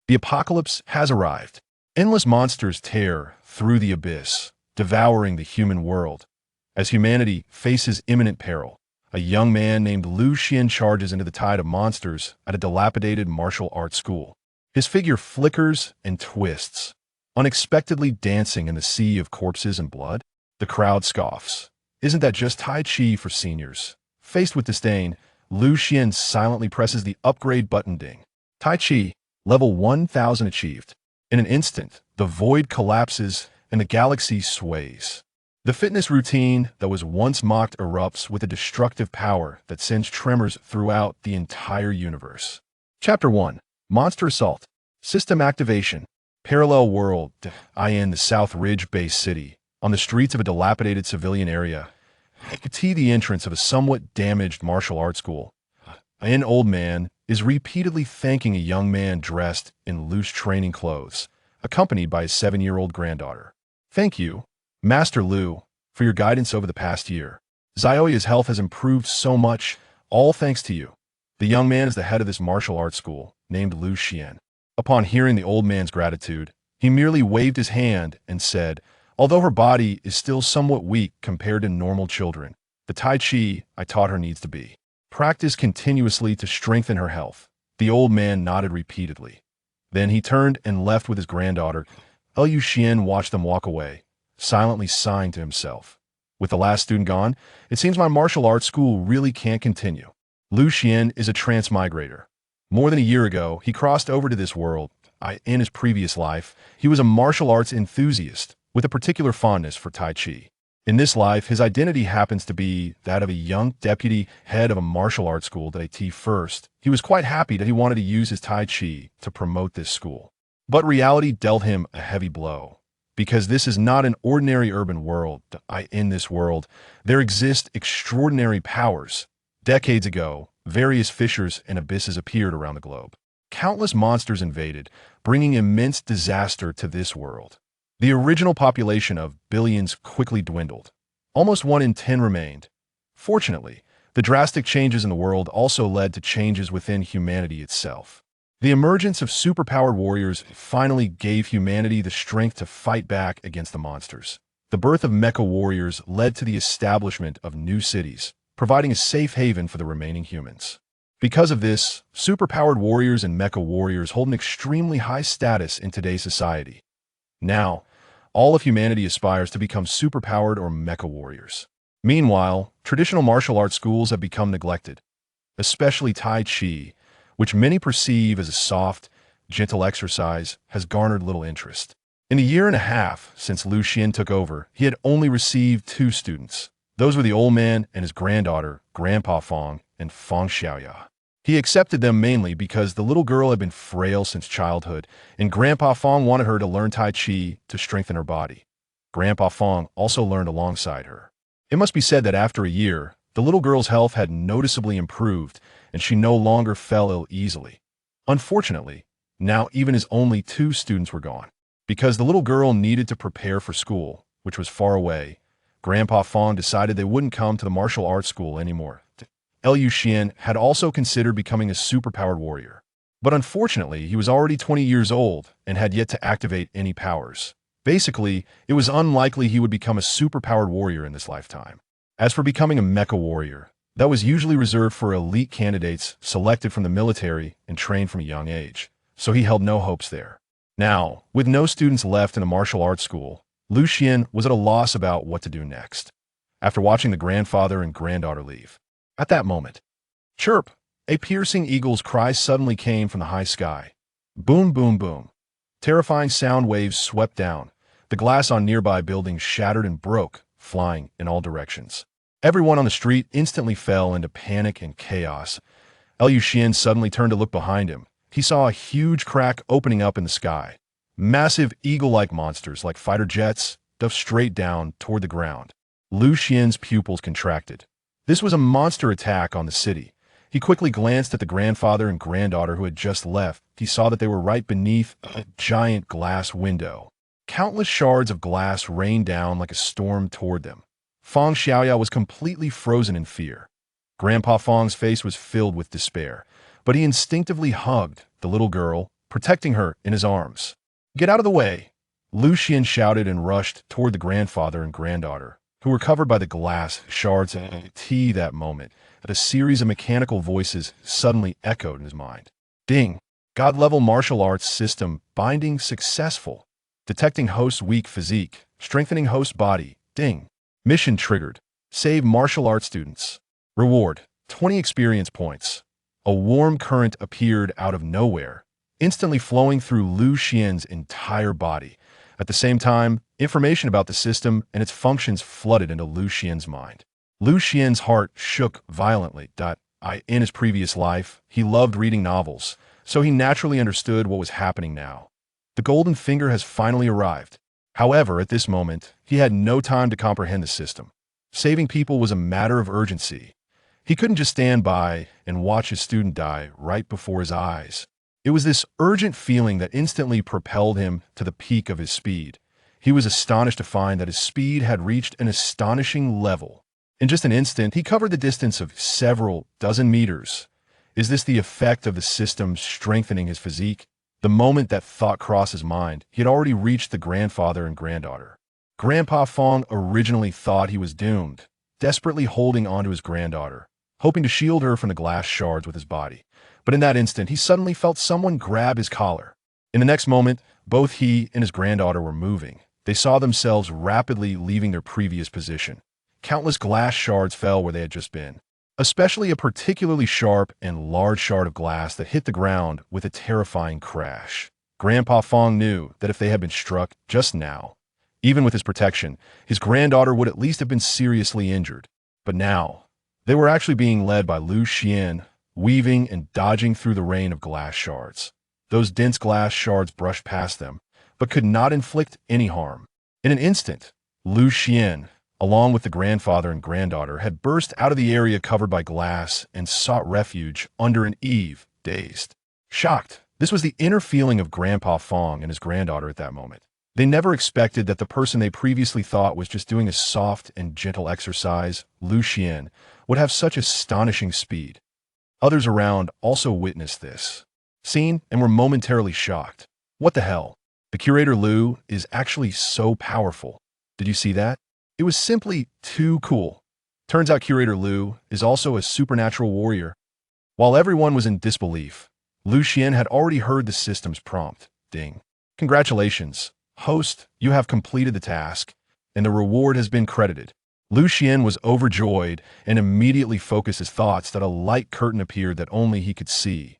The apocalypse has arrived. Endless monsters tear through the abyss, devouring the human world. As humanity faces imminent peril, a young man named Xuan charges into the tide of monsters at a dilapidated martial arts school. His figure flickers and twists, unexpectedly dancing in the sea of corpses and blood. The crowd scoffs. Isn't that just Tai Chi for seniors? Faced with disdain, Xuan silently presses the upgrade button. Ding. Tai Chi, level 1000 achieved. In an instant, the void collapses and the galaxy sways. The fitness routine that was once mocked erupts with a destructive power that sends tremors throughout the entire universe. Chapter 1. Monster Assault. System Activation. Parallel World. In the South Ridge-based city, on the streets of a dilapidated civilian area, you could see the entrance of a somewhat damaged martial arts school. An old man is repeatedly thanking a young man dressed in loose training clothes, accompanied by his 7-year-old granddaughter. Thank you, Master Liu, for your guidance over the past year. Xiaoya's health has improved so much, all thanks to you. The young man is the head of this martial arts school, named Xuan. Upon hearing the old man's gratitude, he merely waved his hand and said, although her body is still somewhat weak compared to normal children, the Tai Chi I taught her needs to be practiced continuously to strengthen her health. The old man nodded repeatedly. Then he turned and left with his granddaughter. Xuan watched them walk away, silently sighing to himself. With the last student gone, it seems my martial arts school really can't continue. Xuan is a transmigrator. More than a year ago, he crossed over to this world. In his previous life, he was a martial arts enthusiast with a particular fondness for Tai Chi. In this life, his identity happens to be that of a young deputy head of a martial arts school that first. He was quite happy that he wanted to use his Tai Chi to promote this school. But reality dealt him a heavy blow. Because this is not an ordinary urban world. In this world, there exist extraordinary powers. Decades ago, various fissures and abysses appeared around the globe. Countless monsters invaded, bringing immense disaster to this world. The original population of billions quickly dwindled. Almost 1 in 10 remained. Fortunately, the drastic changes in the world also led to changes within humanity itself. The emergence of superpowered warriors finally gave humanity the strength to fight back against the monsters. The birth of mecha warriors led to the establishment of new cities, providing a safe haven for the remaining humans. Because of this, superpowered warriors and mecha warriors hold an extremely high status in today's society. Now, all of humanity aspires to become superpowered or mecha warriors. Meanwhile, traditional martial arts schools have become neglected, especially Tai Chi, which many perceive as a soft, gentle exercise, has garnered little interest. In a year and a half since Xuan took over, he had only received 2 students. Those were the old man and his granddaughter, Grandpa Fong and Fong Xiaoya. He accepted them mainly because the little girl had been frail since childhood, and Grandpa Fong wanted her to learn Tai Chi to strengthen her body. Grandpa Fong also learned alongside her. It must be said that after a year, the little girl's health had noticeably improved, and she no longer fell ill easily. Unfortunately, now even his only 2 students were gone. Because the little girl needed to prepare for school, which was far away, Grandpa Fong decided they wouldn't come to the martial arts school anymore. Xuan had also considered becoming a superpowered warrior. But unfortunately, he was already 20 years old and had yet to activate any powers. Basically, it was unlikely he would become a superpowered warrior in this lifetime. As for becoming a mecha warrior, that was usually reserved for elite candidates selected from the military and trained from a young age, so he held no hopes there. Now, with no students left in the martial arts school, Xuan was at a loss about what to do next. After watching the grandfather and granddaughter leave, at that moment, chirp, a piercing eagle's cry suddenly came from the high sky. Boom, boom, boom. Terrifying sound waves swept down. The glass on nearby buildings shattered and broke, flying in all directions. Everyone on the street instantly fell into panic and chaos. Xuan suddenly turned to look behind him. He saw a huge crack opening up in the sky. Massive eagle-like monsters like fighter jets dove straight down toward the ground. Xuan's pupils contracted. This was a monster attack on the city. He quickly glanced at the grandfather and granddaughter who had just left. He saw that they were right beneath a giant glass window. Countless shards of glass rained down like a storm toward them. Fong Xiaoya was completely frozen in fear. Grandpa Fong's face was filled with despair, but he instinctively hugged the little girl, protecting her in his arms. "Get out of the way!" Xian shouted and rushed toward the grandfather and granddaughter, who were covered by the glass shards and tea that moment, that a series of mechanical voices suddenly echoed in his mind. Ding! God-level martial arts system binding successful. Detecting host's weak physique, strengthening host body. Ding! Mission triggered. Save martial arts students. Reward: 20 experience points. A warm current appeared out of nowhere, instantly flowing through Xian's entire body. At the same time, information about the system and its functions flooded into Xian's mind. Xian's heart shook violently. In his previous life, he loved reading novels, so he naturally understood what was happening now. The golden finger has finally arrived. However, at this moment, he had no time to comprehend the system. Saving people was a matter of urgency. He couldn't just stand by and watch his student die right before his eyes. It was this urgent feeling that instantly propelled him to the peak of his speed. He was astonished to find that his speed had reached an astonishing level. In just an instant, he covered the distance of several dozen meters. Is this the effect of the system strengthening his physique? The moment that thought crossed his mind, he had already reached the grandfather and granddaughter. Grandpa Fong originally thought he was doomed, desperately holding onto his granddaughter, hoping to shield her from the glass shards with his body. But in that instant, he suddenly felt someone grab his collar. In the next moment, both he and his granddaughter were moving. They saw themselves rapidly leaving their previous position. Countless glass shards fell where they had just been, especially a particularly sharp and large shard of glass that hit the ground with a terrifying crash. Grandpa Fong knew that if they had been struck just now, even with his protection, his granddaughter would at least have been seriously injured. But now, they were actually being led by Xian, weaving and dodging through the rain of glass shards. Those dense glass shards brushed past them, but could not inflict any harm. In an instant, Xian, along with the grandfather and granddaughter, had burst out of the area covered by glass and sought refuge under an eave, dazed. Shocked, this was the inner feeling of Grandpa Fong and his granddaughter at that moment. They never expected that the person they previously thought was just doing a soft and gentle exercise, Xian, would have such astonishing speed. Others around also witnessed this scene and were momentarily shocked. What the hell? The curator Liu is actually so powerful. Did you see that? It was simply too cool. Turns out curator Liu is also a supernatural warrior. While everyone was in disbelief, Xian had already heard the system's prompt. Ding. Congratulations, host, you have completed the task, and the reward has been credited. Xian was overjoyed and immediately focused his thoughts that a light curtain appeared that only he could see.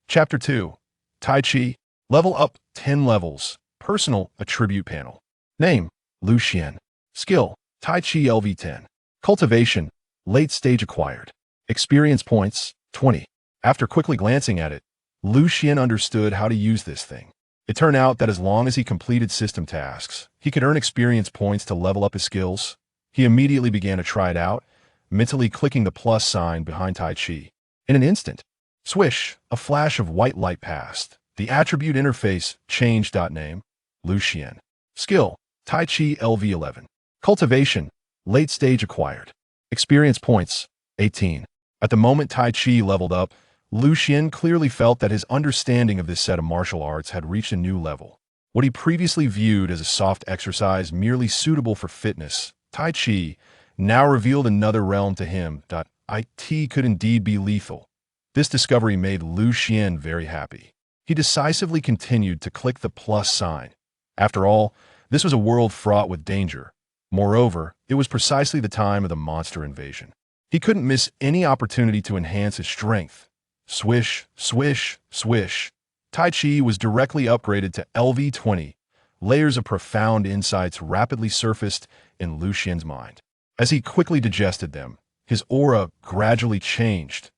Chapter 2. Tai Chi. Level up 10 levels. Personal attribute panel. Name: Xian. Skill: Tai Chi LV10. Cultivation: late stage acquired. Experience points: 20. After quickly glancing at it, Xian understood how to use this thing. It turned out that as long as he completed system tasks, he could earn experience points to level up his skills. He immediately began to try it out, mentally clicking the plus sign behind Tai Chi. In an instant, swish, a flash of white light passed. The attribute interface changed. Name: Xian. Skill: Tai Chi LV11. Cultivation: late stage acquired. Experience points: 18. At the moment Tai Chi leveled up, Xian clearly felt that his understanding of this set of martial arts had reached a new level. What he previously viewed as a soft exercise merely suitable for fitness, Tai Chi now revealed another realm to him. It could indeed be lethal. This discovery made Xian very happy. He decisively continued to click the plus sign. After all, this was a world fraught with danger. Moreover, it was precisely the time of the monster invasion. He couldn't miss any opportunity to enhance his strength. Swish, swish, swish. Tai Chi was directly upgraded to LV20. Layers of profound insights rapidly surfaced in Xian's mind. As he quickly digested them, his aura gradually changed.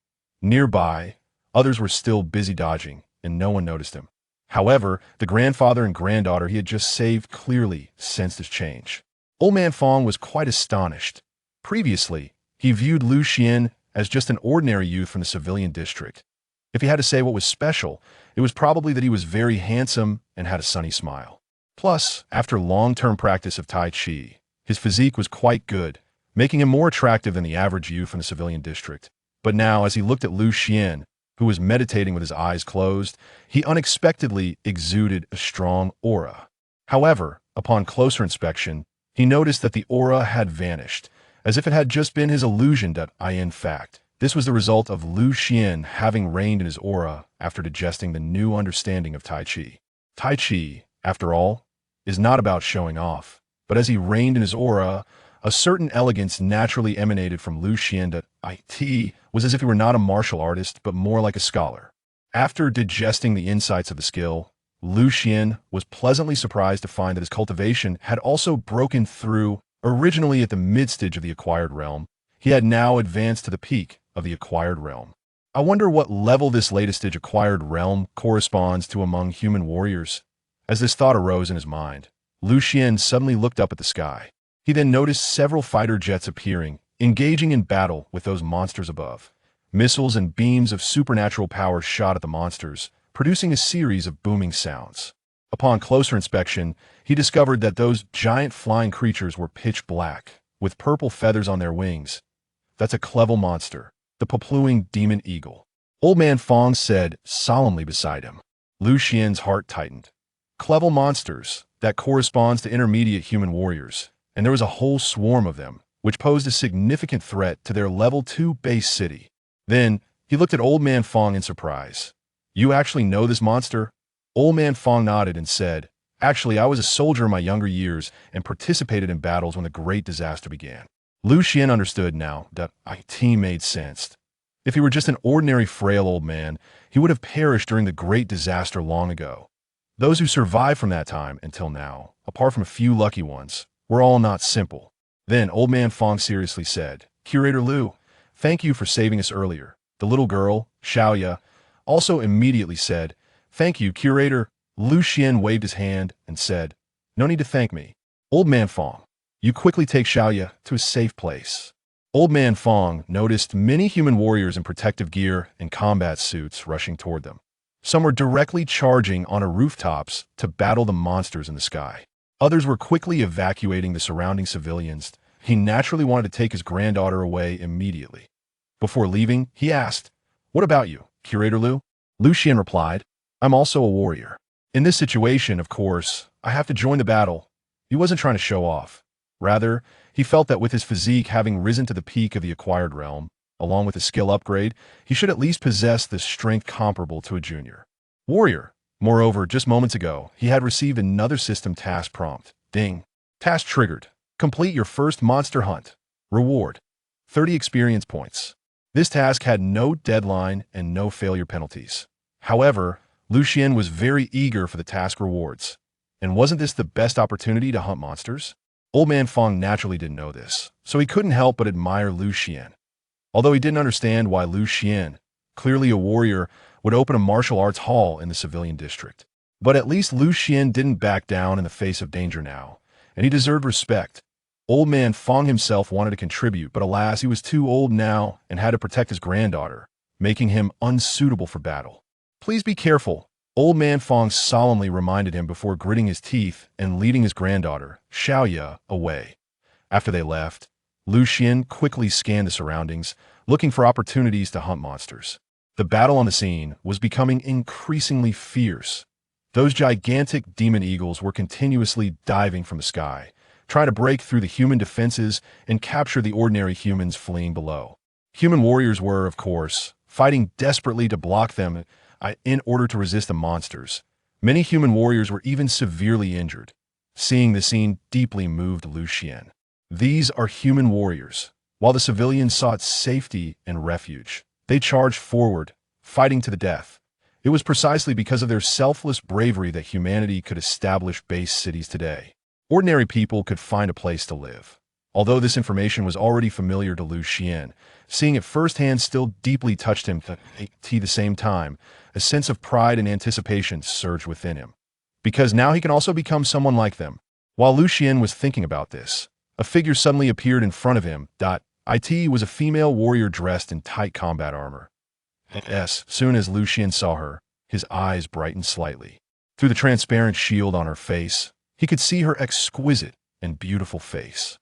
Nearby, others were still busy dodging, and no one noticed him. However, the grandfather and granddaughter he had just saved clearly sensed his change. Old Man Fong was quite astonished. Previously, he viewed Xian as just an ordinary youth from the civilian district. If he had to say what was special, it was probably that he was very handsome and had a sunny smile. Plus, after long-term practice of Tai Chi, his physique was quite good, making him more attractive than the average youth from the civilian district. But now, as he looked at Xian, who was meditating with his eyes closed, he unexpectedly exuded a strong aura. However, upon closer inspection, he noticed that the aura had vanished, as if it had just been his illusion. In fact, this was the result of Xuan having reigned in his aura after digesting the new understanding of Tai Chi. Tai Chi, after all, is not about showing off, but as he reigned in his aura, a certain elegance naturally emanated from Xuan. It was as if he were not a martial artist, but more like a scholar. After digesting the insights of the skill, Xuan was pleasantly surprised to find that his cultivation had also broken through. Originally at the mid-stage of the acquired realm, he had now advanced to the peak of the acquired realm. I wonder what level this latest stage acquired realm corresponds to among human warriors. As this thought arose in his mind, Xuan suddenly looked up at the sky. He then noticed several fighter jets appearing, engaging in battle with those monsters above. Missiles and beams of supernatural power shot at the monsters, producing a series of booming sounds. Upon closer inspection, he discovered that those giant flying creatures were pitch black, with purple feathers on their wings. That's a clever monster, the Papluing demon eagle. Old Man Fong said solemnly beside him. Xuan's heart tightened. Clever monsters, that corresponds to intermediate human warriors, and there was a whole swarm of them, which posed a significant threat to their level 2 base city. Then, he looked at Old Man Fong in surprise. You actually know this monster? Old Man Fong nodded and said, Actually, I was a soldier in my younger years and participated in battles when the great disaster began. Xuan understood now that it made sense. If he were just an ordinary frail old man, he would have perished during the great disaster long ago. Those who survived from that time until now, apart from a few lucky ones, were all not simple. Then Old Man Fong seriously said, Curator Liu, thank you for saving us earlier. The little girl, Xiaoya, also immediately said, Thank you, Curator. Xuan waved his hand and said, No need to thank me. Old Man Fong, you quickly take Xiaoya to a safe place. Old Man Fong noticed many human warriors in protective gear and combat suits rushing toward them. Some were directly charging onto rooftops to battle the monsters in the sky. Others were quickly evacuating the surrounding civilians. He naturally wanted to take his granddaughter away immediately. Before leaving, he asked, What about you, Curator Liu? Xuan replied, I'm also a warrior. In this situation, of course, I have to join the battle. He wasn't trying to show off. Rather, he felt that with his physique having risen to the peak of the acquired realm, along with a skill upgrade, he should at least possess the strength comparable to a junior warrior. Moreover, just moments ago, he had received another system task prompt. Ding. Task triggered. Complete your first monster hunt. Reward. 30 experience points. This task had no deadline and no failure penalties. However, Xuan was very eager for the task rewards. And wasn't this the best opportunity to hunt monsters? Old Man Fong naturally didn't know this, so he couldn't help but admire Xuan. Although he didn't understand why Xuan, clearly a warrior, would open a martial arts hall in the civilian district. But at least Xuan didn't back down in the face of danger now, and he deserved respect. Old Man Fong himself wanted to contribute, but alas, he was too old now and had to protect his granddaughter, making him unsuitable for battle. Please be careful, Old Man Fong solemnly reminded him before gritting his teeth and leading his granddaughter, Xiaoya, away. After they left, Xuan quickly scanned the surroundings, looking for opportunities to hunt monsters. The battle on the scene was becoming increasingly fierce. Those gigantic demon eagles were continuously diving from the sky, trying to break through the human defenses and capture the ordinary humans fleeing below. Human warriors were, of course, fighting desperately to block them in order to resist the monsters. Many human warriors were even severely injured. Seeing the scene deeply moved Xuan. These are human warriors. While the civilians sought safety and refuge, they charged forward, fighting to the death. It was precisely because of their selfless bravery that humanity could establish base cities today. Ordinary people could find a place to live. Although this information was already familiar to Xuan, seeing it firsthand still deeply touched him. At the same time, a sense of pride and anticipation surged within him. Because now he can also become someone like them. While Xuan was thinking about this, a figure suddenly appeared in front of him. It was a female warrior dressed in tight combat armor. As soon as Xuan saw her, his eyes brightened slightly. Through the transparent shield on her face, he could see her exquisite and beautiful face.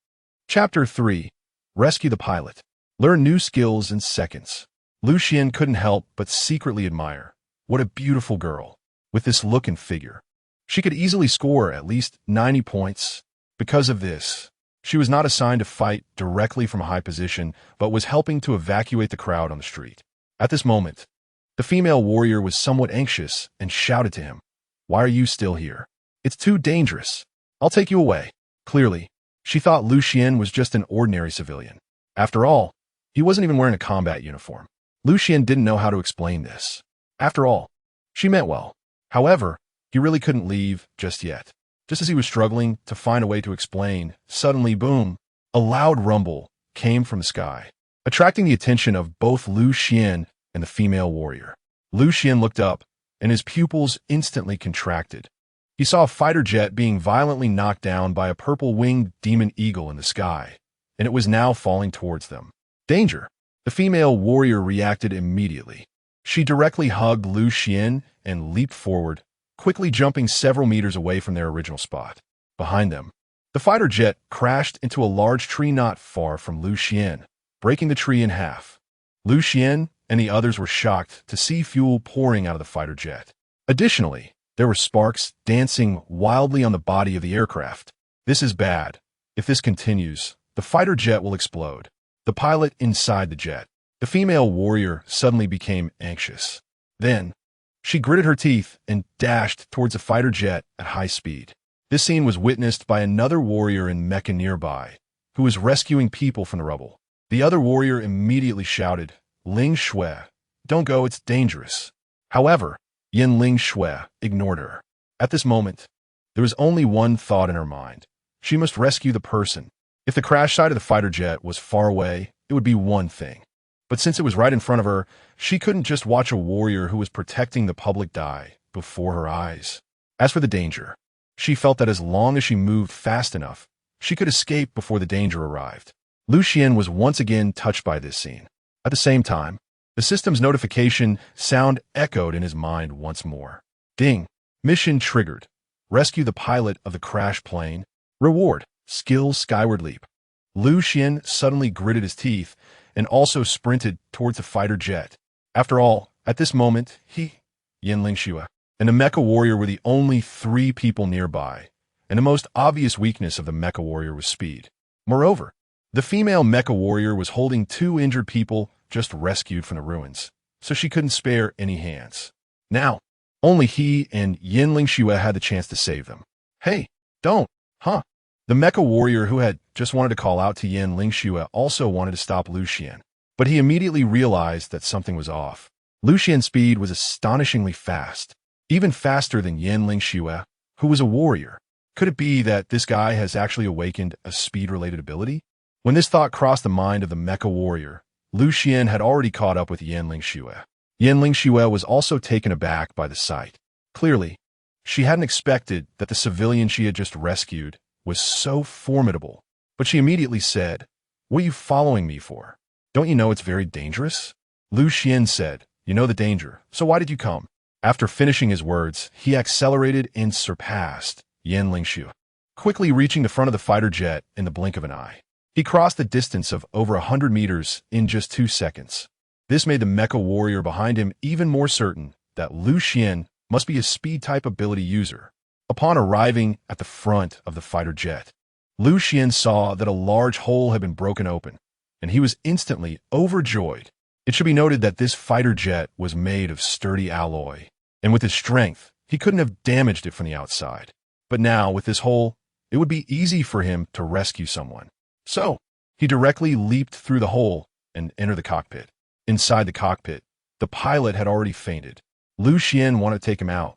Chapter 3. Rescue the Pilot. Learn new skills in seconds. Lu Xian couldn't help but secretly admire. What a beautiful girl, with this look and figure. She could easily score at least 90 points. Because of this, she was not assigned to fight directly from a high position, but was helping to evacuate the crowd on the street. At this moment, the female warrior was somewhat anxious and shouted to him, "Why are you still here? It's too dangerous. I'll take you away." Clearly, she thought Lu Xian was just an ordinary civilian. After all, he wasn't even wearing a combat uniform. Lu Xian didn't know how to explain this. After all, she meant well. However, he really couldn't leave just yet. Just as he was struggling to find a way to explain, suddenly, boom, a loud rumble came from the sky, attracting the attention of both Lu Xian and the female warrior. Lu Xian looked up, and his pupils instantly contracted. He saw a fighter jet being violently knocked down by a purple-winged demon eagle in the sky, and it was now falling towards them. Danger! The female warrior reacted immediately. She directly hugged Lu Xian and leaped forward, quickly jumping several meters away from their original spot. Behind them, the fighter jet crashed into a large tree not far from Lu Xian, breaking the tree in half. Lu Xian and the others were shocked to see fuel pouring out of the fighter jet. Additionally, there were sparks dancing wildly on the body of the aircraft. This is bad. If this continues, the fighter jet will explode. The pilot inside the jet, the female warrior, suddenly became anxious. Then, she gritted her teeth and dashed towards the fighter jet at high speed. This scene was witnessed by another warrior in mecha nearby, who was rescuing people from the rubble. The other warrior immediately shouted, "Ling Shui, don't go, it's dangerous." However, Ling Shui ignored her. At this moment, there was only one thought in her mind. She must rescue the person. If the crash site of the fighter jet was far away, it would be one thing. But since it was right in front of her, she couldn't just watch a warrior who was protecting the public die before her eyes. As for the danger, she felt that as long as she moved fast enough, she could escape before the danger arrived. Lu Xian was once again touched by this scene. At the same time, the system's notification sound echoed in his mind once more. Ding! Mission triggered. Rescue the pilot of the crashed plane. Reward: skill skyward leap. Lu Xian suddenly gritted his teeth and also sprinted towards the fighter jet. After all, at this moment, he, Ling Shui, and the mecha warrior were the only three people nearby, and the most obvious weakness of the mecha warrior was speed. Moreover, the female mecha warrior was holding two injured people just rescued from the ruins, so she couldn't spare any hands. Now, only he and Ling Shui had the chance to save them. "Hey, don't, huh?" The mecha warrior who had just wanted to call out to Ling Shui also wanted to stop Lu Xian, but he immediately realized that something was off. Lu Xian's speed was astonishingly fast, even faster than Ling Shui, who was a warrior. Could it be that this guy has actually awakened a speed-related ability? When this thought crossed the mind of the mecha warrior, Lu Xian had already caught up with Ling Shui. Ling Shui was also taken aback by the sight. Clearly, she hadn't expected that the civilian she had just rescued was so formidable, but she immediately said, "What are you following me for? Don't you know it's very dangerous?" Lu Xian said, "You know the danger, so why did you come?" After finishing his words, he accelerated and surpassed Ling Shui, quickly reaching the front of the fighter jet in the blink of an eye. He crossed the distance of over 100 meters in just 2 seconds. This made the mecha warrior behind him even more certain that Lu Xian must be a speed-type ability user. Upon arriving at the front of the fighter jet, Lu Xian saw that a large hole had been broken open, and he was instantly overjoyed. It should be noted that this fighter jet was made of sturdy alloy, and with his strength, he couldn't have damaged it from the outside. But now, with this hole, it would be easy for him to rescue someone. So, he directly leaped through the hole and entered the cockpit. Inside the cockpit, the pilot had already fainted. Lu Xian wanted to take him out,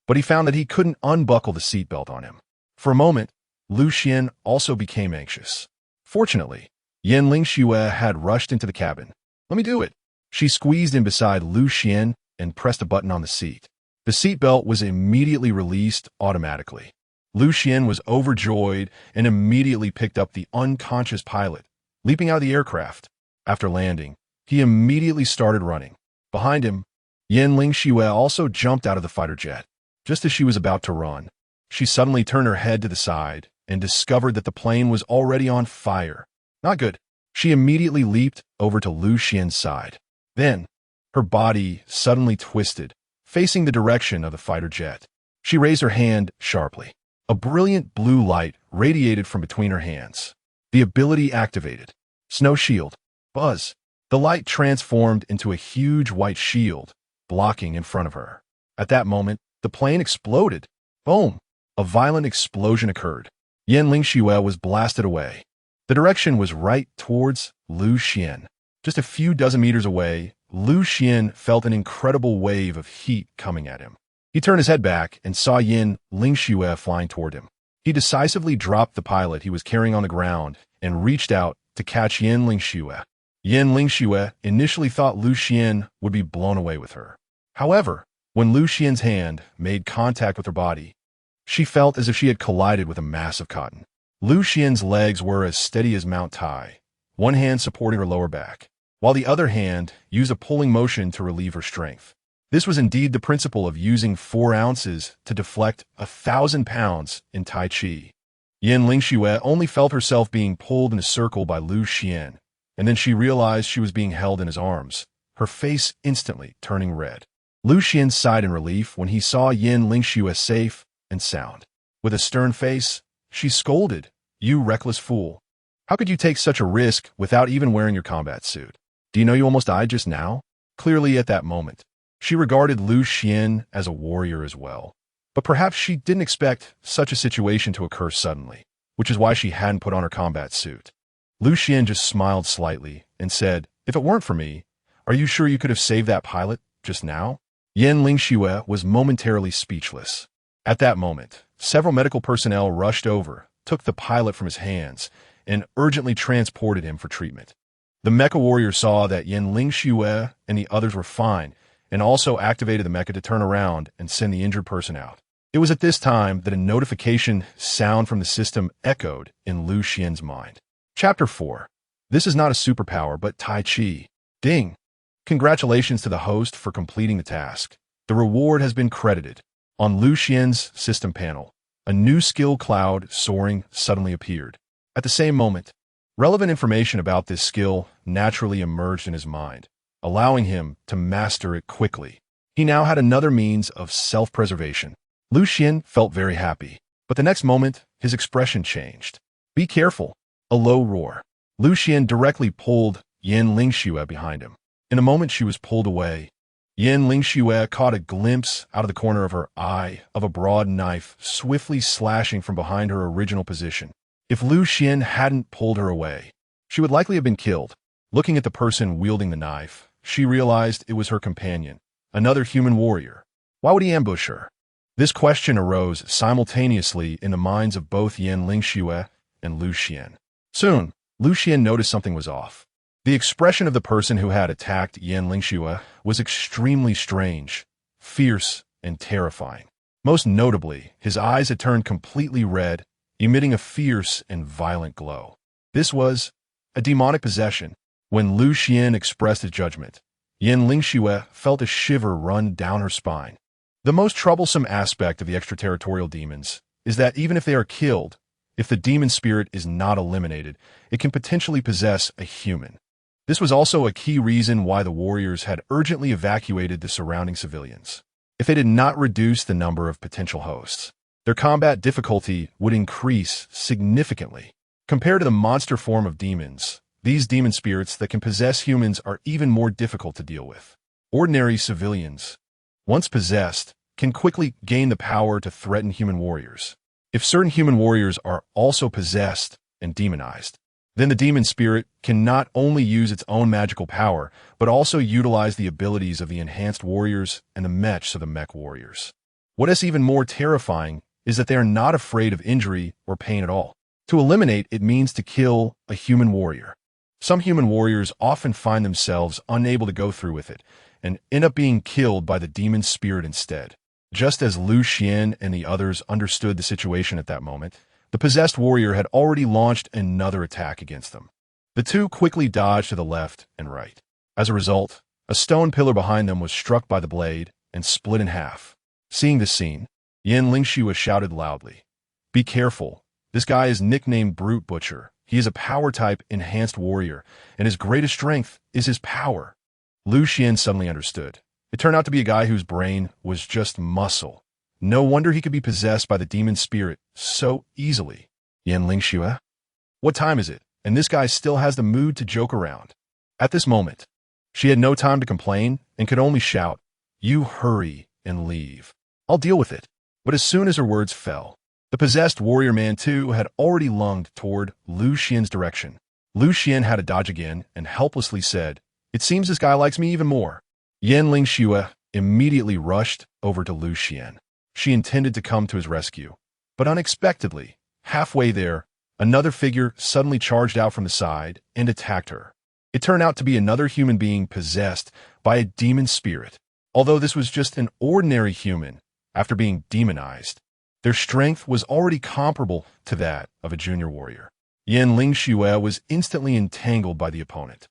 but he found that he couldn't unbuckle the seatbelt on him. For a moment, Lu Xian also became anxious. Fortunately, Ling Shui had rushed into the cabin. "Let me do it." She squeezed in beside Lu Xian and pressed a button on the seat. The seatbelt was immediately released automatically. Lu Xian was overjoyed and immediately picked up the unconscious pilot, leaping out of the aircraft. After landing, he immediately started running. Behind him, Ling Shui also jumped out of the fighter jet. Just as she was about to run, she suddenly turned her head to the side and discovered that the plane was already on fire. Not good. She immediately leaped over to Lu Xian's side. Then, Her body suddenly twisted, facing the direction of the fighter jet. She raised her hand sharply. A brilliant blue light radiated from between her hands. The ability activated. Snow shield. Buzz. The light transformed into a huge white shield, blocking in front of her. At that moment, the plane exploded. Boom! A violent explosion occurred. Yan Lingxue was blasted away. The direction was right towards Lu Xian. Just a few dozen meters away, Lu Xian felt an incredible wave of heat coming at him. He turned his head back and saw Yan Lingxue flying toward him. He decisively dropped the pilot he was carrying on the ground and reached out to catch Yan Lingxue. Yan Lingxue initially thought Lu Xian would be blown away with her. However, when Lu Xian's hand made contact with her body, she felt as if she had collided with a mass of cotton. Lu Xian's legs were as steady as Mount Tai, one hand supporting her lower back, while the other hand used a pulling motion to relieve her strength. This was indeed the principle of using 4 ounces to deflect 1,000 pounds in Tai Chi. Yan Lingxue only felt herself being pulled in a circle by Lu Xian, and then she realized she was being held in his arms, her face instantly turning red. Lu Xian sighed in relief when he saw Yan Lingxue safe and sound. With a stern face, she scolded, "You reckless fool. How could you take such a risk without even wearing your combat suit? Do you know you almost died just now?" Clearly at that moment, she regarded Lu Xian as a warrior as well. But perhaps she didn't expect such a situation to occur suddenly, which is why she hadn't put on her combat suit. Lu Xian just smiled slightly and said, "If it weren't for me, are you sure you could have saved that pilot just now?" Yan Lingxue was momentarily speechless. At that moment, several medical personnel rushed over, took the pilot from his hands, and urgently transported him for treatment. The mecha warrior saw that Yan Lingxue and the others were fine, and also activated the mecha to turn around and send the injured person out. It was at this time that a notification sound from the system echoed in Lu Xian's mind. Chapter 4. This is not a superpower, but Tai Chi. Ding! Congratulations to the host for completing the task. The reward has been credited. On Lu Xian's system panel, a new skill cloud soaring suddenly appeared. At the same moment, relevant information about this skill naturally emerged in his mind, allowing him to master it quickly. He now had another means of self-preservation. Lu Xian felt very happy, but the next moment, his expression changed. "Be careful!" A low roar. Lu Xian directly pulled Yan Lingxue behind him. In a moment, she was pulled away. Yan Lingxue caught a glimpse out of the corner of her eye of a broad knife swiftly slashing from behind her original position. If Lu Xian hadn't pulled her away, she would likely have been killed. Looking at the person wielding the knife, she realized it was her companion, another human warrior. Why would he ambush her? This question arose simultaneously in the minds of both Yan Lingxue and Lu Xian. Soon, Lu Xian noticed something was off. The expression of the person who had attacked Yan Lingxue was extremely strange, fierce, and terrifying. Most notably, his eyes had turned completely red, emitting a fierce and violent glow. This was a demonic possession. When Lu Xian expressed his judgment, Yan Lingxue felt a shiver run down her spine. The most troublesome aspect of the extraterritorial demons is that even if they are killed, if the demon spirit is not eliminated, it can potentially possess a human. This was also a key reason why the warriors had urgently evacuated the surrounding civilians. If they did not reduce the number of potential hosts, their combat difficulty would increase significantly. Compared to the monster form of demons, these demon spirits that can possess humans are even more difficult to deal with. Ordinary civilians, once possessed, can quickly gain the power to threaten human warriors. If certain human warriors are also possessed and demonized, then the demon spirit can not only use its own magical power, but also utilize the abilities of the enhanced warriors and the mechs of the mech warriors. What is even more terrifying is that they are not afraid of injury or pain at all. To eliminate it means to kill a human warrior. Some human warriors often find themselves unable to go through with it and end up being killed by the demon spirit instead. Just as Lu Xian and the others understood the situation at that moment, the possessed warrior had already launched another attack against them. The two quickly dodged to the left and right. As a result, a stone pillar behind them was struck by the blade and split in half. Seeing this scene, Yan Lingxue shouted loudly, "Be careful. This guy is nicknamed Brute Butcher. He is a power-type enhanced warrior, and his greatest strength is his power." Lu Xian suddenly understood. It turned out to be a guy whose brain was just muscle. No wonder he could be possessed by the demon spirit so easily. Yan Lingxue? What time is it? And this guy still has the mood to joke around. At this moment, she had no time to complain and could only shout, "You hurry and leave. I'll deal with it." But as soon as her words fell, the possessed warrior man too had already lunged toward Lu Xian's direction. Lu Xian had to dodge again and helplessly said, "It seems this guy likes me even more." Yan Lingxue immediately rushed over to Lu Xian. She intended to come to his rescue, but unexpectedly, halfway there, another figure suddenly charged out from the side and attacked her. It turned out to be another human being possessed by a demon spirit. Although this was just an ordinary human, after being demonized, their strength was already comparable to that of a junior warrior. Yan Lingxue was instantly entangled by the opponent.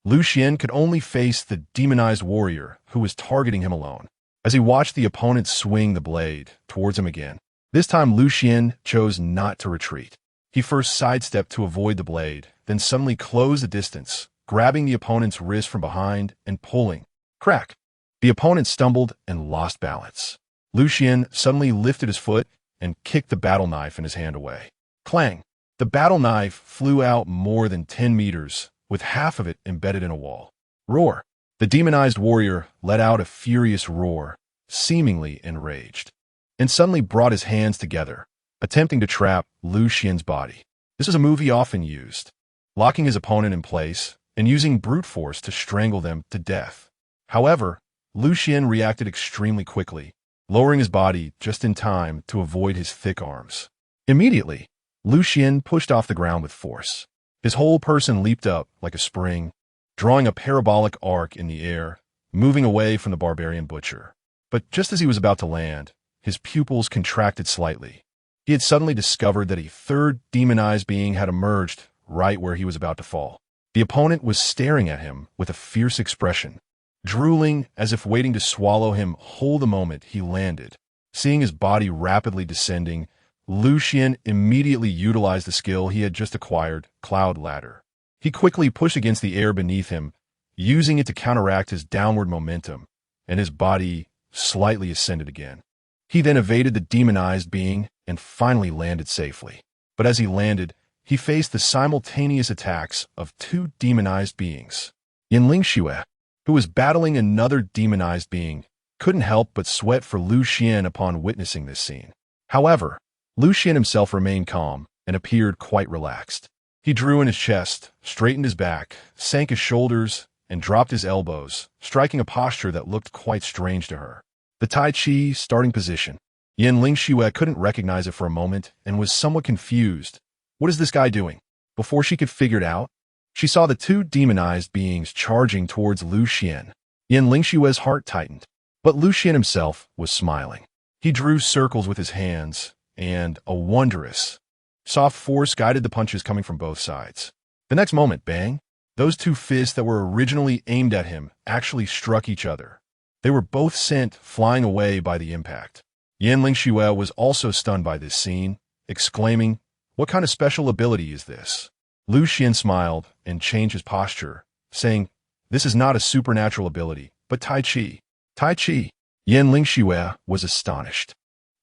Lu Xian could only face the demonized warrior who was targeting him alone. As he watched the opponent swing the blade towards him again, this time Lu Xian chose not to retreat. He first sidestepped to avoid the blade, then suddenly closed the distance, grabbing the opponent's wrist from behind and pulling. Crack! The opponent stumbled and lost balance. Lu Xian suddenly lifted his foot and kicked the battle knife in his hand away. Clang! The battle knife flew out more than 10 meters, with half of it embedded in a wall. Roar! The demonized warrior let out a furious roar, seemingly enraged, and suddenly brought his hands together, attempting to trap Lu Xian's body. This is a move he often used, locking his opponent in place and using brute force to strangle them to death. However, Lu Xian reacted extremely quickly, lowering his body just in time to avoid his thick arms. Immediately, Lu Xian pushed off the ground with force. His whole person leaped up like a spring, drawing a parabolic arc in the air, moving away from the barbarian butcher. But just as he was about to land, his pupils contracted slightly. He had suddenly discovered that a third demonized being had emerged right where he was about to fall. The opponent was staring at him with a fierce expression, drooling as if waiting to swallow him whole the moment he landed. Seeing his body rapidly descending, Lu Xian immediately utilized the skill he had just acquired, Cloud Ladder. He quickly pushed against the air beneath him, using it to counteract his downward momentum, and his body slightly ascended again. He then evaded the demonized being and finally landed safely. But as he landed, he faced the simultaneous attacks of two demonized beings. Yan Lingxue, who was battling another demonized being, couldn't help but sweat for Lu Xian upon witnessing this scene. However, Lu Xian himself remained calm and appeared quite relaxed. He drew in his chest, straightened his back, sank his shoulders, and dropped his elbows, striking a posture that looked quite strange to her. The Tai Chi starting position. Yan Lingxue couldn't recognize it for a moment and was somewhat confused. What is this guy doing? Before she could figure it out, she saw the two demonized beings charging towards Lu Xian. Yan Lingxue's heart tightened, but Lu Xian himself was smiling. He drew circles with his hands, and a wondrous, soft force guided the punches coming from both sides. The next moment, bang, those two fists that were originally aimed at him actually struck each other. They were both sent flying away by the impact. Yan Lingxue was also stunned by this scene, exclaiming, "What kind of special ability is this?" Lu Xian smiled and changed his posture, saying, "This is not a supernatural ability, but Tai Chi." Tai Chi. Yan Lingxue was astonished.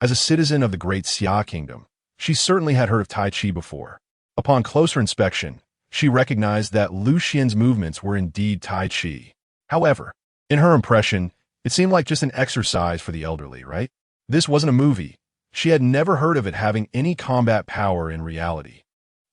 As a citizen of the great Xia kingdom, she certainly had heard of Tai Chi before. Upon closer inspection, she recognized that Lu Xian's movements were indeed Tai Chi. However, in her impression, it seemed like just an exercise for the elderly, right? This wasn't a movie. She had never heard of it having any combat power in reality.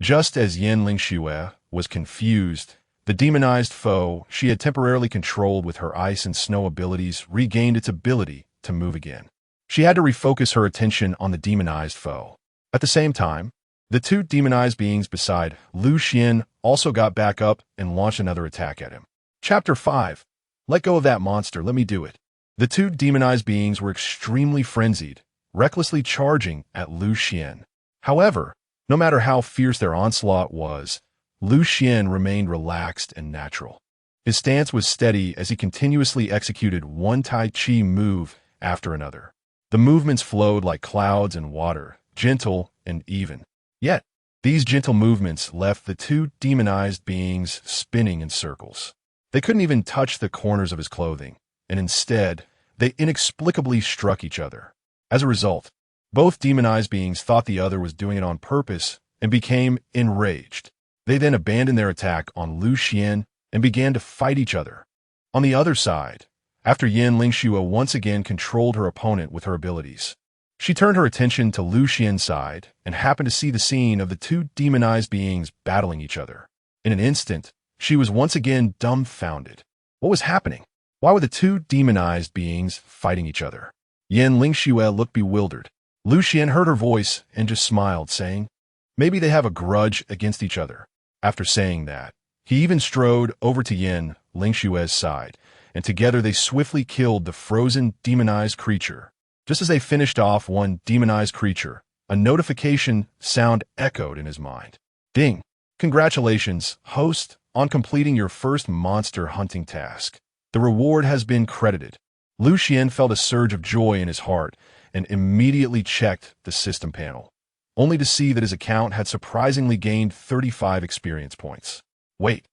Just as Yan Lingxue was confused, the demonized foe she had temporarily controlled with her ice and snow abilities regained its ability to move again. She had to refocus her attention on the demonized foe. At the same time, the two demonized beings beside Lu Xian also got back up and launched another attack at him. Chapter 5. Let go of that monster, let me do it. The two demonized beings were extremely frenzied, recklessly charging at Lu Xian. However, no matter how fierce their onslaught was, Lu Xian remained relaxed and natural. His stance was steady as he continuously executed one Tai Chi move after another. The movements flowed like clouds and water, gentle and even. Yet, these gentle movements left the two demonized beings spinning in circles. They couldn't even touch the corners of his clothing, and instead, they inexplicably struck each other. As a result, both demonized beings thought the other was doing it on purpose and became enraged. They then abandoned their attack on Lu Xian and began to fight each other. On the other side, after Yan Lingxue once again controlled her opponent with her abilities, she turned her attention to Lu Xian's side and happened to see the scene of the two demonized beings battling each other. In an instant, she was once again dumbfounded. What was happening? Why were the two demonized beings fighting each other? Yan Lingxue looked bewildered. Lu Xian heard her voice and just smiled, saying, "Maybe they have a grudge against each other." After saying that, he even strode over to Yan Lingxue's side, and together they swiftly killed the frozen demonized creature. Just as they finished off one demonized creature, a notification sound echoed in his mind. Ding! Congratulations, host, on completing your first monster hunting task. The reward has been credited. Lu Xian felt a surge of joy in his heart and immediately checked the system panel, only to see that his account had surprisingly gained 35 experience points. Wait,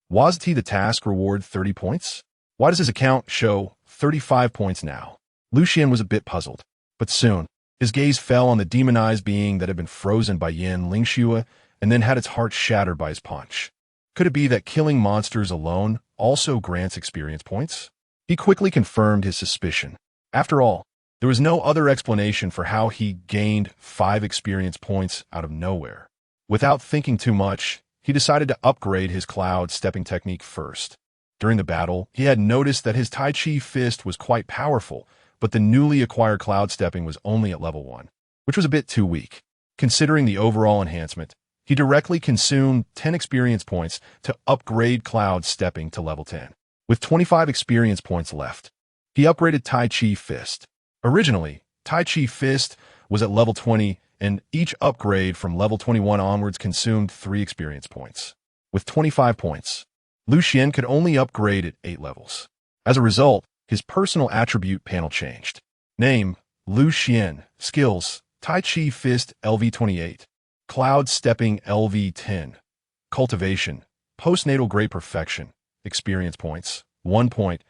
wasn't the task reward 30 points? Why does his account show 35 points now? Lu Xian was a bit puzzled, but soon, his gaze fell on the demonized being that had been frozen by Yan Lingxue and then had its heart shattered by his punch. Could it be that killing monsters alone also grants experience points? He quickly confirmed his suspicion. After all, there was no other explanation for how he gained 5 experience points out of nowhere. Without thinking too much, he decided to upgrade his cloud stepping technique first. During the battle, he had noticed that his Tai Chi fist was quite powerful, but the newly acquired cloud stepping was only at level 1, which was a bit too weak. Considering the overall enhancement, he directly consumed 10 experience points to upgrade cloud stepping to level 10. With 25 experience points left, he upgraded Tai Chi fist. Originally, Tai Chi fist was at level 20, and each upgrade from level 21 onwards consumed 3 experience points. With 25 points, Lu Xian could only upgrade at 8 levels. As a result, his personal attribute panel changed. Name, Lu Xian. Skills, Tai Chi fist LV28. Cloud stepping LV10. Cultivation, postnatal great perfection. Experience points, 1 point.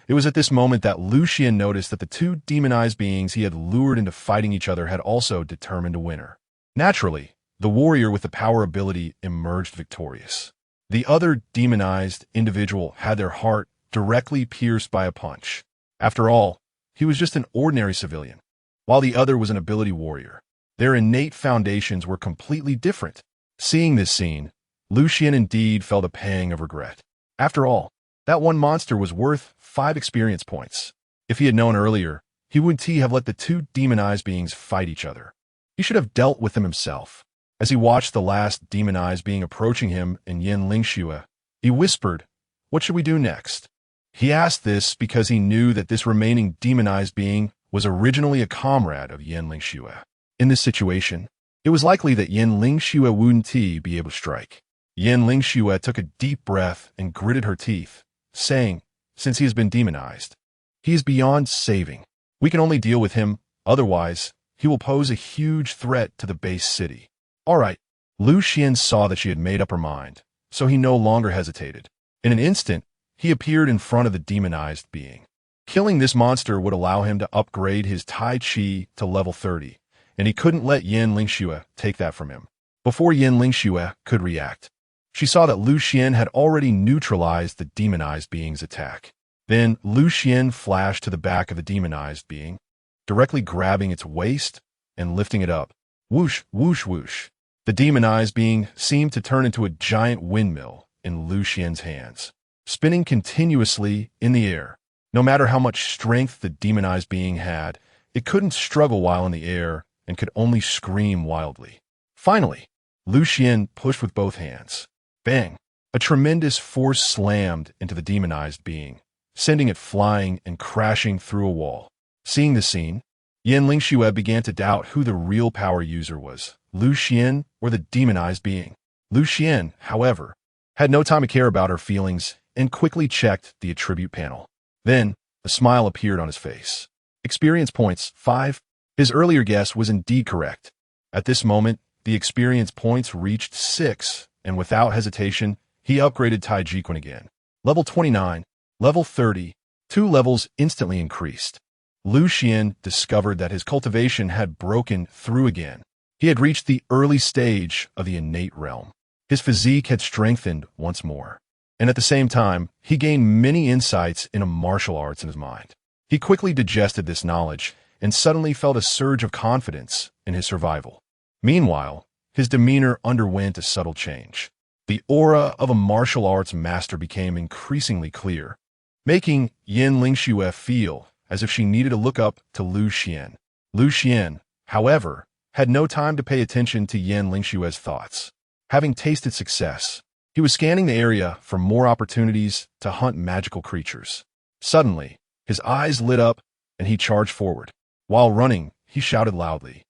It was at this moment that Lu Xian noticed that the two demonized beings he had lured into fighting each other had also determined a winner. Naturally, the warrior with the power ability emerged victorious. The other demonized individual had their heart directly pierced by a punch. After all, he was just an ordinary civilian, while the other was an ability warrior. Their innate foundations were completely different. Seeing this scene, Lu Xian indeed felt a pang of regret. After all, that one monster was worth 5 experience points. If he had known earlier, he wouldn't have let the two demonized beings fight each other. He should have dealt with them himself. As he watched the last demonized being approaching him and Yan Lingxue, he whispered, "What should we do next?" He asked this because he knew that this remaining demonized being was originally a comrade of Yan Lingxue. In this situation, it was likely that Yan Lingxue wouldn't be able to strike. Yan Lingxue took a deep breath and gritted her teeth, saying, "Since he has been demonized, he is beyond saving. We can only deal with him, otherwise, he will pose a huge threat to the base city." All right, Lu Xian saw that she had made up her mind, so he no longer hesitated. In an instant, he appeared in front of the demonized being. Killing this monster would allow him to upgrade his Tai Chi to level 30, and he couldn't let Yan Lingxue take that from him. Before Yan Lingxue could react, she saw that Lu Xian had already neutralized the demonized being's attack. Then Lu Xian flashed to the back of the demonized being, directly grabbing its waist and lifting it up. Whoosh, whoosh, whoosh. The demonized being seemed to turn into a giant windmill in Lu Xian's hands, spinning continuously in the air. No matter how much strength the demonized being had, it couldn't struggle while in the air and could only scream wildly. Finally, Lu Xian pushed with both hands. Bang! A tremendous force slammed into the demonized being, sending it flying and crashing through a wall. Seeing the scene, Yan Lingxue began to doubt who the real power user was, Lu Xian or the demonized being. Lu Xian, however, had no time to care about her feelings and quickly checked the attribute panel. Then, a smile appeared on his face. Experience points, 5. His earlier guess was indeed correct. At this moment, the experience points reached 6, and without hesitation, he upgraded Tai Chi again. Level 29, level 30, 2 levels instantly increased. Xuan discovered that his cultivation had broken through again. He had reached the early stage of the innate realm. His physique had strengthened once more. And at the same time, he gained many insights into martial arts in his mind. He quickly digested this knowledge and suddenly felt a surge of confidence in his survival. Meanwhile, his demeanor underwent a subtle change. The aura of a martial arts master became increasingly clear, making Yan Lingxue feel as if she needed to look up to Xuan. Xuan, however, had no time to pay attention to Yan Lingxue's thoughts. Having tasted success, he was scanning the area for more opportunities to hunt magical creatures. Suddenly, his eyes lit up and he charged forward. While running, he shouted loudly,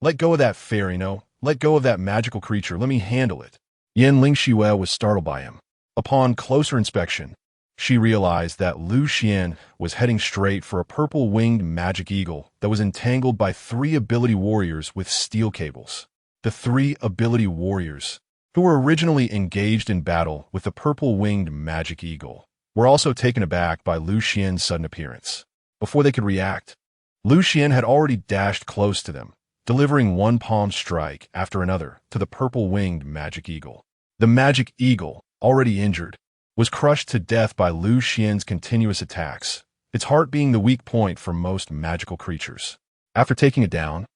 "Let go of that fairy, no! Let go of that magical creature, let me handle it." Yan Lingxue was startled by him. Upon closer inspection, she realized that Xuan was heading straight for a purple-winged magic eagle that was entangled by 3 ability warriors with steel cables. The 3 ability warriors, who were originally engaged in battle with the purple-winged magic eagle, were also taken aback by Xuan's sudden appearance. Before they could react, Xuan had already dashed close to them, delivering one palm strike after another to the purple-winged magic eagle. The magic eagle, already injured, was crushed to death by Xuan's continuous attacks, its heart being the weak point for most magical creatures. After taking it down,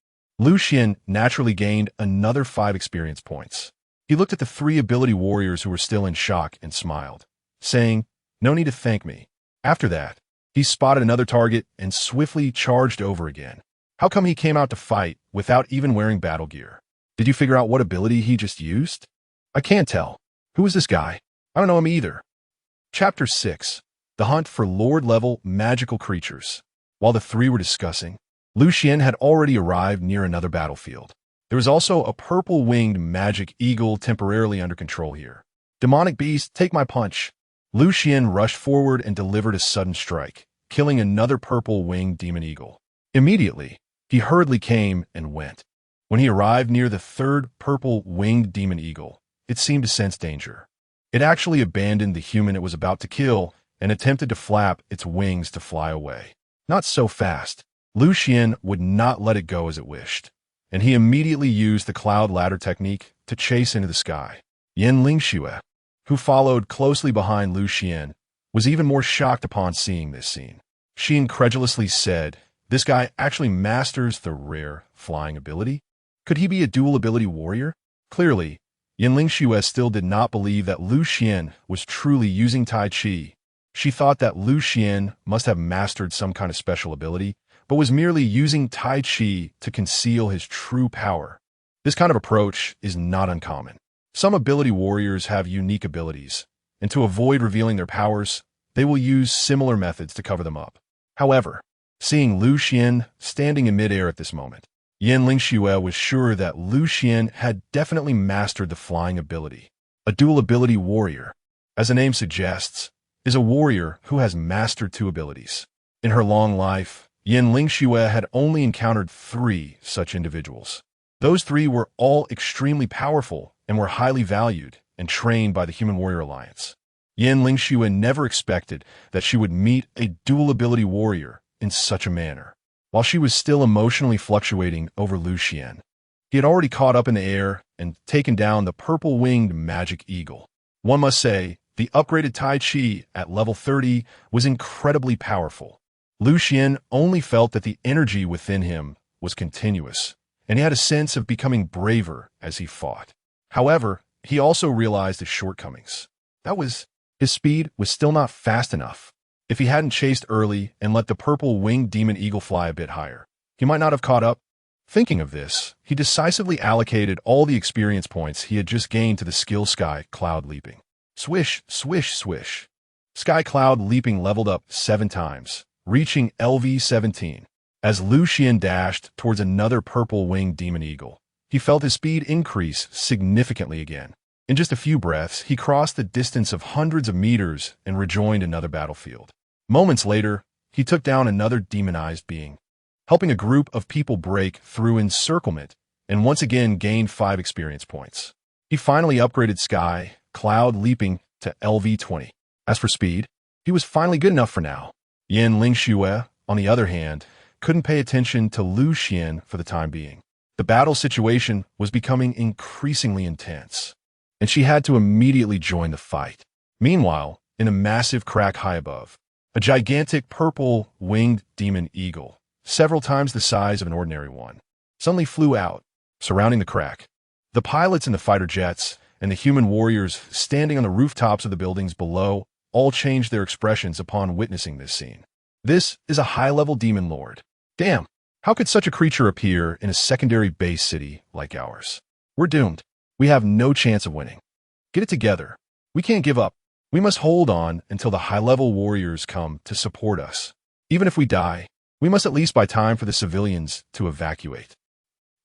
Xuan naturally gained another 5 experience points. He looked at the 3 ability warriors who were still in shock and smiled, saying, "No need to thank me." After that, he spotted another target and swiftly charged over again. How come he came out to fight without even wearing battle gear? Did you figure out what ability he just used? I can't tell. Who is this guy? I don't know him either. Chapter 6. The Hunt for Lord-Level Magical Creatures. While the 3 were discussing, Xuan had already arrived near another battlefield. There was also a purple-winged magic eagle temporarily under control here. Demonic beast, take my punch. Xuan rushed forward and delivered a sudden strike, killing another purple-winged demon eagle. Immediately, he hurriedly came and went. When he arrived near the 3rd purple-winged demon eagle, it seemed to sense danger. It actually abandoned the human it was about to kill and attempted to flap its wings to fly away. Not so fast. Xuan would not let it go as it wished, and he immediately used the cloud ladder technique to chase into the sky. Yan Lingxue, who followed closely behind Xuan, was even more shocked upon seeing this scene. She incredulously said, "This guy actually masters the rare flying ability? Could he be a dual ability warrior?" Clearly, Yan Lingxue still did not believe that Xuan was truly using Tai Chi. She thought that Xuan must have mastered some kind of special ability, but was merely using Tai Chi to conceal his true power. This kind of approach is not uncommon. Some ability warriors have unique abilities, and to avoid revealing their powers, they will use similar methods to cover them up. However, seeing Xuan standing in midair at this moment, Yan Lingxue was sure that Xuan had definitely mastered the flying ability. A dual ability warrior, as the name suggests, is a warrior who has mastered 2 abilities. In her long life, Yan Lingxue had only encountered 3 such individuals. Those 3 were all extremely powerful and were highly valued and trained by the Human Warrior Alliance. Yan Lingxue never expected that she would meet a dual ability warrior in such a manner. While she was still emotionally fluctuating over Xuan, he had already caught up in the air and taken down the purple-winged magic eagle. One must say, the upgraded Tai Chi at level 30 was incredibly powerful. Xuan only felt that the energy within him was continuous, and he had a sense of becoming braver as he fought. However, he also realized his shortcomings. His speed was still not fast enough. If he hadn't chased early and let the purple-winged demon eagle fly a bit higher, he might not have caught up. Thinking of this, he decisively allocated all the experience points he had just gained to the skill Sky Cloud Leaping. Swish, swish, swish. Sky Cloud Leaping leveled up 7 times, reaching LV 17. As Xuan dashed towards another purple-winged demon eagle, he felt his speed increase significantly again. In just a few breaths, he crossed the distance of hundreds of meters and rejoined another battlefield. Moments later, he took down another demonized being, helping a group of people break through encirclement and once again gained 5 experience points. He finally upgraded Sky Cloud Leaping to LV 20. As for speed, he was finally good enough for now. Yan Lingxue, on the other hand, couldn't pay attention to Lu Xian for the time being. The battle situation was becoming increasingly intense, and she had to immediately join the fight. Meanwhile, in a massive crack high above, a gigantic purple-winged demon eagle, several times the size of an ordinary one, suddenly flew out, surrounding the crack. The pilots in the fighter jets and the human warriors standing on the rooftops of the buildings below all changed their expressions upon witnessing this scene. This is a high-level demon lord. Damn, how could such a creature appear in a secondary base city like ours? We're doomed. We have no chance of winning. Get it together. We can't give up. We must hold on until the high-level warriors come to support us. Even if we die, we must at least buy time for the civilians to evacuate.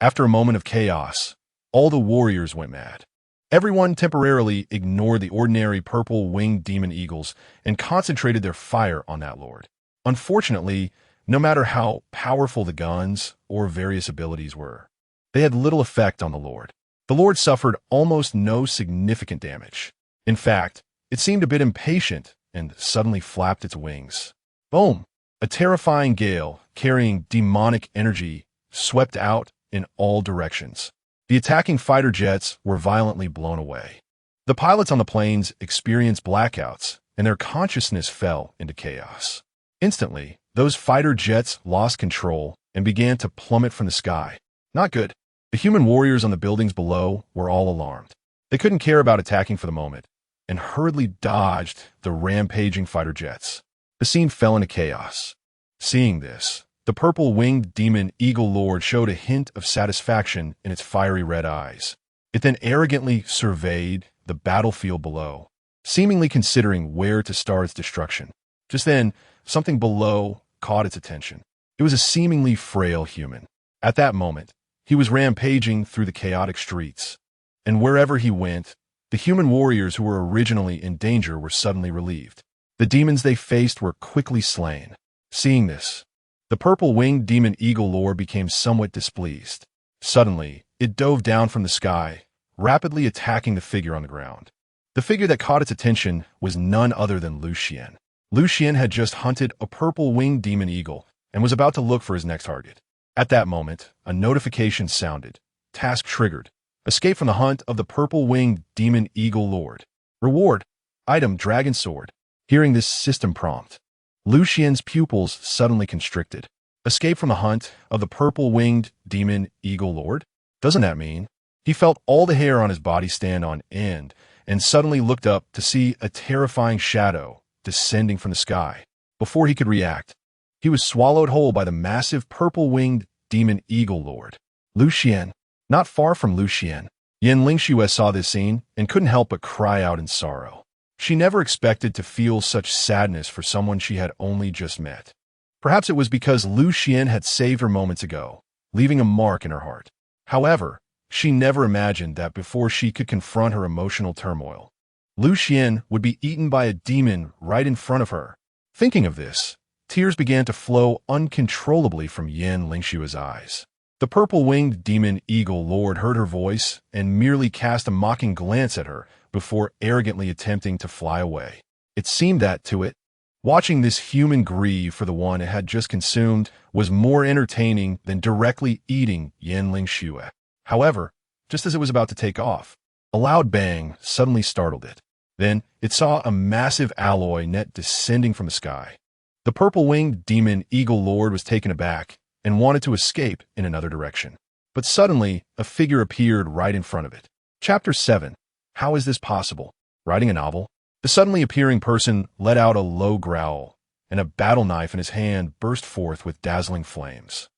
After a moment of chaos, all the warriors went mad. Everyone temporarily ignored the ordinary purple-winged demon eagles and concentrated their fire on that lord. Unfortunately, no matter how powerful the guns or various abilities were, they had little effect on the lord. The lord suffered almost no significant damage. In fact, it seemed a bit impatient and suddenly flapped its wings. Boom! A terrifying gale carrying demonic energy swept out in all directions. The attacking fighter jets were violently blown away. The pilots on the planes experienced blackouts, and their consciousness fell into chaos. Instantly, those fighter jets lost control and began to plummet from the sky. Not good. The human warriors on the buildings below were all alarmed. They couldn't care about attacking for the moment, and hurriedly dodged the rampaging fighter jets. The scene fell into chaos. Seeing this, the purple-winged demon eagle lord showed a hint of satisfaction in its fiery red eyes. It then arrogantly surveyed the battlefield below, seemingly considering where to start its destruction. Just then, something below caught its attention. It was a seemingly frail human. At that moment, he was rampaging through the chaotic streets, and wherever he went, the human warriors who were originally in danger were suddenly relieved. The demons they faced were quickly slain. Seeing this, the purple-winged demon eagle lord became somewhat displeased. Suddenly, it dove down from the sky, rapidly attacking the figure on the ground. The figure that caught its attention was none other than Lu Xian. Lu Xian had just hunted a purple-winged demon eagle and was about to look for his next target. At that moment, a notification sounded. Task triggered. Escape from the hunt of the purple-winged demon eagle lord. Reward. Item dragon sword. Hearing this system prompt, Lu Xian's pupils suddenly constricted. Escape from the hunt of the purple-winged demon eagle lord? Doesn't that mean? He felt all the hair on his body stand on end and suddenly looked up to see a terrifying shadow descending from the sky. Before he could react, he was swallowed whole by the massive purple-winged demon eagle lord. Lu Xian. Not far from Lu Xian, Yan Lingxue saw this scene and couldn't help but cry out in sorrow. She never expected to feel such sadness for someone she had only just met. Perhaps it was because Lu Xian had saved her moments ago, leaving a mark in her heart. However, she never imagined that before she could confront her emotional turmoil, Lu Xian would be eaten by a demon right in front of her. Thinking of this, tears began to flow uncontrollably from Yan Lingxue's eyes. The purple-winged demon eagle lord heard her voice and merely cast a mocking glance at her before arrogantly attempting to fly away. It seemed that, to it, watching this human grieve for the one it had just consumed was more entertaining than directly eating Yan Lingxue. However, just as it was about to take off, a loud bang suddenly startled it. Then, it saw a massive alloy net descending from the sky. The purple-winged demon eagle lord was taken aback and wanted to escape in another direction. But suddenly, a figure appeared right in front of it. Chapter 7. How is this possible? Writing a novel? The suddenly appearing person let out a low growl, and a battle knife in his hand burst forth with dazzling flames.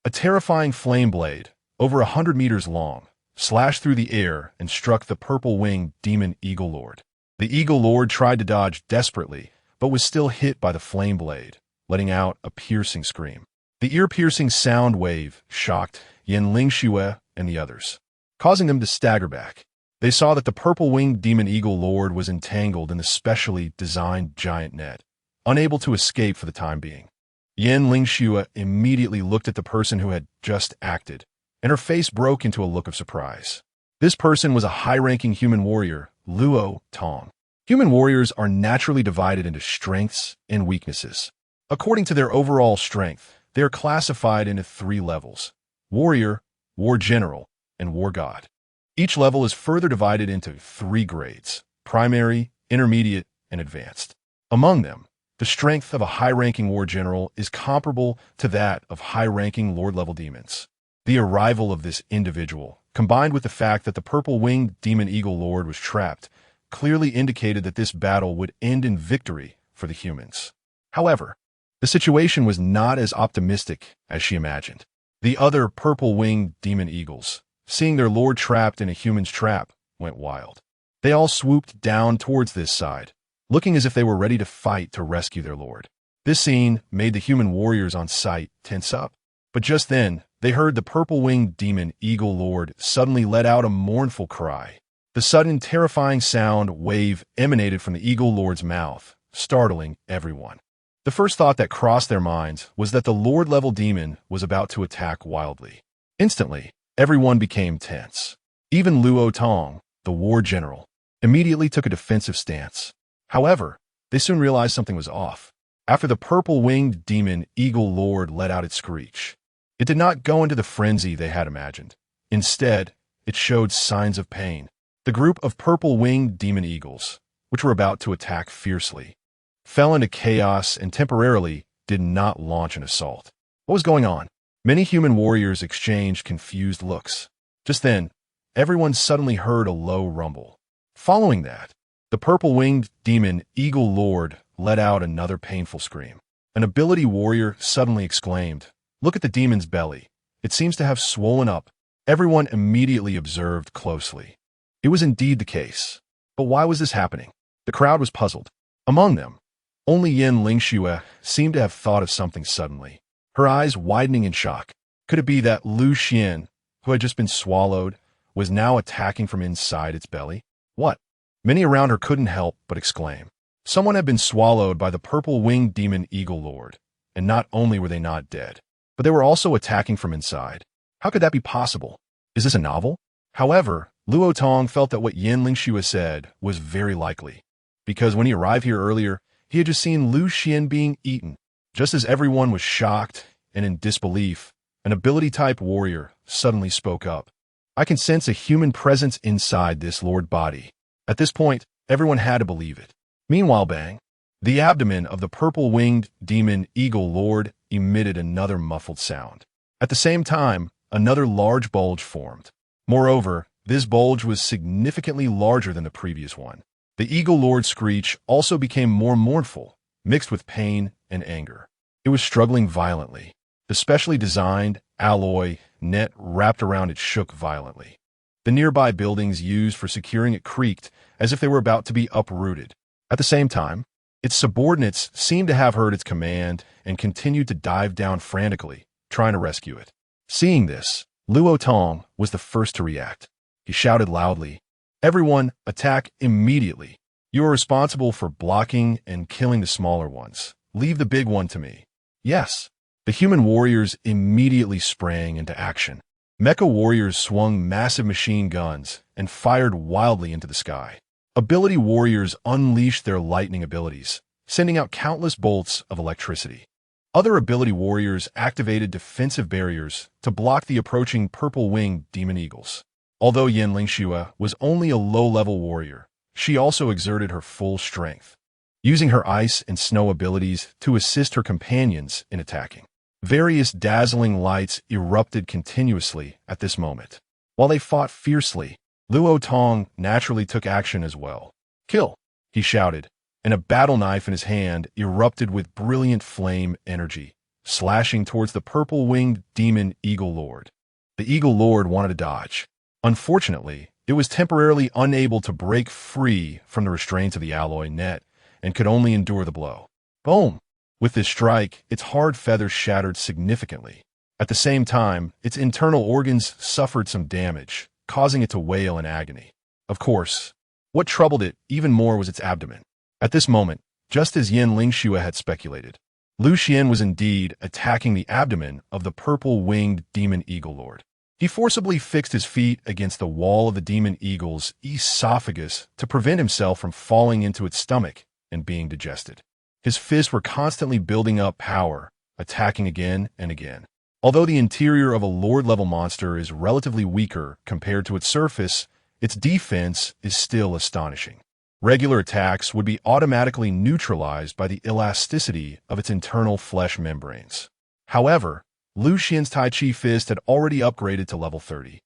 A terrifying flame blade, over 100 meters long, slashed through the air and struck the purple-winged demon eagle lord. The eagle lord tried to dodge desperately, but was still hit by the flame blade, letting out a piercing scream. The ear-piercing sound wave shocked Yan Lingxue and the others, causing them to stagger back. They saw that the purple-winged demon eagle lord was entangled in the specially designed giant net, unable to escape for the time being. Yan Lingxue immediately looked at the person who had just acted, and her face broke into a look of surprise. This person was a high-ranking human warrior, Luo Tong. Human warriors are naturally divided into strengths and weaknesses. According to their overall strength, they are classified into 3 levels: warrior, war general, and war god. Each level is further divided into 3 grades: primary, intermediate, and advanced. Among them, the strength of a high-ranking war general is comparable to that of high-ranking lord-level demons. The arrival of this individual, combined with the fact that the purple-winged demon eagle lord was trapped, clearly indicated that this battle would end in victory for the humans. However, the situation was not as optimistic as she imagined. The other purple-winged demon eagles, seeing their lord trapped in a human's trap, went wild. They all swooped down towards this side, looking as if they were ready to fight to rescue their lord. This scene made the human warriors on site tense up. But just then, they heard the purple-winged demon eagle lord suddenly let out a mournful cry. The sudden terrifying sound wave emanated from the eagle lord's mouth, startling everyone. The first thought that crossed their minds was that the lord-level demon was about to attack wildly. Instantly, everyone became tense. Even Luo Tong, the war general, immediately took a defensive stance. However, they soon realized something was off. After the purple-winged demon eagle lord let out its screech, it did not go into the frenzy they had imagined. Instead, it showed signs of pain. The group of purple-winged demon eagles, which were about to attack fiercely, fell into chaos and temporarily did not launch an assault. What was going on? Many human warriors exchanged confused looks. Just then, everyone suddenly heard a low rumble. Following that, the purple-winged demon eagle lord let out another painful scream. An ability warrior suddenly exclaimed, "Look at the demon's belly. It seems to have swollen up." Everyone immediately observed closely. It was indeed the case. But why was this happening? The crowd was puzzled. Among them, only Yin Lingxue seemed to have thought of something suddenly, her eyes widening in shock. Could it be that Lu Xian, who had just been swallowed, was now attacking from inside its belly? What? Many around her couldn't help but exclaim. Someone had been swallowed by the purple-winged demon eagle lord, and not only were they not dead, but they were also attacking from inside. How could that be possible? Is this a novel? However, Luo Tong felt that what Yin Lingxue said was very likely, because when he arrived here earlier, he had just seen Lu Xian being eaten. Just as everyone was shocked and in disbelief, an ability-type warrior suddenly spoke up. "I can sense a human presence inside this lord body." At this point, everyone had to believe it. Meanwhile, bang! The abdomen of the purple-winged demon eagle lord emitted another muffled sound. At the same time, another large bulge formed. Moreover, this bulge was significantly larger than the previous one. The eagle lord's screech also became more mournful, mixed with pain and anger. It was struggling violently. The specially designed alloy net wrapped around it shook violently. The nearby buildings used for securing it creaked as if they were about to be uprooted. At the same time, its subordinates seemed to have heard its command and continued to dive down frantically, trying to rescue it. Seeing this, Luo Tong was the first to react. He shouted loudly, "Everyone, attack immediately. You are responsible for blocking and killing the smaller ones. Leave the big one to me." Yes. The human warriors immediately sprang into action. Mecha warriors swung massive machine guns and fired wildly into the sky. Ability warriors unleashed their lightning abilities, sending out countless bolts of electricity. Other ability warriors activated defensive barriers to block the approaching purple-winged demon eagles. Although Yin Lingxue was only a low-level warrior, she also exerted her full strength, using her ice and snow abilities to assist her companions in attacking. Various dazzling lights erupted continuously at this moment. While they fought fiercely, Luo Tong naturally took action as well. "Kill!" he shouted, and a battle knife in his hand erupted with brilliant flame energy, slashing towards the purple-winged demon eagle lord. The eagle lord wanted to dodge. Unfortunately, it was temporarily unable to break free from the restraints of the alloy net and could only endure the blow. Boom! With this strike, its hard feathers shattered significantly. At the same time, its internal organs suffered some damage, causing it to wail in agony. Of course, what troubled it even more was its abdomen. At this moment, just as Yin Lingxue had speculated, Lu Xian was indeed attacking the abdomen of the purple-winged demon eagle lord. He forcibly fixed his feet against the wall of the demon eagle's esophagus to prevent himself from falling into its stomach and being digested. His fists were constantly building up power, attacking again and again. Although the interior of a Lord-level monster is relatively weaker compared to its surface, its defense is still astonishing. Regular attacks would be automatically neutralized by the elasticity of its internal flesh membranes. However, Lu Xian's Tai Chi fist had already upgraded to level 30,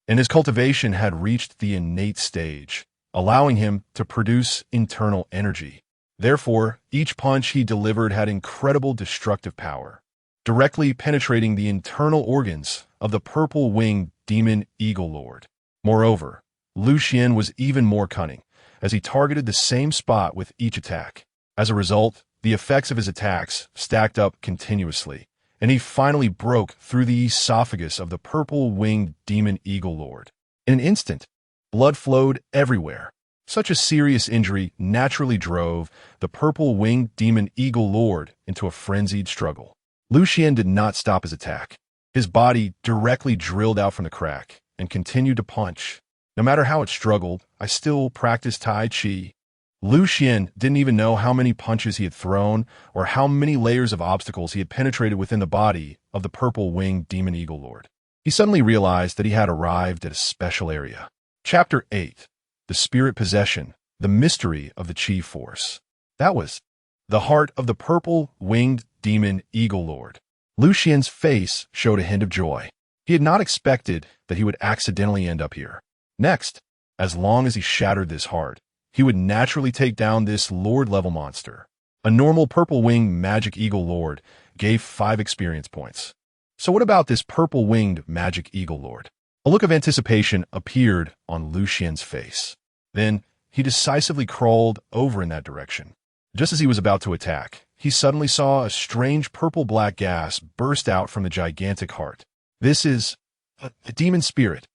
and his cultivation had reached the innate stage, allowing him to produce internal energy. Therefore, each punch he delivered had incredible destructive power, directly penetrating the internal organs of the purple-winged demon eagle lord. Moreover, Lu Xian was even more cunning, as he targeted the same spot with each attack. As a result, the effects of his attacks stacked up continuously, and he finally broke through the esophagus of the purple-winged demon eagle lord. In an instant, blood flowed everywhere. Such a serious injury naturally drove the purple-winged demon eagle lord into a frenzied struggle. Lu Xian did not stop his attack. His body directly drilled out from the crack and continued to punch. No matter how it struggled, I still practiced Tai Chi. Lu Xian didn't even know how many punches he had thrown or how many layers of obstacles he had penetrated within the body of the purple-winged demon eagle lord. He suddenly realized that he had arrived at a special area. Chapter 8. The Spirit Possession, the Mystery of the Chi Force. That was the heart of the purple-winged demon eagle lord. Lu Xian's face showed a hint of joy. He had not expected that he would accidentally end up here. Next, as long as he shattered this heart, he would naturally take down this Lord-level monster. A normal purple-winged magic eagle lord gave 5 experience points. So what about this purple-winged magic eagle lord? A look of anticipation appeared on Lu Xian's face. Then, he decisively crawled over in that direction. Just as he was about to attack, he suddenly saw a strange purple-black gas burst out from the gigantic heart. This is a demon spirit.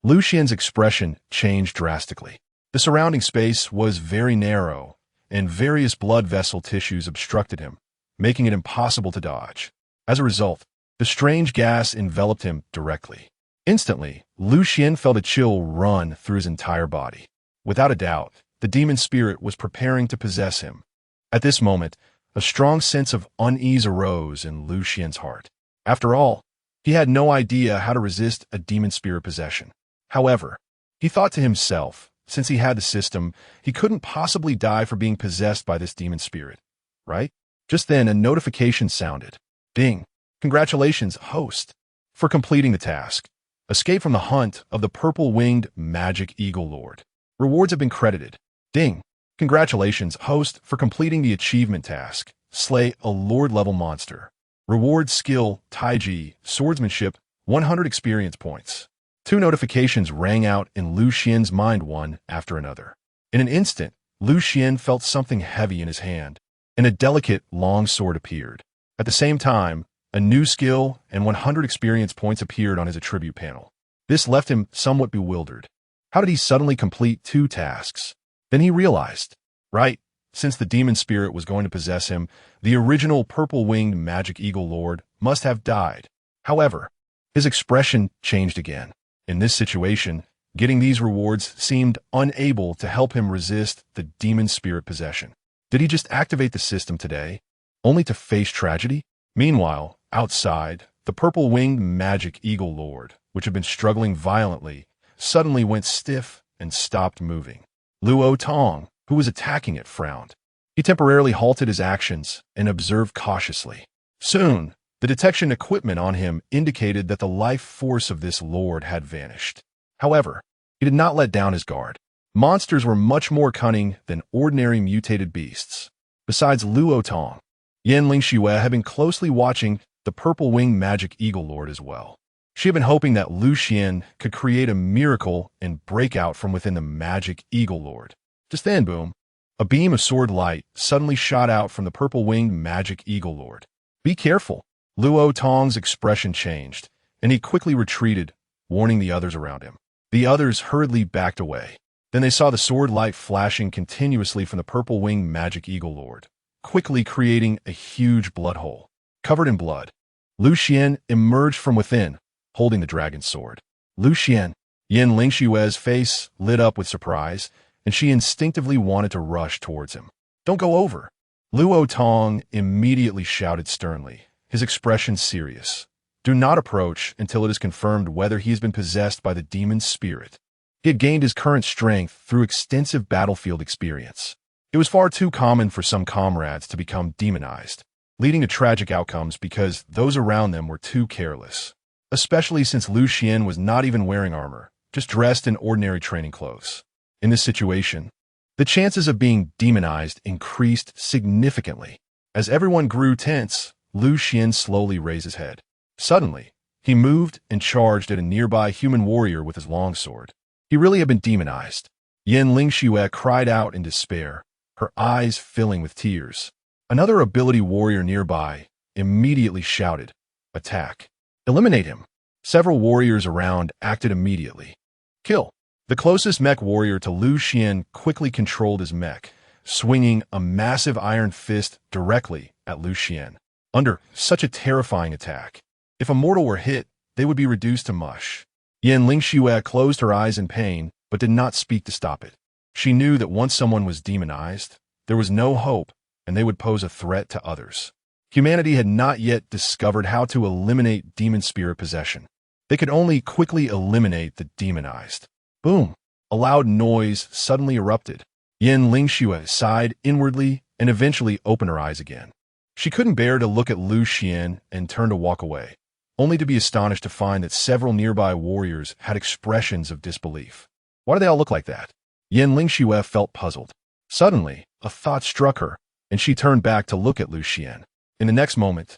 Lu Xian's expression changed drastically. The surrounding space was very narrow, and various blood vessel tissues obstructed him, making it impossible to dodge. As a result, the strange gas enveloped him directly. Instantly, Lu Xian felt a chill run through his entire body. Without a doubt, the demon spirit was preparing to possess him. At this moment, a strong sense of unease arose in Lu Xian's heart. After all, he had no idea how to resist a demon spirit possession. However, he thought to himself, since he had the system, he couldn't possibly die for being possessed by this demon spirit, right? Just then, a notification sounded. Ding! Congratulations, host, for completing the task. Escape from the hunt of the purple-winged magic eagle lord. Rewards have been credited. Ding! Congratulations, host, for completing the achievement task. Slay a Lord-level monster. Reward skill, Tai Chi, swordsmanship, 100 experience points. 2 notifications rang out in Lu Xian's mind one after another. In an instant, Lu Xian felt something heavy in his hand, and a delicate, long sword appeared. At the same time, a new skill and 100 experience points appeared on his attribute panel. This left him somewhat bewildered. How did he suddenly complete 2 tasks? Then he realized, right, since the demon spirit was going to possess him, the original purple-winged magic eagle lord must have died. However, his expression changed again. In this situation, getting these rewards seemed unable to help him resist the demon spirit possession. Did he just activate the system today, only to face tragedy? Meanwhile, outside, the purple-winged magic eagle lord, which had been struggling violently, suddenly went stiff and stopped moving. Luo Tong, who was attacking it, frowned. He temporarily halted his actions and observed cautiously. Soon, the detection equipment on him indicated that the life force of this lord had vanished. However, he did not let down his guard. Monsters were much more cunning than ordinary mutated beasts. Besides Luo Tong, Yan Lingxue had been closely watching the purple-winged magic eagle lord as well. She had been hoping that Lu Xian could create a miracle and break out from within the magic eagle lord. Just then, boom, a beam of sword light suddenly shot out from the purple-winged magic eagle lord. Be careful. Luo Tong's expression changed, and he quickly retreated, warning the others around him. The others hurriedly backed away. Then they saw the sword light flashing continuously from the purple-winged magic eagle lord, quickly creating a huge blood hole. Covered in blood, Lu Xian emerged from within, holding the dragon's sword. Lucian. Yin Lingshue's face lit up with surprise, and she instinctively wanted to rush towards him. Don't go over. Luo Tong immediately shouted sternly, his expression serious. Do not approach until it is confirmed whether he has been possessed by the demon's spirit. He had gained his current strength through extensive battlefield experience. It was far too common for some comrades to become demonized, leading to tragic outcomes because those around them were too careless. Especially since Lucian was not even wearing armor, just dressed in ordinary training clothes. In this situation, the chances of being demonized increased significantly. As everyone grew tense, Lucian slowly raised his head. Suddenly, he moved and charged at a nearby human warrior with his longsword. He really had been demonized. Yin Lingxue cried out in despair, her eyes filling with tears. Another ability warrior nearby immediately shouted, "Attack! Eliminate him!" Several warriors around acted immediately. Kill! The closest mech warrior to Lucian quickly controlled his mech, swinging a massive iron fist directly at Lucian. Under such a terrifying attack, if a mortal were hit, they would be reduced to mush. Yin Lingxue closed her eyes in pain, but did not speak to stop it. She knew that once someone was demonized, there was no hope, and they would pose a threat to others. Humanity had not yet discovered how to eliminate demon spirit possession. They could only quickly eliminate the demonized. Boom! A loud noise suddenly erupted. Yin Lingxue sighed inwardly and eventually opened her eyes again. She couldn't bear to look at Lucian and turned to walk away, only to be astonished to find that several nearby warriors had expressions of disbelief. Why do they all look like that? Yin Lingxue felt puzzled. Suddenly, a thought struck her, and she turned back to look at Lucian. In the next moment,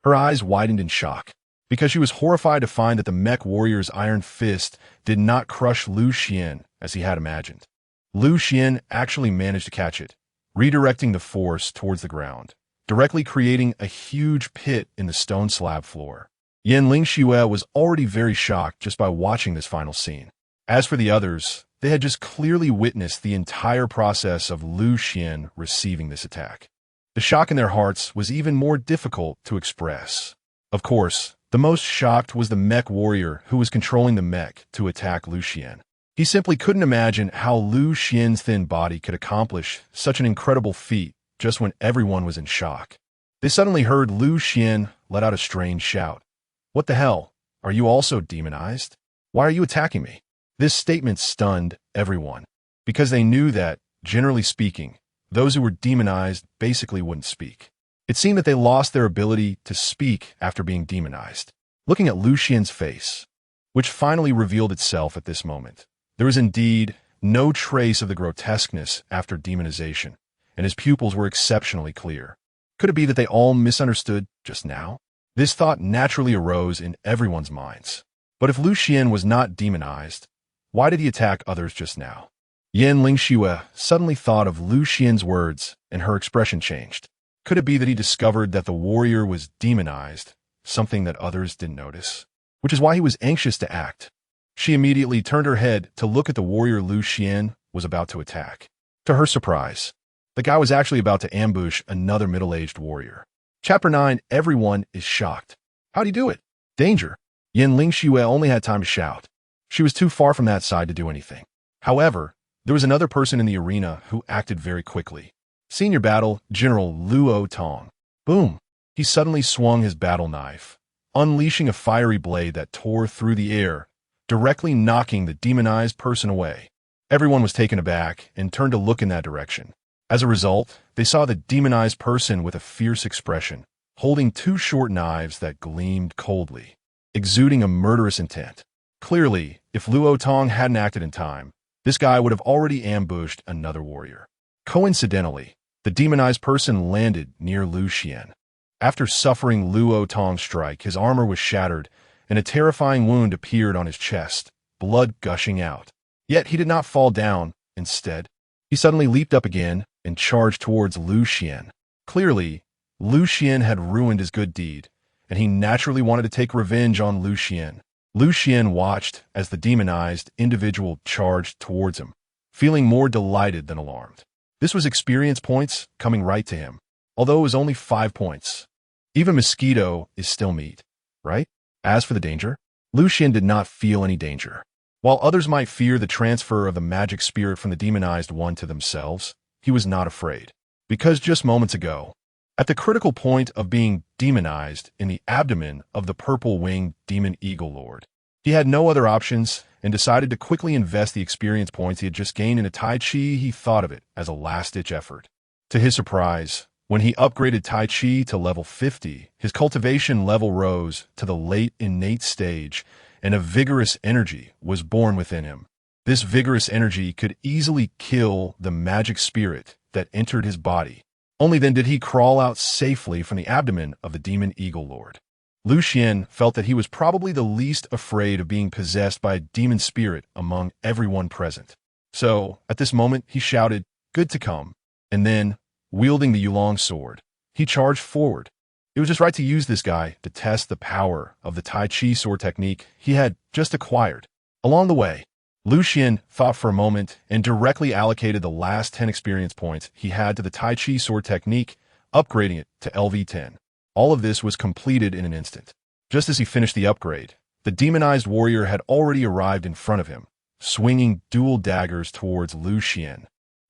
her eyes widened in shock, because she was horrified to find that the mech warrior's iron fist did not crush Lucian as he had imagined. Lucian actually managed to catch it, redirecting the force towards the ground, directly creating a huge pit in the stone slab floor. Yin Lingxue was already very shocked just by watching this final scene. As for the others, they had just clearly witnessed the entire process of Lucian receiving this attack. The shock in their hearts was even more difficult to express. Of course, the most shocked was the mech warrior who was controlling the mech to attack Lucian. He simply couldn't imagine how Lucian's thin body could accomplish such an incredible feat just when everyone was in shock. They suddenly heard Lucian let out a strange shout. "What the hell? Are you also demonized? Why are you attacking me?" This statement stunned everyone, because they knew that, generally speaking, those who were demonized basically wouldn't speak. It seemed that they lost their ability to speak after being demonized. Looking at Lucian's face, which finally revealed itself at this moment, there was indeed no trace of the grotesqueness after demonization, and his pupils were exceptionally clear. Could it be that they all misunderstood just now? This thought naturally arose in everyone's minds. But if Lucian was not demonized, why did he attack others just now? Yin Lingxue suddenly thought of Lucian's words, and her expression changed. Could it be that he discovered that the warrior was demonized, something that others didn't notice? Which is why he was anxious to act. She immediately turned her head to look at the warrior Lucian was about to attack. To her surprise, the guy was actually about to ambush another middle-aged warrior. Chapter 9, everyone is shocked. How'd he do it? Danger. Yin Lingxue only had time to shout. She was too far from that side to do anything. However, there was another person in the arena who acted very quickly. Senior Battle General Luo Tong. Boom! He suddenly swung his battle knife, unleashing a fiery blade that tore through the air, directly knocking the demonized person away. Everyone was taken aback and turned to look in that direction. As a result, they saw the demonized person with a fierce expression, holding two short knives that gleamed coldly, exuding a murderous intent. Clearly, if Luo Tong hadn't acted in time, this guy would have already ambushed another warrior. Coincidentally, the demonized person landed near Lucian. After suffering Luo Tong's strike, his armor was shattered, and a terrifying wound appeared on his chest, blood gushing out. Yet he did not fall down. Instead, he suddenly leaped up again and charged towards Lucian. Clearly, Lucian had ruined his good deed, and he naturally wanted to take revenge on Lucian. Lucian watched as the demonized individual charged towards him, feeling more delighted than alarmed. This was experience points coming right to him, although it was only 5 points. Even mosquito is still meat, right? As for the danger, Xian did not feel any danger. While others might fear the transfer of the magic spirit from the demonized one to themselves, he was not afraid. Because just moments ago, at the critical point of being demonized in the abdomen of the purple-winged demon eagle lord, he had no other options and decided to quickly invest the experience points he had just gained in a Tai Chi. He thought of it as a last-ditch effort. To his surprise, when he upgraded Tai Chi to level 50, his cultivation level rose to the late innate stage, and a vigorous energy was born within him. This vigorous energy could easily kill the magic spirit that entered his body. Only then did he crawl out safely from the abdomen of the demon eagle lord. Xian felt that he was probably the least afraid of being possessed by a demon spirit among everyone present. So, at this moment, he shouted, "Good to come," and then, wielding the Yulong sword, he charged forward. It was just right to use this guy to test the power of the Tai Chi sword technique he had just acquired. Along the way, Xian thought for a moment and directly allocated the last 10 experience points he had to the Tai Chi sword technique, upgrading it to LV10. All of this was completed in an instant. Just as he finished the upgrade, the demonized warrior had already arrived in front of him, swinging dual daggers towards Xian.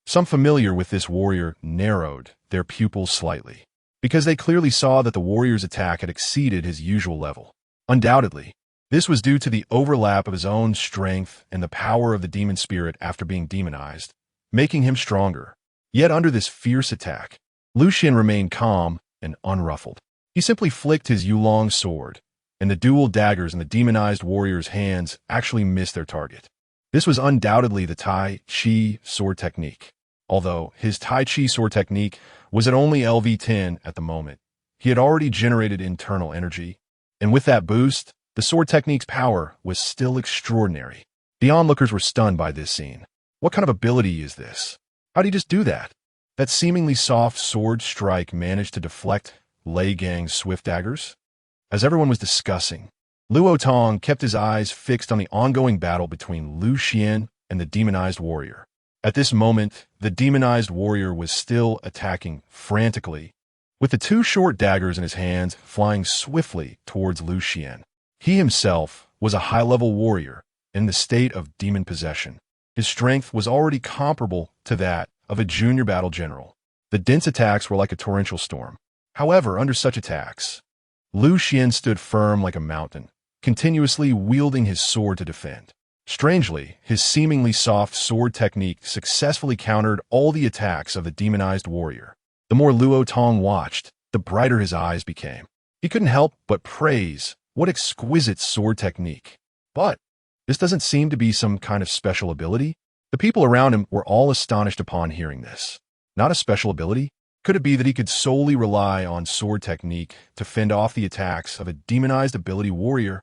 Some familiar with this warrior narrowed their pupils slightly, because they clearly saw that the warrior's attack had exceeded his usual level. Undoubtedly, this was due to the overlap of his own strength and the power of the demon spirit after being demonized, making him stronger. Yet under this fierce attack, Xian remained calm and unruffled. He simply flicked his Yulong sword, and the dual daggers in the demonized warrior's hands actually missed their target. This was undoubtedly the Tai Chi sword technique. Although his Tai Chi sword technique was at only LV10 at the moment, he had already generated internal energy, and with that boost, the sword technique's power was still extraordinary. The onlookers were stunned by this scene. What kind of ability is this? How did he just do that? That seemingly soft sword strike managed to deflect Lei Gang's swift daggers? As everyone was discussing, Luo Tong kept his eyes fixed on the ongoing battle between Xian and the demonized warrior. At this moment, the demonized warrior was still attacking frantically, with the two short daggers in his hands flying swiftly towards Xian. He himself was a high-level warrior in the state of demon possession. His strength was already comparable to that of a junior battle general. The dense attacks were like a torrential storm. However, under such attacks, Xian stood firm like a mountain, continuously wielding his sword to defend. Strangely, his seemingly soft sword technique successfully countered all the attacks of the demonized warrior. The more Luo Tong watched, the brighter his eyes became. He couldn't help but praise what exquisite sword technique. But this doesn't seem to be some kind of special ability. The people around him were all astonished upon hearing this. Not a special ability? Could it be that he could solely rely on sword technique to fend off the attacks of a demonized ability warrior?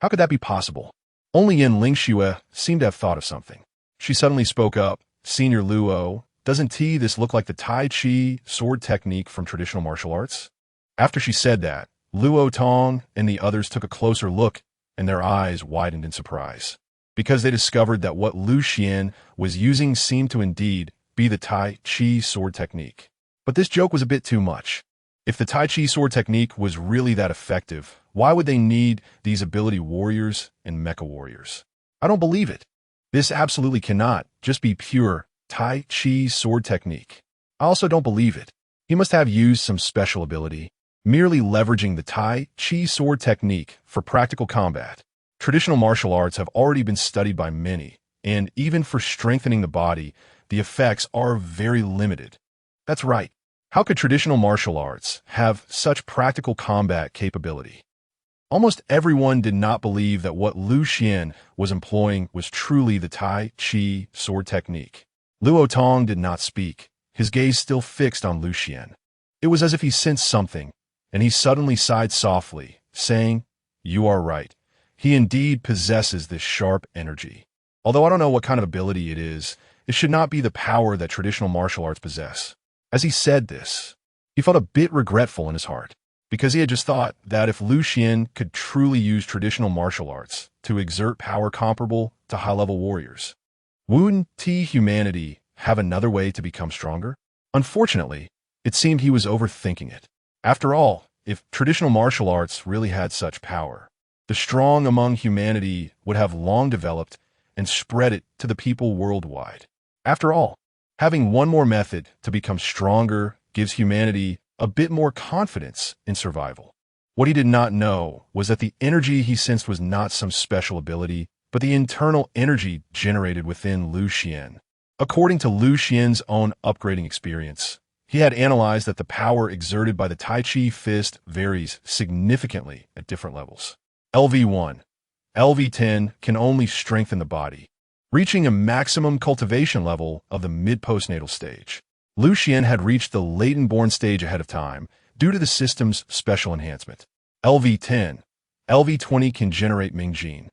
How could that be possible? Only Yin Lingxue seemed to have thought of something. She suddenly spoke up. "Senior Luo, doesn't this look like the Tai Chi sword technique from traditional martial arts?" After she said that, Luo Tong and the others took a closer look, and their eyes widened in surprise, because they discovered that what Xian was using seemed to indeed be the Tai Chi sword technique. But this joke was a bit too much. If the Tai Chi sword technique was really that effective, why would they need these ability warriors and mecha warriors? I don't believe it. This absolutely cannot just be pure Tai Chi sword technique. I also don't believe it. He must have used some special ability, merely leveraging the Tai Chi sword technique for practical combat. Traditional martial arts have already been studied by many, and even for strengthening the body, the effects are very limited. That's right. How could traditional martial arts have such practical combat capability? Almost everyone did not believe that what Xian was employing was truly the Tai Chi sword technique. Luo Tong did not speak, his gaze still fixed on Xian. It was as if he sensed something, and he suddenly sighed softly, saying, "You are right. He indeed possesses this sharp energy. Although I don't know what kind of ability it is, it should not be the power that traditional martial arts possess." As he said this, he felt a bit regretful in his heart, because he had just thought that if Xian could truly use traditional martial arts to exert power comparable to high-level warriors, wouldn't humanity have another way to become stronger? Unfortunately, it seemed he was overthinking it. After all, if traditional martial arts really had such power, the strong among humanity would have long developed and spread it to the people worldwide. After all, having one more method to become stronger gives humanity a bit more confidence in survival. What he did not know was that the energy he sensed was not some special ability, but the internal energy generated within Xuan. According to Xuan's own upgrading experience, he had analyzed that the power exerted by the Tai Chi fist varies significantly at different levels. LV1, LV10 can only strengthen the body, reaching a maximum cultivation level of the mid-postnatal stage. Xuan had reached the latent-born stage ahead of time due to the system's special enhancement. LV10, LV20 can generate Mingjin,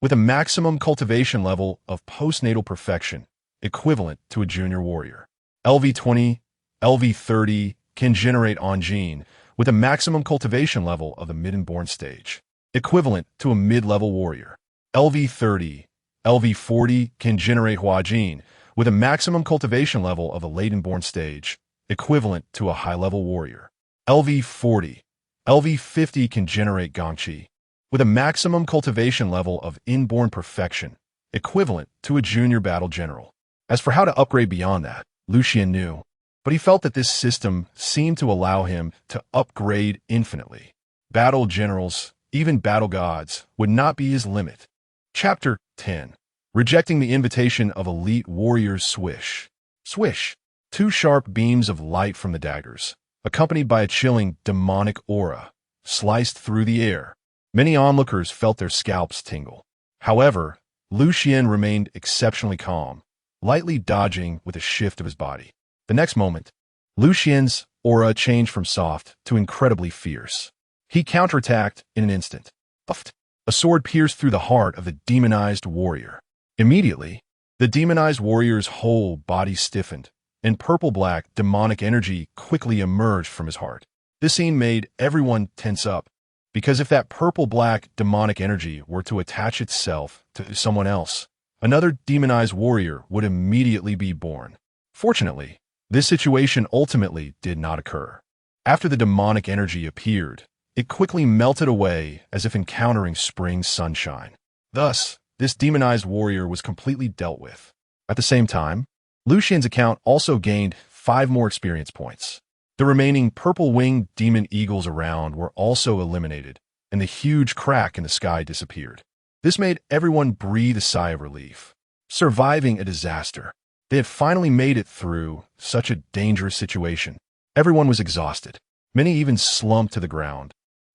with a maximum cultivation level of postnatal perfection, equivalent to a junior warrior. LV20, LV30 can generate Onjin, with a maximum cultivation level of the mid-born stage, equivalent to a mid-level warrior. LV30, LV40 can generate Huajin, with a maximum cultivation level of a latent-born stage, equivalent to a high-level warrior. LV40, LV50 can generate Gongqi, with a maximum cultivation level of inborn perfection, equivalent to a junior battle general. As for how to upgrade beyond that, Xuan knew, but he felt that this system seemed to allow him to upgrade infinitely. Battle generals, even battle gods, would not be his limit. Chapter 10. Rejecting the invitation of elite warriors. Swish. Swish. Two sharp beams of light from the daggers, accompanied by a chilling demonic aura, sliced through the air. Many onlookers felt their scalps tingle. However, Xuan remained exceptionally calm, lightly dodging with a shift of his body. The next moment, Xuan's aura changed from soft to incredibly fierce. He counterattacked in an instant. Puffed. A sword pierced through the heart of the demonized warrior. Immediately, the demonized warrior's whole body stiffened, and purple-black demonic energy quickly emerged from his heart. This scene made everyone tense up, because if that purple-black demonic energy were to attach itself to someone else, another demonized warrior would immediately be born. Fortunately, this situation ultimately did not occur. After the demonic energy appeared, it quickly melted away as if encountering spring sunshine. Thus, this demonized warrior was completely dealt with. At the same time, Xuan's account also gained 5 more experience points. The remaining purple-winged demon eagles around were also eliminated, and the huge crack in the sky disappeared. This made everyone breathe a sigh of relief. Surviving a disaster. They had finally made it through such a dangerous situation. Everyone was exhausted. Many even slumped to the ground,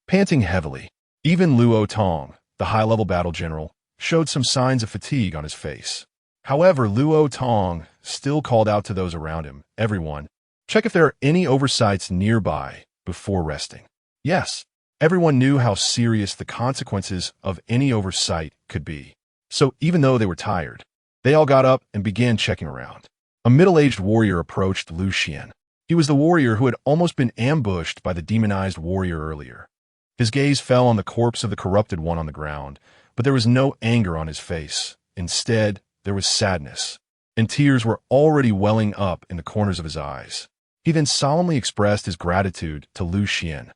panting heavily. Even Luo Tong, the high-level battle general, showed some signs of fatigue on his face. However, Luo Tong still called out to those around him, "Everyone, check if there are any oversights nearby before resting." Yes, everyone knew how serious the consequences of any oversight could be. So even though they were tired, they all got up and began checking around. A middle-aged warrior approached Xuan. He was the warrior who had almost been ambushed by the demonized warrior earlier. His gaze fell on the corpse of the corrupted one on the ground, but there was no anger on his face. Instead, there was sadness, and tears were already welling up in the corners of his eyes. He then solemnly expressed his gratitude to Xuan.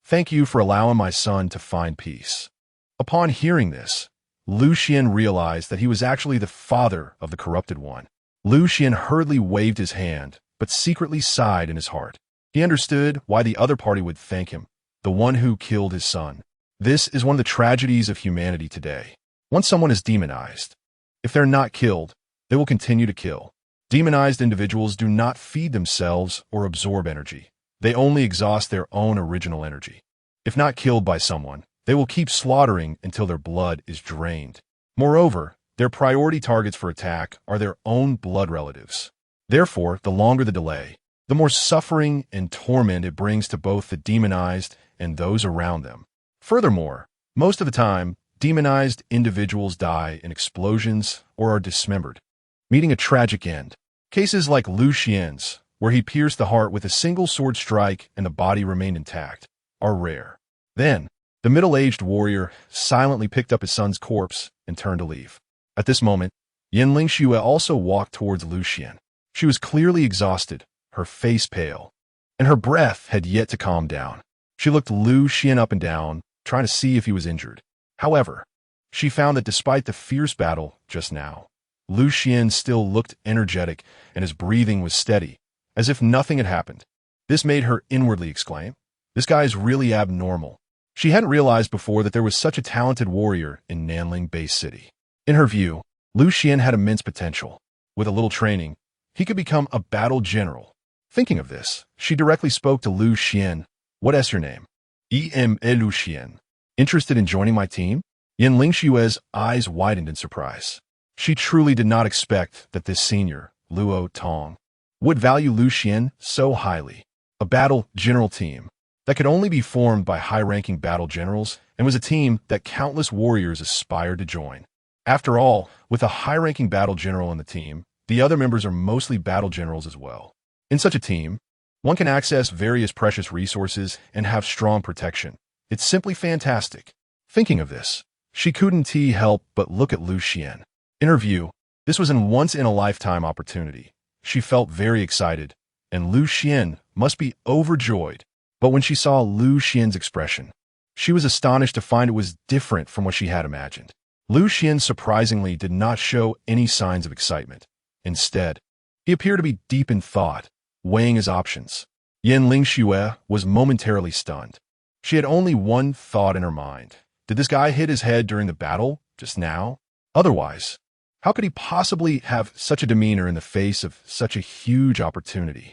"Thank you for allowing my son to find peace." Upon hearing this, Xuan realized that he was actually the father of the corrupted one. Xuan hurriedly waved his hand, but secretly sighed in his heart. He understood why the other party would thank him, the one who killed his son. This is one of the tragedies of humanity today. Once someone is demonized, if they're not killed, they will continue to kill. Demonized individuals do not feed themselves or absorb energy. They only exhaust their own original energy. If not killed by someone, they will keep slaughtering until their blood is drained. Moreover, their priority targets for attack are their own blood relatives. Therefore, the longer the delay, the more suffering and torment it brings to both the demonized and those around them. Furthermore, most of the time, demonized individuals die in explosions or are dismembered, meeting a tragic end. Cases like Xuan's, where he pierced the heart with a single sword strike and the body remained intact, are rare. Then, the middle-aged warrior silently picked up his son's corpse and turned to leave. At this moment, Yin Lingxue also walked towards Xuan. She was clearly exhausted, her face pale, and her breath had yet to calm down. She looked Xuan up and down, trying to see if he was injured. However, she found that despite the fierce battle just now, Xuan still looked energetic and his breathing was steady, as if nothing had happened. This made her inwardly exclaim, "This guy is really abnormal." She hadn't realized before that there was such a talented warrior in Nanling Bay City. In her view, Xuan had immense potential. With a little training, he could become a battle general. Thinking of this, she directly spoke to Xuan. "What's your name?" Xuan. "Interested in joining my team?" Yin Lingshue's eyes widened in surprise. She truly did not expect that this senior, Luo Tong, would value Xuan so highly. A battle general team that could only be formed by high-ranking battle generals and was a team that countless warriors aspired to join. After all, with a high-ranking battle general in the team, the other members are mostly battle generals as well. In such a team, one can access various precious resources and have strong protection. It's simply fantastic. Thinking of this, she couldn't help but look at Xuan. In her view, this was a once-in-a-lifetime opportunity. She felt very excited, and Xuan must be overjoyed. But when she saw Xuan's expression, she was astonished to find it was different from what she had imagined. Xuan surprisingly did not show any signs of excitement. Instead, he appeared to be deep in thought, weighing his options. Yin Lingxue was momentarily stunned. She had only one thought in her mind. Did this guy hit his head during the battle just now? Otherwise, how could he possibly have such a demeanor in the face of such a huge opportunity?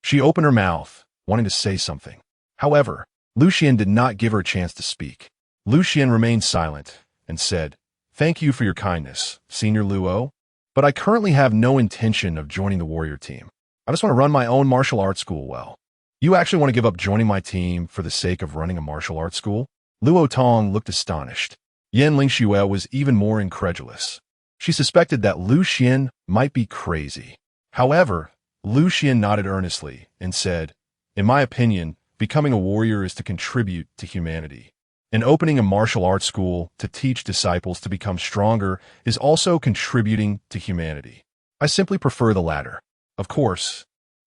She opened her mouth, wanting to say something. However, Xuan did not give her a chance to speak. Xuan remained silent and said, "Thank you for your kindness, Senior Luo, but I currently have no intention of joining the warrior team. I just want to run my own martial arts school well." "You actually want to give up joining my team for the sake of running a martial arts school?" Luo Tong looked astonished. Yin Lingxue was even more incredulous. She suspected that Xuan might be crazy. However, Xuan nodded earnestly and said, "In my opinion, becoming a warrior is to contribute to humanity. And opening a martial arts school to teach disciples to become stronger is also contributing to humanity. I simply prefer the latter. Of course,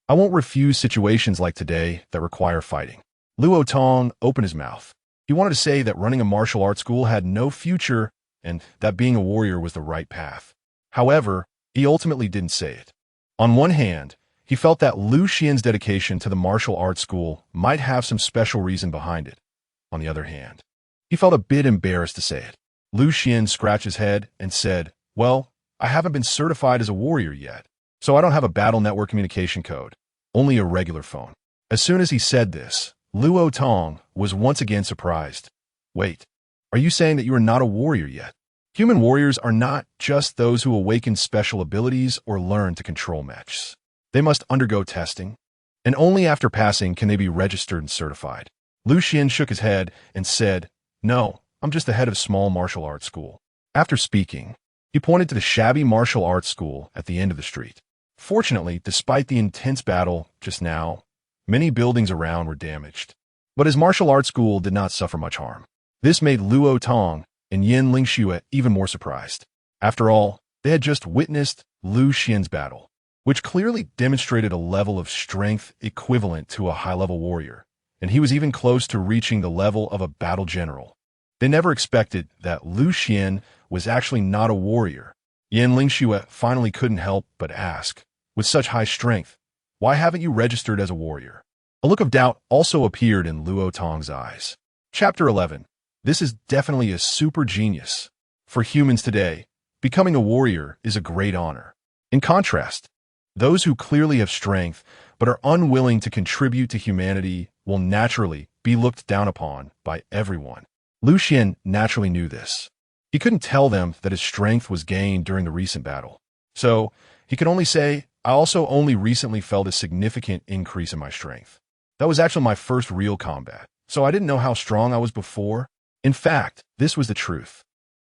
I won't refuse situations like today that require fighting." Luo Tong opened his mouth. He wanted to say that running a martial arts school had no future and that being a warrior was the right path. However, he ultimately didn't say it. On one hand, he felt that Xuan's dedication to the martial arts school might have some special reason behind it. On the other hand, he felt a bit embarrassed to say it. Xuan scratched his head and said, "Well, I haven't been certified as a warrior yet, so I don't have a battle network communication code, only a regular phone." As soon as he said this, Luo Tong was once again surprised. "Wait, are you saying that you are not a warrior yet?" Human warriors are not just those who awaken special abilities or learn to control mechs. They must undergo testing, and only after passing can they be registered and certified. Xuan shook his head and said, "No, I'm just the head of small martial arts school." After speaking, he pointed to the shabby martial arts school at the end of the street. Fortunately, despite the intense battle just now, many buildings around were damaged. But his martial arts school did not suffer much harm. This made Luo Tong and Yin Lingxue even more surprised. After all, they had just witnessed Xuan's battle, which clearly demonstrated a level of strength equivalent to a high-level warrior, and he was even close to reaching the level of a battle general. They never expected that Xuan was actually not a warrior. Yin Lingxue finally couldn't help but ask, "With such high strength, why haven't you registered as a warrior?" A look of doubt also appeared in Luo Tong's eyes. Chapter 11. This is definitely a super genius. For humans today, becoming a warrior is a great honor. In contrast, those who clearly have strength but are unwilling to contribute to humanity will naturally be looked down upon by everyone. Xuan naturally knew this. He couldn't tell them that his strength was gained during the recent battle. So, he could only say, "I also only recently felt a significant increase in my strength. That was actually my first real combat, so I didn't know how strong I was before." In fact, this was the truth.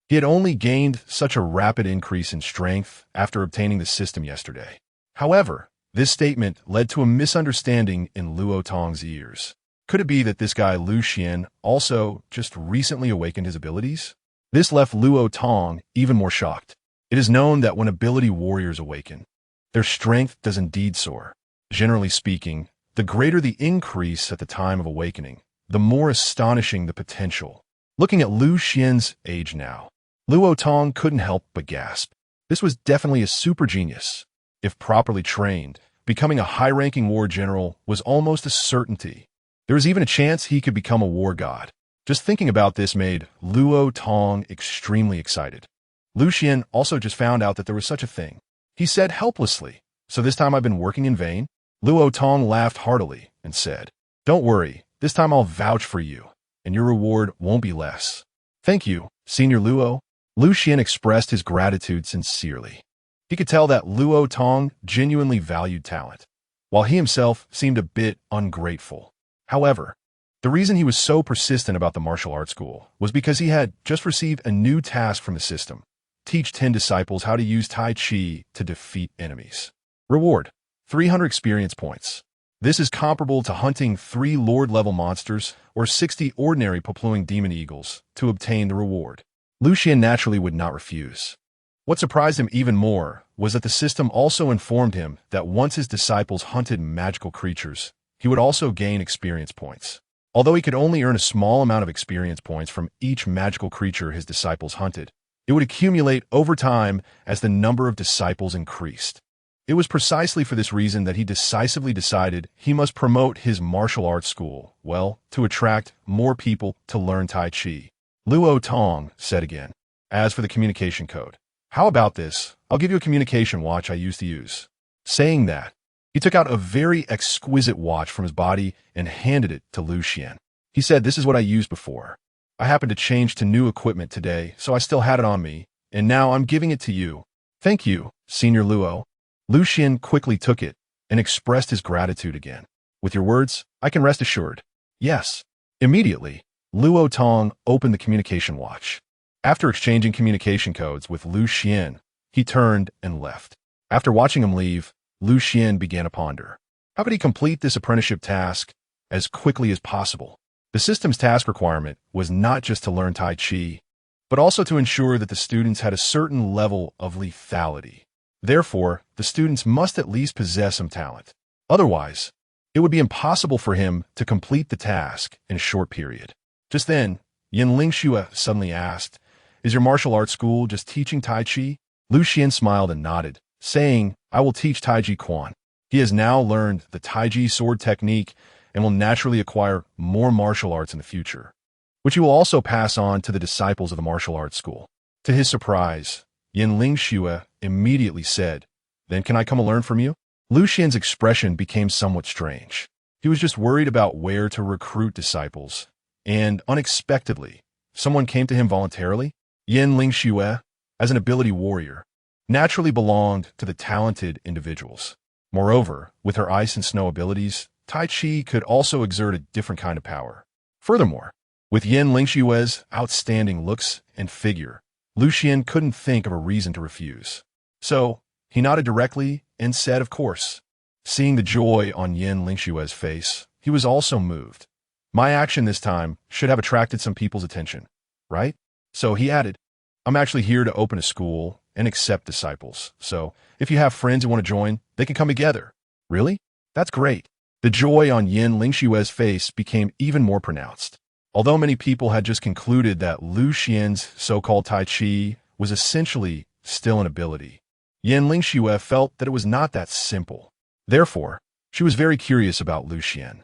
He had only gained such a rapid increase in strength after obtaining the system yesterday. However, this statement led to a misunderstanding in Luo Tong's ears. Could it be that this guy Xuan also just recently awakened his abilities? This left Luo Tong even more shocked. It is known that when ability warriors awaken, their strength does indeed soar. Generally speaking, the greater the increase at the time of awakening, the more astonishing the potential. Looking at Lu Xian's age now, Luo Tong couldn't help but gasp. This was definitely a super genius. If properly trained, becoming a high-ranking war general was almost a certainty. There was even a chance he could become a war god. Just thinking about this made Luo Tong extremely excited. Lu Xian also just found out that there was such a thing. He said helplessly, "So this time I've been working in vain?" Luo Tong laughed heartily and said, "Don't worry, this time I'll vouch for you, and your reward won't be less." "Thank you, Senior Luo." Lu Xian expressed his gratitude sincerely. He could tell that Luo Tong genuinely valued talent, while he himself seemed a bit ungrateful. However, the reason he was so persistent about the martial arts school was because he had just received a new task from the system: teach 10 disciples how to use Tai Chi to defeat enemies. Reward: 300 experience points. This is comparable to hunting 3 Lord-level monsters or 60 ordinary Popluing demon eagles to obtain the reward. Lu Xian naturally would not refuse. What surprised him even more was that the system also informed him that once his disciples hunted magical creatures, he would also gain experience points. Although he could only earn a small amount of experience points from each magical creature his disciples hunted, it would accumulate over time as the number of disciples increased. It was precisely for this reason that he decisively decided he must promote his martial arts school, well, to attract more people to learn Tai Chi. Luo Tong said again, "As for the communication code, how about this? I'll give you a communication watch I used to use." Saying that, he took out a very exquisite watch from his body and handed it to Lu Xian. He said, "This is what I used before. I happened to change to new equipment today, so I still had it on me, and now I'm giving it to you." "Thank you, Senior Luo." Lu Xian quickly took it and expressed his gratitude again. "With your words, I can rest assured." "Yes." Immediately, Luo Tong opened the communication watch. After exchanging communication codes with Lu Xian, he turned and left. After watching him leave, Lu Xian began to ponder. How could he complete this apprenticeship task as quickly as possible? The system's task requirement was not just to learn Tai Chi, but also to ensure that the students had a certain level of lethality. Therefore, the students must at least possess some talent. Otherwise, it would be impossible for him to complete the task in a short period. Just then, Yin Lingxue suddenly asked, "Is your martial arts school just teaching Tai Chi?" Lu Xian smiled and nodded, saying, "I will teach Tai Chi Xuan." He has now learned the Tai Chi sword technique and will naturally acquire more martial arts in the future, which he will also pass on to the disciples of the martial arts school. To his surprise, Yin Lingxue immediately said, "Then can I come and learn from you?" Lu Xian's expression became somewhat strange. He was just worried about where to recruit disciples, and unexpectedly, someone came to him voluntarily. Yin Lingxue, as an ability warrior, naturally belonged to the talented individuals. Moreover, with her ice and snow abilities, Tai Chi could also exert a different kind of power. Furthermore, with Yin Lingxue's outstanding looks and figure, Lu Xian couldn't think of a reason to refuse. So, he nodded directly and said, "Of course." Seeing the joy on Yin Lingxue's face, he was also moved. My action this time should have attracted some people's attention, right? So he added, "I'm actually here to open a school and accept disciples. So if you have friends who want to join, they can come together." "Really? That's great." The joy on Yin Lingxue's face became even more pronounced. Although many people had just concluded that Lu Xian's so-called Tai Chi was essentially still an ability, Yin Lingxue felt that it was not that simple. Therefore, she was very curious about Lu Xian.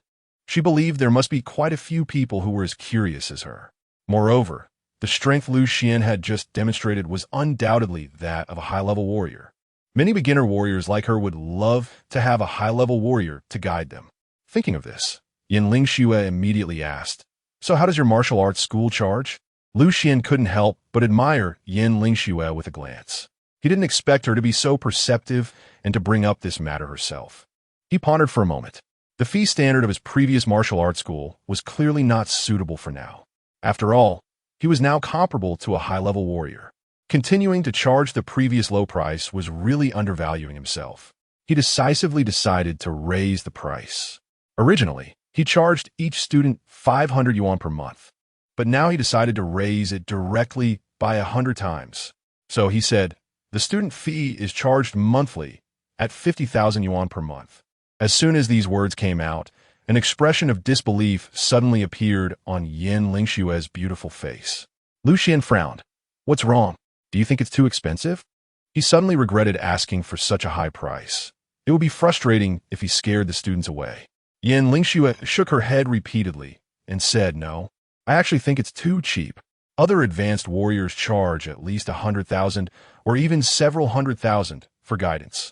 She believed there must be quite a few people who were as curious as her. Moreover, the strength Lu Xian had just demonstrated was undoubtedly that of a high-level warrior. Many beginner warriors like her would love to have a high-level warrior to guide them. Thinking of this, Yin Lingxue immediately asked, "So how does your martial arts school charge?" Lu Xian couldn't help but admire Yin Lingxue with a glance. He didn't expect her to be so perceptive and to bring up this matter herself. He pondered for a moment. The fee standard of his previous martial arts school was clearly not suitable for now. After all, he was now comparable to a high-level warrior. Continuing to charge the previous low price was really undervaluing himself. He decisively decided to raise the price. Originally, he charged each student 500 yuan per month, but now he decided to raise it directly by 100 times. So he said, "The student fee is charged monthly at 50,000 yuan per month." As soon as these words came out, An expression of disbelief suddenly appeared on Yin Lingshue's beautiful face. Lu Xian frowned. What's wrong? Do you think it's too expensive? He suddenly regretted asking for such a high price. It would be frustrating if he scared the students away. Yin Lingxue shook her head repeatedly and said, No, I actually think it's too cheap. Other advanced warriors charge at least 100,000 or even several 100,000 for guidance.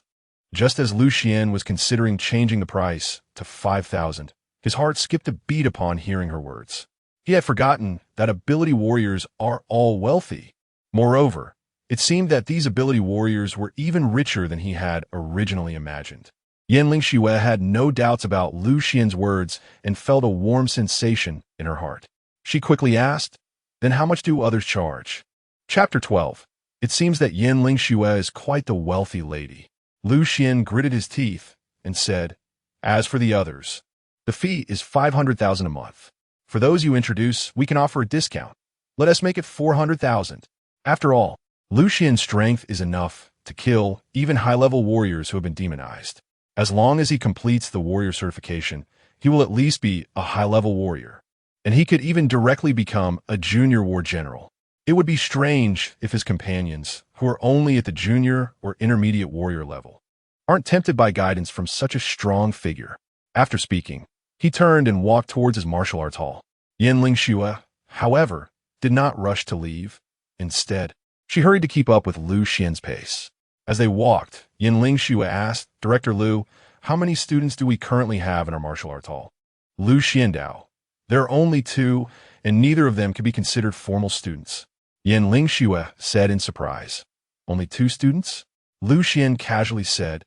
Just as Lu Xian was considering changing the price to 5,000, his heart skipped a beat upon hearing her words. He had forgotten that ability warriors are all wealthy. Moreover, it seemed that these ability warriors were even richer than he had originally imagined. Yin Lingxue had no doubts about Lu Xian's words and felt a warm sensation in her heart. She quickly asked, Then how much do others charge? Chapter 12. It seems that Yin Lingxue is quite the wealthy lady. Lu Xian gritted his teeth and said, As for the others, the fee is 500,000 a month. For those you introduce, we can offer a discount. Let us make it 400,000. After all, Lu Xian's strength is enough to kill even high-level warriors who have been demonized. As long as he completes the warrior certification, he will at least be a high-level warrior. And he could even directly become a junior war general. It would be strange if his companions, who are only at the junior or intermediate warrior level, aren't tempted by guidance from such a strong figure. After speaking, he turned and walked towards his martial arts hall. Yin Lingxue, however, did not rush to leave. Instead, she hurried to keep up with Lu Xian's pace. As they walked, Yin Lingxue asked, Director Lu, how many students do we currently have in our martial arts hall? Lu Xiandao. There are only 2, and neither of them can be considered formal students. Yin Lingxue said in surprise. Only 2 students? Lu Xian casually said,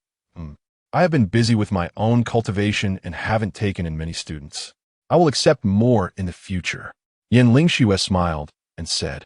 I have been busy with my own cultivation and haven't taken in many students. I will accept more in the future. Yin Lingxue smiled and said,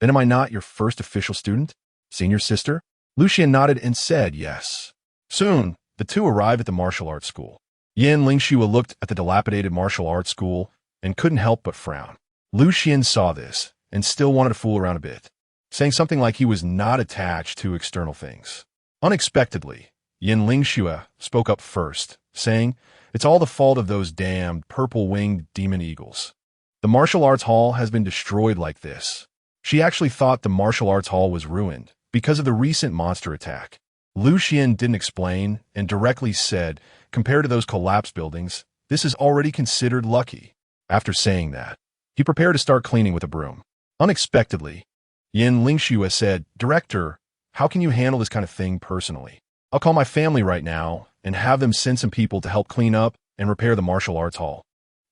Then am I not your first official student? Senior sister? Lu Xian nodded and said yes. Soon, the 2 arrived at the martial arts school. Yin Lingxue looked at the dilapidated martial arts school and couldn't help but frown. Lu Xian saw this and still wanted to fool around a bit, saying something like he was not attached to external things. Unexpectedly, Yin Lingxue spoke up first, saying, It's all the fault of those damned purple-winged demon eagles. The martial arts hall has been destroyed like this. She actually thought the martial arts hall was ruined because of the recent monster attack. Lu Xian didn't explain and directly said, compared to those collapsed buildings, this is already considered lucky. After saying that, he prepared to start cleaning with a broom. Unexpectedly, Yin Lingxue said, Director, how can you handle this kind of thing personally? I'll call my family right now and have them send some people to help clean up and repair the martial arts hall.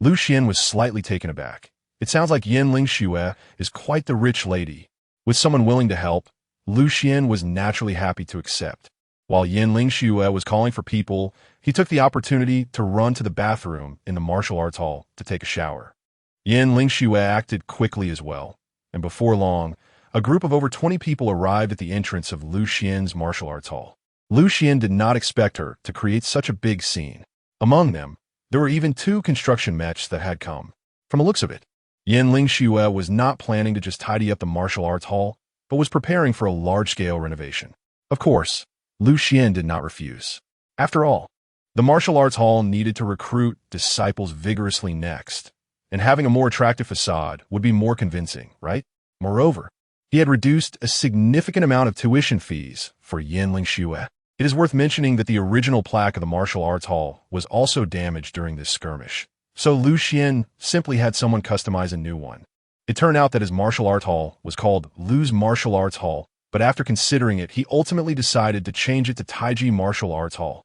Lu Xian was slightly taken aback. It sounds like Yin Lingxue is quite the rich lady. With someone willing to help, Lu Xian was naturally happy to accept. While Yin Lingxue was calling for people, he took the opportunity to run to the bathroom in the martial arts hall to take a shower. Yin Lingxue acted quickly as well, and before long, a group of over 20 people arrived at the entrance of Lu Xian's martial arts hall. Lu Xian did not expect her to create such a big scene. Among them, there were even 2 construction mechs that had come. From the looks of it, Yin Lingxue was not planning to just tidy up the martial arts hall, but was preparing for a large-scale renovation. Of course, Lu Xian did not refuse. After all, the martial arts hall needed to recruit disciples vigorously next, and having a more attractive facade would be more convincing, right? Moreover, he had reduced a significant amount of tuition fees for Yin Lingxue. It is worth mentioning that the original plaque of the martial arts hall was also damaged during this skirmish, so Lu Xian simply had someone customize a new one. It turned out that his martial arts hall was called Lu's Martial Arts Hall, but after considering it, he ultimately decided to change it to Tai Chi Martial Arts Hall.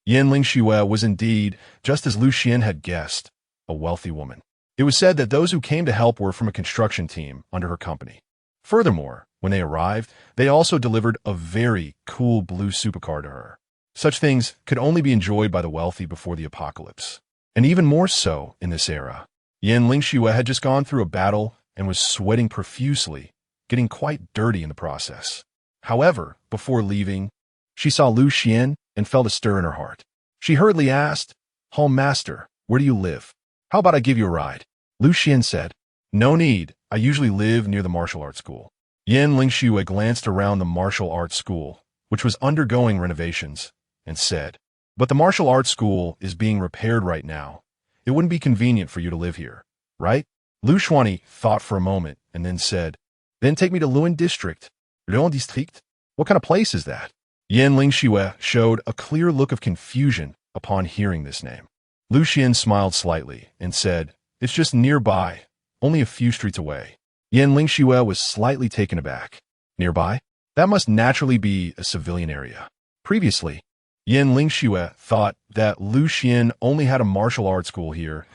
Yin Lingxue was indeed, just as Lu Xian had guessed, a wealthy woman. It was said that those who came to help were from a construction team under her company. Furthermore, when they arrived, they also delivered a very cool blue supercar to her. Such things could only be enjoyed by the wealthy before the apocalypse, and even more so in this era. Yin Lingxue had just gone through a battle and was sweating profusely, getting quite dirty in the process. However, before leaving, she saw Lu Xian and felt a stir in her heart. She hurriedly asked, Hall Master, where do you live? How about I give you a ride? Lu Xian said, No need, I usually live near the martial arts school. Yin Lingxue glanced around the martial arts school, which was undergoing renovations, and said, But the martial arts school is being repaired right now. it wouldn't be convenient for you to live here, right? Lu Xuan thought for a moment and then said, then take me to Luan District. Luan District? What kind of place is that? Yan Lingxue showed a clear look of confusion upon hearing this name. Lu Xian smiled slightly and said, it's just nearby, only a few streets away. Yan Lingxue was slightly taken aback. Nearby? That must naturally be a civilian area. Previously, Yan Lingxue thought that Lu Xian only had a martial arts school here,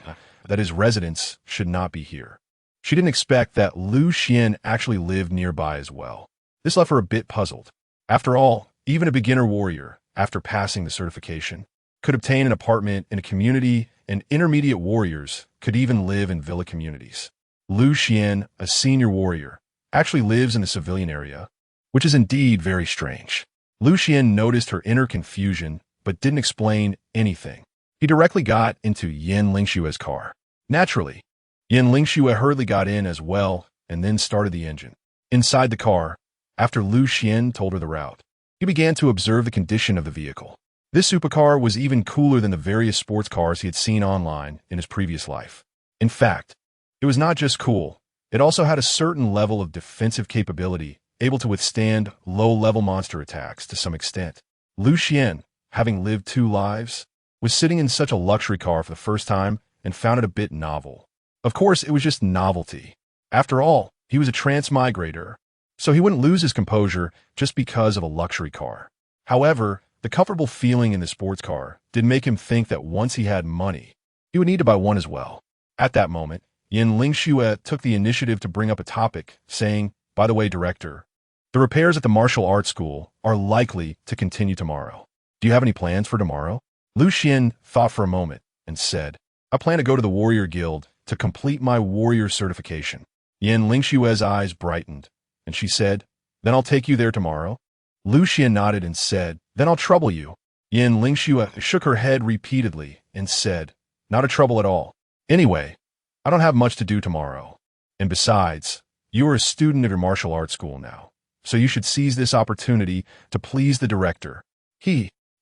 that his residence should not be here. She didn't expect that Lu Xian actually lived nearby as well. This left her a bit puzzled. After all, even a beginner warrior, after passing the certification, could obtain an apartment in a community, and intermediate warriors could even live in villa communities. Lu Xian, a senior warrior, actually lives in a civilian area, which is indeed very strange. Lu Xian noticed her inner confusion, but didn't explain anything. He directly got into Yan Lingxue's car. Naturally, Yan Lingxue hurriedly got in as well and then started the engine. Inside the car, after Lu Xian told her the route, he began to observe the condition of the vehicle. This supercar was even cooler than the various sports cars he had seen online in his previous life. In fact, it was not just cool, it also had a certain level of defensive capability, able to withstand low-level monster attacks to some extent. Lu Xian, having lived 2 lives, was sitting in such a luxury car for the first time and found it a bit novel. Of course, it was just novelty. After all, he was a transmigrator, so he wouldn't lose his composure just because of a luxury car. However, the comfortable feeling in the sports car did make him think that once he had money, he would need to buy one as well. At that moment, Yan Lingxue took the initiative to bring up a topic, saying, by the way, director, the repairs at the martial arts school are likely to continue tomorrow. Do you have any plans for tomorrow? Lu Xian thought for a moment and said, I plan to go to the Warrior Guild to complete my warrior certification. Yan Lingxue's eyes brightened, and she said, then I'll take you there tomorrow. Lu Xian nodded and said, then I'll trouble you. Yan Lingxue shook her head repeatedly and said, not a trouble at all. Anyway, I don't have much to do tomorrow. And besides, you are a student of your martial arts school now, so you should seize this opportunity to please the director.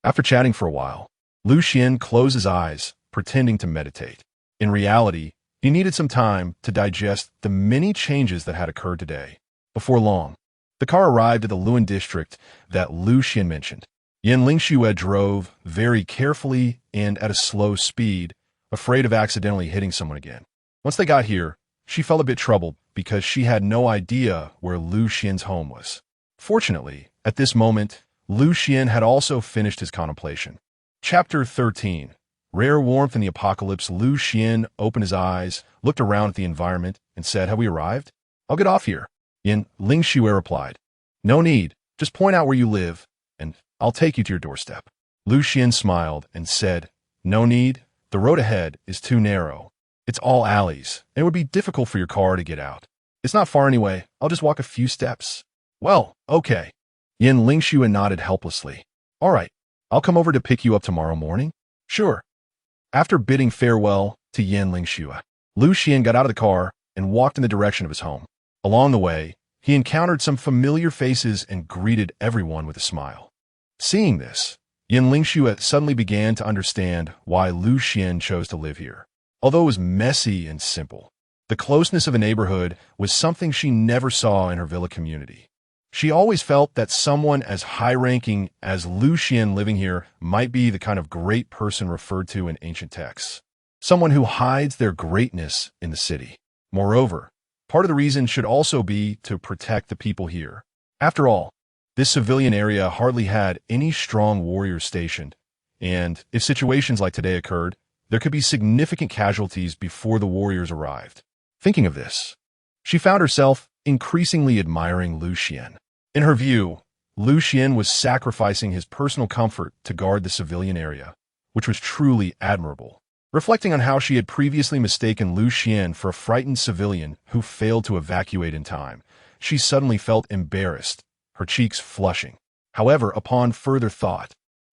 After chatting for a while, Lu Xian closed his eyes, pretending to meditate. In reality, he needed some time to digest the many changes that had occurred today. Before long, the car arrived at the Luan district that Lu Xian mentioned. Yan Lingxue drove very carefully and at a slow speed, afraid of accidentally hitting someone again. Once they got here, she felt a bit troubled because she had no idea where Lu Xian's home was. Fortunately, at this moment, Lu Xian had also finished his contemplation. Chapter 13. Rare warmth in the apocalypse. Lu Xian opened his eyes, looked around at the environment, and said, have we arrived? I'll get off here. Yan Lingxue replied, no need, just point out where you live, and I'll take you to your doorstep. Lu Xian smiled and said, no need, the road ahead is too narrow. It's all alleys, and it would be difficult for your car to get out. It's not far anyway, I'll just walk a few steps. Well, okay. Yan Lingxue nodded helplessly. All right, I'll come over to pick you up tomorrow morning. Sure. After bidding farewell to Yan Lingxue, Lu Xian got out of the car and walked in the direction of his home. Along the way, he encountered some familiar faces and greeted everyone with a smile. Seeing this, Yan Lingxue suddenly began to understand why Lu Xian chose to live here. Although it was messy and simple, the closeness of a neighborhood was something she never saw in her villa community. She always felt that someone as high-ranking as Lu Xian living here might be the kind of great person referred to in ancient texts. Someone who hides their greatness in the city. Moreover, part of the reason should also be to protect the people here. After all, this civilian area hardly had any strong warriors stationed, and if situations like today occurred, there could be significant casualties before the warriors arrived. Thinking of this, she found herself increasingly admiring Lu Xian. In her view, Lu Xian was sacrificing his personal comfort to guard the civilian area, which was truly admirable. Reflecting on how she had previously mistaken Lu Xian for a frightened civilian who failed to evacuate in time, she suddenly felt embarrassed, her cheeks flushing. However, upon further thought,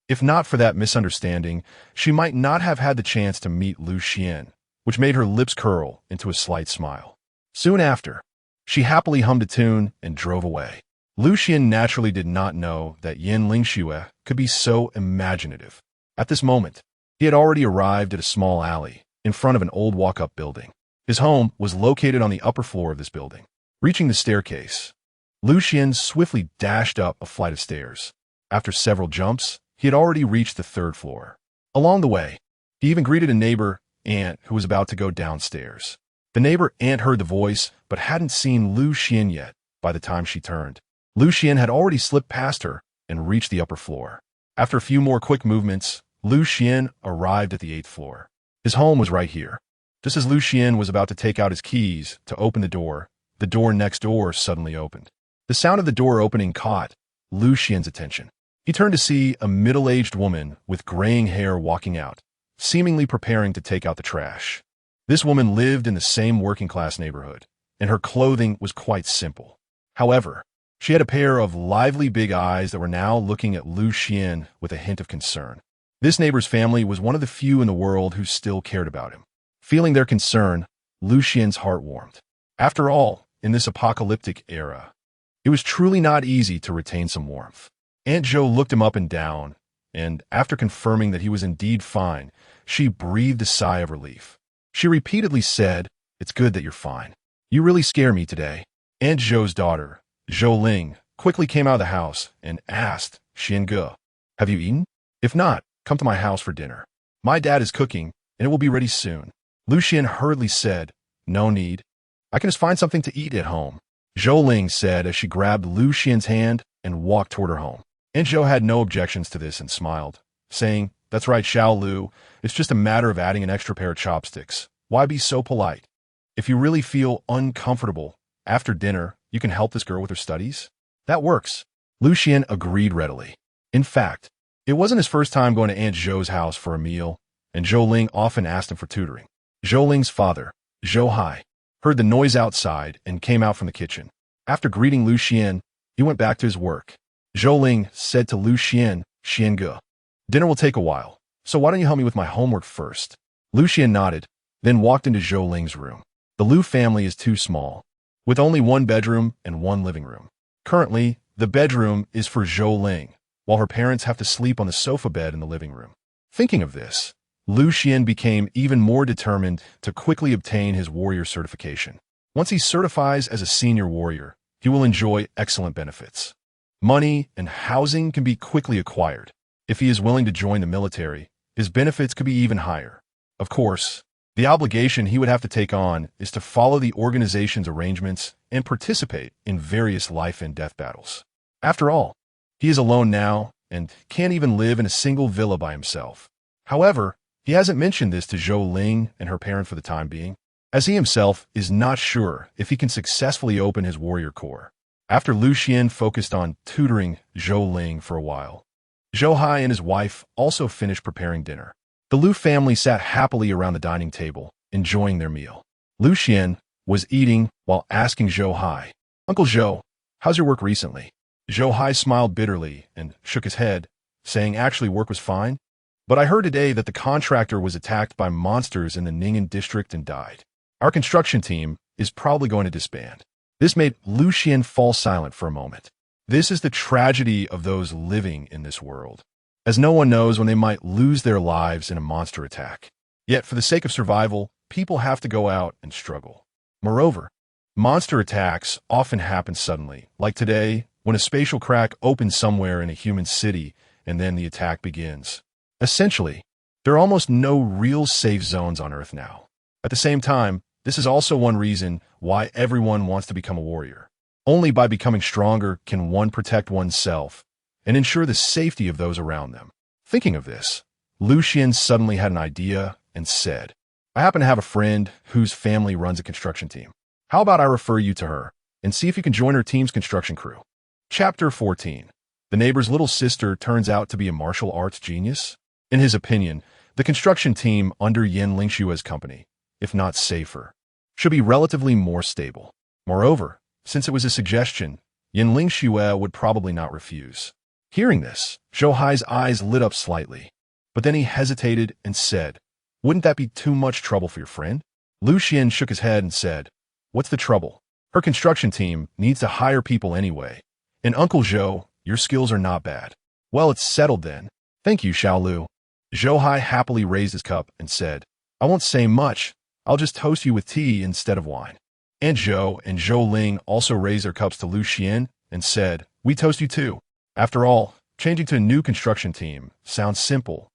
if not for that misunderstanding, she might not have had the chance to meet Lu Xian, which made her lips curl into a slight smile. Soon after, she happily hummed a tune and drove away. Lu Xian naturally did not know that Yan Lingxue could be so imaginative. At this moment, he had already arrived at a small alley. in front of an old walk-up building. His home was located on the upper floor of this building. Reaching the staircase, Xuan swiftly dashed up a flight of stairs. After several jumps, he had already reached the 3rd floor. Along the way, he even greeted a neighbor, Aunt, who was about to go downstairs. The neighbor Aunt heard the voice, but hadn't seen Xuan yet by the time she turned. Xuan had already slipped past her and reached the upper floor. After a few more quick movements, Xuan arrived at the 8th floor. His home was right here. Just as Xuan was about to take out his keys to open the door next door suddenly opened. The sound of the door opening caught Xuan's attention. He turned to see a middle-aged woman with graying hair walking out, seemingly preparing to take out the trash. This woman lived in the same working-class neighborhood, and her clothing was quite simple. However, she had a pair of lively big eyes that were now looking at Xuan with a hint of concern. This neighbor's family was one of the few in the world who still cared about him. Feeling their concern, Xuan's heart warmed. After all, in this apocalyptic era, it was truly not easy to retain some warmth. Aunt Jo looked him up and down, and after confirming that he was indeed fine, she breathed a sigh of relief. She repeatedly said, "It's good that you're fine. You really scare me today." Aunt Jo's daughter, Zhou Ling, quickly came out of the house and asked Xiange, "Have you eaten? If not, come to my house for dinner. My dad is cooking, and it will be ready soon." Xuan hurriedly said, "No need. I can just find something to eat at home," Zhou Ling said as she grabbed Xuan's hand and walked toward her home. Aunt Jo had no objections to this and smiled, saying, "That's right, Xiao Lu. It's just a matter of adding an extra pair of chopsticks. Why be so polite? If you really feel uncomfortable after dinner, you can help this girl with her studies." "That works." Xuan agreed readily. In fact, it wasn't his first time going to Aunt Zhou's house for a meal, and Zhou Ling often asked him for tutoring. Zhou Ling's father, Zhou Hai, heard the noise outside and came out from the kitchen. After greeting Xuan, he went back to his work. Zhou Ling said to Xuan, "Xiange, dinner will take a while, so why don't you help me with my homework first?" Xuan nodded, then walked into Zhou Ling's room. The Lu family is too small, with only one bedroom and one living room. Currently, the bedroom is for Zhou Ling, while her parents have to sleep on the sofa bed in the living room. Thinking of this, Xuan became even more determined to quickly obtain his warrior certification. Once he certifies as a senior warrior, he will enjoy excellent benefits. Money and housing can be quickly acquired. If he is willing to join the military, his benefits could be even higher. Of course, the obligation he would have to take on is to follow the organization's arrangements and participate in various life and death battles. After all, he is alone now and can't even live in a single villa by himself. However, he hasn't mentioned this to Zhou Ling and her parent for the time being, as he himself is not sure if he can successfully open his warrior core. After Xuan focused on tutoring Zhou Ling for a while, Zhou Hai and his wife also finished preparing dinner. The Lu family sat happily around the dining table, enjoying their meal. Xuan was eating while asking Zhou Hai, "Uncle Zhou, how's your work recently?" Zhou Hai smiled bitterly and shook his head, saying actually work was fine, but I heard today that the contractor was attacked by monsters in the Ning'an district and died. Our construction team is probably going to disband. This made Xuan fall silent for a moment. This is the tragedy of those living in this world, as no one knows when they might lose their lives in a monster attack. Yet, for the sake of survival, people have to go out and struggle. Moreover, monster attacks often happen suddenly, like today, when a spatial crack opens somewhere in a human city and then the attack begins. Essentially, there are almost no real safe zones on Earth now. At the same time, this is also one reason why everyone wants to become a warrior. Only by becoming stronger can one protect oneself and ensure the safety of those around them. Thinking of this, Xuan suddenly had an idea and said, "I happen to have a friend whose family runs a construction team. How about I refer you to her and see if you can join her team's construction crew?" Chapter 14. The neighbor's little sister turns out to be a martial arts genius. In his opinion, the construction team under Yan Lingshua's company, if not safer, should be relatively more stable. Moreover, since it was a suggestion, Yan Lingshua would probably not refuse. Hearing this, Zhou Hai's eyes lit up slightly, but then he hesitated and said, "Wouldn't that be too much trouble for your friend?" Xuan shook his head and said, "What's the trouble? Her construction team needs to hire people anyway, and Uncle Zhou, your skills are not bad." "Well, it's settled then. Thank you, Xiao Lu." Zhou Hai happily raised his cup and said, I won't say much. I'll just toast you with tea instead of wine." Aunt Zhou and Zhou Ling also raised their cups to Lu Xian and said, "We toast you too." After all, changing to a new construction team sounds simple,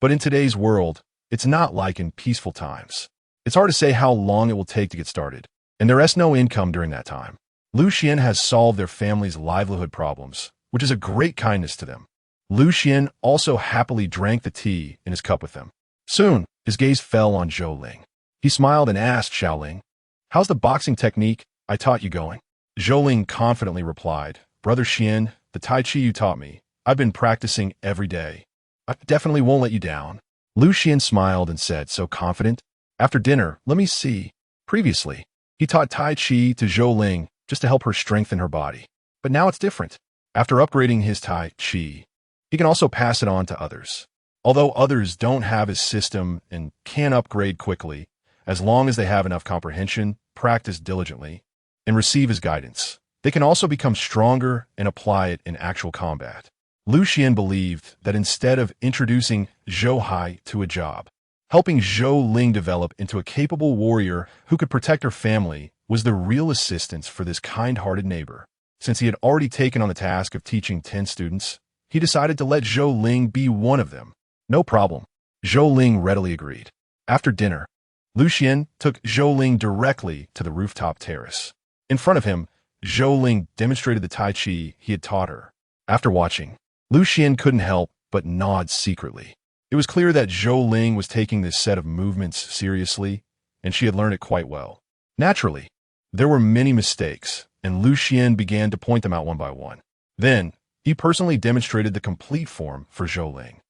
but in today's world, it's not like in peaceful times. It's hard to say how long it will take to get started, and there is no income during that time. Lu Xian has solved their family's livelihood problems, which is a great kindness to them. Lu Xian also happily drank the tea in his cup with them. Soon, his gaze fell on Zhou Ling. He smiled and asked Xiao Ling, "How's the boxing technique I taught you going?" Zhou Ling confidently replied, "Brother Xian, the Tai Chi you taught me, I've been practicing every day. I definitely won't let you down." Lu Xian smiled and said, so confident, "After dinner, let me see." Previously, he taught Tai Chi to Zhou Ling just to help her strengthen her body. But now it's different. After upgrading his Tai Chi, he can also pass it on to others. Although others don't have his system and can upgrade quickly, as long as they have enough comprehension, practice diligently, and receive his guidance, they can also become stronger and apply it in actual combat. Lu Xian believed that instead of introducing Zhou Hai to a job, helping Zhou Ling develop into a capable warrior who could protect her family was the real assistance for this kind-hearted neighbor. Since he had already taken on the task of teaching 10 students, he decided to let Zhou Ling be one of them. No problem. Zhou Ling readily agreed. After dinner, Lu Xian took Zhou Ling directly to the rooftop terrace. In front of him, Zhou Ling demonstrated the Tai Chi he had taught her. After watching, Lu Xian couldn't help but nod secretly. It was clear that Zhou Ling was taking this set of movements seriously, and she had learned it quite well. Naturally, there were many mistakes, and Lu Xian began to point them out one by one. Then, he personally demonstrated the complete form for Zhou Ling.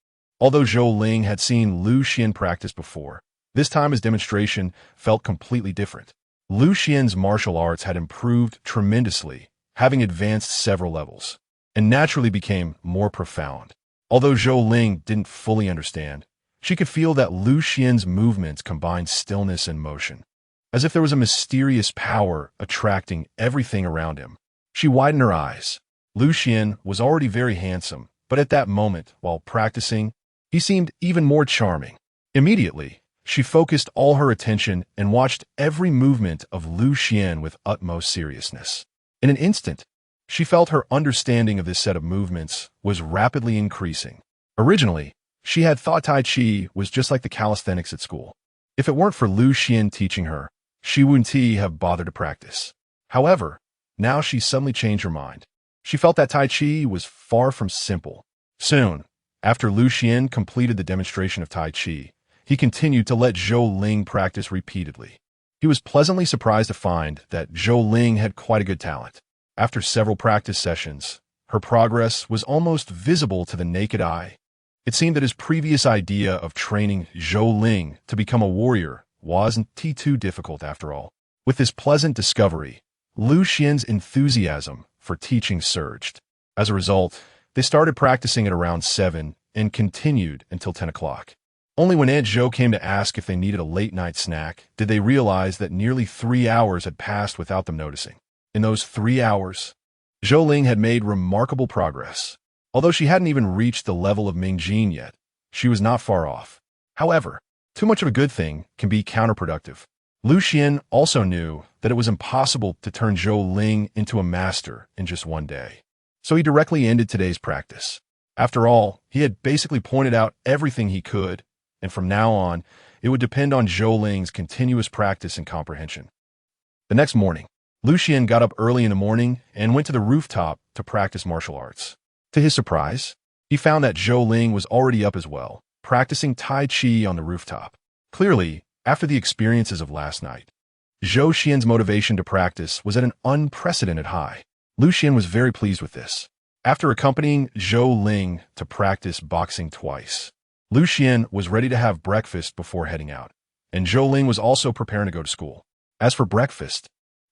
Although Zhou Ling had seen Lu Xian practice before, this time his demonstration felt completely different. Lu Xian's martial arts had improved tremendously, having advanced several levels, and naturally became more profound. Although Zhou Ling didn't fully understand, she could feel that Lu Xian's movements combined stillness and motion, as if there was a mysterious power attracting everything around him. She widened her eyes. Lu Xian was already very handsome, but at that moment, while practicing, he seemed even more charming. Immediately, she focused all her attention and watched every movement of Lu Xian with utmost seriousness. In an instant, she felt her understanding of this set of movements was rapidly increasing. Originally, she had thought Tai Chi was just like the calisthenics at school. If it weren't for Lu Xian teaching her, she wouldn't have bothered to practice. However, now she suddenly changed her mind. She felt that Tai Chi was far from simple. Soon, after Lu Xian completed the demonstration of Tai Chi, he continued to let Zhou Ling practice repeatedly. He was pleasantly surprised to find that Zhou Ling had quite a good talent. After several practice sessions, her progress was almost visible to the naked eye. It seemed that his previous idea of training Zhou Ling to become a warrior wasn't too difficult after all. With this pleasant discovery, Lu Xian's enthusiasm for teaching surged. As a result, they started practicing at around 7 and continued until 10 o'clock. Only when Aunt Zhou came to ask if they needed a late-night snack did they realize that nearly 3 hours had passed without them noticing. In those 3 hours, Zhou Ling had made remarkable progress. Although she hadn't even reached the level of Mingjin yet, she was not far off. However, too much of a good thing can be counterproductive. Lu Xian also knew that it was impossible to turn Zhou Ling into a master in just one day. So he directly ended today's practice. After all, he had basically pointed out everything he could, and from now on, it would depend on Zhou Ling's continuous practice and comprehension. The next morning, Lu Xian got up early in the morning and went to the rooftop to practice martial arts. To his surprise, he found that Zhou Ling was already up as well, practicing Tai Chi on the rooftop. Clearly, after the experiences of last night, Zhou Xian's motivation to practice was at an unprecedented high. Lu Xian was very pleased with this. After accompanying Zhou Ling to practice boxing twice, Lu Xian was ready to have breakfast before heading out, and Zhou Ling was also preparing to go to school. As for breakfast,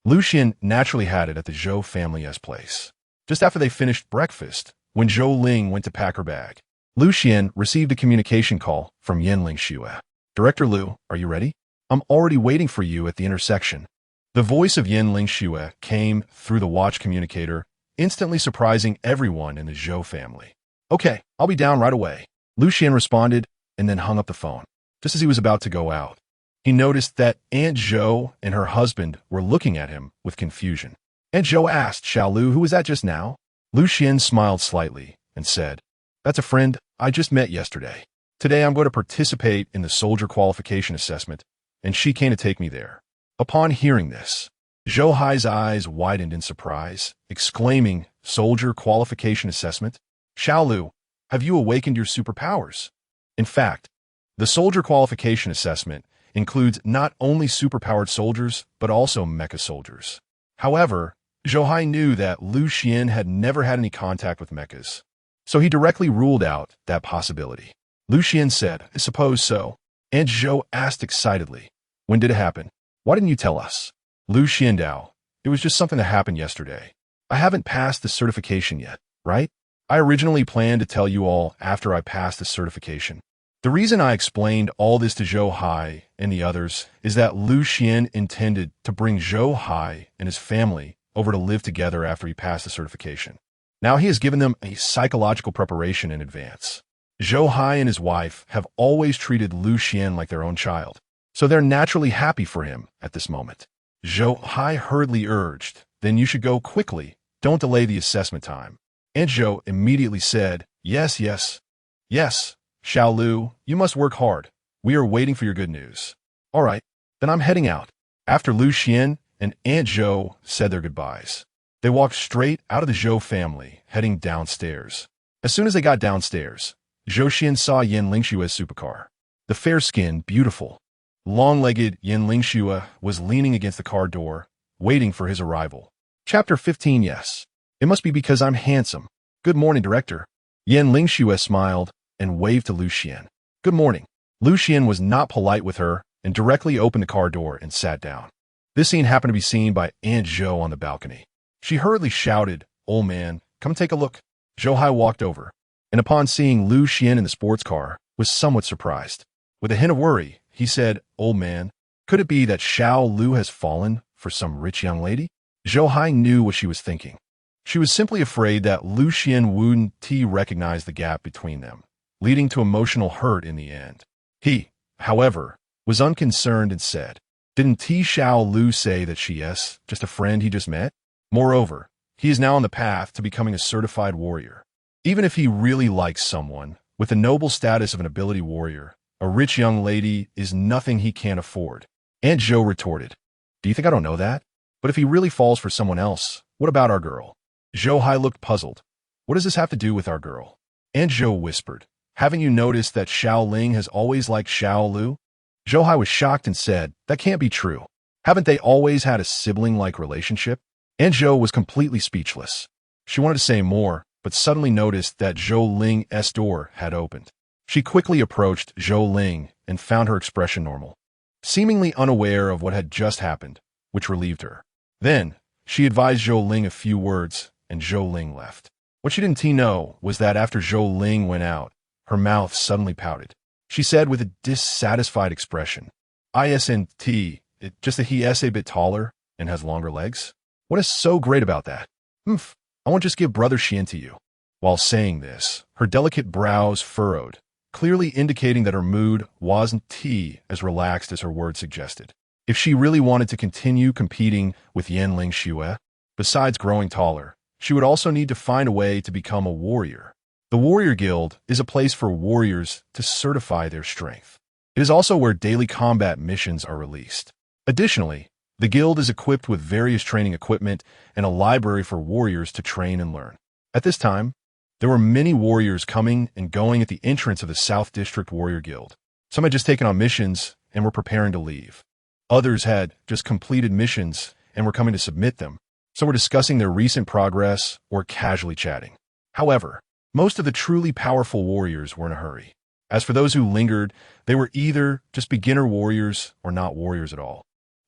Lu Xian naturally had it at the Zhou family's place. Just after they finished breakfast, when Zhou Ling went to pack her bag, Lu Xian received a communication call from Yanling Xue. "Director Lu, are you ready? I'm already waiting for you at the intersection." The voice of Yanling Xue came through the watch communicator, instantly surprising everyone in the Zhou family. "Okay, I'll be down right away," Lu Xian responded and then hung up the phone. Just as he was about to go out, he noticed that Aunt Zhou and her husband were looking at him with confusion. Aunt Zhou asked Xiao Lu, "Who was that just now?" Lu Xian smiled slightly and said, "That's a friend I just met yesterday. Today I'm going to participate in the soldier qualification assessment, and she came to take me there." Upon hearing this, Zhou Hai's eyes widened in surprise, exclaiming, "Soldier qualification assessment? Xiao Lu, have you awakened your superpowers?" In fact, the soldier qualification assessment includes not only superpowered soldiers, but also mecha soldiers. However, Zhou Hai knew that Lu Xian had never had any contact with mechas, so he directly ruled out that possibility. Lu Xian said, "I suppose so." Aunt Zhou asked excitedly, "When did it happen? Why didn't you tell us?" Lu Xiandao, "It was just something that happened yesterday. I haven't passed the certification yet, right? I originally planned to tell you all after I passed the certification." The reason I explained all this to Zhou Hai and the others is that Lu Xian intended to bring Zhou Hai and his family over to live together after he passed the certification. Now he has given them a psychological preparation in advance. Zhou Hai and his wife have always treated Lu Xian like their own child, so they're naturally happy for him at this moment. Zhou Hai hurriedly urged, "Then you should go quickly. Don't delay the assessment time." Aunt Zhou immediately said, "Yes, yes, yes. Xiao Lu, you must work hard. We are waiting for your good news." "All right, then I'm heading out." After Lu Xian and Aunt Zhou said their goodbyes, they walked straight out of the Zhou family, heading downstairs. As soon as they got downstairs, Zhou Xian saw Yan Lingshua's supercar. The fair-skinned, beautiful, long-legged Yan Lingxue was leaning against the car door, waiting for his arrival. Chapter 15. Yes. It must be because I'm handsome. Good morning, director. Yan Lingxue smiled and waved to Lu Xian. Good morning. Lu Xian was not polite with her and directly opened the car door and sat down. This scene happened to be seen by Aunt Zhou on the balcony. She hurriedly shouted, "Old man, come take a look." Zhou Hai walked over, and upon seeing Lu Xian in the sports car, was somewhat surprised. With a hint of worry, he said, "Old man, could it be that Xiao Lu has fallen for some rich young lady?" Zhou Hai knew what she was thinking. She was simply afraid that Lu Xian wouldn't recognize the gap between them, leading to emotional hurt in the end. He, however, was unconcerned and said, "Didn't Xiao Lu say that she is just a friend he just met? Moreover, he is now on the path to becoming a certified warrior. Even if he really likes someone with the noble status of an ability warrior, a rich young lady is nothing he can't afford." Aunt Zhou retorted, "Do you think I don't know that? But if he really falls for someone else, what about our girl?" Zhou Hai looked puzzled. "What does this have to do with our girl?" Aunt Zhou whispered, "Haven't you noticed that Xiao Ling has always liked Xiao Lu?" Zhou Hai was shocked and said, "That can't be true. Haven't they always had a sibling-like relationship?" Aunt Zhou was completely speechless. She wanted to say more, but suddenly noticed that Zhou Ling's door had opened. She quickly approached Zhou Ling and found her expression normal, seemingly unaware of what had just happened, which relieved her. Then, she advised Zhou Ling a few words, and Zhou Ling left. What she didn't know was that after Zhou Ling went out, her mouth suddenly pouted. She said with a dissatisfied expression, "Isn't it just that he is a bit taller and has longer legs? What is so great about that? I won't just give Brother Xian to you." While saying this, her delicate brows furrowed, clearly indicating that her mood wasn't as relaxed as her words suggested. If she really wanted to continue competing with Yan Lingxue, besides growing taller, she would also need to find a way to become a warrior. The Warrior Guild is a place for warriors to certify their strength. It is also where daily combat missions are released. Additionally, the guild is equipped with various training equipment and a library for warriors to train and learn. At this time, there were many warriors coming and going at the entrance of the South District Warrior Guild. Some had just taken on missions and were preparing to leave. Others had just completed missions and were coming to submit them. Some were discussing their recent progress or casually chatting. However, most of the truly powerful warriors were in a hurry. As for those who lingered, they were either just beginner warriors or not warriors at all.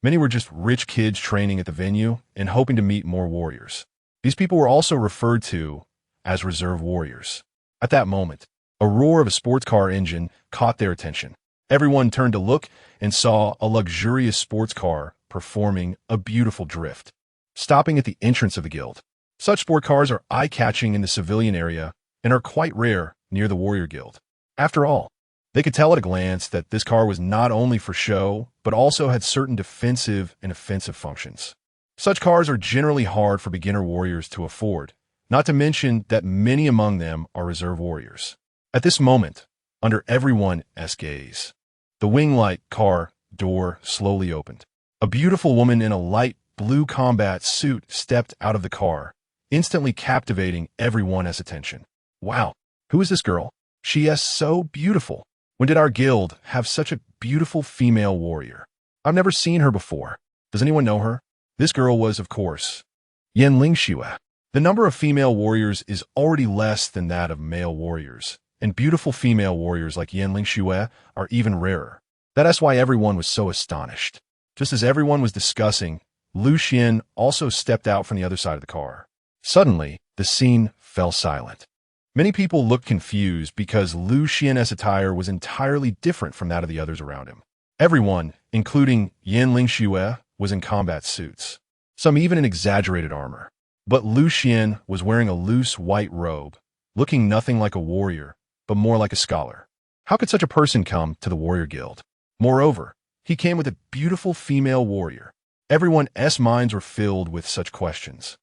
Many were just rich kids training at the venue and hoping to meet more warriors. These people were also referred to as reserve warriors. At that moment, a roar of a sports car engine caught their attention. Everyone turned to look and saw a luxurious sports car performing a beautiful drift, stopping at the entrance of the guild. Such sport cars are eye-catching in the civilian area and are quite rare near the Warrior Guild. After all, They could tell at a glance that this car was not only for show, but also had certain defensive and offensive functions. Such cars are generally hard for beginner warriors to afford, not to mention that many among them are reserve warriors. At this moment, under everyone's gaze, the wing-light car door slowly opened. A beautiful woman in a light blue combat suit stepped out of the car, instantly captivating everyone's attention. Wow, who is this girl? She is so beautiful. When did our guild have such a beautiful female warrior? I've never seen her before. Does anyone know her? This girl was, of course, Yanling Xue. The number of female warriors is already less than that of male warriors, and beautiful female warriors like Yanling Xue are even rarer. That's why everyone was so astonished. Just as everyone was discussing, Lu Xian also stepped out from the other side of the car. Suddenly, the scene fell silent. Many people looked confused because Lu Xian's attire was entirely different from that of the others around him. Everyone, including Yanling Xue, was in combat suits, some even in exaggerated armor. But Lu Xian was wearing a loose white robe, looking nothing like a warrior, but more like a scholar. How could such a person come to the warrior guild? Moreover, he came with a beautiful female warrior. Everyone's minds were filled with such questions.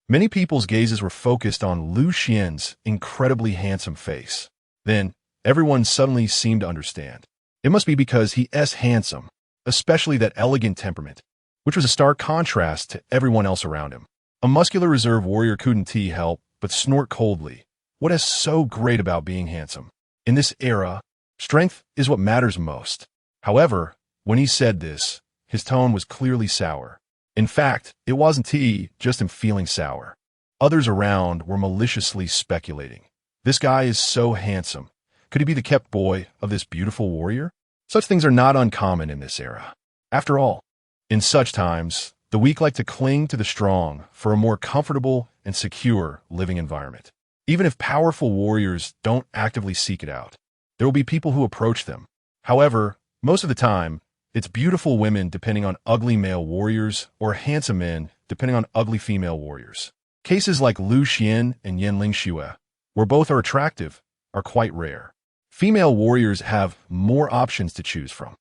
Many people's gazes were focused on Lu Xian's incredibly handsome face. Then, everyone suddenly seemed to understand. It must be because he is handsome, especially that elegant temperament, which was a stark contrast to everyone else around him. A muscular reserve warrior couldn't help but snort coldly. What is so great about being handsome? In this era, strength is what matters most. However, when he said this, his tone was clearly sour. In fact, it wasn't just him feeling sour. Others around were maliciously speculating. This guy is so handsome. Could he be the kept boy of this beautiful warrior? Such things are not uncommon in this era. After all, in such times, the weak like to cling to the strong for a more comfortable and secure living environment. Even if powerful warriors don't actively seek it out, there will be people who approach them. However, most of the time, it's beautiful women depending on ugly male warriors or handsome men depending on ugly female warriors. Cases like Lu Xian and Yanling Xue, where both are attractive, are quite rare. Female warriors have more options to choose from.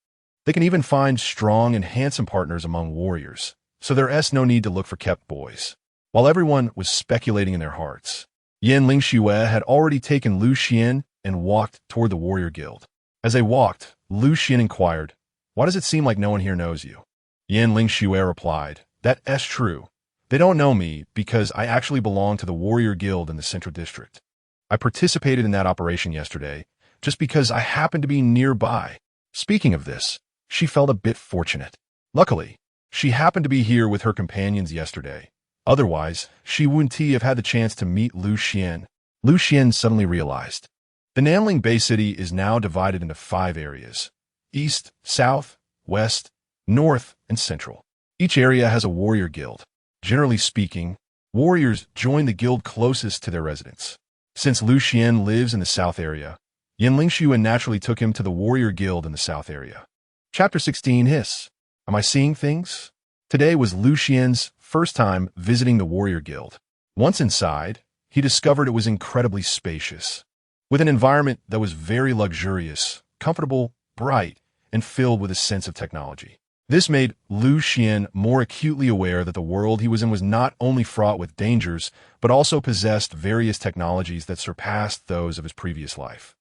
They can even find strong and handsome partners among warriors, so there's no need to look for kept boys. While everyone was speculating in their hearts, Yanling Xue had already taken Lu Xian and walked toward the warrior guild. As they walked, Lu Xian inquired, "Why does it seem like no one here knows you?" Yanling Xue replied, "That's true. They don't know me because I actually belong to the warrior guild in the central district. I participated in that operation yesterday just because I happened to be nearby." Speaking of this, she felt a bit fortunate. Luckily, she happened to be here with her companions yesterday. Otherwise, she wouldn't have had the chance to meet Lu Xian. Lu Xian suddenly realized. The Nanling Bay City is now divided into 5 areas: East, South, West, North, and Central. Each area has a warrior guild. Generally speaking, warriors join the guild closest to their residence. Since Lu Xian lives in the South area, Yanling Xue naturally took him to the warrior guild in the South area. Chapter 16 Hiss. Am I seeing things? Today was Lu Xian's first time visiting the warrior guild. Once inside, he discovered it was incredibly spacious, with an environment that was very luxurious, comfortable, bright, and filled with a sense of technology. This made Lu Xian more acutely aware that the world he was in was not only fraught with dangers, but also possessed various technologies that surpassed those of his previous life.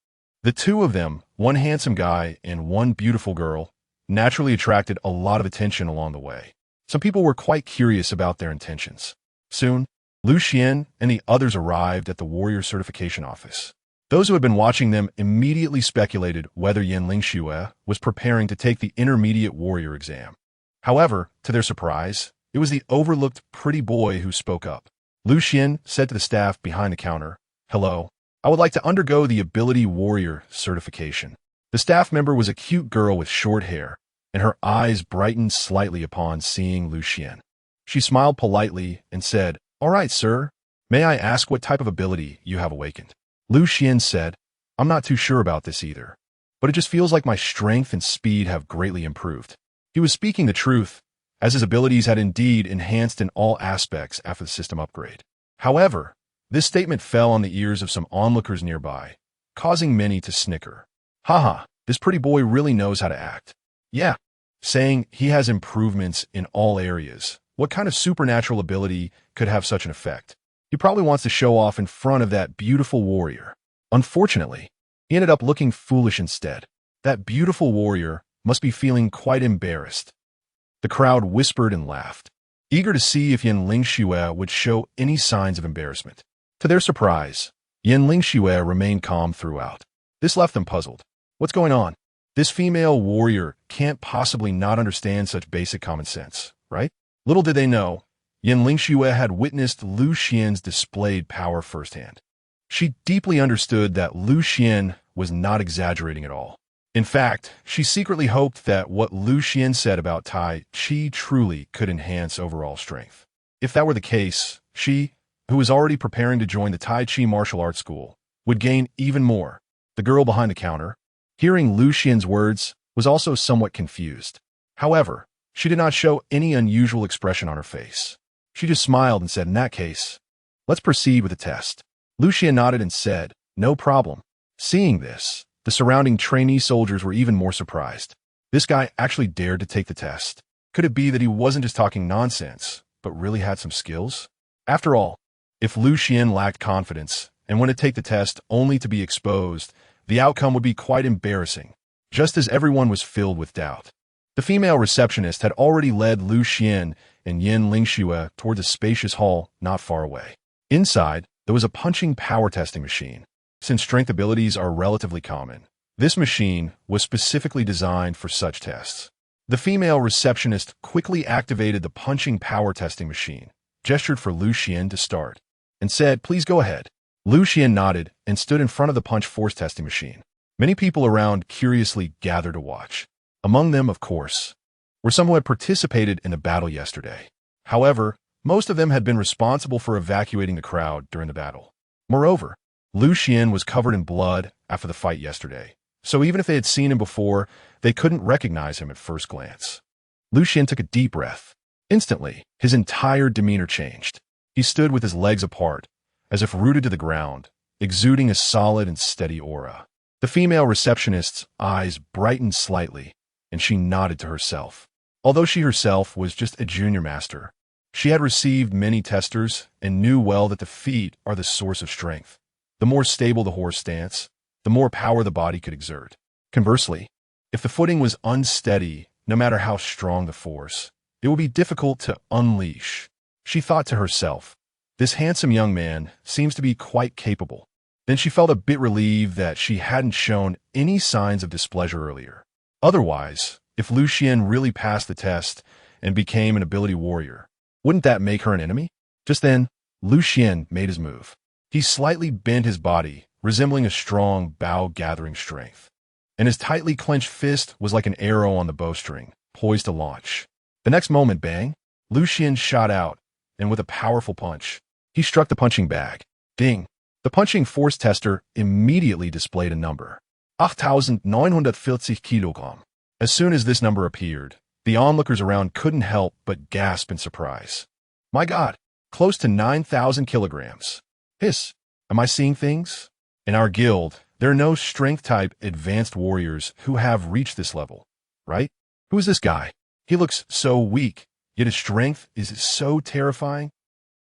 The two of them, one handsome guy and one beautiful girl, naturally attracted a lot of attention along the way. Some people were quite curious about their intentions. Soon, Lu Xian and the others arrived at the warrior certification office. Those who had been watching them immediately speculated whether Yanling Xue was preparing to take the intermediate warrior exam. However, to their surprise, it was the overlooked pretty boy who spoke up. Lu Xian said to the staff behind the counter, "Hello, I would like to undergo the ability warrior certification." The staff member was a cute girl with short hair, and her eyes brightened slightly upon seeing Lu Xian. She smiled politely and said, "All right, sir. May I ask what type of ability you have awakened?" Lu Xian said, "I'm not too sure about this either, but it just feels like my strength and speed have greatly improved." He was speaking the truth, as his abilities had indeed enhanced in all aspects after the system upgrade. However, this statement fell on the ears of some onlookers nearby, causing many to snicker. "Haha, This pretty boy really knows how to act. Yeah, saying he has improvements in all areas. What kind of supernatural ability could have such an effect? He probably wants to show off in front of that beautiful warrior. Unfortunately, he ended up looking foolish instead. That beautiful warrior must be feeling quite embarrassed. The crowd whispered and laughed, eager to see if Yan Lingxue would show any signs of embarrassment. To their surprise, Yan Lingxue remained calm throughout. This left them puzzled. What's going on? This female warrior can't possibly not understand such basic common sense, right? Little did they know, Yan Lingxue had witnessed Lu Xian's displayed power firsthand. She deeply understood that Lu Xian was not exaggerating at all. In fact, she secretly hoped that what Lu Xian said about Tai Chi truly could enhance overall strength. If that were the case, she, who was already preparing to join the Tai Chi martial arts school, would gain even more. The girl behind the counter, hearing Lu Xian's words, was also somewhat confused. However, she did not show any unusual expression on her face. She just smiled and said, "In that case, let's proceed with the test." Lu Xian nodded and said, "No problem." Seeing this, the surrounding trainee soldiers were even more surprised. This guy actually dared to take the test. Could it be that he wasn't just talking nonsense, but really had some skills? After all, if Lu Xian lacked confidence and went to take the test only to be exposed, the outcome would be quite embarrassing, just as everyone was filled with doubt. The female receptionist had already led Lu Xian and Yan Lingxue toward a spacious hall not far away. Inside, there was a punching power testing machine. Since strength abilities are relatively common, this machine was specifically designed for such tests. The female receptionist quickly activated the punching power testing machine, gestured for Lu Xian to start, and said, "Please go ahead." Lu Xian nodded and stood in front of the punch force testing machine. Many people around curiously gathered to watch. Among them, of course, were some who had participated in the battle yesterday. However, most of them had been responsible for evacuating the crowd during the battle. Moreover, Lu Xian was covered in blood after the fight yesterday, so even if they had seen him before, they couldn't recognize him at first glance. Lu Xian took a deep breath. Instantly, his entire demeanor changed. He stood with his legs apart, as if rooted to the ground, exuding a solid and steady aura. The female receptionist's eyes brightened slightly, and she nodded to herself. Although she herself was just a junior master, she had received many testers and knew well that the feet are the source of strength. The more stable the horse stance, the more power the body could exert. Conversely, if the footing was unsteady, no matter how strong the force, it would be difficult to unleash. She thought to herself, "This handsome young man seems to be quite capable." Then she felt a bit relieved that she hadn't shown any signs of displeasure earlier. Otherwise, if Lu Xian really passed the test and became an ability warrior, wouldn't that make her an enemy? Just then, Lu Xian made his move. He slightly bent his body, resembling a strong bow gathering strength. And his tightly clenched fist was like an arrow on the bowstring, poised to launch. The next moment, bang, Lu Xian shot out, and with a powerful punch, he struck the punching bag. Ding! The punching force tester immediately displayed a number. 8,940 kilogram. As soon as this number appeared, the onlookers around couldn't help but gasp in surprise. My God, close to 9,000 kilograms. Hiss, am I seeing things? In our guild, there are no strength-type advanced warriors who have reached this level, right? Who is this guy? He looks so weak, yet his strength is so terrifying.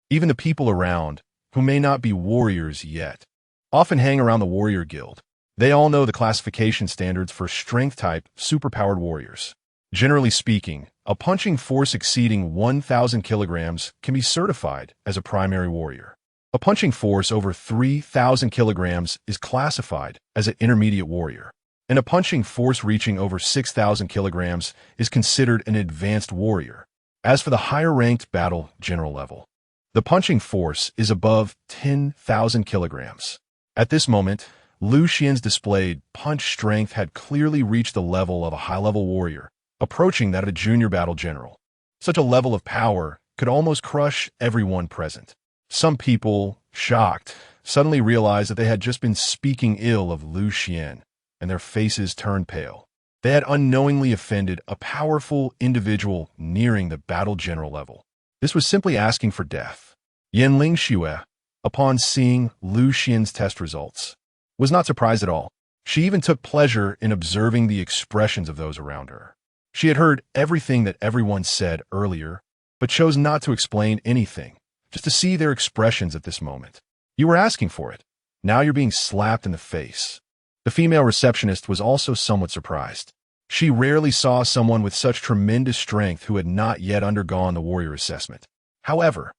Even the people around, who may not be warriors yet, often hang around the warrior guild. They all know the classification standards for strength-type, superpowered warriors. Generally speaking, a punching force exceeding 1,000 kilograms can be certified as a primary warrior. A punching force over 3,000 kilograms is classified as an intermediate warrior, and a punching force reaching over 6,000 kilograms is considered an advanced warrior. As for the higher-ranked battle general level, the punching force is above 10,000 kilograms. At this moment, Lu Xian's displayed punch strength had clearly reached the level of a high-level warrior, approaching that of a junior battle general. Such a level of power could almost crush everyone present. Some people, shocked, suddenly realized that they had just been speaking ill of Lu Xian, and their faces turned pale. They had unknowingly offended a powerful individual nearing the battle general level. This was simply asking for death. Yan Lingxue, upon seeing Lu Xian's test results, was not surprised at all. She even took pleasure in observing the expressions of those around her. She had heard everything that everyone said earlier, but chose not to explain anything, just to see their expressions at this moment. You were asking for it. Now you're being slapped in the face. The female receptionist was also somewhat surprised. She rarely saw someone with such tremendous strength who had not yet undergone the warrior assessment. However,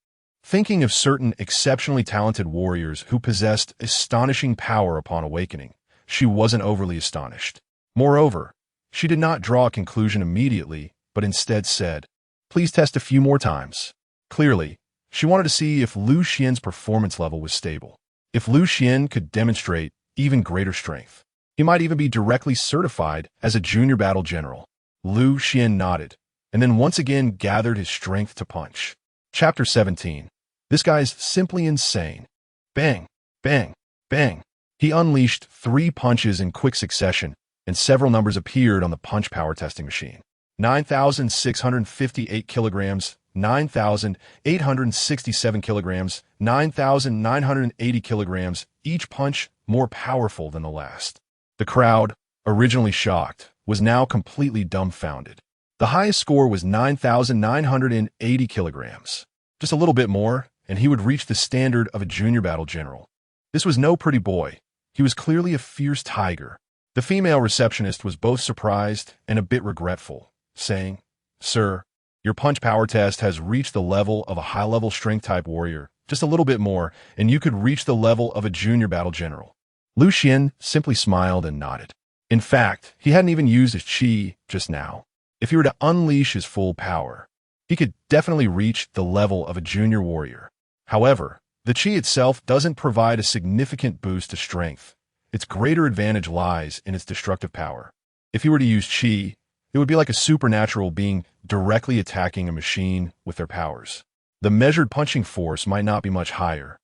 thinking of certain exceptionally talented warriors who possessed astonishing power upon awakening, she wasn't overly astonished. Moreover, she did not draw a conclusion immediately, but instead said, "Please test a few more times." Clearly, she wanted to see if Lu Xian's performance level was stable. If Lu Xian could demonstrate even greater strength, he might even be directly certified as a junior battle general. Lu Xian nodded, and then once again gathered his strength to punch. Chapter 17. This guy's simply insane. Bang, bang, bang. He unleashed 3 punches in quick succession, and several numbers appeared on the punch power testing machine. 9,658 kilograms, 9,867 kilograms, 9,980 kilograms, each punch more powerful than the last. The crowd, originally shocked, was now completely dumbfounded. The highest score was 9,980 kilograms. Just a little bit more, and he would reach the standard of a junior battle general. This was no pretty boy. He was clearly a fierce tiger. The female receptionist was both surprised and a bit regretful, saying, "Sir, your punch power test has reached the level of a high-level strength-type warrior. Just a little bit more, and you could reach the level of a junior battle general." Lu Xian simply smiled and nodded. In fact, he hadn't even used his chi just now. If he were to unleash his full power, he could definitely reach the level of a junior warrior. However, the chi itself doesn't provide a significant boost to strength. Its greater advantage lies in its destructive power. If he were to use chi, it would be like a supernatural being directly attacking a machine with their powers. The measured punching force might not be much higher,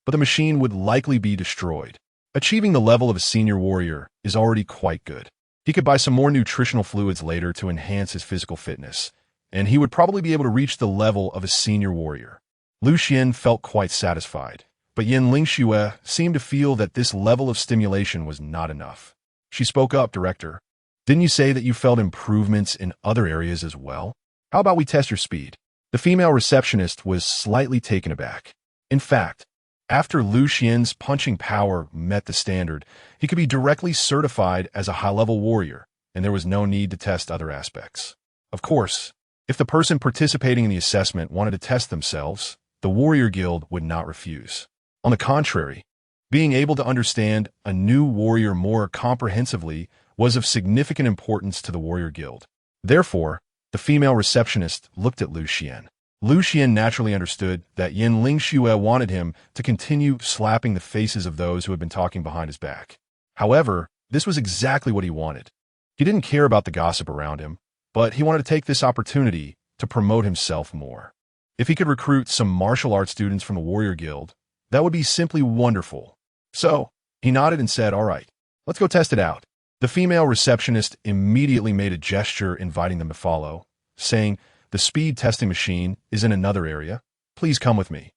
but the machine would likely be destroyed. Achieving the level of a senior warrior is already quite good. He could buy some more nutritional fluids later to enhance his physical fitness, and he would probably be able to reach the level of a senior warrior. Lu Xian felt quite satisfied, but Yin Lingxue seemed to feel that this level of stimulation was not enough. She spoke up, "Director, didn't you say that you felt improvements in other areas as well? How about we test your speed?" The female receptionist was slightly taken aback. In fact, after Lu Xian's punching power met the standard, he could be directly certified as a high-level warrior, and there was no need to test other aspects. Of course, if the person participating in the assessment wanted to test themselves, the Warrior Guild would not refuse. On the contrary, being able to understand a new warrior more comprehensively was of significant importance to the Warrior Guild. Therefore, the female receptionist looked at Lu Xian. Lu Xian naturally understood that Yin Lingxue wanted him to continue slapping the faces of those who had been talking behind his back. However, this was exactly what he wanted. He didn't care about the gossip around him, but he wanted to take this opportunity to promote himself more. If he could recruit some martial arts students from the Warrior Guild, that would be simply wonderful. So, he nodded and said, "All right, let's go test it out." The female receptionist immediately made a gesture inviting them to follow, saying, "The speed testing machine is in another area. Please come with me."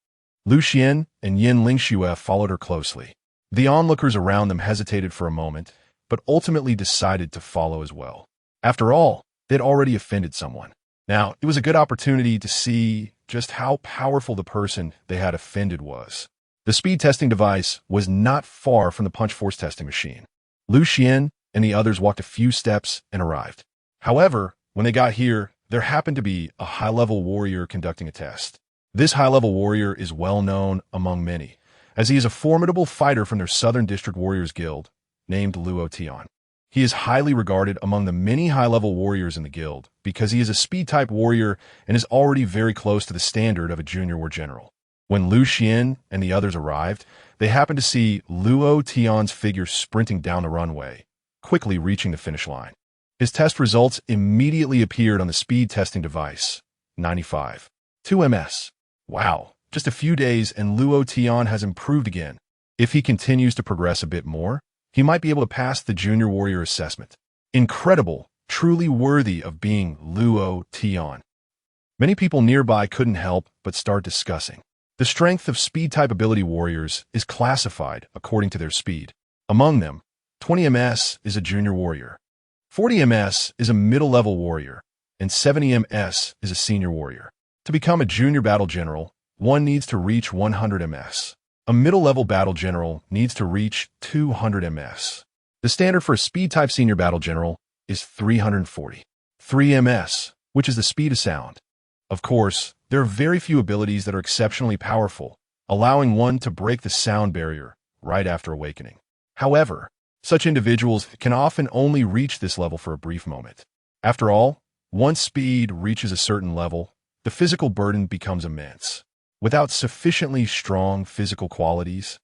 Lu Xian and Yin Lingxue followed her closely. The onlookers around them hesitated for a moment, but ultimately decided to follow as well. After all, they'd already offended someone. Now, it was a good opportunity to see just how powerful the person they had offended was. The speed testing device was not far from the punch force testing machine. Lu Xian and the others walked a few steps and arrived. However, when they got here, there happened to be a high-level warrior conducting a test. This high-level warrior is well known among many, as he is a formidable fighter from their Southern District Warriors Guild, named Luo Tian. He is highly regarded among the many high-level warriors in the guild because he is a speed-type warrior and is already very close to the standard of a junior war general. When Lu Xian and the others arrived, they happened to see Luo Tian's figure sprinting down the runway, quickly reaching the finish line. His test results immediately appeared on the speed testing device, 95. 2 ms. Wow, just a few days and Luo Tian has improved again. If he continues to progress a bit more, he might be able to pass the Junior Warrior assessment. Incredible, truly worthy of being Luo Tian. Many people nearby couldn't help but start discussing. The strength of speed-type ability warriors is classified according to their speed. Among them, 20 ms is a junior warrior. 40 ms is a middle-level warrior, and 70 ms is a senior warrior. To become a junior battle general, one needs to reach 100 ms. A middle-level battle general needs to reach 200 ms. The standard for a speed-type senior battle general is 340. 3 ms, which is the speed of sound. Of course, there are very few abilities that are exceptionally powerful, allowing one to break the sound barrier right after awakening. However, such individuals can often only reach this level for a brief moment. After all, once speed reaches a certain level, the physical burden becomes immense. Without sufficiently strong physical qualities,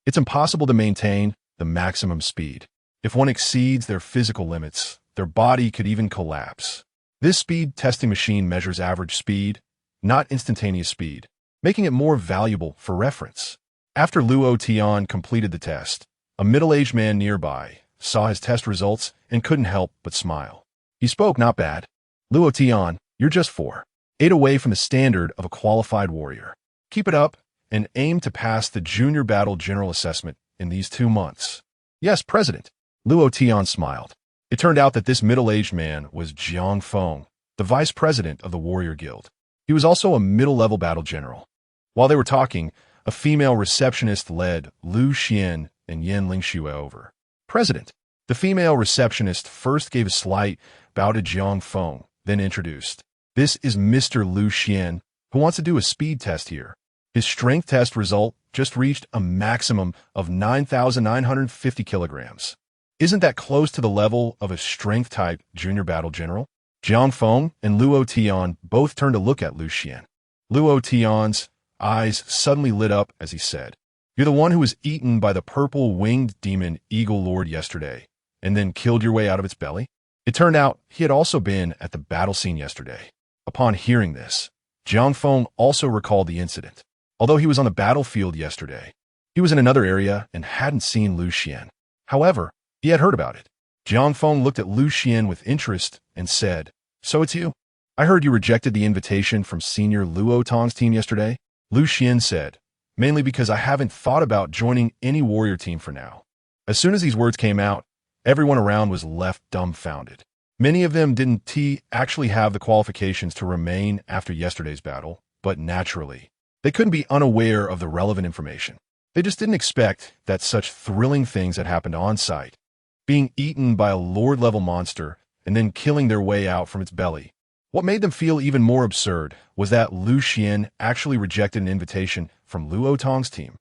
it's impossible to maintain the maximum speed. If one exceeds their physical limits, their body could even collapse. This speed testing machine measures average speed, not instantaneous speed, making it more valuable for reference. After Luo Tian completed the test, a middle-aged man nearby saw his test results and couldn't help but smile. He spoke, "Not bad. Luo Tian, you're just 4.8 away from the standard of a qualified warrior. Keep it up and aim to pass the Junior Battle General Assessment in these 2 months." "Yes, President." Luo Tian smiled. It turned out that this middle-aged man was Jiang Feng, the vice president of the Warrior Guild. He was also a middle-level battle general. While they were talking, a female receptionist led Lu Xian and Yan Lingxue over. "President." The female receptionist first gave a slight bow to Jiang Feng, then introduced, "This is Mr. Lu Xian, who wants to do a speed test here. His strength test result just reached a maximum of 9,950 kilograms. Isn't that close to the level of a strength-type junior battle general?" Jiang Feng and Luo Tian both turned to look at Lu Xian. Luo Tian's eyes suddenly lit up as he said, "You're the one who was eaten by the purple-winged demon Eagle Lord yesterday, and then killed your way out of its belly?" It turned out he had also been at the battle scene yesterday. Upon hearing this, Jiang Feng also recalled the incident. Although he was on the battlefield yesterday, he was in another area and hadn't seen Lu Xian. However, he had heard about it. Jiang Feng looked at Lu Xian with interest and said, "So it's you? I heard you rejected the invitation from Senior Luo Tong's team yesterday?" Lu Xian said, "Mainly because I haven't thought about joining any warrior team for now." As soon as these words came out, everyone around was left dumbfounded. Many of them didn't actually have the qualifications to remain after yesterday's battle, but naturally, they couldn't be unaware of the relevant information. They just didn't expect that such thrilling things had happened on site. Being eaten by a lord-level monster and then killing their way out from its belly. What made them feel even more absurd was that Lu Xian actually rejected an invitation from Luo Tong's team.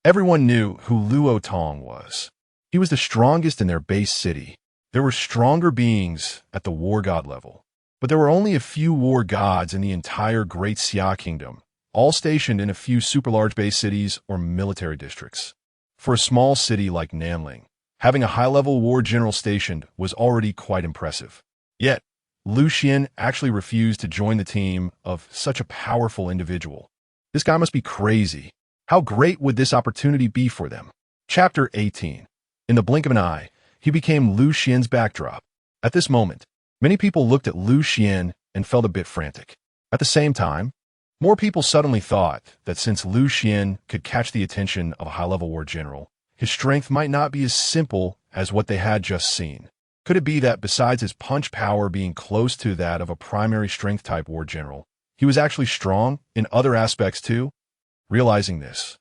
Everyone knew who Luo Tong was. He was the strongest in their base city. There were stronger beings at the war god level, but there were only a few war gods in the entire Great Xia Kingdom, all stationed in a few super-large base cities or military districts. For a small city like Nanling, having a high-level war general stationed was already quite impressive. Yet, Lu Xian actually refused to join the team of such a powerful individual. This guy must be crazy. How great would this opportunity be for them? Chapter 18. In the blink of an eye, he became Lu Xian's backdrop. At this moment, many people looked at Lu Xian and felt a bit frantic. At the same time, more people suddenly thought that since Lu Xian could catch the attention of a high-level war general, his strength might not be as simple as what they had just seen. Could it be that besides his punch power being close to that of a primary strength-type war general, he was actually strong in other aspects too? Realizing this,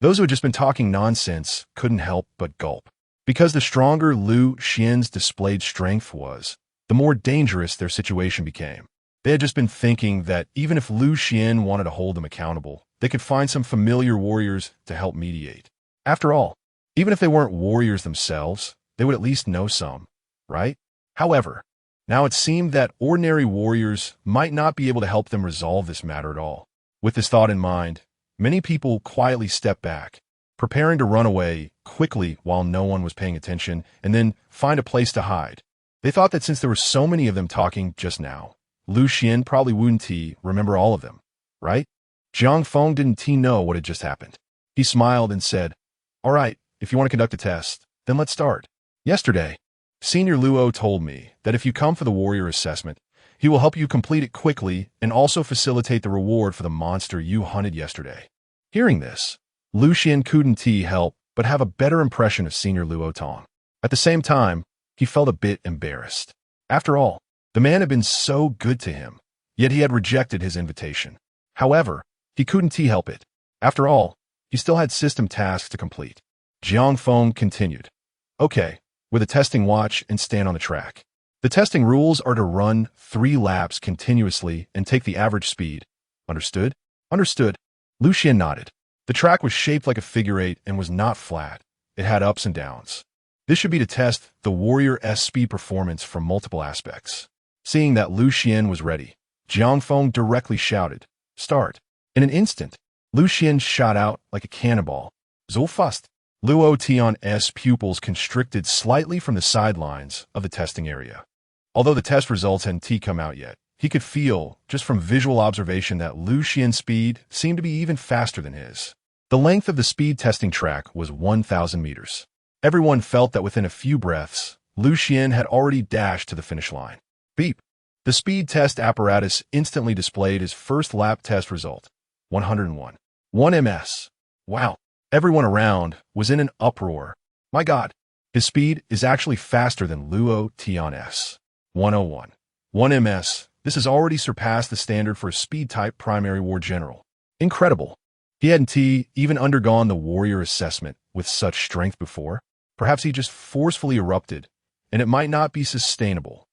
those who had just been talking nonsense couldn't help but gulp. Because the stronger Lu Xian's displayed strength was, the more dangerous their situation became. They had just been thinking that even if Lu Xian wanted to hold them accountable, they could find some familiar warriors to help mediate. After all, even if they weren't warriors themselves, they would at least know some, right? However, now it seemed that ordinary warriors might not be able to help them resolve this matter at all. With this thought in mind, many people quietly stepped back, preparing to run away quickly while no one was paying attention, and then find a place to hide. They thought that since there were so many of them talking just now, Lu Xian probably wouldn't remember all of them, right? Jiang Feng didn't know what had just happened. He smiled and said, "All right, if you want to conduct a test, then let's start." Yesterday, Senior Luo told me that if you come for the warrior assessment, he will help you complete it quickly and also facilitate the reward for the monster you hunted yesterday. Hearing this, Lu Xian couldn't help but have a better impression of Senior Luo Tong. At the same time, he felt a bit embarrassed. After all, the man had been so good to him, yet he had rejected his invitation. However, he couldn't help it. After all, he still had system tasks to complete. Jiang Feng continued. Okay, with a testing watch and stand on the track. The testing rules are to run 3 laps continuously and take the average speed. Understood? Understood. Lu Xian nodded. The track was shaped like a figure 8 and was not flat. It had ups and downs. This should be to test the warrior's speed performance from multiple aspects. Seeing that Lu Xian was ready, Jiang Feng directly shouted, "Start." In an instant, Lu Xian shot out like a cannonball. So fast. Luo Tian's pupils constricted slightly from the sidelines of the testing area. Although the test results hadn't come out yet, he could feel, just from visual observation, that Lu Xian's speed seemed to be even faster than his. The length of the speed testing track was 1,000 meters. Everyone felt that within a few breaths, Lu Xian had already dashed to the finish line. Beep. The speed test apparatus instantly displayed his first lap test result. 101. 1 ms. Wow. Everyone around was in an uproar. My God. His speed is actually faster than Luo Tian's. 101. 1 ms. This has already surpassed the standard for a speed-type primary war general. Incredible. He hadn't even undergone the warrior assessment with such strength before. Perhaps he just forcefully erupted, and it might not be sustainable.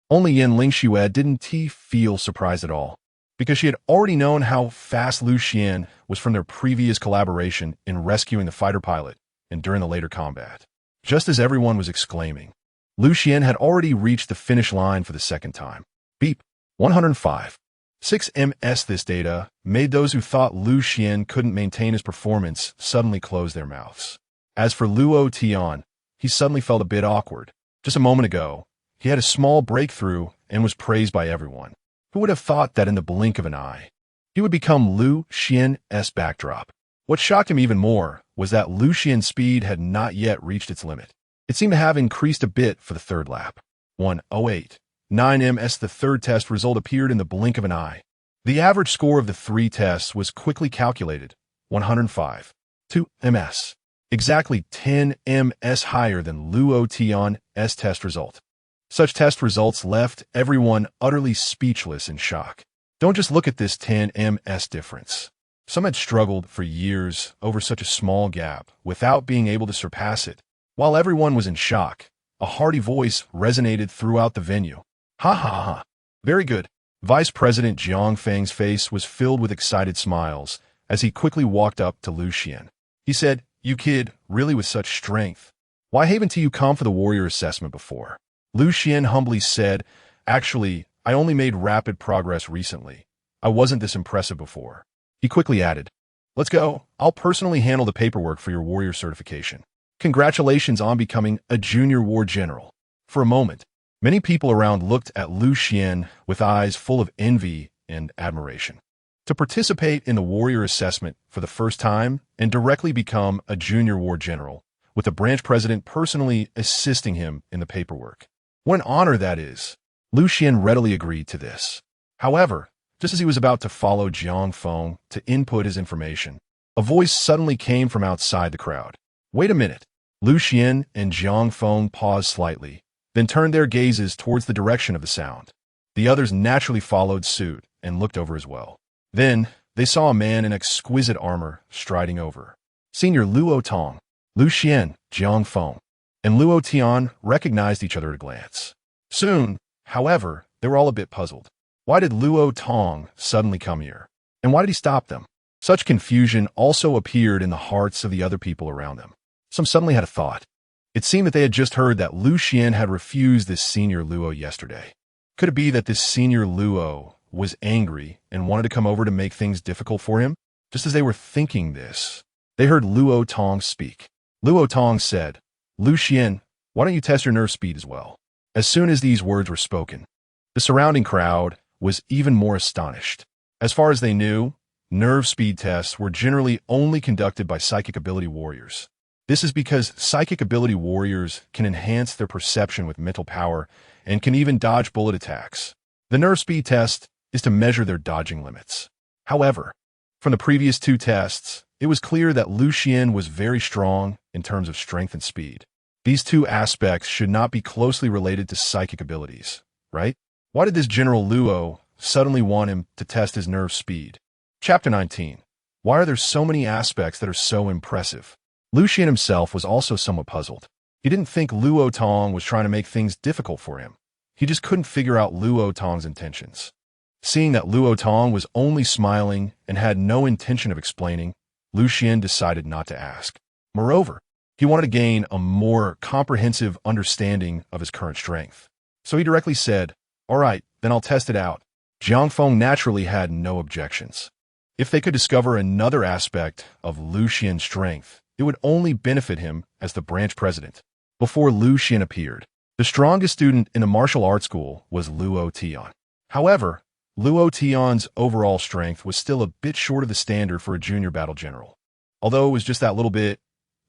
Only Yin Lingxue didn't feel surprised at all, because she had already known how fast Lu Xian was from their previous collaboration in rescuing the fighter pilot and during the later combat. Just as everyone was exclaiming, Lu Xian had already reached the finish line for the second time. Beep. 105. 6 ms. This data made those who thought Lu Xian couldn't maintain his performance suddenly close their mouths. As for Luo Tian, he suddenly felt a bit awkward. Just a moment ago, he had a small breakthrough and was praised by everyone. Who would have thought that in the blink of an eye, he would become Lu Xian's backdrop? What shocked him even more was that Lu Xian's speed had not yet reached its limit. It seemed to have increased a bit for the third lap. 108. 9 ms. The third test result appeared in the blink of an eye. The average score of the 3 tests was quickly calculated. 105. 2 ms. Exactly 10 ms higher than Luo Tian's test result. Such test results left everyone utterly speechless in shock. Don't just look at this 10 ms difference. Some had struggled for years over such a small gap without being able to surpass it. While everyone was in shock, a hearty voice resonated throughout the venue. Ha ha ha. Very good. Vice President Jiang Feng's face was filled with excited smiles as he quickly walked up to Lu Xian. He said, "You kid, really with such strength. Why haven't you come for the warrior assessment before?" Lu Xian humbly said, "Actually, I only made rapid progress recently. I wasn't this impressive before." He quickly added, "Let's go. I'll personally handle the paperwork for your warrior certification. Congratulations on becoming a junior war general." For a moment, many people around looked at Lu Xian with eyes full of envy and admiration. To participate in the warrior assessment for the first time and directly become a junior war general, with the branch president personally assisting him in the paperwork. What an honor that is. Lu Xian readily agreed to this. However, just as he was about to follow Jiang Feng to input his information, a voice suddenly came from outside the crowd. Wait a minute. Lu Xian and Jiang Feng paused slightly, then turned their gazes towards the direction of the sound. The others naturally followed suit and looked over as well. Then, they saw a man in exquisite armor striding over. Senior Luo Tong, Lu Xian, Jiang Feng, and Luo Tian recognized each other at a glance. Soon, however, they were all a bit puzzled. Why did Luo Tong suddenly come here? And why did he stop them? Such confusion also appeared in the hearts of the other people around them. Some suddenly had a thought. It seemed that they had just heard that Lu Xian had refused this senior Luo yesterday. Could it be that this senior Luo was angry and wanted to come over to make things difficult for him? Just as they were thinking this, they heard Luo Tong speak. Luo Tong said, "Lu Xian, why don't you test your nerve speed as well?" As soon as these words were spoken, the surrounding crowd was even more astonished. As far as they knew, nerve speed tests were generally only conducted by psychic ability warriors. This is because psychic ability warriors can enhance their perception with mental power and can even dodge bullet attacks. The nerve speed test is to measure their dodging limits. However, from the previous 2 tests, it was clear that Lu Xian was very strong in terms of strength and speed. These two aspects should not be closely related to psychic abilities, right? Why did this General Luo suddenly want him to test his nerve speed? Chapter 19. Why are there so many aspects that are so impressive? Lu Xian himself was also somewhat puzzled. He didn't think Luo Tong was trying to make things difficult for him. He just couldn't figure out Luo Tong's intentions. Seeing that Luo Tong was only smiling and had no intention of explaining, Lu Xian decided not to ask. Moreover, he wanted to gain a more comprehensive understanding of his current strength. So he directly said, "All right, then I'll test it out." Jiang Feng naturally had no objections. If they could discover another aspect of Lu Xian's strength, it would only benefit him as the branch president. Before Lu Xian appeared, the strongest student in the martial arts school was Luo Tian. However, Luo Tian's overall strength was still a bit short of the standard for a junior battle general. Although it was just that little bit,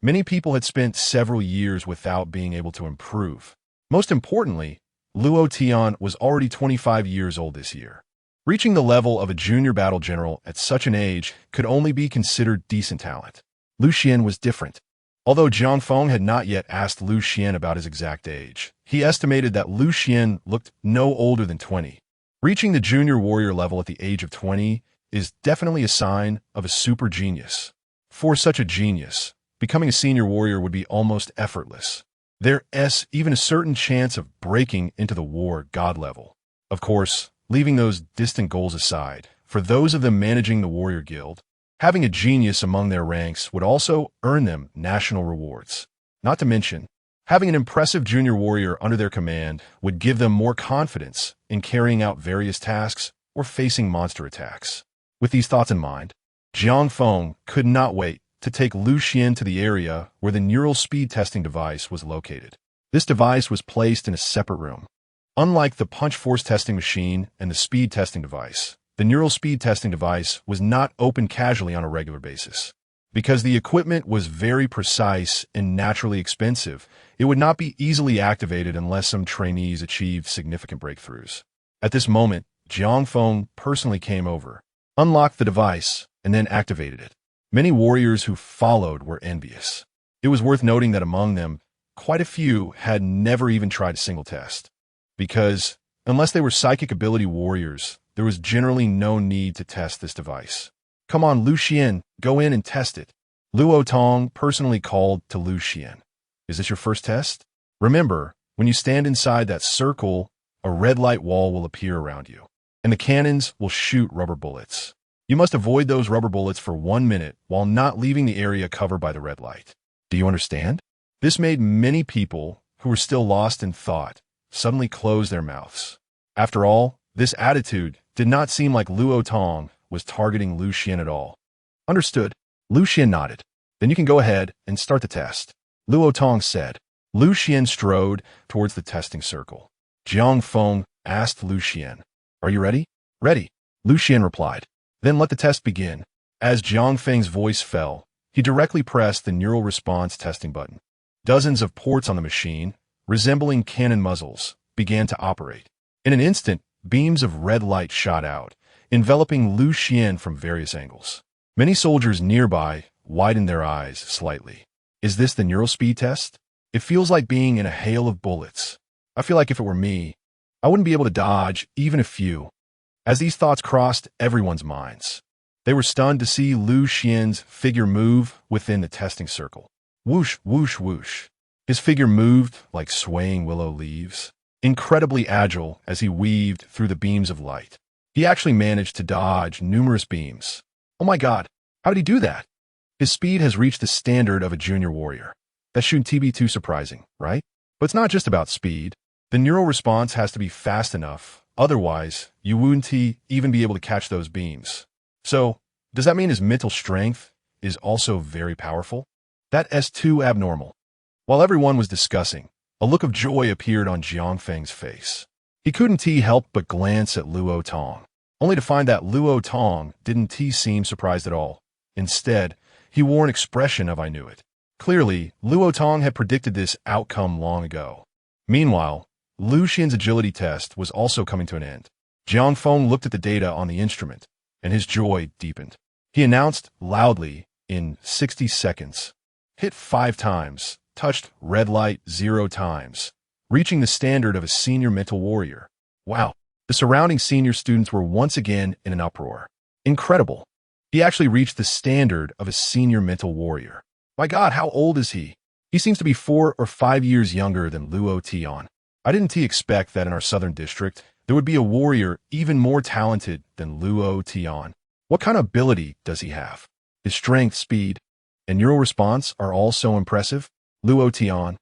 many people had spent several years without being able to improve. Most importantly, Luo Tian was already 25 years old this year. Reaching the level of a junior battle general at such an age could only be considered decent talent. Lu Xian was different. Although Jiang Feng had not yet asked Lu Xian about his exact age, he estimated that Lu Xian looked no older than 20. Reaching the junior warrior level at the age of 20 is definitely a sign of a super genius. For such a genius, becoming a senior warrior would be almost effortless. There's even a certain chance of breaking into the war god level. Of course, leaving those distant goals aside, for those of them managing the warrior guild, having a genius among their ranks would also earn them national rewards. Not to mention, having an impressive junior warrior under their command would give them more confidence in carrying out various tasks or facing monster attacks. With these thoughts in mind, Jiang Feng could not wait to take Lu Xian to the area where the neural speed testing device was located. This device was placed in a separate room. Unlike the punch force testing machine and the speed testing device, the neural speed testing device was not opened casually on a regular basis. Because the equipment was very precise and naturally expensive, it would not be easily activated unless some trainees achieved significant breakthroughs. At this moment, Jiang Feng personally came over, unlocked the device, and then activated it. Many warriors who followed were envious. It was worth noting that among them, quite a few had never even tried a single test. Because, unless they were psychic ability warriors, there was generally no need to test this device. "Come on, Lu Xian, go in and test it." Luo Tong personally called to Lu Xian. "Is this your first test? Remember, when you stand inside that circle, a red light wall will appear around you, and the cannons will shoot rubber bullets. You must avoid those rubber bullets for 1 minute while not leaving the area covered by the red light. Do you understand?" This made many people who were still lost in thought suddenly close their mouths. After all, this attitude did not seem like Luo Tong was targeting Lu Xian at all. "Understood." Lu Xian nodded. "Then you can go ahead and start the test," Luo Tong said. Lu Xian strode towards the testing circle. Jiang Feng asked Lu Xian, "Are you ready?" "Ready," Lu Xian replied. "Then let the test begin." As Jiang Feng's voice fell, he directly pressed the neural response testing button. Dozens of ports on the machine, resembling cannon muzzles, began to operate. In an instant, beams of red light shot out, enveloping Lu Xian from various angles. Many soldiers nearby widened their eyes slightly. "Is this the neural speed test? It feels like being in a hail of bullets. I feel like if it were me, I wouldn't be able to dodge even a few." As these thoughts crossed everyone's minds, they were stunned to see Lu Xian's figure move within the testing circle. Whoosh, whoosh, whoosh. His figure moved like swaying willow leaves, incredibly agile as he weaved through the beams of light. He actually managed to dodge numerous beams. Oh my god, how did he do that? His speed has reached the standard of a junior warrior. That shouldn't be too surprising, right? But it's not just about speed. The neural response has to be fast enough, otherwise you wouldn't even be able to catch those beams. So, does that mean his mental strength is also very powerful? That's too abnormal. While everyone was discussing, a look of joy appeared on Jiang Feng's face. He couldn't help but glance at Luo Tong, only to find that Luo Tong didn't seem surprised at all. Instead, he wore an expression of "I knew it." Clearly, Luo Tong had predicted this outcome long ago. Meanwhile, Lu Xian's agility test was also coming to an end. Jiang Feng looked at the data on the instrument, and his joy deepened. He announced loudly, "In 60 seconds, hit 5 times, touched red light 0 times, reaching the standard of a senior mental warrior. Wow. The surrounding senior students were once again in an uproar. Incredible. He actually reached the standard of a senior mental warrior. My God, how old is he? He seems to be 4 or 5 years younger than Luo Tian. I didn't expect that in our southern district, there would be a warrior even more talented than Luo Tian. What kind of ability does he have? His strength, speed, and neural response are all so impressive. Luo Tian,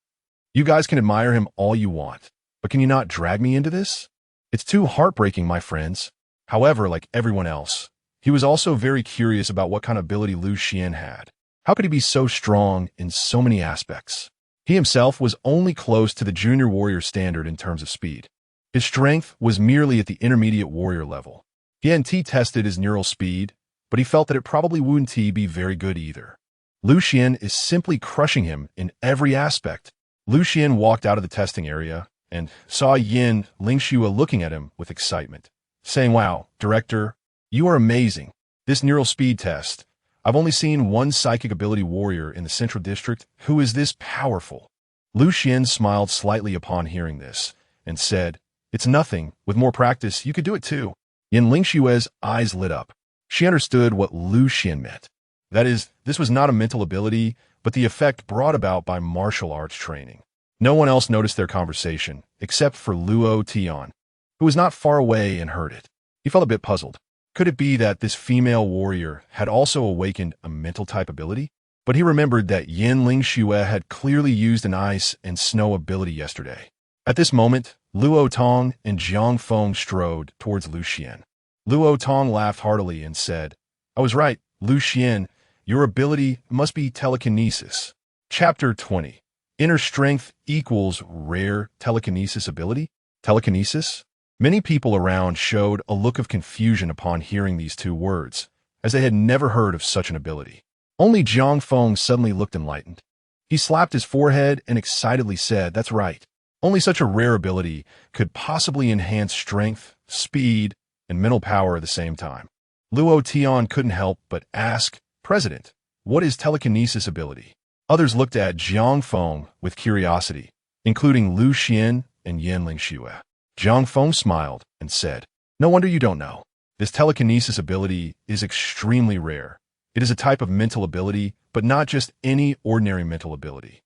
you guys can admire him all you want, but can you not drag me into this? It's too heartbreaking, my friends. However, like everyone else, he was also very curious about what kind of ability Lu Xian had. How could he be so strong in so many aspects? He himself was only close to the junior warrior standard in terms of speed. His strength was merely at the intermediate warrior level. He hadn't tested his neural speed, but he felt that it probably wouldn't be very good either. Lu Xian is simply crushing him in every aspect. Lu Xian walked out of the testing area and saw Yin Lingxue looking at him with excitement, saying, "Wow, Director, you are amazing. This neural speed test. I've only seen one psychic ability warrior in the Central District who is this powerful." Lu Xian smiled slightly upon hearing this and said, "It's nothing. With more practice, you could do it too." Yin Lingxue's eyes lit up. She understood what Lu Xian meant. That is, this was not a mental ability, but the effect brought about by martial arts training. No one else noticed their conversation, except for Luo Tian, who was not far away and heard it. He felt a bit puzzled. Could it be that this female warrior had also awakened a mental type ability? But he remembered that Yin Lingxue had clearly used an ice and snow ability yesterday. At this moment, Luo Tong and Jiang Feng strode towards Lu Xian. Luo Tong laughed heartily and said, "I was right, Lu Xian. Your ability must be telekinesis." Chapter 20. Inner strength equals rare telekinesis ability? Telekinesis? Many people around showed a look of confusion upon hearing these two words, as they had never heard of such an ability. Only Jiang Feng suddenly looked enlightened. He slapped his forehead and excitedly said, "That's right. Only such a rare ability could possibly enhance strength, speed, and mental power at the same time." Luo Tian couldn't help but ask, "President, what is telekinesis ability?" Others looked at Jiang Feng with curiosity, including Lu Xian and Yin Lingxue. Jiang Feng smiled and said, "No wonder you don't know. This telekinesis ability is extremely rare. It is a type of mental ability, but not just any ordinary mental ability.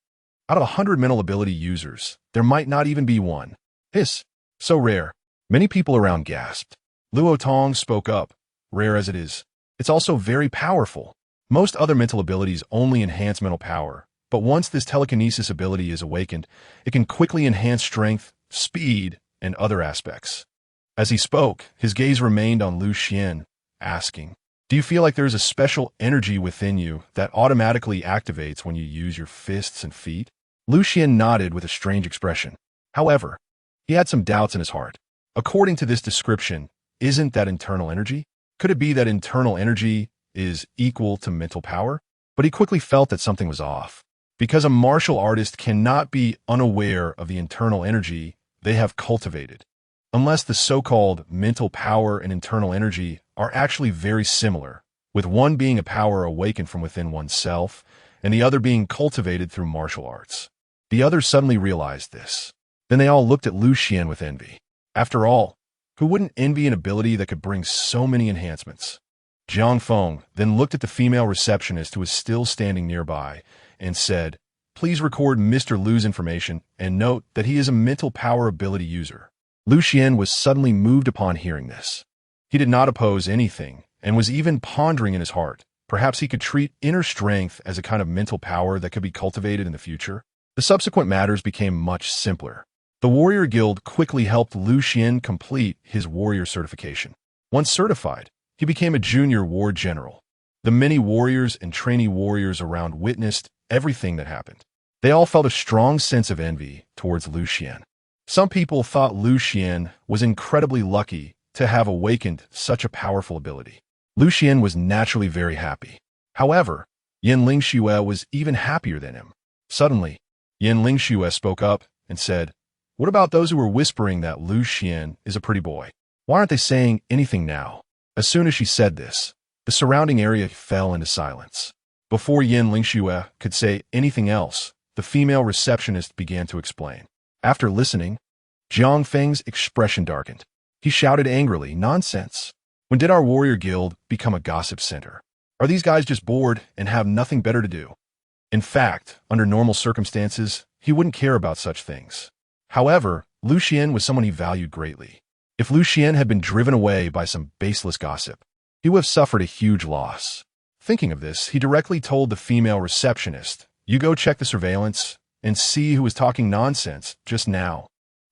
Out of 100 mental ability users, there might not even be one. Hiss, so rare." Many people around gasped. Luo Tong spoke up, "Rare as it is, it's also very powerful. Most other mental abilities only enhance mental power, but once this telekinesis ability is awakened, it can quickly enhance strength, speed, and other aspects." As he spoke, his gaze remained on Lu Xian, asking, "Do you feel like there is a special energy within you that automatically activates when you use your fists and feet?" Lu Xian nodded with a strange expression. However, he had some doubts in his heart. According to this description, isn't that internal energy? Could it be that internal energy is equal to mental power? But he quickly felt that something was off, because a martial artist cannot be unaware of the internal energy they have cultivated, unless the so-called mental power and internal energy are actually very similar, with one being a power awakened from within oneself, and the other being cultivated through martial arts. The others suddenly realized this. Then they all looked at Lu Xian with envy. After all, who wouldn't envy an ability that could bring so many enhancements? Jiang Feng then looked at the female receptionist who was still standing nearby and said, "Please record Mr. Lu's information and note that he is a mental power ability user." Lu Xian was suddenly moved upon hearing this. He did not oppose anything and was even pondering in his heart, perhaps he could treat inner strength as a kind of mental power that could be cultivated in the future. The subsequent matters became much simpler. The Warrior Guild quickly helped Lu Xian complete his warrior certification. Once certified, he became a junior war general. The many warriors and trainee warriors around witnessed everything that happened. They all felt a strong sense of envy towards Lu Xian. Some people thought Lu Xian was incredibly lucky to have awakened such a powerful ability. Lu Xian was naturally very happy. However, Yin Lingxue was even happier than him. Suddenly, Yin Lingxue spoke up and said, "What about those who were whispering that Lu Xian is a pretty boy? Why aren't they saying anything now?" As soon as she said this, the surrounding area fell into silence. Before Yin Lingxue could say anything else, the the female receptionist began to explain. After listening, Jiang Feng's expression darkened. He shouted angrily, "Nonsense! When did our warrior guild become a gossip center? Are these guys just bored and have nothing better to do?" In fact, under normal circumstances, he wouldn't care about such things. However, Lu Xian was someone he valued greatly. If Lu Xian had been driven away by some baseless gossip, he would have suffered a huge loss. Thinking of this, he directly told the female receptionist, "You go check the surveillance and see who was talking nonsense just now."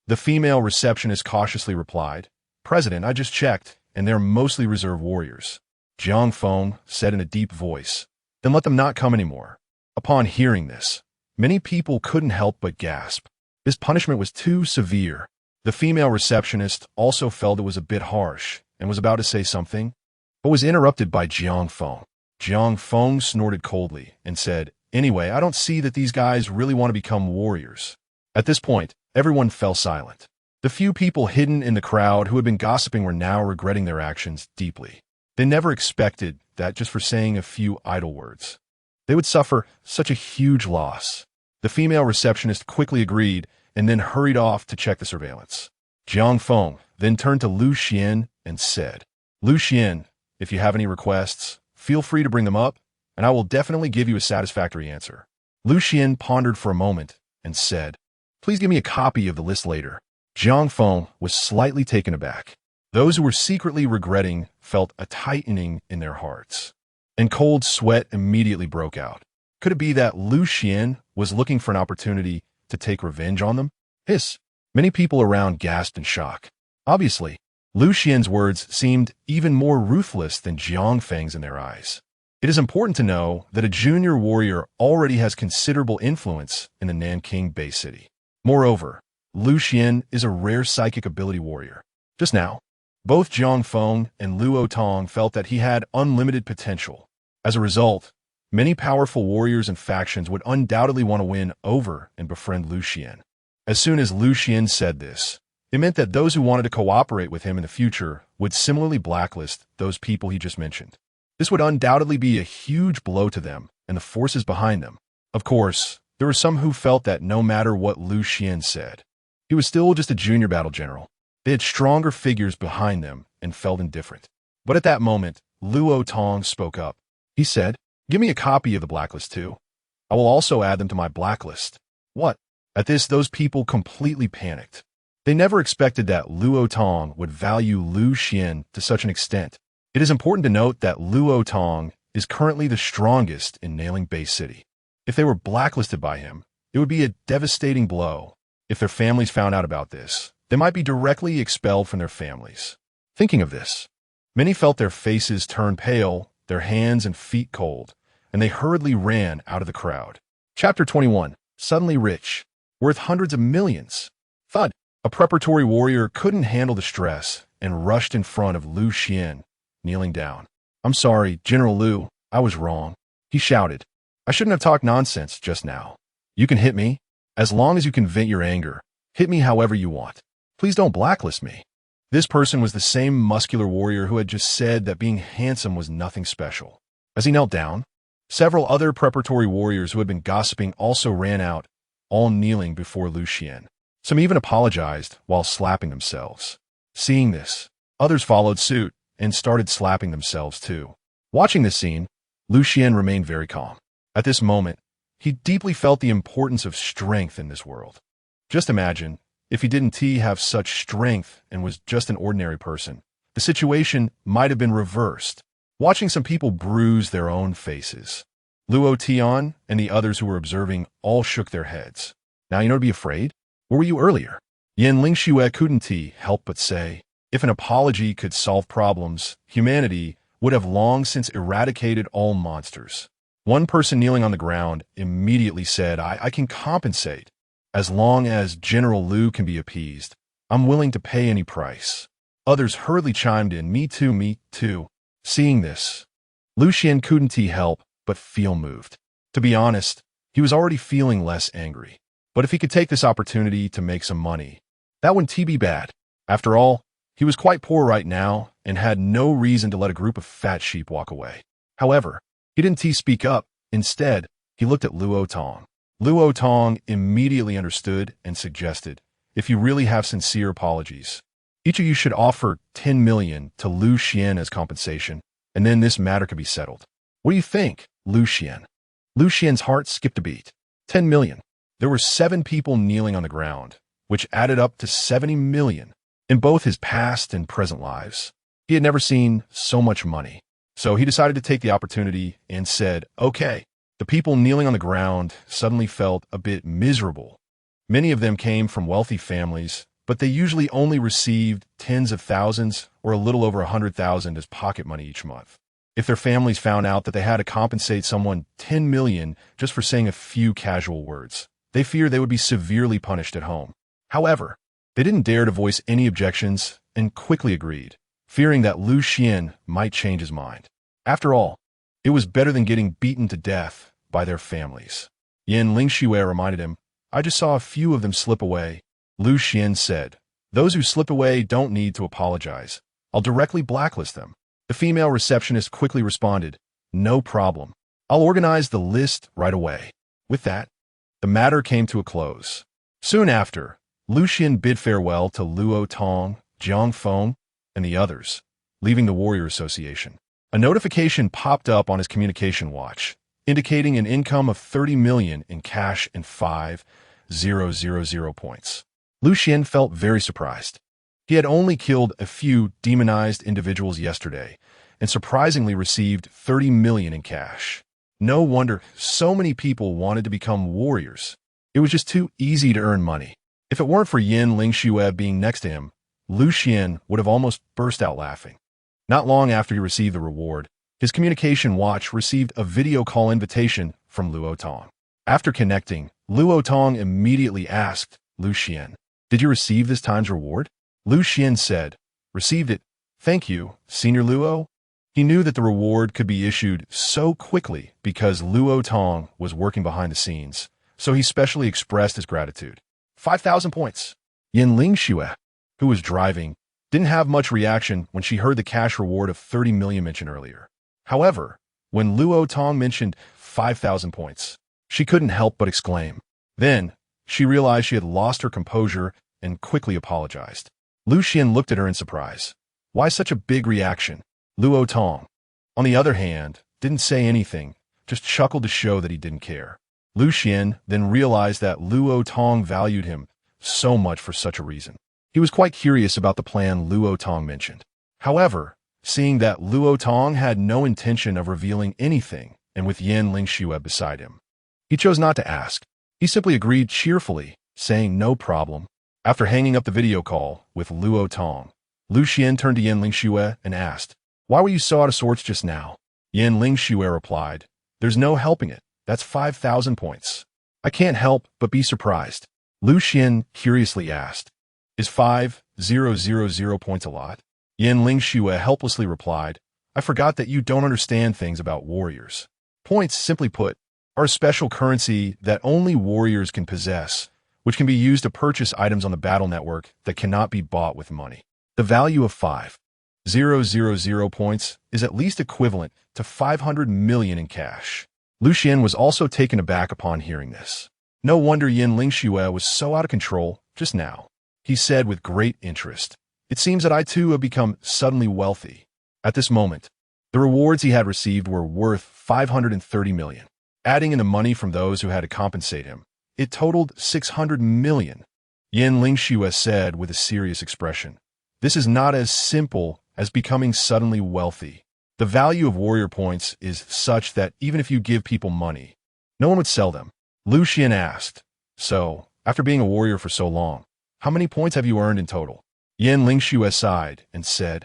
The female receptionist cautiously replied, "President, I just checked, and they're mostly reserve warriors." Jiang Feng said in a deep voice, "Then let them not come anymore." Upon hearing this, many people couldn't help but gasp. This punishment was too severe. The female receptionist also felt it was a bit harsh and was about to say something, but was interrupted by Jiang Feng. Jiang Feng snorted coldly and said, "Anyway, I don't see that these guys really want to become warriors." At this point, everyone fell silent. The few people hidden in the crowd who had been gossiping were now regretting their actions deeply. They never expected that just for saying a few idle words, they would suffer such a huge loss. The female receptionist quickly agreed and then hurried off to check the surveillance. Jiang Feng then turned to Lu Xian and said, "Lu Xian, if you have any requests, feel free to bring them up, and I will definitely give you a satisfactory answer." Lu Xian pondered for a moment and said, "Please give me a copy of the list later." Jiang Feng was slightly taken aback. Those who were secretly regretting felt a tightening in their hearts, and cold sweat immediately broke out. Could it be that Lu Xian was looking for an opportunity to take revenge on them? Many people around gasped in shock. Obviously, Lu Xian's words seemed even more ruthless than Jiang Feng's in their eyes. It is important to know that a junior warrior already has considerable influence in the Nanking Bay City. Moreover, Lu Xian is a rare psychic ability warrior. Just now, both Jiang Feng and Luo Tong felt that he had unlimited potential. As a result, many powerful warriors and factions would undoubtedly want to win over and befriend Lu Xian. As soon as Lu Xian said this, it meant that those who wanted to cooperate with him in the future would similarly blacklist those people he just mentioned. This would undoubtedly be a huge blow to them and the forces behind them. Of course, there were some who felt that no matter what Lu Xian said, he was still just a junior battle general. They had stronger figures behind them and felt indifferent. But at that moment, Luo Tong spoke up. He said, "Give me a copy of the blacklist too. I will also add them to my blacklist." What? At this, those people completely panicked. They never expected that Luo Tong would value Lu Xian to such an extent. It is important to note that Luo Tong is currently the strongest in Nailing Bay City. If they were blacklisted by him, it would be a devastating blow. If their families found out about this, they might be directly expelled from their families. Thinking of this, many felt their faces turn pale, their hands and feet cold, and they hurriedly ran out of the crowd. Chapter 21. Suddenly Rich. Worth hundreds of millions. Thud. A preparatory warrior couldn't handle the stress and rushed in front of Lu Xian, kneeling down. "I'm sorry, General Lu, I was wrong," he shouted. "I shouldn't have talked nonsense just now. You can hit me. As long as you can vent your anger, hit me however you want. Please don't blacklist me." This person was the same muscular warrior who had just said that being handsome was nothing special. As he knelt down, several other preparatory warriors who had been gossiping also ran out, all kneeling before Lu Xian. Some even apologized while slapping themselves. Seeing this, others followed suit and started slapping themselves too. Watching this scene, Lu Xian remained very calm. At this moment, he deeply felt the importance of strength in this world. Just imagine, if he didn't have such strength and was just an ordinary person, the situation might have been reversed. Watching some people bruise their own faces, Luo Tian and the others who were observing all shook their heads. "Now you know to be afraid? Where were you earlier?" Yan Lingxue couldn't help but say, if an apology could solve problems, humanity would have long since eradicated all monsters. One person kneeling on the ground immediately said, I can compensate. As long as General Lu can be appeased, I'm willing to pay any price." Others hurriedly chimed in, me too. Seeing this, Lu Xian couldn't help but feel moved. To be honest, he was already feeling less angry. But if he could take this opportunity to make some money, that wouldn't be bad. After all, he was quite poor right now and had no reason to let a group of fat sheep walk away. However, he didn't speak up. Instead, he looked at Luo Tong. Luo Tong immediately understood and suggested, if you really have sincere apologies, each of you should offer 10 million to Lu Xian as compensation, and then this matter could be settled. What do you think, Lu Xian? Lu Xian's heart skipped a beat. 10 million. There were 7 people kneeling on the ground, which added up to 70 million in both his past and present lives. He had never seen so much money. So he decided to take the opportunity and said, okay. The people kneeling on the ground suddenly felt a bit miserable. Many of them came from wealthy families, but they usually only received tens of thousands or a little over 100,000 as pocket money each month. If their families found out that they had to compensate someone 10 million just for saying a few casual words, they feared they would be severely punished at home. However, they didn't dare to voice any objections and quickly agreed, fearing that Lu Xian might change his mind. After all, it was better than getting beaten to death by their families. Yin Lingxue reminded him, I just saw a few of them slip away. Lu Xian said, those who slip away don't need to apologize. I'll directly blacklist them. The female receptionist quickly responded, no problem. I'll organize the list right away. With that, the matter came to a close. Soon after, Lu Xian bid farewell to Luo Tong, Jiang Feng, and the others, leaving the Warrior Association. A notification popped up on his communication watch, indicating an income of 30 million in cash and 5,000 points. Lu Xian felt very surprised. He had only killed a few demonized individuals yesterday, and surprisingly received 30 million in cash. No wonder so many people wanted to become warriors. It was just too easy to earn money. If it weren't for Yin Lingxue being next to him, Lu Xian would have almost burst out laughing. Not long after he received the reward, his communication watch received a video call invitation from Luo Tong. After connecting, Luo Tong immediately asked Lu Xian, did you receive this time's reward? Lu Xian said, received it. Thank you, Senior Luo. He knew that the reward could be issued so quickly because Luo Tong was working behind the scenes, so he specially expressed his gratitude. 5,000 points. Yin Lingxue, who was driving, didn't have much reaction when she heard the cash reward of 30 million mentioned earlier. However, when Luo Tong mentioned 5,000 points, she couldn't help but exclaim. Then, she realized she had lost her composure and quickly apologized. Lu Xian looked at her in surprise. Why such a big reaction? Luo Tong, on the other hand, didn't say anything, just chuckled to show that he didn't care. Lu Xian then realized that Luo Tong valued him so much for such a reason. He was quite curious about the plan Luo Tong mentioned. However, seeing that Luo Tong had no intention of revealing anything, and with Yin Lingxue beside him, he chose not to ask. He simply agreed cheerfully, saying no problem. After hanging up the video call with Luo Tong, Lu Xian turned to Yin Lingxue and asked, why were you so out of sorts just now? Yin Lingxue replied, there's no helping it. That's 5,000 points. I can't help but be surprised. Lu Xian curiously asked, is 5,000 points a lot? Yin Lingxue helplessly replied, I forgot that you don't understand things about warriors. Points, simply put, are a special currency that only warriors can possess, which can be used to purchase items on the battle network that cannot be bought with money. The value of 5,000 points is at least equivalent to 500 million in cash. Lu Xian was also taken aback upon hearing this. No wonder Yin Lingxue was so out of control just now. He said with great interest, it seems that I too have become suddenly wealthy. At this moment, the rewards he had received were worth 530 million. Adding in the money from those who had to compensate him, it totaled 600 million. Yin Lingxue said with a serious expression, this is not as simple as becoming suddenly wealthy. The value of warrior points is such that even if you give people money, no one would sell them. Lu Xian asked, so, after being a warrior for so long, how many points have you earned in total? Yin Lingxue sighed and said,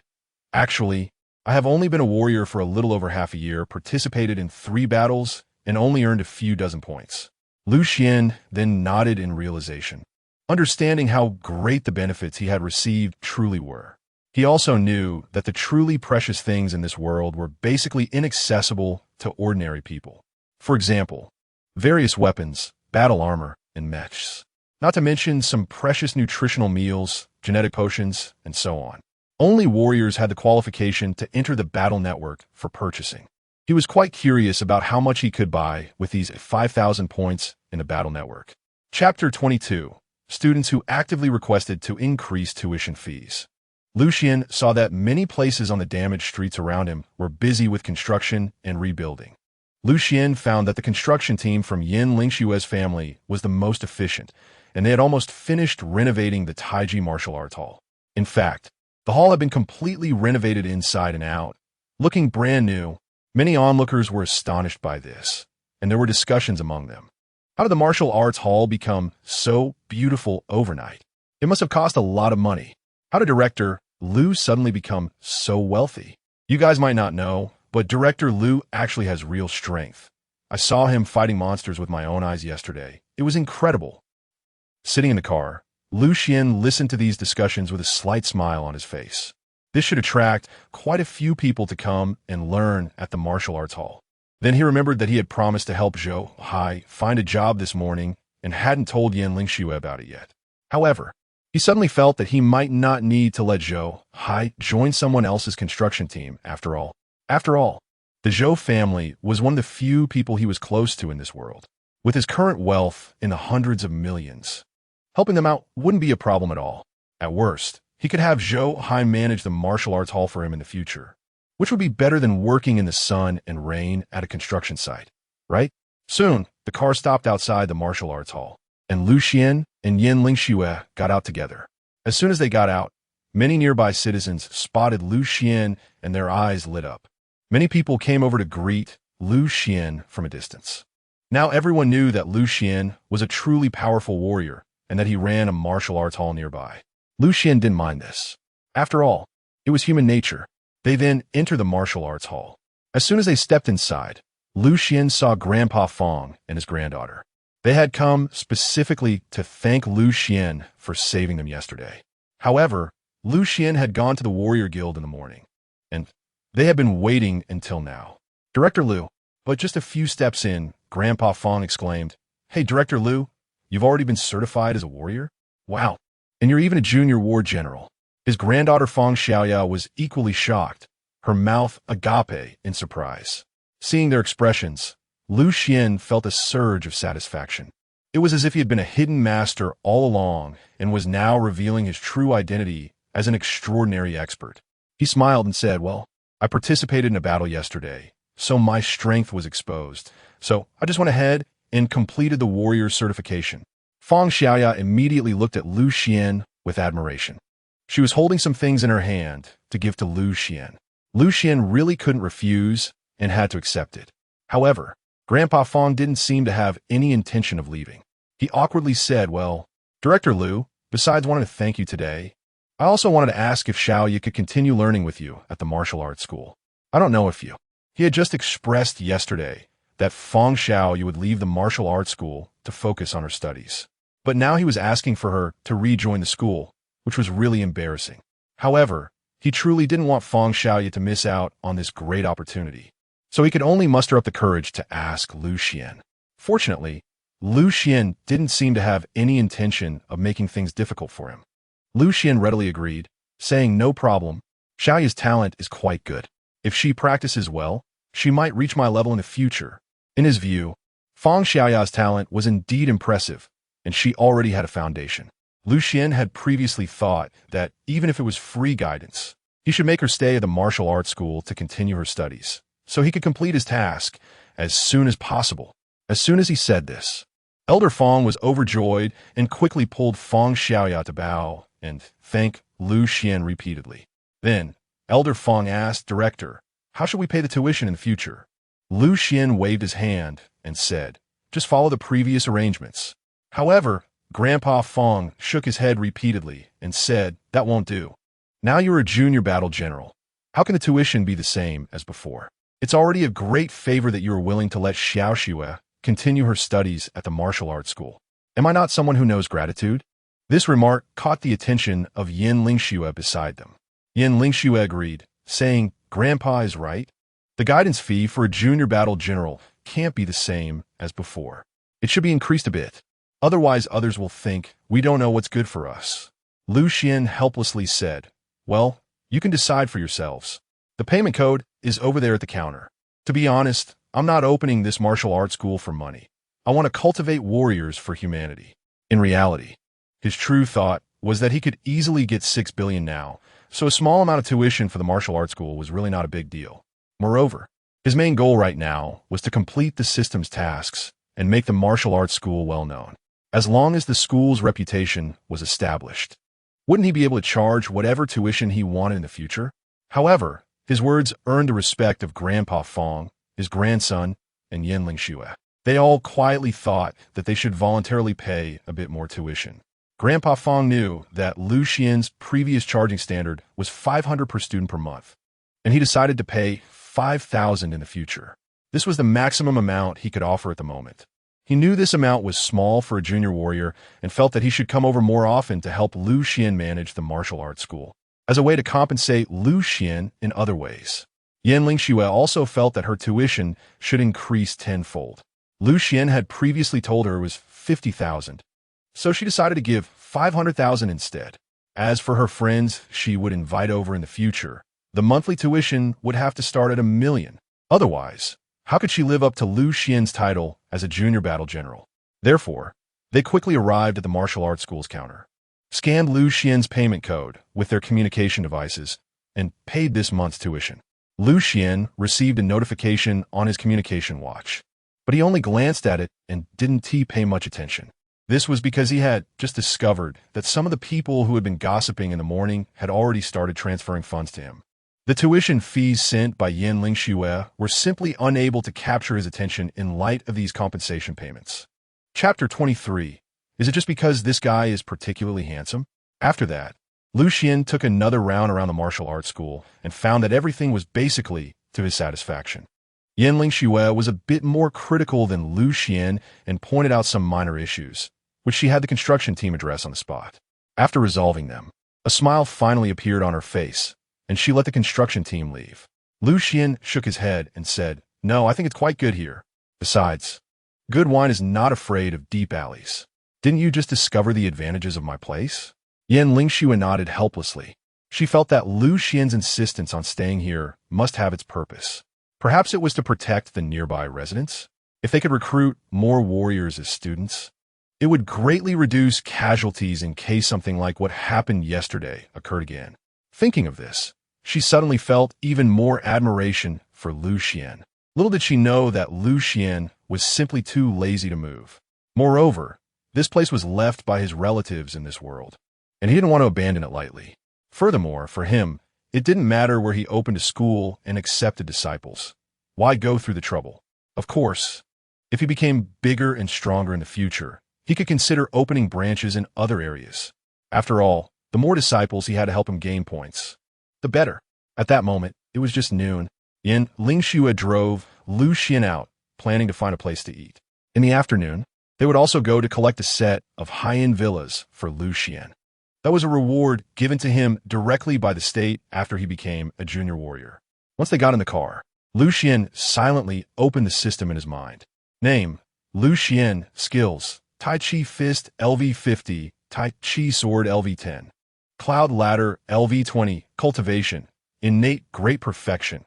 actually, I have only been a warrior for a little over half a year, participated in 3 battles, and only earned a few dozen points. Lu Xian then nodded in realization, understanding how great the benefits he had received truly were. He also knew that the truly precious things in this world were basically inaccessible to ordinary people. For example, various weapons, battle armor, and mechs. Not to mention some precious nutritional meals, genetic potions, and so on. Only warriors had the qualification to enter the battle network for purchasing. He was quite curious about how much he could buy with these 5,000 points in the Battle Network. Chapter 22. Students who actively requested to increase tuition fees. Xuan saw that many places on the damaged streets around him were busy with construction and rebuilding. Xuan found that the construction team from Yin Lingshue's family was the most efficient, and they had almost finished renovating the Tai Chi martial arts hall. In fact, the hall had been completely renovated inside and out, looking brand new. Many onlookers were astonished by this, and there were discussions among them. How did the martial arts hall become so beautiful overnight? It must have cost a lot of money. How did Director Liu suddenly become so wealthy? You guys might not know, but Director Liu actually has real strength. I saw him fighting monsters with my own eyes yesterday. It was incredible. Sitting in the car, Xuan listened to these discussions with a slight smile on his face. This should attract quite a few people to come and learn at the martial arts hall. Then he remembered that he had promised to help Zhou Hai find a job this morning and hadn't told Yin Lingxue about it yet. However, he suddenly felt that he might not need to let Zhou Hai join someone else's construction team after all. After all, the Zhou family was one of the few people he was close to in this world. With his current wealth in the hundreds of millions, helping them out wouldn't be a problem at all. At worst, he could have Zhou Hai manage the martial arts hall for him in the future, which would be better than working in the sun and rain at a construction site, right? Soon, the car stopped outside the martial arts hall, and Xuan and Yin Lingxue got out together. As soon as they got out, many nearby citizens spotted Xuan and their eyes lit up. Many people came over to greet Xuan from a distance. Now everyone knew that Xuan was a truly powerful warrior and that he ran a martial arts hall nearby. Xuan didn't mind this. After all, it was human nature. They then entered the martial arts hall. As soon as they stepped inside, Xuan saw Grandpa Fong and his granddaughter. They had come specifically to thank Xuan for saving them yesterday. However, Xuan had gone to the Warrior Guild in the morning, and they had been waiting until now. Director Liu, but just a few steps in, Grandpa Fong exclaimed, "Hey, Director Liu, you've already been certified as a warrior? Wow, and you're even a junior war general." His granddaughter Fong Xiaoya was equally shocked, her mouth agape in surprise. Seeing their expressions, Xuan felt a surge of satisfaction. It was as if he had been a hidden master all along and was now revealing his true identity as an extraordinary expert. He smiled and said, "Well, I participated in a battle yesterday, so my strength was exposed. So I just went ahead and completed the warrior certification." Fong Xiaoya immediately looked at Xuan with admiration. She was holding some things in her hand to give to Xuan. Xuan really couldn't refuse and had to accept it. However, Grandpa Fong didn't seem to have any intention of leaving. He awkwardly said, "Well, Director Liu, besides wanting to thank you today, I also wanted to ask if Xiaoya could continue learning with you at the martial arts school. I don't know if you." He had just expressed yesterday that Fong Xiaoya would leave the martial arts school to focus on her studies. But now he was asking for her to rejoin the school, which was really embarrassing. However, he truly didn't want Fong Xiaoya to miss out on this great opportunity, so he could only muster up the courage to ask Xuan. Fortunately, Xuan didn't seem to have any intention of making things difficult for him. Xuan readily agreed, saying, "No problem. Xiaoya's talent is quite good. If she practices well, she might reach my level in the future." In his view, Fong Xiaoya's talent was indeed impressive, and she already had a foundation. Xuan had previously thought that even if it was free guidance, he should make her stay at the martial arts school to continue her studies, so he could complete his task as soon as possible. As soon as he said this, Elder Fong was overjoyed and quickly pulled Fong Xiaoya to bow and thank Xuan repeatedly. Then, Elder Fong asked, "Director, how should we pay the tuition in the future?" Xuan waved his hand and said, "Just follow the previous arrangements." However, Grandpa Fong shook his head repeatedly and said, "That won't do. Now you're a junior battle general. How can the tuition be the same as before? It's already a great favor that you are willing to let Xiao Xue continue her studies at the martial arts school. Am I not someone who knows gratitude?" This remark caught the attention of Yin Lingxue beside them. Yin Lingxue agreed, saying, "Grandpa is right. The guidance fee for a junior battle general can't be the same as before. It should be increased a bit. Otherwise, others will think we don't know what's good for us." Xuan helplessly said, "Well, you can decide for yourselves. The payment code is over there at the counter. To be honest, I'm not opening this martial arts school for money. I want to cultivate warriors for humanity. In reality, his true thought was that he could easily get 6 billion now, so a small amount of tuition for the martial arts school was really not a big deal. Moreover, his main goal right now was to complete the system's tasks and make the martial arts school well known. As long as the school's reputation was established, wouldn't he be able to charge whatever tuition he wanted in the future? However, his words earned the respect of Grandpa Fong, his grandson, and Yen Lingxue. They all quietly thought that they should voluntarily pay a bit more tuition. Grandpa Fong knew that Lu Xian's previous charging standard was 500 per student per month, and he decided to pay 5,000 in the future. This was the maximum amount he could offer at the moment. He knew this amount was small for a junior warrior and felt that he should come over more often to help Lu Xian manage the martial arts school, as a way to compensate Lu Xian in other ways. Yen Lingxue also felt that her tuition should increase tenfold. Lu Xian had previously told her it was 50,000, so she decided to give 500,000 instead. As for her friends she would invite over in the future, the monthly tuition would have to start at 1 million. Otherwise, how could she live up to Lu Xian's title as a junior battle general? Therefore, they quickly arrived at the martial arts school's counter, scanned Lu Xian's payment code with their communication devices, and paid this month's tuition. Lu Xian received a notification on his communication watch, but he only glanced at it and didn't pay much attention. This was because he had just discovered that some of the people who had been gossiping in the morning had already started transferring funds to him. The tuition fees sent by Yen Lingxue were simply unable to capture his attention in light of these compensation payments. Chapter 23. Is it just because this guy is particularly handsome? After that, Lu Xian took another round around the martial arts school and found that everything was basically to his satisfaction. Yen Lingxue was a bit more critical than Lu Xian and pointed out some minor issues, which she had the construction team address on the spot. After resolving them, a smile finally appeared on her face, and she let the construction team leave. Lu Xian shook his head and said, "No, I think it's quite good here. Besides, good wine is not afraid of deep alleys. Didn't you just discover the advantages of my place?" Yen Lingxue nodded helplessly. She felt that Lu Xian's insistence on staying here must have its purpose. Perhaps it was to protect the nearby residents. If they could recruit more warriors as students, it would greatly reduce casualties in case something like what happened yesterday occurred again. Thinking of this, she suddenly felt even more admiration for Lu Xian. Little did she know that Lu Xian was simply too lazy to move. Moreover, this place was left by his relatives in this world, and he didn't want to abandon it lightly. Furthermore, for him, it didn't matter where he opened a school and accepted disciples. Why go through the trouble? Of course, if he became bigger and stronger in the future, he could consider opening branches in other areas. After all, the more disciples he had to help him gain points, the better. At that moment, it was just noon. Yen Lingxue drove Lu Xian out, planning to find a place to eat. In the afternoon, they would also go to collect a set of high-end villas for Lu Xian. That was a reward given to him directly by the state after he became a junior warrior. Once they got in the car, Lu Xian silently opened the system in his mind. Name: Lu Xian. Skills: Tai Chi Fist LV50, Tai Chi Sword LV10. Cloud Ladder LV20, Cultivation, Innate Great Perfection.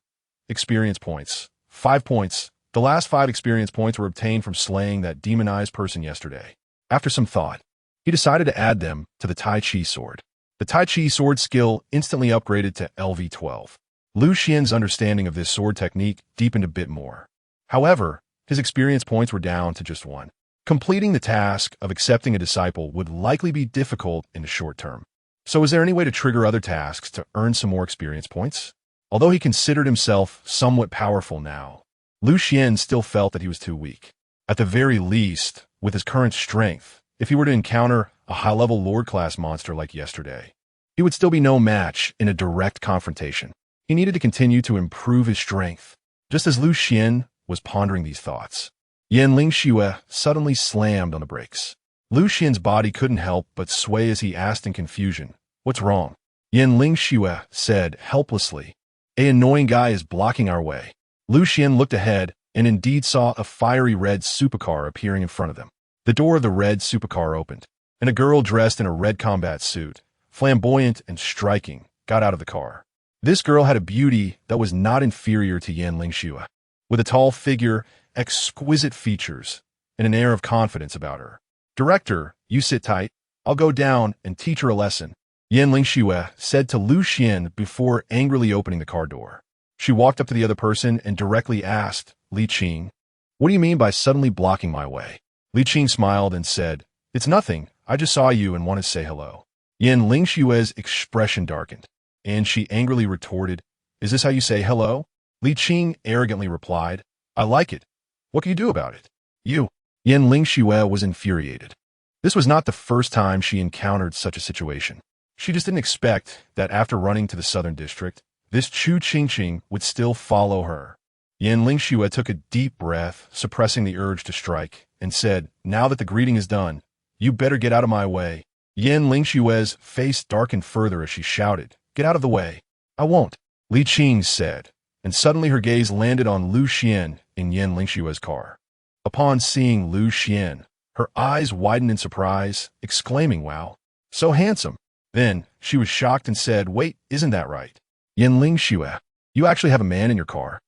Experience points: 5 points. The last 5 experience points were obtained from slaying that demonized person yesterday. After some thought, he decided to add them to the Tai Chi Sword. The Tai Chi Sword skill instantly upgraded to LV12. Lu Xian's understanding of this sword technique deepened a bit more. However, his experience points were down to just 1. Completing the task of accepting a disciple would likely be difficult in the short term. So is there any way to trigger other tasks to earn some more experience points? Although he considered himself somewhat powerful now, Lu Xian still felt that he was too weak. At the very least, with his current strength, if he were to encounter a high-level Lord-class monster like yesterday, he would still be no match in a direct confrontation. He needed to continue to improve his strength. Just as Lu Xian was pondering these thoughts, Yen Lingxue suddenly slammed on the brakes. Lu Xian's body couldn't help but sway as he asked in confusion, "What's wrong?" Yen Lingxue said helplessly, "An annoying guy is blocking our way." Lu Xian looked ahead and indeed saw a fiery red supercar appearing in front of them. The door of the red supercar opened, and a girl dressed in a red combat suit, flamboyant and striking, got out of the car. This girl had a beauty that was not inferior to Yen Lingxue. With a tall figure, exquisite features, and an air of confidence about her. "Director, you sit tight. I'll go down and teach her a lesson," Yan Lingxue said to Lu Xian before angrily opening the car door. She walked up to the other person and directly asked, "Li Qing, what do you mean by suddenly blocking my way?" Li Qing smiled and said, "It's nothing. I just saw you and wanted to say hello." Yan Lingxue's expression darkened, and she angrily retorted, "Is this how you say hello?" Li Qing arrogantly replied, "I like it. What can you do about it?" "You." Yan Lingxue was infuriated. This was not the first time she encountered such a situation. She just didn't expect that after running to the Southern District, this Chu Qingqing would still follow her. Yan Lingxue took a deep breath, suppressing the urge to strike, and said, "Now that the greeting is done, you better get out of my way." Yan Lingxue's face darkened further as she shouted, "Get out of the way." "I won't," Li Qing said, and suddenly her gaze landed on Lu Xian in Yan Lingxue's car. Upon seeing Lu Xian, her eyes widened in surprise, exclaiming, "Wow, so handsome." Then she was shocked and said, "Wait, isn't that right? Yan Lingxue, you actually have a man in your car?"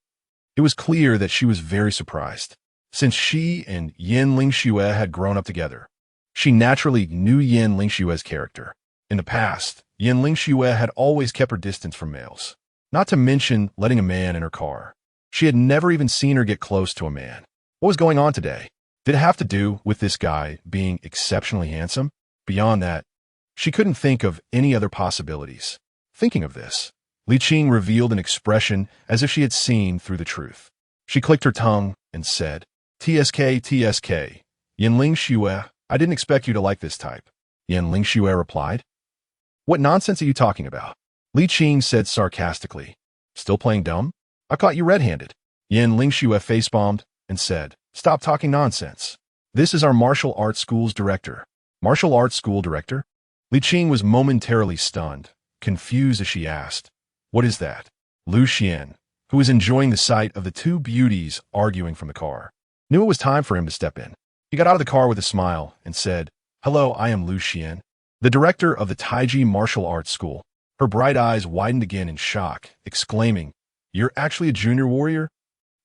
It was clear that she was very surprised, since she and Yan Lingxue had grown up together. She naturally knew Yan Lingxue's character. In the past, Yan Lingxue had always kept her distance from males, not to mention letting a man in her car. She had never even seen her get close to a man. What was going on today? Did it have to do with this guy being exceptionally handsome? Beyond that, she couldn't think of any other possibilities. Thinking of this, Li Qing revealed an expression as if she had seen through the truth. She clicked her tongue and said, "TSK, TSK, Yan Lingxue, I didn't expect you to like this type." Yan Lingxue replied, "What nonsense are you talking about?" Li Qing said sarcastically, "Still playing dumb? I caught you red-handed." Yan Lingxue facepalmed and said, "Stop talking nonsense. This is our martial arts school's director." "Martial arts school director?" Li Qing was momentarily stunned, confused as she asked, "What is that?" Lu Xian, who was enjoying the sight of the two beauties arguing from the car, knew it was time for him to step in. He got out of the car with a smile and said, "Hello, I am Lu Xian, the director of the Tai Chi martial arts school." Her bright eyes widened again in shock, exclaiming, "You're actually a junior warrior?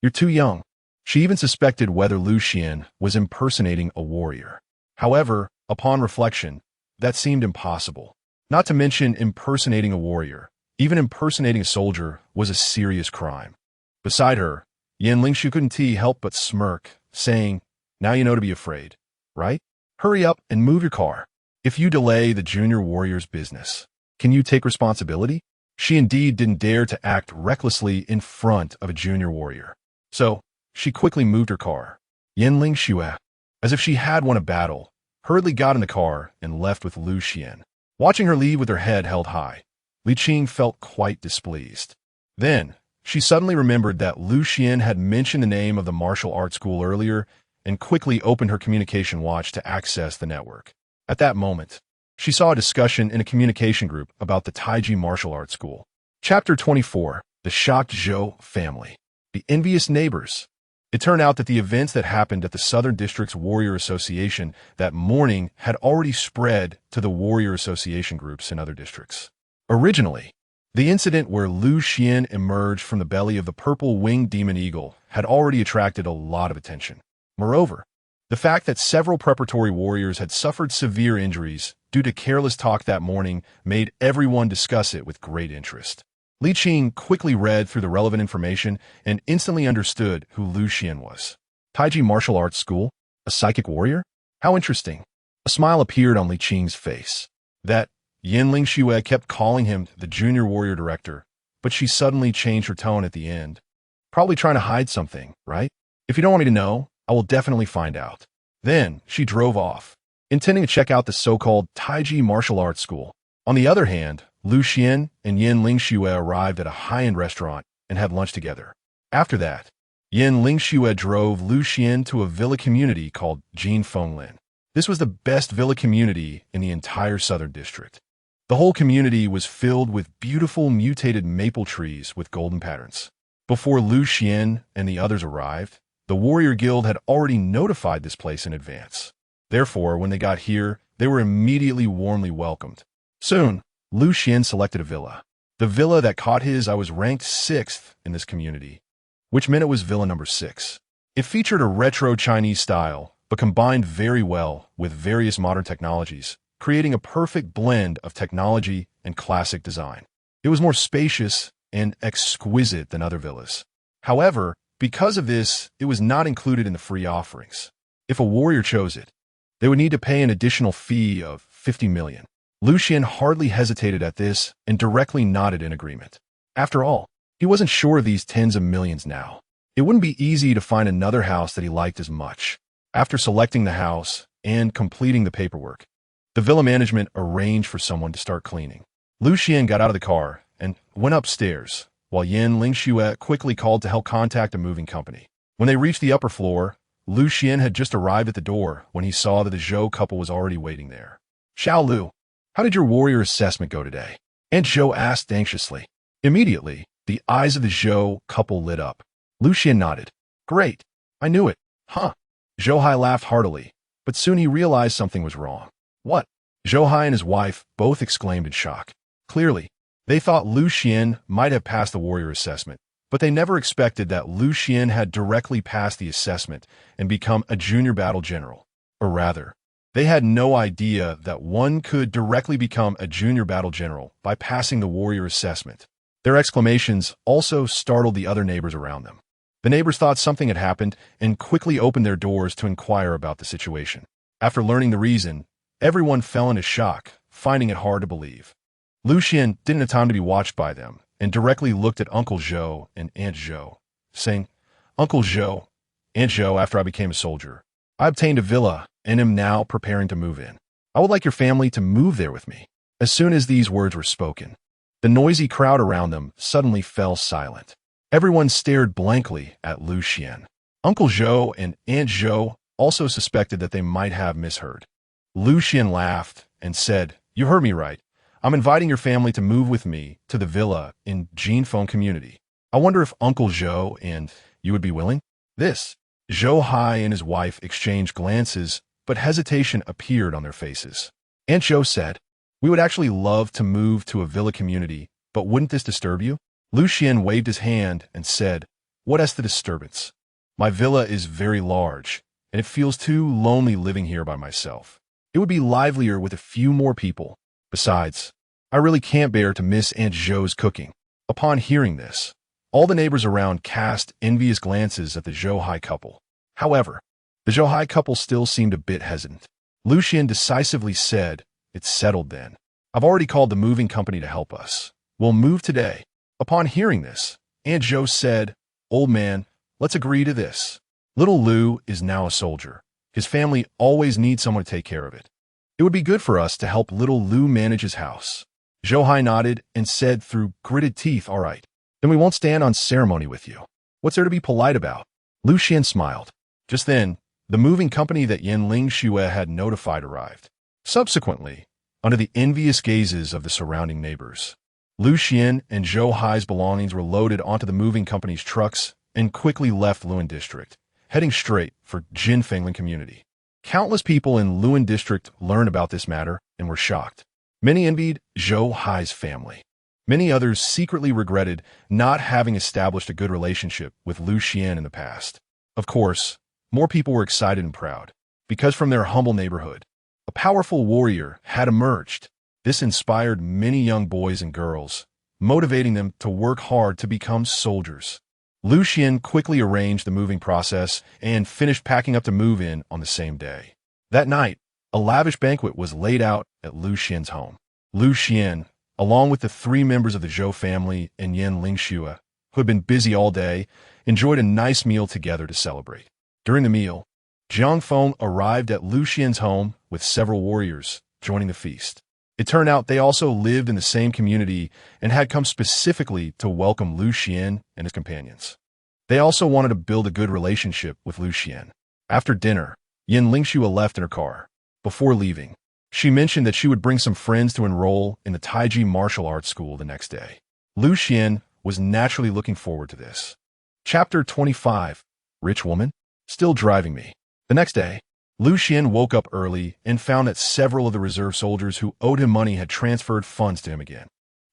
You're too young." She even suspected whether Lu Xian was impersonating a warrior. However, upon reflection, that seemed impossible. Not to mention impersonating a warrior. Even impersonating a soldier was a serious crime. Beside her, Yan Lingxue couldn't help but smirk, saying, "Now you know to be afraid, right? Hurry up and move your car. If you delay the junior warrior's business, can you take responsibility?" She indeed didn't dare to act recklessly in front of a junior warrior. So, she quickly moved her car. Yan Lingxue, as if she had won a battle, hurriedly got in the car and left with Lu Xian. Watching her leave with her head held high, Li Qing felt quite displeased. Then, she suddenly remembered that Lu Xian had mentioned the name of the martial arts school earlier and quickly opened her communication watch to access the network. At that moment, she saw a discussion in a communication group about the Tai Chi martial arts school. Chapter 24, The Shocked Zhou Family. The Envious Neighbors. It turned out that the events that happened at the Southern District's Warrior Association that morning had already spread to the Warrior Association groups in other districts. Originally, the incident where Lu Xian emerged from the belly of the purple-winged demon eagle had already attracted a lot of attention. Moreover, the fact that several preparatory warriors had suffered severe injuries due to careless talk that morning made everyone discuss it with great interest. Li Qing quickly read through the relevant information and instantly understood who Lu Xian was. Tai Chi martial arts school? A psychic warrior? How interesting. A smile appeared on Li Qing's face. That Yan Lingxue kept calling him the junior warrior director, but she suddenly changed her tone at the end. Probably trying to hide something, right? If you don't want me to know, I will definitely find out. Then she drove off, intending to check out the so-called Tai Chi martial arts school. On the other hand, Lu Xian and Yan Lingxue arrived at a high-end restaurant and had lunch together. After that, Yan Lingxue drove Lu Xian to a villa community called Jin Fenglin. This was the best villa community in the entire Southern District. The whole community was filled with beautiful mutated maple trees with golden patterns. Before Lu Xian and the others arrived, the Warrior Guild had already notified this place in advance. Therefore, when they got here, they were immediately warmly welcomed. Soon, Lu Xian selected a villa. The villa that caught his eye was ranked 6th in this community, which meant it was villa number 6. It featured a retro Chinese style, but combined very well with various modern technologies, creating a perfect blend of technology and classic design. It was more spacious and exquisite than other villas. However, because of this, it was not included in the free offerings. If a warrior chose it, they would need to pay an additional fee of 50 million. Xuan hardly hesitated at this and directly nodded in agreement. After all, he wasn't sure of these tens of millions now. It wouldn't be easy to find another house that he liked as much. After selecting the house and completing the paperwork, the villa management arranged for someone to start cleaning. Xuan got out of the car and went upstairs, while Yin Lingxue quickly called to help contact a moving company. When they reached the upper floor, Xuan had just arrived at the door when he saw that the Zhou couple was already waiting there. "Xiao Lu, how did your warrior assessment go today?" Aunt Zhou asked anxiously. Immediately, the eyes of the Zhou couple lit up. Xuan nodded. "Great. I knew it. Huh." Zhou Hai laughed heartily, but soon he realized something was wrong. "What?" Zhou Hai and his wife both exclaimed in shock. Clearly, they thought Xuan might have passed the warrior assessment, but they never expected that Xuan had directly passed the assessment and become a junior battle general. Or rather, they had no idea that one could directly become a junior battle general by passing the warrior assessment. Their exclamations also startled the other neighbors around them. The neighbors thought something had happened and quickly opened their doors to inquire about the situation. After learning the reason, everyone fell into shock, finding it hard to believe. Xuan didn't have time to be watched by them and directly looked at Uncle Zhou and Aunt Zhou, saying, "Uncle Zhou, Aunt Zhou, after I became a soldier, I obtained a villa and am now preparing to move in. I would like your family to move there with me." As soon as these words were spoken, the noisy crowd around them suddenly fell silent. Everyone stared blankly at Xuan. Uncle Zhou and Aunt Zhou also suspected that they might have misheard. Xuan laughed and said, "You heard me right. I'm inviting your family to move with me to the villa in Jinfeng community. I wonder if Uncle Zhou and you would be willing?" This. Zhou Hai and his wife exchanged glances, but hesitation appeared on their faces. Aunt Zhou said, "We would actually love to move to a villa community, but wouldn't this disturb you?" Xuan waved his hand and said, "What is the disturbance? My villa is very large, and it feels too lonely living here by myself. It would be livelier with a few more people. Besides, I really can't bear to miss Aunt Zhou's cooking." Upon hearing this, all the neighbors around cast envious glances at the Zhou Hai couple. However, the Zhou Hai couple still seemed a bit hesitant. Xuan decisively said, "It's settled then. I've already called the moving company to help us. We'll move today." Upon hearing this, Aunt Zhou said, "Old man, let's agree to this. Little Lu is now a soldier. His family always needs someone to take care of it. It would be good for us to help little Lu manage his house." Zhou Hai nodded and said through gritted teeth, "All right, then we won't stand on ceremony with you. What's there to be polite about?" Xuan smiled. Just then, the moving company that Yin Lingxue had notified arrived. Subsequently, under the envious gazes of the surrounding neighbors, Xuan and Zhou Hai's belongings were loaded onto the moving company's trucks and quickly left Luan District, heading straight for Jinfenglan community. Countless people in Luan District learned about this matter and were shocked. Many envied Zhou Hai's family. Many others secretly regretted not having established a good relationship with Xuan in the past. Of course, more people were excited and proud, because from their humble neighborhood, a powerful warrior had emerged. This inspired many young boys and girls, motivating them to work hard to become soldiers. Xuan quickly arranged the moving process and finished packing up to move in on the same day. That night, a lavish banquet was laid out at Xuan's home. Xuan, along with the 3 members of the Zhou family and Yin Lingxue, who had been busy all day, enjoyed a nice meal together to celebrate. During the meal, Jiang Feng arrived at Xuan's home with several warriors joining the feast. It turned out they also lived in the same community and had come specifically to welcome Xuan and his companions. They also wanted to build a good relationship with Xuan. After dinner, Yin Lingxue left in her car. Before leaving, she mentioned that she would bring some friends to enroll in the Tai Chi martial arts school the next day. Xuan was naturally looking forward to this. Chapter 25, Rich Woman? Still driving me. The next day, Xuan woke up early and found that several of the reserve soldiers who owed him money had transferred funds to him again.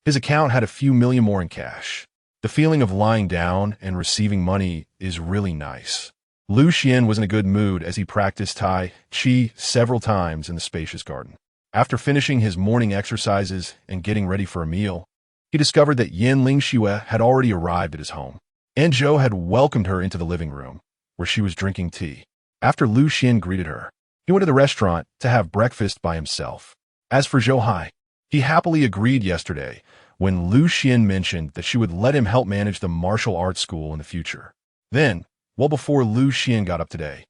His account had a few million more in cash. The feeling of lying down and receiving money is really nice. Lu Xian was in a good mood as he practiced Tai Chi several times in the spacious garden. After finishing his morning exercises and getting ready for a meal, he discovered that Yin Lingxue had already arrived at his home, and Zhou had welcomed her into the living room, where she was drinking tea. After Lu Xian greeted her, he went to the restaurant to have breakfast by himself. As for Zhou Hai, he happily agreed yesterday when Lu Xian mentioned that she would let him help manage the martial arts school in the future. Then, well before Lu Xian got up today,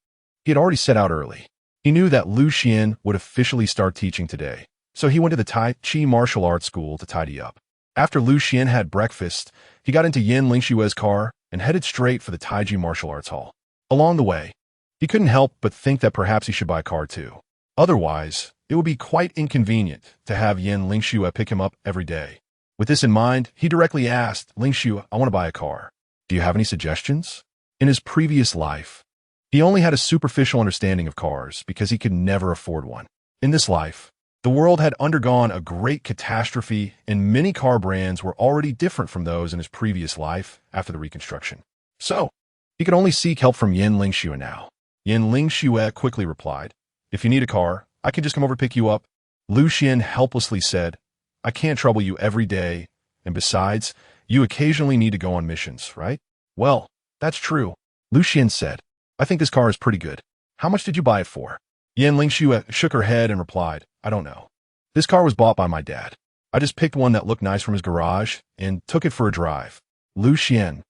he had already set out early. He knew that Lu Xian would officially start teaching today, so he went to the Tai Chi martial arts school to tidy up. After Lu Xian had breakfast, he got into Yin Lingxue's car and headed straight for the Tai Chi martial arts hall. Along the way, he couldn't help but think that perhaps he should buy a car too. Otherwise, it would be quite inconvenient to have Yin Lingxue pick him up every day. With this in mind, he directly asked, "Lingxue, I want to buy a car. Do you have any suggestions?" In his previous life, he only had a superficial understanding of cars because he could never afford one. In this life, the world had undergone a great catastrophe, and many car brands were already different from those in his previous life after the reconstruction. So, he could only seek help from Yin Lingxue now. Yin Lingxue quickly replied, "If you need a car, I can just come over to pick you up." Lu Xian helplessly said, "I can't trouble you every day, and besides, you occasionally need to go on missions, right?" "Well, that's true," Lu Xian said. "I think this car is pretty good. How much did you buy it for?" Yin Lingxue shook her head and replied, "I don't know. This car was bought by my dad. I just picked one that looked nice from his garage and took it for a drive." Lu Xian,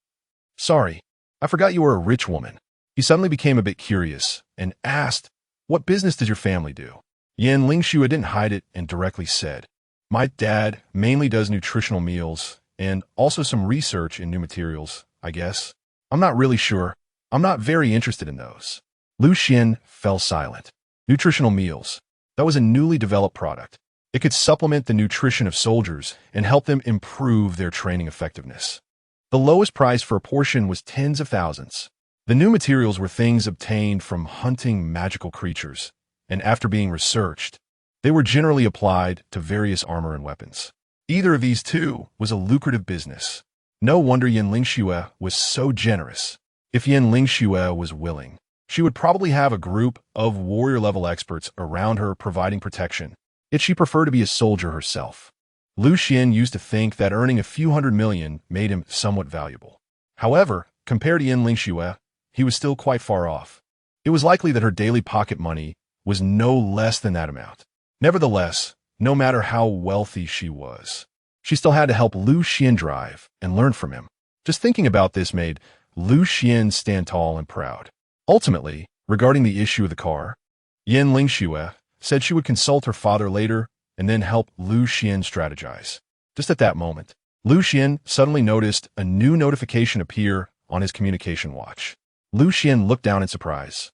"Sorry, I forgot you were a rich woman." He suddenly became a bit curious and asked, "What business does your family do?" Yin Lingxue didn't hide it and directly said, "My dad mainly does nutritional meals and also some research in new materials, I guess. I'm not really sure. I'm not very interested in those." Lu Xian fell silent. Nutritional meals. That was a newly developed product. It could supplement the nutrition of soldiers and help them improve their training effectiveness. The lowest price for a portion was tens of thousands. The new materials were things obtained from hunting magical creatures, and after being researched, they were generally applied to various armor and weapons. Either of these two was a lucrative business. No wonder Yin Lingxue was so generous. If Yin Lingxue was willing, she would probably have a group of warrior-level experts around her providing protection, yet she preferred to be a soldier herself. Lu Xian used to think that earning a few hundred million made him somewhat valuable. However, compared to Yin Lingxue, he was still quite far off. It was likely that her daily pocket money was no less than that amount. Nevertheless, no matter how wealthy she was, she still had to help Lu Xian drive and learn from him. Just thinking about this made Lu Xian stand tall and proud. Ultimately, regarding the issue of the car, Yin Lingxue said she would consult her father later and then help Lu Xian strategize. Just at that moment, Lu Xian suddenly noticed a new notification appear on his communication watch. Lu Xian looked down in surprise.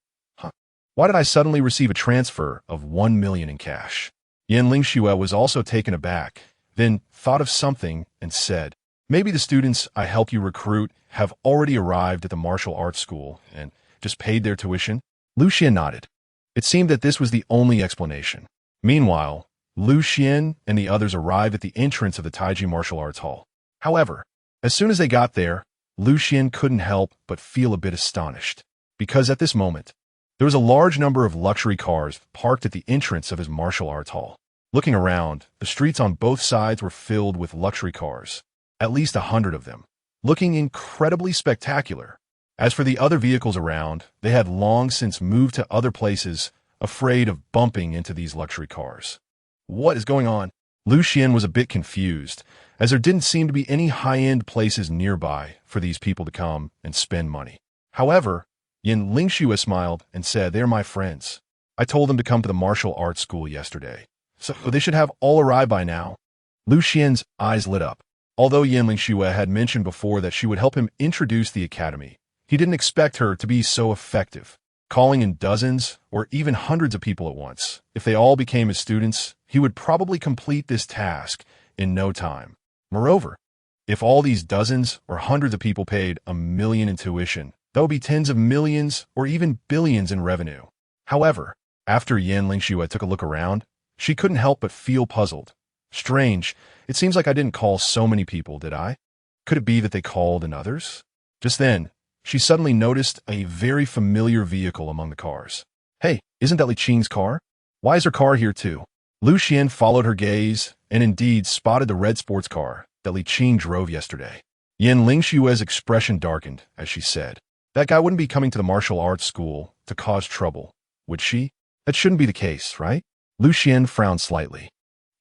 Why did I suddenly receive a transfer of 1 million in cash? Yin Lingxue was also taken aback, then thought of something and said, "Maybe the students I helped you recruit have already arrived at the martial arts school and just paid their tuition?" Lu Xian nodded. It seemed that this was the only explanation. Meanwhile, Lu Xian and the others arrived at the entrance of the Tai Chi martial arts hall. However, as soon as they got there, Lu Xian couldn't help but feel a bit astonished, because at this moment, there was a large number of luxury cars parked at the entrance of his martial arts hall. Looking around, the streets on both sides were filled with luxury cars, at least 100 of them, looking incredibly spectacular. As for the other vehicles around, they had long since moved to other places, afraid of bumping into these luxury cars. What is going on? Lu Xian was a bit confused, as there didn't seem to be any high-end places nearby for these people to come and spend money. However, Yin Lingxue smiled and said, "They're my friends. I told them to come to the martial arts school yesterday, so they should have all arrived by now." Lu Xian's eyes lit up. Although Yin Lingxue had mentioned before that she would help him introduce the academy, he didn't expect her to be so effective, calling in dozens or even hundreds of people at once. If they all became his students, he would probably complete this task in no time. Moreover, if all these dozens or hundreds of people paid 1 million in tuition, that would be tens of millions or even billions in revenue. However, after Yin Lingxue took a look around, she couldn't help but feel puzzled. Strange, it seems like I didn't call so many people, did I? Could it be that they called in others? Just then, she suddenly noticed a very familiar vehicle among the cars. Hey, isn't that Li Qing's car? Why is her car here too? Xuan followed her gaze and indeed spotted the red sports car that Li Qing drove yesterday. Lingshue's expression darkened as she said, "That guy wouldn't be coming to the martial arts school to cause trouble, would she? That shouldn't be the case, right?" Xuan frowned slightly.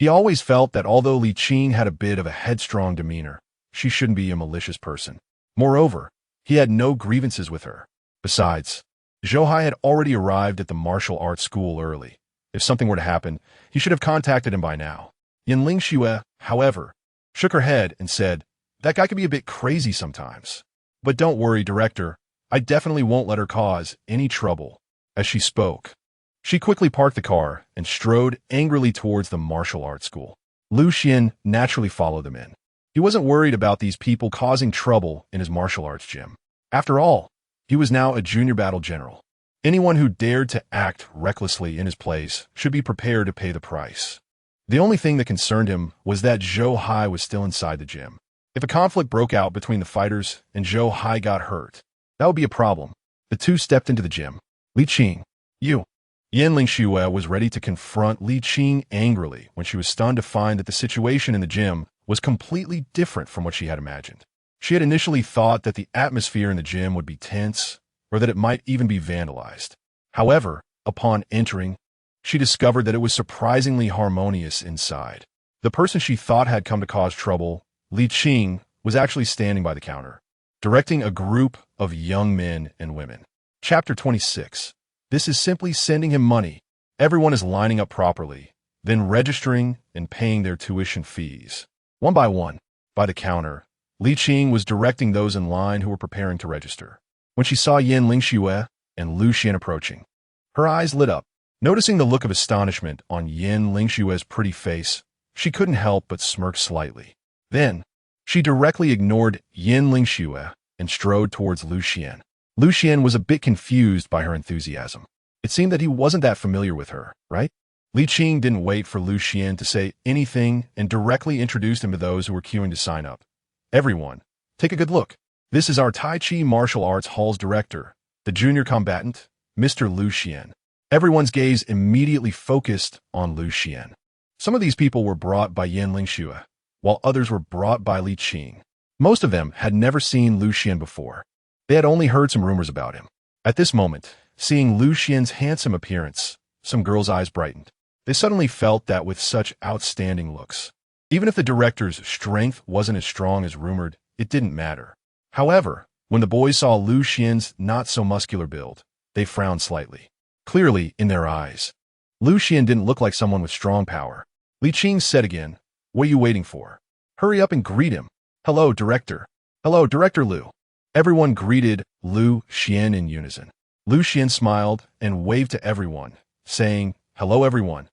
He always felt that although Li Qing had a bit of a headstrong demeanor, she shouldn't be a malicious person. Moreover, he had no grievances with her. Besides, Zhou had already arrived at the martial arts school early. If something were to happen, he should have contacted him by now. Lingxue, however, shook her head and said, "That guy can be a bit crazy sometimes. But don't worry, Director. I definitely won't let her cause any trouble." As she spoke, she quickly parked the car and strode angrily towards the martial arts school. Xuan naturally followed them in. He wasn't worried about these people causing trouble in his martial arts gym. After all, he was now a junior battle general. Anyone who dared to act recklessly in his place should be prepared to pay the price. The only thing that concerned him was that Zhou was still inside the gym. If a conflict broke out between the fighters and Zhou got hurt, that would be a problem. The two stepped into the gym. "Li Qing, you." Lingxue was ready to confront Li Qing angrily when she was stunned to find that the situation in the gym was completely different from what she had imagined. She had initially thought that the atmosphere in the gym would be tense, or that it might even be vandalized. However, upon entering, she discovered that it was surprisingly harmonious inside. The person she thought had come to cause trouble, Li Qing, was actually standing by the counter, directing a group of young men and women. Chapter 26. This is simply sending him money. Everyone is lining up properly, then registering and paying their tuition fees. One by one, by the counter, Li Qing was directing those in line who were preparing to register. When she saw Lingxue and Xuan approaching, her eyes lit up. Noticing the look of astonishment on Lingxue's pretty face, she couldn't help but smirk slightly. Then, she directly ignored Lingxue and strode towards Xuan. Xuan was a bit confused by her enthusiasm. It seemed that he wasn't that familiar with her, right? Li Qing didn't wait for Xuan to say anything and directly introduced him to those who were queuing to sign up. "Everyone, take a good look. This is our Tai Chi Martial Arts Hall's director, the junior combatant, Mr. Xuan." Everyone's gaze immediately focused on Xuan. Some of these people were brought by Lingxue, while others were brought by Li Qing. Most of them had never seen Xuan before. They had only heard some rumors about him. At this moment, seeing Xuan's handsome appearance, some girls' eyes brightened. They suddenly felt that with such outstanding looks, even if the director's strength wasn't as strong as rumored, it didn't matter. However, when the boys saw Xuan's not-so-muscular build, they frowned slightly. Clearly, in their eyes, Xuan didn't look like someone with strong power. Li Qing said again, "What are you waiting for? Hurry up and greet him." "Hello, Director." "Hello, Director Liu." Everyone greeted Xuan in unison. Xuan smiled and waved to everyone, saying, "Hello, everyone.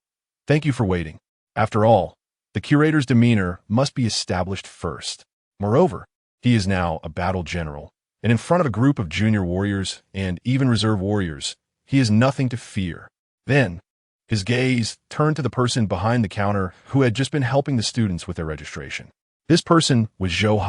Thank you for waiting." After all, the curator's demeanor must be established first. Moreover, he is now a battle general, and in front of a group of junior warriors and even reserve warriors, he has nothing to fear. Then, his gaze turned to the person behind the counter who had just been helping the students with their registration. This person was Zhou.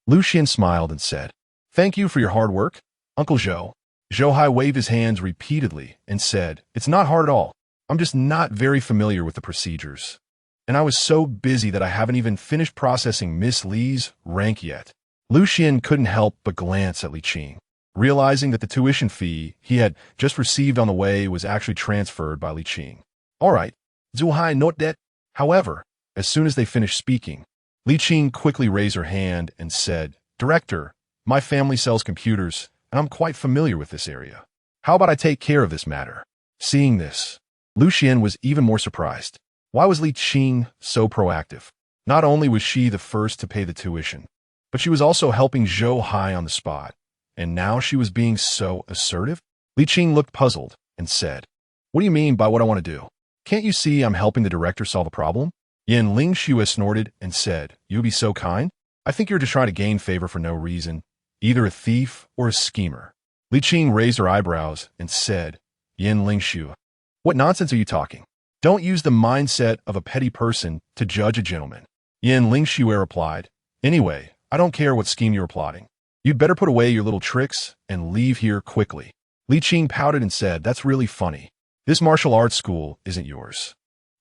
Xuan smiled and said, "Thank you for your hard work, Uncle Zhou." Zhou waved his hands repeatedly and said, "It's not hard at all. I'm just not very familiar with the procedures. And I was so busy that I haven't even finished processing Miss Li's rank yet." Xuan couldn't help but glance at Li Qing, realizing that the tuition fee he had just received on the way was actually transferred by Li Qing. "All right, Zhou, note that." However, as soon as they finished speaking, Li Qing quickly raised her hand and said, "Director, my family sells computers, and I'm quite familiar with this area. How about I take care of this matter?" Seeing this, Xuan was even more surprised. Why was Li Qing so proactive? Not only was she the first to pay the tuition, but she was also helping Zhou on the spot, and now she was being so assertive? Li Qing looked puzzled and said, "What do you mean by what I want to do? Can't you see I'm helping the director solve a problem?" Lingxue snorted and said, "You would be so kind? I think you're just trying to gain favor for no reason, either a thief or a schemer." Li Qing raised her eyebrows and said, "Lingxue, what nonsense are you talking? Don't use the mindset of a petty person to judge a gentleman." Lingxue replied, "Anyway, I don't care what scheme you're plotting. You'd better put away your little tricks and leave here quickly. Li Qing pouted and said, that's really funny. This martial arts school isn't yours.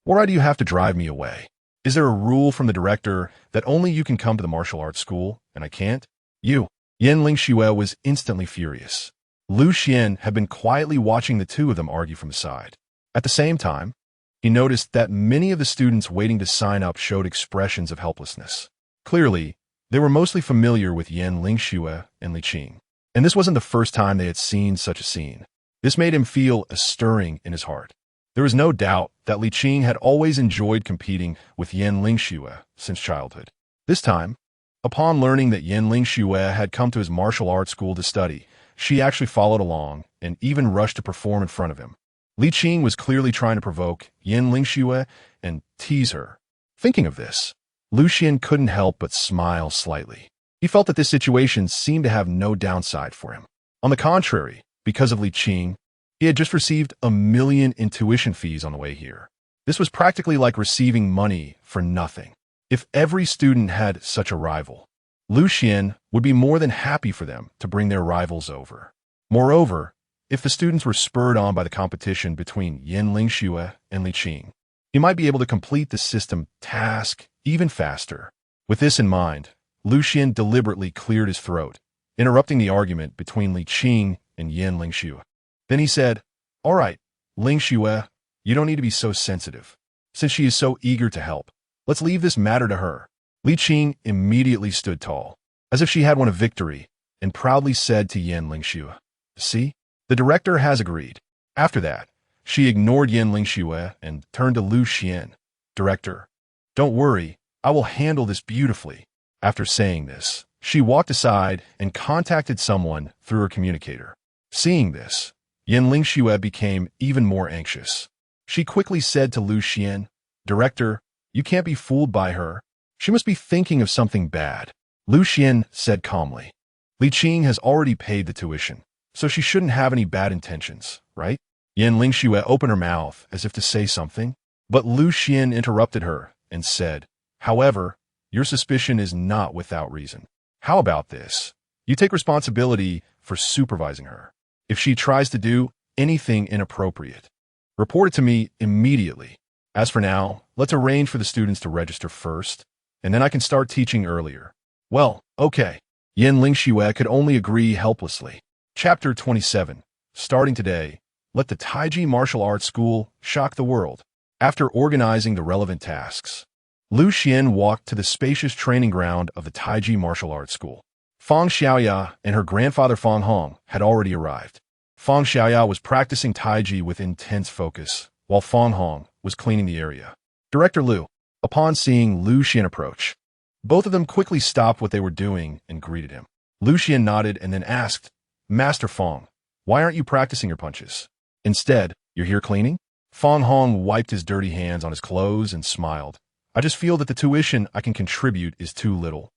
Why do you have to drive me away? Is there a rule from the director that only you can come to the martial arts school, and I can't? You. Yan Lingxue was instantly furious. Lu Xian had been quietly watching the two of them argue from the side. At the same time, he noticed that many of the students waiting to sign up showed expressions of helplessness. Clearly, they were mostly familiar with Yan Lingxue and Li Qing, and this wasn't the first time they had seen such a scene. This made him feel a stirring in his heart. There was no doubt that Li Qing had always enjoyed competing with Yan Lingxue since childhood. This time, upon learning that Yan Lingxue had come to his martial arts school to study, she actually followed along and even rushed to perform in front of him. Li Qing was clearly trying to provoke Yan Lingxue and tease her. Thinking of this, Lu Xian couldn't help but smile slightly. He felt that this situation seemed to have no downside for him. On the contrary, because of Li Qing, he had just received 1,000,000 intuition fees on the way here. This was practically like receiving money for nothing. If every student had such a rival, Lu Xian would be more than happy for them to bring their rivals over. Moreover, if the students were spurred on by the competition between Yan Lingxue and Li Qing, he might be able to complete the system task even faster. With this in mind, Lu Xian deliberately cleared his throat, interrupting the argument between Li Qing and Yan Lingxue. Then he said, all right, Lingxue, you don't need to be so sensitive. Since she is so eager to help, let's leave this matter to her. Li Qing immediately stood tall, as if she had won a victory, and proudly said to Yan Lingxue, see, the director has agreed. After that, she ignored Yan Lingxue and turned to Lu Xian. Director, don't worry, I will handle this beautifully. After saying this, she walked aside and contacted someone through her communicator. Seeing this, Yan Lingxue became even more anxious. She quickly said to Lu Xian, Director, you can't be fooled by her. She must be thinking of something bad. Lu Xian said calmly, Li Qing has already paid the tuition, so she shouldn't have any bad intentions, right? Yan Lingxue opened her mouth as if to say something, but Lu Xian interrupted her and said, however, your suspicion is not without reason. How about this? You take responsibility for supervising her. If she tries to do anything inappropriate, report it to me immediately. As for now, let's arrange for the students to register first, and then I can start teaching earlier. Well, okay. Yan Lingxue could only agree helplessly. Chapter 27. Starting today, let the Tai Chi martial arts school shock the world. After organizing the relevant tasks, Lu Xian walked to the spacious training ground of the Tai Chi martial arts school. Fang Xiaoya and her grandfather Fang Hong had already arrived. Fang Xiaoya was practicing Tai Chi with intense focus, while Fang Hong was cleaning the area. Director Lu, upon seeing Lu Xian approach, both of them quickly stopped what they were doing and greeted him. Lu Xian nodded and then asked, Master Fang, why aren't you practicing your punches? Instead, you're here cleaning? Fang Hong wiped his dirty hands on his clothes and smiled. I just feel that the tuition I can contribute is too little,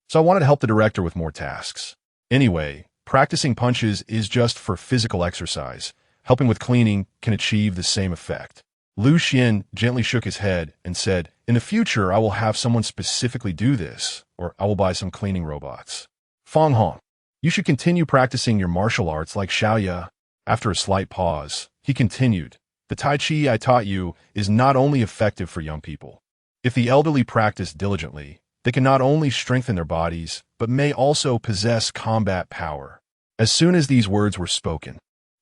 so I wanted to help the director with more tasks. Anyway, practicing punches is just for physical exercise. Helping with cleaning can achieve the same effect. Lu Xian gently shook his head and said, in the future, I will have someone specifically do this, or I will buy some cleaning robots. Fang Hong, you should continue practicing your martial arts like Xiaoya. After a slight pause, he continued, the Tai Chi I taught you is not only effective for young people. If the elderly practice diligently, they can not only strengthen their bodies, but may also possess combat power. As soon as these words were spoken,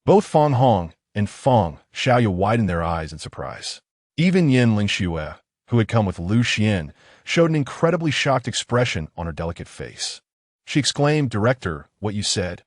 both Fang Hong and Fang Xiaoya widened their eyes in surprise. Even Yan Lingxue, who had come with Lu Xian, showed an incredibly shocked expression on her delicate face. She exclaimed, Director, what you said,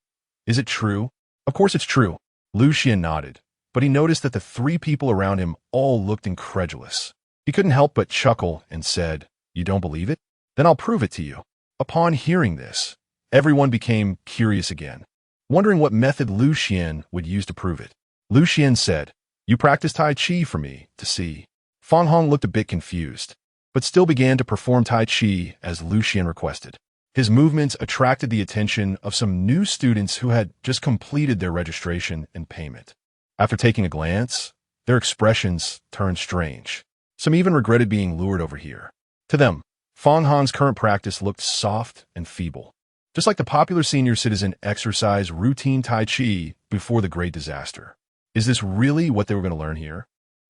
is it true? Of course it's true. Lu Xian nodded, but he noticed that the three people around him all looked incredulous. He couldn't help but chuckle and said, you don't believe it? Then I'll prove it to you. Upon hearing this, everyone became curious again, wondering what method Lu Xian would use to prove it. Lu Xian said, you practice Tai Chi for me to see. Fang Hong looked a bit confused, but still began to perform Tai Chi as Lu Xian requested. His movements attracted the attention of some new students who had just completed their registration and payment. After taking a glance, their expressions turned strange. Some even regretted being lured over here. To them, Fang Hong's current practice looked soft and feeble. just like the popular senior citizen exercise routine Tai Chi before the Great Disaster. Is this really what they were going to learn here?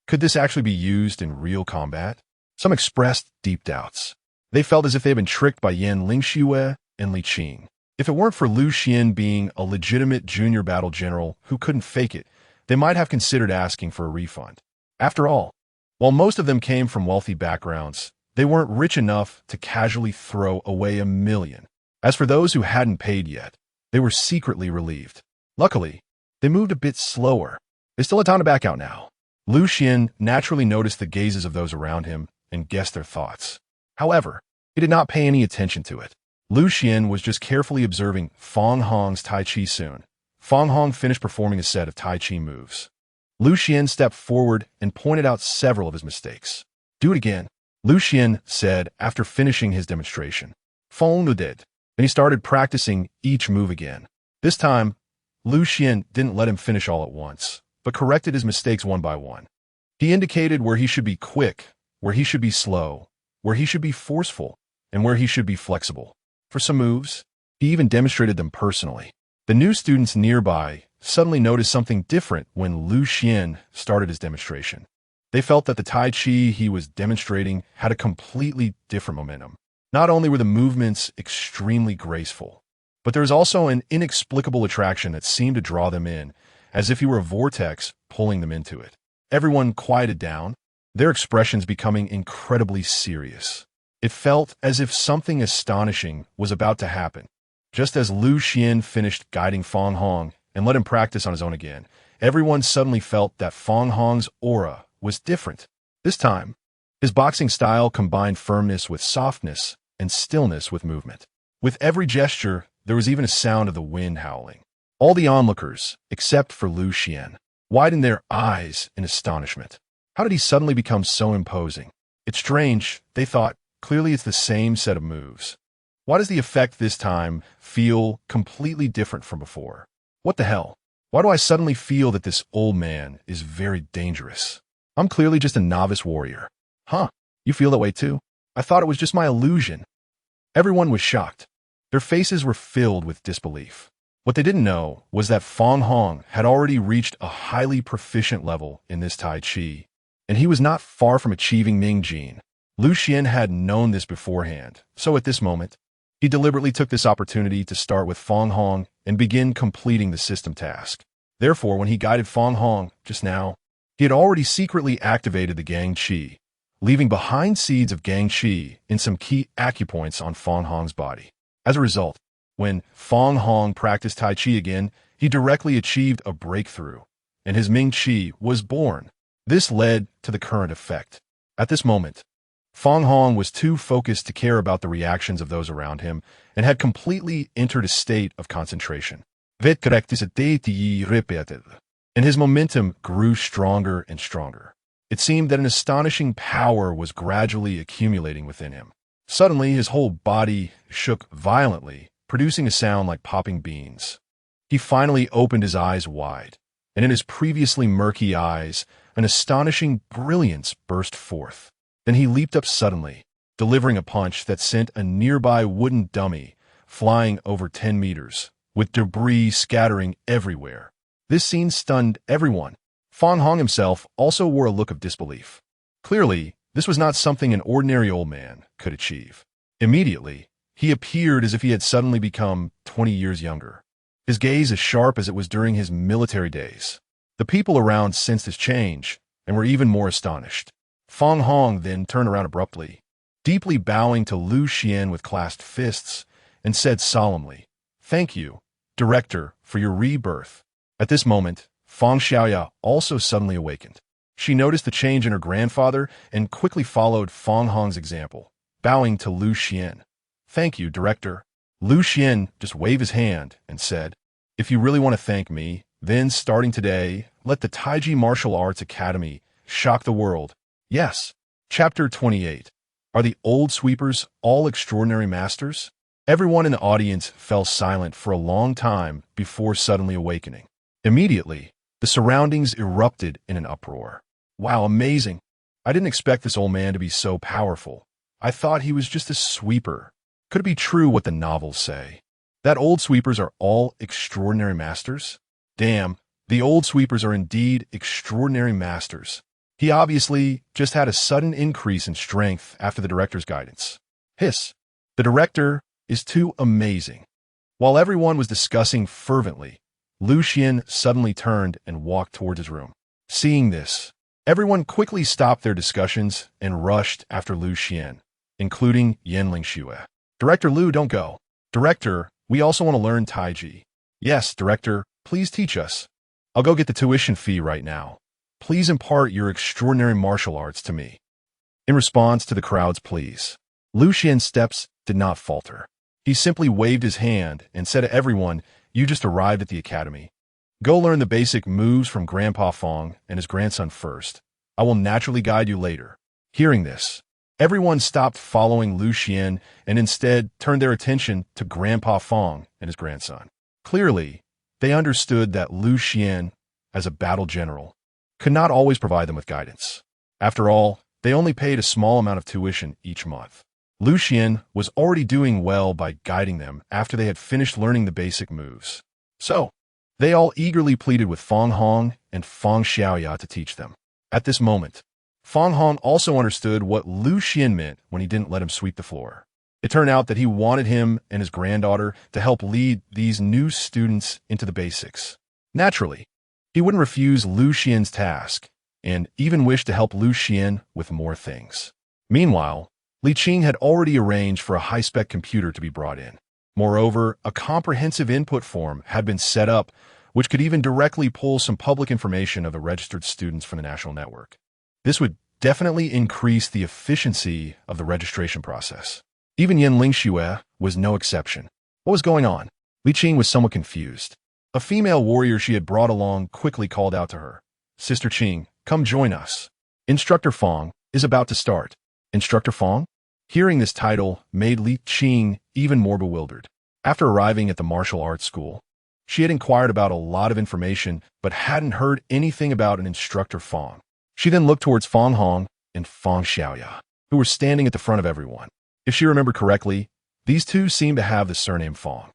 Could this actually be used in real combat? Some expressed deep doubts. They felt as if they had been tricked by Yan Lingxue and Li Qing. If it weren't for Lu Xian being a legitimate junior battle general who couldn't fake it, they might have considered asking for a refund. After all, while most of them came from wealthy backgrounds, they weren't rich enough to casually throw away $1 million. As for those who hadn't paid yet, they were secretly relieved. Luckily, they moved a bit slower. They still had time to back out now. Lu Xian naturally noticed the gazes of those around him and guessed their thoughts. However, he did not pay any attention to it. Lu Xian was just carefully observing Fang Hong's Tai Chi soon. Fang Hong finished performing a set of Tai Chi moves. Lu Xian stepped forward and pointed out several of his mistakes. "Do it again," Lu Xian said after finishing his demonstration. Fang did. Then he started practicing each move again. This time, Lu Xian didn't let him finish all at once, but corrected his mistakes one by one. He indicated where he should be quick, where he should be slow, where he should be forceful, and where he should be flexible. For some moves, he even demonstrated them personally. The new students nearby suddenly noticed something different when Lu Xian started his demonstration. They felt that the Tai Chi he was demonstrating had a completely different momentum. Not only were the movements extremely graceful, but there was also an inexplicable attraction that seemed to draw them in, as if he were a vortex pulling them into it. Everyone quieted down, their expressions becoming incredibly serious. It felt as if something astonishing was about to happen. Just as Lu Xian finished guiding Fang Hong and let him practice on his own again, everyone suddenly felt that Fang Hong's aura was different. This time, his boxing style combined firmness with softness and stillness with movement. With every gesture, there was even a sound of the wind howling. All the onlookers, except for Lu Xian, widened their eyes in astonishment. How did he suddenly become so imposing? It's strange, they thought. Clearly it's the same set of moves. Why does the effect this time feel completely different from before? What the hell? Why do I suddenly feel that this old man is very dangerous? I'm clearly just a novice warrior. Huh? You feel that way too? I thought it was just my illusion. Everyone was shocked. Their faces were filled with disbelief. What they didn't know was that Fang Hong had already reached a highly proficient level in this Tai Chi, and he was not far from achieving Ming Jin. Lu Xian had known this beforehand, so at this moment, he deliberately took this opportunity to start with Fang Hong and begin completing the system task. Therefore, when he guided Fang Hong just now, he had already secretly activated the Gang Qi, leaving behind seeds of Gang Qi in some key acupoints on Fang Hong's body. As a result, when Fang Hong practiced Tai Chi again, he directly achieved a breakthrough, and his Ming Qi was born. This led to the current effect. At this moment, Fang Hong was too focused to care about the reactions of those around him and had completely entered a state of concentration. And his momentum grew stronger and stronger. It seemed that an astonishing power was gradually accumulating within him. Suddenly, his whole body shook violently, producing a sound like popping beans. He finally opened his eyes wide, and in his previously murky eyes, an astonishing brilliance burst forth. Then he leaped up suddenly, delivering a punch that sent a nearby wooden dummy flying over 10 meters, with debris scattering everywhere. This scene stunned everyone. Fang Hong himself also wore a look of disbelief. Clearly, this was not something an ordinary old man could achieve. Immediately, he appeared as if he had suddenly become 20 years younger, his gaze as sharp as it was during his military days. The people around sensed his change and were even more astonished. Fang Hong then turned around abruptly, deeply bowing to Lu Xian with clasped fists, and said solemnly, "Thank you, Director, for your rebirth." At this moment, Fang Xiaoya also suddenly awakened. She noticed the change in her grandfather and quickly followed Fang Hong's example, bowing to Lu Xian. "Thank you, Director." Lu Xian just waved his hand and said, "If you really want to thank me, then starting today, let the Taiji Martial Arts Academy shock the world." Yes. Chapter 28. Are the old sweepers all extraordinary masters? Everyone in the audience fell silent for a long time before suddenly awakening. Immediately, the surroundings erupted in an uproar. Wow, amazing. I didn't expect this old man to be so powerful. I thought he was just a sweeper. Could it be true what the novels say? That old sweepers are all extraordinary masters? Damn, the old sweepers are indeed extraordinary masters. He obviously just had a sudden increase in strength after the director's guidance. Hiss. The director is too amazing. While everyone was discussing fervently, Xuan suddenly turned and walked towards his room. Seeing this, everyone quickly stopped their discussions and rushed after Xuan, including Lingxue. Director Liu, don't go. Director, we also want to learn Tai Chi. Yes, Director, please teach us. I'll go get the tuition fee right now. Please impart your extraordinary martial arts to me. In response to the crowd's pleas, Xuan's steps did not falter. He simply waved his hand and said to everyone, "You just arrived at the academy. Go learn the basic moves from Grandpa Fong and his grandson first. I will naturally guide you later." Hearing this, everyone stopped following Xuan and instead turned their attention to Grandpa Fong and his grandson. Clearly, they understood that Xuan, as a battle general, could not always provide them with guidance. After all, they only paid a small amount of tuition each month. Xuan was already doing well by guiding them after they had finished learning the basic moves. So, they all eagerly pleaded with Fong Hong and Fong Xiaoya to teach them. At this moment, Fong Hong also understood what Xuan meant when he didn't let him sweep the floor. It turned out that he wanted him and his granddaughter to help lead these new students into the basics. Naturally, he wouldn't refuse Xuan's task, and even wished to help Xuan with more things. Meanwhile, Li Qing had already arranged for a high-spec computer to be brought in. Moreover, a comprehensive input form had been set up, which could even directly pull some public information of the registered students from the national network. This would definitely increase the efficiency of the registration process. Even Lingxue was no exception. What was going on? Li Qing was somewhat confused. A female warrior she had brought along quickly called out to her, "Sister Qing, come join us. Instructor Fong is about to start." Instructor Fong? Hearing this title made Li Qing even more bewildered. After arriving at the martial arts school, she had inquired about a lot of information but hadn't heard anything about an instructor Fong. She then looked towards Fong Hong and Fong Xiaoya, who were standing at the front of everyone. If she remembered correctly, these two seemed to have the surname Fong.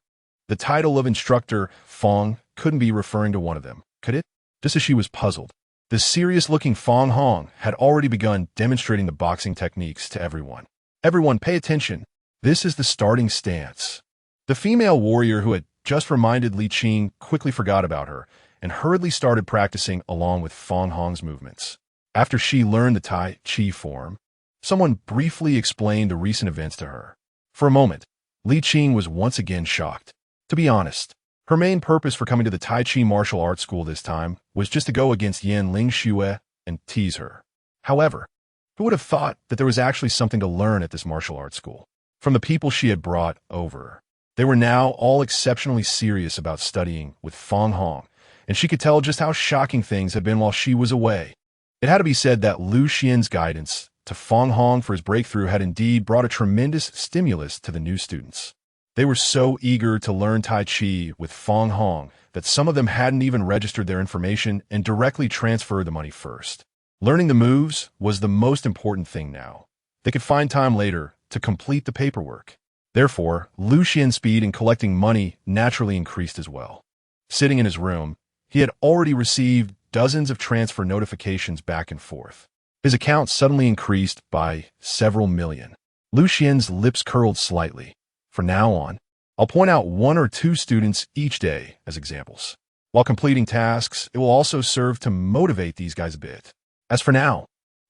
The title of instructor Fong couldn't be referring to one of them, could it? Just as she was puzzled, the serious-looking Fong Hong had already begun demonstrating the boxing techniques to everyone. Everyone, pay attention. This is the starting stance. The female warrior who had just reminded Li Qing quickly forgot about her and hurriedly started practicing along with Fong Hong's movements. After she learned the Tai Chi form, someone briefly explained the recent events to her. For a moment, Li Qing was once again shocked. To be honest, her main purpose for coming to the Tai Chi martial arts school this time was just to go against Lingxue and tease her. However, who would have thought that there was actually something to learn at this martial arts school? From the people she had brought over, they were now all exceptionally serious about studying with Fong Hong, and she could tell just how shocking things had been while she was away. It had to be said that Xuan's guidance to Fong Hong for his breakthrough had indeed brought a tremendous stimulus to the new students. They were so eager to learn Tai Chi with Fong Hong that some of them hadn't even registered their information and directly transferred the money first. Learning the moves was the most important thing now. They could find time later to complete the paperwork. Therefore, Xuan's speed in collecting money naturally increased as well. Sitting in his room, he had already received dozens of transfer notifications back and forth. His account suddenly increased by several million. Xuan's lips curled slightly. From now on, I'll point out 1 or 2 students each day as examples. While completing tasks, it will also serve to motivate these guys a bit. As for now,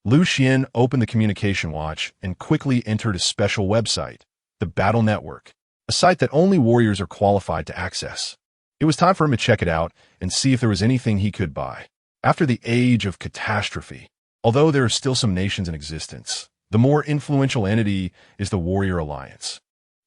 Xuan opened the communication watch and quickly entered a special website, the Battle Network, a site that only warriors are qualified to access. It was time for him to check it out and see if there was anything he could buy. After the age of catastrophe, although there are still some nations in existence, the more influential entity is the Warrior Alliance.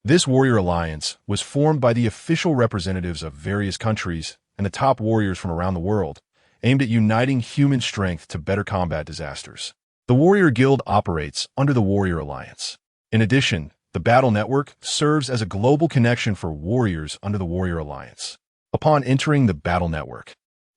This Warrior Alliance was formed by the official representatives of various countries and the top warriors from around the world, aimed at uniting human strength to better combat disasters. The Warrior Guild operates under the Warrior Alliance. In addition, the Battle Network serves as a global connection for warriors under the Warrior Alliance. Upon entering the Battle Network,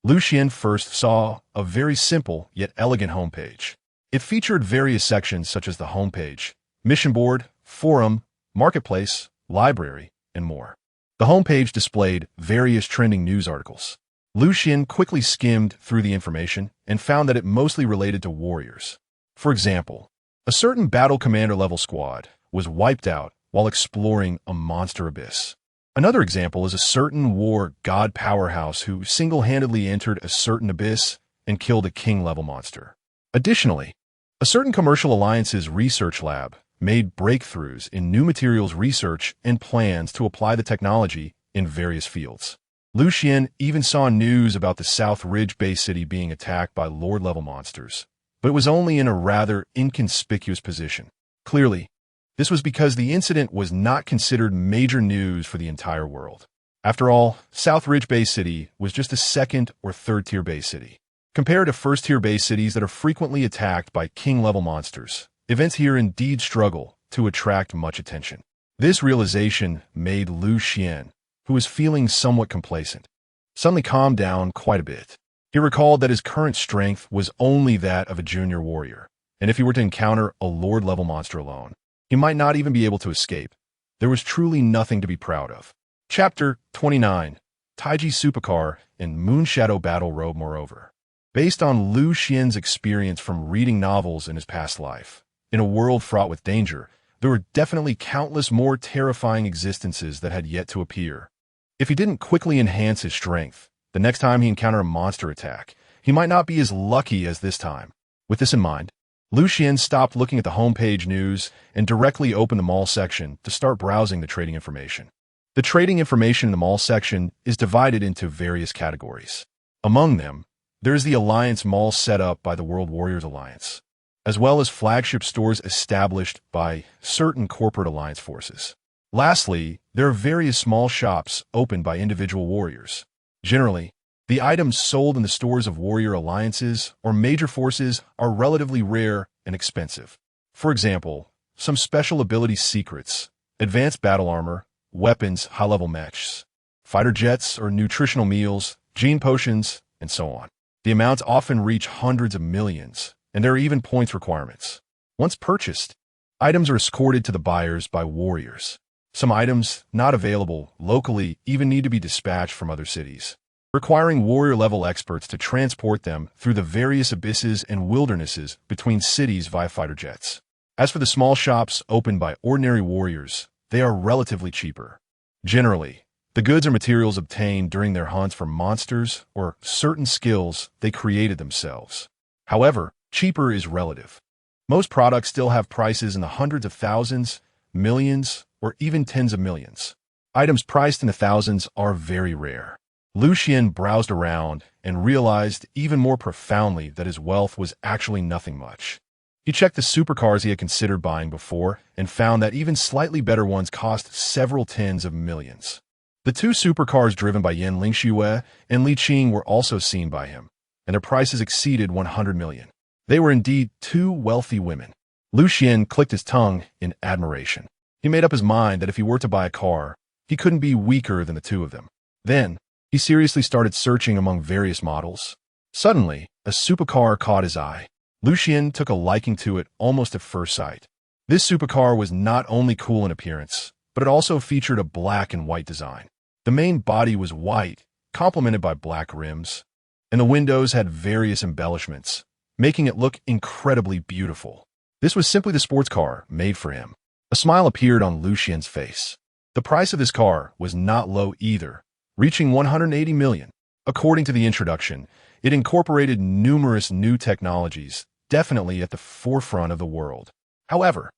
Xuan first saw a very simple yet elegant homepage. It featured various sections such as the homepage, mission board, forum, marketplace, library, and more. The homepage displayed various trending news articles. Xuan quickly skimmed through the information and found that it mostly related to warriors. For example, a certain battle commander level squad was wiped out while exploring a monster abyss. Another example is a certain war god powerhouse who single-handedly entered a certain abyss and killed a king-level monster. Additionally, a certain commercial alliance's research lab made breakthroughs in new materials research and plans to apply the technology in various fields. Xuan even saw news about the South Ridge Bay City being attacked by Lord-level monsters, but it was only in a rather inconspicuous position. Clearly, this was because the incident was not considered major news for the entire world. After all, South Ridge Bay City was just a second or third-tier Bay City. Compared to first-tier Bay Cities that are frequently attacked by king-level monsters, events here indeed struggle to attract much attention. This realization made Xuan, who was feeling somewhat complacent, suddenly calm down quite a bit. He recalled that his current strength was only that of a junior warrior, and if he were to encounter a lord-level monster alone, he might not even be able to escape. There was truly nothing to be proud of. Chapter 29. Tai Chi Supercar and Moonshadow Battle Robe. Moreover, based on Xuan's experience from reading novels in his past life, in a world fraught with danger, there were definitely countless more terrifying existences that had yet to appear. If he didn't quickly enhance his strength, the next time he encountered a monster attack, he might not be as lucky as this time. With this in mind, Xuan stopped looking at the homepage news and directly opened the mall section to start browsing the trading information. The trading information in the mall section is divided into various categories. Among them, there is the Alliance Mall set up by the World Warriors Alliance, as well as flagship stores established by certain corporate alliance forces. Lastly, there are various small shops opened by individual warriors. Generally, the items sold in the stores of warrior alliances or major forces are relatively rare and expensive. For example, some special ability secrets, advanced battle armor, weapons, high-level mechs, fighter jets or nutritional meals, gene potions, and so on. The amounts often reach hundreds of millions, and there are even points requirements. Once purchased, items are escorted to the buyers by warriors. Some items, not available locally, even need to be dispatched from other cities, requiring warrior-level experts to transport them through the various abysses and wildernesses between cities via fighter jets. As for the small shops opened by ordinary warriors, they are relatively cheaper. Generally, the goods or materials obtained during their hunts for monsters or certain skills they created themselves. However, cheaper is relative. Most products still have prices in the hundreds of thousands, millions, or even tens of millions. Items priced in the thousands are very rare. Xuan browsed around and realized even more profoundly that his wealth was actually nothing much. He checked the supercars he had considered buying before and found that even slightly better ones cost several tens of millions. The two supercars driven by Yan Lingxue and Li Qing were also seen by him, and their prices exceeded 100 million. They were indeed two wealthy women. Xuan clicked his tongue in admiration. He made up his mind that if he were to buy a car, he couldn't be weaker than the two of them. Then, he seriously started searching among various models. Suddenly, a supercar caught his eye. Xuan took a liking to it almost at first sight. This supercar was not only cool in appearance, but it also featured a black and white design. The main body was white, complemented by black rims, and the windows had various embellishments, making it look incredibly beautiful. This was simply the sports car made for him. A smile appeared on Xuan's face. The price of this car was not low either, reaching 180 million. According to the introduction, it incorporated numerous new technologies, definitely at the forefront of the world. However,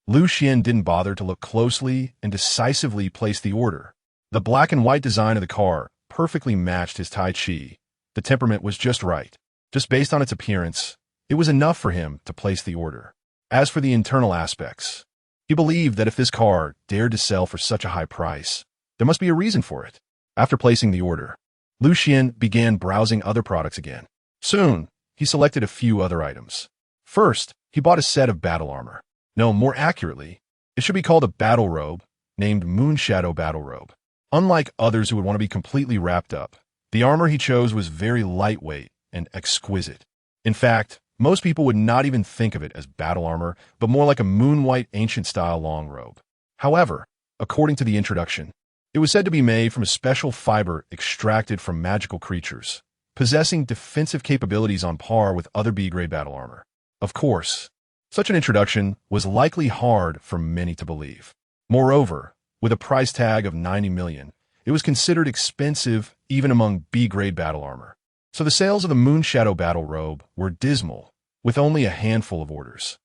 Xuan didn't bother to look closely and decisively place the order. The black and white design of the car perfectly matched his Tai Chi. The temperament was just right. Just based on its appearance, it was enough for him to place the order. As for the internal aspects, he believed that if this car dared to sell for such a high price, there must be a reason for it. After placing the order, Xuan began browsing other products again. Soon, he selected a few other items. First, he bought a set of battle armor. No, more accurately, it should be called a battle robe, named Moonshadow Battle Robe. Unlike others who would want to be completely wrapped up, the armor he chose was very lightweight and exquisite. In fact, most people would not even think of it as battle armor, but more like a moon-white ancient-style long robe. However, according to the introduction, It was said to be made from a special fiber extracted from magical creatures, possessing defensive capabilities on par with other B-grade battle armor. Of course, such an introduction was likely hard for many to believe. Moreover, with a price tag of $90 million, it was considered expensive even among B-grade battle armor. So the sales of the Moonshadow battle robe were dismal, with only a handful of orders.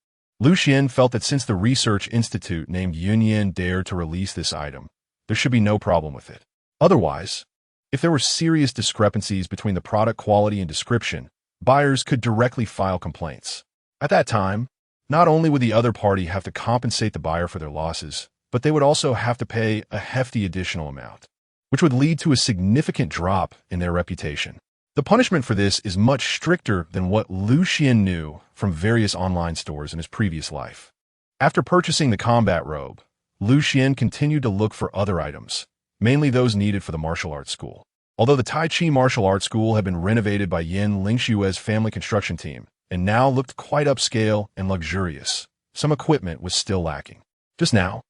Xuan felt that since the research institute named Yunyan dared to release this item, there should be no problem with it. Otherwise, if there were serious discrepancies between the product quality and description, buyers could directly file complaints. At that time, not only would the other party have to compensate the buyer for their losses, but they would also have to pay a hefty additional amount, which would lead to a significant drop in their reputation. The punishment for this is much stricter than what Xuan knew from various online stores in his previous life. After purchasing the combat robe, Xuan continued to look for other items, mainly those needed for the martial arts school. Although the Tai Chi martial arts school had been renovated by Yin Lingshue's family construction team and now looked quite upscale and luxurious, some equipment was still lacking. Just now,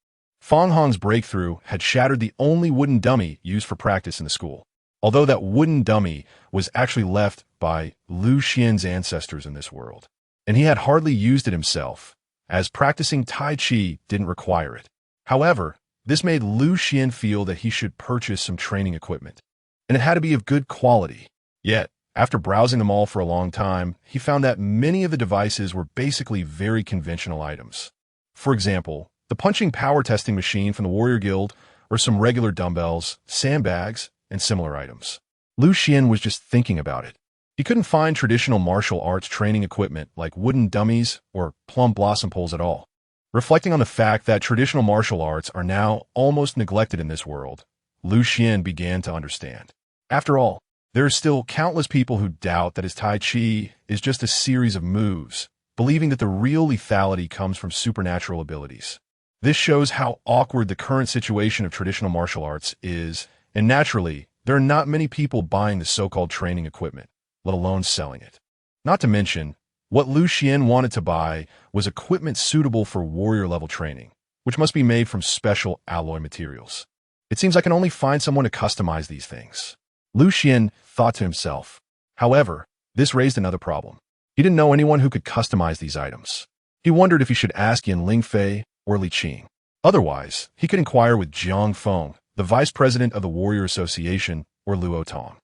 Fang Hong's breakthrough had shattered the only wooden dummy used for practice in the school. Although that wooden dummy was actually left by Xuan's ancestors in this world, and he had hardly used it himself, as practicing Tai Chi didn't require it. However, this made Xuan feel that he should purchase some training equipment, and it had to be of good quality. Yet, after browsing them all for a long time, he found that many of the devices were basically very conventional items. For example, the punching power testing machine from the Warrior Guild, or some regular dumbbells, sandbags, and similar items. Xuan was just thinking about it. He couldn't find traditional martial arts training equipment like wooden dummies or plum blossom poles at all. Reflecting on the fact that traditional martial arts are now almost neglected in this world, Xuan began to understand. After all, there are still countless people who doubt that his Tai Chi is just a series of moves, believing that the real lethality comes from supernatural abilities. This shows how awkward the current situation of traditional martial arts is, and naturally, there are not many people buying the so-called training equipment, let alone selling it. Not to mention, what Xuan wanted to buy was equipment suitable for warrior-level training, which must be made from special alloy materials. It seems I can only find someone to customize these things, Xuan thought to himself. However, this raised another problem. He didn't know anyone who could customize these items. He wondered if he should ask Yin Lingfei or Li Qing. Otherwise, he could inquire with Jiang Feng, the vice president of the Warrior Association, or Luo Tong.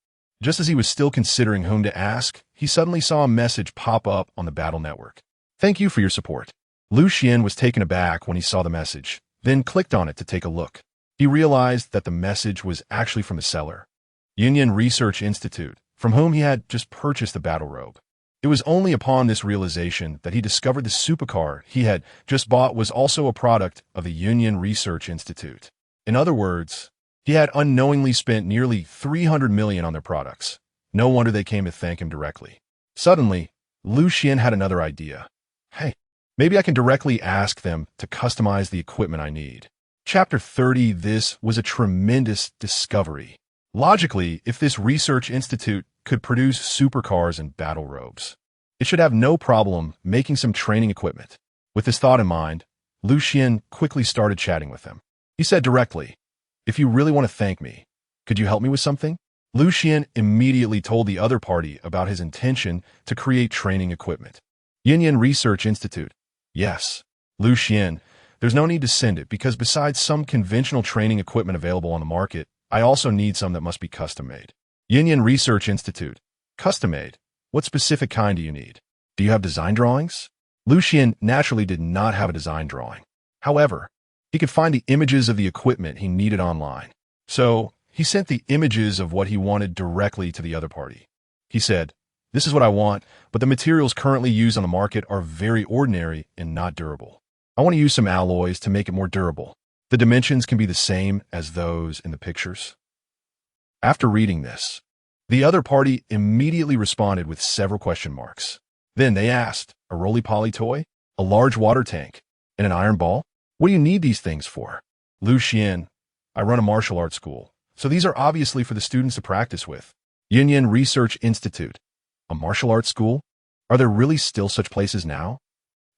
Just as he was still considering whom to ask, he suddenly saw a message pop up on the battle network. "Thank you for your support." Xuan was taken aback when he saw the message, then clicked on it to take a look. He realized that the message was actually from the seller, Union Research Institute, from whom he had just purchased the battle robe. It was only upon this realization that he discovered the supercar he had just bought was also a product of the Union Research Institute. In other words, he had unknowingly spent nearly $300 million on their products. No wonder they came to thank him directly. Suddenly, Xuan had another idea. Hey, maybe I can directly ask them to customize the equipment I need. Chapter 30. This was a tremendous discovery. Logically, if this research institute could produce supercars and battle robes, it should have no problem making some training equipment. With this thought in mind, Xuan quickly started chatting with them. He said directly, "If you really want to thank me, could you help me with something?" Xuan immediately told the other party about his intention to create training equipment. Union Research Institute. Yes, Xuan, there's no need to send it because besides some conventional training equipment available on the market, I also need some that must be custom-made. Union Research Institute. Custom-made? What specific kind do you need? Do you have design drawings? Xuan naturally did not have a design drawing. However, he could find the images of the equipment he needed online. So, he sent the images of what he wanted directly to the other party. He said, "This is what I want, but the materials currently used on the market are very ordinary and not durable. I want to use some alloys to make it more durable. The dimensions can be the same as those in the pictures." After reading this, the other party immediately responded with several question marks. Then they asked, "A roly-poly toy? A large water tank? And an iron ball? What do you need these things for?" Xuan, I run a martial arts school, so these are obviously for the students to practice with. Union Research Institute. A martial arts school? Are there really still such places now?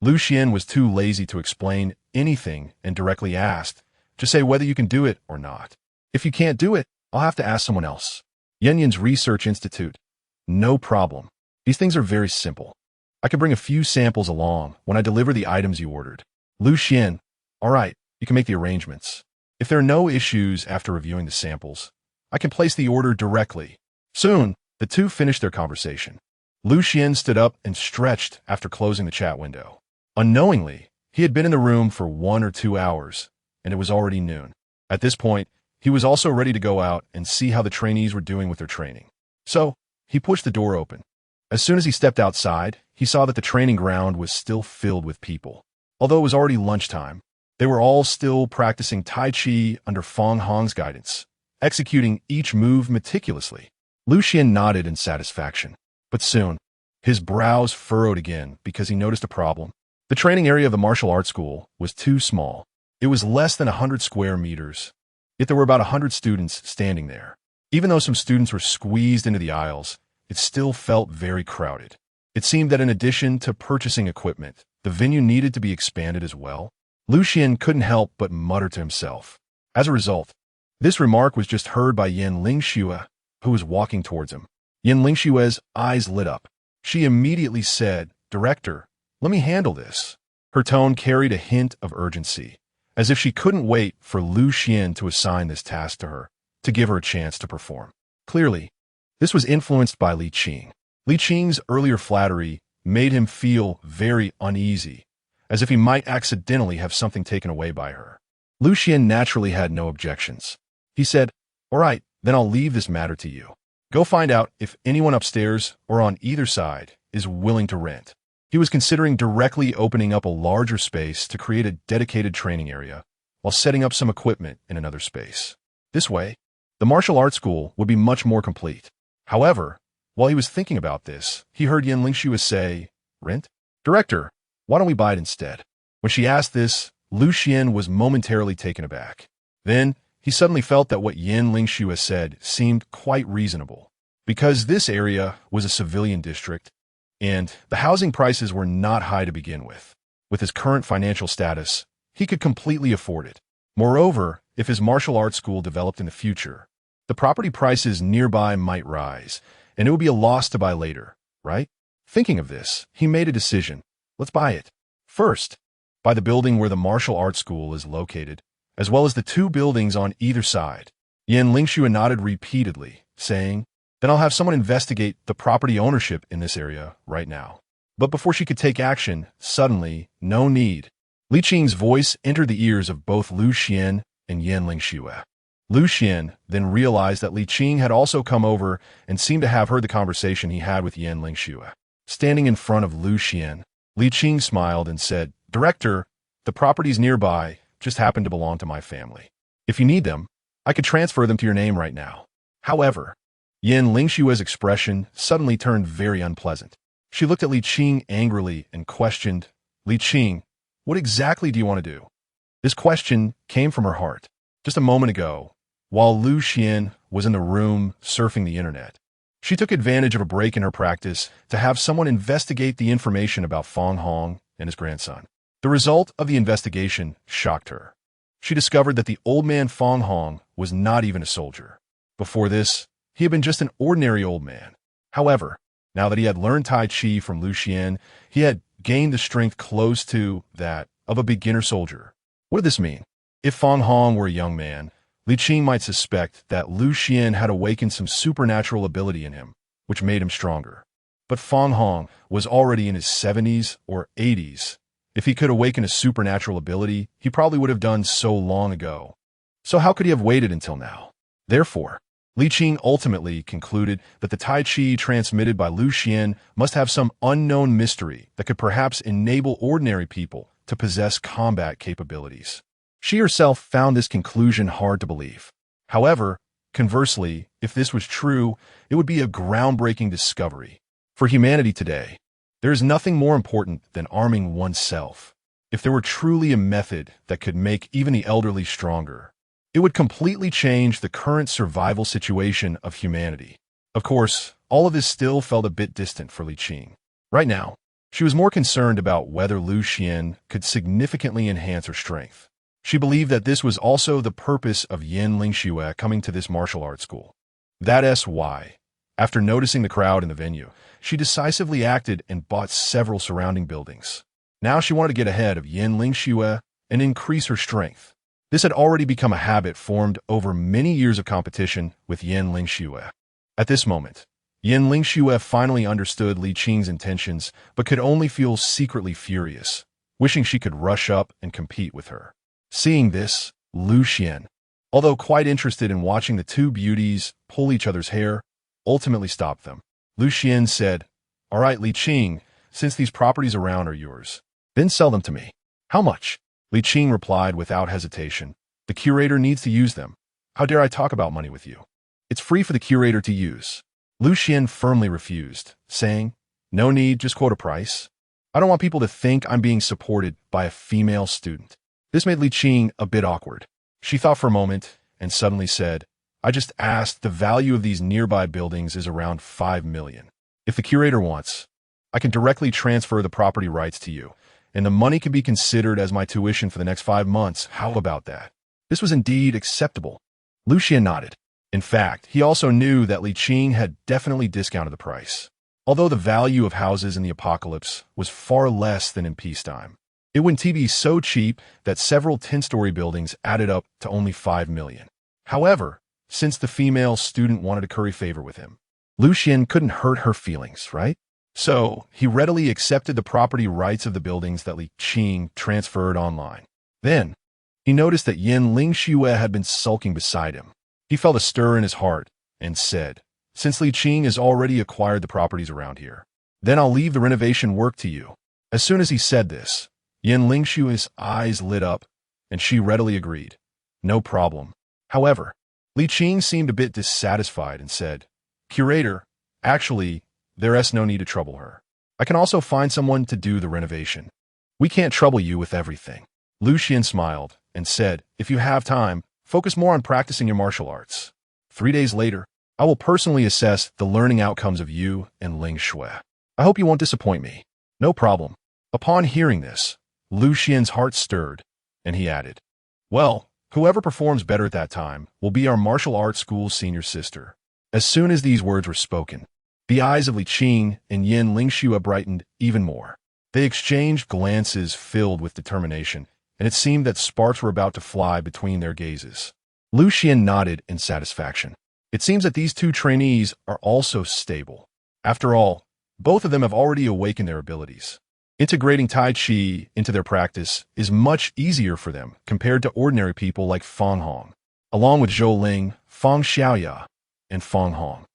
Xuan was too lazy to explain anything and directly asked, "Just say whether you can do it or not. If you can't do it, I'll have to ask someone else. Yanyan's Research Institute. No problem. These things are very simple. I can bring a few samples along when I deliver the items you ordered. Lu Xian. All right, you can make the arrangements. If there are no issues after reviewing the samples, I can place the order directly. Soon, the two finished their conversation. Lu Xian stood up and stretched after closing the chat window. Unknowingly, he had been in the room for 1 or 2 hours, and it was already noon. At this point, he was also ready to go out and see how the trainees were doing with their training. So, he pushed the door open. As soon as he stepped outside, he saw that the training ground was still filled with people. Although it was already lunchtime, they were all still practicing Tai Chi under Fong Hong's guidance, executing each move meticulously. Lu Xian nodded in satisfaction. But soon, his brows furrowed again because he noticed a problem. The training area of the martial arts school was too small. It was less than 100 square meters, yet there were about 100 students standing there. Even though some students were squeezed into the aisles, it still felt very crowded. It seemed that in addition to purchasing equipment, the venue needed to be expanded as well. Lu Xian couldn't help but mutter to himself. As a result, this remark was just heard by Yan Lingxue, who was walking towards him. Yan Lingxue's eyes lit up. She immediately said, "Director, let me handle this." Her tone carried a hint of urgency, as if she couldn't wait for Lu Xian to assign this task to her, to give her a chance to perform. Clearly, this was influenced by Li Qing. Li Qing's earlier flattery made him feel very uneasy, as if he might accidentally have something taken away by her. Lu Xian naturally had no objections. He said, "All right, then I'll leave this matter to you. Go find out if anyone upstairs or on either side is willing to rent." He was considering directly opening up a larger space to create a dedicated training area while setting up some equipment in another space. This way, the martial arts school would be much more complete. However, while he was thinking about this, he heard Yan Lingxue say, "Rent? Director, why don't we buy it instead?" When she asked this, Lu Xian was momentarily taken aback. Then, he suddenly felt that what Yan Lingxue said seemed quite reasonable. Because this area was a civilian district, and the housing prices were not high to begin with. With his current financial status, he could completely afford it. Moreover, if his martial arts school developed in the future, the property prices nearby might rise, and it would be a loss to buy later, right? Thinking of this, he made a decision. Let's buy it. First, buy the building where the martial arts school is located, as well as the 2 buildings on either side. Yan Lingxue nodded repeatedly, saying, "Then I'll have someone investigate the property ownership in this area right now." But before she could take action, suddenly, no need. Li Qing's voice entered the ears of both Lu Xian and Yan Lingxue. Lu Xian then realized that Li Qing had also come over and seemed to have heard the conversation he had with Yan Lingxue. Standing in front of Lu Xian, Li Qing smiled and said, "Director, the properties nearby just happen to belong to my family. If you need them, I could transfer them to your name right now." However, Yan Lingxue's expression suddenly turned very unpleasant. She looked at Li Qing angrily and questioned, "Li Qing, what exactly do you want to do?" This question came from her heart. Just a moment ago, while Lu Xian was in the room surfing the internet, she took advantage of a break in her practice to have someone investigate the information about Fong Hong and his grandson. The result of the investigation shocked her. She discovered that the old man Fong Hong was not even a soldier. Before this, he had been just an ordinary old man. However, now that he had learned Tai Chi from Lu Xian, he had gained the strength close to that of a beginner soldier. What did this mean? If Fong Hong were a young man, Li Qing might suspect that Lu Xian had awakened some supernatural ability in him, which made him stronger. But Fong Hong was already in his 70s or 80s. If he could awaken a supernatural ability, he probably would have done so long ago. So how could he have waited until now? Therefore, Li Qing ultimately concluded that the Tai Chi transmitted by Lu Xian must have some unknown mystery that could perhaps enable ordinary people to possess combat capabilities. She herself found this conclusion hard to believe. However, conversely, if this was true, it would be a groundbreaking discovery. For humanity today, there is nothing more important than arming oneself. If there were truly a method that could make even the elderly stronger, it would completely change the current survival situation of humanity. Of course, all of this still felt a bit distant for Li Qing. Right now, she was more concerned about whether Lu Xian could significantly enhance her strength. She believed that this was also the purpose of Yin Lingxue coming to this martial arts school. That's why, after noticing the crowd in the venue, she decisively acted and bought several surrounding buildings. Now she wanted to get ahead of Yin Lingxue and increase her strength. This had already become a habit formed over many years of competition with Yin Lingxue. At this moment, Yin Lingxue finally understood Li Qing's intentions but could only feel secretly furious, wishing she could rush up and compete with her. Seeing this, Lu Xian, although quite interested in watching the two beauties pull each other's hair, ultimately stopped them. Lu Xian said, "All right, Li Qing, since these properties around are yours, then sell them to me. How much?" Li Qing replied without hesitation, "The curator needs to use them. How dare I talk about money with you? It's free for the curator to use." Lu Xian firmly refused, saying, "No need, just quote a price. I don't want people to think I'm being supported by a female student." This made Li Qing a bit awkward. She thought for a moment and suddenly said, "I just asked, the value of these nearby buildings is around 5 million. If the curator wants, I can directly transfer the property rights to you, and the money can be considered as my tuition for the next 5 months. How about that?" This was indeed acceptable. Lu Xian nodded. In fact, he also knew that Li Qing had definitely discounted the price. Although the value of houses in the apocalypse was far less than in peacetime, it wouldn't be so cheap that several 10-story buildings added up to only 5 million. However, since the female student wanted to curry favor with him, Lu Xian couldn't hurt her feelings, right? So, he readily accepted the property rights of the buildings that Li Qing transferred online. Then, he noticed that Yin Lingxue had been sulking beside him. He felt a stir in his heart and said, "Since Li Qing has already acquired the properties around here, then I'll leave the renovation work to you." As soon as he said this, Yin Lingxue's eyes lit up, and she readily agreed. No problem. However, Li Qing seemed a bit dissatisfied and said, "Curator, actually, there's no need to trouble her. I can also find someone to do the renovation. We can't trouble you with everything." Lu Xian smiled and said, "If you have time, focus more on practicing your martial arts. 3 days later, I will personally assess the learning outcomes of you and Ling Shui. I hope you won't disappoint me." "No problem." Upon hearing this, Lu Xian's heart stirred, and he added, "Well, whoever performs better at that time will be our martial arts school's senior sister." As soon as these words were spoken, the eyes of Li Qing and Yin Lingxue brightened even more. They exchanged glances filled with determination, and it seemed that sparks were about to fly between their gazes. Lu Xian nodded in satisfaction. It seems that these two trainees are also stable. After all, both of them have already awakened their abilities. Integrating Tai Chi into their practice is much easier for them compared to ordinary people like Fang Hong, along with Zhou Ling, Fang Xiaoya, and Fang Hong.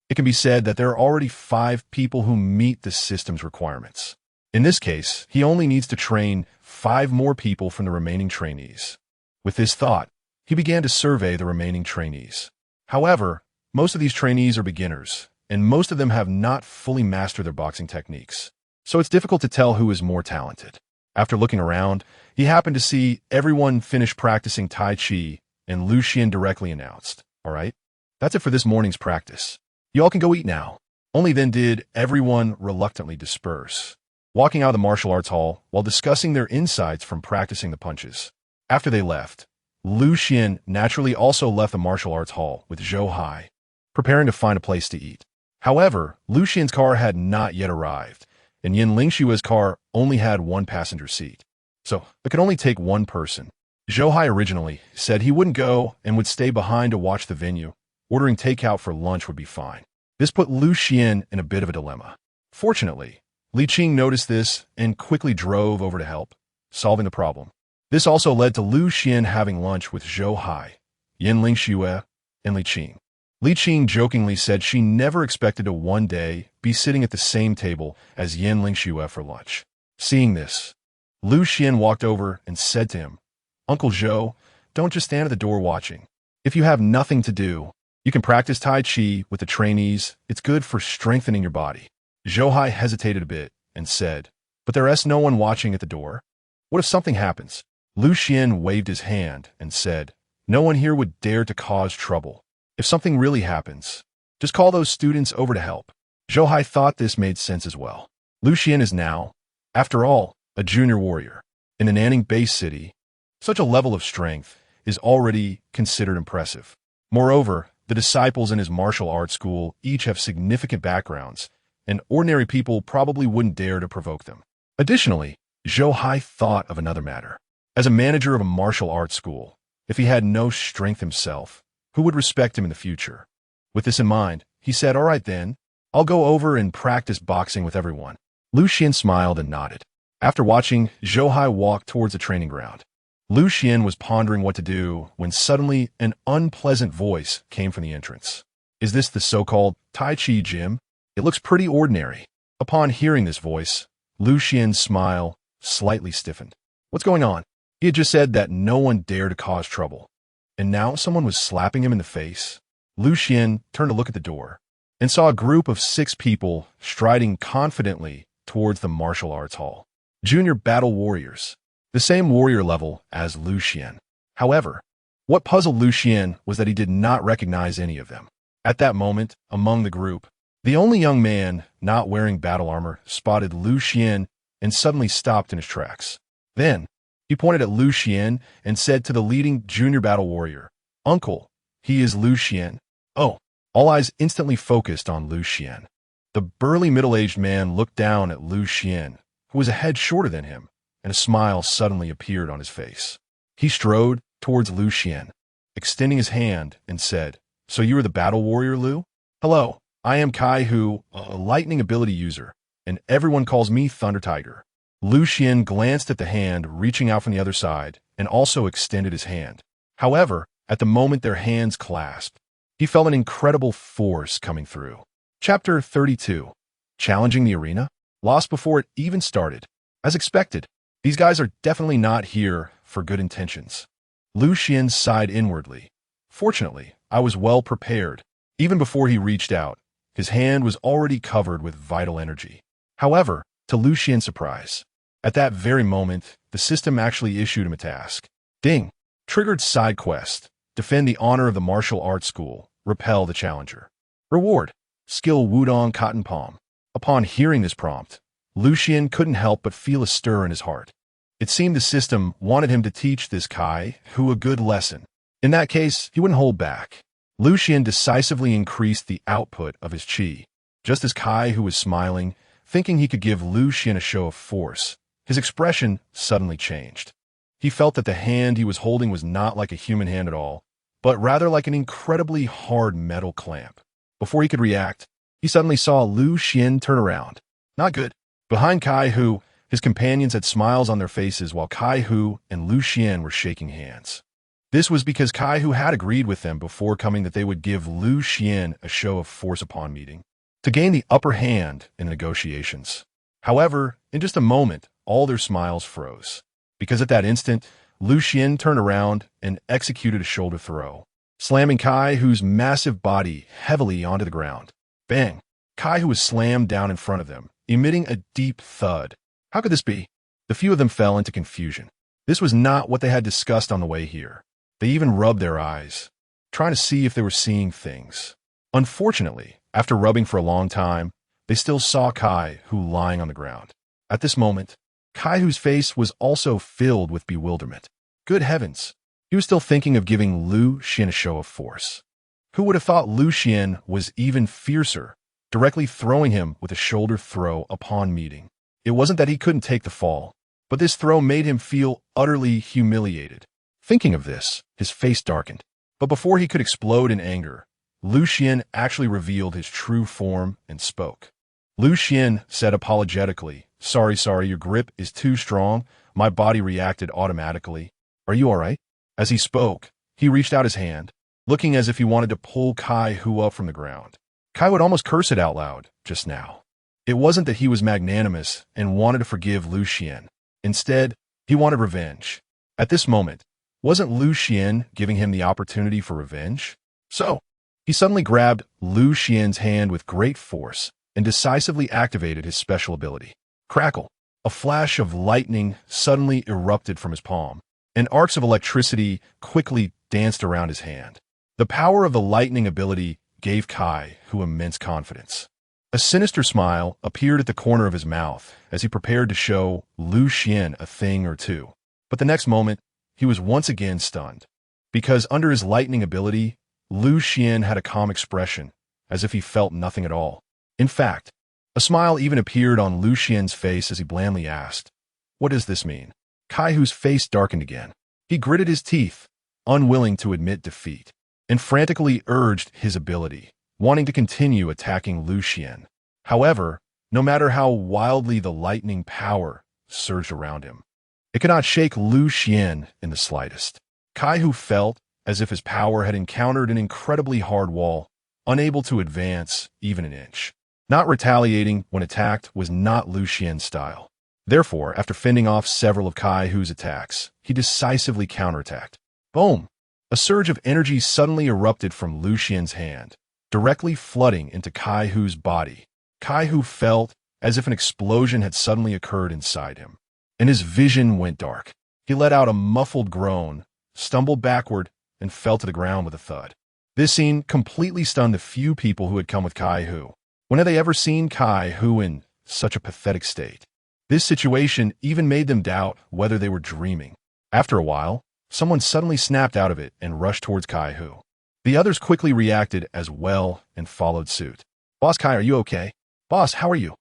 It can be said that there are already 5 people who meet the system's requirements. In this case, he only needs to train 5 more people from the remaining trainees. With this thought, he began to survey the remaining trainees. However, most of these trainees are beginners, and most of them have not fully mastered their boxing techniques. So it's difficult to tell who is more talented. After looking around, he happened to see everyone finish practicing Tai Chi, and Lu Xian directly announced, "All right, that's it for this morning's practice. You all can go eat now." Only then did everyone reluctantly disperse, walking out of the martial arts hall while discussing their insights from practicing the punches. After they left, Lu Xian naturally also left the martial arts hall with Zhou Hai, preparing to find a place to eat. However, Lu Xian's car had not yet arrived, and Yin Lingshue's car only had 1 passenger seat, so it could only take 1 person. Zhou Hai originally said he wouldn't go and would stay behind to watch the venue. Ordering takeout for lunch would be fine. This put Lu Xian in a bit of a dilemma. Fortunately, Li Qing noticed this and quickly drove over to help, solving the problem. This also led to Lu Xian having lunch with Zhou Hai, Yin Lingxue, and Li Qing. Li Qing jokingly said she never expected to one day be sitting at the same table as Yin Lingxue for lunch. Seeing this, Lu Xian walked over and said to him, "Uncle Zhou, don't just stand at the door watching. If you have nothing to do, you can practice Tai Chi with the trainees. It's good for strengthening your body." Zhou Hai hesitated a bit and said, "But there's no one watching at the door. What if something happens?" Lu Xian waved his hand and said, "No one here would dare to cause trouble. If something really happens, just call those students over to help." Zhou Hai thought this made sense as well. Lu Xian is now, after all, a junior warrior. In the Nanning base city, Such a level of strength is already considered impressive. Moreover, the disciples in his martial arts school each have significant backgrounds, and ordinary people probably wouldn't dare to provoke them. Additionally, Zhou Hai thought of another matter. As a manager of a martial arts school, if he had no strength himself, who would respect him in the future? With this in mind, he said, "All right then, I'll go over and practice boxing with everyone." Lu Xian smiled and nodded. After watching Zhou Hai walk towards the training ground, Lu Xian was pondering what to do when suddenly an unpleasant voice came from the entrance. "Is this the so-called Tai Chi gym? It looks pretty ordinary." Upon hearing this voice, Lu Xian's smile slightly stiffened. What's going on? He had just said that no one dared to cause trouble, and now someone was slapping him in the face. Lu Xian turned to look at the door and saw a group of 6 people striding confidently towards the martial arts hall. Junior battle warriors, the same warrior level as Lu Xian. However, what puzzled Lu Xian was that he did not recognize any of them. At that moment, among the group, the only young man not wearing battle armor spotted Lu Xian and suddenly stopped in his tracks. Then, he pointed at Lu Xian and said to the leading junior battle warrior, "Uncle, he is Lu Xian." Oh, all eyes instantly focused on Lu Xian. The burly middle-aged man looked down at Lu Xian, who was a head shorter than him, and a smile suddenly appeared on his face. He strode towards Lu Xian, extending his hand, and said, "So you are the battle warrior, Lu? Hello, I am Kai Hu, a lightning ability user, and everyone calls me Thunder Tiger." Lu Xian glanced at the hand reaching out from the other side and also extended his hand. However, at the moment their hands clasped, he felt an incredible force coming through. Chapter 32. Challenging the arena? Lost before it even started. As expected, these guys are definitely not here for good intentions. Lu Xian sighed inwardly. Fortunately, I was well prepared. Even before he reached out, his hand was already covered with vital energy. However, to Lu Xian's surprise, at that very moment, the system actually issued him a task. Ding! Triggered side quest. Defend the honor of the martial arts school. Repel the challenger. Reward. Skill Wudong Cotton Palm. Upon hearing this prompt, Lu Xian couldn't help but feel a stir in his heart. It seemed the system wanted him to teach this Kai Hu a good lesson. In that case, he wouldn't hold back. Lu Xian decisively increased the output of his qi. Just as Kai Hu was smiling, thinking he could give Lu Xian a show of force, his expression suddenly changed. He felt that the hand he was holding was not like a human hand at all, but rather like an incredibly hard metal clamp. Before he could react, he suddenly saw Lu Xian turn around. Not good. Behind Kai Hu, his companions had smiles on their faces while Kai Hu and Lu Xian were shaking hands. This was because Kai Hu had agreed with them before coming that they would give Lu Xian a show of force upon meeting, to gain the upper hand in the negotiations. However, in just a moment, all their smiles froze, because at that instant, Lu Xian turned around and executed a shoulder throw, slamming Kai Hu's massive body heavily onto the ground. Bang! Kai Hu was slammed down in front of them, emitting a deep thud. How could this be? The few of them fell into confusion. This was not what they had discussed on the way here. They even rubbed their eyes, trying to see if they were seeing things. Unfortunately, after rubbing for a long time, they still saw Kai Hu lying on the ground. At this moment, Kai Hu's face was also filled with bewilderment. Good heavens! He was still thinking of giving Lu Xian a show of force. Who would have thought Lu Xian was even fiercer, directly throwing him with a shoulder throw upon meeting? It wasn't that he couldn't take the fall, but this throw made him feel utterly humiliated. Thinking of this, his face darkened. But before he could explode in anger, Lu Xian actually revealed his true form and spoke. Lu Xian said apologetically, Sorry, your grip is too strong. My body reacted automatically. Are you all right?" As he spoke, he reached out his hand, looking as if he wanted to pull Kai Hu up from the ground. Kai would almost curse it out loud just now. It wasn't that he was magnanimous and wanted to forgive Lu Xian. Instead, he wanted revenge. At this moment, wasn't Lu Xian giving him the opportunity for revenge? So, he suddenly grabbed Lu Xian's hand with great force and decisively activated his special ability. Crackle! A flash of lightning suddenly erupted from his palm, and arcs of electricity quickly danced around his hand. The power of the lightning ability gave Kai Hu immense confidence. A sinister smile appeared at the corner of his mouth as he prepared to show Lu Xian a thing or two. But the next moment, he was once again stunned. Because under his lightning ability, Lu Xian had a calm expression, as if he felt nothing at all. In fact, a smile even appeared on Lu Xian's face as he blandly asked, "What does this mean?" Kai Hu's face darkened again. He gritted his teeth, unwilling to admit defeat, and frantically urged his ability, wanting to continue attacking Lu Xian. However, no matter how wildly the lightning power surged around him, it could not shake Lu Xian in the slightest. Kai Hu felt as if his power had encountered an incredibly hard wall, unable to advance even an inch. Not retaliating when attacked was not Lu Xian's style. Therefore, after fending off several of Kai Hu's attacks, he decisively counterattacked. Boom! A surge of energy suddenly erupted from Lu Xian's hand, directly flooding into Kai Hu's body. Kai Hu felt as if an explosion had suddenly occurred inside him, and his vision went dark. He let out a muffled groan, stumbled backward, and fell to the ground with a thud. This scene completely stunned the few people who had come with Kai Hu. When had they ever seen Kai Hu in such a pathetic state? This situation even made them doubt whether they were dreaming. After a while, someone suddenly snapped out of it and rushed towards Kai Hu. The others quickly reacted as well and followed suit. "Boss Kai, are you okay? Boss, how are you?"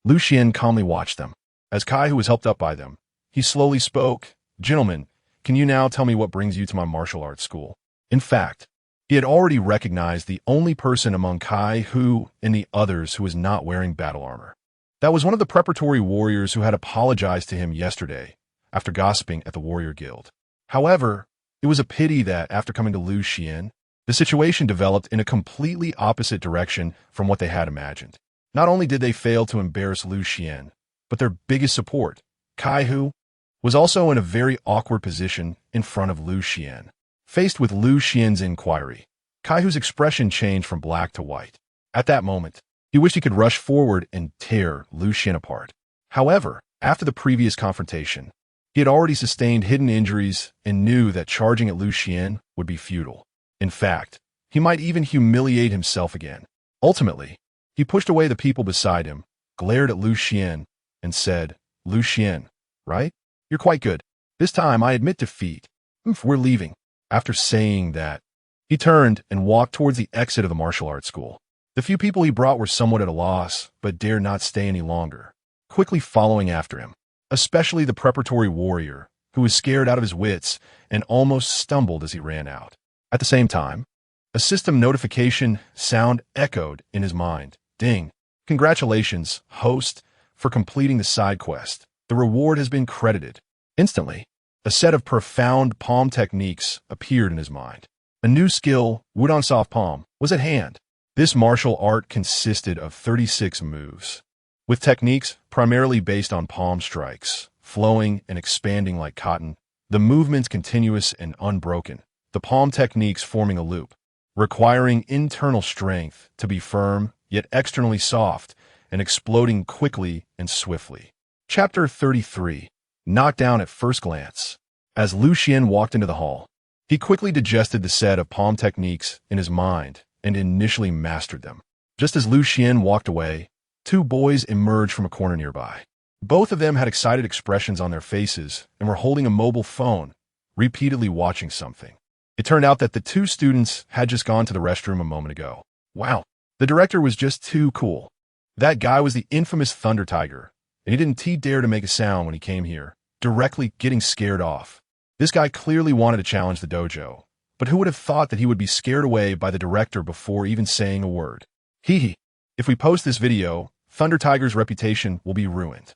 Lu Xian calmly watched them. As Kai Hu was helped up by them, he slowly spoke, "Gentlemen, can you now tell me what brings you to my martial arts school?" In fact, he had already recognized the only person among Kai Hu and the others who was not wearing battle armor. That was one of the preparatory warriors who had apologized to him yesterday after gossiping at the warrior guild. However, it was a pity that after coming to Lu Xian, the situation developed in a completely opposite direction from what they had imagined. Not only did they fail to embarrass Lu Xian, but their biggest support, Kai Hu, was also in a very awkward position in front of Lu Xian. Faced with Lu Xian's inquiry, Kai Hu's expression changed from black to white. At that moment, he wished he could rush forward and tear Lu Xian apart. However, after the previous confrontation, he had already sustained hidden injuries and knew that charging at Lu Xian would be futile. In fact, he might even humiliate himself again. Ultimately, he pushed away the people beside him, glared at Lu Xian, and said, "Lu Xian, right? You're quite good. This time I admit defeat. We're leaving." After saying that, he turned and walked towards the exit of the martial arts school. The few people he brought were somewhat at a loss, but dared not stay any longer, quickly following after him, especially the preparatory warrior, who was scared out of his wits and almost stumbled as he ran out. At the same time, a system notification sound echoed in his mind. "Ding! Congratulations, host, for completing the side quest. The reward has been credited." Instantly, a set of profound palm techniques appeared in his mind. A new skill, Wudong Soft Palm, was at hand. This martial art consisted of 36 moves, with techniques primarily based on palm strikes, flowing and expanding like cotton, the movements continuous and unbroken, the palm techniques forming a loop, requiring internal strength to be firm yet externally soft and exploding quickly and swiftly. Chapter 33. Knockdown at first glance. As Lu Xian walked into the hall, he quickly digested the set of palm techniques in his mind and initially mastered them. Just as Lu Xian walked away, two boys emerged from a corner nearby. Both of them had excited expressions on their faces and were holding a mobile phone, repeatedly watching something. It turned out that the two students had just gone to the restroom a moment ago. Wow, the director was just too cool. That guy was the infamous Thunder Tiger, and he didn't dare to make a sound when he came here, directly getting scared off. This guy clearly wanted to challenge the dojo, but who would have thought that he would be scared away by the director before even saying a word? Hee. If we post this video, Thunder Tiger's reputation will be ruined.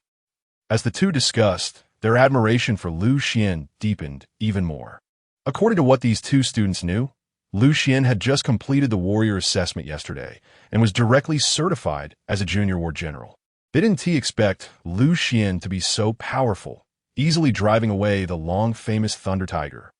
As the two discussed, their admiration for Lu Xian deepened even more. According to what these two students knew, Lu Xian had just completed the warrior assessment yesterday and was directly certified as a junior war general. They didn't expect Lu Xian to be so powerful, easily driving away the long-famous Thunder Tiger.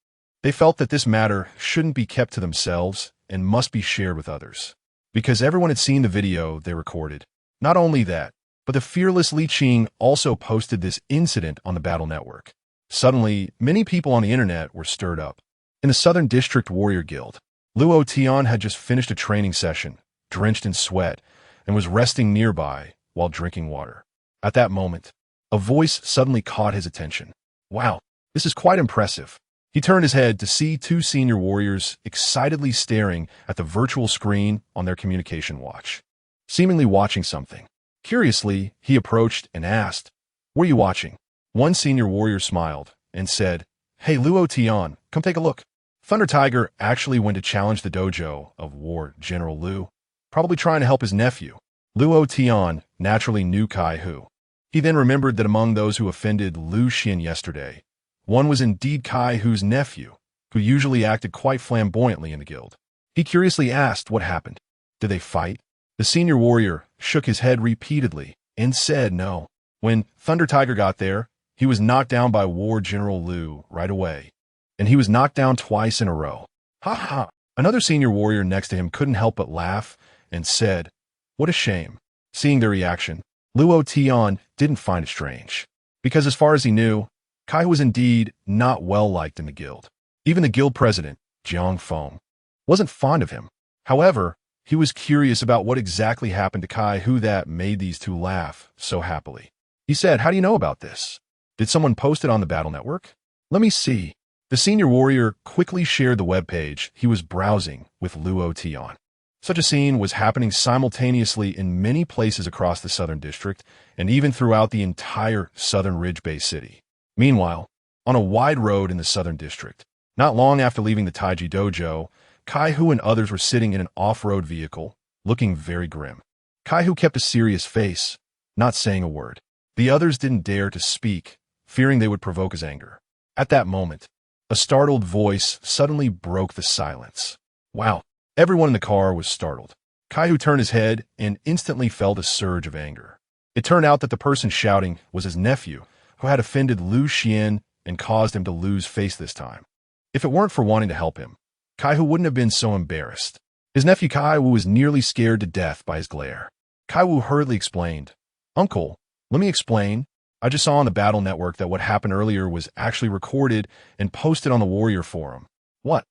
They felt that this matter shouldn't be kept to themselves and must be shared with others, because everyone had seen the video they recorded. Not only that, but the fearless Li Qing also posted this incident on the Battle Network. Suddenly, many people on the internet were stirred up. In the Southern District Warrior Guild, Luo Tian had just finished a training session, drenched in sweat, and was resting nearby while drinking water. At that moment, a voice suddenly caught his attention. "Wow, this is quite impressive. He turned his head to see two senior warriors excitedly staring at the virtual screen on their communication watch, seemingly watching something. Curiously, he approached and asked, "What are you watching?" One senior warrior smiled and said, "Hey, Luo Tian, come take a look." Thunder Tiger actually went to challenge the dojo of War General Lu, probably trying to help his nephew. Luo Tian naturally knew Kai Hu. He then remembered that among those who offended Lu Xian yesterday, one was indeed Kai Hu's nephew, who usually acted quite flamboyantly in the guild. He curiously asked what happened. Did they fight? The senior warrior shook his head repeatedly and said no. When Thunder Tiger got there, he was knocked down by War General Lu right away. And he was knocked down twice in a row. Ha ha! Another senior warrior next to him couldn't help but laugh and said, "What a shame." Seeing their reaction, Luo Tian didn't find it strange, because as far as he knew, Kai was indeed not well liked in the guild. Even the guild president, Jiang Feng, wasn't fond of him. However, he was curious about what exactly happened to Kai Hu that made these two laugh so happily. He said, "How do you know about this? Did someone post it on the battle network? Let me see." The senior warrior quickly shared the webpage he was browsing with Luo Tian. Such a scene was happening simultaneously in many places across the Southern District and even throughout the entire Southern Ridge Bay City. Meanwhile, on a wide road in the Southern District, not long after leaving the Tai Chi dojo, Kai Hu and others were sitting in an off-road vehicle, looking very grim. Kai Hu kept a serious face, not saying a word. The others didn't dare to speak, fearing they would provoke his anger. At that moment, a startled voice suddenly broke the silence. Wow! Everyone in the car was startled. Kai Hu turned his head and instantly felt a surge of anger. It turned out that the person shouting was his nephew, who had offended Lu Xian and caused him to lose face this time. If it weren't for wanting to help him, Kai Hu wouldn't have been so embarrassed. His nephew Kai Wu was nearly scared to death by his glare. Kai Wu hurriedly explained, "Uncle, let me explain. I just saw on the battle network that what happened earlier was actually recorded and posted on the Warrior Forum." "What?"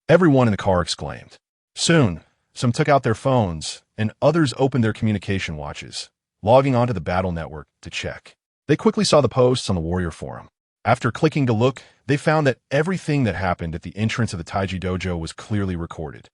everyone in the car exclaimed. Soon, some took out their phones, and others opened their communication watches, logging onto the battle network to check. They quickly saw the posts on the Warrior Forum. After clicking to look, they found that everything that happened at the entrance of the Tai Chi dojo was clearly recorded.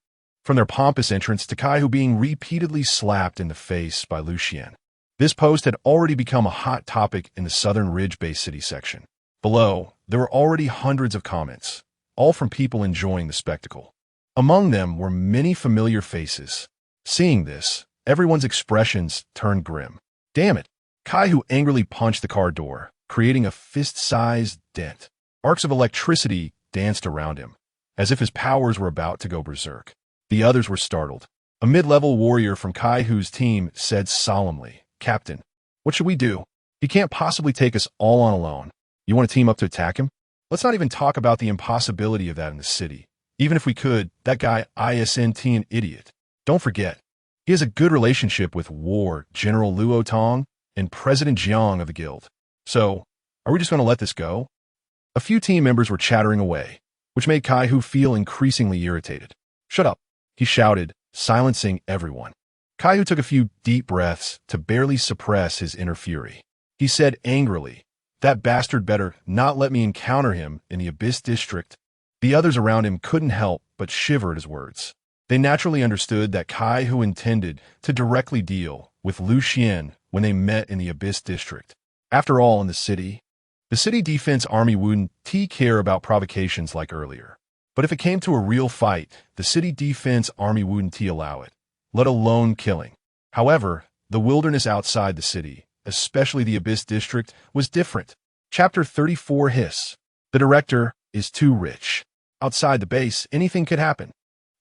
From their pompous entrance to Kai Hu being repeatedly slapped in the face by Lu Xian. This post had already become a hot topic in the Southern Ridge Bay City section. Below, there were already hundreds of comments, all from people enjoying the spectacle. Among them were many familiar faces. Seeing this, everyone's expressions turned grim. Damn it! Kai Hu angrily punched the car door, creating a fist-sized dent. Arcs of electricity danced around him, as if his powers were about to go berserk. The others were startled. A mid-level warrior from Kai Hu's team said solemnly, "Captain, what should we do? He can't possibly take us all on alone. You want to team up to attack him? Let's not even talk about the impossibility of that in the city. Even if we could, that guy isn't an idiot. Don't forget, he has a good relationship with War General Luo Tong and President Jiang of the guild. So, are we just going to let this go?" A few team members were chattering away, which made Kai Hu feel increasingly irritated. "Shut up," he shouted, silencing everyone. Kai Hu took a few deep breaths to barely suppress his inner fury. He said angrily, "That bastard better not let me encounter him in the Abyss District." The others around him couldn't help but shiver at his words. They naturally understood that Kai Hu intended to directly deal with Lu Xian when they met in the Abyss District. After all, in the city defense army wouldn't care about provocations like earlier. But if it came to a real fight, the city defense army wouldn't allow it, let alone killing. However, the wilderness outside the city, especially the Abyss District, was different. Chapter 34 Hiss. The director is too rich. Outside the base, anything could happen.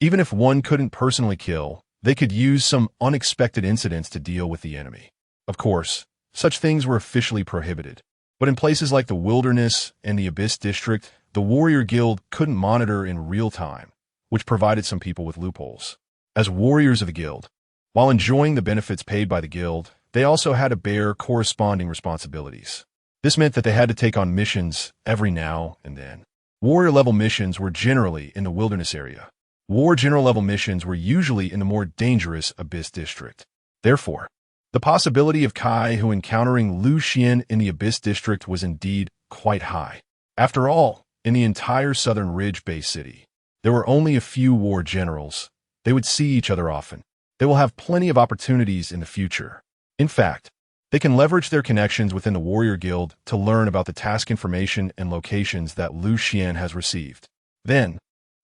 Even if one couldn't personally kill, they could use some unexpected incidents to deal with the enemy. Of course, such things were officially prohibited. But in places like the wilderness and the Abyss District, the Warrior Guild couldn't monitor in real time, which provided some people with loopholes. As warriors of the guild, while enjoying the benefits paid by the guild, they also had to bear corresponding responsibilities. This meant that they had to take on missions every now and then. Warrior-level missions were generally in the wilderness area. War general-level missions were usually in the more dangerous Abyss District. Therefore, the possibility of Kai Hu encountering Lu Xian in the Abyss District was indeed quite high. After all, in the entire southern ridge-based city. There were only a few war generals. They would see each other often. They will have plenty of opportunities in the future. In fact, they can leverage their connections within the Warrior Guild to learn about the task information and locations that Xuan has received. Then,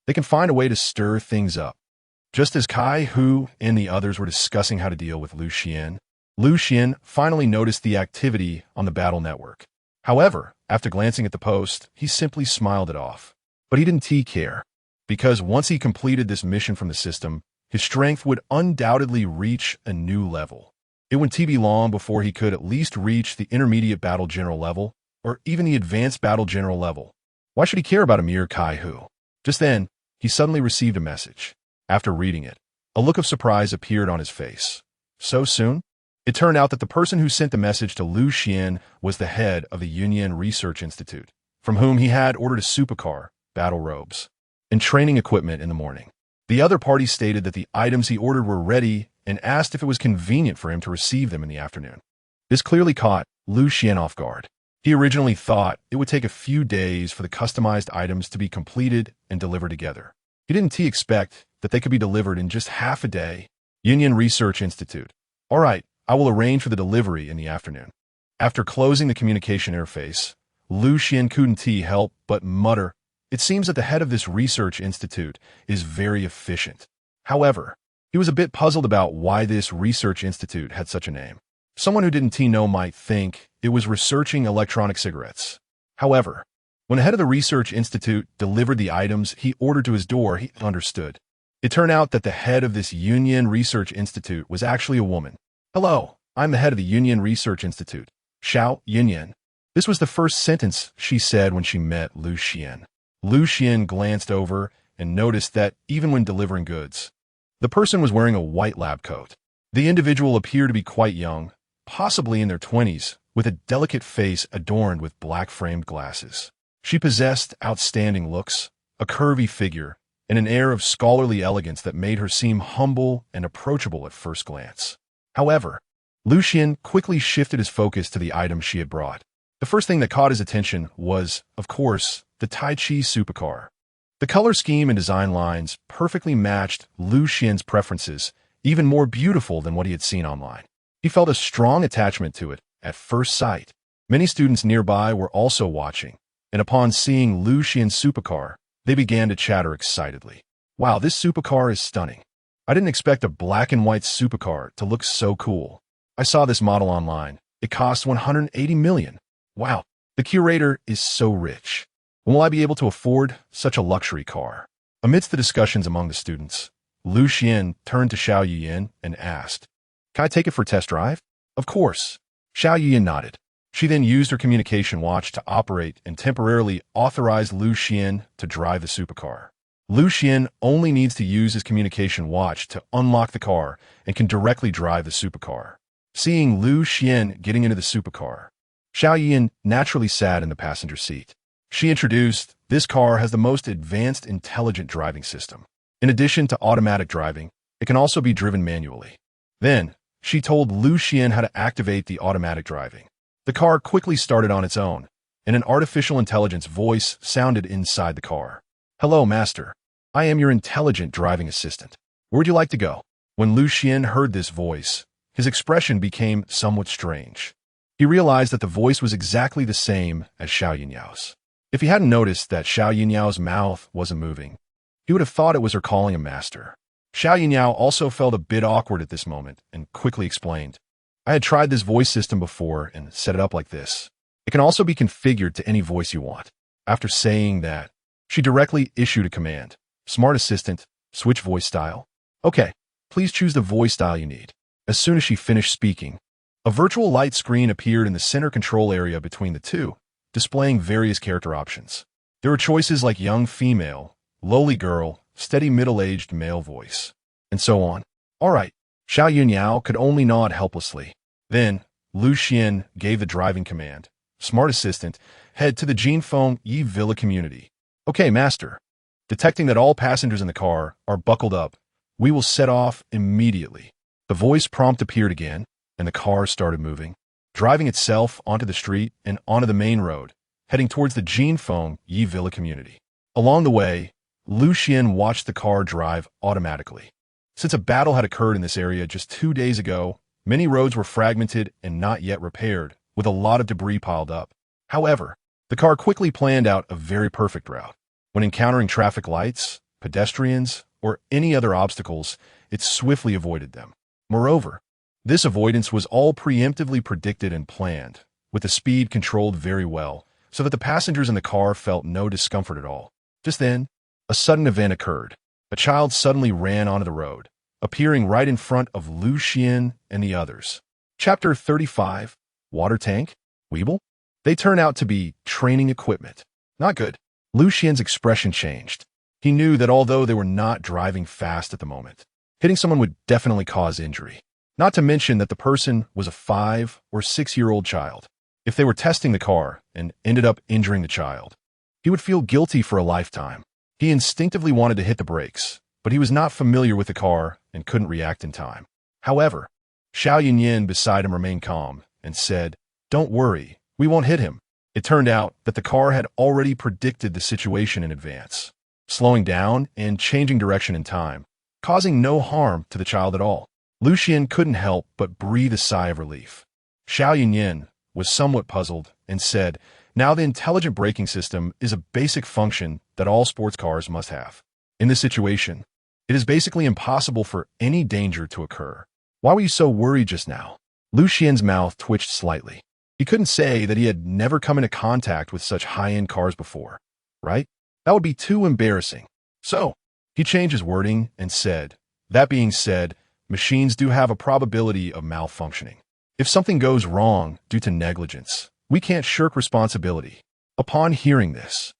they can find a way to stir things up. Just as Kai Hu and the others were discussing how to deal with Xuan finally noticed the activity on the battle network. However, after glancing at the post, he simply smiled it off. But he didn't care, because once he completed this mission from the system, his strength would undoubtedly reach a new level. It wouldn't be long before he could at least reach the intermediate battle general level, or even the advanced battle general level. Why should he care about a mere Kai Hu? Just then, he suddenly received a message. After reading it, a look of surprise appeared on his face. So soon? It turned out that the person who sent the message to Xuan was the head of the Union Research Institute, from whom he had ordered a supercar, battle robes, and training equipment in the morning. The other party stated that the items he ordered were ready and asked if it was convenient for him to receive them in the afternoon. This clearly caught Xuan off guard. He originally thought it would take a few days for the customized items to be completed and delivered together. He didn't expect that they could be delivered in just half a day. Union Research Institute. All right, I will arrange for the delivery in the afternoon. After closing the communication interface, Xuan couldn't help but mutter, "It seems that the head of this research institute is very efficient." However, he was a bit puzzled about why this research institute had such a name. Someone who didn't know might think it was researching electronic cigarettes. However, when the head of the research institute delivered the items he ordered to his door, he understood. It turned out that the head of this Union Research Institute was actually a woman. "Hello, I'm the head of the Union Research Institute, Xiao Yunyan." This was the first sentence she said when she met Xuan. Xuan glanced over and noticed that even when delivering goods, the person was wearing a white lab coat. The individual appeared to be quite young, possibly in their 20s, with a delicate face adorned with black-framed glasses. She possessed outstanding looks, a curvy figure, and an air of scholarly elegance that made her seem humble and approachable at first glance. However, Xuan quickly shifted his focus to the items she had brought. The first thing that caught his attention was, of course, the Tai Chi supercar. The color scheme and design lines perfectly matched Xuan's preferences, even more beautiful than what he had seen online. He felt a strong attachment to it at first sight. Many students nearby were also watching, and upon seeing Xuan's supercar, they began to chatter excitedly. "Wow, this supercar is stunning. I didn't expect a black and white supercar to look so cool. I saw this model online. It costs 180 million. Wow, the curator is so rich. When will I be able to afford such a luxury car?" Amidst the discussions among the students, Xuan turned to Xiao Yuyan and asked, "Can I take it for a test drive?" "Of course." Xiao Yuyan nodded. She then used her communication watch to operate and temporarily authorized Xuan to drive the supercar. Xuan only needs to use his communication watch to unlock the car and can directly drive the supercar. Seeing Xuan getting into the supercar, Xiao Yuyan naturally sat in the passenger seat. She introduced, "This car has the most advanced intelligent driving system. In addition to automatic driving, it can also be driven manually." Then, she told Xuan how to activate the automatic driving. The car quickly started on its own, and an artificial intelligence voice sounded inside the car. "Hello, master. I am your intelligent driving assistant. Where'd you like to go?" When Xuan heard this voice, his expression became somewhat strange. He realized that the voice was exactly the same as Xiao Yunyao's. If he hadn't noticed that Xiao Yunyao's mouth wasn't moving, he would have thought it was her calling him master. Xiao Yunyao also felt a bit awkward at this moment and quickly explained, "I had tried this voice system before and set it up like this. It can also be configured to any voice you want." After saying that, she directly issued a command. "Smart Assistant, switch voice style." "Okay, please choose the voice style you need." As soon as she finished speaking, a virtual light screen appeared in the center control area between the two, displaying various character options. There were choices like young female, lowly girl, steady middle-aged male voice, and so on. All right, Xiao Yunyao could only nod helplessly. Then, Xuan gave the driving command. "Smart Assistant, head to the Jinfeng Yi Villa community." "Okay, master." Detecting that all passengers in the car are buckled up, "We will set off immediately." The voice prompt appeared again, and the car started moving, driving itself onto the street and onto the main road, heading towards the Jinfeng Yi Villa community. Along the way, Xuan watched the car drive automatically. Since a battle had occurred in this area just 2 days ago, many roads were fragmented and not yet repaired, with a lot of debris piled up. However, the car quickly planned out a very perfect route. When encountering traffic lights, pedestrians, or any other obstacles, it swiftly avoided them. Moreover, this avoidance was all preemptively predicted and planned, with the speed controlled very well, so that the passengers in the car felt no discomfort at all. Just then, a sudden event occurred. A child suddenly ran onto the road, appearing right in front of Xuan and the others. Chapter 35, Water Tank? Weeble? They turn out to be training equipment. Not good. Xuan's expression changed. He knew that although they were not driving fast at the moment, hitting someone would definitely cause injury. Not to mention that the person was a 5 or 6-year-old child. If they were testing the car and ended up injuring the child, he would feel guilty for a lifetime. He instinctively wanted to hit the brakes, but he was not familiar with the car and couldn't react in time. However, Xiao Yinyan beside him remained calm and said, "Don't worry, we won't hit him." It turned out that the car had already predicted the situation in advance, slowing down and changing direction in time, causing no harm to the child at all. Xuan couldn't help but breathe a sigh of relief. Xiao Yinyan was somewhat puzzled and said, "Now the intelligent braking system is a basic function that all sports cars must have. In this situation, it is basically impossible for any danger to occur. Why were you so worried just now?" Xuan's mouth twitched slightly. He couldn't say that he had never come into contact with such high-end cars before, right? That would be too embarrassing. So, he changed his wording and said, "That being said, machines do have a probability of malfunctioning. If something goes wrong due to negligence, we can't shirk responsibility." Upon hearing this,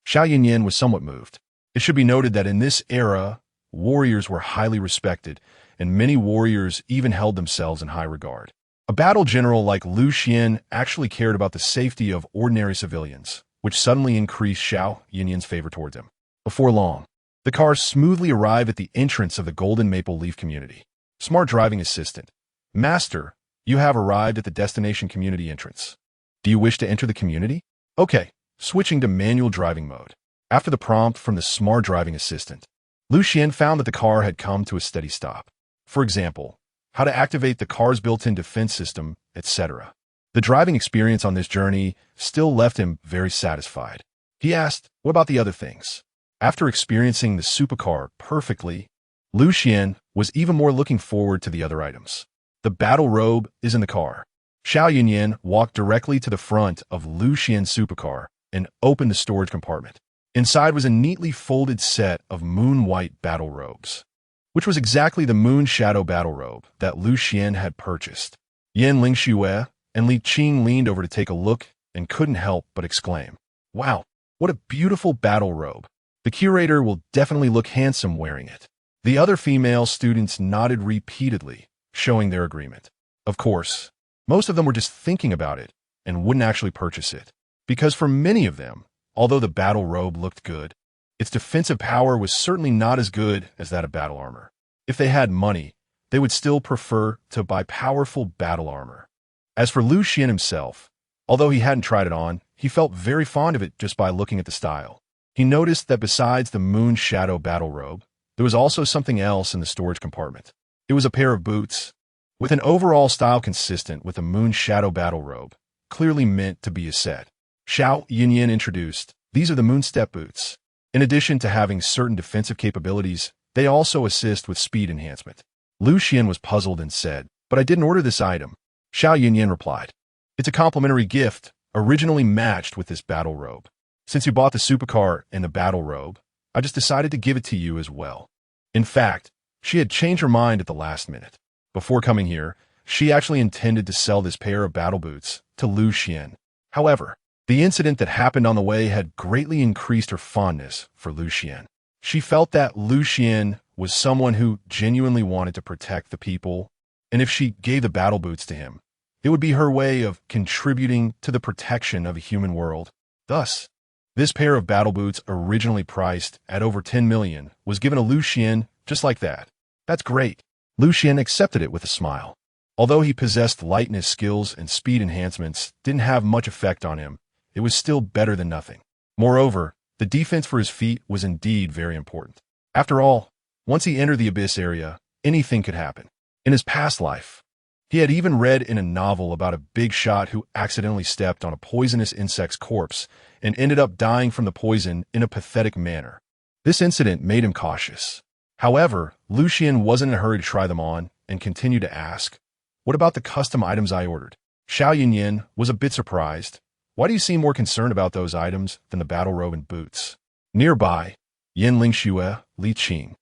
Xiao Yinyan was somewhat moved. It should be noted that in this era, warriors were highly respected, and many warriors even held themselves in high regard. A battle general like Xuan actually cared about the safety of ordinary civilians, which suddenly increased Xiao Yinyan's favor towards him. Before long, the cars smoothly arrived at the entrance of the Golden Maple Leaf community. Smart driving assistant. "Master, you have arrived at the destination community entrance. Do you wish to enter the community?" "Okay." Switching to manual driving mode. After the prompt from the smart driving assistant, Xuan found that the car had come to a steady stop. For example, how to activate the car's built-in defense system, etc. The driving experience on this journey still left him very satisfied. He asked, "What about the other things?" After experiencing the supercar perfectly, Xuan was even more looking forward to the other items. The battle robe is in the car. Xiao Yinyan walked directly to the front of Xuan's supercar and opened the storage compartment. Inside was a neatly folded set of moon-white battle robes, which was exactly the moon shadow battle robe that Xuan had purchased. Yan Lingxue and Li Qing leaned over to take a look and couldn't help but exclaim, "Wow, what a beautiful battle robe. The curator will definitely look handsome wearing it." The other female students nodded repeatedly, showing their agreement. Of course, most of them were just thinking about it and wouldn't actually purchase it, because for many of them, although the battle robe looked good, its defensive power was certainly not as good as that of battle armor. If they had money, they would still prefer to buy powerful battle armor. As for Xuan himself, although he hadn't tried it on, he felt very fond of it just by looking at the style. He noticed that besides the moon shadow battle robe, there was also something else in the storage compartment. It was a pair of boots, with an overall style consistent with the moon shadow battle robe, clearly meant to be a set. Xiao Yinyan introduced, "These are the moon step boots. In addition to having certain defensive capabilities, they also assist with speed enhancement." Xuan was puzzled and said, "But I didn't order this item." Xiao Yinyan replied, "It's a complimentary gift, originally matched with this battle robe. Since you bought the supercar and the battle robe, I just decided to give it to you as well." In fact, she had changed her mind at the last minute. Before coming here, she actually intended to sell this pair of battle boots to Xuan. However, the incident that happened on the way had greatly increased her fondness for Xuan. She felt that Xuan was someone who genuinely wanted to protect the people, and if she gave the battle boots to him, it would be her way of contributing to the protection of a human world. Thus, this pair of battle boots, originally priced at over 10 million, was given to Xuan just like that. "That's great." Xuan accepted it with a smile. Although he possessed lightness skills and speed enhancements didn't have much effect on him, it was still better than nothing. Moreover, the defense for his feet was indeed very important. After all, once he entered the abyss area, anything could happen. In his past life, he had even read in a novel about a big shot who accidentally stepped on a poisonous insect's corpse and ended up dying from the poison in a pathetic manner. This incident made him cautious. However, Xuan wasn't in a hurry to try them on and continued to ask, "What about the custom items I ordered?" Xiao was a bit surprised. "Why do you seem more concerned about those items than the battle robe and boots?" Nearby, Yin Lingxue, Li Qing,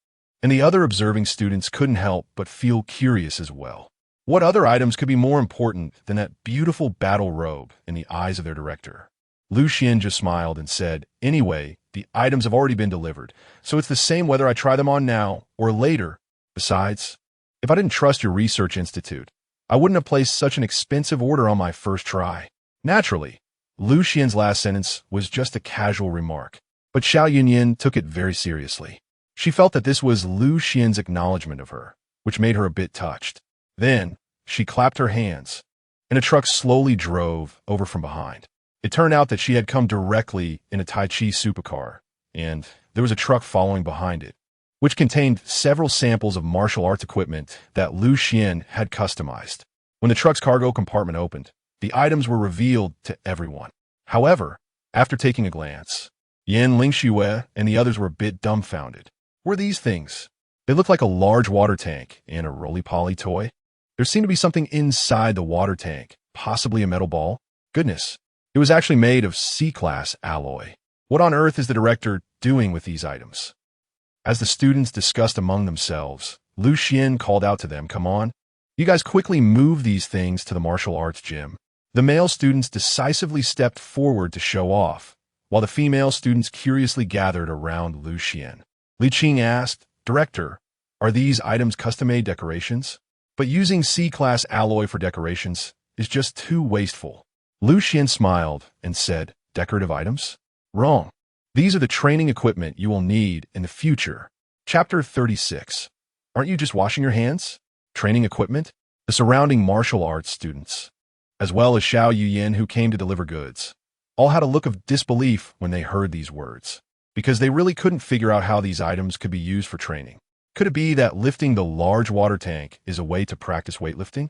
and the other observing students couldn't help but feel curious as well. What other items could be more important than that beautiful battle robe in the eyes of their director? Xuan just smiled and said, "Anyway, the items have already been delivered, so it's the same whether I try them on now or later. Besides, if I didn't trust your research institute, I wouldn't have placed such an expensive order on my first try." Naturally, Xuan's last sentence was just a casual remark, but Xiao Yunyin took it very seriously. She felt that this was Xuan's acknowledgement of her, which made her a bit touched. Then, she clapped her hands, and a truck slowly drove over from behind. It turned out that she had come directly in a Tai Chi supercar, and there was a truck following behind it, which contained several samples of martial arts equipment that Xuan had customized. When the truck's cargo compartment opened, the items were revealed to everyone. However, after taking a glance, Yin Lingxue and the others were a bit dumbfounded. What were these things? They looked like a large water tank and a roly-poly toy. There seemed to be something inside the water tank, possibly a metal ball. Goodness, it was actually made of C-class alloy. What on earth is the director doing with these items? As the students discussed among themselves, Xuan called out to them, "Come on, you guys quickly move these things to the martial arts gym." The male students decisively stepped forward to show off, while the female students curiously gathered around Xuan. Li Qing asked, "Director, are these items custom-made decorations?" But using C-class alloy for decorations is just too wasteful. Xuan smiled and said, "Decorative items? Wrong. These are the training equipment you will need in the future." Chapter 36. Aren't you just washing your hands? Training equipment? The surrounding martial arts students, as well as Xiao Yuyin who came to deliver goods, all had a look of disbelief when they heard these words, because they really couldn't figure out how these items could be used for training. Could it be that lifting the large water tank is a way to practice weightlifting?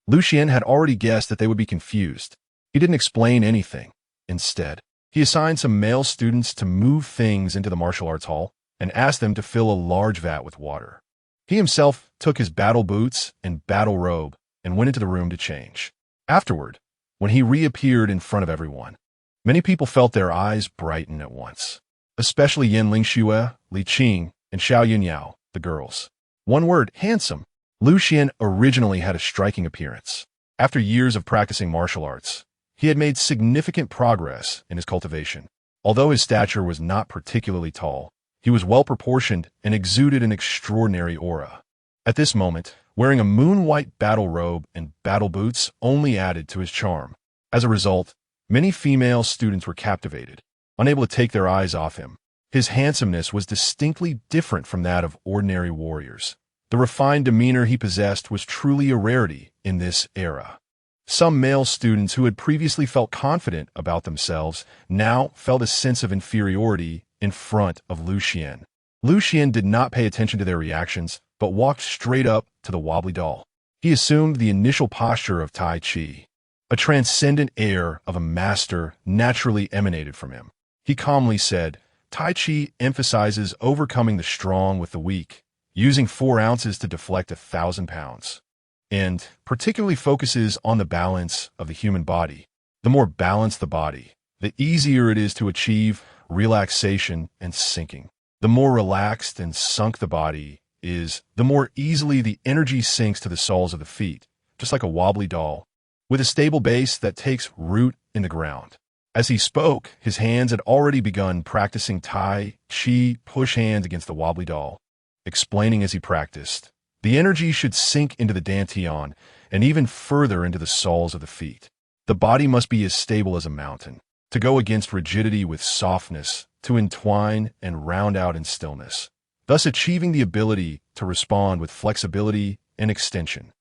Xuan had already guessed that they would be confused. He didn't explain anything. Instead, he assigned some male students to move things into the martial arts hall and asked them to fill a large vat with water. He himself took his battle boots and battle robe and went into the room to change. Afterward, when he reappeared in front of everyone, many people felt their eyes brighten at once, especially Yin Lingxue, Li Qing, and Xiao Yunyao, the girls. One word, handsome. Xuan originally had a striking appearance. After years of practicing martial arts, he had made significant progress in his cultivation. Although his stature was not particularly tall, he was well-proportioned and exuded an extraordinary aura. At this moment, wearing a moon-white battle robe and battle boots only added to his charm. As a result, many female students were captivated, unable to take their eyes off him. His handsomeness was distinctly different from that of ordinary warriors. The refined demeanor he possessed was truly a rarity in this era. Some male students who had previously felt confident about themselves now felt a sense of inferiority in front of Xuan. Xuan did not pay attention to their reactions, but walked straight up to the wobbly doll. He assumed the initial posture of Tai Chi. A transcendent air of a master naturally emanated from him. He calmly said, "Tai Chi emphasizes overcoming the strong with the weak, using 4 ounces to deflect 1,000 pounds, and particularly focuses on the balance of the human body. The more balanced the body, the easier it is to achieve relaxation and sinking. The more relaxed and sunk the body is, the more easily the energy sinks to the soles of the feet, just like a wobbly doll, with a stable base that takes root in the ground." As he spoke, his hands had already begun practicing Tai Chi push hands against the wobbly doll, explaining as he practiced, the energy should sink into the dantian and even further into the soles of the feet. The body must be as stable as a mountain, to go against rigidity with softness, to entwine and round out in stillness, thus achieving the ability to respond with flexibility and extension.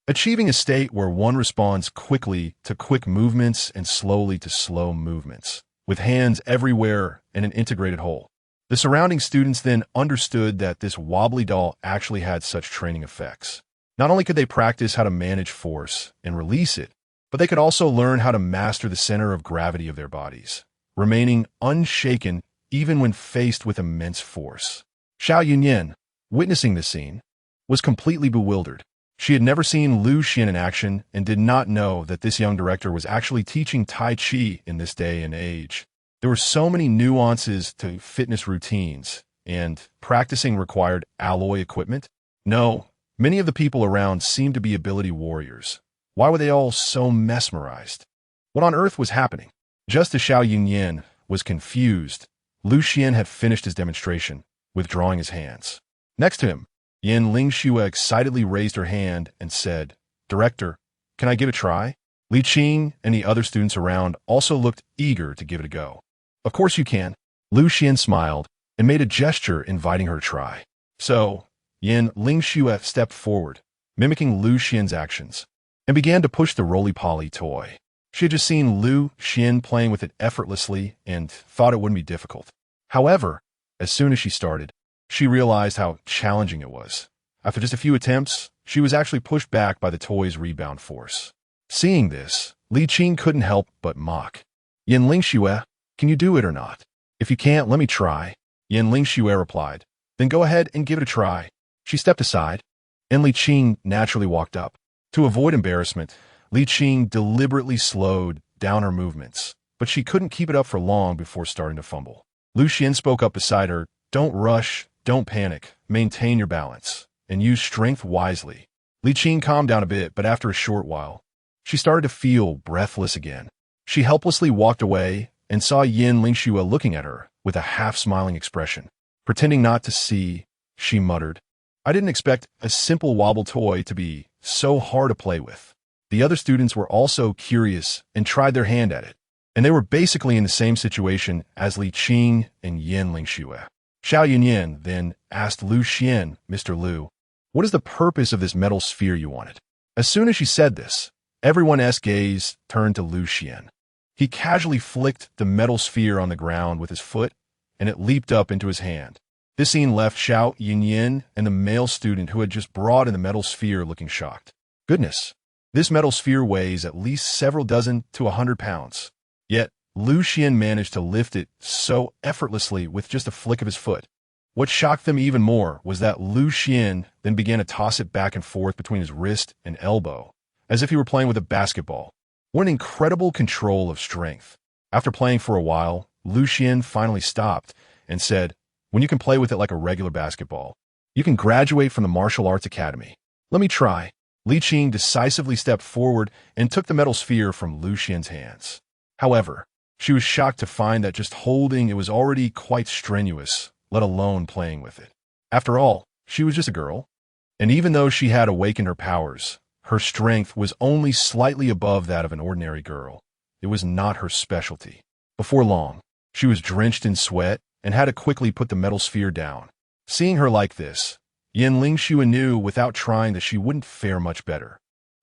achieving a state where one responds quickly to quick movements and slowly to slow movements, with hands everywhere and an integrated whole. The surrounding students then understood that this wobbly doll actually had such training effects. Not only could they practice how to manage force and release it, but they could also learn how to master the center of gravity of their bodies, remaining unshaken even when faced with immense force. Xiao Yunyan, witnessing this scene, was completely bewildered. She had never seen Lu Xian in action and did not know that this young director was actually teaching Tai Chi in this day and age. There were so many nuances to fitness routines, and practicing required alloy equipment. No, many of the people around seemed to be ability warriors. Why were they all so mesmerized? What on earth was happening? Just as Xiao Yunyan was confused, Lu Xian had finished his demonstration, withdrawing his hands. Next to him, Yin Lingxue excitedly raised her hand and said, "Director, can I give it a try?" Li Qing and the other students around also looked eager to give it a go. "Of course you can." Lu Xian smiled and made a gesture inviting her to try. So, Yin Lingxue stepped forward, mimicking Lu Xian's actions, and began to push the roly-poly toy. She had just seen Lu Xian playing with it effortlessly and thought it wouldn't be difficult. However, as soon as she started, she realized how challenging it was. After just a few attempts, she was actually pushed back by the toy's rebound force. Seeing this, Li Qing couldn't help but mock. "Yin Lingxue, can you do it or not? If you can't, let me try." Yin Lingxue replied. "Then go ahead and give it a try." She stepped aside, and Li Qing naturally walked up. To avoid embarrassment, Li Qing deliberately slowed down her movements, but she couldn't keep it up for long before starting to fumble. Lu Xian spoke up beside her, "Don't rush, don't panic, maintain your balance, and use strength wisely." Li Qing calmed down a bit, but after a short while, she started to feel breathless again. She helplessly walked away and saw Yin Lingxue looking at her with a half-smiling expression. Pretending not to see, she muttered, "I didn't expect a simple wobble toy to be so hard to play with." The other students were also curious and tried their hand at it, and they were basically in the same situation as Li Qing and Yin Lingxue. Xiao Yunyan then asked Lu Xian, "Mr. Lu, what is the purpose of this metal sphere you wanted?" As soon as she said this, everyone's gaze turned to Lu Xian. He casually flicked the metal sphere on the ground with his foot, and it leaped up into his hand. This scene left Xiao Yunyan and the male student who had just brought in the metal sphere looking shocked. Goodness, this metal sphere weighs at least several dozen to 100 pounds. Yet, Lu Xian managed to lift it so effortlessly with just a flick of his foot. What shocked them even more was that Lu Xian then began to toss it back and forth between his wrist and elbow, as if he were playing with a basketball. What an incredible control of strength. After playing for a while, Lu Xian finally stopped and said, "When you can play with it like a regular basketball, you can graduate from the martial arts academy. Let me try." Li Qing decisively stepped forward and took the metal sphere from Lu Xian's hands. However, she was shocked to find that just holding it was already quite strenuous, let alone playing with it. After all, she was just a girl, and even though she had awakened her powers, her strength was only slightly above that of an ordinary girl. It was not her specialty. Before long, she was drenched in sweat and had to quickly put the metal sphere down. Seeing her like this, Yin Lingxue knew without trying that she wouldn't fare much better.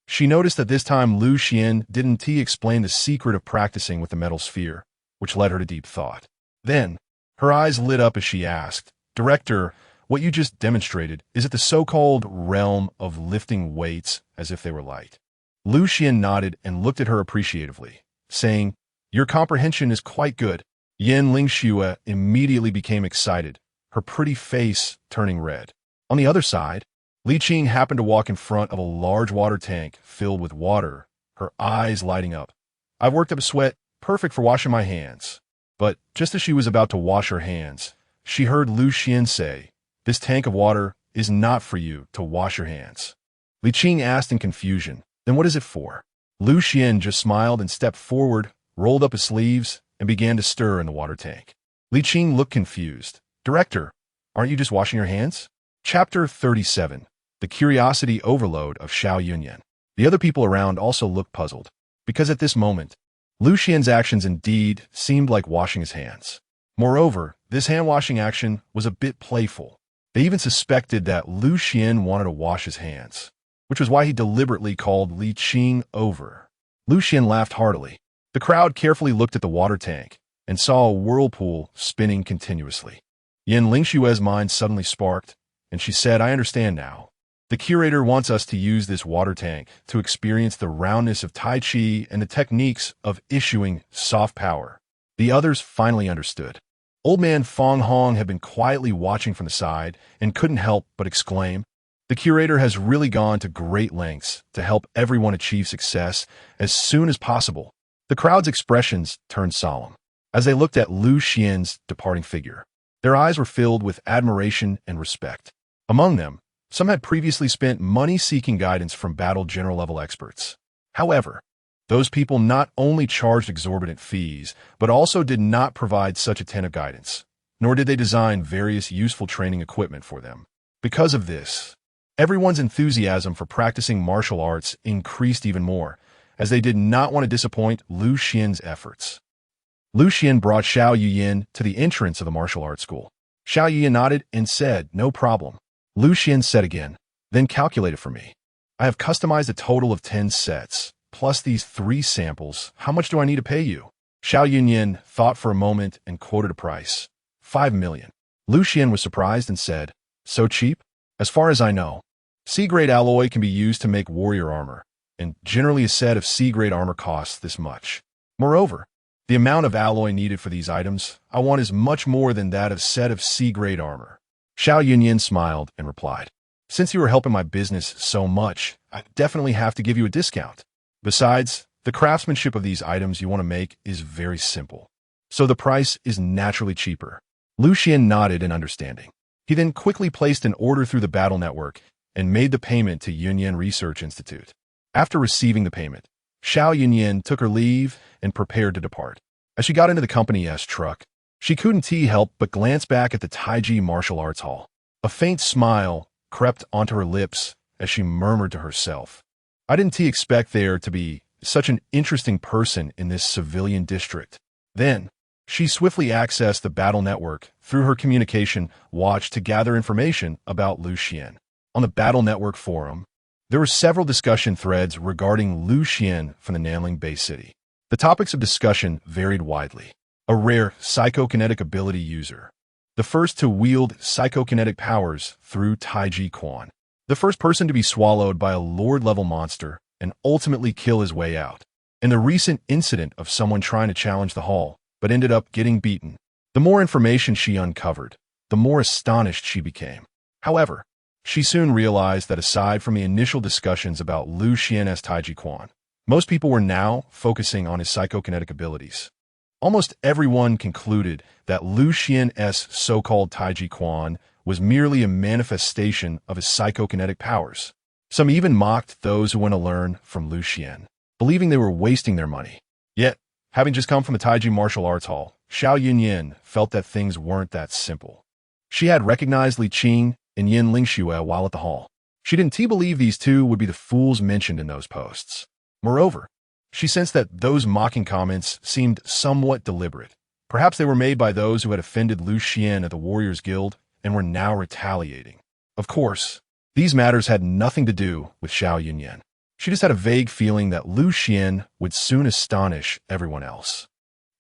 She noticed that this time Lu Xian didn't explain the secret of practicing with the metal sphere, which led her to deep thought. Then, her eyes lit up as she asked, "Director, what you just demonstrated, is it the so-called realm of lifting weights as if they were light?" Lu Xian nodded and looked at her appreciatively, saying, "Your comprehension is quite good." Yin Lingxue immediately became excited, her pretty face turning red. On the other side, Li Qing happened to walk in front of a large water tank filled with water, her eyes lighting up. "I've worked up a sweat, perfect for washing my hands." But just as she was about to wash her hands, she heard Lu Xian say, "This tank of water is not for you to wash your hands." Li Qing asked in confusion, "Then what is it for?" Lu Xian just smiled and stepped forward, rolled up his sleeves, and began to stir in the water tank. Li Qing looked confused. "Director, aren't you just washing your hands?" Chapter 37. The Curiosity Overload of Xiao Yunyan. The other people around also looked puzzled, because at this moment, Lu Xian's actions indeed seemed like washing his hands. Moreover, this hand-washing action was a bit playful. They even suspected that Lu Xian wanted to wash his hands. which was why he deliberately called Li Qing over. Lu Xian laughed heartily. The crowd carefully looked at the water tank and saw a whirlpool spinning continuously. Yin Lingshue's mind suddenly sparked, and she said, I understand now. The curator wants us to use this water tank to experience the roundness of Tai Chi and the techniques of issuing soft power. The others finally understood. Old man Fong Hong had been quietly watching from the side and couldn't help but exclaim, the curator has really gone to great lengths to help everyone achieve success as soon as possible. The crowd's expressions turned solemn as they looked at Lu Xian's departing figure. Their eyes were filled with admiration and respect. Among them, some had previously spent money seeking guidance from battle general-level experts. However, those people not only charged exorbitant fees, but also did not provide such attentive guidance, nor did they design various useful training equipment for them. Because of this, everyone's enthusiasm for practicing martial arts increased even more, as they did not want to disappoint Lu Xian's efforts. Lu Xian brought Xiao Yuyin to the entrance of the martial arts school. Xiao Yuyin nodded and said, no problem. Lu Xian said again, then calculate it for me. I have customized a total of 10 sets, plus these 3 samples. How much do I need to pay you? Xiao Yuyin thought for a moment and quoted a price. 5 million. Lu Xian was surprised and said, so cheap? As far as I know, C-grade alloy can be used to make warrior armor, and generally a set of C-grade armor costs this much. Moreover, the amount of alloy needed for these items I want is much more than that of set of C-grade armor. Xiao Yunyan smiled and replied, since you are helping my business so much, I definitely have to give you a discount. Besides, the craftsmanship of these items you want to make is very simple, so the price is naturally cheaper. Lu Xian nodded in understanding. He then quickly placed an order through the battle network and made the payment to Yunyan Research Institute. After receiving the payment, Xiao Yunyan took her leave and prepared to depart. As she got into the company's truck, she couldn't help but glance back at the Tai Chi martial arts hall. A faint smile crept onto her lips as she murmured to herself, I didn't expect there to be such an interesting person in this civilian district. Then, she swiftly accessed the battle network through her communication watch to gather information about Lu Xian. On the battle network forum, there were several discussion threads regarding Lu Xian from the Nanling Bay City. The topics of discussion varied widely. A rare psychokinetic ability user. The first to wield psychokinetic powers through Tai Chi Xuan. The first person to be swallowed by a lord-level monster and ultimately kill his way out. And the recent incident of someone trying to challenge the hall, but ended up getting beaten. The more information she uncovered, the more astonished she became. However, she soon realized that aside from the initial discussions about Lu Xian's Tai Chi Xuan, most people were now focusing on his psychokinetic abilities. Almost everyone concluded that Lu Xian's so-called Tai Chi Xuan was merely a manifestation of his psychokinetic powers. Some even mocked those who went to learn from Lu Xian, believing they were wasting their money. Yet, having just come from the Tai Chi martial arts hall, Xiao Yunyan felt that things weren't that simple. She had recognized Li Qing and Yin Lingxue while at the hall. She didn't believe these two would be the fools mentioned in those posts. Moreover, she sensed that those mocking comments seemed somewhat deliberate. Perhaps they were made by those who had offended Lu Xian at the Warriors Guild and were now retaliating. Of course, these matters had nothing to do with Xiao Yunyan. She just had a vague feeling that Lu Xian would soon astonish everyone else.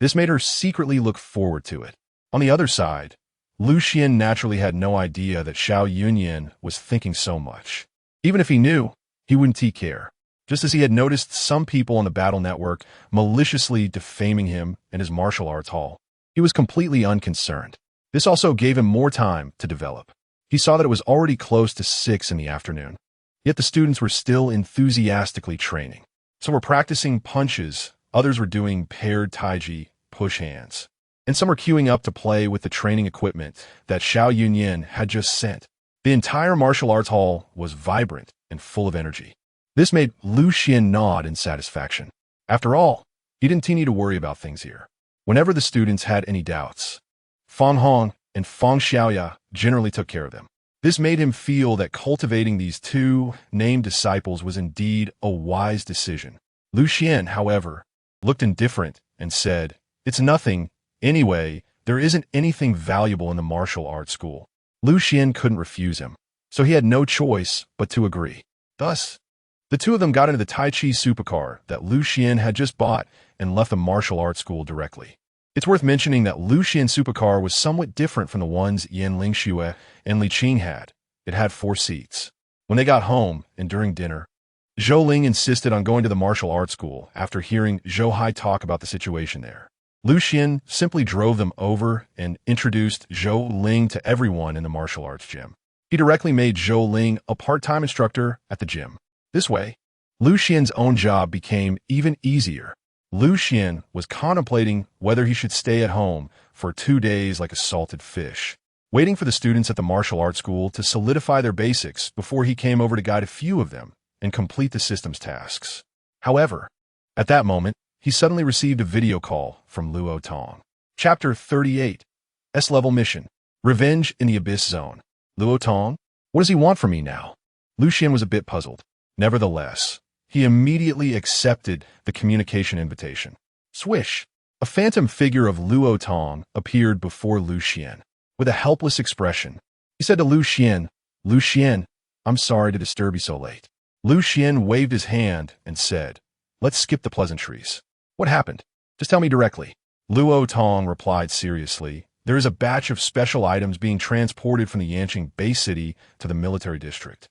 This made her secretly look forward to it. On the other side, Lu Xian naturally had no idea that Xiao Yunyan was thinking so much. Even if he knew, he wouldn't care. Just as he had noticed some people on the battle network maliciously defaming him in his martial arts hall, he was completely unconcerned. This also gave him more time to develop. He saw that it was already close to 6 in the afternoon, yet the students were still enthusiastically training. Some were practicing punches, others were doing paired Tai Chi push hands, and some were queuing up to play with the training equipment that Xiao Yunyan had just sent. The entire martial arts hall was vibrant and full of energy. This made Lu Xian nod in satisfaction. After all, he didn't need to worry about things here. Whenever the students had any doubts, Fong Hong and Fong Xiaoya generally took care of them. This made him feel that cultivating these two named disciples was indeed a wise decision. Lu Xian, however, looked indifferent and said, it's nothing. Anyway, there isn't anything valuable in the martial arts school. Lu Xian couldn't refuse him, so he had no choice but to agree. Thus, the two of them got into the Tai Chi supercar that Xuan had just bought and left the martial arts school directly. It's worth mentioning that Xuan's supercar was somewhat different from the ones Yan Lingxue and Li Qing had. It had 4 seats. When they got home, and during dinner, Zhou Ling insisted on going to the martial arts school after hearing Zhou Hai talk about the situation there. Xuan simply drove them over and introduced Zhou Ling to everyone in the martial arts gym. He directly made Zhou Ling a part-time instructor at the gym. This way, Xuan's own job became even easier. Xuan was contemplating whether he should stay at home for 2 days like a salted fish, waiting for the students at the martial arts school to solidify their basics before he came over to guide a few of them and complete the system's tasks. However, at that moment, he suddenly received a video call from Luo Tong. Chapter 38, S-Level Mission, Revenge in the Abyss Zone. Luo Tong? What does he want from me now? Xuan was a bit puzzled. Nevertheless, he immediately accepted the communication invitation. Swish! A phantom figure of Luo Tong appeared before Xuan. With a helpless expression, he said to Xuan, I'm sorry to disturb you so late. Xuan waved his hand and said, let's skip the pleasantries. What happened? Just tell me directly. Luo Tong replied seriously, there is a batch of special items being transported from the Yanqing base city to the military district.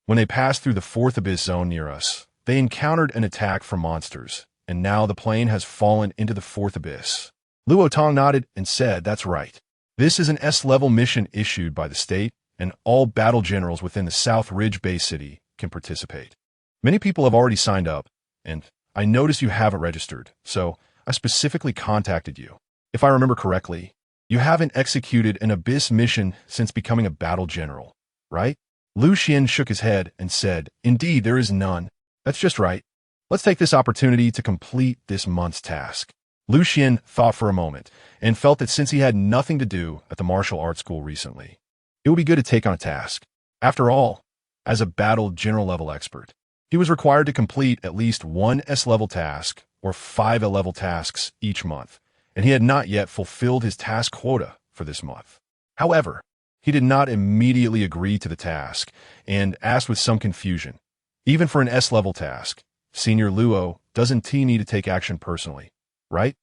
When they passed through the 4th Abyss Zone near us, they encountered an attack from monsters, and now the plane has fallen into the 4th Abyss. Luo Tong nodded and said, that's right. This is an S-level mission issued by the state, and all battle generals within the South Ridge base city can participate. Many people have already signed up, and I noticed you haven't registered, so I specifically contacted you. If I remember correctly, you haven't executed an Abyss mission since becoming a battle general, right? Xuan shook his head and said, indeed, there is none. That's just right. Let's take this opportunity to complete this month's task. Xuan thought for a moment and felt that since he had nothing to do at the martial arts school recently, it would be good to take on a task. After all, as a battle general level expert, he was required to complete at least 1 S-level task or 5 L-level tasks each month, and he had not yet fulfilled his task quota for this month. However, he did not immediately agree to the task and asked with some confusion, even for an S-level task, Senior Luo, doesn't he need to take action personally, right?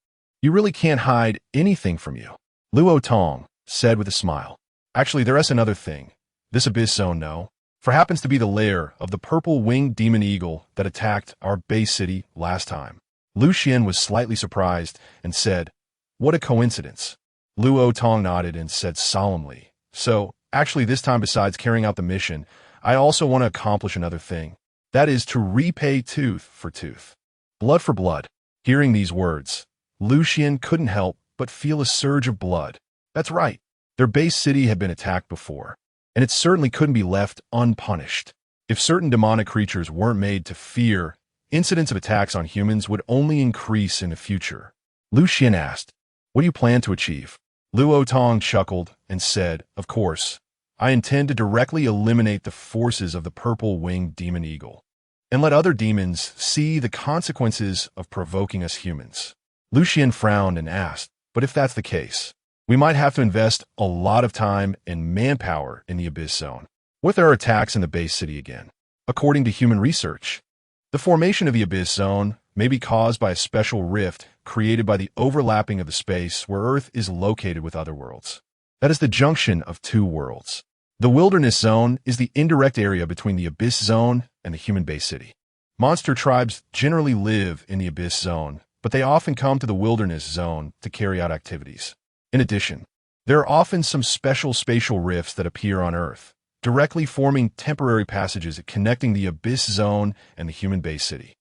You really can't hide anything from you. Luo Tong said with a smile. Actually, there's another thing. This Abyss Zone, happens to be the lair of the purple-winged demon eagle that attacked our base city last time. Xuan was slightly surprised and said, what a coincidence. Luo Tong nodded and said solemnly, so, actually this time besides carrying out the mission, I also want to accomplish another thing. That is to repay tooth for tooth. Blood for blood. Hearing these words, Xuan couldn't help but feel a surge of blood. That's right. Their base city had been attacked before, and it certainly couldn't be left unpunished. If certain demonic creatures weren't made to fear, incidents of attacks on humans would only increase in the future. Xuan asked, what do you plan to achieve? Luo Tong chuckled and said, of course, I intend to directly eliminate the forces of the purple-winged demon eagle, and let other demons see the consequences of provoking us humans. Xuan frowned and asked, but if that's the case, we might have to invest a lot of time and manpower in the Abyss Zone. What if there are attacks in the base city again? According to human research, the formation of the Abyss Zone may be caused by a special rift created by the overlapping of the space where Earth is located with other worlds. That is the junction of 2 worlds. The Wilderness Zone is the indirect area between the Abyss Zone and the human base city. Monster tribes generally live in the Abyss Zone, but they often come to the Wilderness Zone to carry out activities. In addition, there are often some special spatial rifts that appear on Earth, directly forming temporary passages connecting the Abyss Zone and the human base city.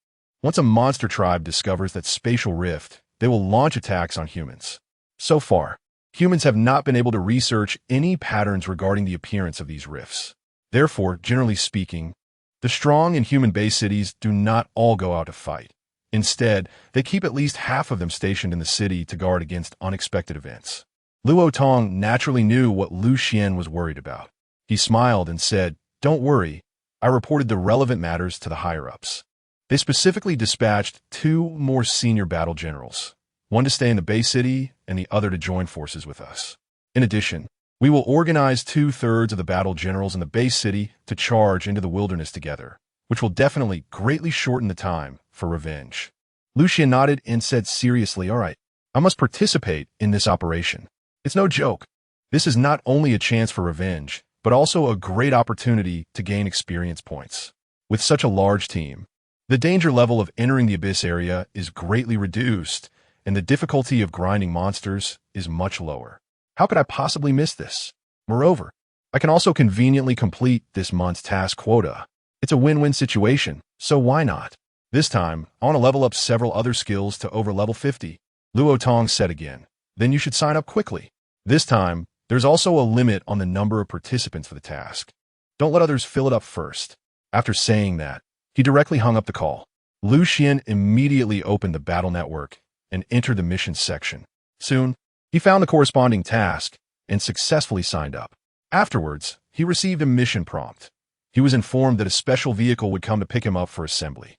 Once a monster tribe discovers that spatial rift, they will launch attacks on humans. So far, humans have not been able to research any patterns regarding the appearance of these rifts. Therefore, generally speaking, the strong in human base cities do not all go out to fight. Instead, they keep at least half of them stationed in the city to guard against unexpected events. Luo Tong naturally knew what Xuan was worried about. He smiled and said, don't worry, I reported the relevant matters to the higher-ups. They specifically dispatched 2 more senior battle generals, one to stay in the base city and the other to join forces with us. In addition, we will organize 2/3 of the battle generals in the base city to charge into the wilderness together, which will definitely greatly shorten the time for revenge. Lucian nodded and said seriously, all right, I must participate in this operation. It's no joke. This is not only a chance for revenge, but also a great opportunity to gain experience points. With such a large team, the danger level of entering the abyss area is greatly reduced, and the difficulty of grinding monsters is much lower. How could I possibly miss this? Moreover, I can also conveniently complete this month's task quota. It's a win-win situation, so why not? This time, I want to level up several other skills to over level 50. Luo Tong said again. Then you should sign up quickly. This time, there's also a limit on the number of participants for the task. Don't let others fill it up first. After saying that, he directly hung up the call. Lucian immediately opened the battle network and entered the missions section. Soon, he found the corresponding task and successfully signed up. Afterwards, he received a mission prompt. He was informed that a special vehicle would come to pick him up for assembly.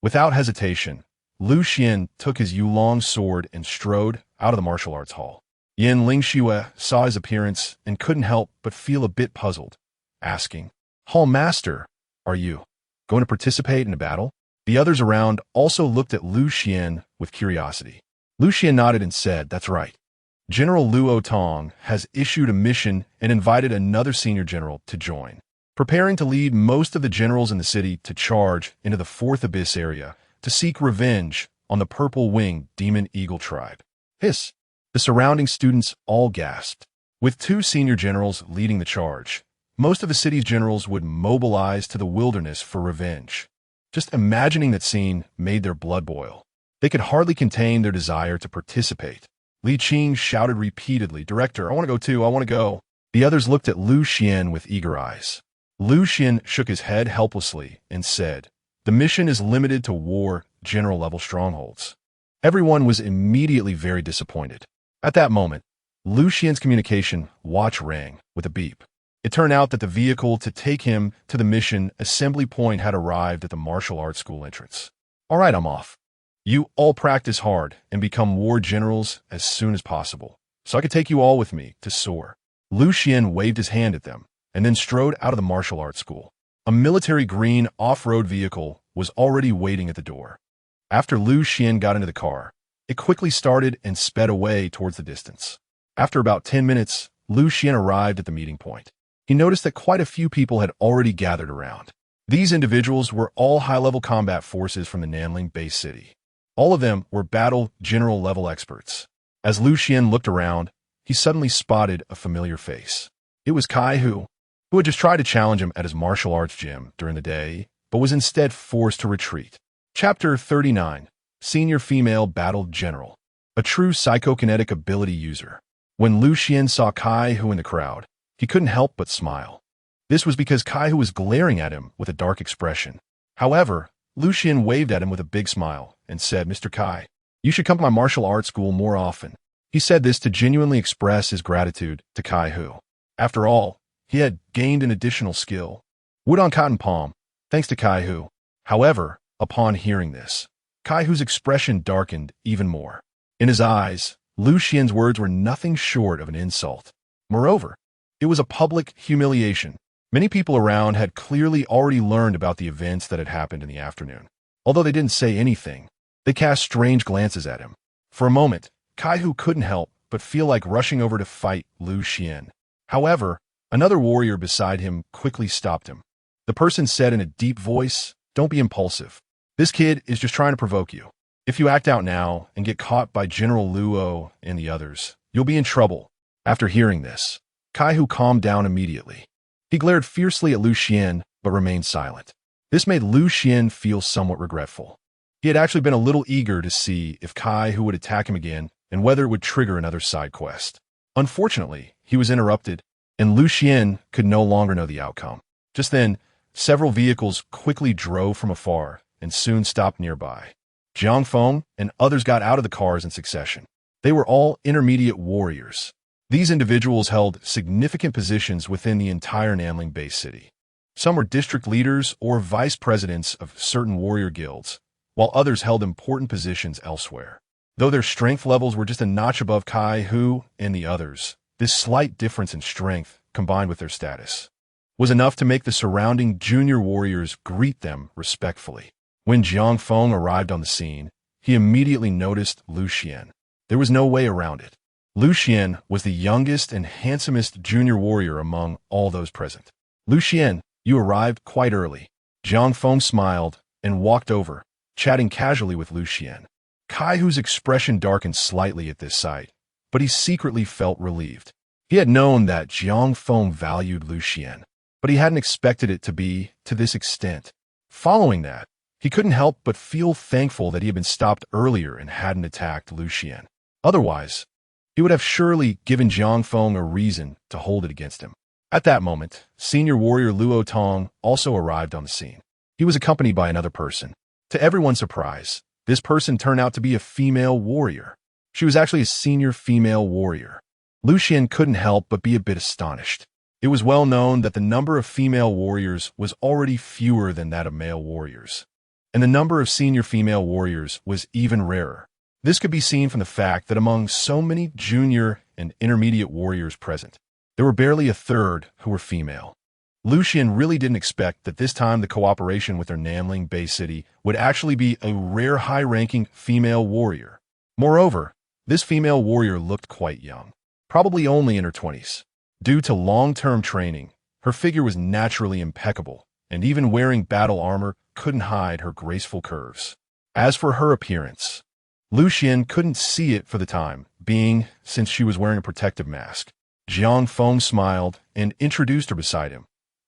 Without hesitation, Lucian took his Yulong sword and strode out of the martial arts hall. Yin Lingxue saw his appearance and couldn't help but feel a bit puzzled, asking, Hall Master, are you going to participate in a battle? The others around also looked at Lucian with curiosity. Lucian nodded and said, that's right. General Luo Tong has issued a mission and invited another senior general to join, preparing to lead most of the generals in the city to charge into the fourth abyss area to seek revenge on the purple-winged demon eagle tribe. Hiss! The surrounding students all gasped. With two senior generals leading the charge, most of the city's generals would mobilize to the wilderness for revenge. Just imagining that scene made their blood boil. They could hardly contain their desire to participate. Li Qing shouted repeatedly, Director, I want to go too, I want to go. The others looked at Lu Xian with eager eyes. Lu Xian shook his head helplessly and said, the mission is limited to war general-level strongholds. Everyone was immediately very disappointed. At that moment, Lu Xian's communication watch rang with a beep. It turned out that the vehicle to take him to the mission assembly point had arrived at the martial arts school entrance. All right, I'm off. You all practice hard and become war generals as soon as possible, so I could take you all with me to soar. Lu Xian waved his hand at them and then strode out of the martial arts school. A military green off-road vehicle was already waiting at the door. After Lu Xian got into the car, it quickly started and sped away towards the distance. After about 10 minutes, Lu Xian arrived at the meeting point. He noticed that quite a few people had already gathered around. These individuals were all high-level combat forces from the Nanling base city. All of them were battle general-level experts. As Lu Xian looked around, he suddenly spotted a familiar face. It was Kai Hu had just tried to challenge him at his martial arts gym during the day, but was instead forced to retreat. Chapter 39, Senior Female Battle General. A true psychokinetic ability user. When Lu Xian saw Kai Hu in the crowd, he couldn't help but smile. This was because Kai Hu was glaring at him with a dark expression. However, Lu Xian waved at him with a big smile and said, Mr. Kai, you should come to my martial arts school more often. He said this to genuinely express his gratitude to Kai Hu. After all, he had gained an additional skill. Wood on cotton palm, thanks to Kai Hu. However, upon hearing this, Kai Hu's expression darkened even more. In his eyes, Lu Xian's words were nothing short of an insult. Moreover, it was a public humiliation. Many people around had clearly already learned about the events that had happened in the afternoon. Although they didn't say anything, they cast strange glances at him. For a moment, Kai Hu couldn't help but feel like rushing over to fight Lu Xian. However, another warrior beside him quickly stopped him. The person said in a deep voice, Don't be impulsive. This kid is just trying to provoke you. If you act out now and get caught by General Luo and the others, you'll be in trouble. After hearing this, Kai Hu calmed down immediately. He glared fiercely at Lu Xian, but remained silent. This made Lu Xian feel somewhat regretful. He had actually been a little eager to see if Kai Hu would attack him again and whether it would trigger another side quest. Unfortunately, he was interrupted, and Lu Xian could no longer know the outcome. Just then, several vehicles quickly drove from afar and soon stopped nearby. Jiang Feng and others got out of the cars in succession. They were all intermediate warriors. These individuals held significant positions within the entire Nanling base city. Some were district leaders or vice presidents of certain warrior guilds, while others held important positions elsewhere. Though their strength levels were just a notch above Kai Hu and the others, this slight difference in strength combined with their status was enough to make the surrounding junior warriors greet them respectfully. When Jiang Feng arrived on the scene, he immediately noticed Xuan. There was no way around it. Xuan was the youngest and handsomest junior warrior among all those present. Xuan, you arrived quite early. Jiang Feng smiled and walked over, chatting casually with Xuan. Kaihu's expression darkened slightly at this sight, but he secretly felt relieved. He had known that Jiang Feng valued Xuan, but he hadn't expected it to be to this extent. Following that, he couldn't help but feel thankful that he had been stopped earlier and hadn't attacked Xuan. Otherwise, he would have surely given Jiang Feng a reason to hold it against him. At that moment, senior warrior Luo Tong also arrived on the scene. He was accompanied by another person. To everyone's surprise, this person turned out to be a female warrior. She was actually a senior female warrior. Xuan couldn't help but be a bit astonished. It was well known that the number of female warriors was already fewer than that of male warriors, and the number of senior female warriors was even rarer. This could be seen from the fact that among so many junior and intermediate warriors present, there were barely a third who were female. Xuan really didn't expect that this time the cooperation with their Nanling Bay City would actually be a rare high-ranking female warrior. Moreover, this female warrior looked quite young, probably only in her 20s. Due to long-term training, her figure was naturally impeccable, and even wearing battle armor couldn't hide her graceful curves. As for her appearance, Xuan couldn't see it for the time being since she was wearing a protective mask. Jiang Feng smiled and introduced her beside him.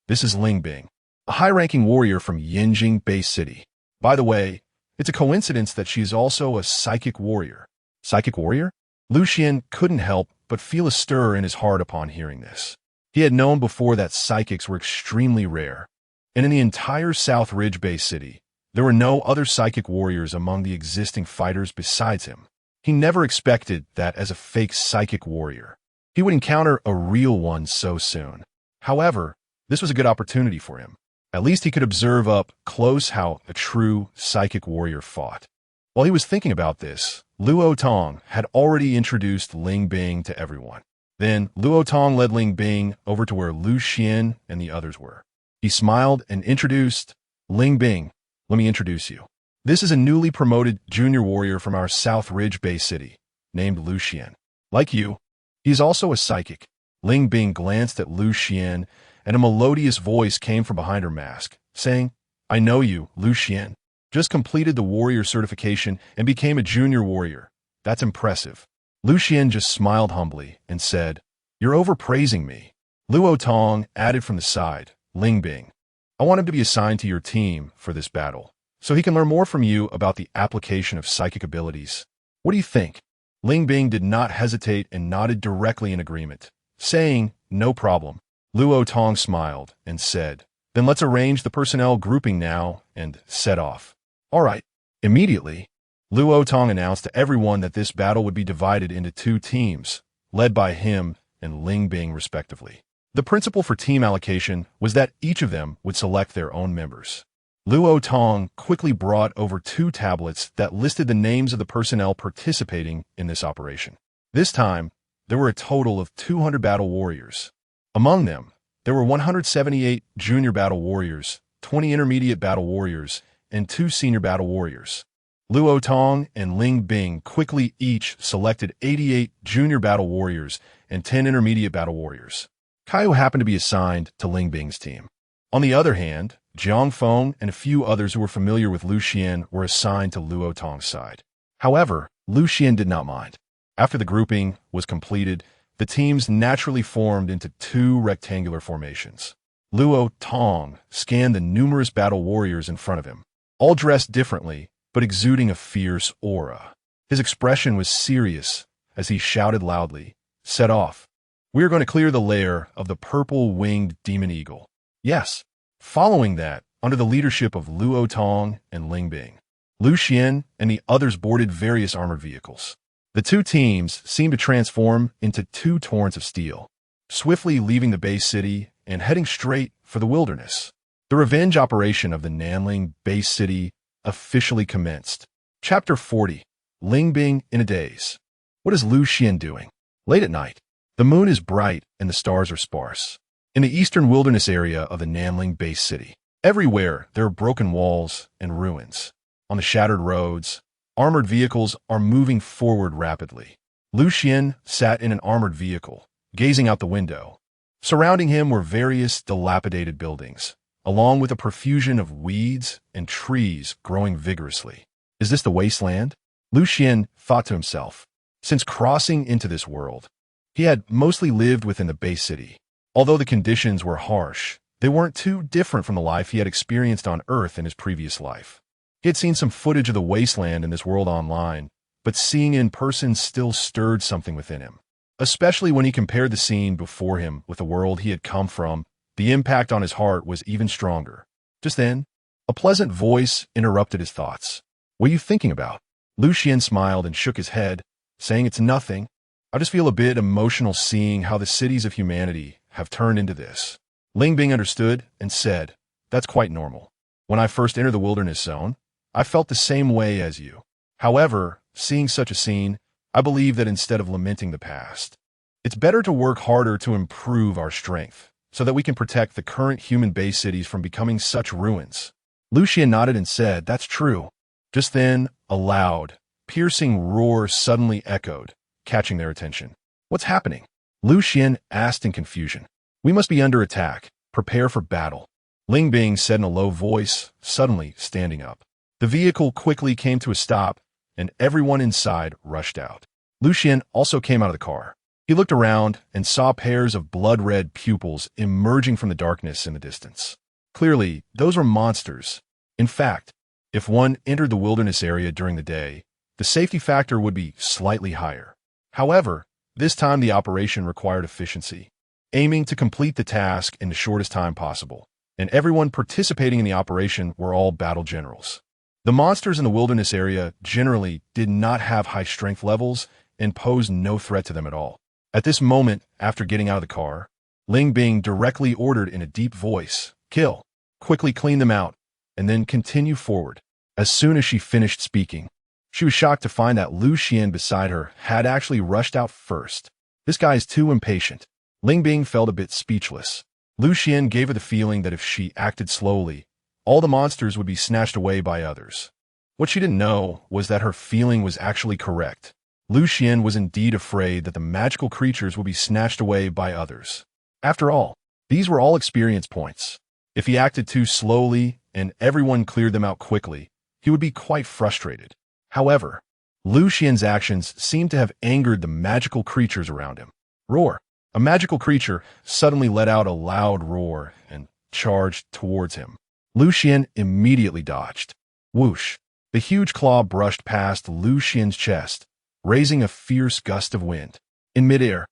This is Ling Bing, a high-ranking warrior from Yinjing Bay City. By the way, it's a coincidence that she's also a psychic warrior. Psychic warrior? Xuan couldn't help but feel a stir in his heart upon hearing this. He had known before that psychics were extremely rare, and in the entire South Ridge Bay City, there were no other psychic warriors among the existing fighters besides him. He never expected that as a fake psychic warrior, he would encounter a real one so soon. However, this was a good opportunity for him. At least he could observe up close how a true psychic warrior fought. While he was thinking about this, Luo Tong had already introduced Ling Bing to everyone. Then Luo Tong led Ling Bing over to where Xuan and the others were. He smiled and introduced, Ling Bing, let me introduce you. This is a newly promoted junior warrior from our South Ridge Bay City, named Xuan. Like you, he's also a psychic. Ling Bing glanced at Xuan, and a melodious voice came from behind her mask, saying, I know you, Xuan. Just completed the warrior certification and became a junior warrior. That's impressive. Xuan just smiled humbly and said, You're overpraising me. Luo Tong added from the side, Ling Bing, I want him to be assigned to your team for this battle, so he can learn more from you about the application of psychic abilities. What do you think? Ling Bing did not hesitate and nodded directly in agreement, saying, No problem. Luo Tong smiled and said, Then let's arrange the personnel grouping now and set off. All right. Immediately, Luo Tong announced to everyone that this battle would be divided into two teams, led by him and Ling Bing respectively. The principle for team allocation was that each of them would select their own members. Luo Tong quickly brought over 2 tablets that listed the names of the personnel participating in this operation. This time, there were a total of 200 battle warriors. Among them, there were 178 junior battle warriors, 20 intermediate battle warriors, and 2 senior battle warriors. Luo Tong and Ling Bing quickly each selected 88 junior battle warriors and 10 intermediate battle warriors. Kaihu happened to be assigned to Ling Bing's team. On the other hand, Jiang Feng and a few others who were familiar with Xuan were assigned to Luo Tong's side. However, Xuan did not mind. After the grouping was completed, the teams naturally formed into 2 rectangular formations. Luo Tong scanned the numerous battle warriors in front of him, all dressed differently, but exuding a fierce aura. His expression was serious as he shouted loudly, Set off. We are going to clear the lair of the purple-winged demon eagle. Yes. Following that, under the leadership of Luo Tong and Ling Bing, Xuan and the others boarded various armored vehicles. The 2 teams seemed to transform into 2 torrents of steel, swiftly leaving the Bay City and heading straight for the wilderness. The revenge operation of the Nanling Bay City officially commenced. Chapter 40. Ling Bing in a daze. What is Xuan doing? Late at night, the moon is bright and the stars are sparse. in the eastern wilderness area of the Nanling base city. Everywhere, there are broken walls and ruins. On the shattered roads, armored vehicles are moving forward rapidly. Xuan sat in an armored vehicle, gazing out the window. Surrounding him were various dilapidated buildings, along with a profusion of weeds and trees growing vigorously. Is this the wasteland? Xuan thought to himself. Since crossing into this world, he had mostly lived within the base city. Although the conditions were harsh, they weren't too different from the life he had experienced on Earth in his previous life. He had seen some footage of the wasteland in this world online, but seeing it in person still stirred something within him. Especially when he compared the scene before him with the world he had come from, the impact on his heart was even stronger. Just then, a pleasant voice interrupted his thoughts. What are you thinking about? Xuan smiled and shook his head, saying it's nothing. I just feel a bit emotional seeing how the cities of humanity have turned into this. Lingbing understood and said, that's quite normal. When I first entered the wilderness zone, I felt the same way as you. However, seeing such a scene, I believe that instead of lamenting the past, it's better to work harder to improve our strength so that we can protect the current human base cities from becoming such ruins. Xuan nodded and said, that's true. Just then, a loud, piercing roar suddenly echoed, catching their attention. What's happening? Xuan asked in confusion. We must be under attack. Prepare for battle. Lingbing said in a low voice, suddenly standing up. The vehicle quickly came to a stop, and everyone inside rushed out. Xuan also came out of the car. He looked around and saw pairs of blood-red pupils emerging from the darkness in the distance. Clearly, those were monsters. In fact, if one entered the wilderness area during the day, the safety factor would be slightly higher. However, this time the operation required efficiency, aiming to complete the task in the shortest time possible, and everyone participating in the operation were all battle generals. The monsters in the wilderness area generally did not have high strength levels and posed no threat to them at all. At this moment, after getting out of the car, Lingbing directly ordered in a deep voice, kill, quickly clean them out, and then continue forward. As soon as she finished speaking, she was shocked to find that Xuan beside her had actually rushed out first. This guy is too impatient. Lingbing felt a bit speechless. Xuan gave her the feeling that if she acted slowly, all the monsters would be snatched away by others. What she didn't know was that her feeling was actually correct. Xuan was indeed afraid that the magical creatures would be snatched away by others. After all, these were all experience points. If he acted too slowly and everyone cleared them out quickly, he would be quite frustrated. However, Xuan's actions seemed to have angered the magical creatures around him. Roar! A magical creature suddenly let out a loud roar and charged towards him. Xuan immediately dodged. Whoosh! The huge claw brushed past Xuan's chest, raising a fierce gust of wind. In midair,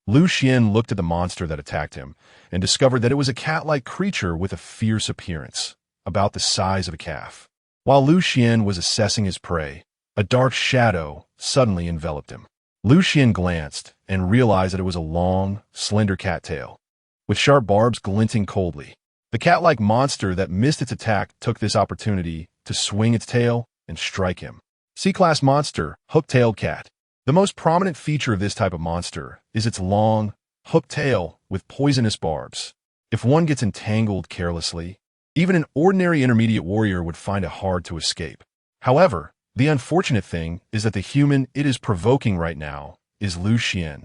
Xuan looked at the monster that attacked him and discovered that it was a cat-like creature with a fierce appearance, about the size of a calf. While Xuan was assessing his prey, a dark shadow suddenly enveloped him. Xuan glanced and realized that it was a long, slender cattail, with sharp barbs glinting coldly. The cat-like monster that missed its attack took this opportunity to swing its tail and strike him. C-class monster, hook-tailed cat. The most prominent feature of this type of monster is its long, hooked tail with poisonous barbs. If one gets entangled carelessly, even an ordinary intermediate warrior would find it hard to escape. However, the unfortunate thing is that the human it is provoking right now is Xuan.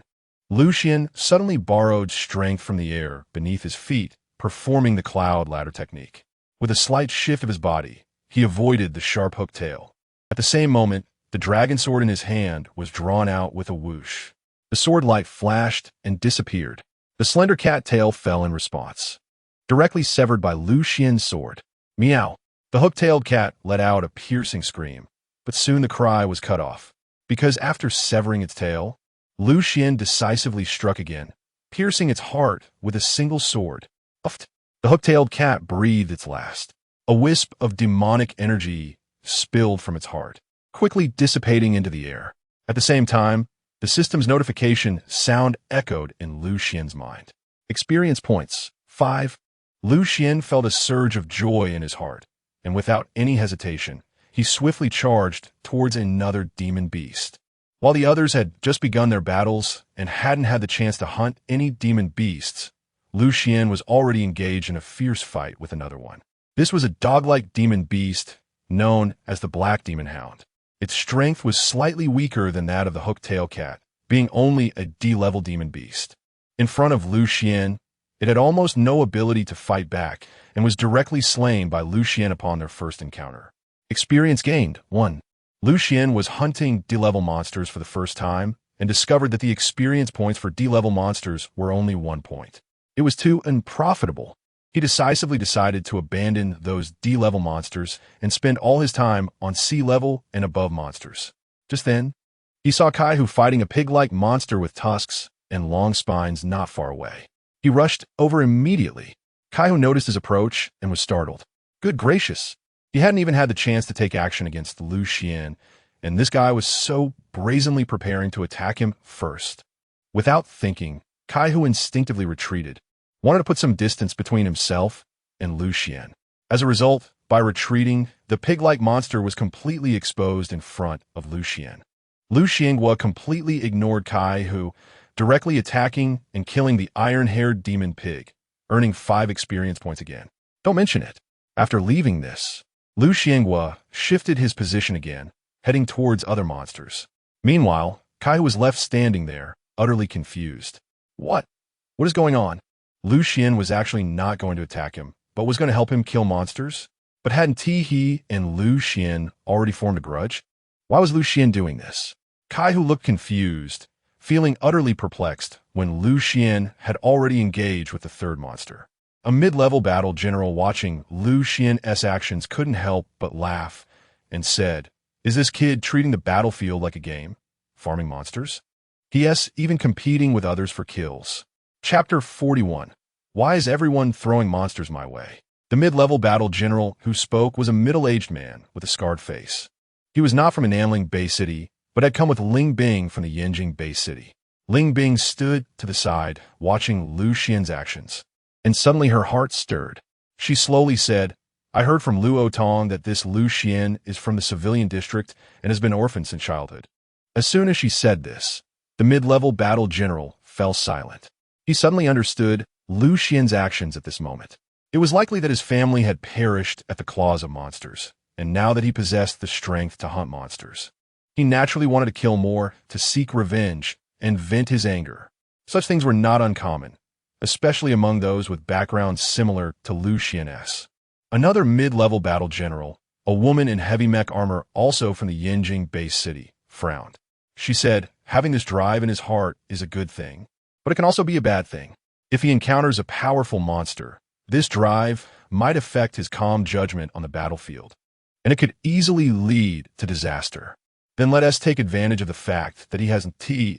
Xuan suddenly borrowed strength from the air beneath his feet, performing the cloud ladder technique. With a slight shift of his body, he avoided the sharp hook tail. At the same moment, the dragon sword in his hand was drawn out with a whoosh. The sword light flashed and disappeared. The slender cat tail fell in response, directly severed by Xuan's sword. Meow! The hook-tailed cat let out a piercing scream, but soon the cry was cut off, because after severing its tail, Xuan decisively struck again, piercing its heart with a single sword. Uffed! The hook-tailed cat breathed its last. A wisp of demonic energy spilled from its heart, quickly dissipating into the air. At the same time, the system's notification sound echoed in Xuan's mind. Experience points, 5. Xuan felt a surge of joy in his heart, and without any hesitation, he swiftly charged towards another demon beast. While the others had just begun their battles and hadn't had the chance to hunt any demon beasts, Xuan was already engaged in a fierce fight with another one. This was a dog-like demon beast known as the Black Demon Hound. Its strength was slightly weaker than that of the hook-tailed cat, being only a D-level demon beast. In front of Xuan, it had almost no ability to fight back and was directly slain by Xuan upon their first encounter. Experience gained, 1. Xuan was hunting D-level monsters for the first time and discovered that the experience points for D-level monsters were only 1 point. It was too unprofitable. He decisively decided to abandon those D-level monsters and spend all his time on C-level and above monsters. Just then, he saw Kaihu fighting a pig-like monster with tusks and long spines not far away. He rushed over immediately. Kaihu noticed his approach and was startled. Good gracious! He hadn't even had the chance to take action against Xuan, and this guy was so brazenly preparing to attack him first. Without thinking, Kaihu instinctively retreated, wanted to put some distance between himself and Xuan. As a result, by retreating, the pig-like monster was completely exposed in front of Xuan. Xuan completely ignored Kaihu, directly attacking and killing the iron-haired demon pig, earning 5 experience points again. Don't mention it. After leaving this, Xuan shifted his position again, heading towards other monsters. Meanwhile, Kaihu was left standing there, utterly confused. What? What is going on? Xuan was actually not going to attack him, but was going to help him kill monsters? But hadn't he and Xuan already formed a grudge? Why was Xuan doing this? Kaihu looked confused, feeling utterly perplexed when Xuan had already engaged with the third monster. A mid-level battle general watching Xuan's actions couldn't help but laugh and said, "Is this kid treating the battlefield like a game? Farming monsters? Yes, even competing with others for kills." Chapter 41. Why is everyone throwing monsters my way? The mid-level battle general who spoke was a middle-aged man with a scarred face. He was not from Anamling Bay City, but had come with Ling Bing from the Yanjing Bay City. Ling Bing stood to the side, watching Xuan's actions, and suddenly her heart stirred. She slowly said, "I heard from Luo Tong that this Xuan is from the civilian district and has been orphaned since childhood." As soon as she said this, the mid-level battle general fell silent. He suddenly understood Xuan's actions at this moment. It was likely that his family had perished at the claws of monsters, and now that he possessed the strength to hunt monsters, he naturally wanted to kill more, to seek revenge, and vent his anger. Such things were not uncommon, especially among those with backgrounds similar to Xuan's. Another mid-level battle general, a woman in heavy mech armor also from the Yanjing Bay City, frowned. She said, "Having this drive in his heart is a good thing, but it can also be a bad thing. If he encounters a powerful monster, this drive might affect his calm judgment on the battlefield, and it could easily lead to disaster. Then let us take advantage of the fact that he hasn't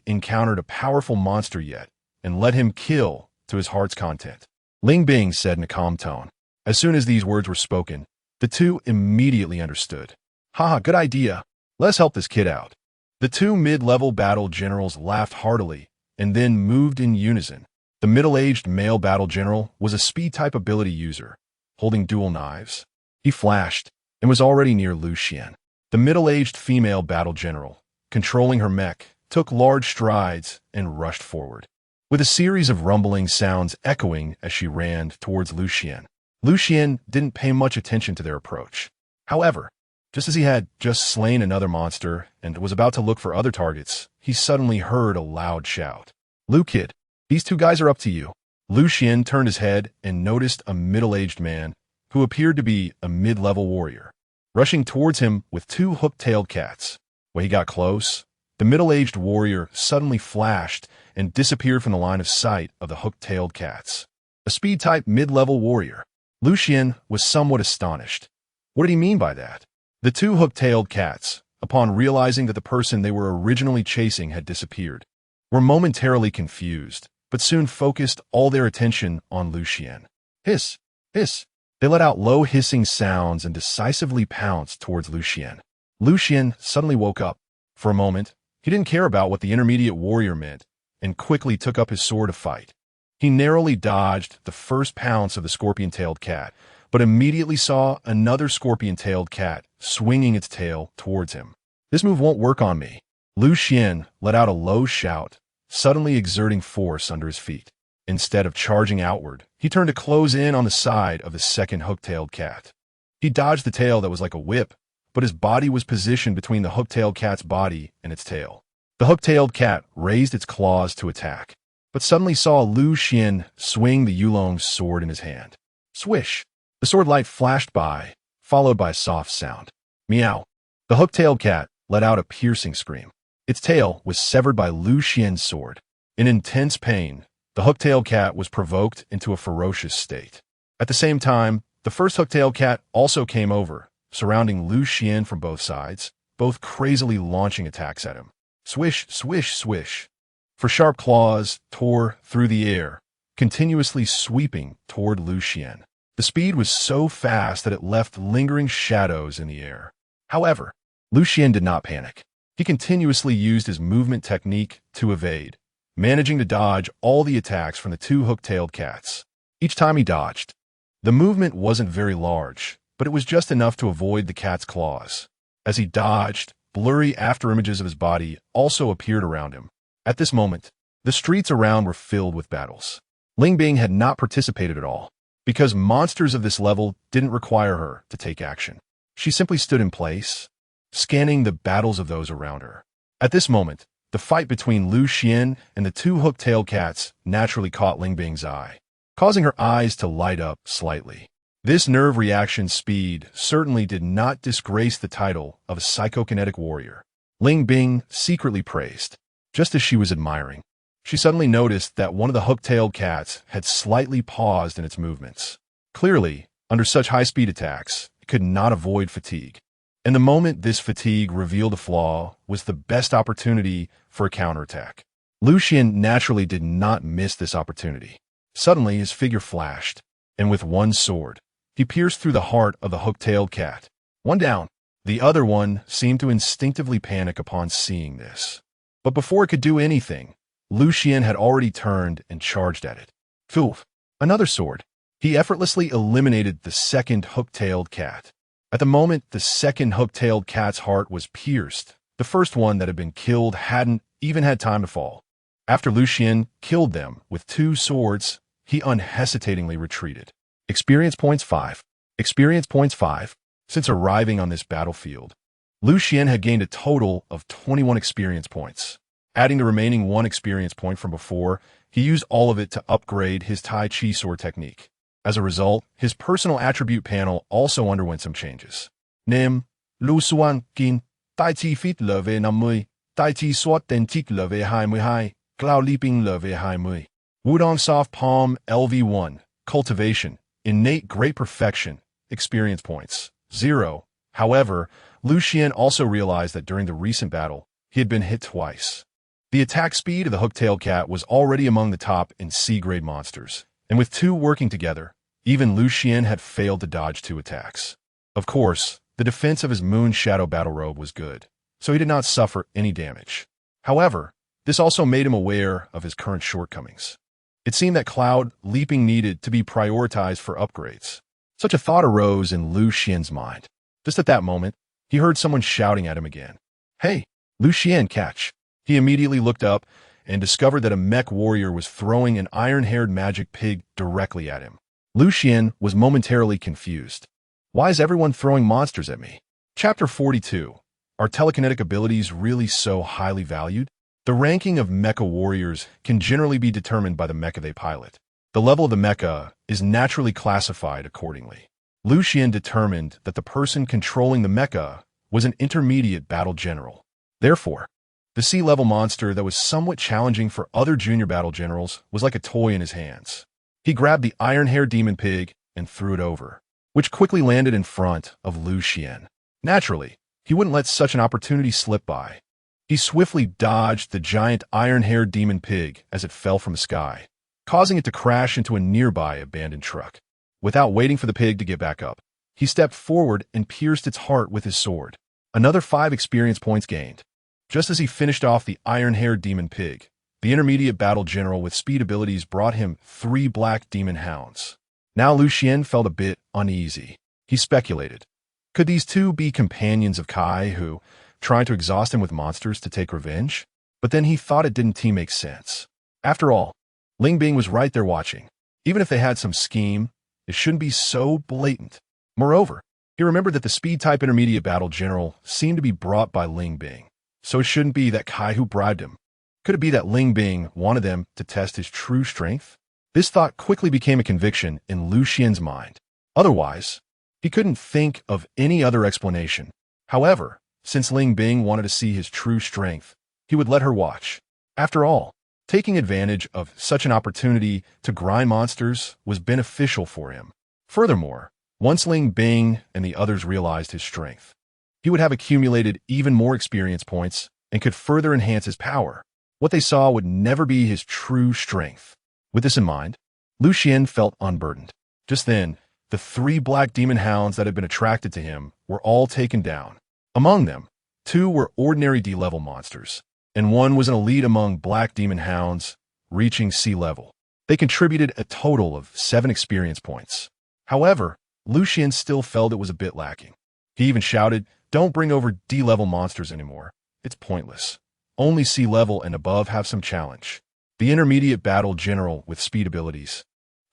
encountered a powerful monster yet, and let him kill to his heart's content." Ling Bing said in a calm tone. As soon as these words were spoken, the two immediately understood. "Haha, good idea. Let's help this kid out." The two mid-level battle generals laughed heartily and then moved in unison. The middle-aged male battle general was a speed-type ability user, holding dual knives. He flashed and was already near Xuan. The middle-aged female battle general, controlling her mech, took large strides and rushed forward, with a series of rumbling sounds echoing as she ran towards Xuan. Xuan didn't pay much attention to their approach. However, just as he had just slain another monster and was about to look for other targets, he suddenly heard a loud shout. "Lu kid, these two guys are up to you." Xuan turned his head and noticed a middle-aged man who appeared to be a mid-level warrior, rushing towards him with 2 hook-tailed cats. When he got close, the middle-aged warrior suddenly flashed and disappeared from the line of sight of the hook-tailed cats. A speed-type mid-level warrior. Xuan was somewhat astonished. What did he mean by that? The 2 hook-tailed cats, upon realizing that the person they were originally chasing had disappeared, were momentarily confused, but soon focused all their attention on Xuan. Hiss! Hiss! They let out low hissing sounds and decisively pounced towards Xuan. Xuan suddenly woke up. For a moment, he didn't care about what the intermediate warrior meant and quickly took up his sword to fight. He narrowly dodged the first pounce of the scorpion-tailed cat, but immediately saw another scorpion-tailed cat swinging its tail towards him. "This move won't work on me." Xuan let out a low shout, suddenly exerting force under his feet. Instead of charging outward, he turned to close in on the side of the second hook-tailed cat. He dodged the tail that was like a whip, but his body was positioned between the hook-tailed cat's body and its tail. The hook-tailed cat raised its claws to attack, but suddenly saw Lu Xian swing the Yulong's sword in his hand. Swish! The sword light flashed by, followed by a soft sound. Meow! The hook-tailed cat let out a piercing scream. Its tail was severed by Lu Xian's sword. In intense pain, the hook-tailed cat was provoked into a ferocious state. At the same time, the first hook-tailed cat also came over, surrounding Lu Xian from both sides, both crazily launching attacks at him. Swish, swish, swish. For sharp claws tore through the air, continuously sweeping toward Lu Xian. The speed was so fast that it left lingering shadows in the air. However, Lu Xian did not panic. He continuously used his movement technique to evade, managing to dodge all the attacks from the two hook-tailed cats. Each time he dodged, the movement wasn't very large, but it was just enough to avoid the cat's claws. As he dodged, blurry afterimages of his body also appeared around him. At this moment, the streets around were filled with battles. Ling Bing had not participated at all, because monsters of this level didn't require her to take action. She simply stood in place, scanning the battles of those around her. At this moment, the fight between Lu Xian and the two hook-tailed cats naturally caught Ling Bing's eye, causing her eyes to light up slightly. This nerve reaction speed certainly did not disgrace the title of a psychokinetic warrior. Ling Bing secretly praised. Just as she was admiring, she suddenly noticed that one of the hook-tailed cats had slightly paused in its movements. Clearly, under such high-speed attacks, it could not avoid fatigue. And the moment this fatigue revealed a flaw was the best opportunity for a counterattack. Lu Xian naturally did not miss this opportunity. Suddenly, his figure flashed, and with one sword, he pierced through the heart of the hook-tailed cat. One down. The other one seemed to instinctively panic upon seeing this. But before it could do anything, Lu Xian had already turned and charged at it. Poof! Another sword. He effortlessly eliminated the second hook-tailed cat. At the moment the second hook-tailed cat's heart was pierced, the first one that had been killed hadn't even had time to fall. After Lu Xian killed them with two swords, he unhesitatingly retreated. Experience points 5. Experience points 5. Since arriving on this battlefield, Lu Xian had gained a total of 21 experience points. Adding the remaining 1 experience point from before, he used all of it to upgrade his Tai Chi sword technique. As a result, his personal attribute panel also underwent some changes. Nim, Lu Xuan Kin, Tai Chi Fit Leve Namui, Tai Chi Swat Dentik Leve Hai Mui Hai, Cloud Leaping Leve Hai Mui. Wudong Soft Palm LV1, Cultivation, Innate Great Perfection, Experience Points, 0. However, Lu Xian also realized that during the recent battle, he had been hit twice. The attack speed of the hook-tailed cat was already among the top in C-grade monsters, and with two working together, even Lu Xian had failed to dodge 2 attacks. Of course, the defense of his Moon Shadow Battle Robe was good, so he did not suffer any damage. However, this also made him aware of his current shortcomings. It seemed that Cloud Leaping needed to be prioritized for upgrades. Such a thought arose in Lu Xian's mind. Just at that moment, he heard someone shouting at him again. Hey, Lu Xian, catch! He immediately looked up and discovered that a mech warrior was throwing an iron-haired magic pig directly at him. Lu Xian was momentarily confused. Why is everyone throwing monsters at me? Chapter 42. Are telekinetic abilities really so highly valued? The ranking of mecha warriors can generally be determined by the mecha they pilot. The level of the mecha is naturally classified accordingly. Lu Xian determined that the person controlling the mecha was an intermediate battle general. Therefore, the sea-level monster that was somewhat challenging for other junior battle generals was like a toy in his hands. He grabbed the iron-haired demon pig and threw it over, which quickly landed in front of Lu Xian. Naturally, he wouldn't let such an opportunity slip by. He swiftly dodged the giant iron-haired demon pig as it fell from the sky, causing it to crash into a nearby abandoned truck. Without waiting for the pig to get back up, he stepped forward and pierced its heart with his sword. Another 5 experience points gained. Just as he finished off the iron-haired demon pig, the intermediate battle general with speed abilities brought him 3 black demon hounds. Now Lu Xian felt a bit uneasy. He speculated. Could these two be companions of Kai who tried to exhaust him with monsters to take revenge? But then he thought it didn't make sense. After all, Ling Bing was right there watching. Even if they had some scheme, it shouldn't be so blatant. Moreover, he remembered that the speed-type intermediate battle general seemed to be brought by Ling Bing, so it shouldn't be that Kai-Hu bribed him. Could it be that Ling Bing wanted them to test his true strength? This thought quickly became a conviction in Lu Xian's mind. Otherwise, he couldn't think of any other explanation. However, since Ling Bing wanted to see his true strength, he would let her watch. After all, taking advantage of such an opportunity to grind monsters was beneficial for him. Furthermore, once Ling Bing and the others realized his strength, he would have accumulated even more experience points and could further enhance his power. What they saw would never be his true strength. With this in mind, Lu Xian felt unburdened. Just then, the 3 black demon hounds that had been attracted to him were all taken down. Among them, 2 were ordinary D-level monsters, and 1 was an elite among black demon hounds, reaching C level. They contributed a total of 7 experience points. However, Lu Xian still felt it was a bit lacking. He even shouted, "Don't bring over D-level monsters anymore. It's pointless. Only C level and above have some challenge." The intermediate battle general with speed abilities,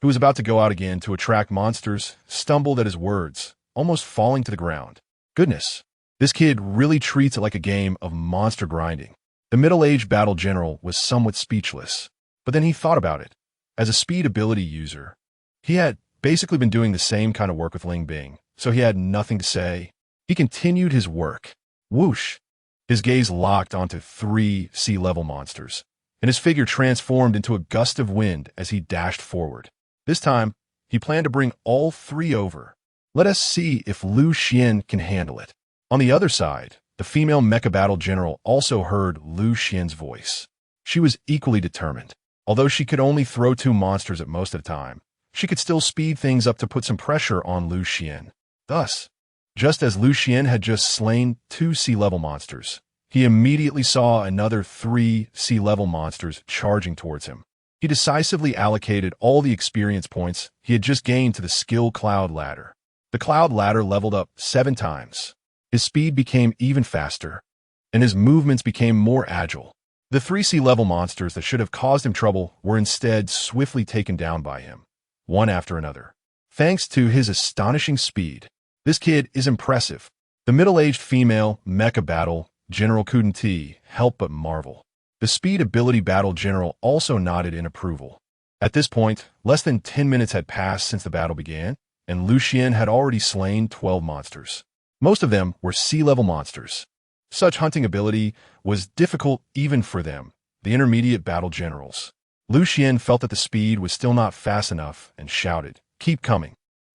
who was about to go out again to attract monsters, stumbled at his words, almost falling to the ground. Goodness, this kid really treats it like a game of monster grinding. The middle-aged battle general was somewhat speechless, but then he thought about it. As a speed ability user, he had basically been doing the same kind of work with Ling Bing, so he had nothing to say. He continued his work. Whoosh! His gaze locked onto 3 C-level monsters, and his figure transformed into a gust of wind as he dashed forward. This time, he planned to bring all 3 over. Let us see if Lu Xian can handle it. On the other side, the female mecha battle general also heard Lu Xian's voice. She was equally determined. Although she could only throw 2 monsters at most at a time, she could still speed things up to put some pressure on Lu Xian. Thus, just as Lu Xian had just slain 2 C-level monsters, he immediately saw another 3 C-level monsters charging towards him. He decisively allocated all the experience points he had just gained to the skill cloud ladder. The cloud ladder leveled up 7 times. His speed became even faster, and his movements became more agile. The 3 C-level monsters that should have caused him trouble were instead swiftly taken down by him, one after another. Thanks to his astonishing speed, this kid is impressive. The middle-aged female mecha battle general couldn't help but marvel. The speed ability battle general also nodded in approval. At this point, less than 10 minutes had passed since the battle began, and Lu Xian had already slain 12 monsters. Most of them were C-level monsters. Such hunting ability was difficult even for them, the intermediate battle generals. Lu Xian felt that the speed was still not fast enough and shouted, "Keep coming."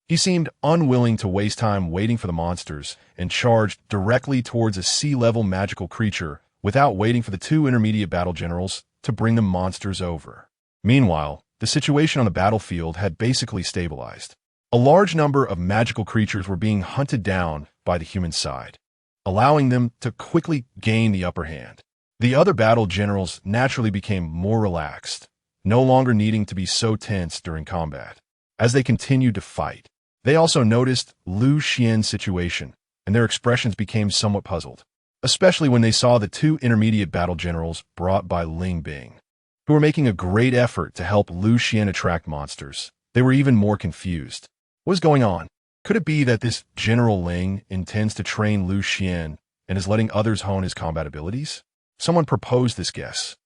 He seemed unwilling to waste time waiting for the monsters and charged directly towards a C-level magical creature without waiting for the 2 intermediate battle generals to bring the monsters over. Meanwhile, the situation on the battlefield had basically stabilized. A large number of magical creatures were being hunted down by the human side, allowing them to quickly gain the upper hand. The other battle generals naturally became more relaxed, no longer needing to be so tense during combat. As they continued to fight, they also noticed Lu Xian's situation, and their expressions became somewhat puzzled, especially when they saw the 2 intermediate battle generals brought by Ling Bing, who were making a great effort to help Lu Xian attract monsters. They were even more confused. What is going on? Could it be that this General Ling intends to train Lu Xian and is letting others hone his combat abilities? Someone proposed this guess,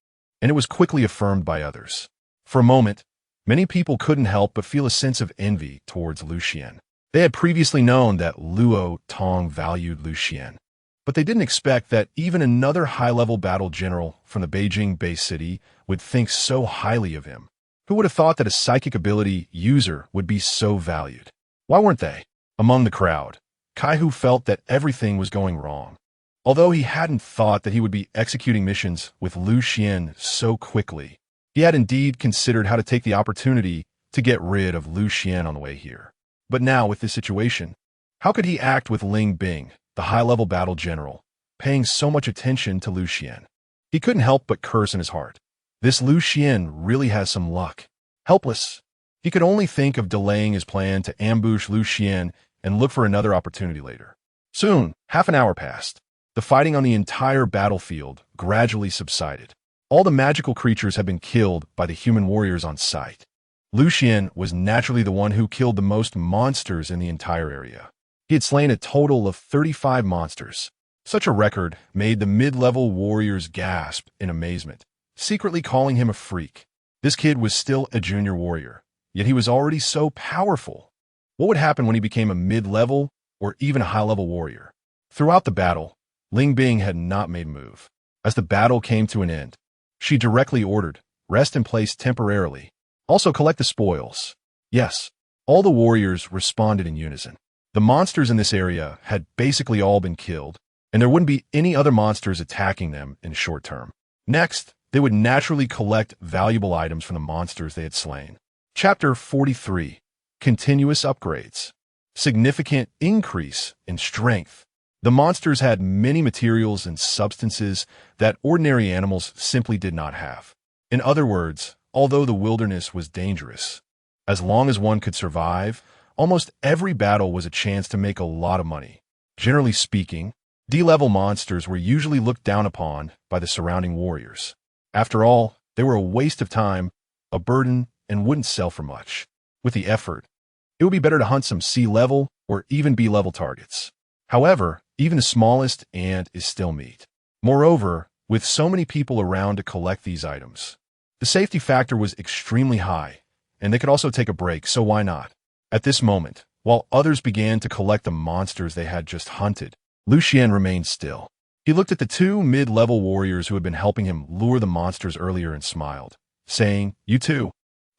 and it was quickly affirmed by others. For a moment, many people couldn't help but feel a sense of envy towards Lu Xian. They had previously known that Luo Tong valued Lu Xian, but they didn't expect that even another high-level battle general from the Beijing base city would think so highly of him. Who would have thought that a psychic ability user would be so valued? Why weren't they? Among the crowd, Kai-Hu felt that everything was going wrong. Although he hadn't thought that he would be executing missions with Lu Xian so quickly, he had indeed considered how to take the opportunity to get rid of Lu Xian on the way here. But now, with this situation, how could he act with Ling Bing, the high-level battle general, paying so much attention to Lu Xian? He couldn't help but curse in his heart. This Lu Xian really has some luck. Helpless, he could only think of delaying his plan to ambush Lu Xian and look for another opportunity later. Soon, half an hour passed. The fighting on the entire battlefield gradually subsided. All the magical creatures had been killed by the human warriors on site. Xuan was naturally the one who killed the most monsters in the entire area. He had slain a total of 35 monsters. Such a record made the mid-level warriors gasp in amazement, secretly calling him a freak. This kid was still a junior warrior, yet he was already so powerful. What would happen when he became a mid-level or even a high-level warrior? Throughout the battle, Ling Bing had not made a move. As the battle came to an end, she directly ordered, "Rest in place temporarily. Also collect the spoils." Yes, all the warriors responded in unison. The monsters in this area had basically all been killed, and there wouldn't be any other monsters attacking them in the short term. Next, they would naturally collect valuable items from the monsters they had slain. Chapter 43. Continuous upgrades. Significant increase in strength. The monsters had many materials and substances that ordinary animals simply did not have. In other words, although the wilderness was dangerous, as long as one could survive, almost every battle was a chance to make a lot of money. Generally speaking, D-level monsters were usually looked down upon by the surrounding warriors. After all, they were a waste of time, a burden, and wouldn't sell for much. With the effort, it would be better to hunt some C-level or even B-level targets. However, even the smallest ant is still meat. Moreover, with so many people around to collect these items, the safety factor was extremely high, and they could also take a break, so why not? At this moment, while others began to collect the monsters they had just hunted, Xuan remained still. He looked at the two mid-level warriors who had been helping him lure the monsters earlier and smiled, saying, "You too.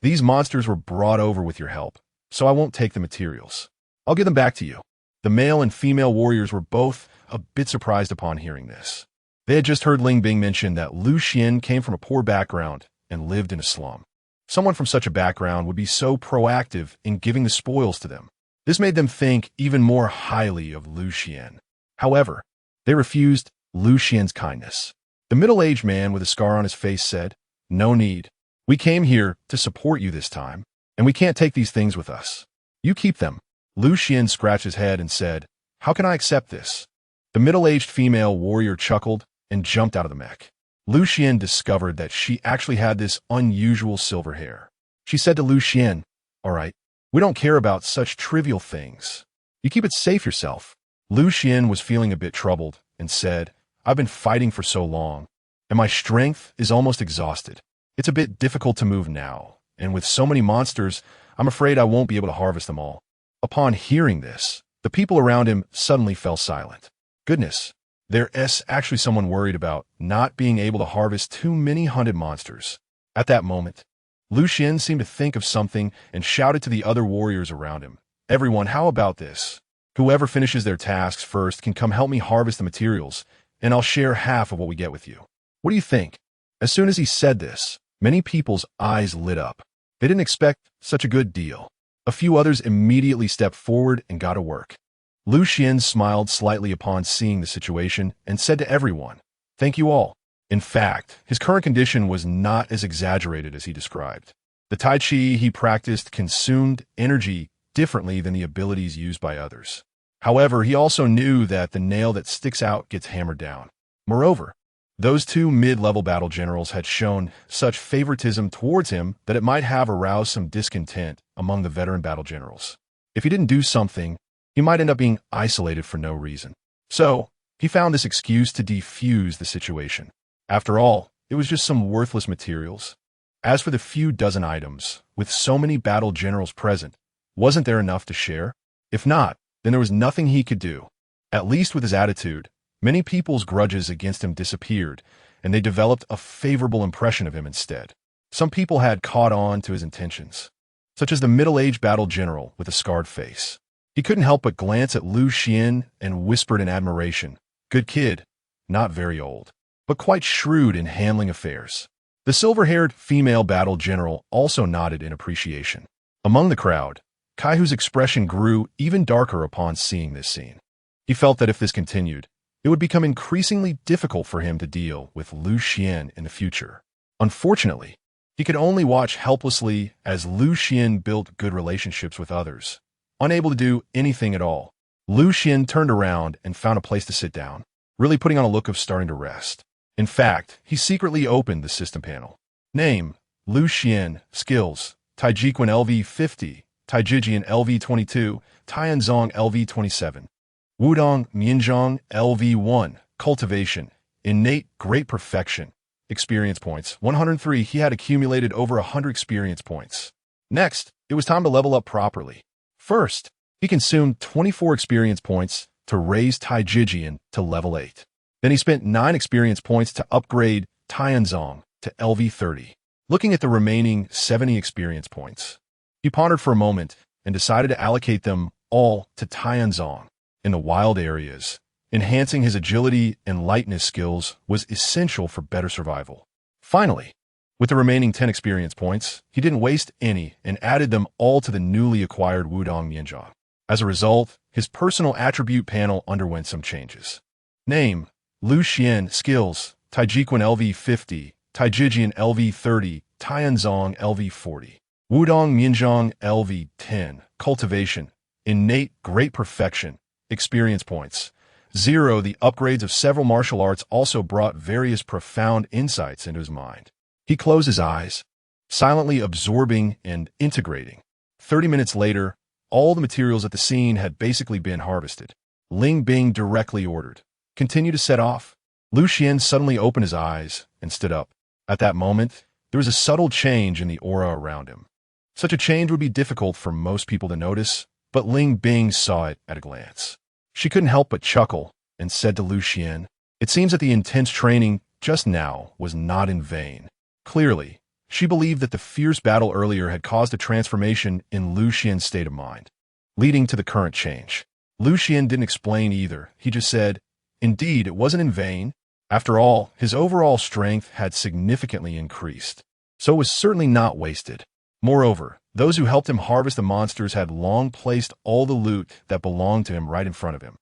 These monsters were brought over with your help, so I won't take the materials. I'll give them back to you." The male and female warriors were both a bit surprised upon hearing this. They had just heard Ling Bing mention that Xuan came from a poor background and lived in a slum. Someone from such a background would be so proactive in giving the spoils to them. This made them think even more highly of Xuan. However, they refused Xuan's kindness. The middle-aged man with a scar on his face said, "No need. We came here to support you this time, and we can't take these things with us. You keep them." Xuan scratched his head and said, "How can I accept this?" The middle-aged female warrior chuckled and jumped out of the mech. Xuan discovered that she actually had this unusual silver hair. She said to Xuan, "All right, we don't care about such trivial things. You keep it safe yourself." Xuan was feeling a bit troubled and said, "I've been fighting for so long, and my strength is almost exhausted. It's a bit difficult to move now, and with so many monsters, I'm afraid I won't be able to harvest them all." Upon hearing this, the people around him suddenly fell silent. Goodness, there's actually someone worried about not being able to harvest too many hunted monsters. At that moment, Xuan seemed to think of something and shouted to the other warriors around him, "Everyone, how about this? Whoever finishes their tasks first can come help me harvest the materials, and I'll share half of what we get with you. What do you think?" As soon as he said this, many people's eyes lit up. They didn't expect such a good deal. A few others immediately stepped forward and got to work. Xuan smiled slightly upon seeing the situation and said to everyone, "Thank you all." In fact, his current condition was not as exaggerated as he described. The Tai Chi he practiced consumed energy differently than the abilities used by others. However, he also knew that the nail that sticks out gets hammered down. Moreover, those two mid-level battle generals had shown such favoritism towards him that it might have aroused some discontent among the veteran battle generals. If he didn't do something, he might end up being isolated for no reason. So, he found this excuse to defuse the situation. After all, it was just some worthless materials. As for the few dozen items, with so many battle generals present, wasn't there enough to share? If not, then there was nothing he could do. At least with his attitude, many people's grudges against him disappeared, and they developed a favorable impression of him instead. Some people had caught on to his intentions, such as the middle-aged battle general with a scarred face. He couldn't help but glance at Xuan and whispered in admiration, "Good kid, not very old, but quite shrewd in handling affairs." The silver-haired female battle general also nodded in appreciation. Among the crowd, Kaihu's expression grew even darker upon seeing this scene. He felt that if this continued, it would become increasingly difficult for him to deal with Xuan in the future. Unfortunately, he could only watch helplessly as Xuan built good relationships with others. Unable to do anything at all, Xuan turned around and found a place to sit down, really putting on a look of starting to rest. In fact, he secretly opened the system panel. Name: Lu Xian. Skills: Taijiquan LV50, Taijijian LV22, Tianzong LV27. Wudong Mianzhong LV1. Cultivation: Innate Great Perfection. Experience points: 103. He had accumulated over 100 experience points. Next, it was time to level up properly. First, he consumed 24 experience points to raise Taijijian to level 8. Then he spent 9 experience points to upgrade Tianzong to LV30. Looking at the remaining 70 experience points, he pondered for a moment and decided to allocate them all to Tianzong in the wild areas. Enhancing his agility and lightness skills was essential for better survival. Finally, with the remaining 10 experience points, he didn't waste any and added them all to the newly acquired Wudong Mianzhong. As a result, his personal attribute panel underwent some changes. Name: Lu Xian. Skills: Taijiquan LV50, Taijijian LV30, Tianzong LV40. Wudong Mianzhong LV10. Cultivation: Innate Great Perfection. Experience points: 0. The upgrades of several martial arts also brought various profound insights into his mind. He closed his eyes, silently absorbing and integrating. 30 minutes later, all the materials at the scene had basically been harvested. Ling Bing directly ordered, "Continue to set off." Lu Xian suddenly opened his eyes and stood up. At that moment, there was a subtle change in the aura around him. Such a change would be difficult for most people to notice, but Ling Bing saw it at a glance. She couldn't help but chuckle and said to Lu Xian, "It seems that the intense training just now was not in vain." Clearly, she believed that the fierce battle earlier had caused a transformation in Lu Xian's state of mind, leading to the current change. Lu Xian didn't explain either. He just said, "Indeed, it wasn't in vain." After all, his overall strength had significantly increased, so it was certainly not wasted. Moreover, those who helped him harvest the monsters had long placed all the loot that belonged to him right in front of him.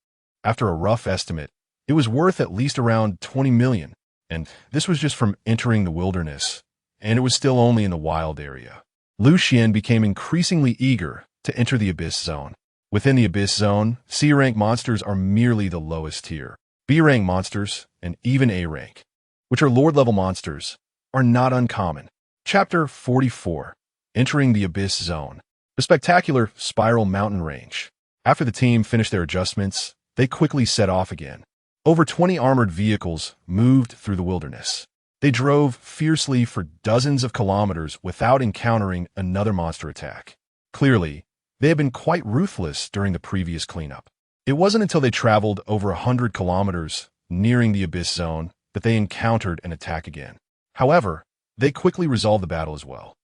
After a rough estimate, it was worth at least around 20 million, and this was just from entering the wilderness, and it was still only in the wild area. Lu Xian became increasingly eager to enter the Abyss Zone. Within the Abyss Zone, C-rank monsters are merely the lowest tier. B-rank monsters, and even A-rank, which are Lord-level monsters, are not uncommon. Chapter 44. Entering the Abyss Zone. The spectacular Spiral Mountain Range. After the team finished their adjustments, they quickly set off again. Over 20 armored vehicles moved through the wilderness. They drove fiercely for dozens of kilometers without encountering another monster attack. Clearly, they had been quite ruthless during the previous cleanup. It wasn't until they traveled over 100 kilometers, nearing the Abyss Zone, that they encountered an attack again. However, they quickly resolved the battle as well.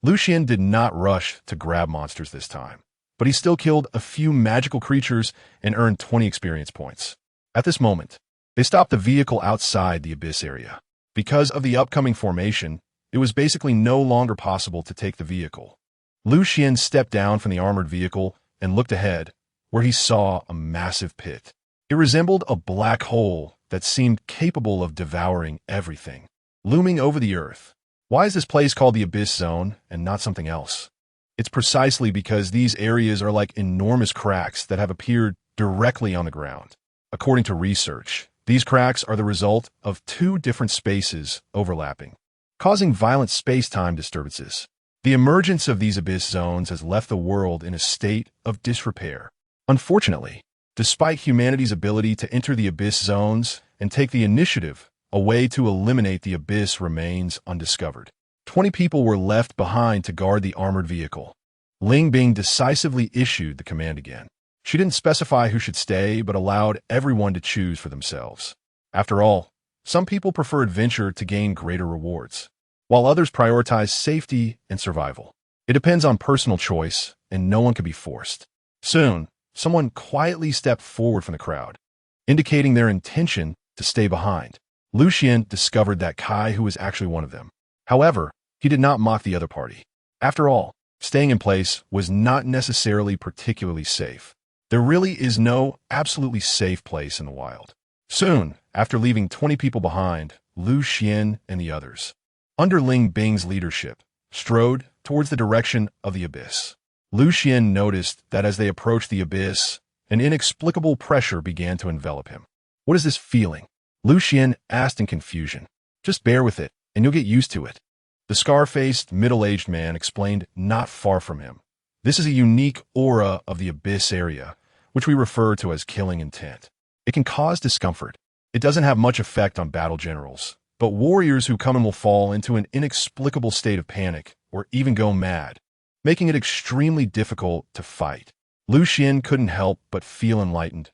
Lu Xian did not rush to grab monsters this time, but he still killed a few magical creatures and earned 20 experience points. At this moment, they stopped the vehicle outside the Abyss area. Because of the upcoming formation, it was basically no longer possible to take the vehicle. Lu Xian stepped down from the armored vehicle and looked ahead, where he saw a massive pit. It resembled a black hole that seemed capable of devouring everything, looming over the earth. Why is this place called the Abyss Zone and not something else? It's precisely because these areas are like enormous cracks that have appeared directly on the ground. According to research, these cracks are the result of 2 different spaces overlapping, causing violent space-time disturbances. The emergence of these Abyss Zones has left the world in a state of disrepair. Unfortunately, despite humanity's ability to enter the Abyss Zones and take the initiative, a way to eliminate the Abyss remains undiscovered. 20 people were left behind to guard the armored vehicle. Ling Bing decisively issued the command again. She didn't specify who should stay, but allowed everyone to choose for themselves. After all, some people prefer adventure to gain greater rewards, while others prioritize safety and survival. It depends on personal choice, and no one can be forced. Soon, someone quietly stepped forward from the crowd, indicating their intention to stay behind. Lu Xian discovered that Kai, who was actually one of them. However, he did not mock the other party. After all, staying in place was not necessarily particularly safe. There really is no absolutely safe place in the wild. Soon, after leaving 20 people behind, Lu Xian and the others, under Ling Bing's leadership, strode towards the direction of the Abyss. Lu Xian noticed that as they approached the Abyss, an inexplicable pressure began to envelop him. What is this feeling? Lu Xian asked in confusion. Just bear with it, and you'll get used to it. The scar-faced, middle-aged man explained not far from him. This is a unique aura of the abyss area, which we refer to as killing intent. It can cause discomfort. It doesn't have much effect on battle generals, but warriors who come in will fall into an inexplicable state of panic or even go mad, making it extremely difficult to fight. Lu Xian couldn't help but feel enlightened.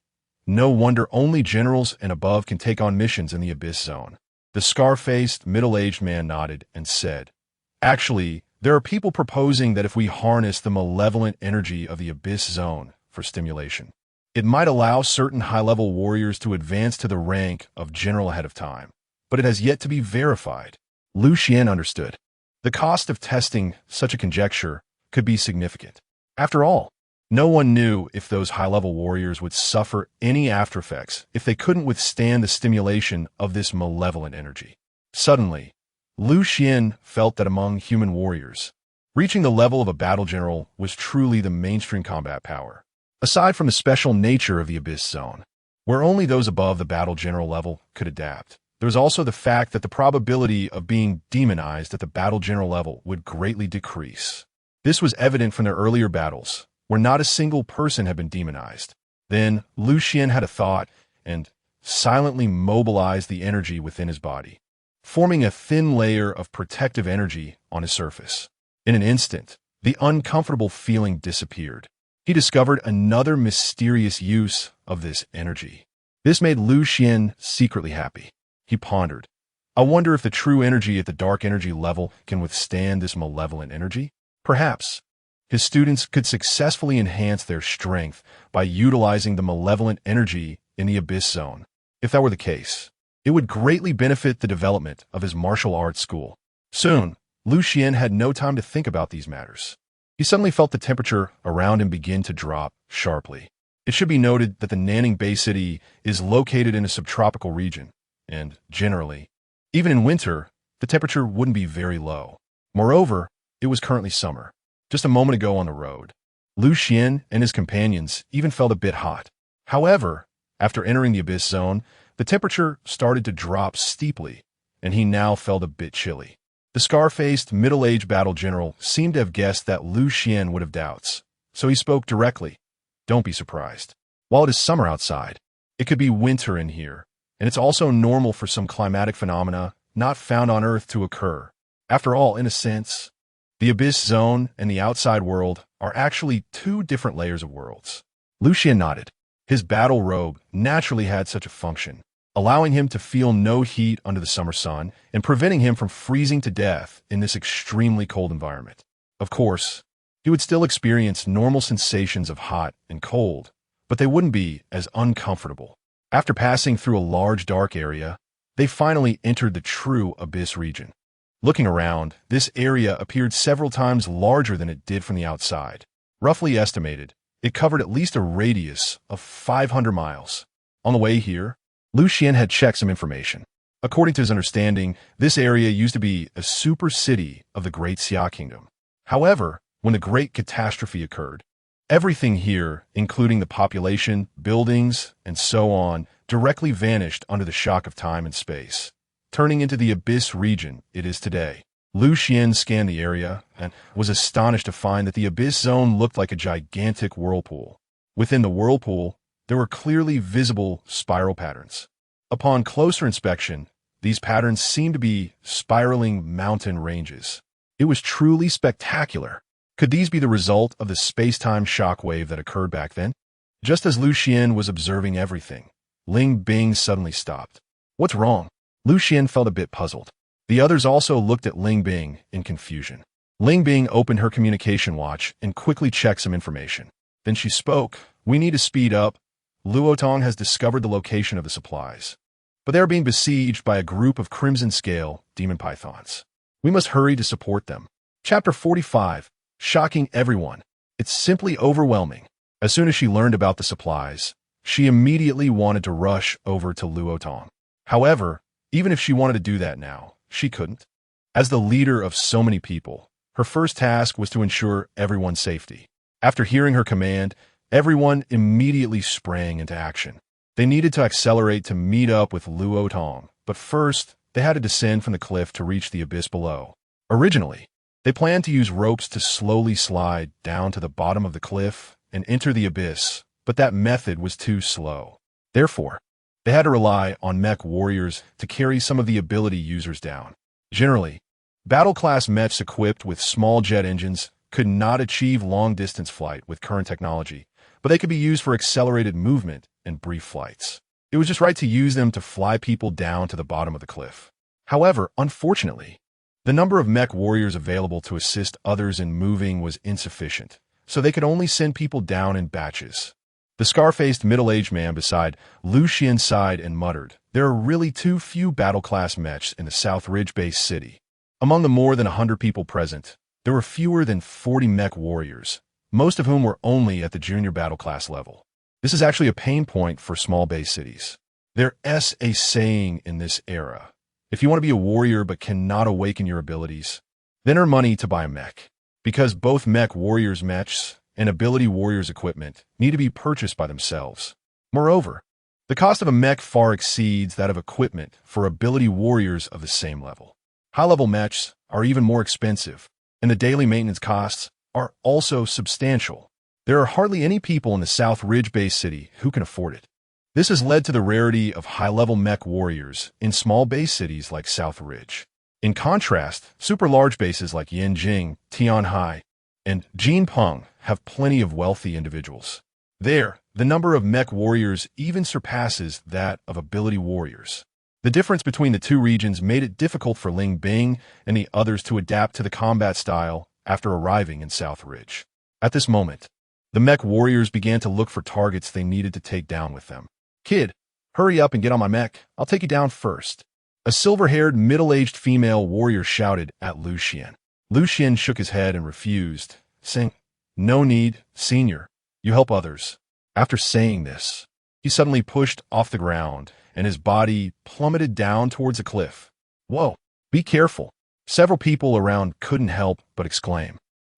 No wonder only generals and above can take on missions in the Abyss Zone. The scar-faced, middle-aged man nodded and said, "Actually, there are people proposing that if we harness the malevolent energy of the Abyss Zone for stimulation, it might allow certain high-level warriors to advance to the rank of general ahead of time. But it has yet to be verified." Lu Xian understood. The cost of testing such a conjecture could be significant. After all, no one knew if those high-level warriors would suffer any aftereffects if they couldn't withstand the stimulation of this malevolent energy. Suddenly, Lu Xian felt that among human warriors, reaching the level of a battle general was truly the mainstream combat power. Aside from the special nature of the Abyss Zone, where only those above the battle general level could adapt, there was also the fact that the probability of being demonized at the battle general level would greatly decrease. This was evident from their earlier battles, where not a single person had been demonized. Then Lu Xian had a thought and silently mobilized the energy within his body, forming a thin layer of protective energy on his surface. In an instant, the uncomfortable feeling disappeared. He discovered another mysterious use of this energy. This made Lu Xian secretly happy. He pondered, "I wonder if the true energy at the dark energy level can withstand this malevolent energy? Perhaps his students could successfully enhance their strength by utilizing the malevolent energy in the Abyss Zone. If that were the case, it would greatly benefit the development of his martial arts school." Soon, Lu Xian had no time to think about these matters. He suddenly felt the temperature around him begin to drop sharply. It should be noted that the Nanning Bay City is located in a subtropical region, and generally, even in winter, the temperature wouldn't be very low. Moreover, it was currently summer. Just a moment ago on the road, Lu Xian and his companions even felt a bit hot. However, after entering the Abyss Zone, the temperature started to drop steeply, and he now felt a bit chilly. The scar-faced, middle-aged battle general seemed to have guessed that Lu Xian would have doubts, so he spoke directly. "Don't be surprised. While it is summer outside, it could be winter in here, and it's also normal for some climatic phenomena not found on Earth to occur. After all, in a sense, the Abyss Zone and the outside world are actually two different layers of worlds." Lu Xian nodded. His battle robe naturally had such a function, allowing him to feel no heat under the summer sun and preventing him from freezing to death in this extremely cold environment. Of course, he would still experience normal sensations of hot and cold, but they wouldn't be as uncomfortable. After passing through a large dark area, they finally entered the true Abyss region. Looking around, this area appeared several times larger than it did from the outside. Roughly estimated, it covered at least a radius of 500 miles. On the way here, Lu Xian had checked some information. According to his understanding, this area used to be a super city of the Great Xia Kingdom. However, when the Great Catastrophe occurred, everything here, including the population, buildings, and so on, directly vanished under the shock of time and space, turning into the Abyss region it is today. Lu Xian scanned the area and was astonished to find that the Abyss Zone looked like a gigantic whirlpool. Within the whirlpool, there were clearly visible spiral patterns. Upon closer inspection, these patterns seemed to be spiraling mountain ranges. It was truly spectacular. Could these be the result of the space-time shockwave that occurred back then? Just as Lu Xian was observing everything, Ling Bing suddenly stopped. "What's wrong?" Lu Xian felt a bit puzzled. The others also looked at Ling Bing in confusion. Ling Bing opened her communication watch and quickly checked some information. Then she spoke. "We need to speed up. Luotong has discovered the location of the supplies, but they are being besieged by a group of Crimson Scale demon pythons. We must hurry to support them." Chapter 45. Shocking everyone. It's simply overwhelming. As soon as she learned about the supplies, she immediately wanted to rush over to Luotong. However, even if she wanted to do that now, she couldn't. As the leader of so many people, her first task was to ensure everyone's safety. After hearing her command, everyone immediately sprang into action. They needed to accelerate to meet up with Luo Tong, but first, they had to descend from the cliff to reach the abyss below. Originally, they planned to use ropes to slowly slide down to the bottom of the cliff and enter the abyss, but that method was too slow. Therefore, they had to rely on mech warriors to carry some of the ability users down. Generally, battle-class mechs equipped with small jet engines could not achieve long-distance flight with current technology, but they could be used for accelerated movement and brief flights. It was just right to use them to fly people down to the bottom of the cliff. However, unfortunately, the number of mech warriors available to assist others in moving was insufficient, so they could only send people down in batches. The scar-faced middle-aged man beside Lucian sighed and muttered, "There are really too few battle-class mechs in the South Ridge-based city." Among the more than 100 people present, there were fewer than 40 mech warriors, most of whom were only at the junior battle-class level. This is actually a pain point for small base cities. There's a saying in this era: if you want to be a warrior but cannot awaken your abilities, then earn money to buy a mech. Because both mech warriors' mechs and ability warriors' equipment need to be purchased by themselves. Moreover, the cost of a mech far exceeds that of equipment for ability warriors of the same level. High-level mechs are even more expensive, and the daily maintenance costs are also substantial. There are hardly any people in the South Ridge-based city who can afford it. This has led to the rarity of high-level mech warriors in small base cities like South Ridge. In contrast, super-large bases like Yanjing, Tianhai, and Jinpeng have plenty of wealthy individuals. There, the number of mech warriors even surpasses that of ability warriors. The difference between the two regions made it difficult for Ling Bing and the others to adapt to the combat style after arriving in South Ridge. At this moment, the mech warriors began to look for targets they needed to take down with them. "Kid, hurry up and get on my mech. I'll take you down first," a silver-haired, middle-aged female warrior shouted at Lucian. Lucian shook his head and refused, saying, "No need, senior. You help others." After saying this, he suddenly pushed off the ground, and his body plummeted down towards a cliff. "Whoa, be careful." Several people around couldn't help but exclaim.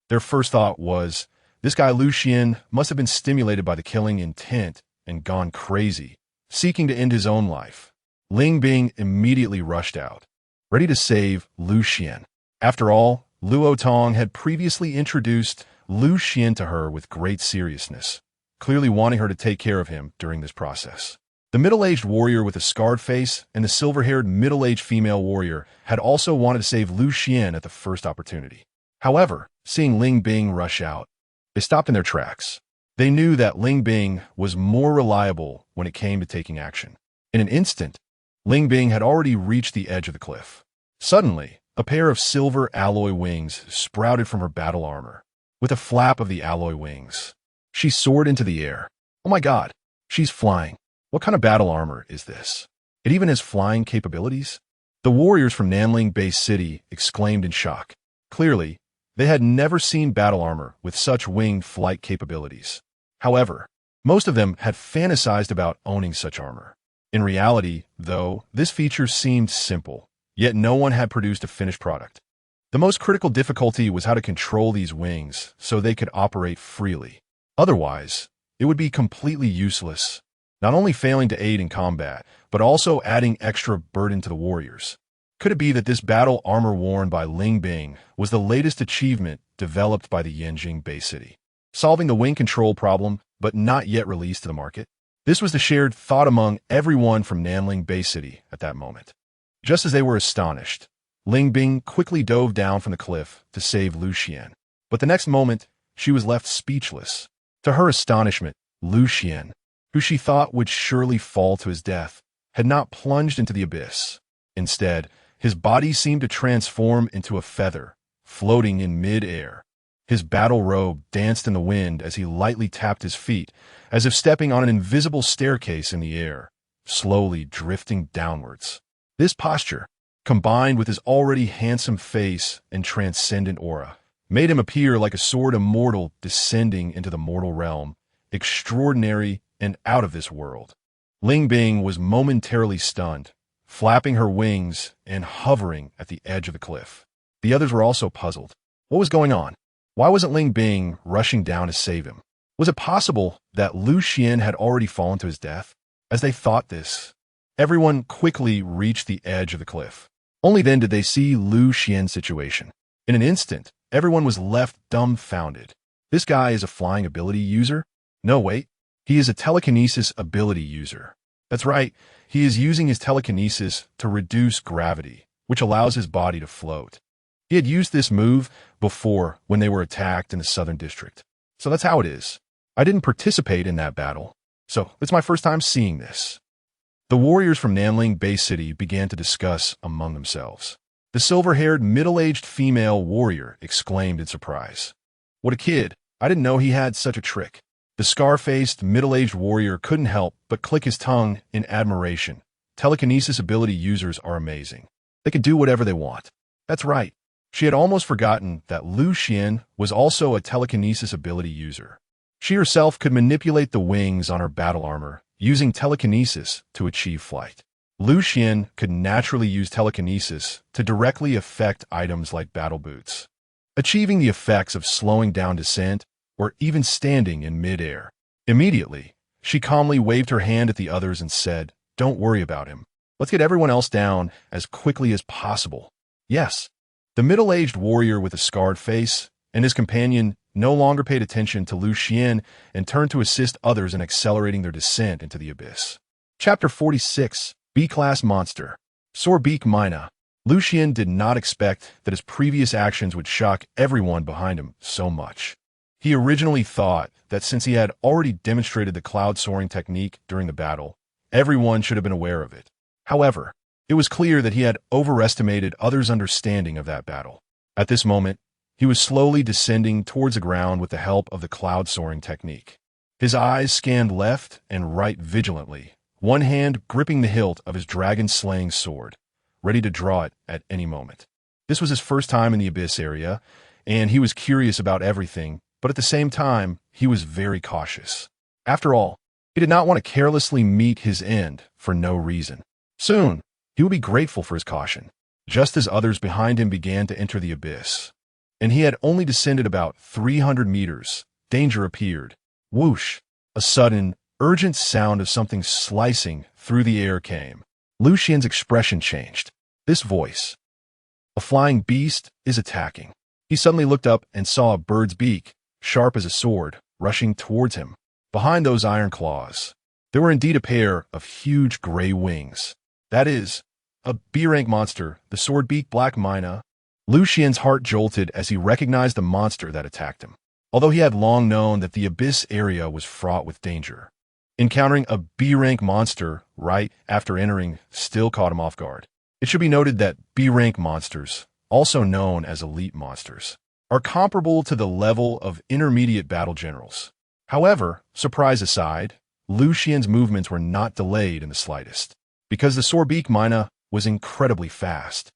Their first thought was, this guy Lucian must have been stimulated by the killing intent and gone crazy, seeking to end his own life. Ling Bing immediately rushed out, ready to save Lucian. After all, Luo Tong had previously introduced Lucian to her with great seriousness, clearly wanting her to take care of him during this process. The middle-aged warrior with a scarred face and the silver-haired middle-aged female warrior had also wanted to save Lucian at the first opportunity. However, seeing Ling Bing rush out, they stopped in their tracks. They knew that Ling Bing was more reliable when it came to taking action. In an instant, Ling Bing had already reached the edge of the cliff. Suddenly, a pair of silver alloy wings sprouted from her battle armor. With a flap of the alloy wings, she soared into the air. "Oh my god, she's flying. What kind of battle armor is this? It even has flying capabilities?" The warriors from Nanling Base City exclaimed in shock. Clearly, they had never seen battle armor with such winged flight capabilities. However, most of them had fantasized about owning such armor. In reality, though, this feature seemed simple, yet no one had produced a finished product. The most critical difficulty was how to control these wings so they could operate freely. Otherwise, it would be completely useless, not only failing to aid in combat, but also adding extra burden to the warriors. Could it be that this battle armor worn by Ling Bing was the latest achievement developed by the Yanjing Bay City, solving the wing control problem but not yet released to the market? This was the shared thought among everyone from Nanling Bay City at that moment. Just as they were astonished, Ling Bing quickly dove down from the cliff to save Lucian. But the next moment, she was left speechless. To her astonishment, Lucian, who she thought would surely fall to his death, had not plunged into the abyss. Instead, his body seemed to transform into a feather, floating in mid-air. His battle robe danced in the wind as he lightly tapped his feet, as if stepping on an invisible staircase in the air, slowly drifting downwards. This posture, combined with his already handsome face and transcendent aura, made him appear like a sword immortal descending into the mortal realm, extraordinary and out of this world. Ling Bing was momentarily stunned, flapping her wings and hovering at the edge of the cliff. The others were also puzzled. What was going on? Why wasn't Ling Bing rushing down to save him? Was it possible that Lucian had already fallen to his death? As they thought this, everyone quickly reached the edge of the cliff. Only then did they see Lu Xian's situation. In an instant, everyone was left dumbfounded. This guy is a flying ability user? No, wait. He is a telekinesis ability user. That's right. He is using his telekinesis to reduce gravity, which allows his body to float. He had used this move before when they were attacked in the Southern District. So that's how it is. I didn't participate in that battle, so it's my first time seeing this. The warriors from Nanling Bay City began to discuss among themselves. The silver-haired, middle-aged female warrior exclaimed in surprise. What a kid! I didn't know he had such a trick. The scar-faced, middle-aged warrior couldn't help but click his tongue in admiration. Telekinesis ability users are amazing. They can do whatever they want. That's right. She had almost forgotten that Lu Xian was also a telekinesis ability user. She herself could manipulate the wings on her battle armor, using telekinesis to achieve flight. Lu Xian could naturally use telekinesis to directly affect items like battle boots, achieving the effects of slowing down descent or even standing in mid-air. Immediately, she calmly waved her hand at the others and said, "Don't worry about him. Let's get everyone else down as quickly as possible." Yes. The middle-aged warrior with a scarred face and his companion no longer paid attention to Lu Xian and turned to assist others in accelerating their descent into the abyss. Chapter 46. B-Class Monster. Sorbeak Mina. Lu Xian did not expect that his previous actions would shock everyone behind him so much. He originally thought that since he had already demonstrated the cloud soaring technique during the battle, everyone should have been aware of it. However, it was clear that he had overestimated others' understanding of that battle. At this moment, he was slowly descending towards the ground with the help of the cloud soaring technique. His eyes scanned left and right vigilantly, one hand gripping the hilt of his dragon-slaying sword, ready to draw it at any moment. This was his first time in the abyss area, and he was curious about everything, but at the same time, he was very cautious. After all, he did not want to carelessly meet his end for no reason. Soon, he would be grateful for his caution, just as others behind him began to enter the abyss. And he had only descended about 300 meters. Danger appeared. Whoosh! A sudden, urgent sound of something slicing through the air came. Lu Xian's expression changed. This voice. A flying beast is attacking. He suddenly looked up and saw a bird's beak, sharp as a sword, rushing towards him. Behind those iron claws, there were indeed a pair of huge gray wings. That is, a B-rank monster, the sword-beak Black Mina. Lu Xian's heart jolted as he recognized the monster that attacked him, although he had long known that the abyss area was fraught with danger. Encountering a B-rank monster right after entering still caught him off guard. It should be noted that B-rank monsters, also known as elite monsters, are comparable to the level of intermediate battle generals. However, surprise aside, Lu Xian's movements were not delayed in the slightest, because the sword-beak Mina was incredibly fast.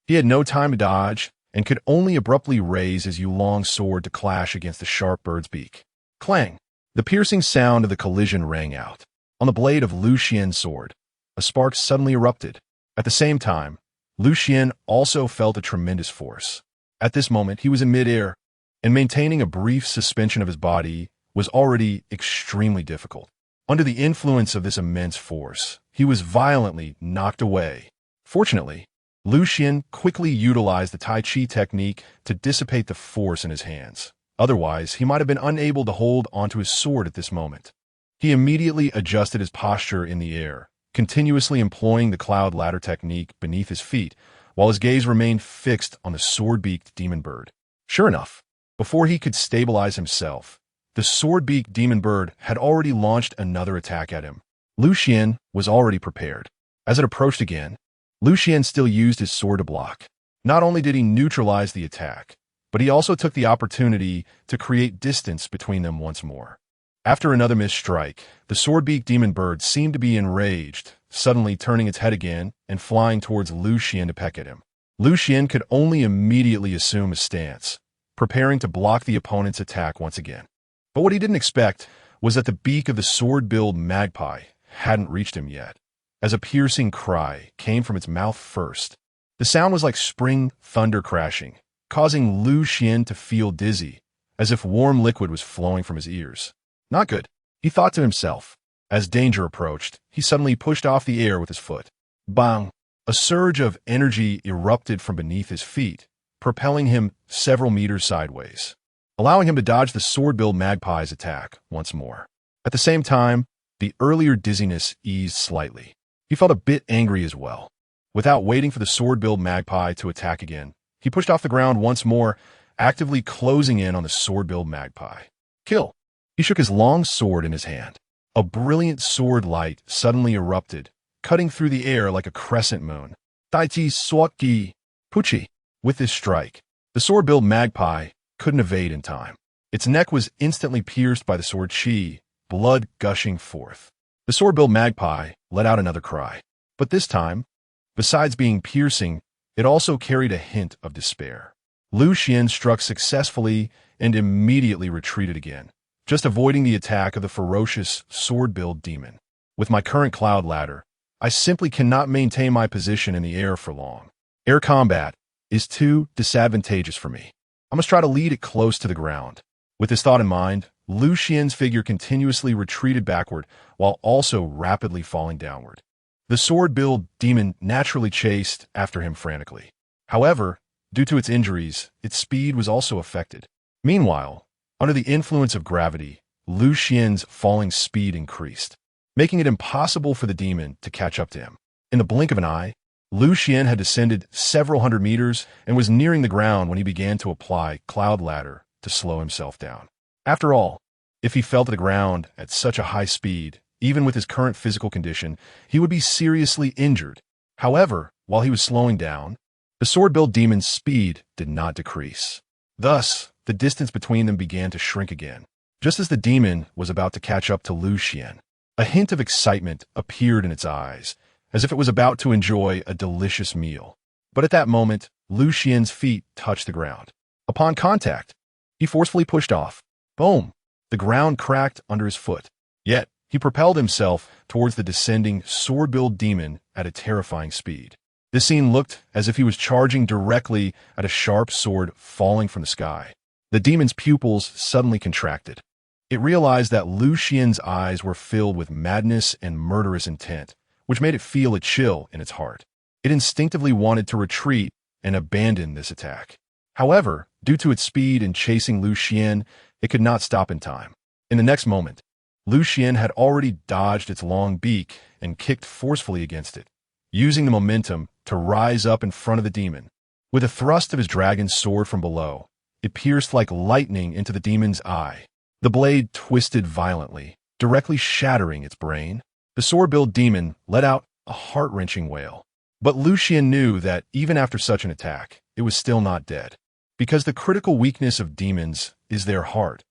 He had no time to dodge and could only abruptly raise his long sword to clash against the sharp bird's beak. Clang! The piercing sound of the collision rang out. On the blade of Lu Xian's sword, a spark suddenly erupted. At the same time, Lu Xian also felt a tremendous force. At this moment, he was in midair, and maintaining a brief suspension of his body was already extremely difficult. Under the influence of this immense force, he was violently knocked away. Fortunately, Lu Xian quickly utilized the Tai Chi technique to dissipate the force in his hands. Otherwise, he might have been unable to hold onto his sword at this moment. He immediately adjusted his posture in the air, continuously employing the cloud ladder technique beneath his feet, while his gaze remained fixed on the sword-beaked demon bird. Sure enough, before he could stabilize himself, the sword-beaked demon bird had already launched another attack at him. Lu Xian was already prepared. As it approached again, Lu Xian still used his sword to block. Not only did he neutralize the attack, but he also took the opportunity to create distance between them once more. After another missed strike, the sword-beaked demon bird seemed to be enraged, suddenly turning its head again and flying towards Lu Xian to peck at him. Lu Xian could only immediately assume a stance, preparing to block the opponent's attack once again. But what he didn't expect was that the beak of the sword-billed magpie hadn't reached him yet, as a piercing cry came from its mouth first. The sound was like spring thunder crashing, causing Lu Xian to feel dizzy, as if warm liquid was flowing from his ears. Not good, he thought to himself. As danger approached, he suddenly pushed off the air with his foot. Bang! A surge of energy erupted from beneath his feet, propelling him several meters sideways, allowing him to dodge the sword-billed magpie's attack once more. At the same time, the earlier dizziness eased slightly. He felt a bit angry as well. Without waiting for the sword-billed magpie to attack again, he pushed off the ground once more, actively closing in on the sword-billed magpie. Kill! He shook his long sword in his hand. A brilliant sword light suddenly erupted, cutting through the air like a crescent moon. Tai Chi Swat-Gi Puchi. With this strike, the sword-billed magpie couldn't evade in time. Its neck was instantly pierced by the sword chi, blood gushing forth. The sword-billed magpie let out another cry. But this time, besides being piercing, it also carried a hint of despair. Lu Xian struck successfully and immediately retreated again, just avoiding the attack of the ferocious sword-billed demon. With my current cloud ladder, I simply cannot maintain my position in the air for long. Air combat is too disadvantageous for me. I must try to lead it close to the ground. With this thought in mind, Lu Xian's figure continuously retreated backward while also rapidly falling downward. The sword-billed demon naturally chased after him frantically. However, due to its injuries, its speed was also affected. Meanwhile, under the influence of gravity, Lu Xian's falling speed increased, making it impossible for the demon to catch up to him. In the blink of an eye, Lu Xian had descended several hundred meters and was nearing the ground when he began to apply Cloud Ladder to slow himself down. After all, if he fell to the ground at such a high speed, even with his current physical condition, he would be seriously injured. However, while he was slowing down, the sword-billed demon's speed did not decrease. Thus, the distance between them began to shrink again. Just as the demon was about to catch up to Lu Xian, a hint of excitement appeared in its eyes, as if it was about to enjoy a delicious meal. But at that moment, Lu Xian's feet touched the ground. Upon contact, he forcefully pushed off. Boom! The ground cracked under his foot. Yet, he propelled himself towards the descending sword-billed demon at a terrifying speed. This scene looked as if he was charging directly at a sharp sword falling from the sky. The demon's pupils suddenly contracted. It realized that Lu Xian's eyes were filled with madness and murderous intent, which made it feel a chill in its heart. It instinctively wanted to retreat and abandon this attack. However, due to its speed in chasing Lu Xian, it could not stop in time. In the next moment, Lu Xian had already dodged its long beak and kicked forcefully against it, using the momentum to rise up in front of the demon. With a thrust of his dragon's sword from below, it pierced like lightning into the demon's eye. The blade twisted violently, directly shattering its brain. The sword-billed demon let out a heart-wrenching wail. But Lu Xian knew that even after such an attack, it was still not dead. Because the critical weakness of demons is their heart.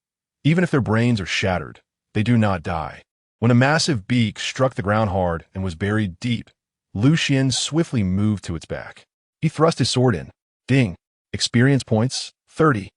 Even if their brains are shattered, they do not die. When a massive beak struck the ground hard and was buried deep, Lu Xian swiftly moved to its back. He thrust his sword in. Ding! Experience points, 30.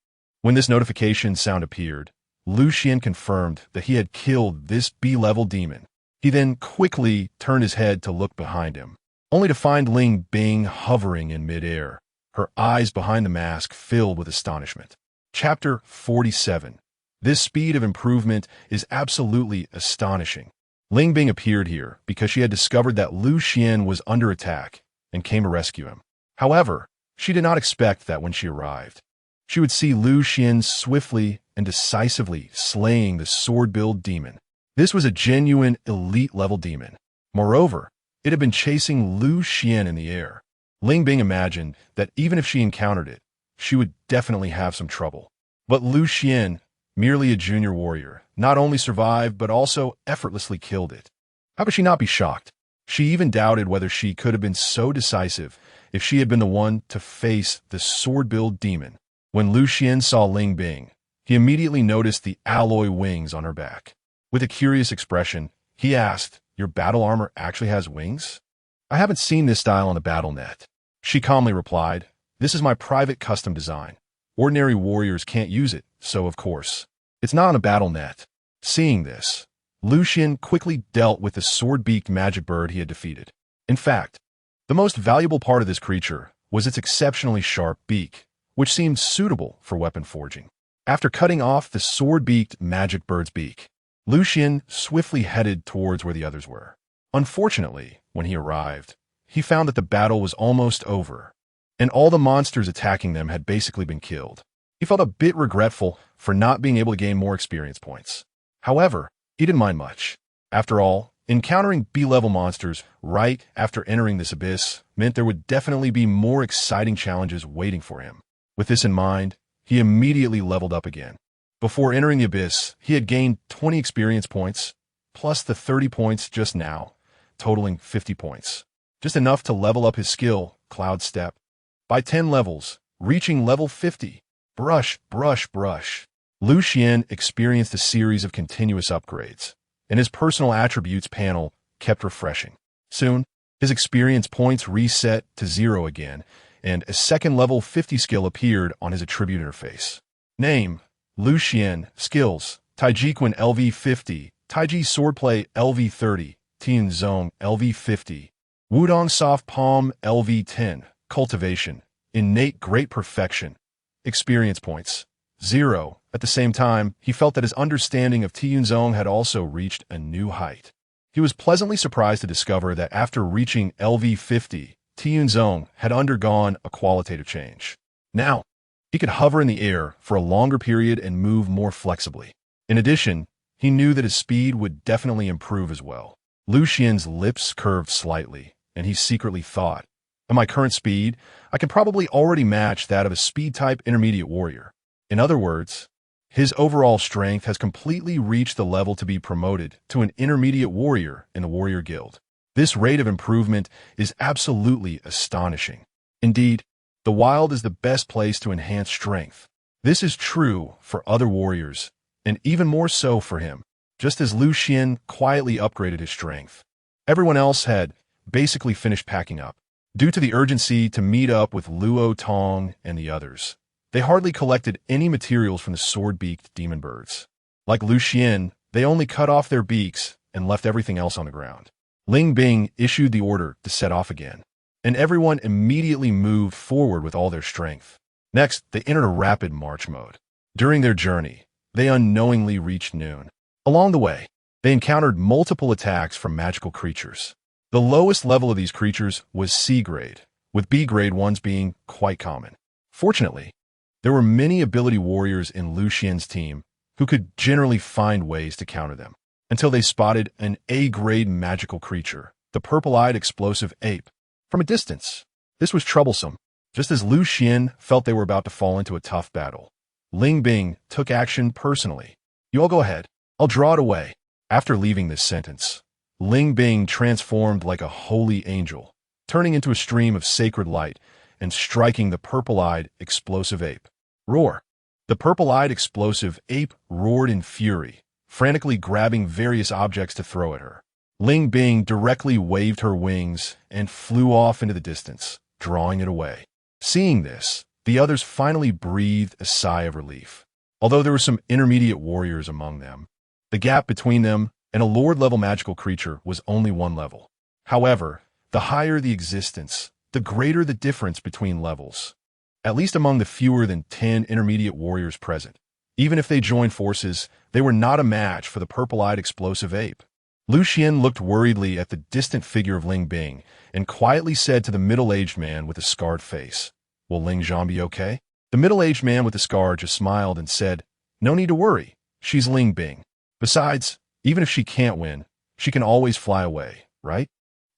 When this notification sound appeared, Lu Xian confirmed that he had killed this B-level demon. He then quickly turned his head to look behind him, only to find Ling Bing hovering in midair, her eyes behind the mask filled with astonishment. Chapter 47. This speed of improvement is absolutely astonishing. Ling Bing appeared here because she had discovered that Lu Xian was under attack and came to rescue him. However, she did not expect that when she arrived, she would see Lu Xian swiftly and decisively slaying the sword-billed demon. This was a genuine elite-level demon. Moreover, it had been chasing Lu Xian in the air. Ling Bing imagined that even if she encountered it, she would definitely have some trouble. But Lu Xian, merely a junior warrior, not only survived but also effortlessly killed it. How could she not be shocked? She even doubted whether she could have been so decisive if she had been the one to face the sword-billed demon. When Lu Xian saw Ling Bing, he immediately noticed the alloy wings on her back. With a curious expression, he asked, "Your battle armor actually has wings?" "I haven't seen this style on the battle net." She calmly replied, "This is my private custom design. Ordinary warriors can't use it, so of course, it's not on a battle net." Seeing this, Lu Xian quickly dealt with the sword-beaked magic bird he had defeated. In fact, the most valuable part of this creature was its exceptionally sharp beak, which seemed suitable for weapon forging. After cutting off the sword-beaked magic bird's beak, Lucian swiftly headed towards where the others were. Unfortunately, when he arrived, he found that the battle was almost over, and all the monsters attacking them had basically been killed. He felt a bit regretful for not being able to gain more experience points. However, he didn't mind much. After all, encountering B-level monsters right after entering this abyss meant there would definitely be more exciting challenges waiting for him. With this in mind, he immediately leveled up again. Before entering the abyss, he had gained 20 experience points, plus the 30 points just now, totaling 50 points. Just enough to level up his skill, Cloud Step, by 10 levels, reaching level 50. Brush, brush, brush. Lucian experienced a series of continuous upgrades, and his personal attributes panel kept refreshing. Soon, his experience points reset to 0 again, and a second level 50 skill appeared on his attribute interface. Name: Lucian. Skills: Tai Chi LV 50, Tai Chi Swordplay LV 30, Tian Zong LV 50, Wudong Soft Palm LV 10, Cultivation, Innate Great Perfection. Experience points: 0. At the same time, he felt that his understanding of Tian Zong had also reached a new height. He was pleasantly surprised to discover that after reaching LV 50, Tian Zong had undergone a qualitative change. Now, he could hover in the air for a longer period and move more flexibly. In addition, he knew that his speed would definitely improve as well. Lucian's lips curved slightly, and he secretly thought, at my current speed, I can probably already match that of a speed-type intermediate warrior. In other words, his overall strength has completely reached the level to be promoted to an intermediate warrior in the warrior guild. This rate of improvement is absolutely astonishing. Indeed, the wild is the best place to enhance strength. This is true for other warriors, and even more so for him. Just as Lucian quietly upgraded his strength, everyone else had basically finished packing up. Due to the urgency to meet up with Luo Tong and the others, they hardly collected any materials from the sword-beaked demon birds. Like Lucian, they only cut off their beaks and left everything else on the ground. Ling Bing issued the order to set off again, and everyone immediately moved forward with all their strength. Next, they entered a rapid march mode. During their journey, they unknowingly reached noon. Along the way, they encountered multiple attacks from magical creatures. The lowest level of these creatures was C-grade, with B-grade ones being quite common. Fortunately, there were many ability warriors in Lucian's team who could generally find ways to counter them, until they spotted an A-grade magical creature, the purple-eyed explosive ape, from a distance. This was troublesome. Just as Lucian felt they were about to fall into a tough battle, Ling Bing took action personally. You all go ahead. I'll draw it away. After leaving this sentence, Ling Bing transformed like a holy angel, turning into a stream of sacred light and striking the purple-eyed explosive ape. Roar! The purple-eyed explosive ape roared in fury, frantically grabbing various objects to throw at her. Ling Bing directly waved her wings and flew off into the distance, drawing it away. Seeing this, the others finally breathed a sigh of relief. Although there were some intermediate warriors among them, the gap between them and a Lord-level magical creature was only 1 level. However, the higher the existence, the greater the difference between levels, at least among the fewer than 10 intermediate warriors present. Even if they joined forces, they were not a match for the purple-eyed explosive ape. Lucian looked worriedly at the distant figure of Ling Bing and quietly said to the middle-aged man with a scarred face, "Will Ling Zhang be okay?" The middle-aged man with the scar just smiled and said, "No need to worry. She's Ling Bing. Besides, even if she can't win, she can always fly away, right?"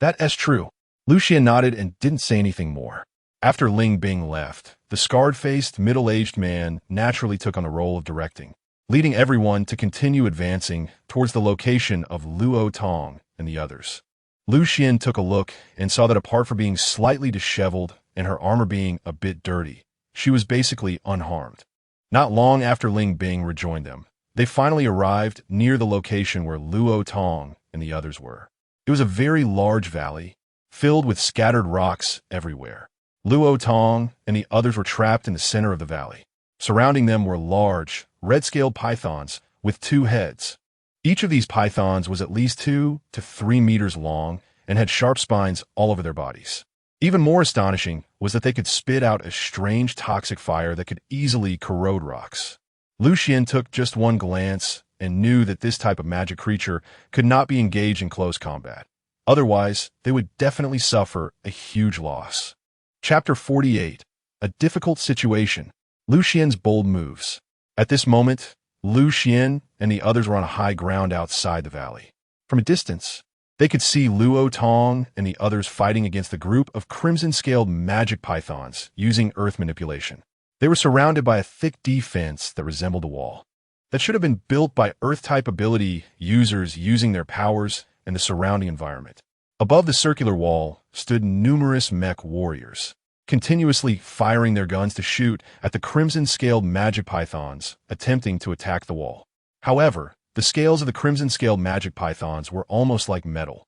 "That's true." Lucian nodded and didn't say anything more. After Ling Bing left, the scarred-faced, middle-aged man naturally took on the role of directing, leading everyone to continue advancing towards the location of Luo Tong and the others. Lucian took a look and saw that apart from being slightly disheveled and her armor being a bit dirty, she was basically unharmed. Not long after Ling Bing rejoined them, they finally arrived near the location where Luo Tong and the others were. It was a very large valley, filled with scattered rocks everywhere. Luo Tong and the others were trapped in the center of the valley. Surrounding them were large, red-scaled pythons with 2 heads. Each of these pythons was at least 2 to 3 meters long and had sharp spines all over their bodies. Even more astonishing was that they could spit out a strange toxic fire that could easily corrode rocks. Lucian took just one glance and knew that this type of magic creature could not be engaged in close combat. Otherwise, they would definitely suffer a huge loss. Chapter 48. A difficult situation. Lu Xian's bold moves. At this moment, Lu Xian and the others were on high ground outside the valley. From a distance, they could see Luo Tong and the others fighting against a group of crimson-scaled magic pythons using earth manipulation. They were surrounded by a thick defense that resembled a wall that should have been built by Earth-type ability users using their powers and the surrounding environment. Above the circular wall stood numerous mech warriors, continuously firing their guns to shoot at the crimson-scaled magic pythons attempting to attack the wall. However, the scales of the crimson-scaled magic pythons were almost like metal.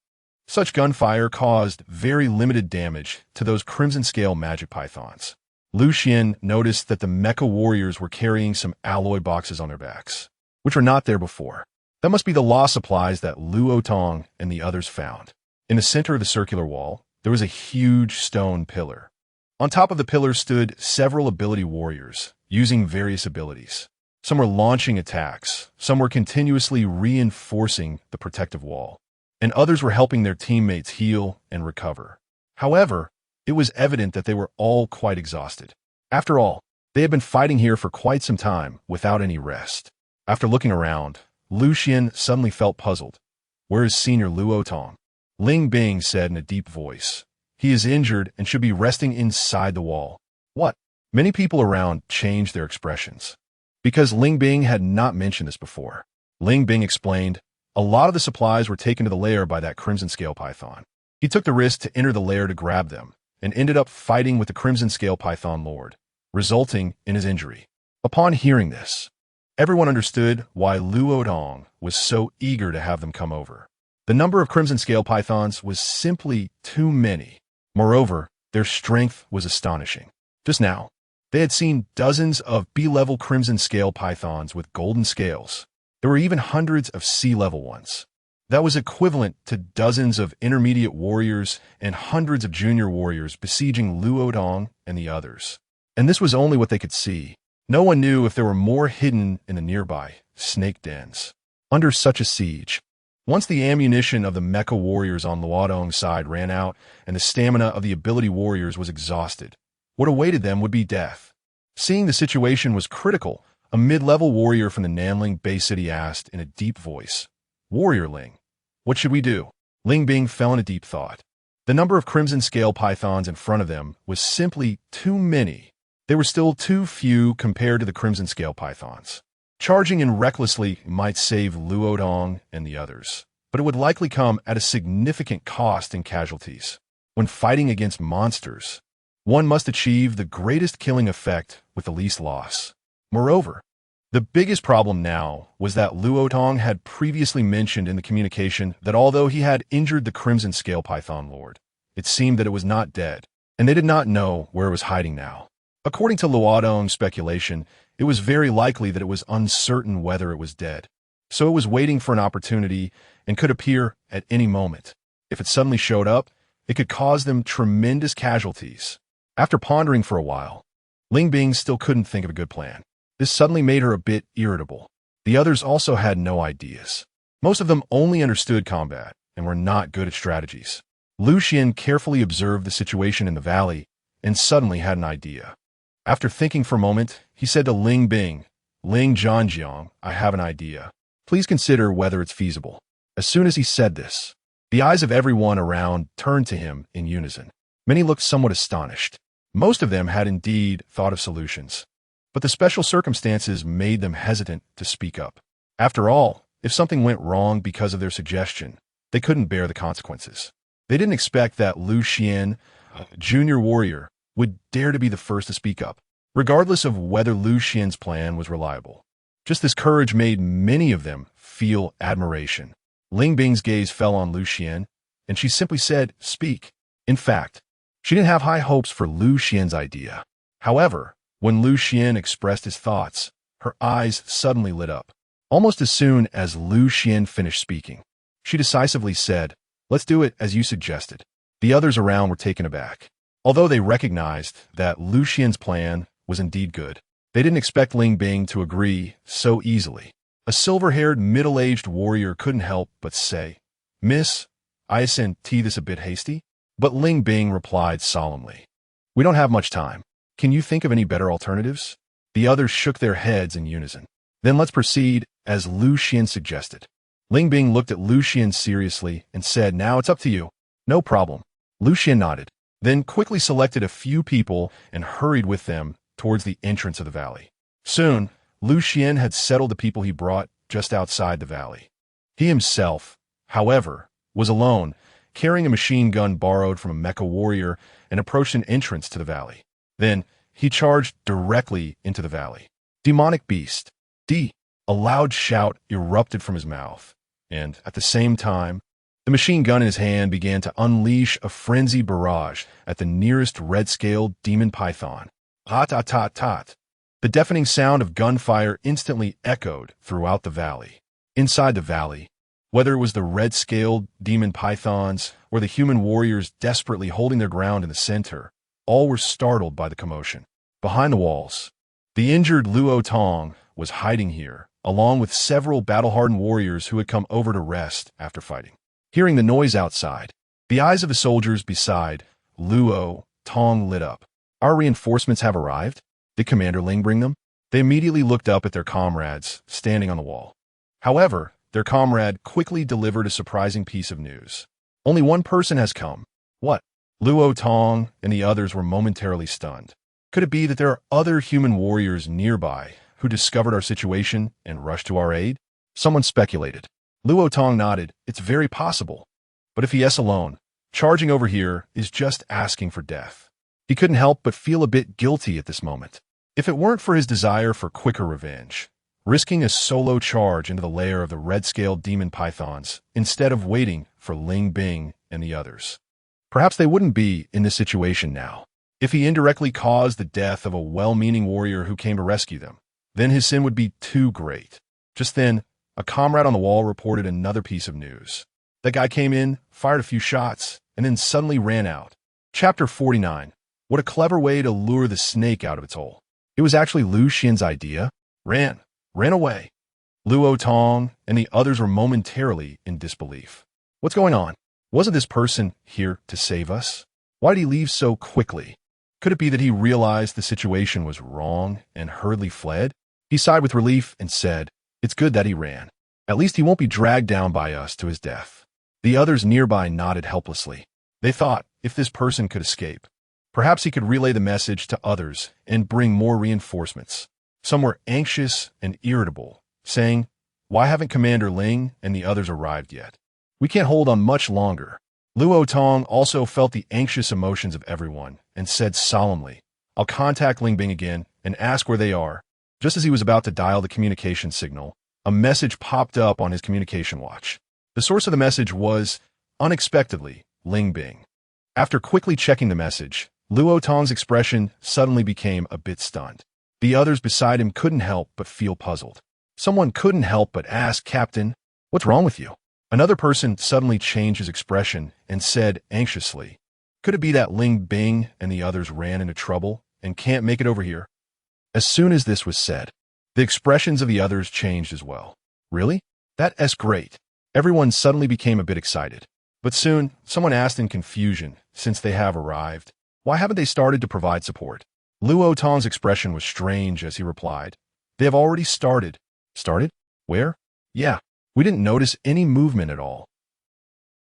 Such gunfire caused very limited damage to those crimson-scale magic pythons. Lu Xian noticed that the mecha warriors were carrying some alloy boxes on their backs, which were not there before. That must be the law supplies that Luo Tong and the others found. In the center of the circular wall, there was a huge stone pillar. On top of the pillar stood several ability warriors, using various abilities. Some were launching attacks, some were continuously reinforcing the protective wall, and others were helping their teammates heal and recover. However, it was evident that they were all quite exhausted. After all, they had been fighting here for quite some time without any rest. After looking around, Lu Xian suddenly felt puzzled. Where is Senior Luo Tong? Ling Bing said in a deep voice. He is injured and should be resting inside the wall. What? Many people around changed their expressions, because Ling Bing had not mentioned this before. Ling Bing explained, a lot of the supplies were taken to the lair by that crimson scale python. He took the risk to enter the lair to grab them, and ended up fighting with the crimson scale python lord, resulting in his injury. Upon hearing this, everyone understood why Luo Tong was so eager to have them come over. The number of crimson scale pythons was simply too many. Moreover, their strength was astonishing. Just now, they had seen dozens of B-level crimson scale pythons with golden scales. There were even hundreds of C-level ones. That was equivalent to dozens of intermediate warriors and hundreds of junior warriors besieging Luo Tong and the others. And this was only what they could see. No one knew if there were more hidden in the nearby snake dens. Under such a siege, once the ammunition of the mecha warriors on Luo Tong's side ran out and the stamina of the ability warriors was exhausted, what awaited them would be death. Seeing the situation was critical, a mid-level warrior from the Nanling Bay City asked in a deep voice, Warrior Ling, what should we do? Ling Bing fell in a deep thought. The number of crimson scale pythons in front of them was simply too many. They were still too few compared to the crimson scale pythons. Charging in recklessly might save Luo Tong and the others, but it would likely come at a significant cost in casualties. When fighting against monsters, one must achieve the greatest killing effect with the least loss. Moreover, the biggest problem now was that Luo Tong had previously mentioned in the communication that although he had injured the Crimson Scale Python Lord, it seemed that it was not dead, and they did not know where it was hiding now. According to Luo Tong's speculation, it was very likely that it was uncertain whether it was dead, so it was waiting for an opportunity and could appear at any moment. If it suddenly showed up, it could cause them tremendous casualties. After pondering for a while, Ling Bing still couldn't think of a good plan. This suddenly made her a bit irritable. The others also had no ideas. Most of them only understood combat and were not good at strategies. Lu Xian carefully observed the situation in the valley and suddenly had an idea. After thinking for a moment, he said to Ling Bing, Ling Zhanjiang, I have an idea. Please consider whether it's feasible. As soon as he said this, the eyes of everyone around turned to him in unison. Many looked somewhat astonished. Most of them had indeed thought of solutions, but the special circumstances made them hesitant to speak up. After all, if something went wrong because of their suggestion, they couldn't bear the consequences. They didn't expect that Lu Xian, a junior warrior, would dare to be the first to speak up, regardless of whether Lu Xian's plan was reliable. Just this courage made many of them feel admiration. Ling Bing's gaze fell on Lu Xian, and she simply said, Speak. In fact, she didn't have high hopes for Lu Xian's idea. However, when Lu Xian expressed his thoughts, her eyes suddenly lit up. Almost as soon as Lu Xian finished speaking, she decisively said, Let's do it as you suggested. The others around were taken aback. Although they recognized that Lu Xian's plan was indeed good, they didn't expect Ling Bing to agree so easily. A silver-haired, middle-aged warrior couldn't help but say, "Miss, I sent this a bit hasty?" But Ling Bing replied solemnly, "We don't have much time. Can you think of any better alternatives?" The others shook their heads in unison. "Then let's proceed, as Lu Xian suggested." Ling Bing looked at Lu Xian seriously and said, "Now it's up to you." "No problem." Lu Xian nodded, then quickly selected a few people and hurried with them towards the entrance of the valley. Soon, Lu Xian had settled the people he brought just outside the valley. He himself, however, was alone, carrying a machine gun borrowed from a mecha warrior, and approached an entrance to the valley. Then, he charged directly into the valley. "Demonic beast! D!" A loud shout erupted from his mouth, and, at the same time, the machine gun in his hand began to unleash a frenzied barrage at the nearest red-scaled demon python. Tat-tat-tat-tat. The deafening sound of gunfire instantly echoed throughout the valley. Inside the valley, whether it was the red-scaled demon pythons or the human warriors desperately holding their ground in the center, all were startled by the commotion. Behind the walls, the injured Luo Tong was hiding here, along with several battle-hardened warriors who had come over to rest after fighting. Hearing the noise outside, the eyes of the soldiers beside Luo Tong lit up. "Our reinforcements have arrived? Did Commander Ling bring them?" They immediately looked up at their comrades standing on the wall. However, their comrade quickly delivered a surprising piece of news. "Only one person has come." "What?" Luo Tong and the others were momentarily stunned. Could it be that there are other human warriors nearby who discovered our situation and rushed to our aid? Someone speculated. Luo Tong nodded. "It's very possible. But if he is alone, charging over here is just asking for death." He couldn't help but feel a bit guilty at this moment. If it weren't for his desire for quicker revenge, risking a solo charge into the lair of the red-scaled demon pythons instead of waiting for Ling Bing and the others, perhaps they wouldn't be in this situation now. If he indirectly caused the death of a well-meaning warrior who came to rescue them, then his sin would be too great. Just then, a comrade on the wall reported another piece of news. That guy came in, fired a few shots, and then suddenly ran out. Chapter 49. What a clever way to lure the snake out of its hole. It was actually Lu Xian's idea. Ran away. Luo Tong and the others were momentarily in disbelief. What's going on? Wasn't this person here to save us? Why did he leave so quickly? Could it be that he realized the situation was wrong and hurriedly fled? He sighed with relief and said, "It's good that he ran. At least he won't be dragged down by us to his death." The others nearby nodded helplessly. They thought, if this person could escape, perhaps he could relay the message to others and bring more reinforcements. Some were anxious and irritable, saying, "Why haven't Commander Ling and the others arrived yet? We can't hold on much longer." Luo Tong also felt the anxious emotions of everyone and said solemnly, "I'll contact Ling Bing again and ask where they are." Just as he was about to dial the communication signal, a message popped up on his communication watch. The source of the message was, unexpectedly, Ling Bing. After quickly checking the message, Luo Tong's expression suddenly became a bit stunned. The others beside him couldn't help but feel puzzled. Someone couldn't help but ask, "Captain, what's wrong with you?" Another person suddenly changed his expression and said anxiously, "Could it be that Ling Bing and the others ran into trouble and can't make it over here?" As soon as this was said, the expressions of the others changed as well. "Really? That's great." Everyone suddenly became a bit excited. But soon, someone asked in confusion, since they have arrived, why haven't they started to provide support? Luo Tong's expression was strange as he replied, "They have already started." "Started? Where?" "Yeah, we didn't notice any movement at all."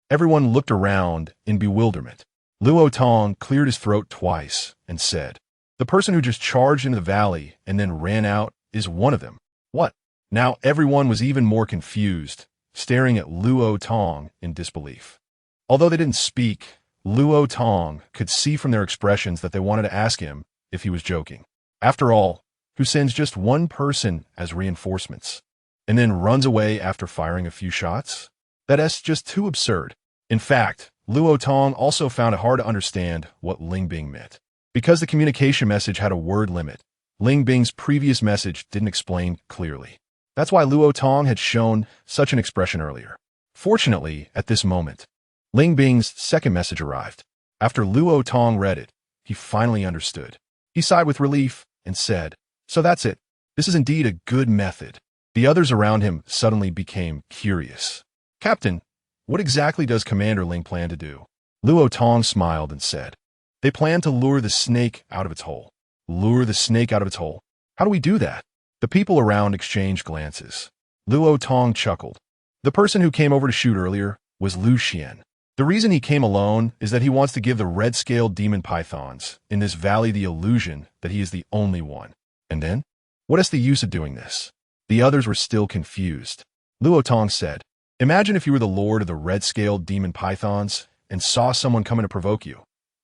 Everyone looked around in bewilderment. Luo Tong cleared his throat twice and said, "The person who just charged into the valley and then ran out is one of them." "What?" Now everyone was even more confused, staring at Luo Tong in disbelief. Although they didn't speak, Luo Tong could see from their expressions that they wanted to ask him if he was joking. After all, who sends just one person as reinforcements and then runs away after firing a few shots? That's just too absurd. In fact, Luo Tong also found it hard to understand what Ling Bing meant. Because the communication message had a word limit, Ling Bing's previous message didn't explain clearly. That's why Luo Tong had shown such an expression earlier. Fortunately, at this moment, Ling Bing's second message arrived. After Luo Tong read it, he finally understood. He sighed with relief and said, "So that's it. This is indeed a good method. The others around him suddenly became curious. Captain, what exactly does Commander Ling plan to do? Luo Tong smiled and said, They plan to lure the snake out of its hole. Lure the snake out of its hole? How do we do that? The people around exchanged glances. Luo Tong chuckled. The person who came over to shoot earlier was Lu Xian. The reason he came alone is that he wants to give the red-scaled demon pythons in this valley the illusion that he is the only one. And then? What is the use of doing this? The others were still confused. Luo Tong said, Imagine if you were the lord of the red-scaled demon pythons and saw someone coming to provoke you.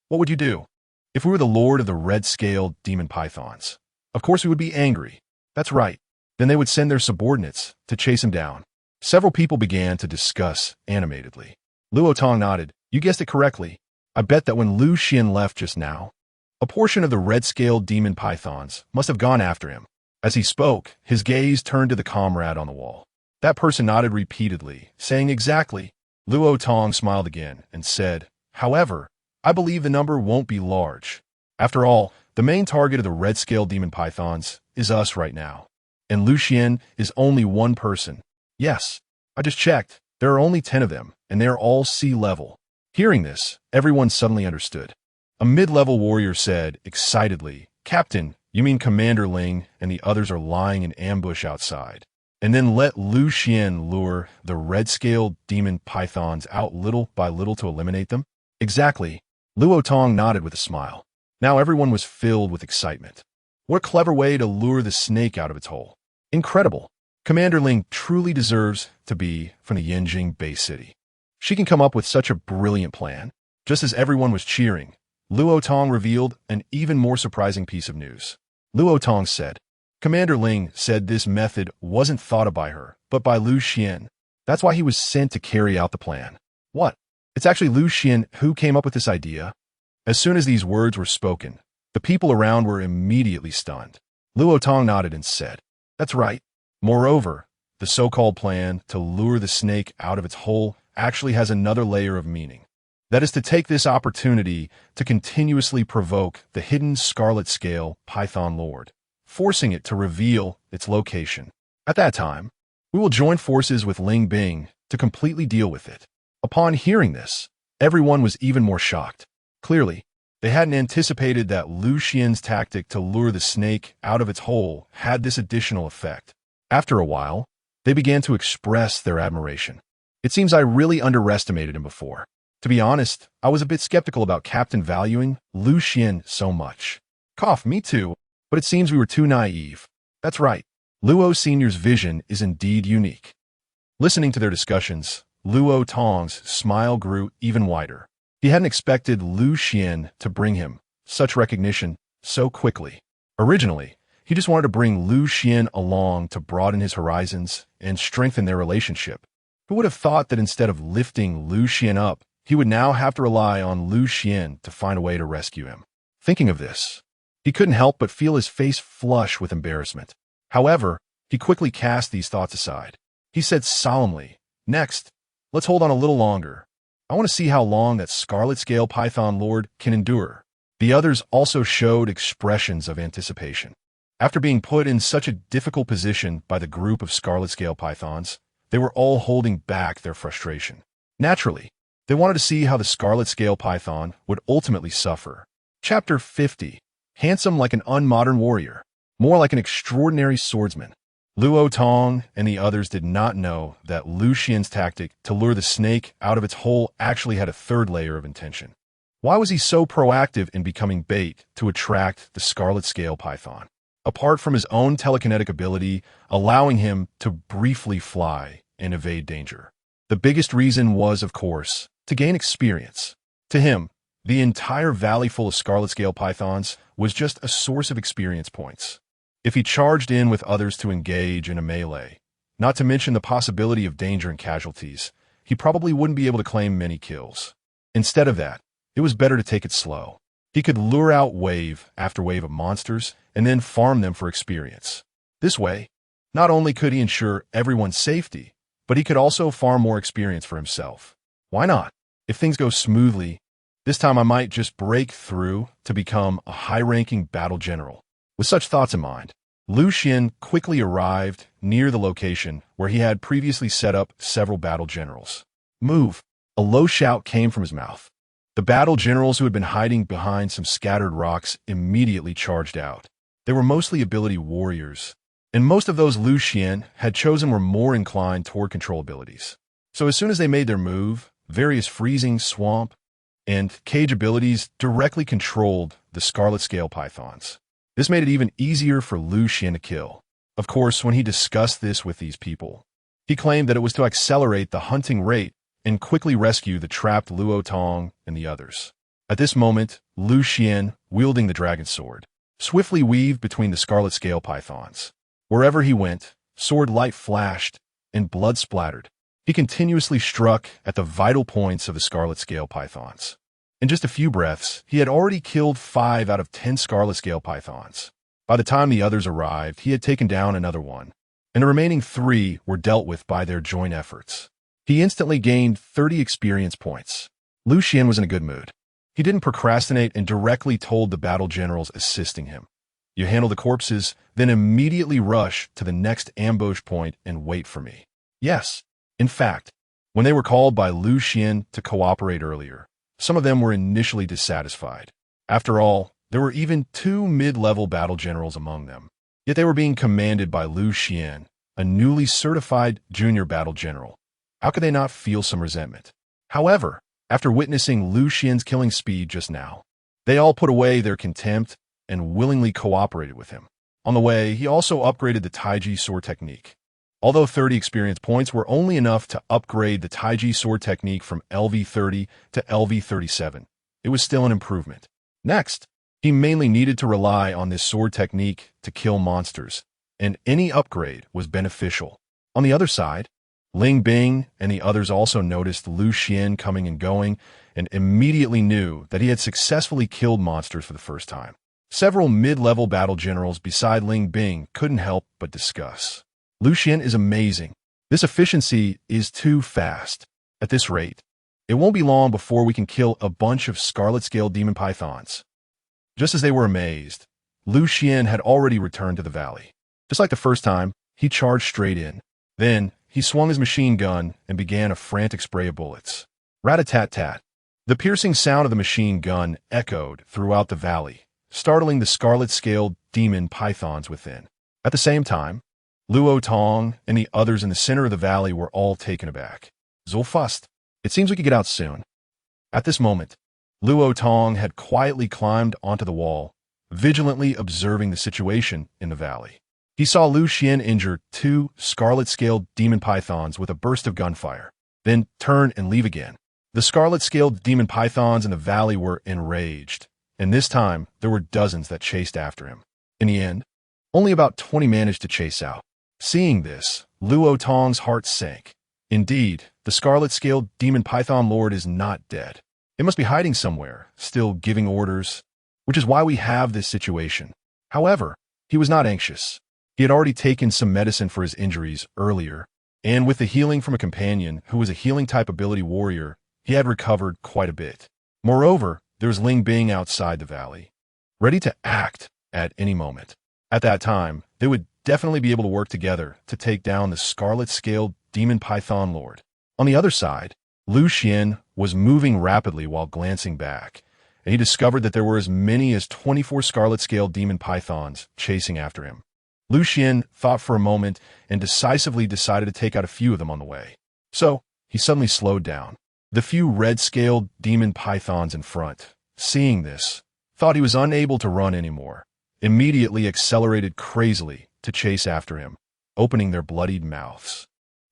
What would you do? If we were the lord of the red-scaled demon pythons, of course we would be angry. That's right. Then they would send their subordinates to chase him down. Several people began to discuss animatedly. Luo Tong nodded. You guessed it correctly. I bet that when Lu Xian left just now, a portion of the red-scaled demon pythons must have gone after him. As he spoke, his gaze turned to the comrade on the wall. That person nodded repeatedly, saying exactly. Luo Tong smiled again and said, However, I believe the number won't be large. After all, the main target of the red-scaled demon pythons is us right now. And Lu Xian is only one person. Yes, I just checked. There are only 10 of them, and they are all sea level. Hearing this, everyone suddenly understood. A mid-level warrior said, excitedly, Captain, you mean Commander Ling and the others are lying in ambush outside, and then let Lu Xian lure the red-scaled demon pythons out little by little to eliminate them? Exactly. Luo Tong nodded with a smile. Now everyone was filled with excitement. What a clever way to lure the snake out of its hole. Incredible. Commander Ling truly deserves to be from the Yanjing Bay City. She can come up with such a brilliant plan. Just as everyone was cheering, Luo Tong revealed an even more surprising piece of news. Luo Tong said, Commander Ling said this method wasn't thought of by her, but by Lu Xian. That's why he was sent to carry out the plan. What? It's actually Lu Xian who came up with this idea? As soon as these words were spoken, the people around were immediately stunned. Luo Tong nodded and said, That's right. Moreover, the so-called plan to lure the snake out of its hole actually has another layer of meaning. That is to take this opportunity to continuously provoke the hidden scarlet scale python lord, forcing it to reveal its location. At that time, we will join forces with Ling Bing to completely deal with it. Upon hearing this, everyone was even more shocked. Clearly, they hadn't anticipated that Lu Xian's tactic to lure the snake out of its hole had this additional effect. After a while, they began to express their admiration. It seems I really underestimated him before. To be honest, I was a bit skeptical about Captain valuing Lu Xian so much. Cough, me too, but it seems we were too naive. That's right. Luo Sr.'s vision is indeed unique. Listening to their discussions, Luo Tong's smile grew even wider. He hadn't expected Lu Xian to bring him such recognition so quickly. Originally, he just wanted to bring Lu Xian along to broaden his horizons and strengthen their relationship. Who would have thought that instead of lifting Lu Xian up, he would now have to rely on Lu Xian to find a way to rescue him? Thinking of this, he couldn't help but feel his face flush with embarrassment. However, he quickly cast these thoughts aside. He said solemnly, Next, let's hold on a little longer. I want to see how long that scarlet scale python lord can endure. The others also showed expressions of anticipation. After being put in such a difficult position by the group of scarlet scale pythons, they were all holding back their frustration. Naturally, they wanted to see how the scarlet scale python would ultimately suffer. Chapter 50. Handsome like an unmodern warrior, more like an extraordinary swordsman. Luo Tong and the others did not know that Lu Xian's tactic to lure the snake out of its hole actually had a third layer of intention. Why was he so proactive in becoming bait to attract the scarlet scale python? Apart from his own telekinetic ability, allowing him to briefly fly and evade danger. The biggest reason was, of course, to gain experience. To him, the entire valley full of scarlet scale pythons was just a source of experience points. If he charged in with others to engage in a melee, not to mention the possibility of danger and casualties, he probably wouldn't be able to claim many kills. Instead of that, it was better to take it slow. He could lure out wave after wave of monsters and then farm them for experience. This way, not only could he ensure everyone's safety, but he could also farm more experience for himself. Why not? If things go smoothly, this time I might just break through to become a high-ranking battle general. With such thoughts in mind, Lu Xian quickly arrived near the location where he had previously set up several battle generals. Move! A low shout came from his mouth. The battle generals who had been hiding behind some scattered rocks immediately charged out. They were mostly ability warriors, and most of those Lu Xian had chosen were more inclined toward control abilities. So as soon as they made their move, various freezing, swamp, and cage abilities directly controlled the scarlet scale pythons. This made it even easier for Lu Xian to kill. Of course, when he discussed this with these people, he claimed that it was to accelerate the hunting rate and quickly rescue the trapped Luo Tong and the others. At this moment, Lu Xian, wielding the dragon sword, swiftly weaved between the scarlet scale pythons. Wherever he went, sword light flashed and blood splattered. He continuously struck at the vital points of the scarlet scale pythons. In just a few breaths, he had already killed 5 out of 10 scarlet scale pythons. By the time the others arrived, he had taken down another one, and the remaining 3 were dealt with by their joint efforts. He instantly gained 30 experience points. Lu Xian was in a good mood. He didn't procrastinate and directly told the battle generals assisting him, "You handle the corpses, then immediately rush to the next ambush point and wait for me." Yes. In fact, when they were called by Lu Xian to cooperate earlier, some of them were initially dissatisfied. After all, there were even 2 mid-level battle generals among them. Yet they were being commanded by Lu Xian, a newly certified junior battle general. How could they not feel some resentment? However, after witnessing Lu Xian's killing speed just now, they all put away their contempt and willingly cooperated with him. On the way, he also upgraded the Tai Chi sword technique. Although 30 experience points were only enough to upgrade the Tai Chi sword technique from LV30 to LV37, it was still an improvement. Next, he mainly needed to rely on this sword technique to kill monsters, and any upgrade was beneficial. On the other side, Ling Bing and the others also noticed Lu Xian coming and going and immediately knew that he had successfully killed monsters for the first time. Several mid-level battle generals beside Ling Bing couldn't help but discuss. Lu Xian is amazing. This efficiency is too fast. At this rate, it won't be long before we can kill a bunch of scarlet scale demon pythons. Just as they were amazed, Lu Xian had already returned to the valley. Just like the first time, he charged straight in. Then, he swung his machine gun and began a frantic spray of bullets. Rat-a-tat-tat. The piercing sound of the machine gun echoed throughout the valley, startling the scarlet-scaled demon pythons within. At the same time, Luo Tong and the others in the center of the valley were all taken aback. So fast. It seems we could get out soon. At this moment, Luo Tong had quietly climbed onto the wall, vigilantly observing the situation in the valley. He saw Lu Xian injure 2 scarlet-scaled demon pythons with a burst of gunfire, then turn and leave again. The scarlet-scaled demon pythons in the valley were enraged, and this time there were dozens that chased after him. In the end, only about 20 managed to chase out. Seeing this, Luo Tong's heart sank. Indeed, the scarlet-scaled demon python lord is not dead. It must be hiding somewhere, still giving orders, which is why we have this situation. However, he was not anxious. He had already taken some medicine for his injuries earlier, and with the healing from a companion who was a healing-type ability warrior, he had recovered quite a bit. Moreover, there was Ling Bing outside the valley, ready to act at any moment. At that time, they would definitely be able to work together to take down the scarlet-scaled demon python lord. On the other side, Lu Xian was moving rapidly while glancing back, and he discovered that there were as many as 24 scarlet-scaled demon pythons chasing after him. Lu Xian thought for a moment and decisively decided to take out a few of them on the way. So, he suddenly slowed down. The few red-scaled demon pythons in front, seeing this, thought he was unable to run anymore, immediately accelerated crazily to chase after him, opening their bloodied mouths,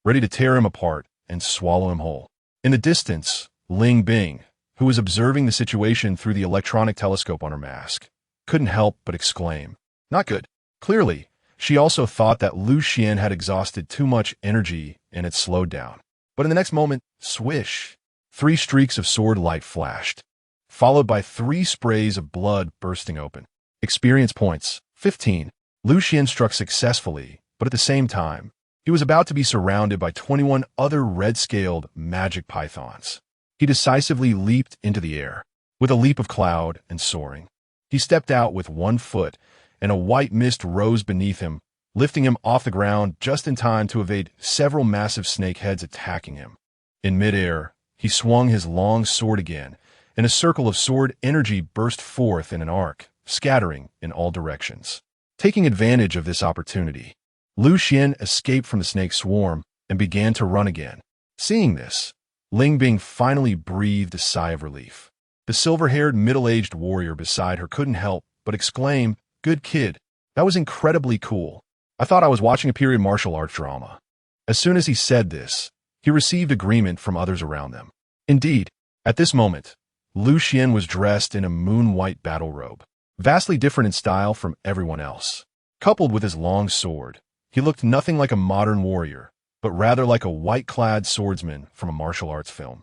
ready to tear him apart and swallow him whole. In the distance, Ling Bing, who was observing the situation through the electronic telescope on her mask, couldn't help but exclaim, "Not good." Clearly, she also thought that Lu Xian had exhausted too much energy and had slowed down. But in the next moment, swish, 3 streaks of sword light flashed, followed by 3 sprays of blood bursting open. Experience points, 15. Lu Xian struck successfully, but at the same time, he was about to be surrounded by 21 other red-scaled magic pythons. He decisively leaped into the air, with a leap of cloud and soaring. He stepped out with 1 foot and a white mist rose beneath him, lifting him off the ground just in time to evade several massive snake heads attacking him. In midair, he swung his long sword again, and a circle of sword energy burst forth in an arc, scattering in all directions. Taking advantage of this opportunity, Xuan escaped from the snake swarm and began to run again. Seeing this, Ling Bing finally breathed a sigh of relief. The silver-haired middle-aged warrior beside her couldn't help but exclaim, "Good kid, that was incredibly cool. I thought I was watching a period martial arts drama." As soon as he said this, he received agreement from others around them. Indeed, at this moment, Xuan was dressed in a moon-white battle robe, vastly different in style from everyone else. Coupled with his long sword, he looked nothing like a modern warrior, but rather like a white-clad swordsman from a martial arts film.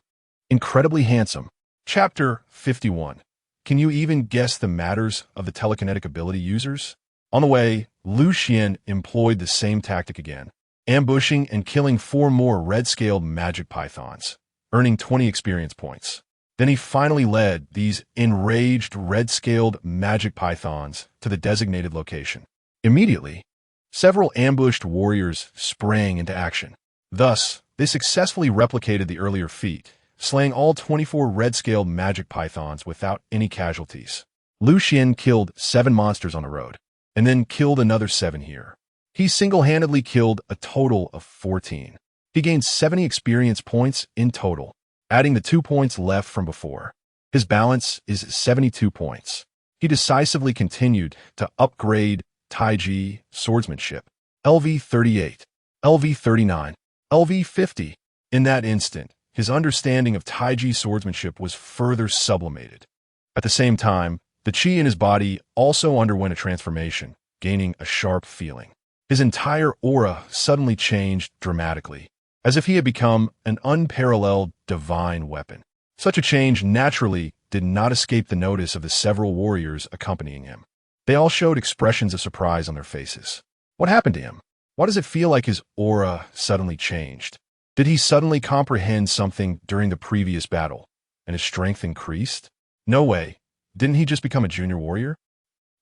Incredibly handsome. Chapter 51. Can you even guess the matters of the telekinetic ability users? On the way, Xuan employed the same tactic again, ambushing and killing 4 more red-scaled magic pythons, earning 20 experience points. Then he finally led these enraged red-scaled magic pythons to the designated location. Immediately, several ambushed warriors sprang into action. Thus, they successfully replicated the earlier feat, slaying all 24 red-scaled magic pythons without any casualties. Xuan killed 7 monsters on the road, and then killed another 7 here. He single-handedly killed a total of 14. He gained 70 experience points in total, adding the 2 points left from before. His balance is 72 points. He decisively continued to upgrade Tai Chi swordsmanship, LV 38, LV 39, LV 50. In that instant, his understanding of Tai Chi swordsmanship was further sublimated. At the same time, the chi in his body also underwent a transformation, gaining a sharp feeling. His entire aura suddenly changed dramatically, as if he had become an unparalleled divine weapon. Such a change naturally did not escape the notice of the several warriors accompanying him. They all showed expressions of surprise on their faces. What happened to him? Why does it feel like his aura suddenly changed? Did he suddenly comprehend something during the previous battle, and his strength increased? No way. Didn't he just become a junior warrior?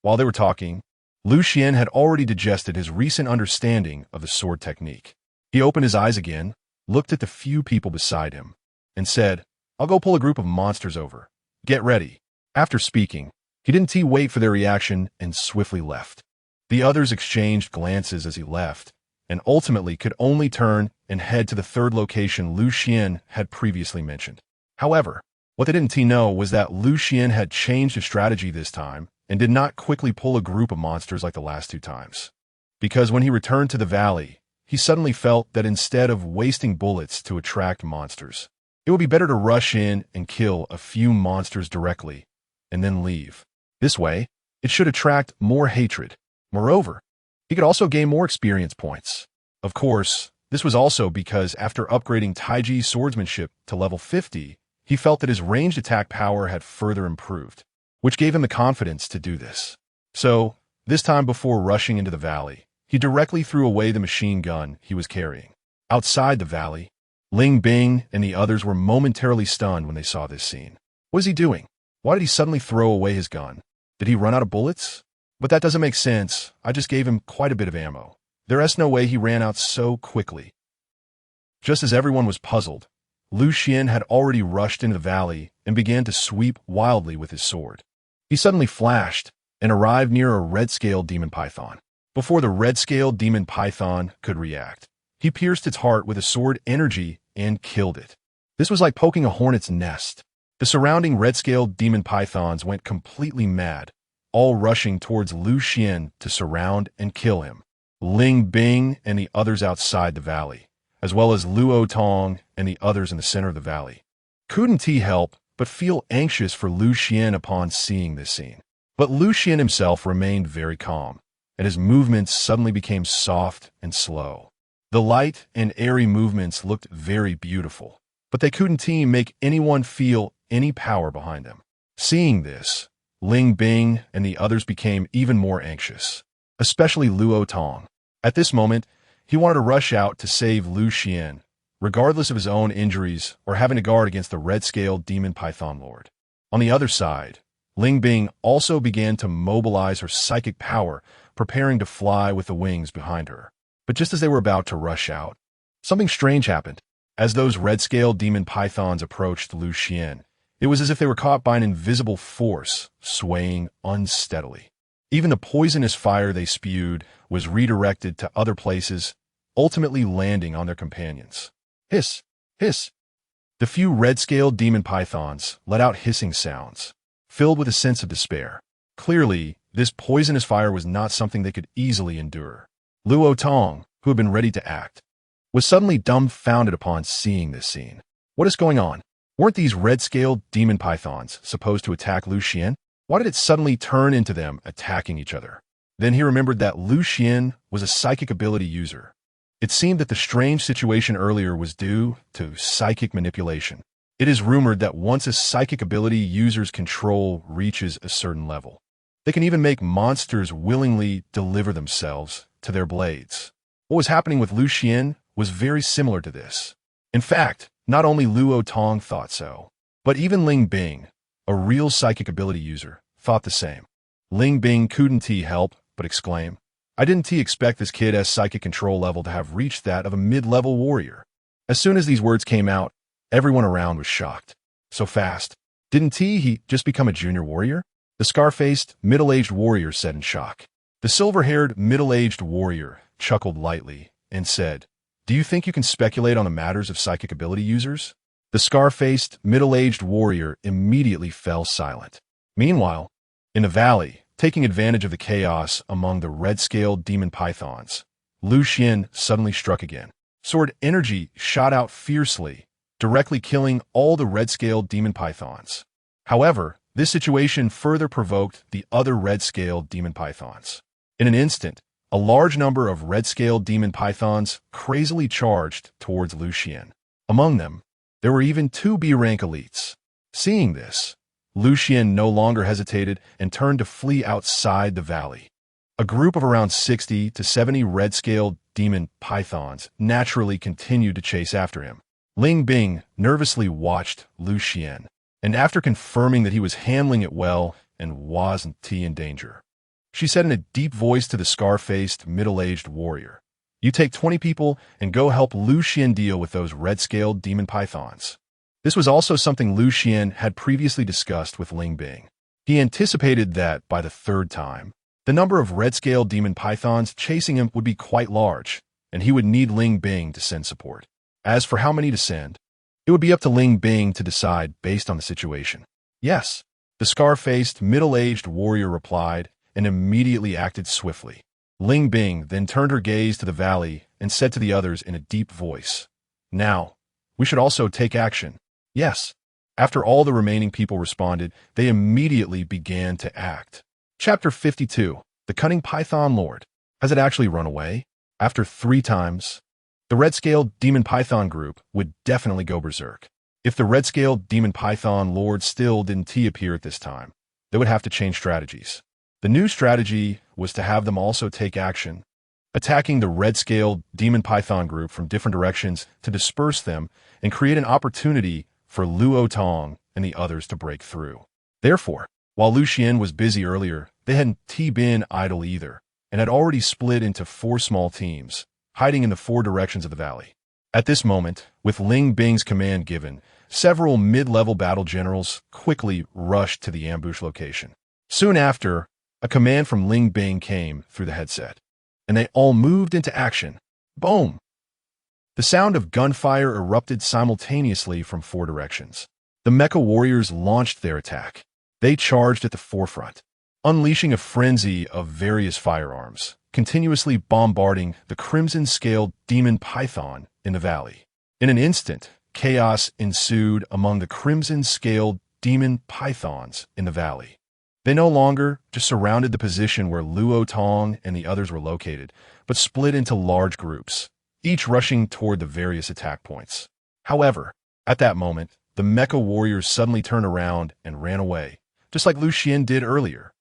While they were talking, Xuan had already digested his recent understanding of the sword technique. He opened his eyes again, looked at the few people beside him, and said, "I'll go pull a group of monsters over. Get ready." After speaking, he didn't wait for their reaction and swiftly left. The others exchanged glances as he left, and ultimately could only turn and head to the 3rd location Xuan had previously mentioned. However, what they didn't know was that Xuan had changed his strategy this time and did not quickly pull a group of monsters like the last 2 times. Because when he returned to the valley, he suddenly felt that instead of wasting bullets to attract monsters, it would be better to rush in and kill a few monsters directly and then leave. This way, it should attract more hatred. Moreover, he could also gain more experience points. Of course, this was also because after upgrading Tai Chi swordsmanship to level 50, he felt that his ranged attack power had further improved, which gave him the confidence to do this. So, this time before rushing into the valley, he directly threw away the machine gun he was carrying. Outside the valley, Ling Bing and the others were momentarily stunned when they saw this scene. What is he doing? Why did he suddenly throw away his gun? Did he run out of bullets? But that doesn't make sense. I just gave him quite a bit of ammo. There's no way he ran out so quickly. Just as everyone was puzzled, Xuan had already rushed into the valley and began to sweep wildly with his sword. He suddenly flashed and arrived near a red-scaled demon python. Before the red-scaled demon python could react, he pierced its heart with a sword energy and killed it. This was like poking a hornet's nest. The surrounding red-scaled demon pythons went completely mad, all rushing towards Xuan to surround and kill him. Ling Bing and the others outside the valley, as well as Luo Tong and the others in the center of the valley, couldn't help but feel anxious for Xuan upon seeing this scene. But Xuan himself remained very calm, and his movements suddenly became soft and slow. The light and airy movements looked very beautiful, but they couldn't make anyone feel any power behind them. Seeing this, Ling Bing and the others became even more anxious, especially Luo Tong. At this moment, he wanted to rush out to save Xuan, regardless of his own injuries or having to guard against the red-scaled demon python lord. On the other side, Ling Bing also began to mobilize her psychic power, preparing to fly with the wings behind her. But just as they were about to rush out, something strange happened. As those red-scaled demon pythons approached Lu Xian, it was as if they were caught by an invisible force, swaying unsteadily. Even the poisonous fire they spewed was redirected to other places, ultimately landing on their companions. Hiss! Hiss! The few red-scaled demon pythons let out hissing sounds, filled with a sense of despair. Clearly, this poisonous fire was not something they could easily endure. Luo Tong, who had been ready to act, was suddenly dumbfounded upon seeing this scene. What is going on? Weren't these red-scaled demon pythons supposed to attack Lu Xian? Why did it suddenly turn into them attacking each other? Then he remembered that Lu Xian was a psychic ability user. It seemed that the strange situation earlier was due to psychic manipulation. It is rumored that once a psychic ability user's control reaches a certain level, they can even make monsters willingly deliver themselves to their blades. What was happening with Lu Xian was very similar to this. In fact, not only Luo Tong thought so, but even Ling Bing, a real psychic ability user, thought the same. Ling Bing couldn't help but exclaim, "I didn't expect this kid's psychic control level to have reached that of a mid-level warrior." As soon as these words came out, everyone around was shocked. So fast. Didn't he just become a junior warrior? The scar-faced, middle-aged warrior said in shock. The silver-haired, middle-aged warrior chuckled lightly and said, "Do you think you can speculate on the matters of psychic ability users?" The scar-faced, middle-aged warrior immediately fell silent. Meanwhile, in the valley, taking advantage of the chaos among the red-scaled demon pythons, Lu Xian suddenly struck again. Sword energy shot out fiercely, directly killing all the red-scaled demon pythons. However, this situation further provoked the other red-scaled demon pythons. In an instant, a large number of red-scaled demon pythons crazily charged towards Lu Xian. Among them, there were even 2 B-rank elites. Seeing this, Lu Xian no longer hesitated and turned to flee outside the valley. A group of around 60 to 70 red-scaled demon pythons naturally continued to chase after him. Ling Bing nervously watched Lu Xian, and after confirming that he was handling it well and wasn't in danger, she said in a deep voice to the scar-faced, middle-aged warrior, "You take 20 people and go help Lu Xian deal with those red-scaled demon pythons." This was also something Lu Xian had previously discussed with Ling Bing. He anticipated that, by the 3rd time, the number of red-scaled demon pythons chasing him would be quite large, and he would need Ling Bing to send support. As for how many to send, it would be up to Ling Bing to decide based on the situation. "Yes," the scar-faced, middle-aged warrior replied and immediately acted swiftly. Ling Bing then turned her gaze to the valley and said to the others in a deep voice, "Now, we should also take action." "Yes." After all the remaining people responded, they immediately began to act. Chapter 52. The Cunning Python Lord. Has it actually run away? After 3 times, the red-scaled demon python group would definitely go berserk. If the red-scaled demon python lord still didn't appear at this time, they would have to change strategies. The new strategy was to have them also take action, attacking the red-scaled demon python group from different directions to disperse them and create an opportunity for Luo Tong and the others to break through. Therefore, while Lu Xian was busy earlier, they hadn't been idle either, and had already split into 4 small teams, hiding in the 4 directions of the valley. At this moment, with Ling Bing's command given, several mid-level battle generals quickly rushed to the ambush location. Soon after, a command from Ling Bing came through the headset, and they all moved into action. Boom! The sound of gunfire erupted simultaneously from 4 directions. The mecha warriors launched their attack. They charged at the forefront, unleashing a frenzy of various firearms, continuously bombarding the crimson-scaled demon python in the valley. In an instant, chaos ensued among the crimson-scaled demon pythons in the valley. They no longer just surrounded the position where Luo Tong and the others were located, but split into large groups, each rushing toward the various attack points. However, at that moment, the mecha warriors suddenly turned around and ran away, just like Lu Xian did earlier.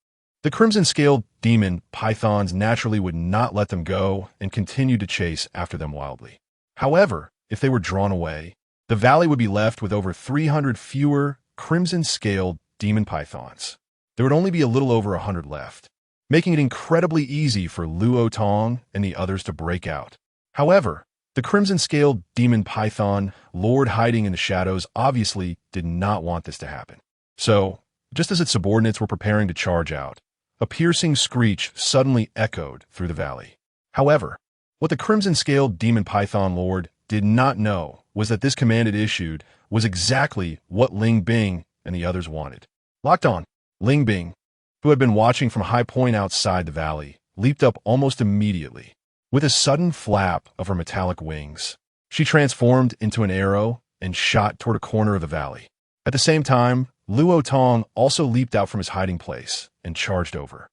The crimson-scaled demon pythons naturally would not let them go and continued to chase after them wildly. However, if they were drawn away, the valley would be left with over 300 fewer crimson-scaled demon pythons. there would only be a little over 100 left, making it incredibly easy for Luo Tong and the others to break out. However, the crimson-scaled demon python, lord hiding in the shadows, obviously did not want this to happen. So, just as its subordinates were preparing to charge out, a piercing screech suddenly echoed through the valley. However, what the crimson-scaled demon python lord did not know was that this command it issued was exactly what Ling Bing and the others wanted. Locked on, Ling Bing, who had been watching from a high point outside the valley, leaped up almost immediately. With a sudden flap of her metallic wings, she transformed into an arrow and shot toward a corner of the valley. At the same time, Luo Tong also leaped out from his hiding place and charged over.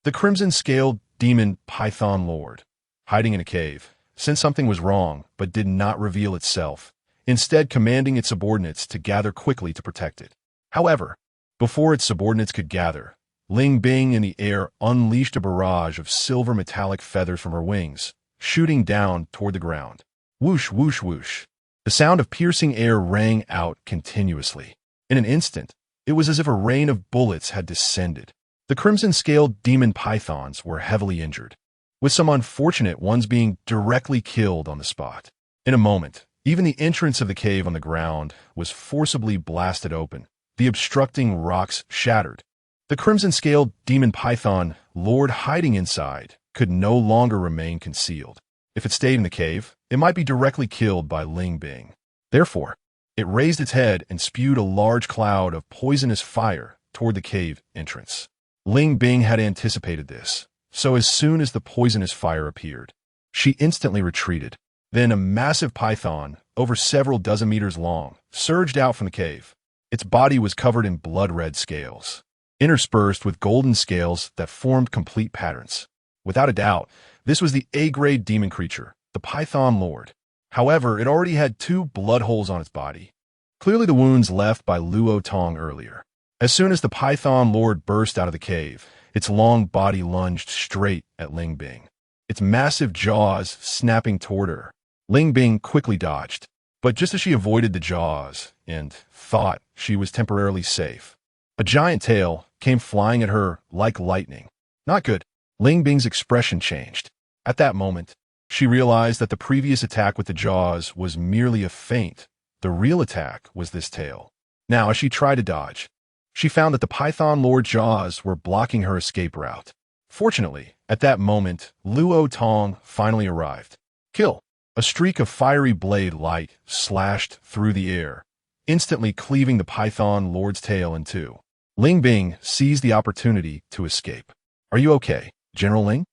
The crimson-scaled demon python lord, hiding in a cave, sensed something was wrong but did not reveal itself, instead commanding its subordinates to gather quickly to protect it. However, before its subordinates could gather, Ling Bing in the air unleashed a barrage of silver metallic feathers from her wings, shooting down toward the ground. Whoosh, whoosh, whoosh. The sound of piercing air rang out continuously. In an instant, it was as if a rain of bullets had descended. The crimson-scaled demon pythons were heavily injured, with some unfortunate ones being directly killed on the spot. In a moment, even the entrance of the cave on the ground was forcibly blasted open. The obstructing rocks shattered. The crimson-scaled demon python, lord hiding inside, could no longer remain concealed. If it stayed in the cave, it might be directly killed by Ling Bing. Therefore, it raised its head and spewed a large cloud of poisonous fire toward the cave entrance. Ling Bing had anticipated this, so as soon as the poisonous fire appeared, she instantly retreated. Then a massive python, over several dozen meters long, surged out from the cave. Its body was covered in blood-red scales, interspersed with golden scales that formed complete patterns. Without a doubt, this was the A-grade demon creature, the Python Lord. However, it already had 2 blood holes on its body, clearly the wounds left by Luo Tong earlier. As soon as the Python Lord burst out of the cave, its long body lunged straight at Ling Bing, its massive jaws snapping toward her. Ling Bing quickly dodged, but just as she avoided the jaws and thought she was temporarily safe, a giant tail came flying at her like lightning. Not good. Ling Bing's expression changed. At that moment, she realized that the previous attack with the jaws was merely a feint. The real attack was this tail. Now, as she tried to dodge, she found that the Python Lord's jaws were blocking her escape route. Fortunately, at that moment, Luo Tong finally arrived. Kill! A streak of fiery blade light slashed through the air, instantly cleaving the Python Lord's tail in 2. Ling Bing seized the opportunity to escape. Are you okay, General Ling?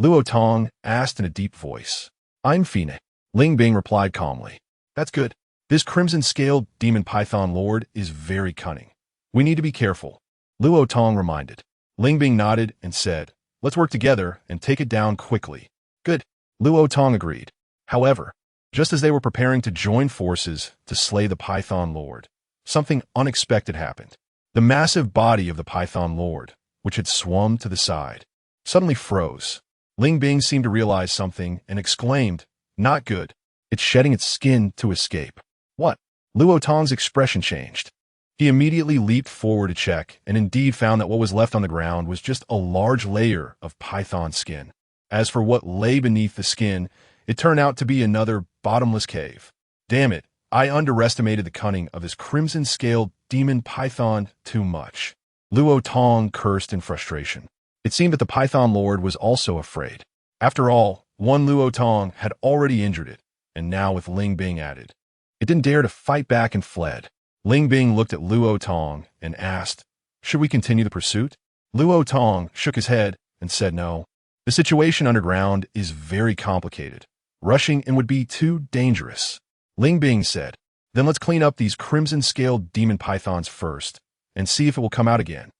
Luo Tong asked in a deep voice. I'm fine. Ling Bing replied calmly. That's good. This crimson-scaled demon python lord is very cunning. We need to be careful, Luo Tong reminded. Ling Bing nodded and said, let's work together and take it down quickly. Good. Luo Tong agreed. However, just as they were preparing to join forces to slay the Python Lord, something unexpected happened. The massive body of the Python Lord, which had swum to the side, suddenly froze. Ling Bing seemed to realize something and exclaimed, not good. It's shedding its skin to escape. What? Luo Tong's expression changed. He immediately leaped forward to check and indeed found that what was left on the ground was just a large layer of python skin. As for what lay beneath the skin, it turned out to be another bottomless cave. Damn it, I underestimated the cunning of this crimson-scaled demon python too much. Luo Tong cursed in frustration. It seemed that the Python Lord was also afraid. After all, one Luo Tong had already injured it, and now with Ling Bing added, it didn't dare to fight back and fled. Ling Bing looked at Luo Tong and asked, should we continue the pursuit? Luo Tong shook his head and said no. The situation underground is very complicated. Rushing in would be too dangerous. Ling Bing said, then let's clean up these crimson-scaled demon pythons first and see if it will come out again.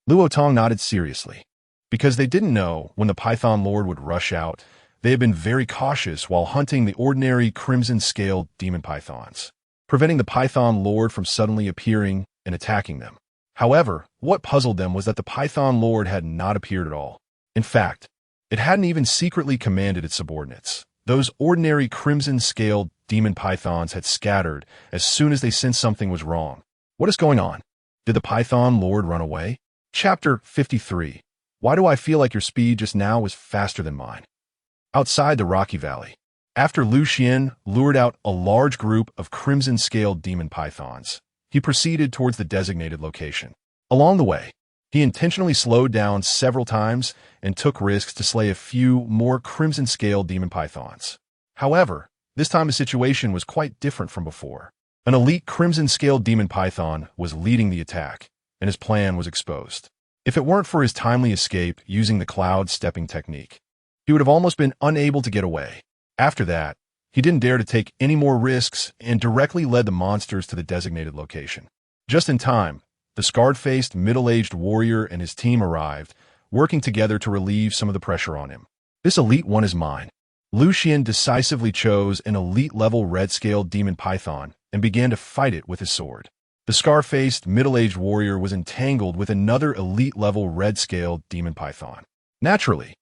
Luo Tong nodded seriously. Because they didn't know when the Python Lord would rush out, they had been very cautious while hunting the ordinary crimson-scaled demon pythons, preventing the Python Lord from suddenly appearing and attacking them. However, what puzzled them was that the Python Lord had not appeared at all. In fact, it hadn't even secretly commanded its subordinates. Those ordinary crimson-scaled demon pythons had scattered as soon as they sensed something was wrong. What is going on? Did the Python Lord run away? Chapter 53. Why do I feel like your speed just now was faster than mine? Outside the rocky valley, after Xuan lured out a large group of crimson-scaled demon pythons, he proceeded towards the designated location. Along the way, he intentionally slowed down several times and took risks to slay a few more crimson-scaled demon pythons. However, this time the situation was quite different from before. An elite crimson-scaled demon python was leading the attack, and his plan was exposed. If it weren't for his timely escape using the cloud stepping technique, he would have almost been unable to get away. After that, he didn't dare to take any more risks and directly led the monsters to the designated location. Just in time, the scarred-faced, middle-aged warrior and his team arrived, working together to relieve some of the pressure on him. This elite one is mine. Xuan decisively chose an elite-level red-scaled demon python and began to fight it with his sword. The scar-faced, middle-aged warrior was entangled with another elite-level red-scaled demon python. Naturally,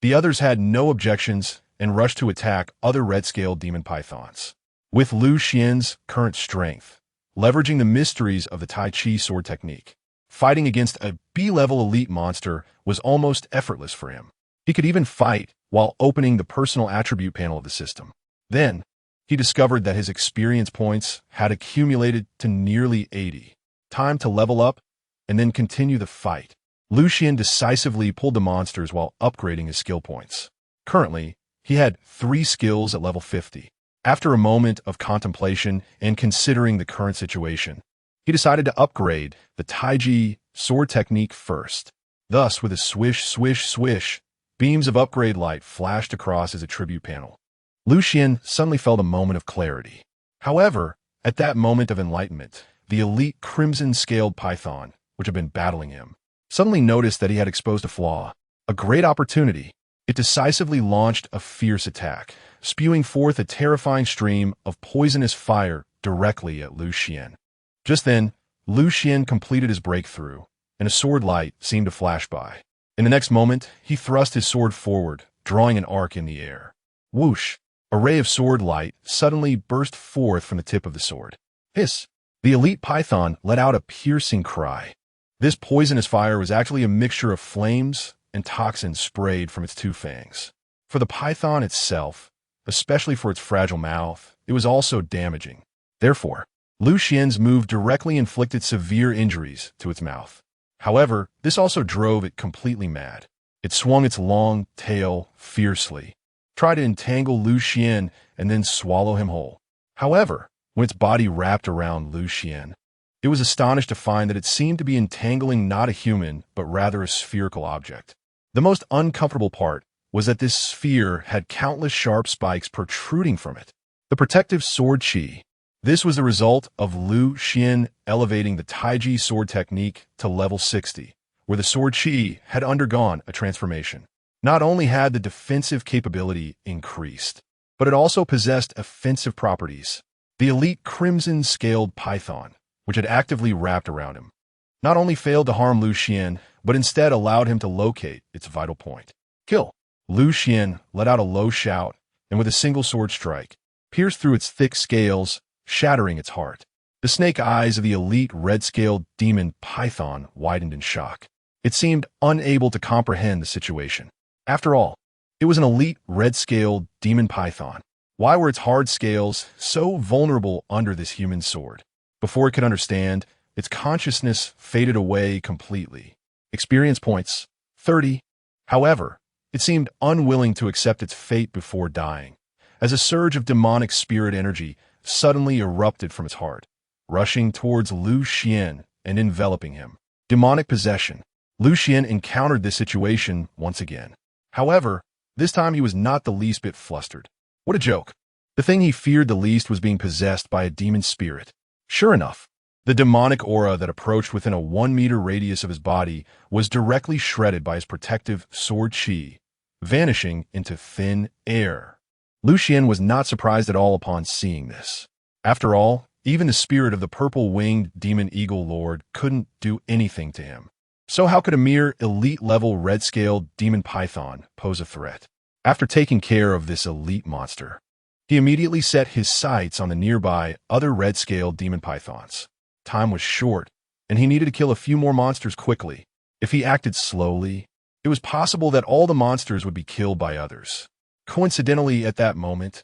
the others had no objections and rushed to attack other red-scaled demon pythons. With Xuan's current strength, leveraging the mysteries of the Tai Chi sword technique, fighting against a B-level elite monster was almost effortless for him. He could even fight while opening the personal attribute panel of the system. Then, he discovered that his experience points had accumulated to nearly 80. Time to level up and then continue the fight. Xuan decisively pulled the monsters while upgrading his skill points. Currently, he had 3 skills at level 50. After a moment of contemplation and considering the current situation, he decided to upgrade the Tai Chi sword technique first. Thus, with a swish, swish, swish, beams of upgrade light flashed across his attribute panel. Xuan suddenly felt a moment of clarity. However, at that moment of enlightenment, the elite crimson-scaled python, which had been battling him, suddenly noticed that he had exposed a flaw, a great opportunity. It decisively launched a fierce attack, spewing forth a terrifying stream of poisonous fire directly at Xuan. Just then, Xuan completed his breakthrough, and a sword light seemed to flash by. In the next moment, he thrust his sword forward, drawing an arc in the air. Whoosh! A ray of sword light suddenly burst forth from the tip of the sword. Hiss! The elite python let out a piercing cry. This poisonous fire was actually a mixture of flames and toxins sprayed from its 2 fangs. For the python itself, especially for its fragile mouth, it was also damaging. Therefore, Xuan's move directly inflicted severe injuries to its mouth. However, this also drove it completely mad. It swung its long tail fiercely, tried to entangle Xuan and then swallow him whole. However, when its body wrapped around Xuan, it was astonished to find that it seemed to be entangling not a human, but rather a spherical object. The most uncomfortable part was that this sphere had countless sharp spikes protruding from it. The protective sword chi. This was the result of Xuan elevating the Tai Chi sword technique to level 60, where the sword chi had undergone a transformation. Not only had the defensive capability increased, but it also possessed offensive properties. The elite crimson-scaled python, which had actively wrapped around him, not only failed to harm Xuan, but instead allowed him to locate its vital point. Kill! Xuan let out a low shout, and with a single sword strike, pierced through its thick scales, shattering its heart. The snake eyes of the elite red-scaled demon python widened in shock. It seemed unable to comprehend the situation. After all, it was an elite red-scaled demon python. Why were its hard scales so vulnerable under this human sword? Before it could understand, its consciousness faded away completely. Experience points, 30. However, it seemed unwilling to accept its fate before dying, as a surge of demonic spirit energy suddenly erupted from its heart, rushing towards Xuan and enveloping him. Demonic possession. Xuan encountered this situation once again. However, this time he was not the least bit flustered. What a joke. The thing he feared the least was being possessed by a demon spirit. Sure enough, the demonic aura that approached within a 1-meter radius of his body was directly shredded by his protective sword chi, vanishing into thin air. Xuan was not surprised at all upon seeing this. After all, even the spirit of the purple-winged demon eagle lord couldn't do anything to him. So how could a mere elite-level red-scaled demon python pose a threat? After taking care of this elite monster, he immediately set his sights on the nearby other red-scaled demon pythons. Time was short, and he needed to kill a few more monsters quickly. If he acted slowly, it was possible that all the monsters would be killed by others. Coincidentally, at that moment,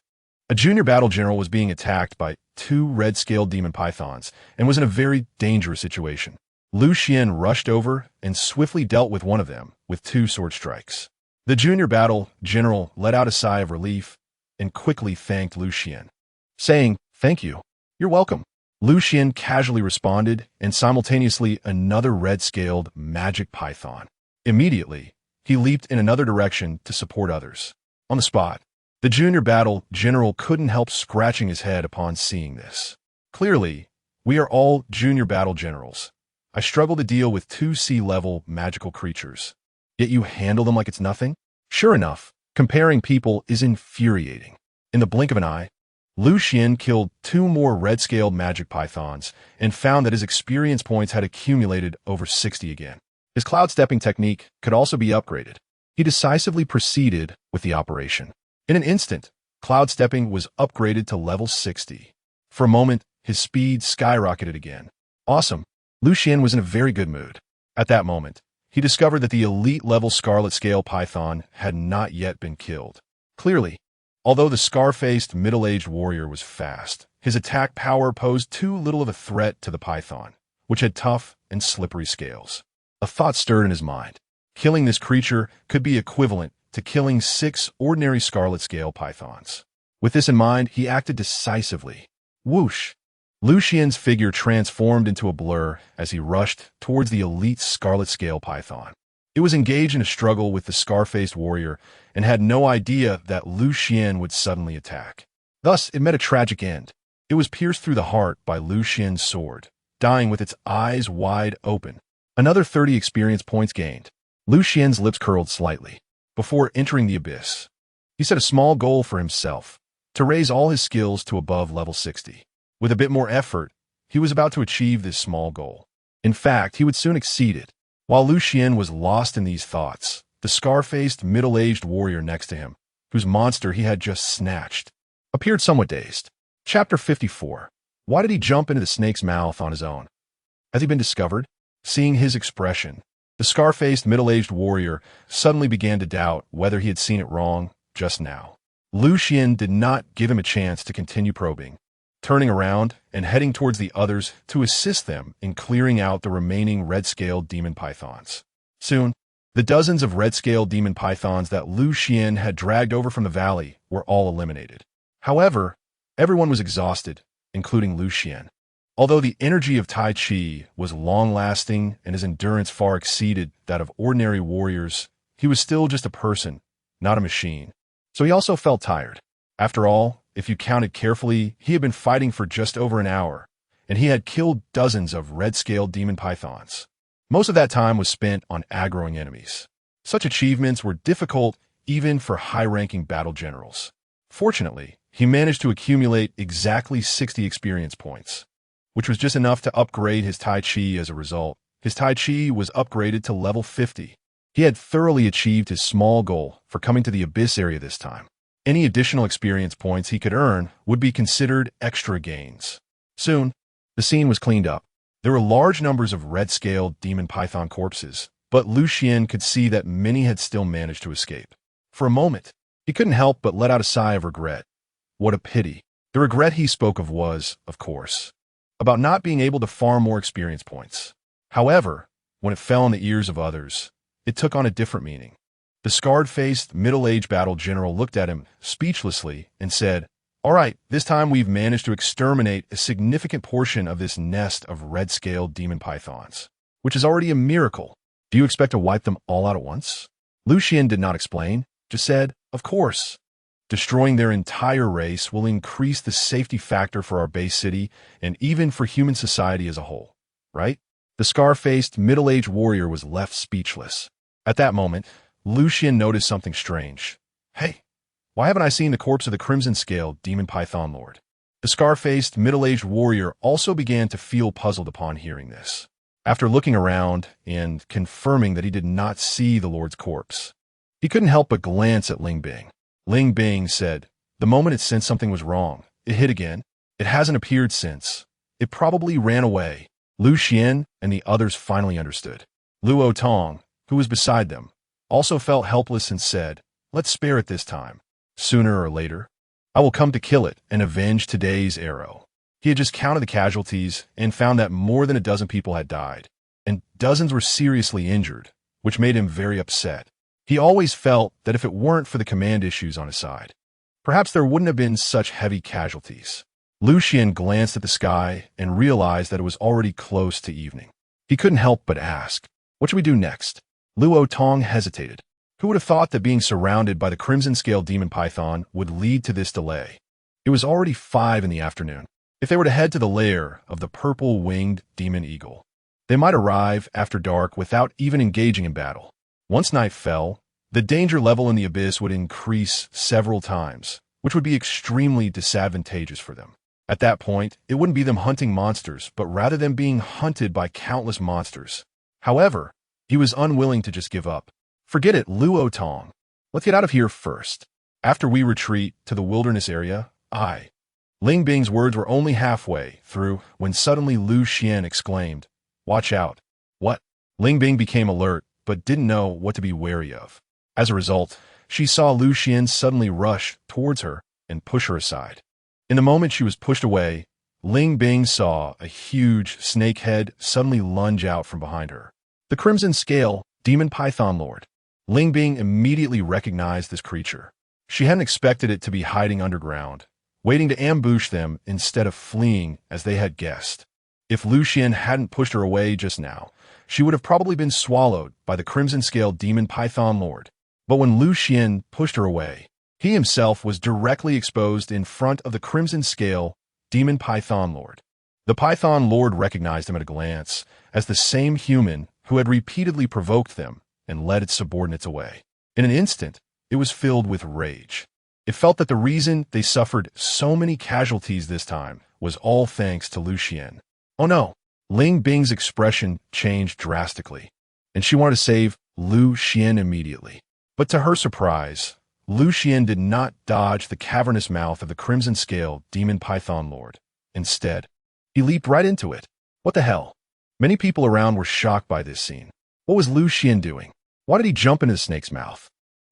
a junior battle general was being attacked by two red-scaled demon pythons and was in a very dangerous situation. Xuan rushed over and swiftly dealt with one of them with two sword strikes. The junior battle general let out a sigh of relief and quickly thanked Xuan, saying, "Thank you. You're welcome." Xuan casually responded, and simultaneously another red-scaled magic python. Immediately, he leaped in another direction to support others. On the spot, the junior battle general couldn't help scratching his head upon seeing this. Clearly, we are all junior battle generals. I struggle to deal with two sea-level magical creatures. Yet you handle them like it's nothing? Sure enough, comparing people is infuriating. In the blink of an eye, Xuan killed two more red-scaled magic pythons and found that his experience points had accumulated over 60 again. His cloud-stepping technique could also be upgraded. He decisively proceeded with the operation. In an instant, cloud-stepping was upgraded to level 60. For a moment, his speed skyrocketed again. Awesome. Xuan was in a very good mood. At that moment, he discovered that the elite-level Scarlet Scale Python had not yet been killed. Clearly, although the scar-faced middle-aged warrior was fast, his attack power posed too little of a threat to the python, which had tough and slippery scales. A thought stirred in his mind. Killing this creature could be equivalent to killing 6 ordinary Scarlet Scale Pythons. With this in mind, he acted decisively. Whoosh! Xuan's figure transformed into a blur as he rushed towards the elite Scarlet Scale Python. It was engaged in a struggle with the scar-faced warrior and had no idea that Xuan would suddenly attack. Thus, it met a tragic end. It was pierced through the heart by Xuan's sword, dying with its eyes wide open. Another 30 experience points gained. Xuan's lips curled slightly. Before entering the abyss, he set a small goal for himself, to raise all his skills to above level 60. With a bit more effort, he was about to achieve this small goal. In fact, he would soon exceed it. While Xuan was lost in these thoughts, the scar-faced, middle-aged warrior next to him, whose monster he had just snatched, appeared somewhat dazed. Chapter 54. Why did he jump into the snake's mouth on his own? Has he been discovered? Seeing his expression, the scar-faced, middle-aged warrior suddenly began to doubt whether he had seen it wrong just now. Xuan did not give him a chance to continue probing, turning around and heading towards the others to assist them in clearing out the remaining red-scaled demon pythons. Soon, the dozens of red-scaled demon pythons that Xuan had dragged over from the valley were all eliminated. However, everyone was exhausted, including Xuan. Although the energy of Tai Chi was long-lasting and his endurance far exceeded that of ordinary warriors, he was still just a person, not a machine. So he also felt tired. After all, if you counted carefully, he had been fighting for just over an hour, and he had killed dozens of red-scaled demon pythons. Most of that time was spent on aggroing enemies. Such achievements were difficult even for high-ranking battle generals. Fortunately, he managed to accumulate exactly 60 experience points, which was just enough to upgrade his Tai Chi as a result. His Tai Chi was upgraded to level 50. He had thoroughly achieved his small goal for coming to the Abyss area this time. Any additional experience points he could earn would be considered extra gains. Soon, the scene was cleaned up. There were large numbers of red-scaled demon python corpses, but Xuan could see that many had still managed to escape. For a moment, he couldn't help but let out a sigh of regret. What a pity. The regret he spoke of was, of course, about not being able to farm more experience points. However, when it fell on the ears of others, it took on a different meaning. The scarred-faced, middle-aged battle general looked at him speechlessly and said, "All right, this time we've managed to exterminate a significant portion of this nest of red-scaled demon pythons, which is already a miracle. Do you expect to wipe them all out at once?" Xuan did not explain, just said, "Of course. Destroying their entire race will increase the safety factor for our base city and even for human society as a whole, right?" The scar-faced, middle-aged warrior was left speechless. At that moment, Xuan noticed something strange. "Hey, why haven't I seen the corpse of the crimson-scaled demon python lord?" The scar-faced, middle-aged warrior also began to feel puzzled upon hearing this. After looking around and confirming that he did not see the lord's corpse, he couldn't help but glance at Ling Bing. Ling Bing said, "The moment it sensed something was wrong, it hid again. It hasn't appeared since. It probably ran away." Xuan and the others finally understood. Luo Tong, who was beside them, also felt helpless and said, "Let's spare it this time. Sooner or later, I will come to kill it and avenge today's arrow." He had just counted the casualties and found that more than a dozen people had died, and dozens were seriously injured, which made him very upset. He always felt that if it weren't for the command issues on his side, perhaps there wouldn't have been such heavy casualties. Lu Xian glanced at the sky and realized that it was already close to evening. He couldn't help but ask, "What should we do next?" Luo Tong hesitated. Who would have thought that being surrounded by the Crimson Scale Demon Python would lead to this delay? It was already 5 in the afternoon. If they were to head to the lair of the purple-winged demon eagle, they might arrive after dark without even engaging in battle. Once night fell, the danger level in the abyss would increase several times, which would be extremely disadvantageous for them. At that point, it wouldn't be them hunting monsters, but rather them being hunted by countless monsters. However, he was unwilling to just give up. "Forget it, Luo Tong. Let's get out of here first. After we retreat to the wilderness area, Ling Bing's words were only halfway through when suddenly Lu Xian exclaimed, "Watch out." "What?" Ling Bing became alert, but didn't know what to be wary of. As a result, she saw Lu Xian suddenly rush towards her and push her aside. In the moment she was pushed away, Ling Bing saw a huge snake head suddenly lunge out from behind her. The Crimson Scale Demon Python Lord. Ling Bing immediately recognized this creature. She hadn't expected it to be hiding underground, waiting to ambush them instead of fleeing as they had guessed. If Lu Xian hadn't pushed her away just now, she would have probably been swallowed by the Crimson Scale Demon Python Lord. But when Lu Xian pushed her away, he himself was directly exposed in front of the Crimson Scale Demon Python Lord. The Python Lord recognized him at a glance as the same human who had repeatedly provoked them and led its subordinates away. In an instant, it was filled with rage. It felt that the reason they suffered so many casualties this time was all thanks to Lu Xian. Oh no! Ling Bing's expression changed drastically, and she wanted to save Lu Xian immediately. But to her surprise, Lu Xian did not dodge the cavernous mouth of the Crimson Scale Demon Python Lord. Instead, he leaped right into it. What the hell? Many people around were shocked by this scene. What was Lu Xian doing? Why did he jump into the snake's mouth?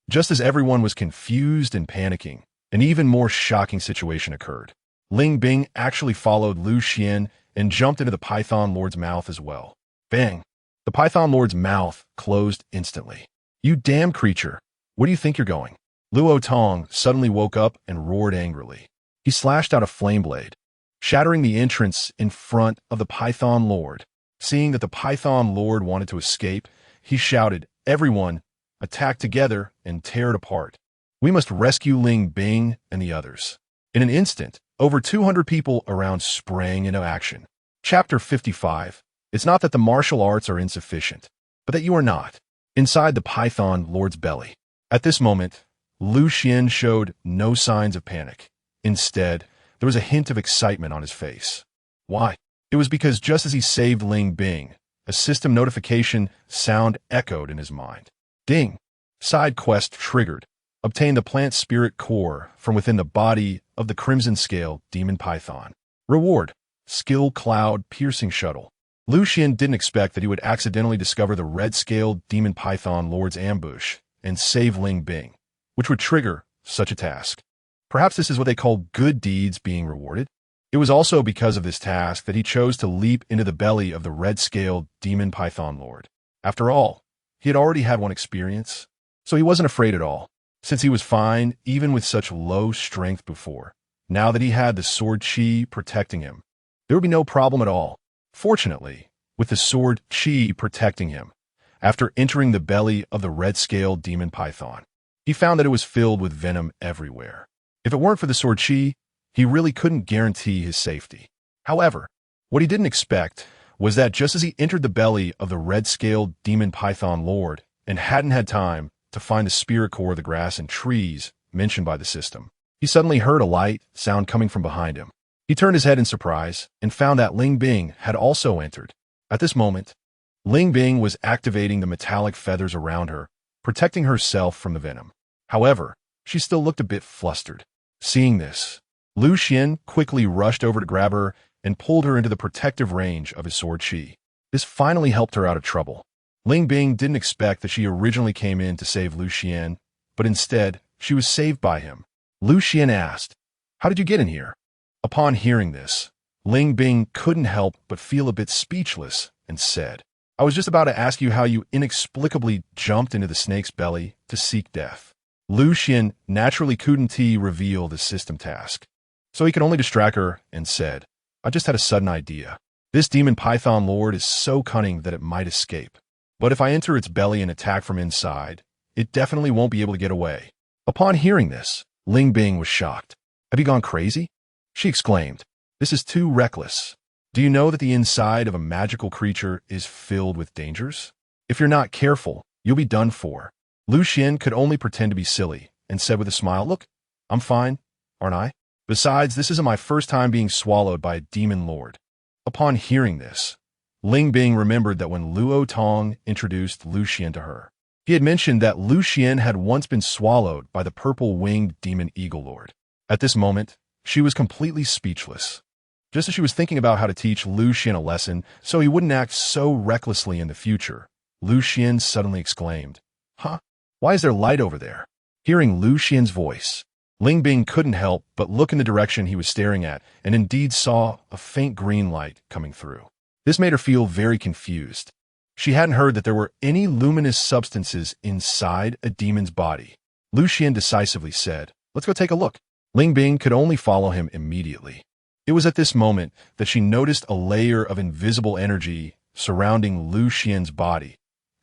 Just as everyone was confused and panicking, an even more shocking situation occurred. Ling Bing actually followed Lu Xian and jumped into the Python Lord's mouth as well. Bang! The Python Lord's mouth closed instantly. "You damn creature! Where do you think you're going?" Luo Tong suddenly woke up and roared angrily. He slashed out a flame blade, shattering the entrance in front of the Python Lord. Seeing that the Python Lord wanted to escape, he shouted, "Everyone, attack together and tear it apart. We must rescue Ling Bing and the others." In an instant, over 200 people around sprang into action. Chapter 55. It's not that the martial arts are insufficient, but that you are not. Inside the Python Lord's belly. At this moment, Lu Xian showed no signs of panic. Instead, there was a hint of excitement on his face. Why? It was because just as he saved Ling Bing, a system notification sound echoed in his mind. Ding! Side quest triggered. Obtain the plant spirit core from within the body of the Crimson Scale Demon Python. Reward: Skill Cloud Piercing Shuttle. Lu Xian didn't expect that he would accidentally discover the red-scaled Demon Python Lord's ambush and save Ling Bing, which would trigger such a task. Perhaps this is what they call good deeds being rewarded. It was also because of this task that he chose to leap into the belly of the red-scaled Demon Python Lord. After all, he had already had one experience, so he wasn't afraid at all, since he was fine even with such low strength before. Now that he had the sword chi protecting him, there would be no problem at all. Fortunately, with the sword chi protecting him, after entering the belly of the red-scaled Demon Python, he found that it was filled with venom everywhere. If it weren't for the sword chi, he really couldn't guarantee his safety. However, what he didn't expect was that just as he entered the belly of the red-scaled Demon Python Lord and hadn't had time to find the spirit core of the grass and trees mentioned by the system, he suddenly heard a light sound coming from behind him. He turned his head in surprise and found that Ling Bing had also entered. At this moment, Ling Bing was activating the metallic feathers around her, protecting herself from the venom. However, she still looked a bit flustered. Seeing this, Lu Xian quickly rushed over to grab her and pulled her into the protective range of his sword chi. This finally helped her out of trouble. Ling Bing didn't expect that she originally came in to save Lu Xian, but instead, she was saved by him. Lu Xian asked, "How did you get in here?" Upon hearing this, Ling Bing couldn't help but feel a bit speechless and said, "I was just about to ask you how you inexplicably jumped into the snake's belly to seek death." Lu Xian naturally couldn't reveal the system task, so he could only distract her and said, "I just had a sudden idea. This demon python lord is so cunning that it might escape. But if I enter its belly and attack from inside, it definitely won't be able to get away." Upon hearing this, Ling Bing was shocked. "Have you gone crazy?" she exclaimed. "This is too reckless. Do you know that the inside of a magical creature is filled with dangers? If you're not careful, you'll be done for." Lu Xian could only pretend to be silly and said with a smile, "Look, I'm fine, aren't I? Besides, this isn't my first time being swallowed by a demon lord." Upon hearing this, Ling Bing remembered that when Luo Tong introduced Lu Xian to her, he had mentioned that Lu Xian had once been swallowed by the purple-winged demon eagle lord. At this moment, she was completely speechless. Just as she was thinking about how to teach Lu Xian a lesson so he wouldn't act so recklessly in the future, Lu Xian suddenly exclaimed, "Huh? Why is there light over there?" Hearing Lu Xian's voice, Ling Bing couldn't help but look in the direction he was staring at and indeed saw a faint green light coming through. This made her feel very confused. She hadn't heard that there were any luminous substances inside a demon's body. Lu Xian decisively said, "Let's go take a look." Ling Bing could only follow him immediately. It was at this moment that she noticed a layer of invisible energy surrounding Lu Xian's body,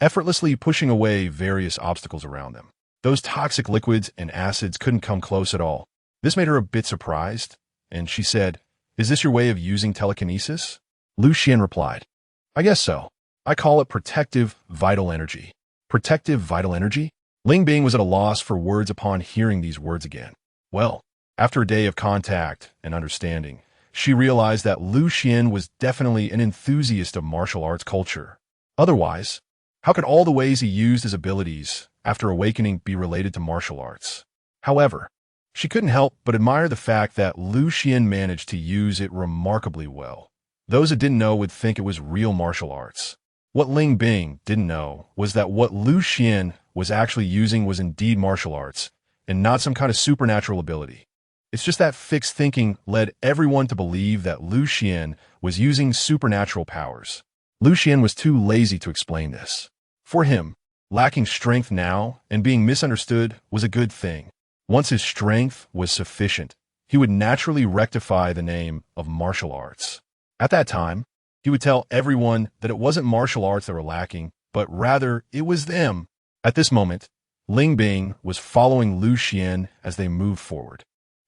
effortlessly pushing away various obstacles around them. Those toxic liquids and acids couldn't come close at all. This made her a bit surprised, and she said, "Is this your way of using telekinesis?" Lu Xian replied, "I guess so. I call it protective vital energy." Protective vital energy? Ling Bing was at a loss for words upon hearing these words again. Well, after a day of contact and understanding, she realized that Lu Xian was definitely an enthusiast of martial arts culture. Otherwise, how could all the ways he used his abilities after awakening be related to martial arts? However, she couldn't help but admire the fact that Lu Xian managed to use it remarkably well. Those that didn't know would think it was real martial arts. What Ling Bing didn't know was that what Lu Xian was actually using was indeed martial arts, and not some kind of supernatural ability. It's just that fixed thinking led everyone to believe that Lu Xian was using supernatural powers. Lu Xian was too lazy to explain this. For him, lacking strength now and being misunderstood was a good thing. Once his strength was sufficient, he would naturally rectify the name of martial arts. At that time, he would tell everyone that it wasn't martial arts that were lacking, but rather it was them. At this moment, Ling Bing was following Lu Xian as they moved forward.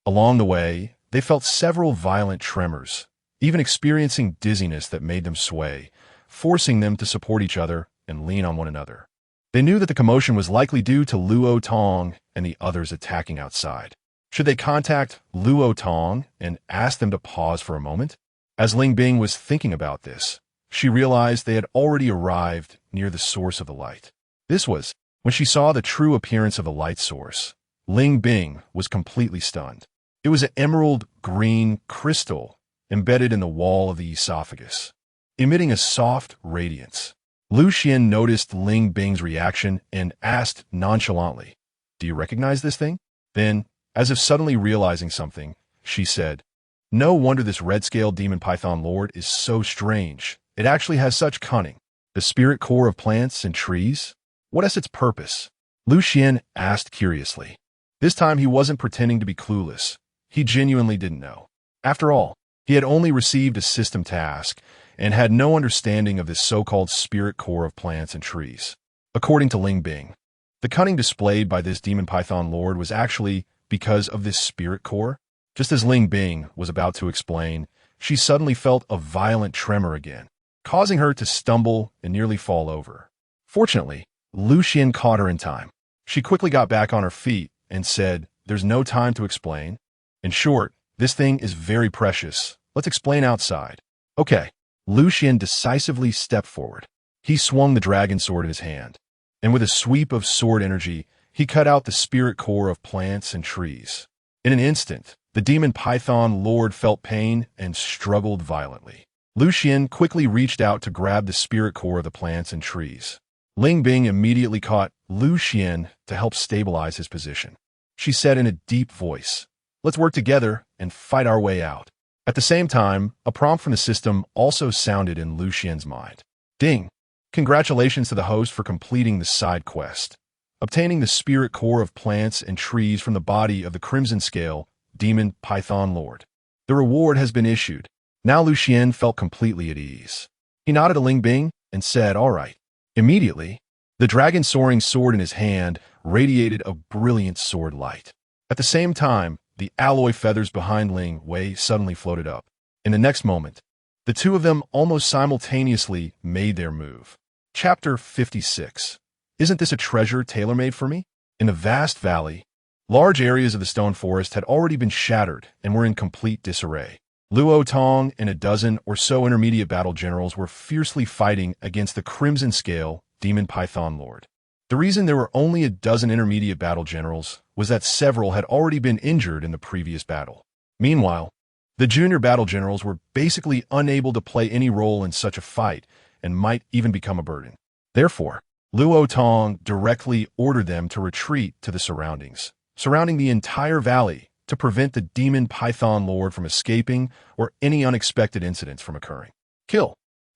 Along the way, they felt several violent tremors, even experiencing dizziness that made them sway, forcing them to support each other and lean on one another. They knew that the commotion was likely due to Luo Tong and the others attacking outside. Should they contact Luo Tong and ask them to pause for a moment? As Ling Bing was thinking about this, she realized they had already arrived near the source of the light. This was when she saw the true appearance of the light source. Ling Bing was completely stunned. It was an emerald green crystal embedded in the wall of the esophagus, emitting a soft radiance. Lu Xian noticed Ling Bing's reaction and asked nonchalantly, "Do you recognize this thing?" Then, as if suddenly realizing something, she said, "No wonder this red-scaled demon python lord is so strange. It actually has such cunning. The spirit core of plants and trees? What is its purpose?" Lu Xian asked curiously. This time he wasn't pretending to be clueless. He genuinely didn't know. After all, he had only received a system task and had no understanding of this so-called spirit core of plants and trees. According to Ling Bing, the cunning displayed by this demon python lord was actually because of this spirit core. Just as Ling Bing was about to explain, she suddenly felt a violent tremor again, causing her to stumble and nearly fall over. Fortunately, Lu Xian caught her in time. She quickly got back on her feet and said, "There's no time to explain. In short, this thing is very precious. Let's explain outside." "Okay." Lu Xian decisively stepped forward. He swung the dragon sword in his hand, and with a sweep of sword energy, he cut out the spirit core of plants and trees. In an instant, the demon python lord felt pain and struggled violently. Lu Xian quickly reached out to grab the spirit core of the plants and trees. Ling Bing immediately caught Lu Xian to help stabilize his position. She said in a deep voice, "Let's work together and fight our way out." At the same time, a prompt from the system also sounded in Lu Xian's mind. Ding! Congratulations to the host for completing the side quest. Obtaining the spirit core of plants and trees from the body of the Crimson Scale Demon Python Lord. The reward has been issued. Now Lu Xian felt completely at ease. He nodded to Ling Bing and said, "All right." Immediately, the dragon soaring sword in his hand radiated a brilliant sword light. At the same time, the alloy feathers behind Ling Wei suddenly floated up. In the next moment, the two of them almost simultaneously made their move. Chapter 56. Isn't this a treasure tailor-made for me? In the vast valley, large areas of the stone forest had already been shattered and were in complete disarray. Luo Tong and a dozen or so intermediate battle generals were fiercely fighting against the Crimson Scale Demon Python Lord. The reason there were only a dozen intermediate battle generals was that several had already been injured in the previous battle. Meanwhile, the junior battle generals were basically unable to play any role in such a fight and might even become a burden. Therefore, Luo Tong directly ordered them to retreat to the surroundings, surrounding the entire valley to prevent the Demon Python Lord from escaping or any unexpected incidents from occurring. Kill!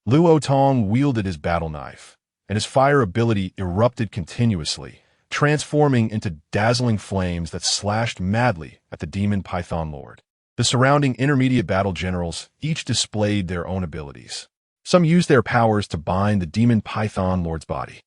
Luo Tong wielded his battle knife, and his fire ability erupted continuously, transforming into dazzling flames that slashed madly at the Demon Python Lord. The surrounding intermediate battle generals each displayed their own abilities. Some used their powers to bind the Demon Python Lord's body.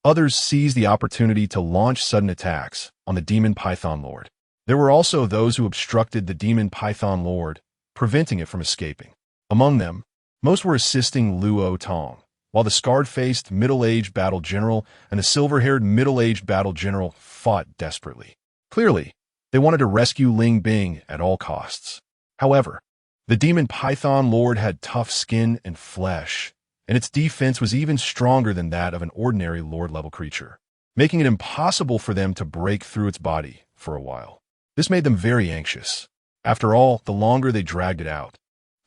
Others seized the opportunity to launch sudden attacks on the Demon Python Lord. There were also those who obstructed the Demon Python Lord, preventing it from escaping. Among them, most were assisting Luo Tong, while the scarred-faced middle-aged battle general and the silver-haired middle-aged battle general fought desperately. Clearly, they wanted to rescue Ling Bing at all costs. However, the Demon Python Lord had tough skin and flesh, and its defense was even stronger than that of an ordinary Lord-level creature, making it impossible for them to break through its body for a while. This made them very anxious. After all, the longer they dragged it out,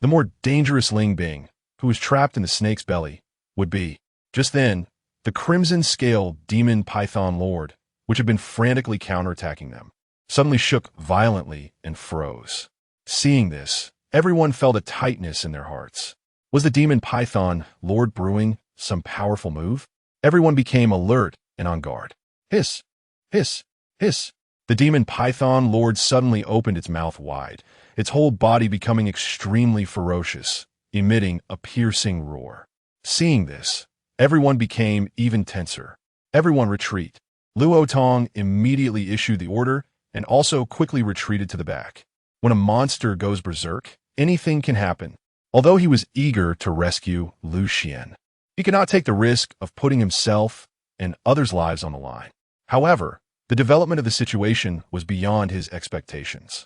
the more dangerous Ling Bing, who was trapped in the snake's belly, would be. Just then, the Crimson Scale Demon Python Lord, which had been frantically counterattacking them, suddenly shook violently and froze. Seeing this, everyone felt a tightness in their hearts. Was the Demon Python Lord brewing some powerful move? Everyone became alert and on guard. Hiss! Hiss! Hiss! The Demon Python Lord suddenly opened its mouth wide, its whole body becoming extremely ferocious, emitting a piercing roar. Seeing this, everyone became even tenser. Everyone retreat. Luo Tong immediately issued the order and also quickly retreated to the back. When a monster goes berserk, anything can happen. Although he was eager to rescue Lu Xian, he could not take the risk of putting himself and others' lives on the line. However, the development of the situation was beyond his expectations.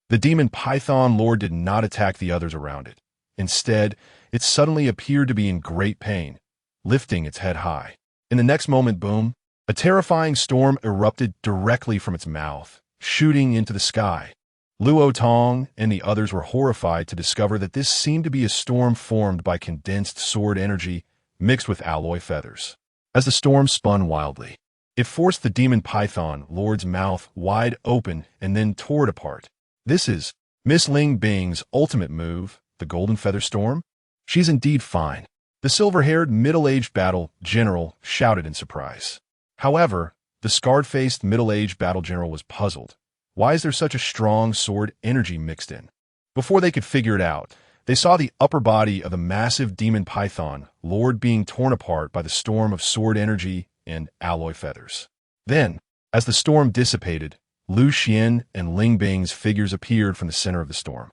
The Demon Python Lord did not attack the others around it. Instead, it suddenly appeared to be in great pain, lifting its head high. In the next moment, boom, a terrifying storm erupted directly from its mouth, shooting into the sky. Luo Tong and the others were horrified to discover that this seemed to be a storm formed by condensed sword energy mixed with alloy feathers. As the storm spun wildly, it forced the Demon Python Lord's mouth wide open and then tore it apart. This is Miss Ling Bing's ultimate move, the Golden Feather Storm? She's indeed fine. The silver-haired, middle-aged battle general shouted in surprise. However, the scarred-faced, middle-aged battle general was puzzled. Why is there such a strong sword energy mixed in? Before they could figure it out, they saw the upper body of the massive Demon Python Lord being torn apart by the storm of sword energy and alloy feathers. Then, as the storm dissipated, Lu Xian and Ling Bing's figures appeared from the center of the storm.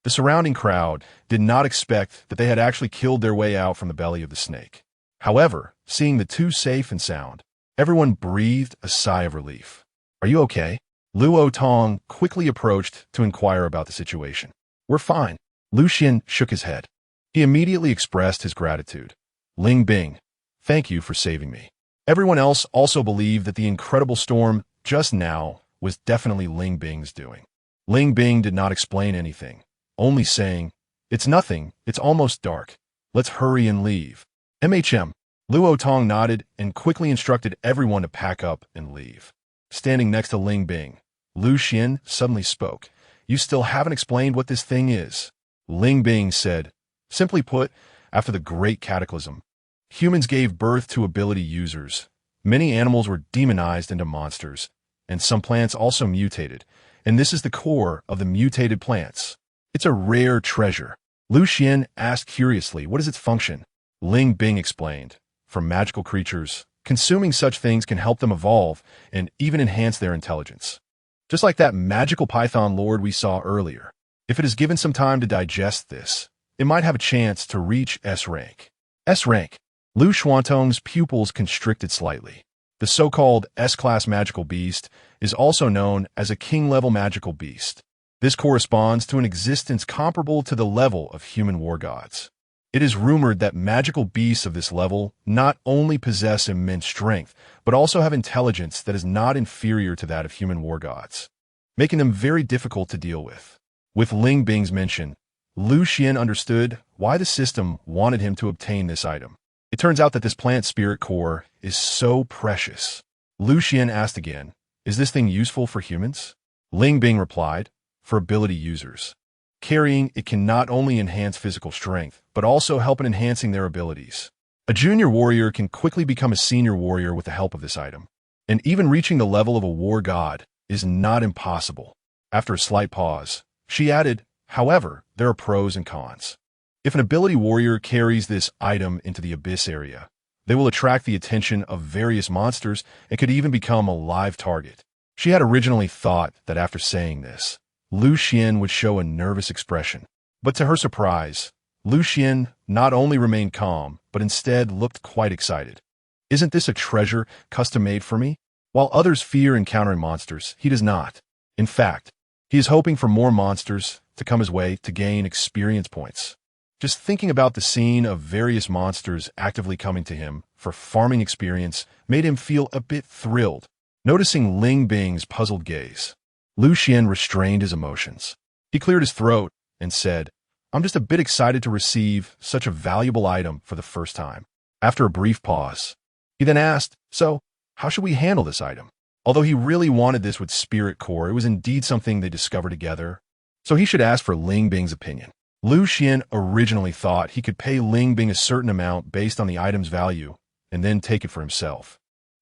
The surrounding crowd did not expect that they had actually killed their way out from the belly of the snake. However, seeing the two safe and sound, everyone breathed a sigh of relief. "Are you okay?" Luo Tong quickly approached to inquire about the situation. "We're fine." Lu Xian shook his head. He immediately expressed his gratitude. "Ling Bing, thank you for saving me." Everyone else also believed that the incredible storm just now was definitely Ling Bing's doing. Ling Bing did not explain anything, only saying, "It's nothing, it's almost dark. Let's hurry and leave." MHM. Luo Tong nodded and quickly instructed everyone to pack up and leave. Standing next to Ling Bing, Lu Xian suddenly spoke. "You still haven't explained what this thing is." Ling Bing said, "Simply put, after the Great Cataclysm, humans gave birth to ability users. Many animals were demonized into monsters, and some plants also mutated, and this is the core of the mutated plants. It's a rare treasure." Lu Xian asked curiously, "What is its function?" Ling Bing explained, "For magical creatures, consuming such things can help them evolve and even enhance their intelligence. Just like that magical python lord we saw earlier. If it is given some time to digest this, it might have a chance to reach S rank." S rank. Lu Xuantong's pupils constricted slightly. The so-called S-class magical beast is also known as a king-level magical beast. This corresponds to an existence comparable to the level of human war gods. It is rumored that magical beasts of this level not only possess immense strength, but also have intelligence that is not inferior to that of human war gods, making them very difficult to deal with. With Ling Bing's mention, Lu Xian understood why the system wanted him to obtain this item. It turns out that this plant spirit core is so precious. Lu Xian asked again, "Is this thing useful for humans?" Ling Bing replied, "For ability users. Carrying it can not only enhance physical strength, but also help in enhancing their abilities. A junior warrior can quickly become a senior warrior with the help of this item, and even reaching the level of a war god is not impossible." After a slight pause, she added, "However, there are pros and cons. If an ability warrior carries this item into the abyss area, they will attract the attention of various monsters and could even become a live target." She had originally thought that after saying this, Lu Xian would show a nervous expression. But to her surprise, Lu Xian not only remained calm, but instead looked quite excited. "Isn't this a treasure custom-made for me?" While others fear encountering monsters, he does not. In fact, he is hoping for more monsters to come his way to gain experience points. Just thinking about the scene of various monsters actively coming to him for farming experience made him feel a bit thrilled. Noticing Ling Bing's puzzled gaze, Lu Xian restrained his emotions. He cleared his throat and said, "I'm just a bit excited to receive such a valuable item for the first time." After a brief pause, he then asked, "So, how should we handle this item?" Although he really wanted this with Spirit Core, it was indeed something they discovered together, so he should ask for Ling Bing's opinion. Lu Xian originally thought he could pay Ling Bing a certain amount based on the item's value and then take it for himself.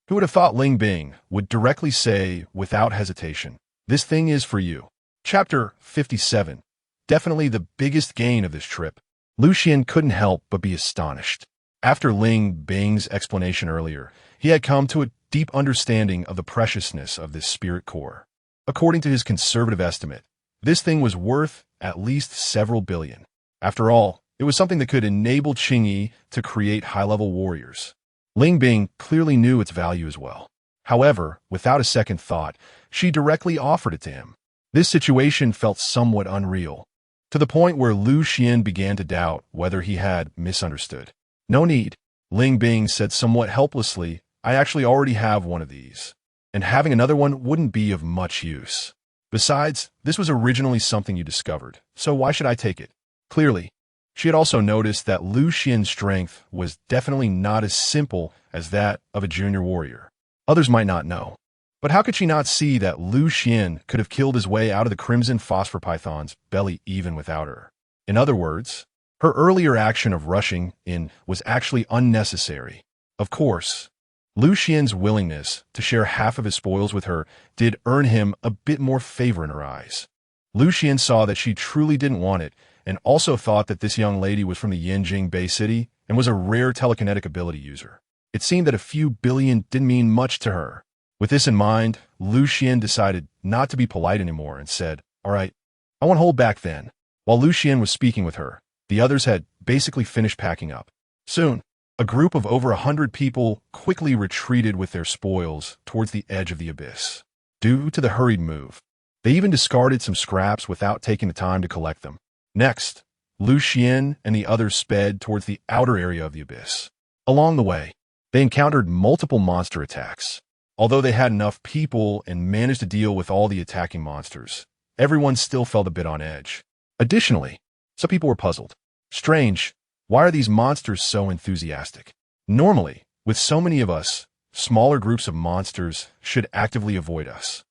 Who would have thought Ling Bing would directly say, without hesitation, "This thing is for you." Chapter 57. Definitely the biggest gain of this trip. Lu Xian couldn't help but be astonished. After Ling Bing's explanation earlier, he had come to a deep understanding of the preciousness of this spirit core. According to his conservative estimate, this thing was worth at least several billion. After all, it was something that could enable Qingyi to create high-level warriors. Ling Bing clearly knew its value as well. However, without a second thought, she directly offered it to him. This situation felt somewhat unreal, to the point where Lu Xian began to doubt whether he had misunderstood. "No need," Ling Bing said somewhat helplessly. "I actually already have one of these, and having another one wouldn't be of much use. Besides, this was originally something you discovered, so why should I take it?" Clearly, she had also noticed that Lu Xian's strength was definitely not as simple as that of a junior warrior. Others might not know, but how could she not see that Lu Xian could have killed his way out of the Crimson Phosphor Python's belly even without her? In other words, her earlier action of rushing in was actually unnecessary. Of course, Lu Xian's willingness to share half of his spoils with her did earn him a bit more favor in her eyes. Lu Xian saw that she truly didn't want it, and also thought that this young lady was from the Yanjing Bay City and was a rare telekinetic ability user. It seemed that a few billion didn't mean much to her. With this in mind, Lu Xian decided not to be polite anymore and said, "All right, I won't hold back then." While Lu Xian was speaking with her, the others had basically finished packing up. Soon, a group of over 100 people quickly retreated with their spoils towards the edge of the abyss. Due to the hurried move, they even discarded some scraps without taking the time to collect them. Next, Lu Xian and the others sped towards the outer area of the abyss. Along the way, they encountered multiple monster attacks. Although they had enough people and managed to deal with all the attacking monsters, everyone still felt a bit on edge. Additionally, some people were puzzled. Strange, why are these monsters so enthusiastic? Normally, with so many of us, smaller groups of monsters should actively avoid us.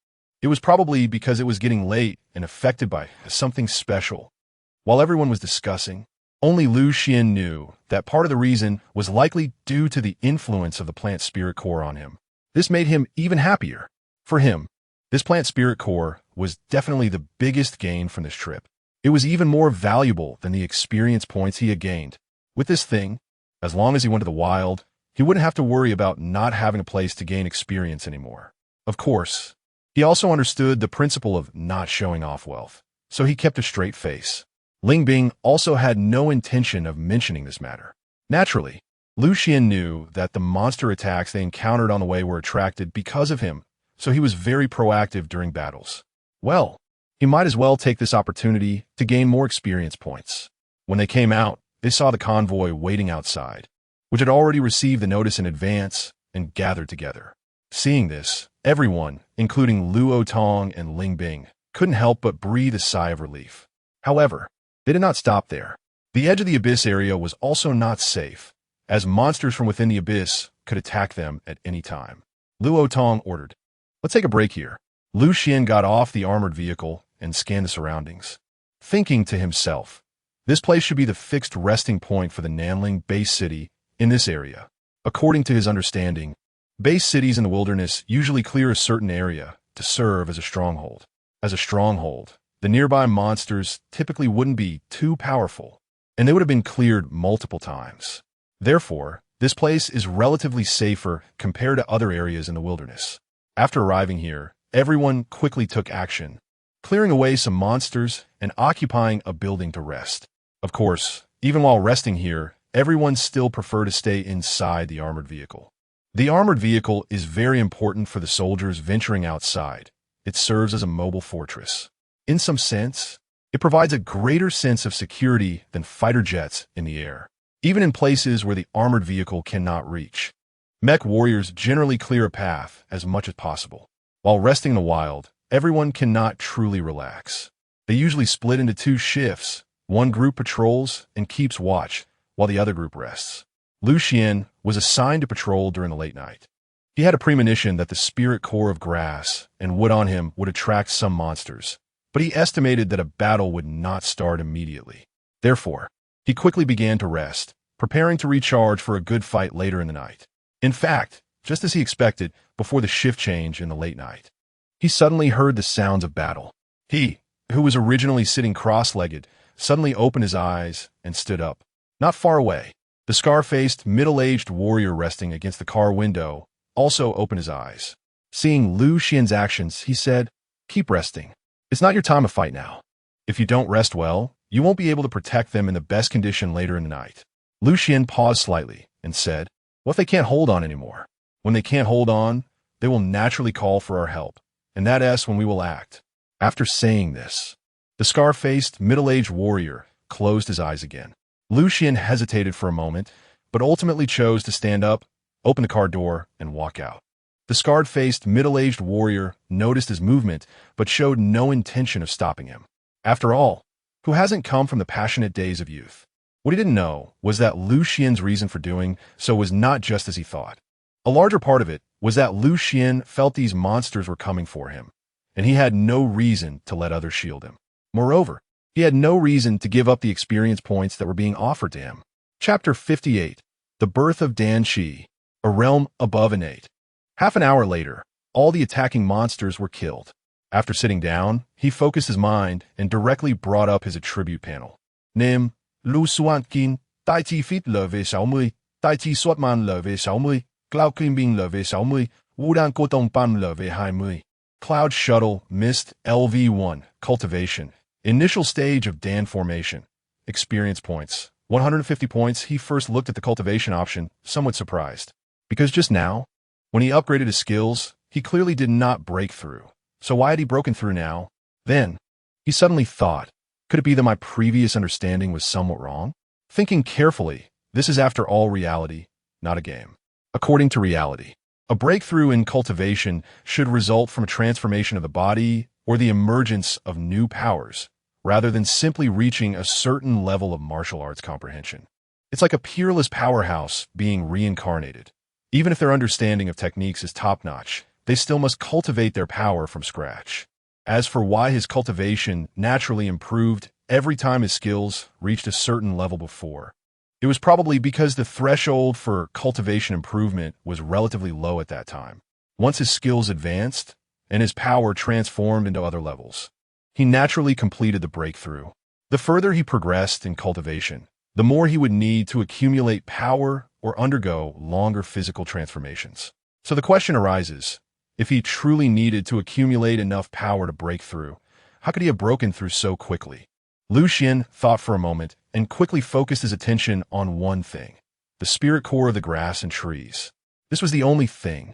It was probably because it was getting late and affected by something special. While everyone was discussing, only Xuan knew that part of the reason was likely due to the influence of the plant spirit core on him. This made him even happier. For him, this plant spirit core was definitely the biggest gain from this trip. It was even more valuable than the experience points he had gained. With this thing, as long as he went to the wild, he wouldn't have to worry about not having a place to gain experience anymore. Of course, he also understood the principle of not showing off wealth, so he kept a straight face. Ling Bing also had no intention of mentioning this matter. Naturally, Xuan knew that the monster attacks they encountered on the way were attracted because of him, so he was very proactive during battles. Well, he might as well take this opportunity to gain more experience points. When they came out, they saw the convoy waiting outside, which had already received the notice in advance and gathered together. Seeing this, everyone, including Luo Tong and Ling Bing, couldn't help but breathe a sigh of relief. However, they did not stop there. The edge of the abyss area was also not safe, as monsters from within the abyss could attack them at any time. Luo Tong ordered, "Let's take a break here." Xuan got off the armored vehicle and scanned the surroundings, thinking to himself, this place should be the fixed resting point for the Nanling base city in this area. According to his understanding, base cities in the wilderness usually clear a certain area to serve as a stronghold. As a stronghold, the nearby monsters typically wouldn't be too powerful, and they would have been cleared multiple times. Therefore, this place is relatively safer compared to other areas in the wilderness. After arriving here, everyone quickly took action, clearing away some monsters and occupying a building to rest. Of course, even while resting here, everyone still preferred to stay inside the armored vehicle. The armored vehicle is very important for the soldiers venturing outside. It serves as a mobile fortress. In some sense, it provides a greater sense of security than fighter jets in the air, even in places where the armored vehicle cannot reach. Mech warriors generally clear a path as much as possible. While resting in the wild, everyone cannot truly relax. They usually split into two shifts. One group patrols and keeps watch, while the other group rests. Xuan was assigned to patrol during the late night. He had a premonition that the spirit core of grass and wood on him would attract some monsters, but he estimated that a battle would not start immediately. Therefore, he quickly began to rest, preparing to recharge for a good fight later in the night. In fact, just as he expected, before the shift change in the late night, he suddenly heard the sounds of battle. He, who was originally sitting cross-legged, suddenly opened his eyes and stood up. Not far away, the scar-faced, middle-aged warrior resting against the car window also opened his eyes. Seeing Xuan's actions, he said, "Keep resting. It's not your time to fight now. If you don't rest well, you won't be able to protect them in the best condition later in the night." Xuan paused slightly and said, "What if they can't hold on anymore? When they can't hold on, they will naturally call for our help, and that's when we will act." After saying this, the scar-faced, middle-aged warrior closed his eyes again. Xuan hesitated for a moment, but ultimately chose to stand up, open the car door, and walk out. The scarred-faced, middle-aged warrior noticed his movement, but showed no intention of stopping him. After all, who hasn't come from the passionate days of youth? What he didn't know was that Xuan's reason for doing so was not just as he thought. A larger part of it was that Xuan felt these monsters were coming for him, and he had no reason to let others shield him. Moreover, he had no reason to give up the experience points that were being offered to him. Chapter 58. The Birth of Dan Qi, a realm above innate. Half an hour later, all the attacking monsters were killed. After sitting down, he focused his mind and directly brought up his attribute panel. Nim, Lu Xuan Kin, Tai Chi Fit Leve Xiaomui, Tai Chi Suatman Leve Xiaomui, Cloud Climbing Leve Xiaomui, Wudan Kotong Pan Leve Haimui. Cloud Shuttle Mist LV1 Cultivation. Initial stage of Dan formation. Experience points. 150 points. He first looked at the cultivation option, somewhat surprised. Because just now, when he upgraded his skills, he clearly did not break through. So why had he broken through now? Then, he suddenly thought, could it be that my previous understanding was somewhat wrong? Thinking carefully, this is after all reality, not a game. According to reality, a breakthrough in cultivation should result from a transformation of the body or the emergence of new powers, rather than simply reaching a certain level of martial arts comprehension. It's like a peerless powerhouse being reincarnated. Even if their understanding of techniques is top-notch, they still must cultivate their power from scratch. As for why his cultivation naturally improved every time his skills reached a certain level before, it was probably because the threshold for cultivation improvement was relatively low at that time. Once his skills advanced and his power transformed into other levels, he naturally completed the breakthrough. The further he progressed in cultivation, the more he would need to accumulate power or undergo longer physical transformations. So the question arises, if he truly needed to accumulate enough power to break through, how could he have broken through so quickly? Xuan thought for a moment and quickly focused his attention on one thing, the spirit core of the grass and trees. This was the only thing.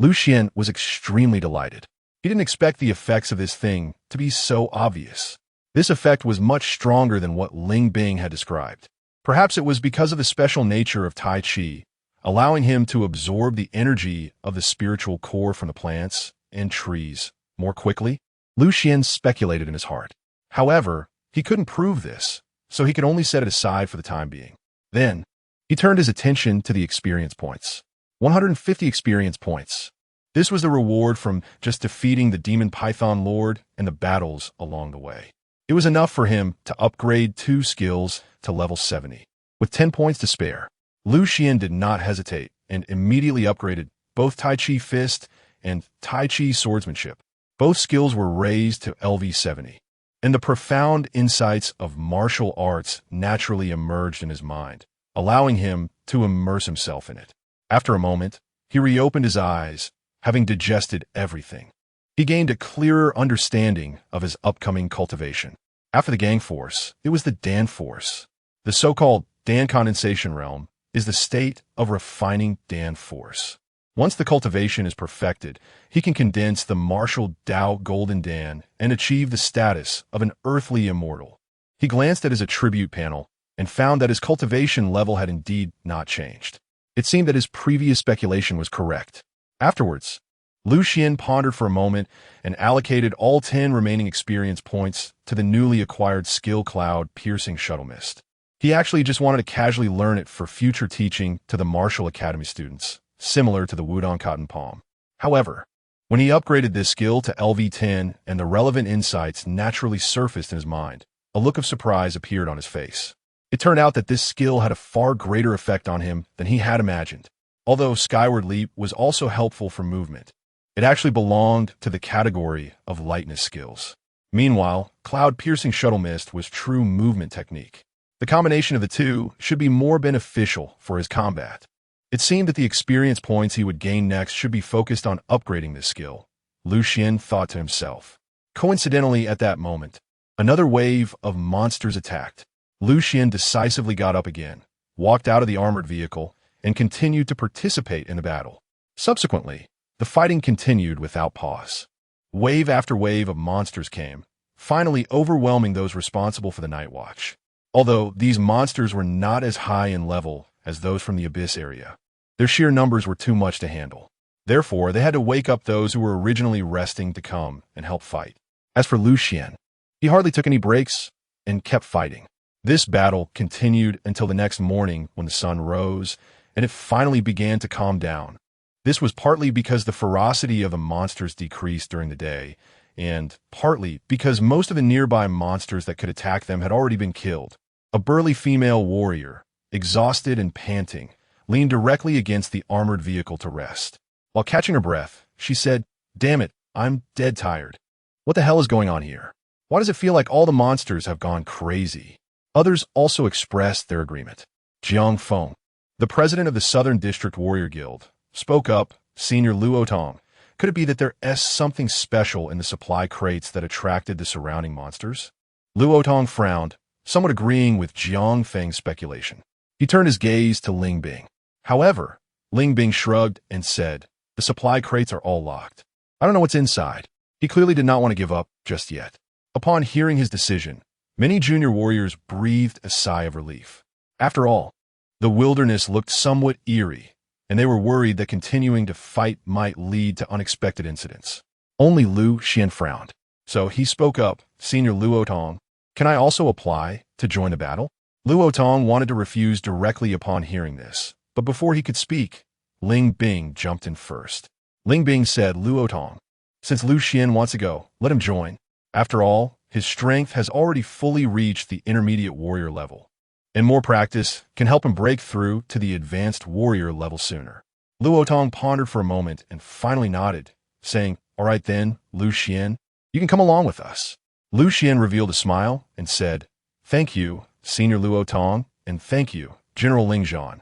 Xuan was extremely delighted. He didn't expect the effects of this thing to be so obvious. This effect was much stronger than what Ling Bing had described. Perhaps it was because of the special nature of Tai Chi, allowing him to absorb the energy of the spiritual core from the plants and trees more quickly. Xuan speculated in his heart. However, he couldn't prove this, so he could only set it aside for the time being. Then, he turned his attention to the experience points. 150 experience points. This was the reward from just defeating the Demon Python Lord and the battles along the way. It was enough for him to upgrade 2 skills to level 70. With 10 points to spare, Xuan did not hesitate and immediately upgraded both Tai Chi Fist and Tai Chi Swordsmanship. Both skills were raised to LV 70. And the profound insights of martial arts naturally emerged in his mind, allowing him to immerse himself in it. After a moment, he reopened his eyes, having digested everything. He gained a clearer understanding of his upcoming cultivation. After the Gang Force, it was the Dan Force. The so-called Dan Condensation Realm is the state of refining Dan Force. Once the cultivation is perfected, he can condense the martial Dao Golden Dan and achieve the status of an earthly immortal. He glanced at his attribute panel and found that his cultivation level had indeed not changed. It seemed that his previous speculation was correct. Afterwards, Xuan pondered for a moment and allocated all 10 remaining experience points to the newly acquired skill cloud Piercing Shuttle Mist. He actually just wanted to casually learn it for future teaching to the Martial Academy students, similar to the Wudong Cotton Palm. However, when he upgraded this skill to LV10 and the relevant insights naturally surfaced in his mind, a look of surprise appeared on his face. It turned out that this skill had a far greater effect on him than he had imagined. Although Skyward Leap was also helpful for movement, it actually belonged to the category of lightness skills. Meanwhile, Cloud Piercing Shuttle Mist was true movement technique. The combination of the two should be more beneficial for his combat. It seemed that the experience points he would gain next should be focused on upgrading this skill, Xuan thought to himself. Coincidentally, at that moment, another wave of monsters attacked. Xuan decisively got up again, walked out of the armored vehicle, and continued to participate in the battle. Subsequently, the fighting continued without pause. Wave after wave of monsters came, finally overwhelming those responsible for the Night Watch. Although these monsters were not as high in level as those from the Abyss area, their sheer numbers were too much to handle. Therefore, they had to wake up those who were originally resting to come and help fight. As for Xuan, he hardly took any breaks and kept fighting. This battle continued until the next morning when the sun rose, and it finally began to calm down. This was partly because the ferocity of the monsters decreased during the day, and partly because most of the nearby monsters that could attack them had already been killed. A burly female warrior, exhausted and panting, leaned directly against the armored vehicle to rest. While catching her breath, she said, "Damn it, I'm dead tired. What the hell is going on here? Why does it feel like all the monsters have gone crazy?" Others also expressed their agreement. Jiang Feng, the president of the Southern District Warrior Guild, spoke up. Senior Luo Tong, could it be that there's something special in the supply crates that attracted the surrounding monsters? Luo Tong frowned, somewhat agreeing with Jiang Feng's speculation. He turned his gaze to Ling Bing. However, Ling Bing shrugged and said, "The supply crates are all locked. I don't know what's inside." He clearly did not want to give up just yet. Upon hearing his decision, many junior warriors breathed a sigh of relief. After all, the wilderness looked somewhat eerie, and they were worried that continuing to fight might lead to unexpected incidents. Only Xuan frowned. So he spoke up, "Senior Luo Tong, can I also apply to join the battle?" Luo Tong wanted to refuse directly upon hearing this, but before he could speak, Ling Bing jumped in first. Ling Bing said, Luo Tong, since Lu Xian wants to go, let him join. After all, his strength has already fully reached the intermediate warrior level, and more practice can help him break through to the advanced warrior level sooner. Luo Tong pondered for a moment and finally nodded, saying, all right then, Lu Xian, you can come along with us. Lu Xian revealed a smile and said, thank you, Senior Luo Tong, and thank you, General Ling Zhan.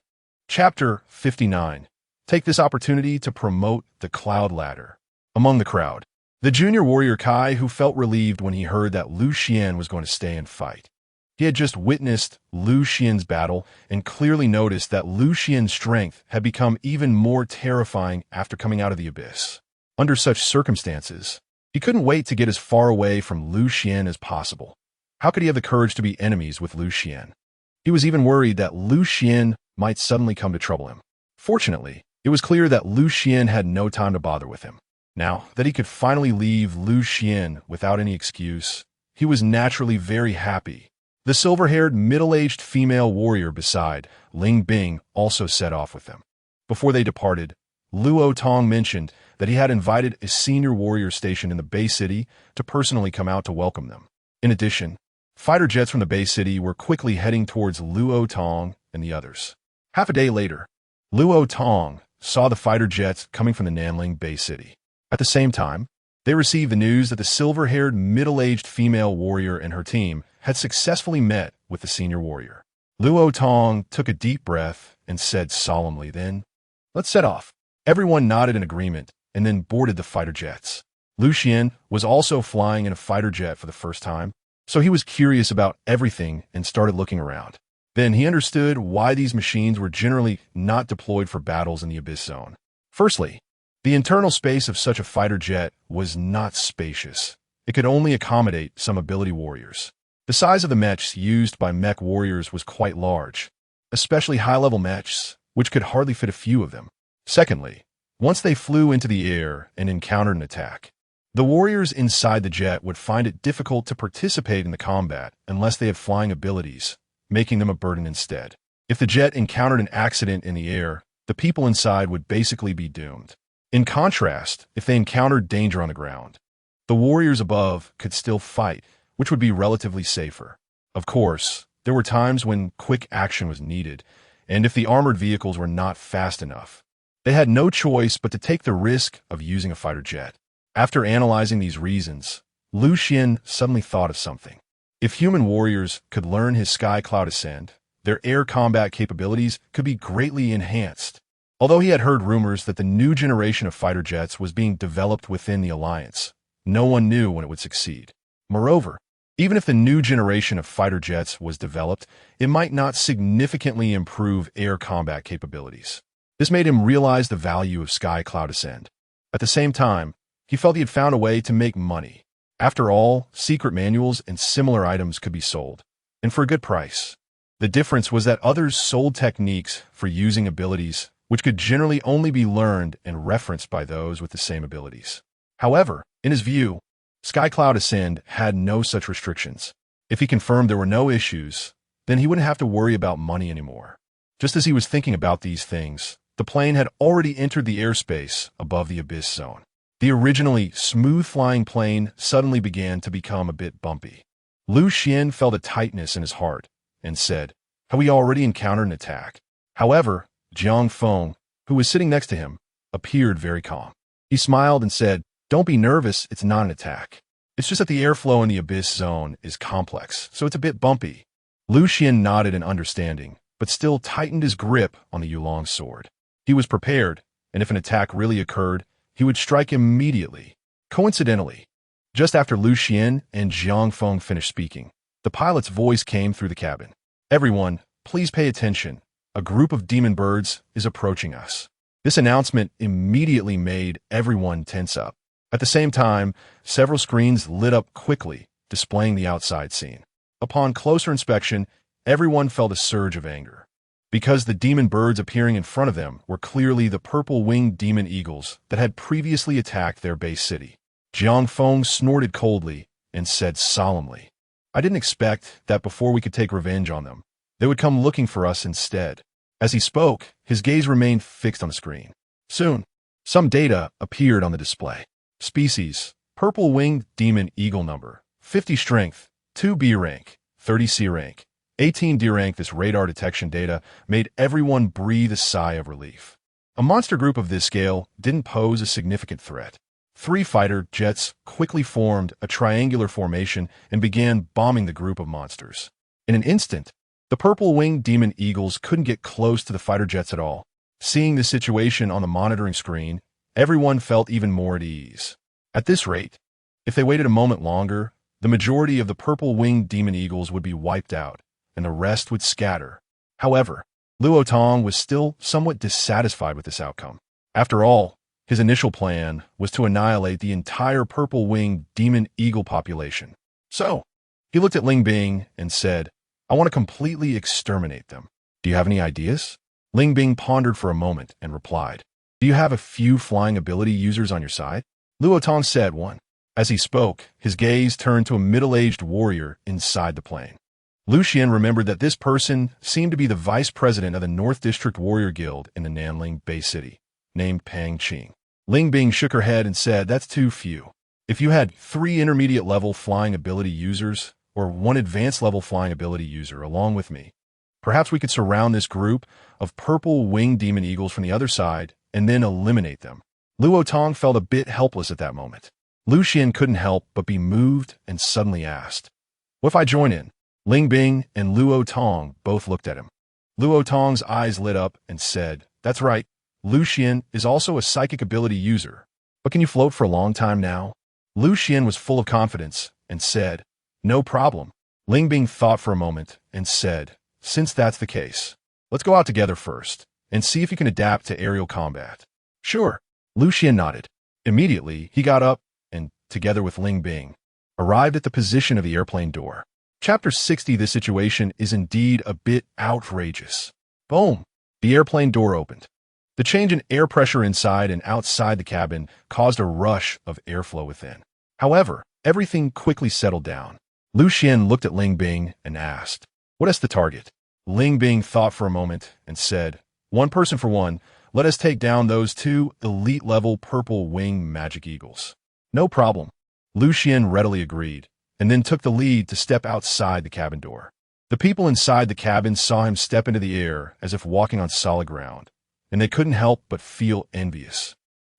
Chapter 59. Take this opportunity to promote the cloud ladder. Among the crowd, the junior warrior Kai, who felt relieved when he heard that Lu Xian was going to stay and fight. He had just witnessed Lu Xian's battle and clearly noticed that Lu Xian's strength had become even more terrifying after coming out of the abyss. Under such circumstances, he couldn't wait to get as far away from Lu Xian as possible. How could he have the courage to be enemies with Lu Xian? He was even worried that Lu Xian might suddenly come to trouble him. Fortunately, it was clear that Lu Xian had no time to bother with him. Now that he could finally leave Lu Xian without any excuse, he was naturally very happy. The silver-haired, middle-aged female warrior beside Ling Bing also set off with them. Before they departed, Luo Tong mentioned that he had invited a senior warrior stationed in the Bay City to personally come out to welcome them. In addition, fighter jets from the Bay City were quickly heading towards Luo Tong and the others. Half a day later, Luo Tong saw the fighter jets coming from the Nanling Bay City. At the same time, they received the news that the silver-haired, middle-aged female warrior and her team had successfully met with the senior warrior. Luo Tong took a deep breath and said solemnly, then, let's set off. Everyone nodded in agreement and then boarded the fighter jets. Lu Xian was also flying in a fighter jet for the first time, so he was curious about everything and started looking around. Then he understood why these machines were generally not deployed for battles in the Abyss Zone. Firstly, the internal space of such a fighter jet was not spacious. It could only accommodate some ability warriors. The size of the mechs used by mech warriors was quite large, especially high-level mechs, which could hardly fit a few of them. Secondly, once they flew into the air and encountered an attack, the warriors inside the jet would find it difficult to participate in the combat unless they had flying abilities, making them a burden instead. If the jet encountered an accident in the air, the people inside would basically be doomed. In contrast, if they encountered danger on the ground, the warriors above could still fight, which would be relatively safer. Of course, there were times when quick action was needed, and if the armored vehicles were not fast enough, they had no choice but to take the risk of using a fighter jet. After analyzing these reasons, Lu Xian suddenly thought of something. If human warriors could learn his Sky Cloud Ascend, their air combat capabilities could be greatly enhanced. Although he had heard rumors that the new generation of fighter jets was being developed within the Alliance, no one knew when it would succeed. Moreover, even if the new generation of fighter jets was developed, it might not significantly improve air combat capabilities. This made him realize the value of Sky Cloud Ascend. At the same time, he felt he had found a way to make money. After all, secret manuals and similar items could be sold, and for a good price. The difference was that others sold techniques for using abilities which could generally only be learned and referenced by those with the same abilities. However, in his view, Sky Cloud Ascend had no such restrictions. If he confirmed there were no issues, then he wouldn't have to worry about money anymore. Just as he was thinking about these things, the plane had already entered the airspace above the Abyss Zone. The originally smooth-flying plane suddenly began to become a bit bumpy. Lu Xian felt a tightness in his heart and said, "Have we already encountered an attack?" However, Jiang Feng, who was sitting next to him, appeared very calm. He smiled and said, "Don't be nervous, it's not an attack. It's just that the airflow in the Abyss Zone is complex, so it's a bit bumpy." Lu Xian nodded in understanding, but still tightened his grip on the Yulong sword. He was prepared, and if an attack really occurred, he would strike immediately. Coincidentally, just after Lu Xian and Jiang Feng finished speaking, the pilot's voice came through the cabin. "Everyone, please pay attention. A group of demon birds is approaching us." This announcement immediately made everyone tense up. At the same time, several screens lit up quickly, displaying the outside scene. Upon closer inspection, everyone felt a surge of anger, because the demon birds appearing in front of them were clearly the purple-winged demon eagles that had previously attacked their base city. Jiang Feng snorted coldly and said solemnly, "I didn't expect that before we could take revenge on them, They would come looking for us instead. As he spoke, his gaze remained fixed on the screen. Soon, some data appeared on the display. Species: purple-winged demon eagle number, 50 strength, 2 B rank, 30 C rank, 18 D rank. This radar detection data made everyone breathe a sigh of relief. A monster group of this scale didn't pose a significant threat. 3 fighter jets quickly formed a triangular formation and began bombing the group of monsters. In an instant, the purple-winged demon eagles couldn't get close to the fighter jets at all. Seeing the situation on the monitoring screen, everyone felt even more at ease. At this rate, if they waited a moment longer, the majority of the purple-winged demon eagles would be wiped out, and the rest would scatter. However, Luo Tong was still somewhat dissatisfied with this outcome. After all, his initial plan was to annihilate the entire purple-winged demon eagle population. So, he looked at Ling Bing and said, "I want to completely exterminate them. Do you have any ideas?" Ling Bing pondered for a moment and replied, "Do you have a few flying ability users on your side?" Luo Tong said one. As he spoke, his gaze turned to a middle-aged warrior inside the plane. Lu Xian remembered that this person seemed to be the vice president of the North District Warrior Guild in the Nanling Bay City, named Pang Qing. Ling Bing shook her head and said, "That's too few. If you had 3 intermediate-level flying ability users, or 1 advanced-level flying ability user along with me, perhaps we could surround this group of purple-winged demon eagles from the other side and then eliminate them." Luo Tong felt a bit helpless at that moment. Lu Xian couldn't help but be moved and suddenly asked, "What if I join in?" Ling Bing and Luo Tong both looked at him. Luo Tong's eyes lit up and said, "That's right. Lu Xian is also a psychic ability user. But can you float for a long time now?" Lu Xian was full of confidence and said, "No problem." Ling Bing thought for a moment and said, "Since that's the case, let's go out together first and see if you can adapt to aerial combat." "Sure." Lu Xian nodded. Immediately, he got up and, together with Ling Bing, arrived at the position of the airplane door. Chapter 60. This situation is indeed a bit outrageous. Boom! The airplane door opened. The change in air pressure inside and outside the cabin caused a rush of airflow within. However, everything quickly settled down. Lu Xian looked at Ling Bing and asked, "What is the target?" Ling Bing thought for a moment and said, "1 person for 1. Let us take down those 2 elite-level purple-winged magic eagles." "No problem." Lu Xian readily agreed, and then took the lead to step outside the cabin door. The people inside the cabin saw him step into the air as if walking on solid ground, and they couldn't help but feel envious.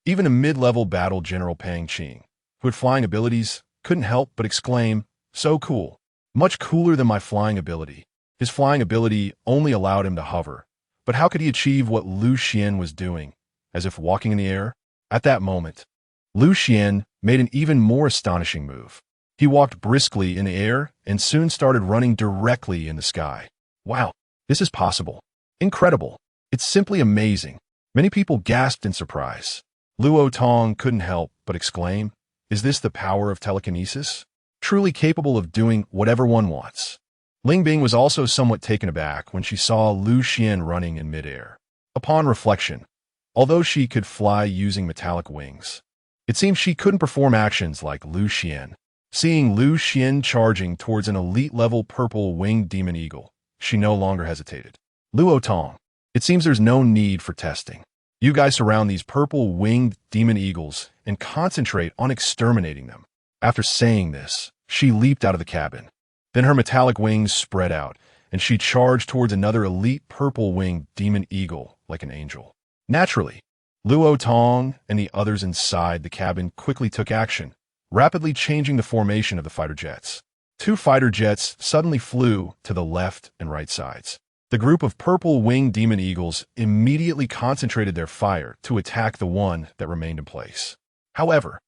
Even a mid-level battle General Pang Qing, who had flying abilities, couldn't help but exclaim, "So cool. Much cooler than my flying ability." His flying ability only allowed him to hover, but how could he achieve what Lu Xian was doing, as if walking in the air? At that moment, Lu Xian made an even more astonishing move. He walked briskly in the air and soon started running directly in the sky. "Wow, this is possible. Incredible. It's simply amazing." Many people gasped in surprise. Luo Tong couldn't help but exclaim, "Is this the power of telekinesis? Truly capable of doing whatever one wants." Ling Bing was also somewhat taken aback when she saw Lu Xian running in midair. Upon reflection, although she could fly using metallic wings, it seemed she couldn't perform actions like Lu Xian. Seeing Lu Xian charging towards an elite-level purple-winged demon eagle, she no longer hesitated. "Luo Tong, it seems there's no need for testing. You guys surround these purple-winged demon eagles and concentrate on exterminating them." After saying this, she leaped out of the cabin. Then her metallic wings spread out, and she charged towards another elite purple-winged demon eagle like an angel. Naturally, Luo Tong and the others inside the cabin quickly took action, rapidly changing the formation of the fighter jets. 2 fighter jets suddenly flew to the left and right sides. The group of purple-winged demon eagles immediately concentrated their fire to attack the one that remained in place. However,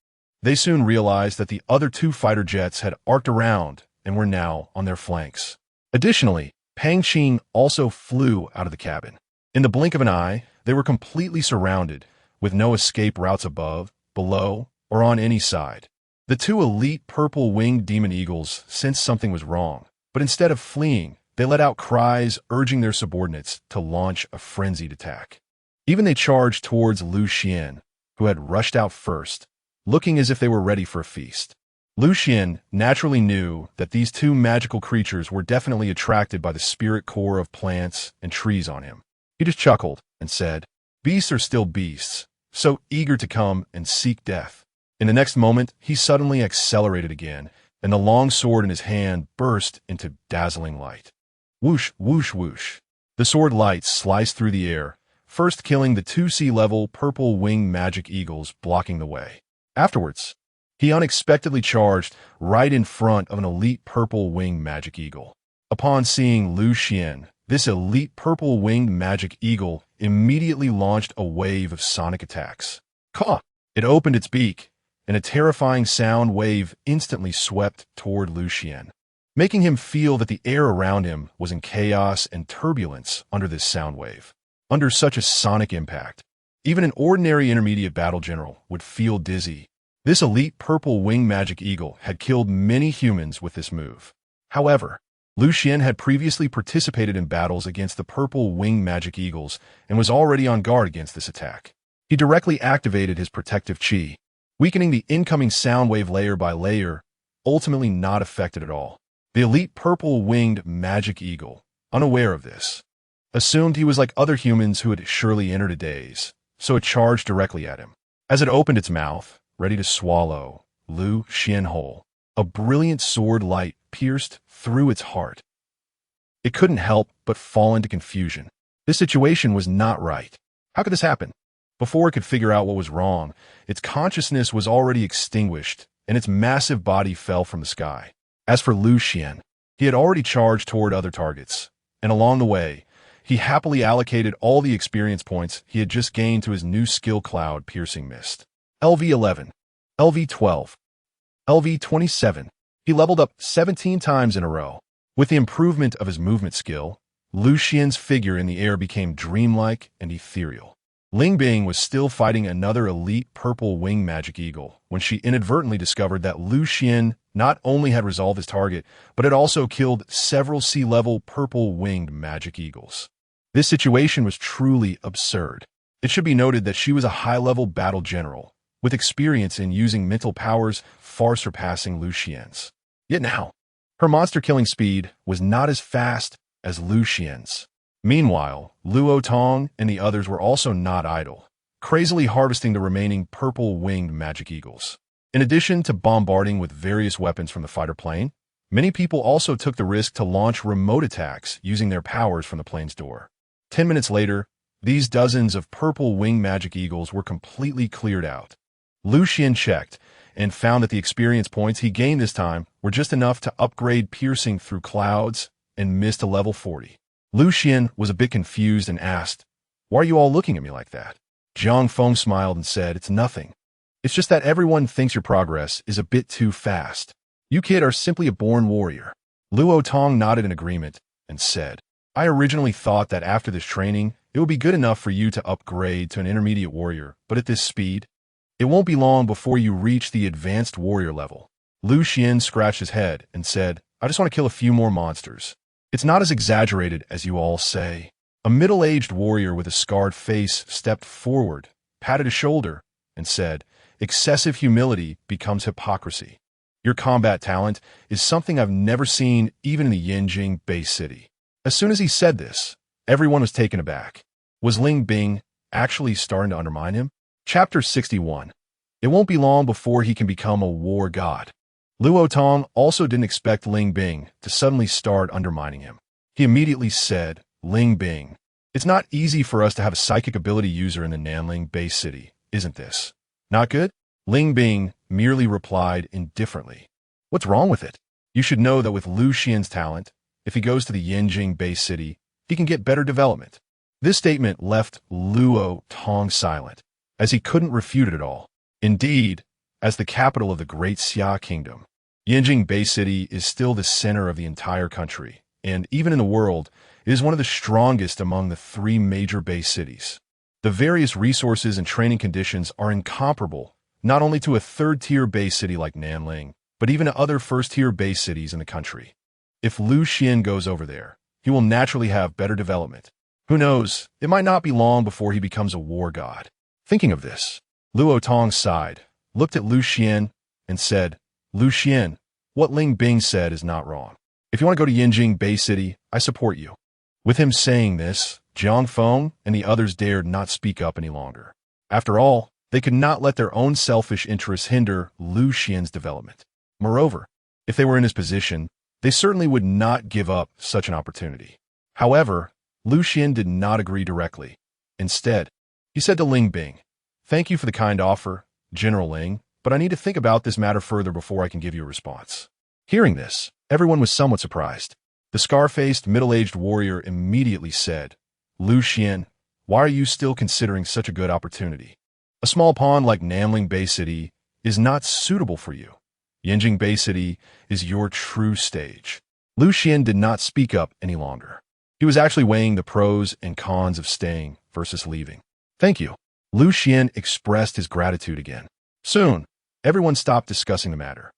they soon realized that the other 2 fighter jets had arced around and were now on their flanks. Additionally, Pang Qing also flew out of the cabin. In the blink of an eye, they were completely surrounded, with no escape routes above, below, or on any side. The 2 elite purple-winged demon eagles sensed something was wrong, but instead of fleeing, they let out cries urging their subordinates to launch a frenzied attack. Even they charged towards Lu Xian, who had rushed out first, looking as if they were ready for a feast. Lu Xian naturally knew that these two magical creatures were definitely attracted by the spirit core of plants and trees on him. He just chuckled and said, "Beasts are still beasts, so eager to come and seek death." In the next moment, he suddenly accelerated again, and the long sword in his hand burst into dazzling light. Whoosh, whoosh, whoosh. The sword light sliced through the air, first killing the two sea-level purple-winged magic eagles blocking the way. Afterwards, he unexpectedly charged right in front of an elite purple-winged magic eagle. Upon seeing Lu Xian, this elite purple-winged magic eagle immediately launched a wave of sonic attacks. Caw! It opened its beak, and a terrifying sound wave instantly swept toward Lu Xian, making him feel that the air around him was in chaos and turbulence under this sound wave. Under such a sonic impact, even an ordinary intermediate battle general would feel dizzy. This elite purple-winged magic eagle had killed many humans with this move. However, Lu Xian had previously participated in battles against the purple-winged magic eagles and was already on guard against this attack. He directly activated his protective chi, weakening the incoming sound wave layer by layer, ultimately not affected at all. The elite purple-winged magic eagle, unaware of this, assumed he was like other humans who had surely entered a daze, so it charged directly at him. As it opened its mouth, ready to swallow Lu Xian whole, a brilliant sword light pierced through its heart. It couldn't help but fall into confusion. This situation was not right. How could this happen? Before it could figure out what was wrong, its consciousness was already extinguished, and its massive body fell from the sky. As for Lu Xian, he had already charged toward other targets, and along the way, he happily allocated all the experience points he had just gained to his new skill cloud piercing mist. LV11, LV12, LV27. He leveled up 17 times in a row. With the improvement of his movement skill, Lu Xian's figure in the air became dreamlike and ethereal. Ling Bing was still fighting another elite purple-winged magic eagle when she inadvertently discovered that Lu Xian not only had resolved his target, but had also killed several sea-level purple-winged magic eagles. This situation was truly absurd. It should be noted that she was a high-level battle general, with experience in using mental powers far surpassing Lu Xian's. Yet now, her monster-killing speed was not as fast as Lu Xian's. Meanwhile, Luo Tong and the others were also not idle, crazily harvesting the remaining purple-winged magic eagles. In addition to bombarding with various weapons from the fighter plane, many people also took the risk to launch remote attacks using their powers from the plane's door. 10 minutes later, these dozens of purple-winged magic eagles were completely cleared out. Lu Xian checked and found that the experience points he gained this time were just enough to upgrade piercing through clouds and mist to level 40. Lu Xian was a bit confused and asked, "Why are you all looking at me like that?" Jiang Feng smiled and said, "It's nothing. It's just that everyone thinks your progress is a bit too fast. You kid are simply a born warrior." Luo Tong nodded in agreement and said, "I originally thought that after this training, it would be good enough for you to upgrade to an intermediate warrior, but at this speed, it won't be long before you reach the advanced warrior level." Lu Xian scratched his head and said, "I just want to kill a few more monsters. It's not as exaggerated as you all say." A middle-aged warrior with a scarred face stepped forward, patted his shoulder, and said, "Excessive humility becomes hypocrisy. Your combat talent is something I've never seen even in the Yanjing base city." As soon as he said this, everyone was taken aback. Was Ling Bing actually starting to undermine him? Chapter 61. It won't be long before he can become a war god. Luo Tong also didn't expect Ling Bing to suddenly start undermining him. He immediately said, "Ling Bing, it's not easy for us to have a psychic ability user in the Nanling base city, isn't this? Not good?" Ling Bing merely replied indifferently, "What's wrong with it? You should know that with Lu Xian's talent, if he goes to the Yanjing base city, he can get better development." This statement left Luo Tong silent, as he couldn't refute it at all. Indeed, as the capital of the Great Xia Kingdom, Yanjing Bay City is still the center of the entire country, and even in the world, it is one of the strongest among the 3 major base cities. The various resources and training conditions are incomparable, not only to a 3rd-tier base city like Nanling, but even to other 1st-tier base cities in the country. If Lu Xian goes over there, he will naturally have better development. Who knows, it might not be long before he becomes a war god. Thinking of this, Luo Tong sighed, looked at Lu Xian, and said, Lucian, what Ling Bing said is not wrong. If you want to go to Yinjing Bay City, I support you. With him saying this, Jiang Feng and the others dared not speak up any longer. After all, they could not let their own selfish interests hinder Lu Xian's development. Moreover, if they were in his position, they certainly would not give up such an opportunity. However, Lu Xian did not agree directly. Instead, he said to Ling Bing, "Thank you for the kind offer, General Ling, but I need to think about this matter further before I can give you a response." Hearing this, everyone was somewhat surprised. The scar-faced, middle-aged warrior immediately said, "Lu Xian, why are you still considering such a good opportunity? A small pond like Nanling Bay City is not suitable for you. Yinjing Bay City is your true stage." Lu Xian did not speak up any longer. He was actually weighing the pros and cons of staying versus leaving. "Thank you." Lu Xian expressed his gratitude again. Soon, everyone stopped discussing the matter.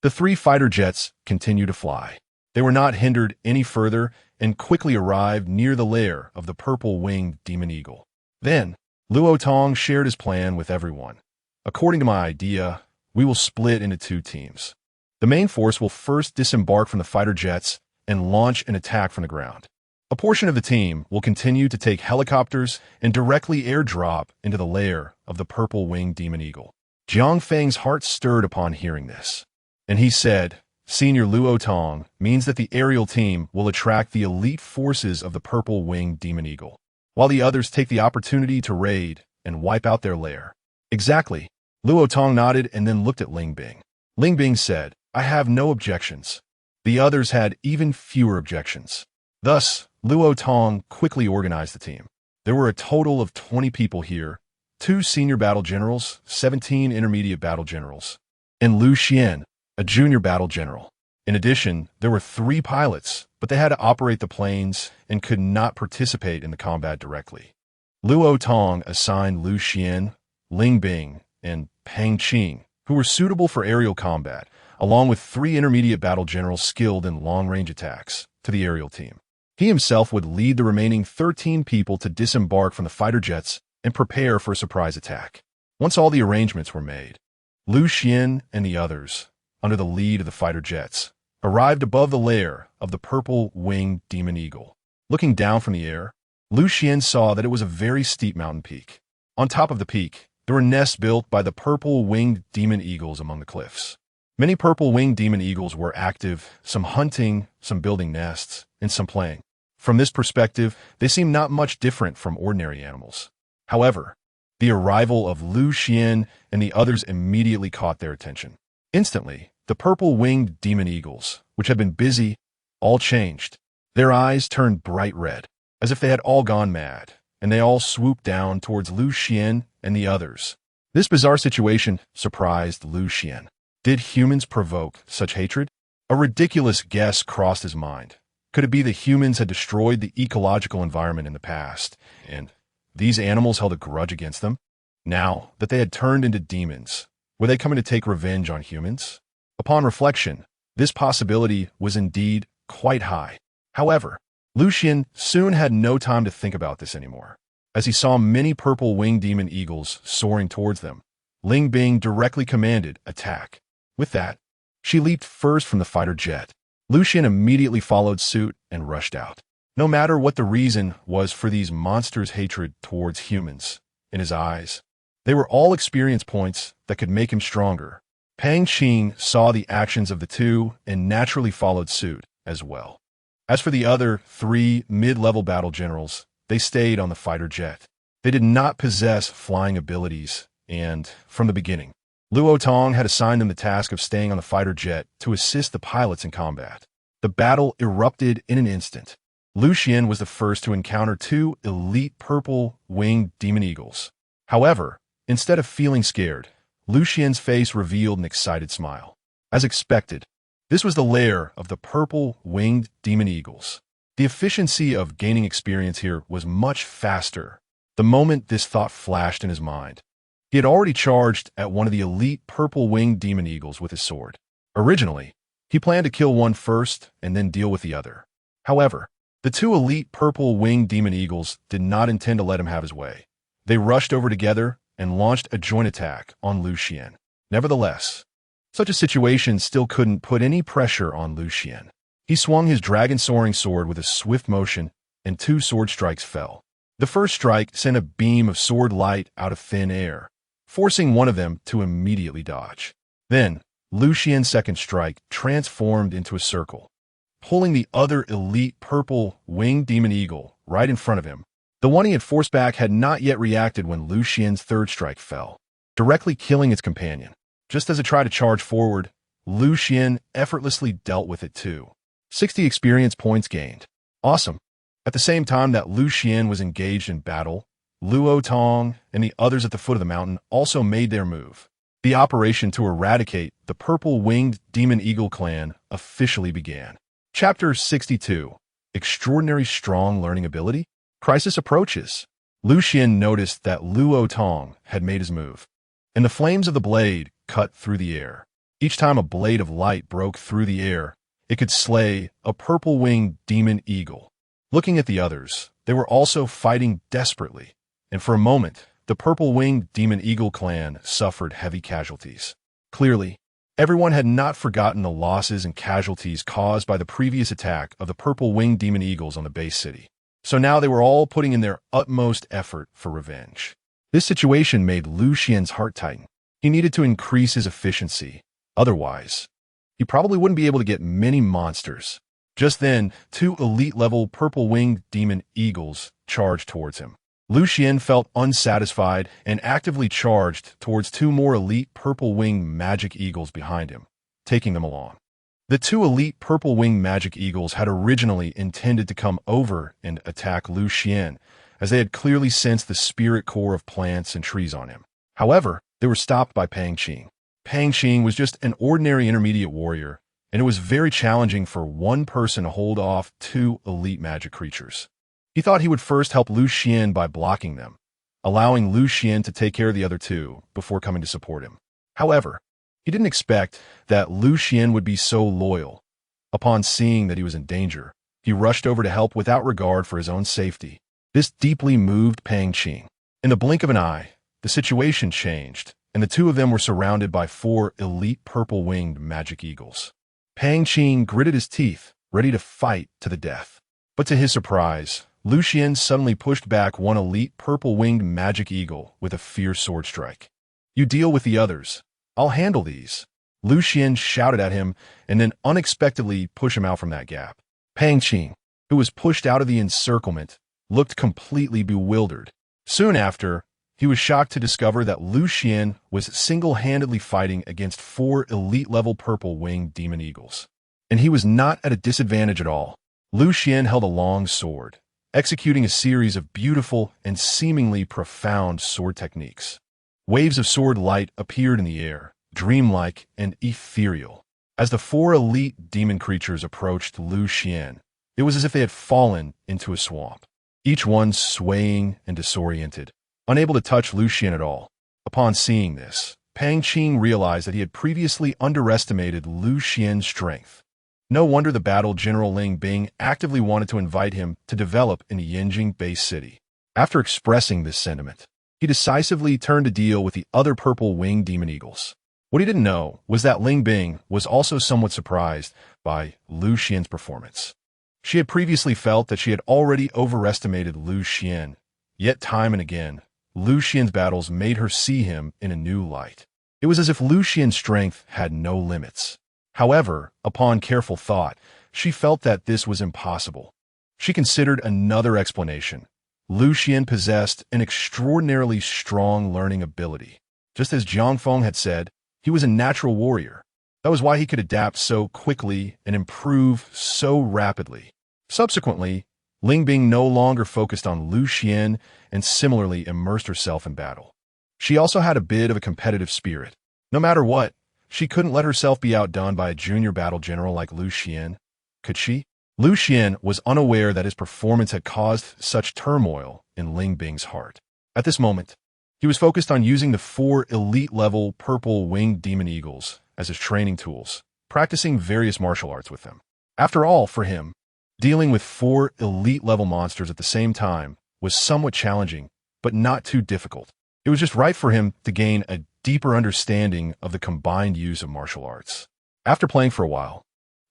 The 3 fighter jets continued to fly. They were not hindered any further and quickly arrived near the lair of the purple-winged demon eagle. Then, Luo Tong shared his plan with everyone. "According to my idea, we will split into 2 teams. The main force will first disembark from the fighter jets and launch an attack from the ground. A portion of the team will continue to take helicopters and directly airdrop into the lair of the purple-winged demon eagle." Jiang Feng's heart stirred upon hearing this, and he said, "Senior Luo Tong means that the aerial team will attract the elite forces of the purple-winged demon eagle, while the others take the opportunity to raid and wipe out their lair." "Exactly." Luo Tong nodded and then looked at Ling Bing. Ling Bing said, "I have no objections." The others had even fewer objections. Thus, Luo Tong quickly organized the team. There were a total of 20 people here, 2 senior battle generals, 17 intermediate battle generals, and Lu Xian, a junior battle general. In addition, there were 3 pilots, but they had to operate the planes and could not participate in the combat directly. Luo Tong assigned Lu Xian, Ling Bing, and Pang Qing, who were suitable for aerial combat, along with 3 intermediate battle generals skilled in long-range attacks, to the aerial team. He himself would lead the remaining 13 people to disembark from the fighter jets and prepare for a surprise attack. Once all the arrangements were made, Lu Xian and the others, under the lead of the fighter jets, arrived above the lair of the purple-winged demon eagle. Looking down from the air, Lu Xian saw that it was a very steep mountain peak. On top of the peak, there were nests built by the purple-winged demon eagles among the cliffs. Many purple-winged demon eagles were active, some hunting, some building nests, and some playing. From this perspective, they seemed not much different from ordinary animals. However, the arrival of Lu Xian and the others immediately caught their attention. Instantly, the purple-winged demon eagles, which had been busy, all changed. Their eyes turned bright red, as if they had all gone mad, and they all swooped down towards Lu Xian and the others. This bizarre situation surprised Lu Xian. Did humans provoke such hatred? A ridiculous guess crossed his mind. Could it be that humans had destroyed the ecological environment in the past, and these animals held a grudge against them? Now that they had turned into demons, were they coming to take revenge on humans? Upon reflection, this possibility was indeed quite high. However, Lu Xian soon had no time to think about this anymore. As he saw many purple-winged demon eagles soaring towards them, Ling Bing directly commanded attack. With that, she leaped first from the fighter jet. Lu Xian immediately followed suit and rushed out. No matter what the reason was for these monsters' hatred towards humans, in his eyes, they were all experience points that could make him stronger. Pang Qing saw the actions of the 2 and naturally followed suit as well. As for the other 3 mid-level battle generals, they stayed on the fighter jet. They did not possess flying abilities, and, from the beginning, Luo Tong had assigned them the task of staying on the fighter jet to assist the pilots in combat. The battle erupted in an instant. Lu Xian was the first to encounter 2 elite purple-winged demon eagles. However, instead of feeling scared, Lu Xian's face revealed an excited smile. As expected, this was the lair of the purple-winged demon eagles. The efficiency of gaining experience here was much faster. The moment this thought flashed in his mind, he had already charged at one of the elite purple-winged demon eagles with his sword. Originally, he planned to kill one first and then deal with the other. However, the 2 elite purple-winged demon eagles did not intend to let him have his way. They rushed over together and launched a joint attack on Lu Xian. Nevertheless, Such a situation still couldn't put any pressure on Xuan. He swung his dragon-soaring sword with a swift motion, and 2 sword strikes fell. The first strike sent a beam of sword light out of thin air, forcing one of them to immediately dodge. Then, Xuan's second strike transformed into a circle, pulling the other elite purple winged demon eagle right in front of him. The one he had forced back had not yet reacted when Xuan's third strike fell, directly killing its companion. Just as it tried to charge forward, Xuan effortlessly dealt with it too. 60 experience points gained. Awesome. At the same time that Xuan was engaged in battle, Luo Tong and the others at the foot of the mountain also made their move. The operation to eradicate the purple-winged demon eagle clan officially began. Chapter 62. Extraordinary Strong Learning Ability? Crisis approaches. Xuan noticed that Luo Tong had made his move, and the flames of the blade cut through the air. Each time a blade of light broke through the air, it could slay a purple-winged demon eagle. Looking at the others, they were also fighting desperately, and for a moment, the purple-winged demon eagle clan suffered heavy casualties. Clearly, everyone had not forgotten the losses and casualties caused by the previous attack of the purple-winged demon eagles on the base city. So now they were all putting in their utmost effort for revenge. This situation made Xuan's heart tighten. He needed to increase his efficiency. Otherwise, he probably wouldn't be able to get many monsters. Just then, 2 elite-level purple-winged demon eagles charged towards him. Xuan felt unsatisfied and actively charged towards 2 more elite purple-winged magic eagles behind him, taking them along. The 2 elite purple-winged magic eagles had originally intended to come over and attack Xuan, as they had clearly sensed the spirit core of plants and trees on him. However, they were stopped by Pang Qing. Pang Qing was just an ordinary intermediate warrior, and it was very challenging for one person to hold off 2 elite magic creatures. He thought he would first help Xuan by blocking them, allowing Xuan to take care of the other 2 before coming to support him. However, he didn't expect that Xuan would be so loyal. Upon seeing that he was in danger, he rushed over to help without regard for his own safety. This deeply moved Pang Qing. In the blink of an eye, the situation changed, and the 2 of them were surrounded by 4 elite purple-winged magic eagles. Pang Qing gritted his teeth, ready to fight to the death. But to his surprise, Xuan suddenly pushed back 1 elite purple-winged magic eagle with a fierce sword strike. "You deal with the others. I'll handle these." Xuan shouted at him and then unexpectedly pushed him out from that gap. Pang Qing, who was pushed out of the encirclement, looked completely bewildered. Soon after, he was shocked to discover that Xuan was single-handedly fighting against 4 elite-level purple-winged demon eagles. And he was not at a disadvantage at all. Xuan held a long sword, executing a series of beautiful and seemingly profound sword techniques. Waves of sword light appeared in the air, dreamlike and ethereal. As the 4 elite demon creatures approached Xuan, it was as if they had fallen into a swamp, each one swaying and disoriented, unable to touch Xuan at all. Upon seeing this, Pang Qing realized that he had previously underestimated Xuan's strength. No wonder the battle General Ling Bing actively wanted to invite him to develop in the Yanjing base city. After expressing this sentiment, he decisively turned to deal with the other purple-winged demon eagles. What he didn't know was that Ling Bing was also somewhat surprised by Xuan's performance. She had previously felt that she had already overestimated Xuan, yet time and again, Xuan's battles made her see him in a new light. It was as if Xuan's strength had no limits. However, upon careful thought, she felt that this was impossible. She considered another explanation. Xuan possessed an extraordinarily strong learning ability. Just as Jiang Feng had said, he was a natural warrior. That was why he could adapt so quickly and improve so rapidly. Subsequently, Ling Bing no longer focused on Xuan and similarly immersed herself in battle. She also had a bit of a competitive spirit. No matter what, she couldn't let herself be outdone by a junior battle general like Xuan. Could she? Xuan was unaware that his performance had caused such turmoil in Ling Bing's heart. At this moment, he was focused on using the 4 elite-level purple-winged demon eagles as his training tools, practicing various martial arts with them. After all, for him, dealing with 4 elite-level monsters at the same time was somewhat challenging, but not too difficult. It was just right for him to gain a deeper understanding of the combined use of martial arts. After playing for a while,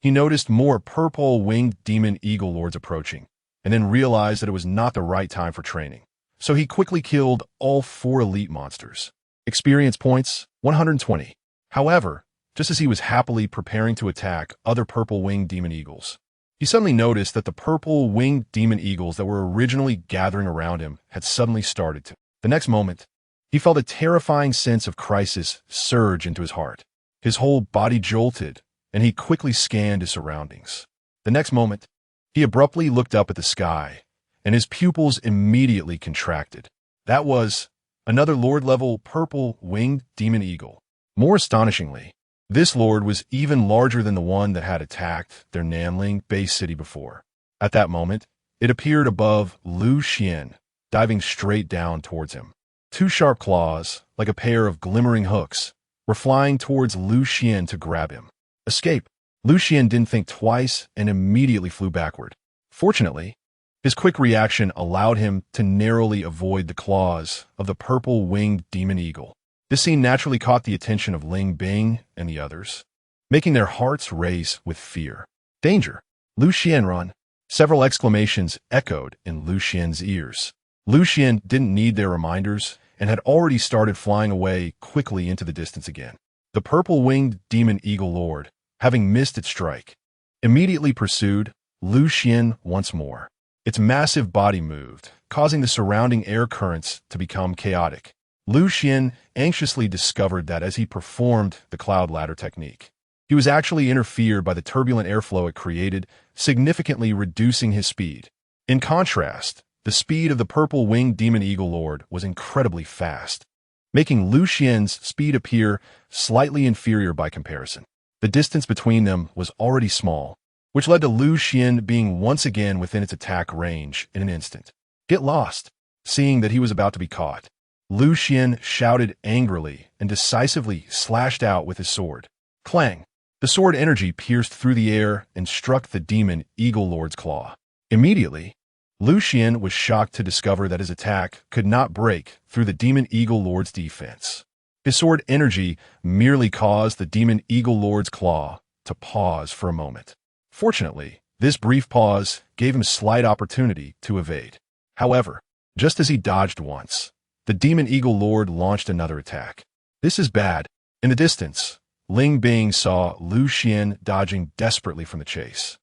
he noticed more purple-winged demon eagle lords approaching, and then realized that it was not the right time for training. So he quickly killed all 4 elite monsters. Experience points, 120. However, just as he was happily preparing to attack other purple-winged demon eagles, he suddenly noticed that the purple-winged demon eagles that were originally gathering around him had suddenly started to. The next moment, he felt a terrifying sense of crisis surge into his heart. His whole body jolted, and he quickly scanned his surroundings. The next moment, he abruptly looked up at the sky, and his pupils immediately contracted. That was another Lord-level purple-winged demon eagle. More astonishingly, this lord was even larger than the one that had attacked their Nanling base city before. At that moment, it appeared above Lu Xian, diving straight down towards him. 2 sharp claws, like a pair of glimmering hooks, were flying towards Lu Xian to grab him. Escape! Lu Xian didn't think twice and immediately flew backward. Fortunately, his quick reaction allowed him to narrowly avoid the claws of the purple-winged demon eagle. This scene naturally caught the attention of Ling Bing and the others, making their hearts race with fear. Danger! Lu Xian, run! Several exclamations echoed in Lu Xian's ears. Lu Xian didn't need their reminders and had already started flying away quickly into the distance again. The purple-winged demon eagle lord, having missed its strike, immediately pursued Lu Xian once more. Its massive body moved, causing the surrounding air currents to become chaotic. Lu Xian anxiously discovered that as he performed the cloud ladder technique, he was actually interfered by the turbulent airflow it created, significantly reducing his speed. In contrast, the speed of the purple-winged demon eagle lord was incredibly fast, making Lu Xian's speed appear slightly inferior by comparison. The distance between them was already small, which led to Lu Xian being once again within its attack range in an instant. Get lost! Seeing that he was about to be caught, Lu Xian shouted angrily and decisively slashed out with his sword. Clang! The sword energy pierced through the air and struck the demon eagle lord's claw. Immediately, Lu Xian was shocked to discover that his attack could not break through the demon eagle lord's defense. His sword energy merely caused the demon eagle lord's claw to pause for a moment. Fortunately, this brief pause gave him slight opportunity to evade. However, just as he dodged once, the demon eagle lord launched another attack. This is bad. In the distance, Ling Bing saw Lu Xian dodging desperately from the chase,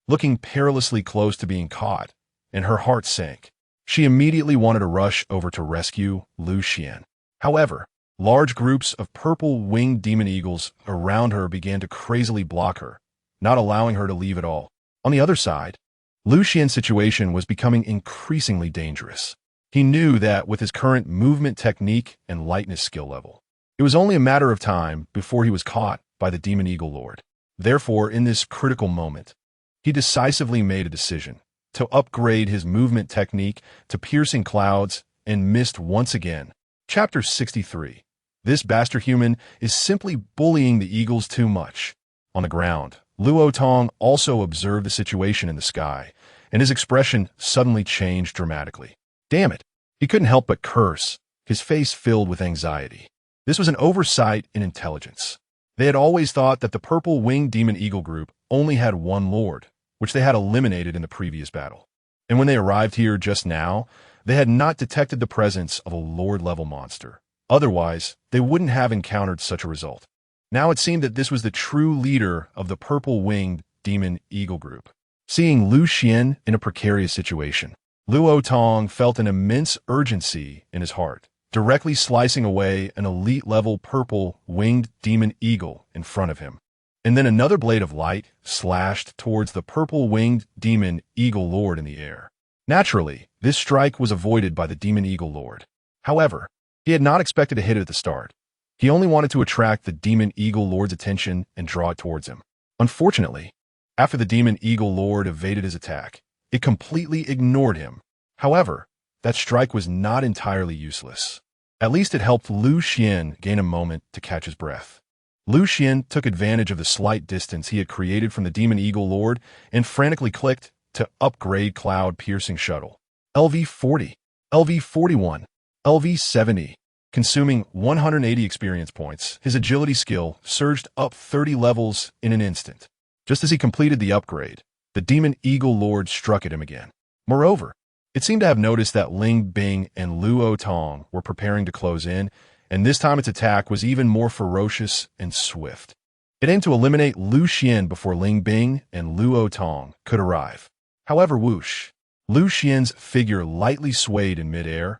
looking perilously close to being caught, and her heart sank. She immediately wanted to rush over to rescue Lu Xian. However, large groups of purple-winged demon eagles around her began to crazily block her, not allowing her to leave at all. On the other side, Lu Xian's situation was becoming increasingly dangerous. He knew that with his current movement technique and lightness skill level, it was only a matter of time before he was caught by the demon eagle lord. Therefore, in this critical moment, he decisively made a decision to upgrade his movement technique to piercing clouds and missed once again. Chapter 63. This bastard human is simply bullying the eagles too much. On the ground, Luo Tong also observed the situation in the sky, and his expression suddenly changed dramatically. Damn it! He couldn't help but curse, his face filled with anxiety. This was an oversight in intelligence. They had always thought that the purple-winged demon eagle group only had one lord, which they had eliminated in the previous battle. And when they arrived here just now, they had not detected the presence of a lord-level monster. Otherwise, they wouldn't have encountered such a result. Now it seemed that this was the true leader of the purple-winged demon eagle group. Seeing Lu Xian in a precarious situation, Luo Tong felt an immense urgency in his heart, directly slicing away an elite-level purple-winged demon eagle in front of him. And then another blade of light slashed towards the purple-winged demon eagle lord in the air. Naturally, this strike was avoided by the demon eagle lord. However, he had not expected to hit it at the start. He only wanted to attract the demon eagle lord's attention and draw it towards him. Unfortunately, after the demon eagle lord evaded his attack, it completely ignored him. However, that strike was not entirely useless. At least it helped Lu Xian gain a moment to catch his breath. Lu Xian took advantage of the slight distance he had created from the demon eagle lord and frantically clicked to upgrade cloud piercing shuttle. LV-40, LV-41, LV-70. Consuming 180 experience points, his agility skill surged up 30 levels in an instant. Just as he completed the upgrade, the Demon Eagle Lord struck at him again. Moreover, it seemed to have noticed that Ling Bing and Luo Tong were preparing to close in, and this time its attack was even more ferocious and swift. It aimed to eliminate Lu Xian before Ling Bing and Luo Tong could arrive. However, whoosh, Lu Xian's figure lightly swayed in midair,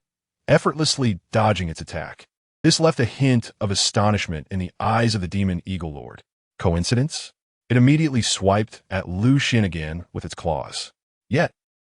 effortlessly dodging its attack. This left a hint of astonishment in the eyes of the Demon Eagle Lord. Coincidence? It immediately swiped at Lu Xian again with its claws. Yet,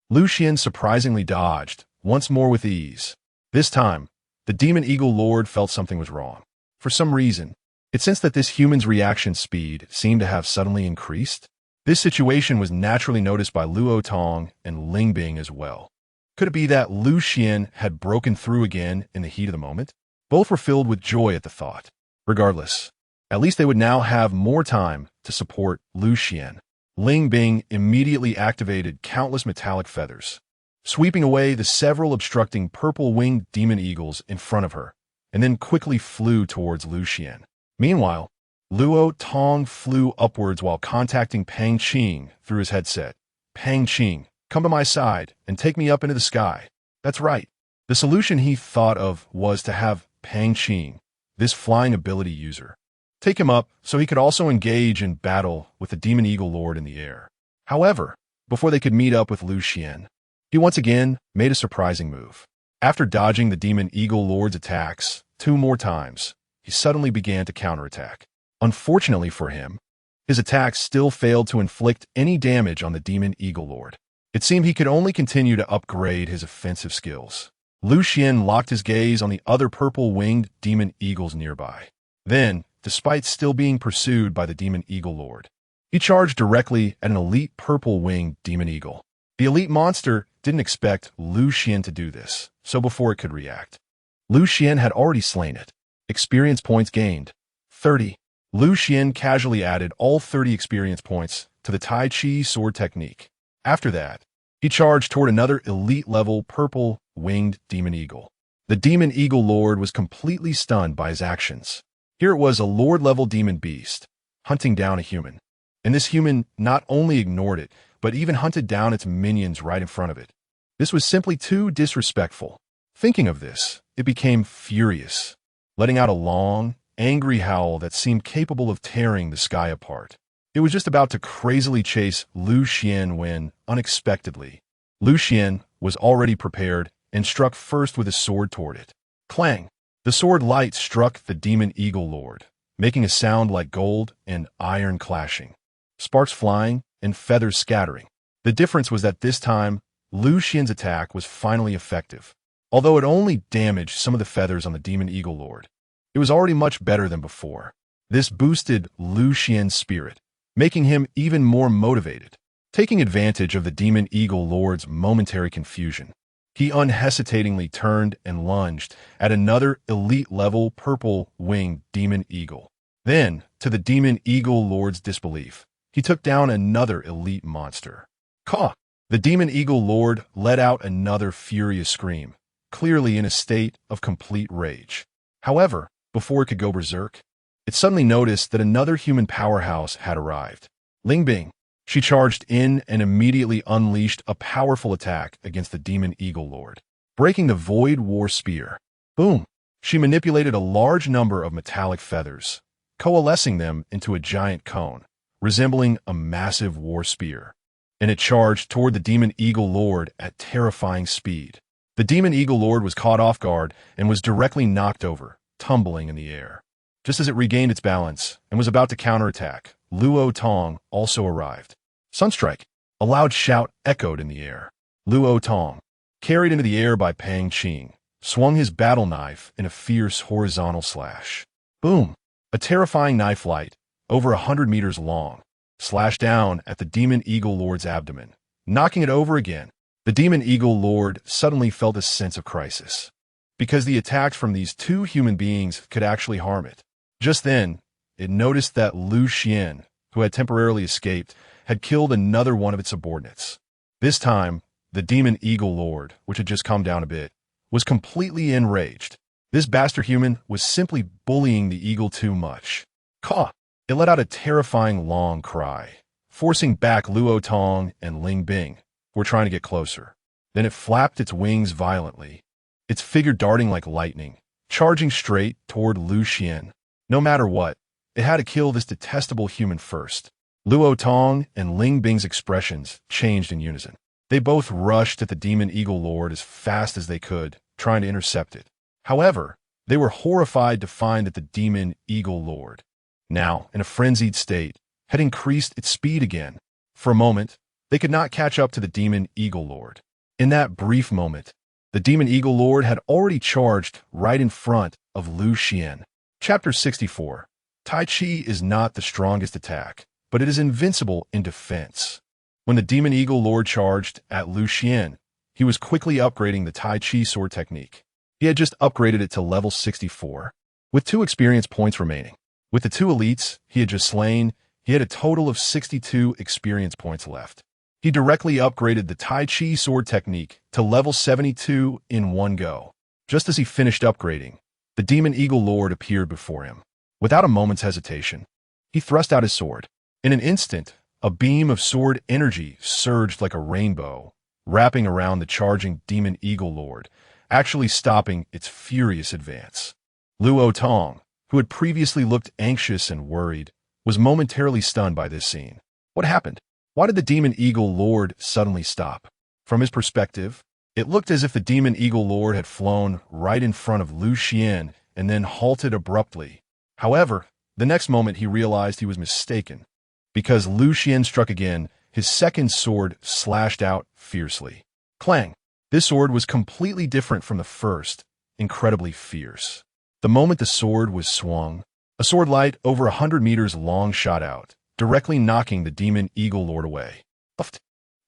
Lu Xian surprisingly dodged, once more with ease. This time, the Demon Eagle Lord felt something was wrong. For some reason, it sensed that this human's reaction speed seemed to have suddenly increased. This situation was naturally noticed by Luo Tong and Ling Bing as well. Could it be that Lu Xian had broken through again in the heat of the moment? Both were filled with joy at the thought. Regardless, at least they would now have more time to support Lu Xian. Ling Bing immediately activated countless metallic feathers, sweeping away the several obstructing purple-winged demon eagles in front of her, and then quickly flew towards Lu Xian. Meanwhile, Luo Tong flew upwards while contacting Pang Qing through his headset. Pang Qing, come to my side and take me up into the sky. That's right. The solution he thought of was to have Pang Qing, this flying ability user, take him up so he could also engage in battle with the Demon Eagle Lord in the air. However, before they could meet up with Lu Xian, he once again made a surprising move. After dodging the Demon Eagle Lord's attacks 2 more times, he suddenly began to counterattack. Unfortunately for him, his attacks still failed to inflict any damage on the Demon Eagle Lord. It seemed he could only continue to upgrade his offensive skills. Lu Xian locked his gaze on the other purple-winged demon eagles nearby. Then, despite still being pursued by the Demon Eagle Lord, he charged directly at an elite purple-winged demon eagle. The elite monster didn't expect Lu Xian to do this, so before it could react, Lu Xian had already slain it. Experience points gained, 30. Lu Xian casually added all 30 experience points to the Tai Chi sword technique. After that, he charged toward another elite-level purple-winged demon eagle. The Demon Eagle Lord was completely stunned by his actions. Here it was a Lord-level demon beast, hunting down a human. And this human not only ignored it, but even hunted down its minions right in front of it. This was simply too disrespectful. Thinking of this, it became furious, letting out a long, angry howl that seemed capable of tearing the sky apart. It was just about to crazily chase Lu Xian when, unexpectedly, Lu Xian was already prepared and struck first with his sword toward it. Clang! The sword light struck the Demon Eagle Lord, making a sound like gold and iron clashing, sparks flying and feathers scattering. The difference was that this time, Lu Xian's attack was finally effective. Although it only damaged some of the feathers on the Demon Eagle Lord, it was already much better than before. This boosted Lu Xian's spirit, making him even more motivated. Taking advantage of the Demon Eagle Lord's momentary confusion, he unhesitatingly turned and lunged at another elite-level purple-winged demon eagle. Then, to the Demon Eagle Lord's disbelief, he took down another elite monster. Caw! The Demon Eagle Lord let out another furious scream, clearly in a state of complete rage. However, before it could go berserk, it suddenly noticed that another human powerhouse had arrived. Ling Bing. She charged in and immediately unleashed a powerful attack against the Demon Eagle Lord, breaking the Void War Spear. Boom! She manipulated a large number of metallic feathers, coalescing them into a giant cone, resembling a massive war spear, and it charged toward the Demon Eagle Lord at terrifying speed. The Demon Eagle Lord was caught off guard and was directly knocked over, tumbling in the air. Just as it regained its balance and was about to counterattack, Luo Tong also arrived. Sunstrike! A loud shout echoed in the air. Luo Tong, carried into the air by Pang Qing, swung his battle knife in a fierce horizontal slash. Boom! A terrifying knife light, over 100 meters long, slashed down at the Demon Eagle Lord's abdomen, knocking it over again. The Demon Eagle Lord suddenly felt a sense of crisis, because the attacks from these 2 human beings could actually harm it. Just then, it noticed that Lu Xian, who had temporarily escaped, had killed another one of its subordinates. This time, the Demon Eagle Lord, which had just calmed down a bit, was completely enraged. This bastard human was simply bullying the eagle too much. Caw! It let out a terrifying long cry, forcing back Luo Tong and Ling Bing, who were trying to get closer. Then it flapped its wings violently, its figure darting like lightning, charging straight toward Lu Xian. No matter what, it had to kill this detestable human first. Luo Tong and Ling Bing's expressions changed in unison. They both rushed at the demon eagle lord as fast as they could, trying to intercept it. However, they were horrified to find that the demon eagle lord, now in a frenzied state, had increased its speed again. For a moment, they could not catch up to the demon eagle lord. In that brief moment, the demon eagle lord had already charged right in front of Lu Xian. Chapter 64. Tai Chi is not the strongest attack, but it is invincible in defense. When the demon eagle lord charged at Lu Xian, he was quickly upgrading the Tai Chi sword technique. He had just upgraded it to level 64, with 2 experience points remaining. With the 2 elites he had just slain, he had a total of 62 experience points left. He directly upgraded the Tai Chi sword technique to level 72 in one go. Just as he finished upgrading, the demon eagle lord appeared before him. Without a moment's hesitation, he thrust out his sword. In an instant, a beam of sword energy surged like a rainbow, wrapping around the charging demon eagle lord, actually stopping its furious advance. Luo Tong, who had previously looked anxious and worried, was momentarily stunned by this scene. What happened? Why did the demon eagle lord suddenly stop? From his perspective, it looked as if the demon eagle lord had flown right in front of Lu Xian and then halted abruptly. However, the next moment he realized he was mistaken. Because Lu Xian struck again, his second sword slashed out fiercely. Clang! This sword was completely different from the first, incredibly fierce. The moment the sword was swung, a sword light over 100 meters long shot out, directly knocking the demon eagle lord away.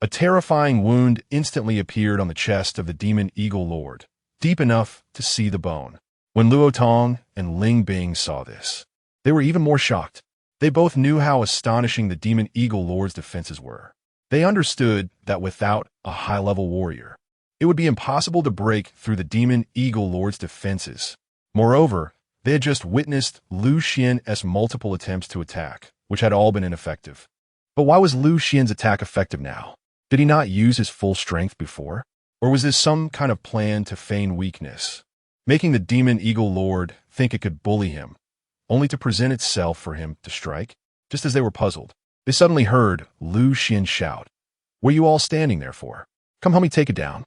A terrifying wound instantly appeared on the chest of the demon eagle lord, deep enough to see the bone. When Luo Tong and Ling Bing saw this, they were even more shocked. They both knew how astonishing the demon eagle lord's defenses were. They understood that without a high-level warrior, it would be impossible to break through the demon eagle lord's defenses. Moreover, they had just witnessed Lu Xian's multiple attempts to attack, which had all been ineffective. But why was Lu Xian's attack effective now? Did he not use his full strength before? Or was this some kind of plan to feign weakness, making the demon eagle lord think it could bully him, only to present itself for him to strike? Just as they were puzzled, they suddenly heard Lu Xian shout, "What are you all standing there for? Come help me take it down."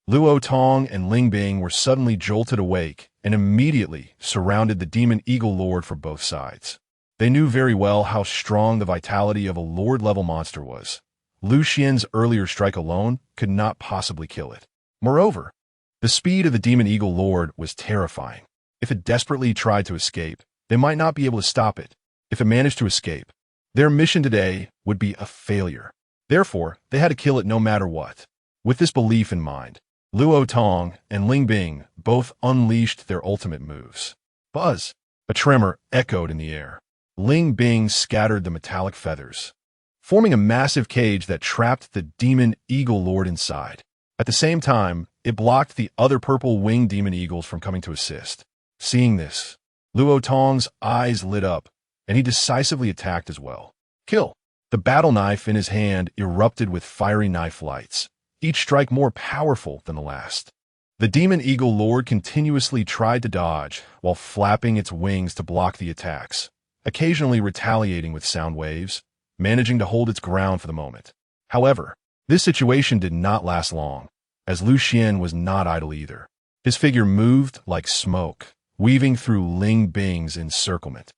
Luo Tong and Ling Bing were suddenly jolted awake and immediately surrounded the demon eagle lord for both sides. They knew very well how strong the vitality of a lord-level monster was. Lu Xian's earlier strike alone could not possibly kill it. Moreover, the speed of the demon eagle lord was terrifying. If it desperately tried to escape, they might not be able to stop it. If it managed to escape, their mission today would be a failure. Therefore, they had to kill it no matter what. With this belief in mind, Luo Tong and Ling Bing both unleashed their ultimate moves. Buzz! A tremor echoed in the air. Ling Bing scattered the metallic feathers, forming a massive cage that trapped the demon eagle lord inside. At the same time, it blocked the other purple-winged demon eagles from coming to assist. Seeing this, Luo Tong's eyes lit up, and he decisively attacked as well. Kill! The battle knife in his hand erupted with fiery knife lights, each strike more powerful than the last. The demon eagle lord continuously tried to dodge while flapping its wings to block the attacks, occasionally retaliating with sound waves, managing to hold its ground for the moment. However, this situation did not last long, as Lu Xian was not idle either. His figure moved like smoke, weaving through Ling Bing's encirclement,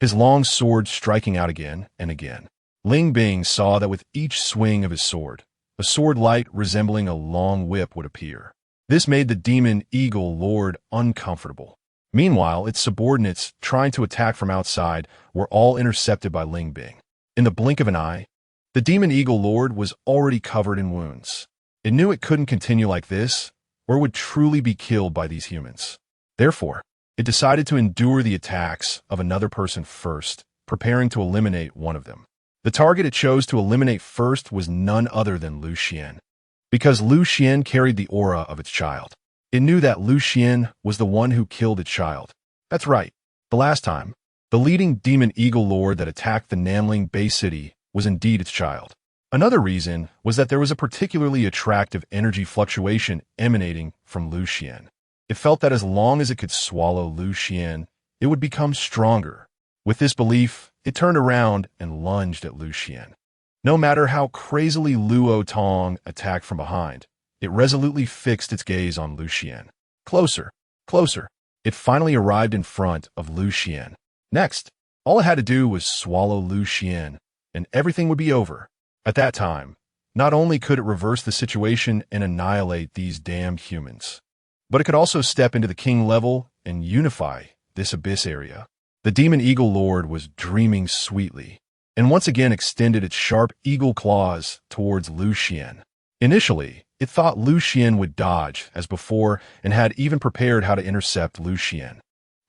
his long sword striking out again and again. Ling Bing saw that with each swing of his sword, a sword light resembling a long whip would appear. This made the demon eagle lord uncomfortable. Meanwhile, its subordinates, trying to attack from outside, were all intercepted by Ling Bing. In the blink of an eye, the demon eagle lord was already covered in wounds. It knew it couldn't continue like this, or it would truly be killed by these humans. Therefore, it decided to endure the attacks of another person first, preparing to eliminate one of them. The target it chose to eliminate first was none other than Lu Xian, because Lu Xian carried the aura of its child. It knew that Xuan was the one who killed its child. That's right. The last time, the leading demon eagle lord that attacked the Namling Bay City was indeed its child. Another reason was that there was a particularly attractive energy fluctuation emanating from Xuan. It felt that as long as it could swallow Xuan, it would become stronger. With this belief, it turned around and lunged at Xuan. No matter how crazily Luo Tong attacked from behind, it resolutely fixed its gaze on Xuan. Closer, closer. It finally arrived in front of Xuan. Next, all it had to do was swallow Xuan, and everything would be over. At that time, not only could it reverse the situation and annihilate these damned humans, but it could also step into the king level and unify this abyss area. The demon eagle lord was dreaming sweetly, and once again extended its sharp eagle claws towards Xuan. Initially, it thought Xuan would dodge as before and had even prepared how to intercept Xuan.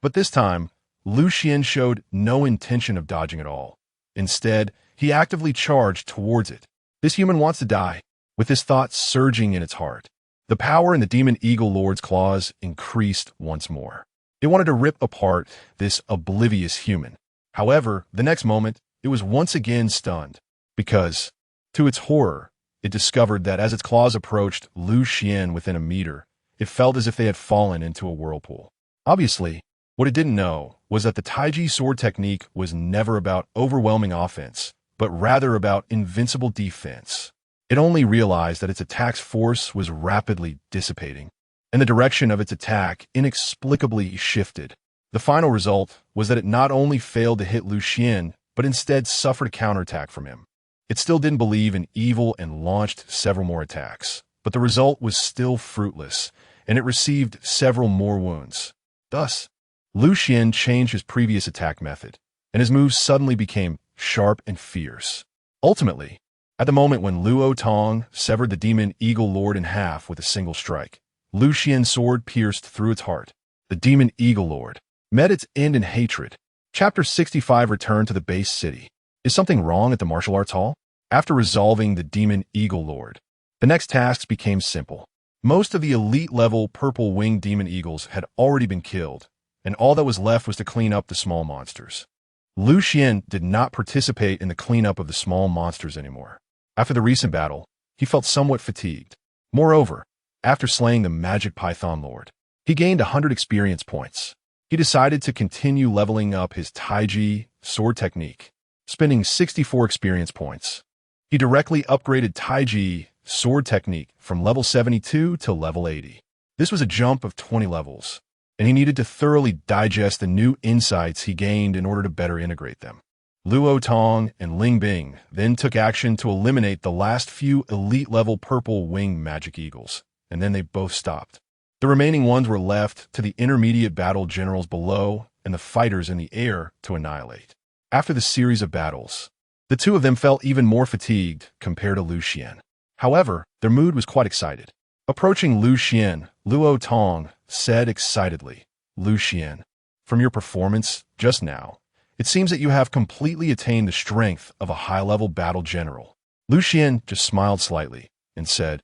But this time, Xuan showed no intention of dodging at all. Instead, he actively charged towards it. This human wants to die, with this thought surging in its heart. The power in the demon eagle lord's claws increased once more. It wanted to rip apart this oblivious human. However, the next moment, it was once again stunned, because, to its horror, it discovered that as its claws approached Xuan within a meter, it felt as if they had fallen into a whirlpool. Obviously, what it didn't know was that the Tai Chi sword technique was never about overwhelming offense, but rather about invincible defense. It only realized that its attack's force was rapidly dissipating, and the direction of its attack inexplicably shifted. The final result was that it not only failed to hit Xuan, but instead suffered a counterattack from him. It still didn't believe in evil and launched several more attacks, but the result was still fruitless, and it received several more wounds. Thus, Xuan changed his previous attack method, and his moves suddenly became sharp and fierce. Ultimately, at the moment when Luo Tong severed the demon eagle lord in half with a single strike, Xuan's sword pierced through its heart. The demon eagle lord met its end in hatred. Chapter 65 Return to the base city. Is something wrong at the martial arts hall? After resolving the demon eagle lord, the next tasks became simple. Most of the elite-level purple-winged demon eagles had already been killed, and all that was left was to clean up the small monsters. Xuan did not participate in the cleanup of the small monsters anymore. After the recent battle, he felt somewhat fatigued. Moreover, after slaying the magic python lord, he gained 100 experience points. He decided to continue leveling up his Tai Chi sword technique, spending 64 experience points. He directly upgraded Tai Chi sword technique from level 72 to level 80. This was a jump of 20 levels, and he needed to thoroughly digest the new insights he gained in order to better integrate them. Luo Tong and Ling Bing then took action to eliminate the last few elite-level purple-winged magic eagles, and then they both stopped. The remaining ones were left to the intermediate battle generals below and the fighters in the air to annihilate. After the series of battles, the two of them felt even more fatigued compared to Xuan. However, their mood was quite excited. Approaching Xuan, Luo Tong said excitedly, "Xuan, from your performance just now, it seems that you have completely attained the strength of a high-level battle general." Xuan just smiled slightly and said,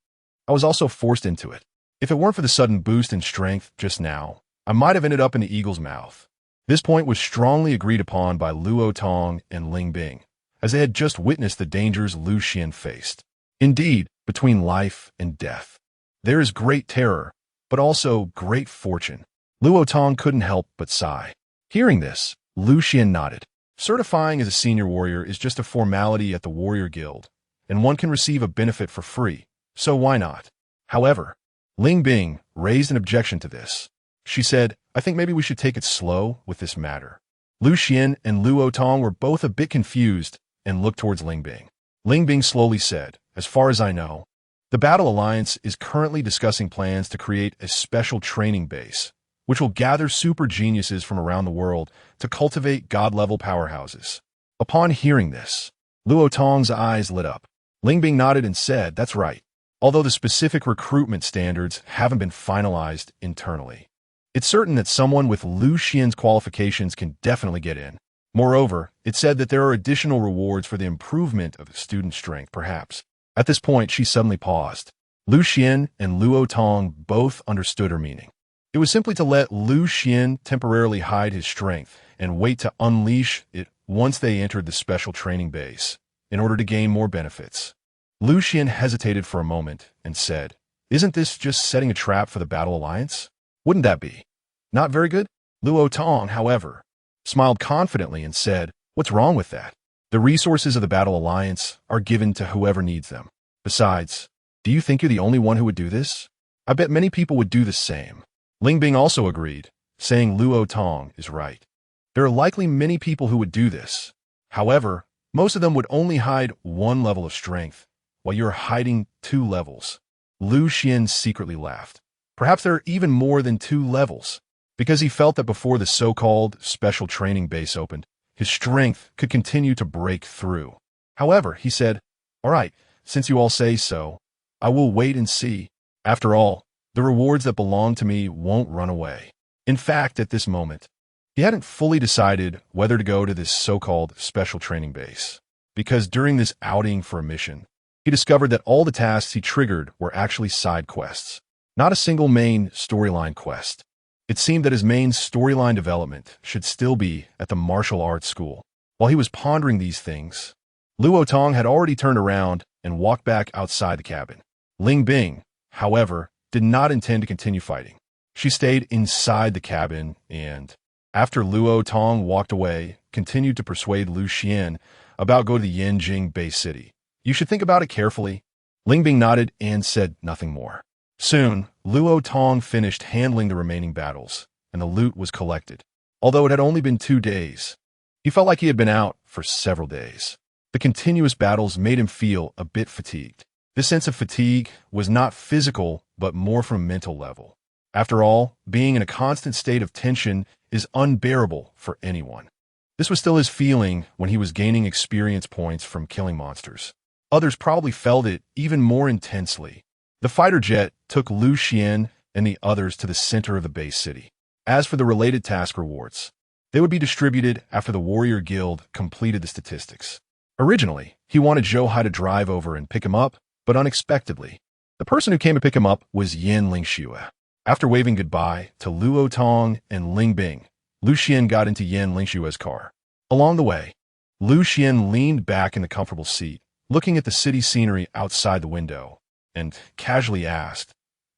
"I was also forced into it. If it weren't for the sudden boost in strength just now, I might have ended up in the eagle's mouth." This point was strongly agreed upon by Luo Tong and Ling Bing, as they had just witnessed the dangers Xuan faced. Indeed, between life and death, there is great terror, but also great fortune. Luo Tong couldn't help but sigh. Hearing this, Xuan nodded. Certifying as a senior warrior is just a formality at the Warrior Guild, and one can receive a benefit for free, so why not? However, Ling Bing raised an objection to this. She said, "I think maybe we should take it slow with this matter." Xuan and Luo Tong were both a bit confused and looked towards Ling Bing. Ling Bing slowly said, "As far as I know, the Battle Alliance is currently discussing plans to create a special training base, which will gather super geniuses from around the world to cultivate god-level powerhouses." Upon hearing this, Luo Tong's eyes lit up. Ling Bing nodded and said, "That's right, although the specific recruitment standards haven't been finalized internally. It's certain that someone with Xuan's qualifications can definitely get in. Moreover, it said that there are additional rewards for the improvement of the student strength, perhaps." At this point, she suddenly paused. Lu Xian and Luo Tong both understood her meaning. It was simply to let Lu Xian temporarily hide his strength and wait to unleash it once they entered the special training base, in order to gain more benefits. Lu Xian hesitated for a moment and said, "Isn't this just setting a trap for the Battle Alliance? Wouldn't that be not very good?" Luo Tong, however, smiled confidently and said, "What's wrong with that? The resources of the Battle Alliance are given to whoever needs them. Besides, do you think you're the only one who would do this? I bet many people would do the same." Ling Bing also agreed, saying Luo Tong is right. There are likely many people who would do this. However, most of them would only hide one level of strength, while you're hiding 2 levels. Lu Xian secretly laughed. Perhaps there are even more than 2 levels, because he felt that before the so-called special training base opened, his strength could continue to break through. However, he said, "All right, since you all say so, I will wait and see. After all, the rewards that belong to me won't run away." In fact, at this moment, he hadn't fully decided whether to go to this so-called special training base, because during this outing for a mission, he discovered that all the tasks he triggered were actually side quests, not a single main storyline quest. It seemed that his main storyline development should still be at the martial arts school. While he was pondering these things, Luo Tong had already turned around and walked back outside the cabin. Ling Bing, however, did not intend to continue fighting. She stayed inside the cabin and, after Luo Tong walked away, continued to persuade Lu Xian about going to the Yanjing Bay City. "You should think about it carefully." Ling Bing nodded and said nothing more. Soon, Luo Tong finished handling the remaining battles, and the loot was collected. Although it had only been 2 days, he felt like he had been out for several days. The continuous battles made him feel a bit fatigued. This sense of fatigue was not physical, but more from a mental level. After all, being in a constant state of tension is unbearable for anyone. This was still his feeling when he was gaining experience points from killing monsters. Others probably felt it even more intensely. The fighter jet took Lu Xian and the others to the center of the base city. As for the related task rewards, they would be distributed after the Warrior Guild completed the statistics. Originally, he wanted Zhou Hai to drive over and pick him up, but unexpectedly, the person who came to pick him up was Yan Lingxue. After waving goodbye to Luo Tong and Ling Bing, Lu Xian got into Yan Lingxue's car. Along the way, Lu Xian leaned back in the comfortable seat, looking at the city scenery outside the window, and casually asked,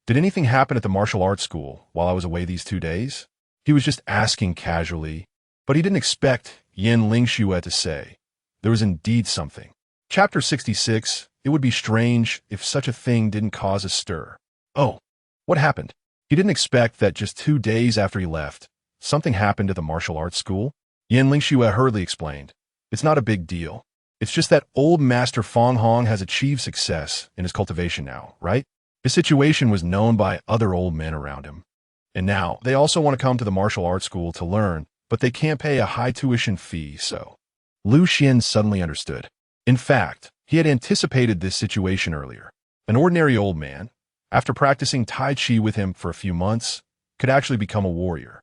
"Did anything happen at the martial arts school while I was away these 2 days?" He was just asking casually, but he didn't expect Yan Lingxue to say. There was indeed something. Chapter 66, It would be strange if such a thing didn't cause a stir. Oh, what happened? He didn't expect that just 2 days after he left, something happened at the martial arts school. Yan Lingxue hurriedly explained, "It's not a big deal. It's just that old Master Fong Hong has achieved success in his cultivation now, right? His situation was known by other old men around him. And now, they also want to come to the martial arts school to learn, but they can't pay a high tuition fee, so." Lu Xian suddenly understood. In fact, he had anticipated this situation earlier. An ordinary old man, after practicing Tai Chi with him for a few months, could actually become a warrior.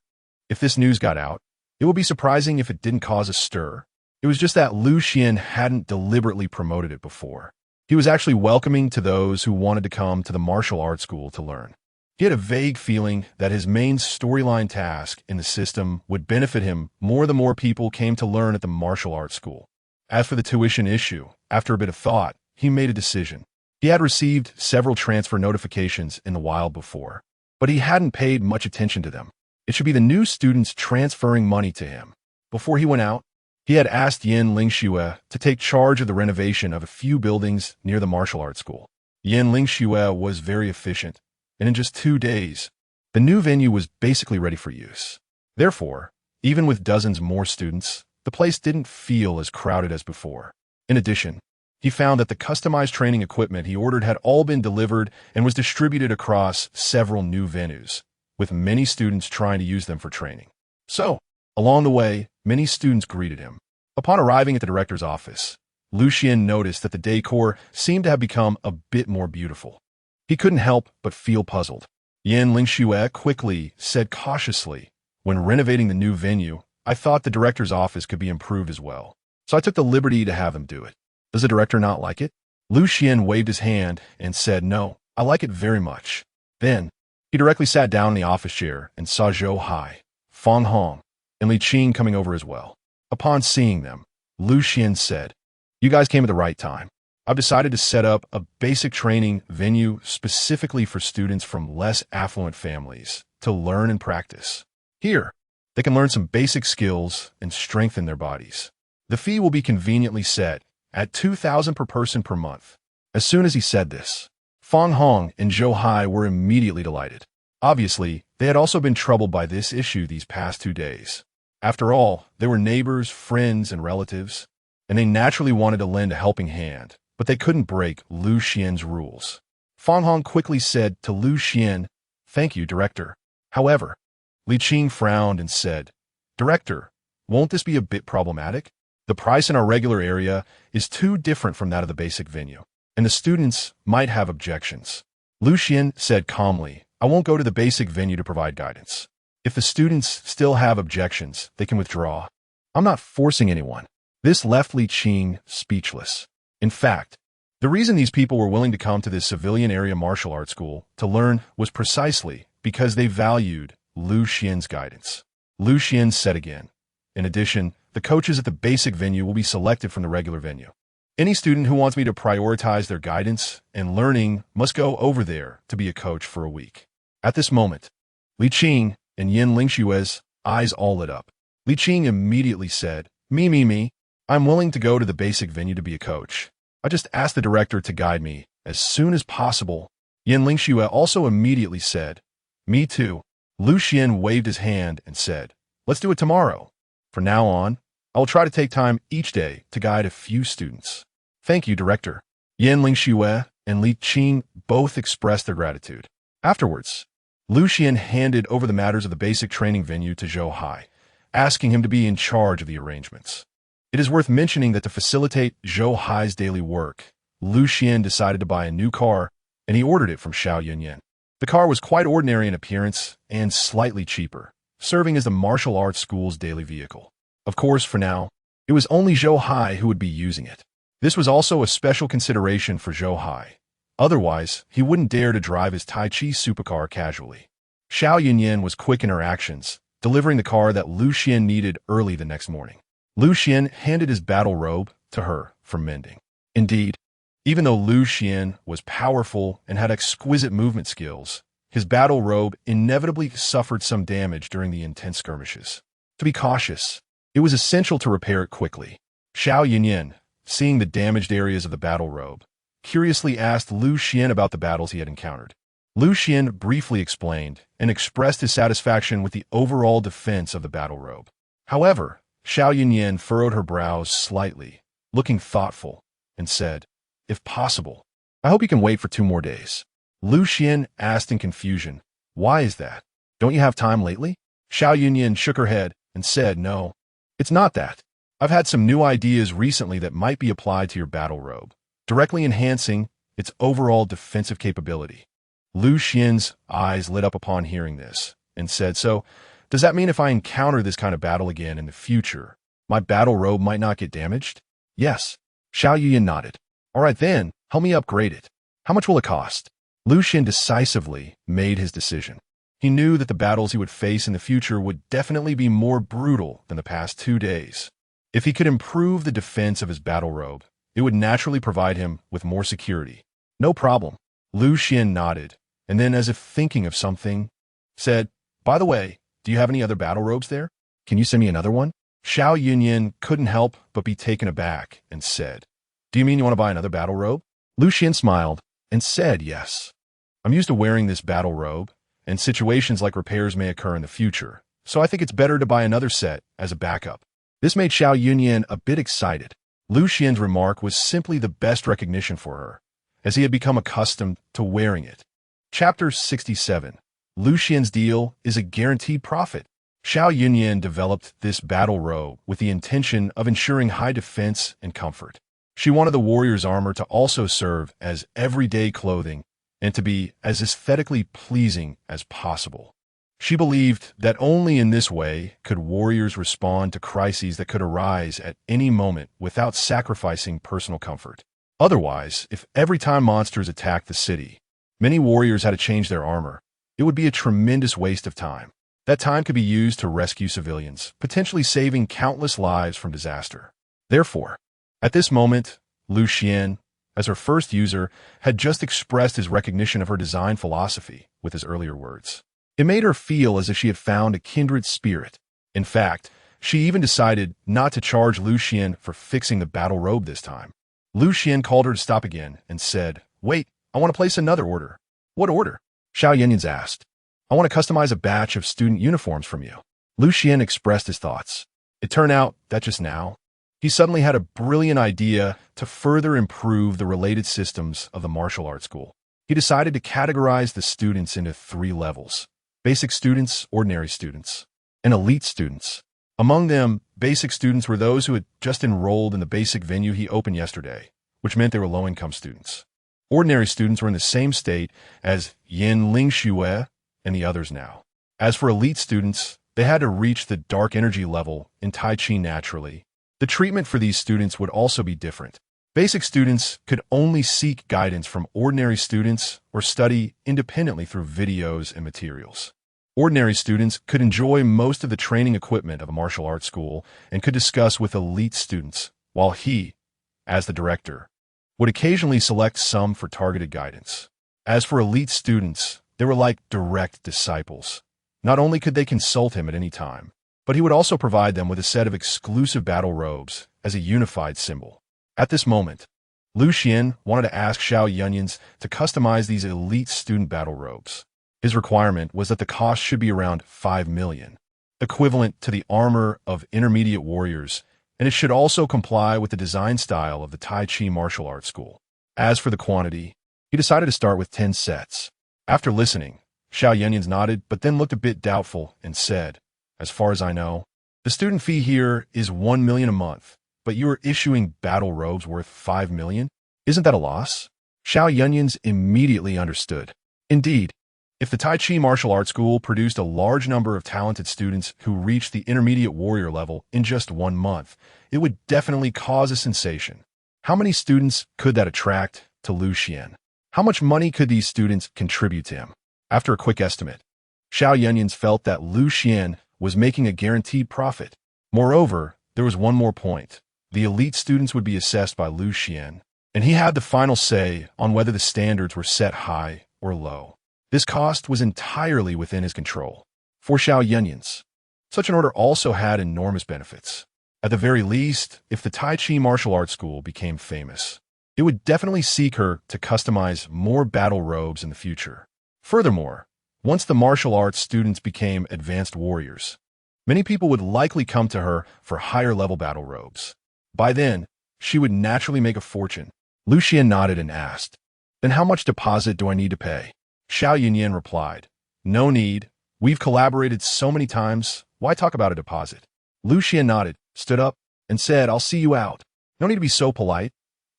If this news got out, it would be surprising if it didn't cause a stir. It was just that Lu Xian hadn't deliberately promoted it before. He was actually welcoming to those who wanted to come to the martial arts school to learn. He had a vague feeling that his main storyline task in the system would benefit him more the more people came to learn at the martial arts school. As for the tuition issue, after a bit of thought, he made a decision. He had received several transfer notifications in the wild before, but he hadn't paid much attention to them. It should be the new students transferring money to him. Before he went out, he had asked Yan Lingxue to take charge of the renovation of a few buildings near the martial arts school. Yan Lingxue was very efficient, and in just 2 days, the new venue was basically ready for use. Therefore, even with dozens more students, the place didn't feel as crowded as before. In addition, he found that the customized training equipment he ordered had all been delivered and was distributed across several new venues, with many students trying to use them for training. So, along the way, many students greeted him. Upon arriving at the director's office, Lu Xian noticed that the decor seemed to have become a bit more beautiful. He couldn't help but feel puzzled. Yan Lingxue quickly said cautiously, "When renovating the new venue, I thought the director's office could be improved as well, so I took the liberty to have them do it. Does the director not like it?" Lu Xian waved his hand and said, "No, I like it very much. Then, he directly sat down in the office chair and saw Zhou Hai, Fang Hong, and Li Qing coming over as well. Upon seeing them, Lu Xian said, "You guys came at the right time. I've decided to set up a basic training venue specifically for students from less affluent families to learn and practice. Here, they can learn some basic skills and strengthen their bodies. The fee will be conveniently set at 2,000 per person per month." As soon as he said this, Fang Hong and Zhou Hai were immediately delighted. Obviously, they had also been troubled by this issue these past 2 days. After all, they were neighbors, friends, and relatives, and they naturally wanted to lend a helping hand, but they couldn't break Lu Xian's rules. Fang Hong quickly said to Lu Xian, "Thank you, Director." However, Li Qing frowned and said, "Director, won't this be a bit problematic? The price in our regular area is too different from that of the basic venue, and the students might have objections." Lu Xian said calmly, "I won't go to the basic venue to provide guidance. If the students still have objections, they can withdraw. I'm not forcing anyone." This left Li Qing speechless. In fact, the reason these people were willing to come to this civilian area martial arts school to learn was precisely because they valued Lu Xian's guidance. Lu Xian said again, "In addition, the coaches at the basic venue will be selected from the regular venue. Any student who wants me to prioritize their guidance and learning must go over there to be a coach for a week." At this moment, Li Qing and Yin Lingshue's eyes all lit up. Li Qing immediately said, Me. I'm willing to go to the basic venue to be a coach. I just asked the director to guide me as soon as possible." Yin Lingxue also immediately said, "Me too." Lu Xian waved his hand and said, "Let's do it tomorrow. From now on, I will try to take time each day to guide a few students." "Thank you, Director." Yin Lingxue and Li Qing both expressed their gratitude. Afterwards, Lu Xian handed over the matters of the basic training venue to Zhou Hai, asking him to be in charge of the arrangements. It is worth mentioning that to facilitate Zhou Hai's daily work, Lu Xian decided to buy a new car, and he ordered it from Xiao Yunyan. The car was quite ordinary in appearance and slightly cheaper, serving as the martial arts school's daily vehicle. Of course, for now, it was only Zhou Hai who would be using it. This was also a special consideration for Zhou Hai. Otherwise, he wouldn't dare to drive his Tai Chi supercar casually. Xiao Yunyan was quick in her actions, delivering the car that Lu Xian needed early the next morning. Lu Xian handed his battle robe to her for mending. Indeed, even though Lu Xian was powerful and had exquisite movement skills, his battle robe inevitably suffered some damage during the intense skirmishes. To be cautious, it was essential to repair it quickly. Xiao Yunyan, seeing the damaged areas of the battle robe, curiously asked Lu Xian about the battles he had encountered. Lu Xian briefly explained and expressed his satisfaction with the overall defense of the battle robe. However, Xiao Yunyan furrowed her brows slightly, looking thoughtful, and said, "If possible, I hope you can wait for 2 more days." Lu Xian asked in confusion, "Why is that? Don't you have time lately?" Xiao Yunyan shook her head and said, "No, it's not that. I've had some new ideas recently that might be applied to your battle robe, directly enhancing its overall defensive capability." Lu Xian's eyes lit up upon hearing this, and said, "So, does that mean if I encounter this kind of battle again in the future, my battle robe might not get damaged?" "Yes." Xiao Yuyan nodded. "All right then, help me upgrade it. How much will it cost?" Lu Xian decisively made his decision. He knew that the battles he would face in the future would definitely be more brutal than the past 2 days. If he could improve the defense of his battle robe, it would naturally provide him with more security. "No problem." Lu Xian nodded, and then, as if thinking of something, said, "By the way, do you have any other battle robes there? Can you send me another one?" Xiao Yunyan couldn't help but be taken aback and said, "Do you mean you want to buy another battle robe?" Lu Xian smiled and said, "Yes. I'm used to wearing this battle robe, and situations like repairs may occur in the future, so I think it's better to buy another set as a backup." This made Xiao Yunyan a bit excited. Lu Xian's remark was simply the best recognition for her, as he had become accustomed to wearing it. Chapter 67. Lu Xian's deal is a guaranteed profit. Xiao Yunyan developed this battle robe with the intention of ensuring high defense and comfort. She wanted the warrior's armor to also serve as everyday clothing and to be as aesthetically pleasing as possible. She believed that only in this way could warriors respond to crises that could arise at any moment without sacrificing personal comfort. Otherwise, if every time monsters attacked the city, Many warriors had to change their armor. It would be a tremendous waste of time. That time could be used to rescue civilians, potentially saving countless lives from disaster. Therefore, at this moment, Xuan, as her first user, had just expressed his recognition of her design philosophy with his earlier words. It made her feel as if she had found a kindred spirit. In fact, she even decided not to charge Xuan for fixing the battle robe this time. Xuan called her to stop again and said, "Wait, I want to place another order." "What order?" Xiao Yunyans asked. "I want to customize a batch of student uniforms from you." Xuan expressed his thoughts. It turned out that just now, he suddenly had a brilliant idea to further improve the related systems of the martial arts school. He decided to categorize the students into 3 levels: basic students, ordinary students, and elite students. Among them, basic students were those who had just enrolled in the basic venue he opened yesterday, which meant they were low-income students. Ordinary students were in the same state as Yin Lingxue and the others now. As for elite students, they had to reach the dark energy level in Tai Chi naturally. The treatment for these students would also be different. Basic students could only seek guidance from ordinary students or study independently through videos and materials. Ordinary students could enjoy most of the training equipment of a martial arts school and could discuss with elite students, while he, as the director, would occasionally select some for targeted guidance. As for elite students, they were like direct disciples. Not only could they consult him at any time, but he would also provide them with a set of exclusive battle robes as a unified symbol. At this moment, Xuan wanted to ask Xiao Yunyans to customize these elite student battle robes. His requirement was that the cost should be around 5 million, equivalent to the armor of intermediate warriors, and it should also comply with the design style of the Tai Chi martial arts school. As for the quantity, he decided to start with 10 sets. After listening, Xiao Yunyans nodded, but then looked a bit doubtful and said, "As far as I know, the student fee here is 1 million a month, but you are issuing battle robes worth 5 million? Isn't that a loss?" Xiao Yunyans immediately understood. Indeed, if the Tai Chi martial arts school produced a large number of talented students who reached the intermediate warrior level in just 1 month, it would definitely cause a sensation. How many students could that attract to Xuan? How much money could these students contribute to him? After a quick estimate, Xiao Yunyans felt that Xuan was making a guaranteed profit. Moreover, there was one more point. The elite students would be assessed by Xuan, and he had the final say on whether the standards were set high or low. This cost was entirely within his control. For Xiao Yunyans, such an order also had enormous benefits. At the very least, if the Tai Chi martial arts school became famous, it would definitely seek her to customize more battle robes in the future. Furthermore, once the martial arts students became advanced warriors, many people would likely come to her for higher-level battle robes. By then, she would naturally make a fortune. Xuan nodded and asked, "Then how much deposit do I need to pay?" Xiao Yunyan replied, "No need. We've collaborated so many times. Why talk about a deposit?" Xuan nodded, stood up, and said, "I'll see you out. No need to be so polite.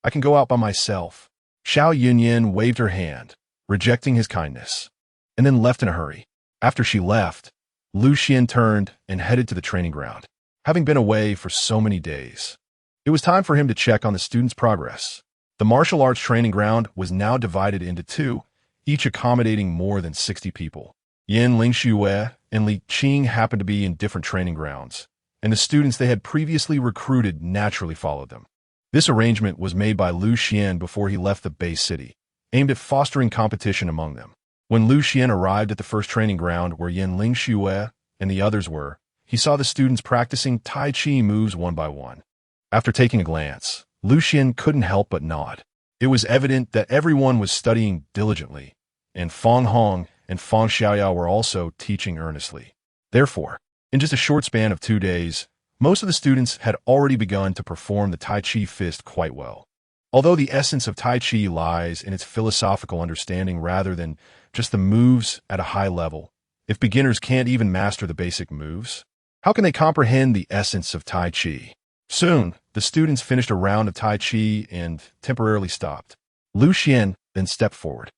I can go out by myself." Xiao Yunyan waved her hand, rejecting his kindness, and then left in a hurry. After she left, Xuan turned and headed to the training ground. Having been away for so many days, it was time for him to check on the students' progress. The martial arts training ground was now divided into 2, each accommodating more than 60 people. Yin Lingxue and Li Qing happened to be in different training grounds, and the students they had previously recruited naturally followed them. This arrangement was made by Xuan before he left the base city, aimed at fostering competition among them. When Xuan arrived at the first training ground where Yin Lingxue and the others were, he saw the students practicing Tai Chi moves one by one. After taking a glance, Xuan couldn't help but nod. It was evident that everyone was studying diligently, and Feng Hong and Feng Xiaoyao were also teaching earnestly. Therefore, in just a short span of 2 days, most of the students had already begun to perform the Tai Chi fist quite well. Although the essence of Tai Chi lies in its philosophical understanding rather than just the moves at a high level, if beginners can't even master the basic moves, how can they comprehend the essence of Tai Chi? Soon, the students finished a round of Tai Chi and temporarily stopped. Xuan then stepped forward.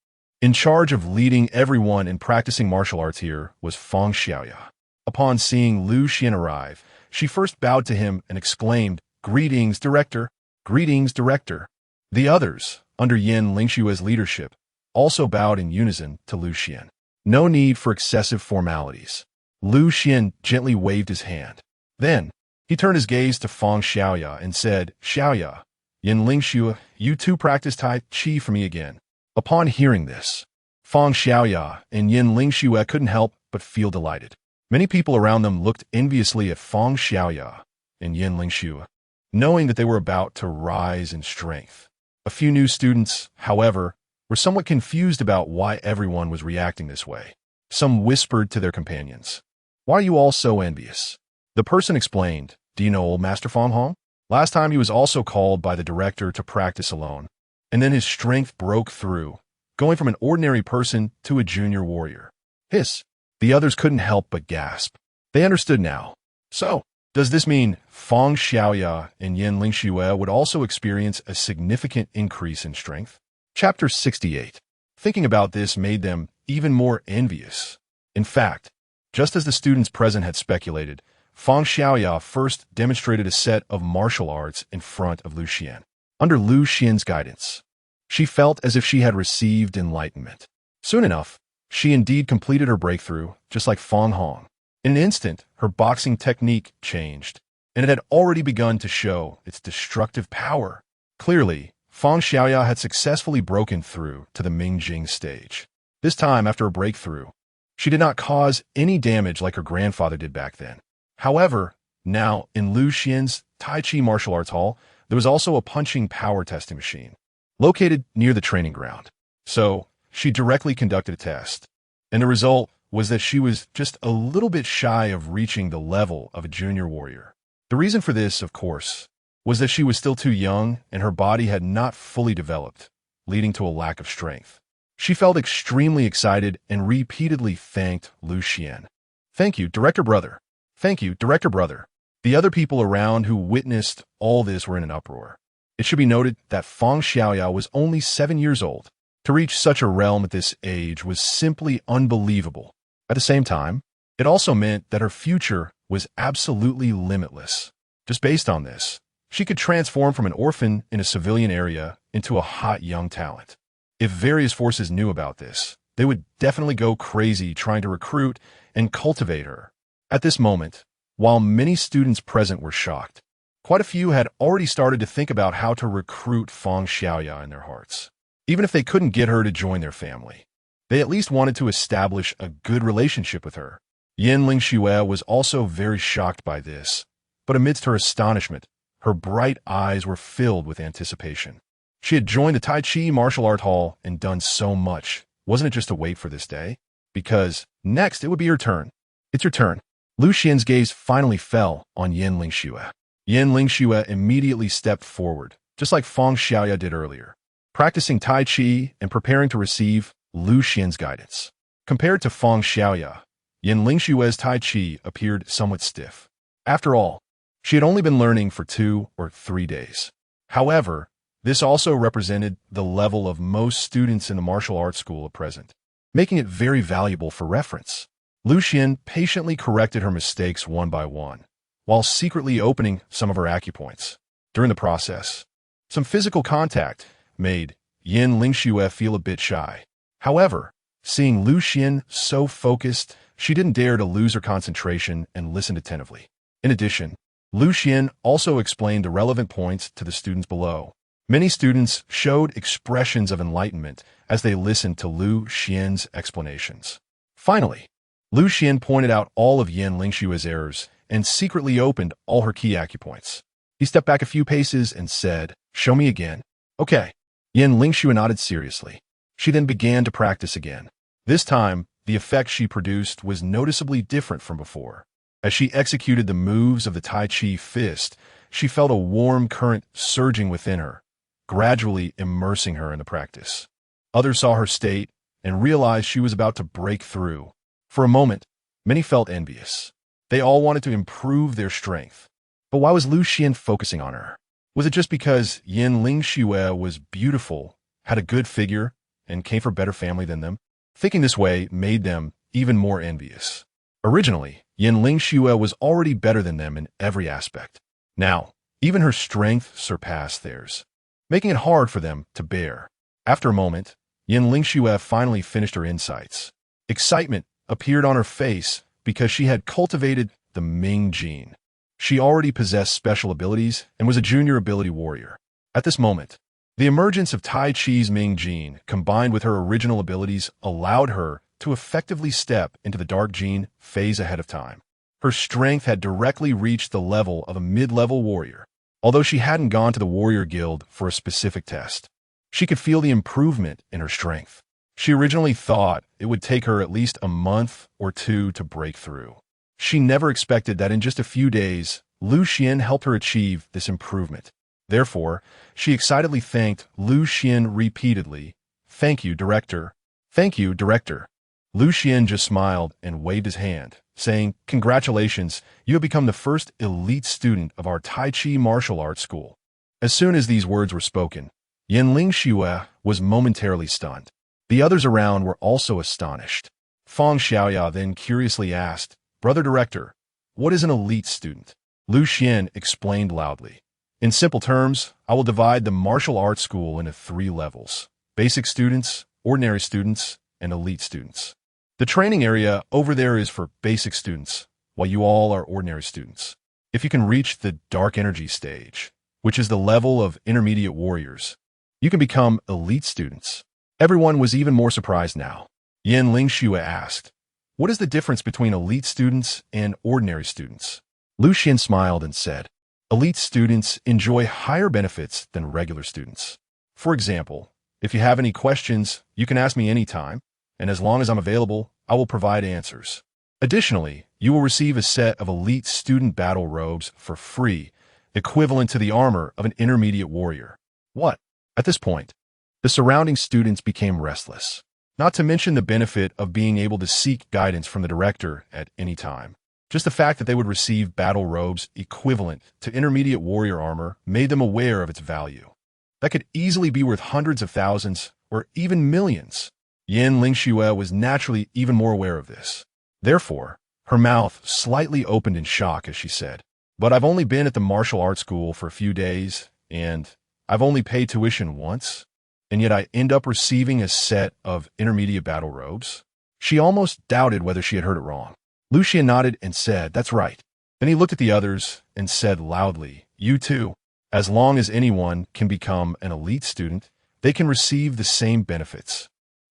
In charge of leading everyone in practicing martial arts here was Feng Xiaoya. Upon seeing Xuan arrive, she first bowed to him and exclaimed, "Greetings, Director! Greetings, Director!" The others, under Yin Lingxue's leadership, also bowed in unison to Lucian. No need for excessive formalities. Lucian gently waved his hand. Then, he turned his gaze to Feng Xiaoya and said, Xiaoya, Yin Lingxue, you two practice Tai Chi for me again. Upon hearing this, Feng Xiaoya and Yin Lingxue couldn't help but feel delighted. Many people around them looked enviously at Feng Xiaoya and Yin Lingxue, knowing that they were about to rise in strength. A few new students, however, were somewhat confused about why everyone was reacting this way. Some whispered to their companions, "Why are you all so envious?" The person explained, "Do you know old Master Feng Hong? Last time he was also called by the director to practice alone, and then his strength broke through, going from an ordinary person to a junior warrior." Hiss. The others couldn't help but gasp. They understood now. So, does this mean Feng Xiaoya and Yin Lingxue would also experience a significant increase in strength? Chapter 68. Thinking about this made them even more envious. In fact, just as the students present had speculated, Feng Xiaoya first demonstrated a set of martial arts in front of Lucian. Under Lucian's guidance, she felt as if she had received enlightenment. Soon enough, she indeed completed her breakthrough, just like Feng Hong. In an instant, her boxing technique changed, and it had already begun to show its destructive power. Clearly, Feng Xiaoya had successfully broken through to the Mingjing stage. This time, after a breakthrough, she did not cause any damage like her grandfather did back then. However, now, in Lucian's Tai Chi martial arts hall, there was also a punching power testing machine, located near the training ground. So, she directly conducted a test, and the result was that she was just a little bit shy of reaching the level of a junior warrior. The reason for this, of course, was that she was still too young and her body had not fully developed, leading to a lack of strength. She felt extremely excited and repeatedly thanked Lucian. "Thank you, Director Brother. Thank you, Director Brother." The other people around who witnessed all this were in an uproar. It should be noted that Feng Xiaoya was only 7 years old. To reach such a realm at this age was simply unbelievable. At the same time, it also meant that her future was absolutely limitless. Just based on this, she could transform from an orphan in a civilian area into a hot young talent. If various forces knew about this, they would definitely go crazy trying to recruit and cultivate her. At this moment, while many students present were shocked, quite a few had already started to think about how to recruit Feng Xiaoya in their hearts. Even if they couldn't get her to join their family, they at least wanted to establish a good relationship with her. Yin Lingxue was also very shocked by this, but amidst her astonishment, her bright eyes were filled with anticipation. She had joined the Tai Chi martial art hall and done so much. Wasn't it just to wait for this day? Because next it would be her turn. "It's your turn." Lucian's gaze finally fell on Yin Lingxue. Yin Lingxue immediately stepped forward, just like Feng Xiaoya did earlier, practicing Tai Chi and preparing to receive Lucian's guidance. Compared to Feng Xiaoya, Yin Lingxue's Tai Chi appeared somewhat stiff. After all, she had only been learning for 2 or 3 days. However, this also represented the level of most students in the martial arts school at present, making it very valuable for reference. Lucian patiently corrected her mistakes one by one, while secretly opening some of her acupoints. During the process, some physical contact made Yin Lingxue feel a bit shy. However, seeing Lucian so focused, she didn't dare to lose her concentration and listened attentively. In addition, Lucian also explained the relevant points to the students below. Many students showed expressions of enlightenment as they listened to Lucian's explanations. Finally, Lucian pointed out all of Yin Lingxue's errors and secretly opened all her key acupoints. He stepped back a few paces and said, "Show me again." "Okay." Yin Lingxue nodded seriously. She then began to practice again. This time, the effect she produced was noticeably different from before. As she executed the moves of the Tai Chi fist, she felt a warm current surging within her, gradually immersing her in the practice. Others saw her state and realized she was about to break through. For a moment, many felt envious. They all wanted to improve their strength. But why was Lucian focusing on her? Was it just because Yin Lingxue was beautiful, had a good figure, and came from a better family than them? Thinking this way made them even more envious. Originally, Yin Lingxue was already better than them in every aspect. Now, even her strength surpassed theirs, making it hard for them to bear. After a moment, Yin Lingxue finally finished her insights. Excitement appeared on her face because she had cultivated the Ming gene. She already possessed special abilities and was a junior ability warrior. At this moment, the emergence of Tai Chi's Ming gene, combined with her original abilities, allowed her to effectively step into the dark gene phase ahead of time. Her strength had directly reached the level of a mid-level warrior. Although she hadn't gone to the warrior guild for a specific test, she could feel the improvement in her strength. She originally thought it would take her at least a month or two to break through. She never expected that in just a few days, Lu Xian helped her achieve this improvement. Therefore, she excitedly thanked Lu Xian repeatedly. "Thank you, Director. Thank you, Director." Lu Xian just smiled and waved his hand, saying, "Congratulations, you have become the first elite student of our Tai Chi martial arts school." As soon as these words were spoken, Yin Lingxue was momentarily stunned. The others around were also astonished. Fang Xiaoya then curiously asked, "Brother Director, what is an elite student?" Lu Xian explained loudly. "In simple terms, I will divide the martial arts school into 3 levels: basic students, ordinary students, and elite students. The training area over there is for basic students, while you all are ordinary students. If you can reach the dark energy stage, which is the level of intermediate warriors, you can become elite students." Everyone was even more surprised now. Yin Lingxue asked, "What is the difference between elite students and ordinary students?" Lu Xian smiled and said, "Elite students enjoy higher benefits than regular students. For example, if you have any questions, you can ask me anytime, and as long as I'm available, I will provide answers. Additionally, you will receive a set of elite student battle robes for free, equivalent to the armor of an intermediate warrior." What? At this point, the surrounding students became restless, not to mention the benefit of being able to seek guidance from the director at any time. Just the fact that they would receive battle robes equivalent to intermediate warrior armor made them aware of its value. That could easily be worth hundreds of thousands or even millions. Yin Lingxue was naturally even more aware of this. Therefore, her mouth slightly opened in shock as she said, "But I've only been at the martial arts school for a few days, and I've only paid tuition once, and yet I end up receiving a set of intermediate battle robes?" She almost doubted whether she had heard it wrong. Lu Xian nodded and said, "That's right." Then he looked at the others and said loudly, "You too. As long as anyone can become an elite student, they can receive the same benefits."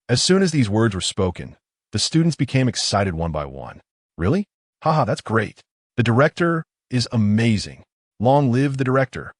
As soon as these words were spoken, the students became excited one by one. "Really? Haha, that's great. The director is amazing. Long live the director."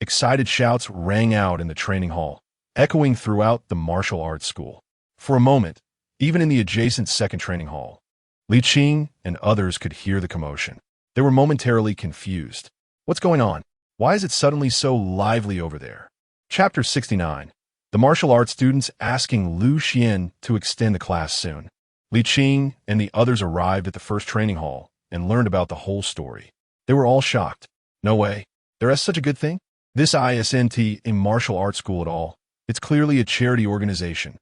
Excited shouts rang out in the training hall, echoing throughout the martial arts school. For a moment, even in the adjacent second training hall, Li Qing and others could hear the commotion. They were momentarily confused. What's going on? Why is it suddenly so lively over there? Chapter 69. The martial arts students asking Lu Xian to extend the class soon. Li Qing and the others arrived at the first training hall and learned about the whole story. They were all shocked. No way. There is such a good thing? This isn't a martial arts school at all. It's clearly a charity organization.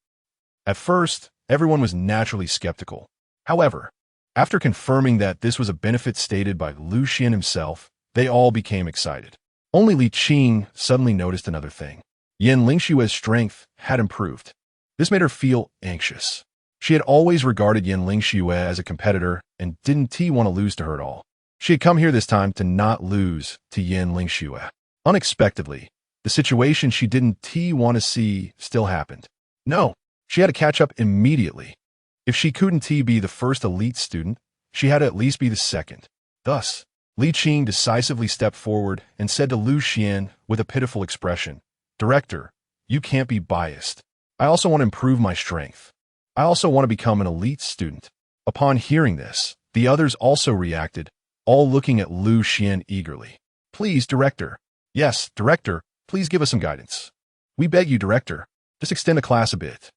At first, everyone was naturally skeptical. However, after confirming that this was a benefit stated by Lu Xian himself, they all became excited. Only Li Qing suddenly noticed another thing. Yin Lingxue's strength had improved. This made her feel anxious. She had always regarded Yin Lingxue as a competitor and didn't want to lose to her at all. She had come here this time to not lose to Yin Lingxue. Unexpectedly, the situation she didn't want to see still happened. No, she had to catch up immediately. If she couldn't be the first elite student, she had to at least be the second. Thus, Li Qing decisively stepped forward and said to Lu Xian with a pitiful expression, "Director, you can't be biased. I also want to improve my strength. I also want to become an elite student." Upon hearing this, the others also reacted, all looking at Lu Xian eagerly. "Please, Director." "Yes, Director, please give us some guidance. We beg you, Director. Just extend the class a bit."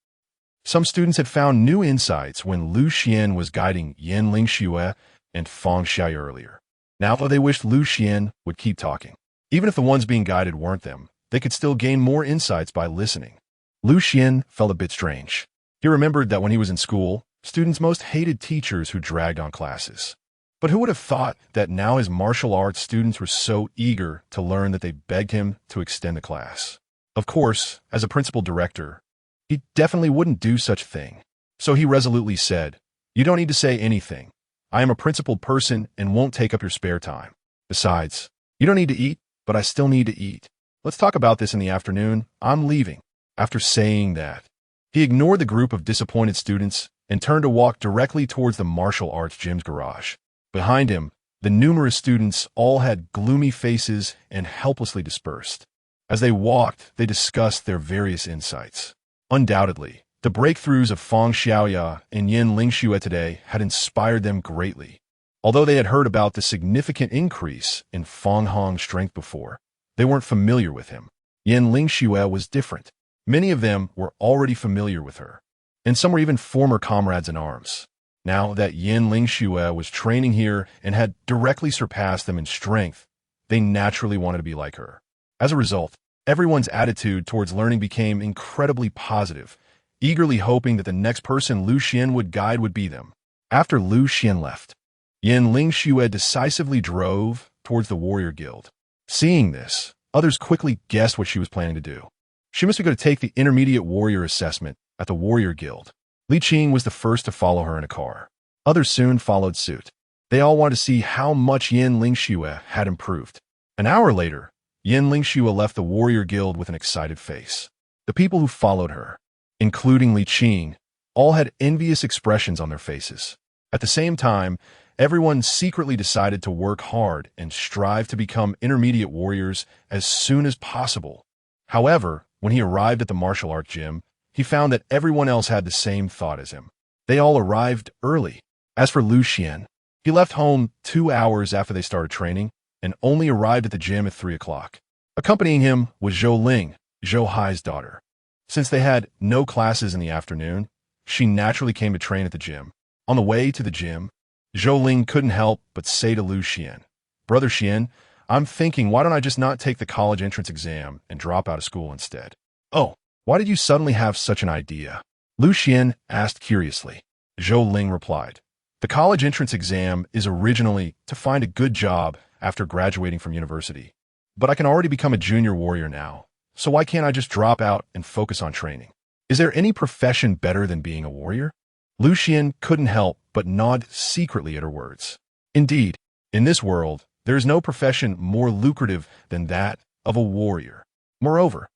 Some students had found new insights when Lu Xian was guiding Yin Lingxue and Fang Xiaoya earlier. Now they wished Lu Xian would keep talking. Even if the ones being guided weren't them, they could still gain more insights by listening. Lu Xian felt a bit strange. He remembered that when he was in school, students most hated teachers who dragged on classes. But who would have thought that now his martial arts students were so eager to learn that they begged him to extend the class? Of course, as a principal director, He definitely wouldn't do such a thing. So he resolutely said, "You don't need to say anything. I am a principled person and won't take up your spare time. Besides, you don't need to eat, but I still need to eat. Let's talk about this in the afternoon. I'm leaving." After saying that, he ignored the group of disappointed students and turned to walk directly towards the martial arts gym's garage. Behind him, the numerous students all had gloomy faces and helplessly dispersed. As they walked, they discussed their various insights. Undoubtedly, the breakthroughs of Feng Xiaoya and Yin Lingxue today had inspired them greatly. Although they had heard about the significant increase in Feng Hong's strength before, they weren't familiar with him. Yin Lingxue was different. Many of them were already familiar with her, and some were even former comrades in arms. Now that Yin Lingxue was training here and had directly surpassed them in strength, they naturally wanted to be like her. As a result, everyone's attitude towards learning became incredibly positive, eagerly hoping that the next person Lu Xian would guide would be them. After Lu Xian left, Yin Lingxue decisively drove towards the warrior guild. Seeing this, others quickly guessed what she was planning to do. She must be going to take the intermediate warrior assessment at the warrior guild. Li Qing was the first to follow her in a car. Others soon followed suit. They all wanted to see how much Yin Lingxue had improved. An hour later, Yin Lingxue left the warrior guild with an excited face. The people who followed her, including Li Qing, all had envious expressions on their faces. At the same time, everyone secretly decided to work hard and strive to become intermediate warriors as soon as possible. However, when he arrived at the martial art gym, he found that everyone else had the same thought as him. They all arrived early. As for Lu Xian, he left home 2 hours after they started training and only arrived at the gym at 3 o'clock. Accompanying him was Zhou Ling, Zhou Hai's daughter. Since they had no classes in the afternoon, she naturally came to train at the gym. On the way to the gym, Zhou Ling couldn't help but say to Lu Xian, "Brother Xian, I'm thinking, why don't I just not take the college entrance exam and drop out of school instead?" "Oh, why did you suddenly have such an idea?" Lu Xian asked curiously. Zhou Ling replied, "The college entrance exam is originally to find a good job after graduating from university. But I can already become a junior warrior now, so why can't I just drop out and focus on training? Is there any profession better than being a warrior?" Lu Xian couldn't help but nod secretly at her words. Indeed, in this world, there is no profession more lucrative than that of a warrior. Moreover,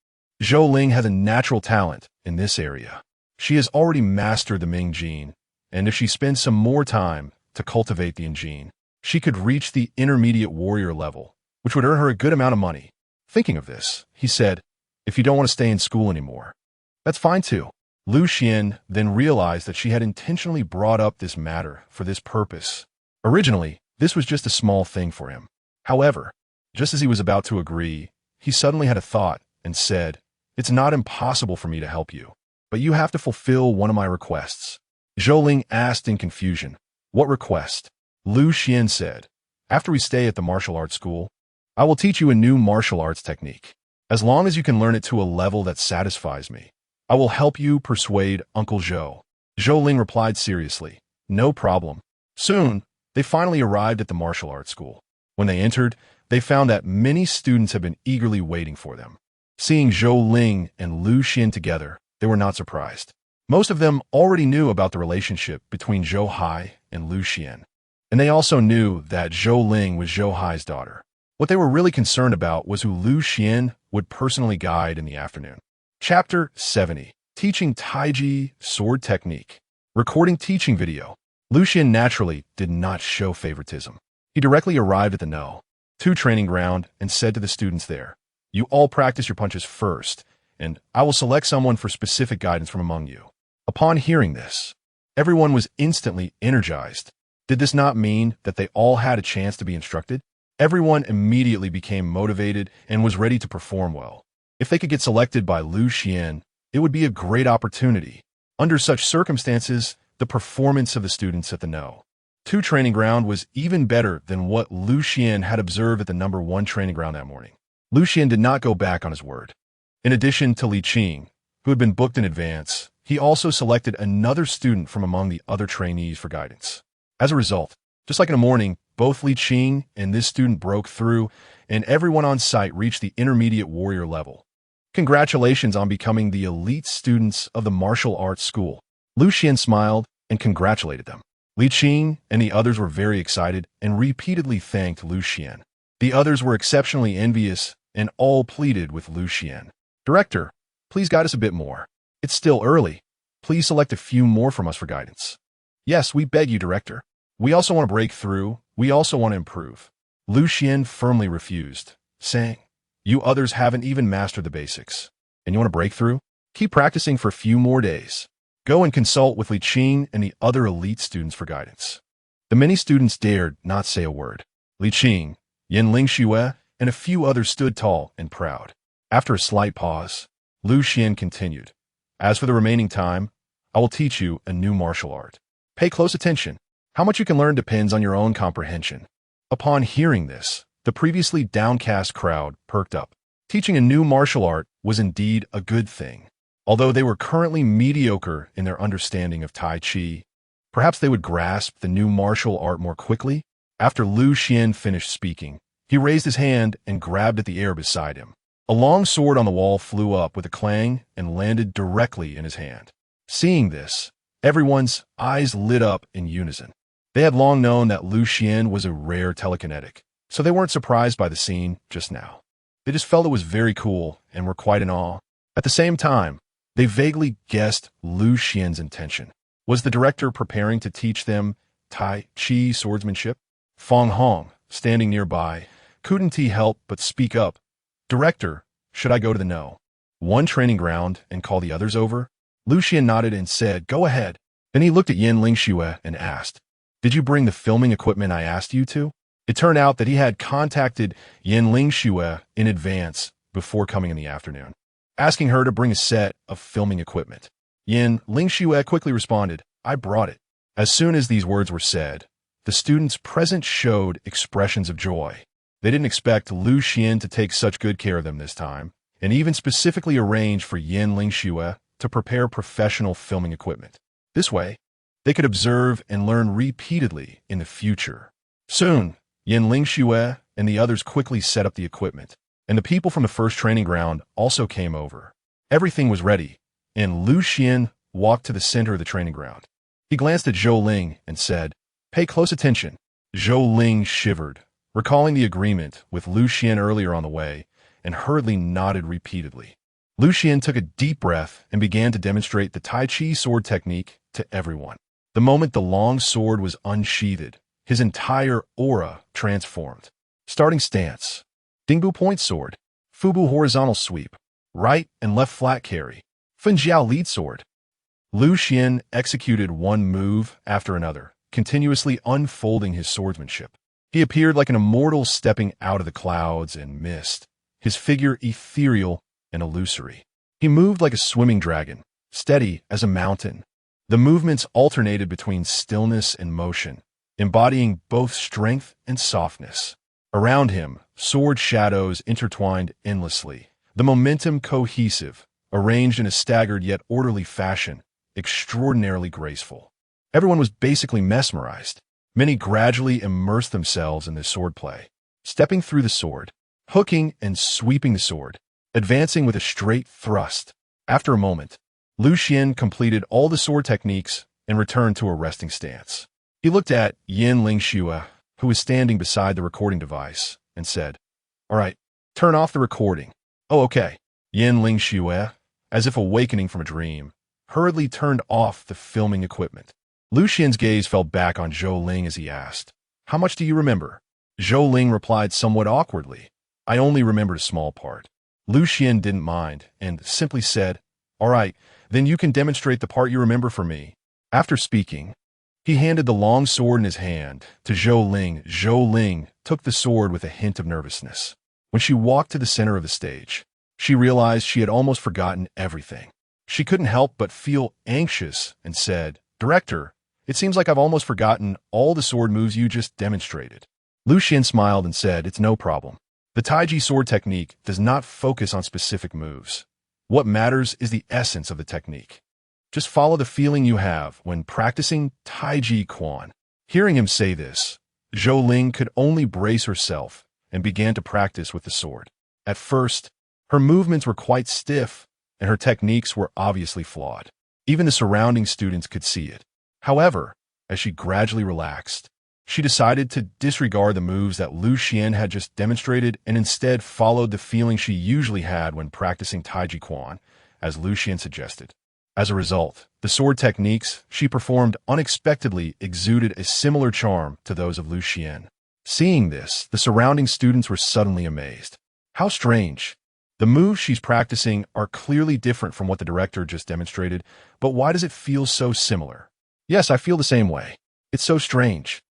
Zhou Ling has a natural talent in this area. She has already mastered the Ming Gene, and if she spends some more time to cultivate the Gene, she could reach the intermediate warrior level, which would earn her a good amount of money. Thinking of this, he said, "If you don't want to stay in school anymore, that's fine too." Lu Xian then realized that she had intentionally brought up this matter for this purpose. Originally, this was just a small thing for him. However, just as he was about to agree, he suddenly had a thought and said, "It's not impossible for me to help you, but you have to fulfill one of my requests." Zhou Ling asked in confusion, "What request?" Lu Xian said, "After we stay at the martial arts school, I will teach you a new martial arts technique. As long as you can learn it to a level that satisfies me, I will help you persuade Uncle Zhou." Zhou Ling replied seriously, "No problem." Soon, they finally arrived at the martial arts school. When they entered, they found that many students had been eagerly waiting for them. Seeing Zhou Ling and Lu Xian together, they were not surprised. Most of them already knew about the relationship between Zhou Hai and Lu Xian, and they also knew that Zhou Ling was Zhou Hai's daughter. What they were really concerned about was who Lu Xian would personally guide in the afternoon. Chapter 70, Teaching Tai Chi Sword Technique. Recording teaching video. Lu Xian naturally did not show favoritism. He directly arrived at the No. 2 training ground and said to the students there, "You all practice your punches first, and I will select someone for specific guidance from among you." Upon hearing this, everyone was instantly energized. Did this not mean that they all had a chance to be instructed? Everyone immediately became motivated and was ready to perform well. If they could get selected by Lu Xian, it would be a great opportunity. Under such circumstances, the performance of the students at the No. 2 training ground was even better than what Lu Xian had observed at the No. 1 training ground that morning. Lu Xian did not go back on his word. In addition to Li Qing, who had been booked in advance, he also selected another student from among the other trainees for guidance. As a result, just like in the morning, both Li Qing and this student broke through, and everyone on site reached the intermediate warrior level. Congratulations on becoming the elite students of the martial arts school. Lucian smiled and congratulated them. Li Qing and the others were very excited and repeatedly thanked Lucian. The others were exceptionally envious and all pleaded with Lucian. Director, please guide us a bit more. It's still early. Please select a few more from us for guidance. Yes, we beg you, Director. We also want to break through. We also want to improve. Lucian firmly refused, saying, You others haven't even mastered the basics. And you want to break through? Keep practicing for a few more days. Go and consult with Li Qing and the other elite students for guidance. The many students dared not say a word. Li Qing, Yin Lingxue, and a few others stood tall and proud. After a slight pause, Lucian continued, As for the remaining time, I will teach you a new martial art. Pay close attention. How much you can learn depends on your own comprehension. Upon hearing this, the previously downcast crowd perked up. Teaching a new martial art was indeed a good thing. Although they were currently mediocre in their understanding of Tai Chi, perhaps they would grasp the new martial art more quickly. After Lucian finished speaking, he raised his hand and grabbed at the air beside him. A long sword on the wall flew up with a clang and landed directly in his hand. Seeing this, everyone's eyes lit up in unison. They had long known that Lucian was a rare telekinetic, so they weren't surprised by the scene just now. They just felt it was very cool and were quite in awe. At the same time, they vaguely guessed Lucian's intention. Was the director preparing to teach them Tai Chi swordsmanship? Fong Hong, standing nearby, couldn't he help but speak up. Director, should I go to the one training ground and call the others over? Lucian nodded and said, Go ahead. Then he looked at Yin Lingxue and asked, Did you bring the filming equipment I asked you to? It turned out that he had contacted Yin Lingxue in advance before coming in the afternoon, asking her to bring a set of filming equipment. Yin Lingxue quickly responded, I brought it. As soon as these words were said, the students present showed expressions of joy. They didn't expect Lucian to take such good care of them this time, and even specifically arranged for Yin Lingxue to prepare professional filming equipment. This way, they could observe and learn repeatedly in the future. Soon, Yin Lingxue and the others quickly set up the equipment, and the people from the first training ground also came over. Everything was ready, and Lucian walked to the center of the training ground. He glanced at Zhou Ling and said, Pay close attention. Zhou Ling shivered, recalling the agreement with Lucian earlier on the way, and hurriedly nodded repeatedly. Lucian took a deep breath and began to demonstrate the Tai Chi sword technique to everyone. The moment the long sword was unsheathed, his entire aura transformed. Starting stance. Dingbu point sword. Fubu horizontal sweep. Right and left flat carry. Funjiao lead sword. Lucian executed one move after another, continuously unfolding his swordsmanship. He appeared like an immortal stepping out of the clouds and mist, his figure ethereal and illusory. He moved like a swimming dragon, steady as a mountain. The movements alternated between stillness and motion, embodying both strength and softness. Around him, sword shadows intertwined endlessly, the momentum cohesive, arranged in a staggered yet orderly fashion, extraordinarily graceful. Everyone was basically mesmerized. Many gradually immersed themselves in this swordplay, stepping through the sword, hooking and sweeping the sword, advancing with a straight thrust. After a moment, Lucian completed all the sword techniques and returned to a resting stance. He looked at Yin Lingxue, who was standing beside the recording device, and said, All right, turn off the recording. Oh, okay. Yin Lingxue, as if awakening from a dream, hurriedly turned off the filming equipment. Lucian's gaze fell back on Zhou Ling as he asked, How much do you remember? Zhou Ling replied somewhat awkwardly, I only remembered a small part. Lucian didn't mind and simply said, All right, then you can demonstrate the part you remember for me. After speaking, he handed the long sword in his hand to Zhou Ling. Zhou Ling took the sword with a hint of nervousness. When she walked to the center of the stage, she realized she had almost forgotten everything. She couldn't help but feel anxious and said, Director, it seems like I've almost forgotten all the sword moves you just demonstrated. Lucian smiled and said, It's no problem. The Tai Chi sword technique does not focus on specific moves. What matters is the essence of the technique. Just follow the feeling you have when practicing Tai Chi Xuan. Hearing him say this, Zhou Ling could only brace herself and began to practice with the sword. At first, Her movements were quite stiff, and her techniques were obviously flawed. Even the surrounding students could see it. However, as she gradually relaxed, she decided to disregard the moves that Xuan had just demonstrated and instead followed the feeling she usually had when practicing Tai Chi Xuan, as Xuan suggested. As a result, the sword techniques she performed unexpectedly exuded a similar charm to those of Xuan. Seeing this, the surrounding students were suddenly amazed. How strange! The moves she's practicing are clearly different from what the director just demonstrated, but why does it feel so similar? Yes, I feel the same way. It's so strange.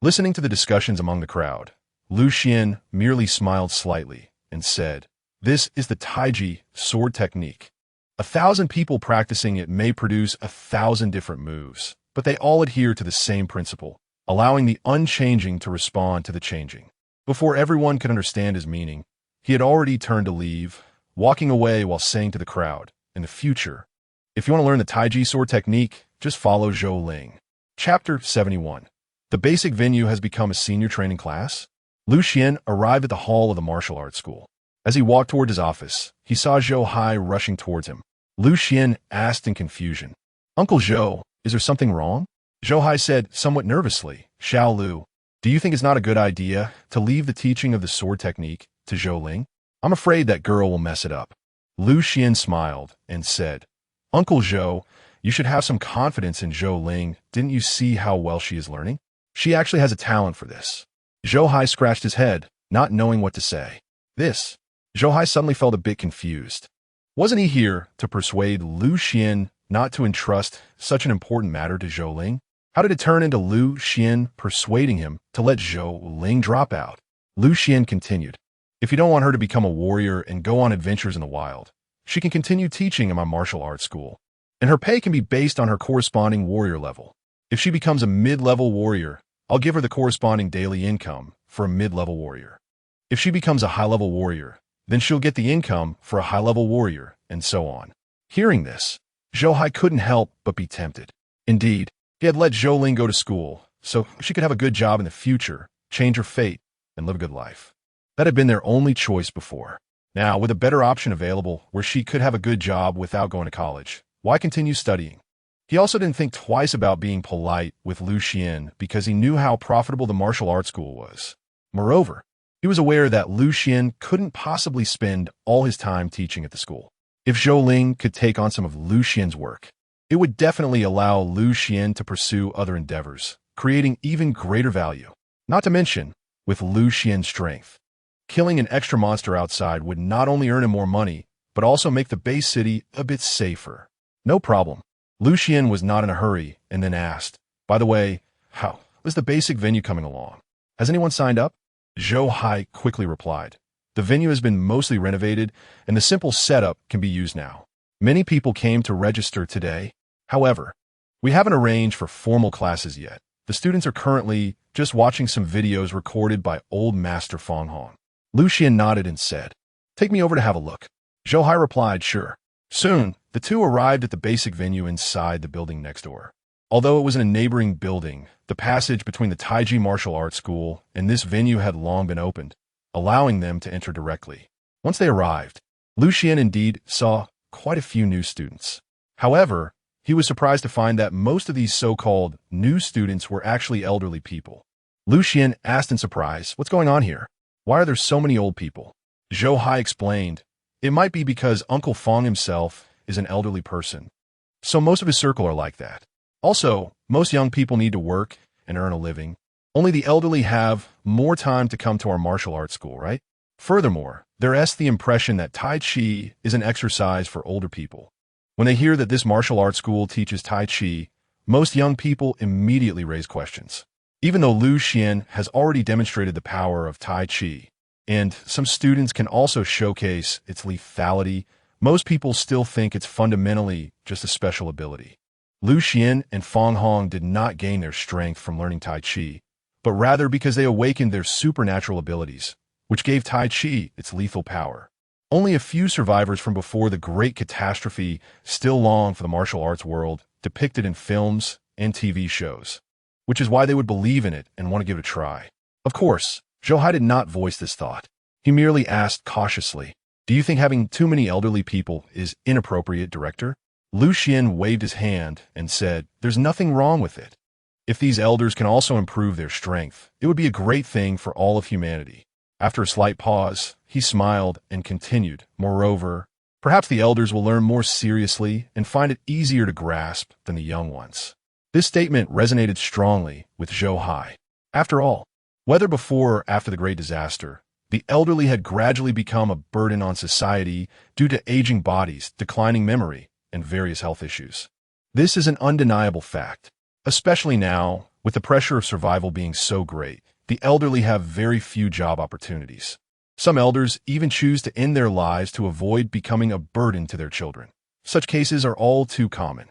Listening to the discussions among the crowd, Xuan merely smiled slightly and said, "This is the Tai Chi sword technique. 1,000 people practicing it may produce 1,000 different moves, but they all adhere to the same principle, allowing the unchanging to respond to the changing." Before everyone could understand his meaning, he had already turned to leave, walking away while saying to the crowd, "In the future, if you want to learn the Tai Chi sword technique, just follow Zhou Ling." Chapter 71. The basic venue has become a senior training class. Xuan arrived at the hall of the martial arts school. As he walked toward his office, he saw Zhou Hai rushing towards him. Xuan asked in confusion, "Uncle Zhou, is there something wrong?" Zhou Hai said somewhat nervously, "Xiao Lu, do you think it's not a good idea to leave the teaching of the sword technique to Zhou Ling? I'm afraid that girl will mess it up." Xuan smiled and said, "Uncle Zhou, you should have some confidence in Zhou Ling. Didn't you see how well she is learning? She actually has a talent for this." Zhou Hai scratched his head, not knowing what to say. Zhou Hai suddenly felt a bit confused. Wasn't he here to persuade Xuan not to entrust such an important matter to Zhou Ling? How did it turn into Xuan persuading him to let Zhou Ling drop out? Xuan continued, "If you don't want her to become a warrior and go on adventures in the wild, she can continue teaching in my martial arts school, and her pay can be based on her corresponding warrior level. If she becomes a mid-level warrior, I'll give her the corresponding daily income for a mid-level warrior. If she becomes a high-level warrior, then she'll get the income for a high-level warrior, and so on." Hearing this, Zhou Hai couldn't help but be tempted. Indeed, he had let Zhou Ling go to school, so she could have a good job in the future, change her fate, and live a good life. That had been their only choice before. Now, with a better option available where she could have a good job without going to college, why continue studying? He also didn't think twice about being polite with Xuan because he knew how profitable the martial arts school was. Moreover, he was aware that Xuan couldn't possibly spend all his time teaching at the school. If Zhou Ling could take on some of Xuan's work, it would definitely allow Xuan to pursue other endeavors, creating even greater value. Not to mention, with Xuan's strength, killing an extra monster outside would not only earn him more money, but also make the base city a bit safer. No problem. Xuan was not in a hurry and then asked, "By the way, how is the basic venue coming along? Has anyone signed up?" Zhou Hai quickly replied, "The venue has been mostly renovated and the simple setup can be used now. Many people came to register today. However, we haven't arranged for formal classes yet. The students are currently just watching some videos recorded by old Master Fong Hong." Xuan nodded and said, "Take me over to have a look." Zhou Hai replied, "Sure." Soon, the two arrived at the basic venue inside the building next door. Although it was in a neighboring building, the passage between the Tai Chi martial arts school and this venue had long been opened, allowing them to enter directly. Once they arrived, Xuan indeed saw quite a few new students. However, he was surprised to find that most of these so-called new students were actually elderly people. Xuan asked in surprise, "What's going on here? Why are there so many old people?" Zhou Hai explained, "It might be because Uncle Fong himself is an elderly person, so most of his circle are like that. Also, most young people need to work and earn a living. Only the elderly have more time to come to our martial arts school, right? Furthermore, there's the impression that Tai Chi is an exercise for older people. When they hear that this martial arts school teaches Tai Chi, most young people immediately raise questions. Even though Xuan has already demonstrated the power of Tai Chi, and some students can also showcase its lethality, most people still think it's fundamentally just a special ability. Xuan and Fong Hong did not gain their strength from learning Tai Chi, but rather because they awakened their supernatural abilities, which gave Tai Chi its lethal power. Only a few survivors from before the great catastrophe still long for the martial arts world depicted in films and TV shows, which is why they would believe in it and want to give it a try. Of course, Zhou Hai did not voice this thought. He merely asked cautiously, Do you think having too many elderly people is inappropriate, Director? Xuan waved his hand and said, "There's nothing wrong with it. If these elders can also improve their strength, it would be a great thing for all of humanity." After a slight pause, he smiled and continued, "Moreover, perhaps the elders will learn more seriously and find it easier to grasp than the young ones." This statement resonated strongly with Xuan. After all, whether before or after the Great Disaster, the elderly had gradually become a burden on society due to aging bodies, declining memory, and various health issues. This is an undeniable fact. Especially now, with the pressure of survival being so great, the elderly have very few job opportunities. Some elders even choose to end their lives to avoid becoming a burden to their children. Such cases are all too common.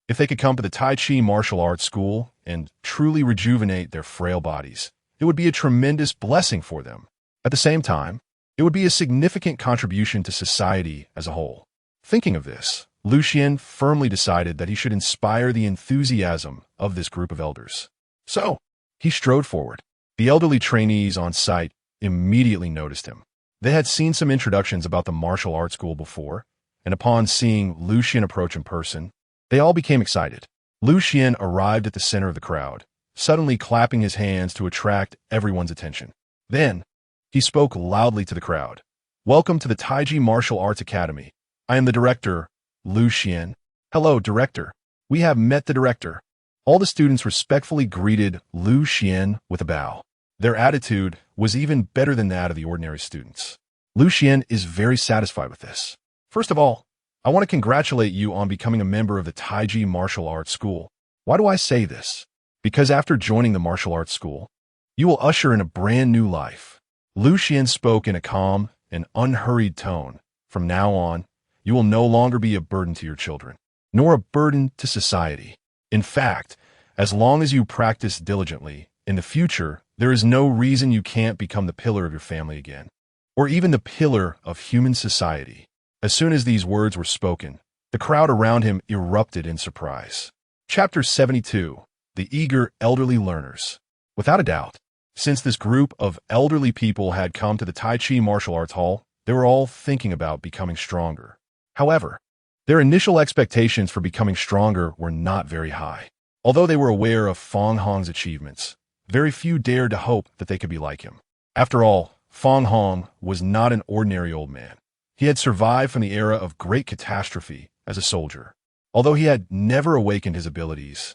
If they could come to the Tai Chi martial arts school and truly rejuvenate their frail bodies, it would be a tremendous blessing for them. At the same time, it would be a significant contribution to society as a whole. Thinking of this, Xuan firmly decided that he should inspire the enthusiasm of this group of elders. So, he strode forward. The elderly trainees on site immediately noticed him. They had seen some introductions about the martial arts school before, and upon seeing Xuan approach in person, they all became excited. Xuan arrived at the center of the crowd, suddenly clapping his hands to attract everyone's attention. Then, he spoke loudly to the crowd. "Welcome to the Tai Chi Martial Arts Academy. I am the director, Xuan." "Hello, director. We have met the director." All the students respectfully greeted Xuan with a bow. Their attitude was even better than that of the ordinary students. Xuan is very satisfied with this. "First of all, I want to congratulate you on becoming a member of the Tai Chi Martial Arts School." Why do I say this? Because after joining the martial arts school, you will usher in a brand new life. Xuan spoke in a calm and unhurried tone. From now on, you will no longer be a burden to your children, nor a burden to society. In fact, as long as you practice diligently, in the future, there is no reason you can't become the pillar of your family again, or even the pillar of human society. As soon as these words were spoken, the crowd around him erupted in surprise. Chapter 72. The Eager Elderly Learners. Without a doubt, since this group of elderly people had come to the Tai Chi Martial Arts Hall, they were all thinking about becoming stronger. However, their initial expectations for becoming stronger were not very high. Although they were aware of Fong Hong's achievements, very few dared to hope that they could be like him. After all, Fong Hong was not an ordinary old man. He had survived from the era of great catastrophe as a soldier. Although he had never awakened his abilities,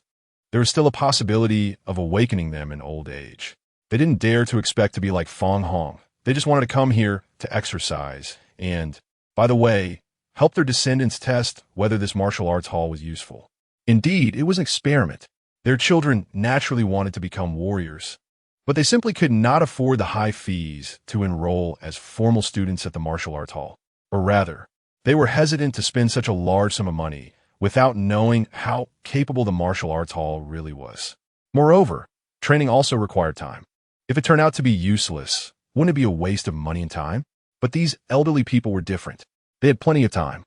there was still a possibility of awakening them in old age. They didn't dare to expect to be like Fong Hong. They just wanted to come here to exercise and, by the way, help their descendants test whether this martial arts hall was useful. Indeed, it was an experiment. Their children naturally wanted to become warriors, but they simply could not afford the high fees to enroll as formal students at the martial arts hall. Or rather, they were hesitant to spend such a large sum of money without knowing how capable the martial arts hall really was. Moreover, training also required time. If it turned out to be useless, wouldn't it be a waste of money and time? But these elderly people were different. They had plenty of time.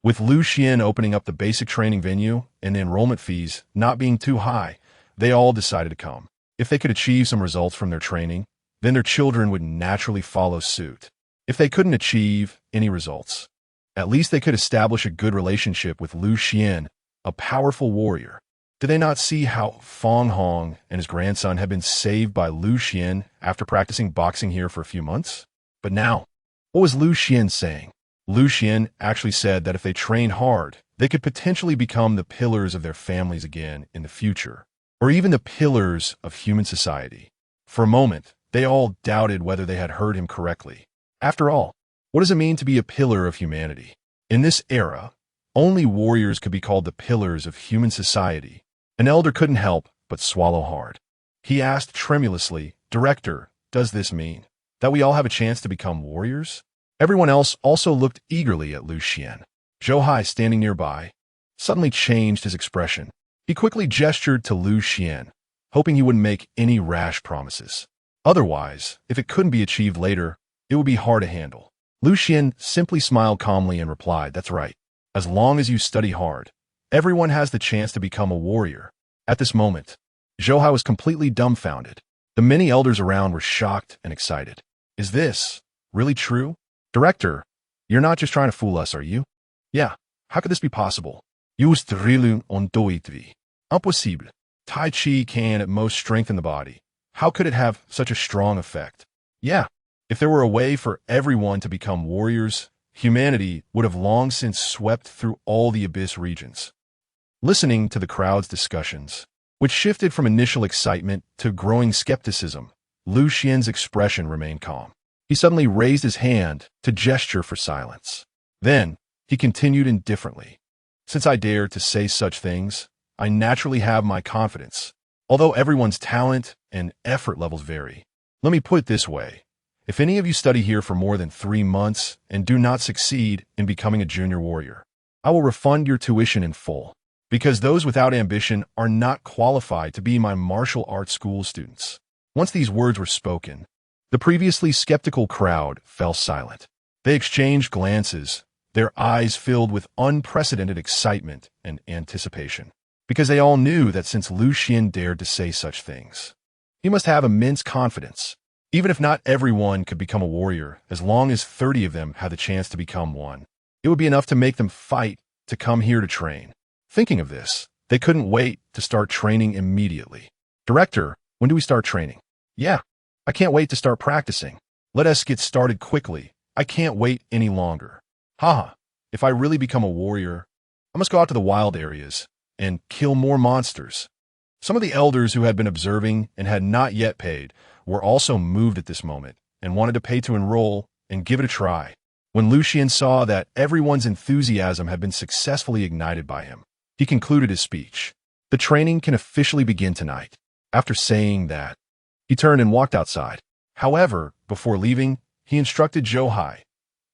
With Xuan opening up the basic training venue and the enrollment fees not being too high, they all decided to come. If they could achieve some results from their training, then their children would naturally follow suit. If they couldn't achieve any results, at least they could establish a good relationship with Xuan, a powerful warrior. Did they not see how Fong Hong and his grandson had been saved by Xuan after practicing boxing here for a few months? But now, what was Xuan saying? Xuan actually said that if they trained hard, they could potentially become the pillars of their families again in the future, or even the pillars of human society. For a moment, they all doubted whether they had heard him correctly. After all, what does it mean to be a pillar of humanity? In this era, only warriors could be called the pillars of human society. An elder couldn't help but swallow hard. He asked tremulously, "Director, does this mean that we all have a chance to become warriors?" Everyone else also looked eagerly at Xuan. Xuan, standing nearby, suddenly changed his expression. He quickly gestured to Xuan, hoping he wouldn't make any rash promises. Otherwise, if it couldn't be achieved later, it would be hard to handle. Xuan simply smiled calmly and replied, "That's right. As long as you study hard, everyone has the chance to become a warrior." At this moment, Xuan was completely dumbfounded. The many elders around were shocked and excited. "Is this really true? Director, You're not just trying to fool us, are you? Yeah. How could this be possible? Just trillion on doitvi. Impossible. Tai Chi can at most strengthen the body. How could it have such a strong effect? Yeah. If there were a way for everyone to become warriors, humanity would have long since swept through all the abyss regions. Listening to the crowd's discussions, which shifted from initial excitement to growing skepticism, Lu Xian's expression remained calm. He suddenly raised his hand to gesture for silence. Then, he continued indifferently. Since I dare to say such things, I naturally have my confidence, although everyone's talent and effort levels vary. Let me put it this way. If any of you study here for more than 3 months and do not succeed in becoming a junior warrior, I will refund your tuition in full, because those without ambition are not qualified to be my martial arts school students. Once these words were spoken, the previously skeptical crowd fell silent. They exchanged glances, their eyes filled with unprecedented excitement and anticipation, because they all knew that since Lu Xian dared to say such things, he must have immense confidence. Even if not everyone could become a warrior, as long as 30 of them had the chance to become one, it would be enough to make them fight to come here to train. Thinking of this, they couldn't wait to start training immediately. Director, when do we start training? Yeah, I can't wait to start practicing. Let us get started quickly. I can't wait any longer. Haha, if I really become a warrior, I must go out to the wild areas and kill more monsters. Some of the elders who had been observing and had not yet paid were also moved at this moment and wanted to pay to enroll and give it a try. When Lu Xian saw that everyone's enthusiasm had been successfully ignited by him, he concluded his speech. The training can officially begin tonight. After saying that, he turned and walked outside. However, before leaving, he instructed Zhou Hai,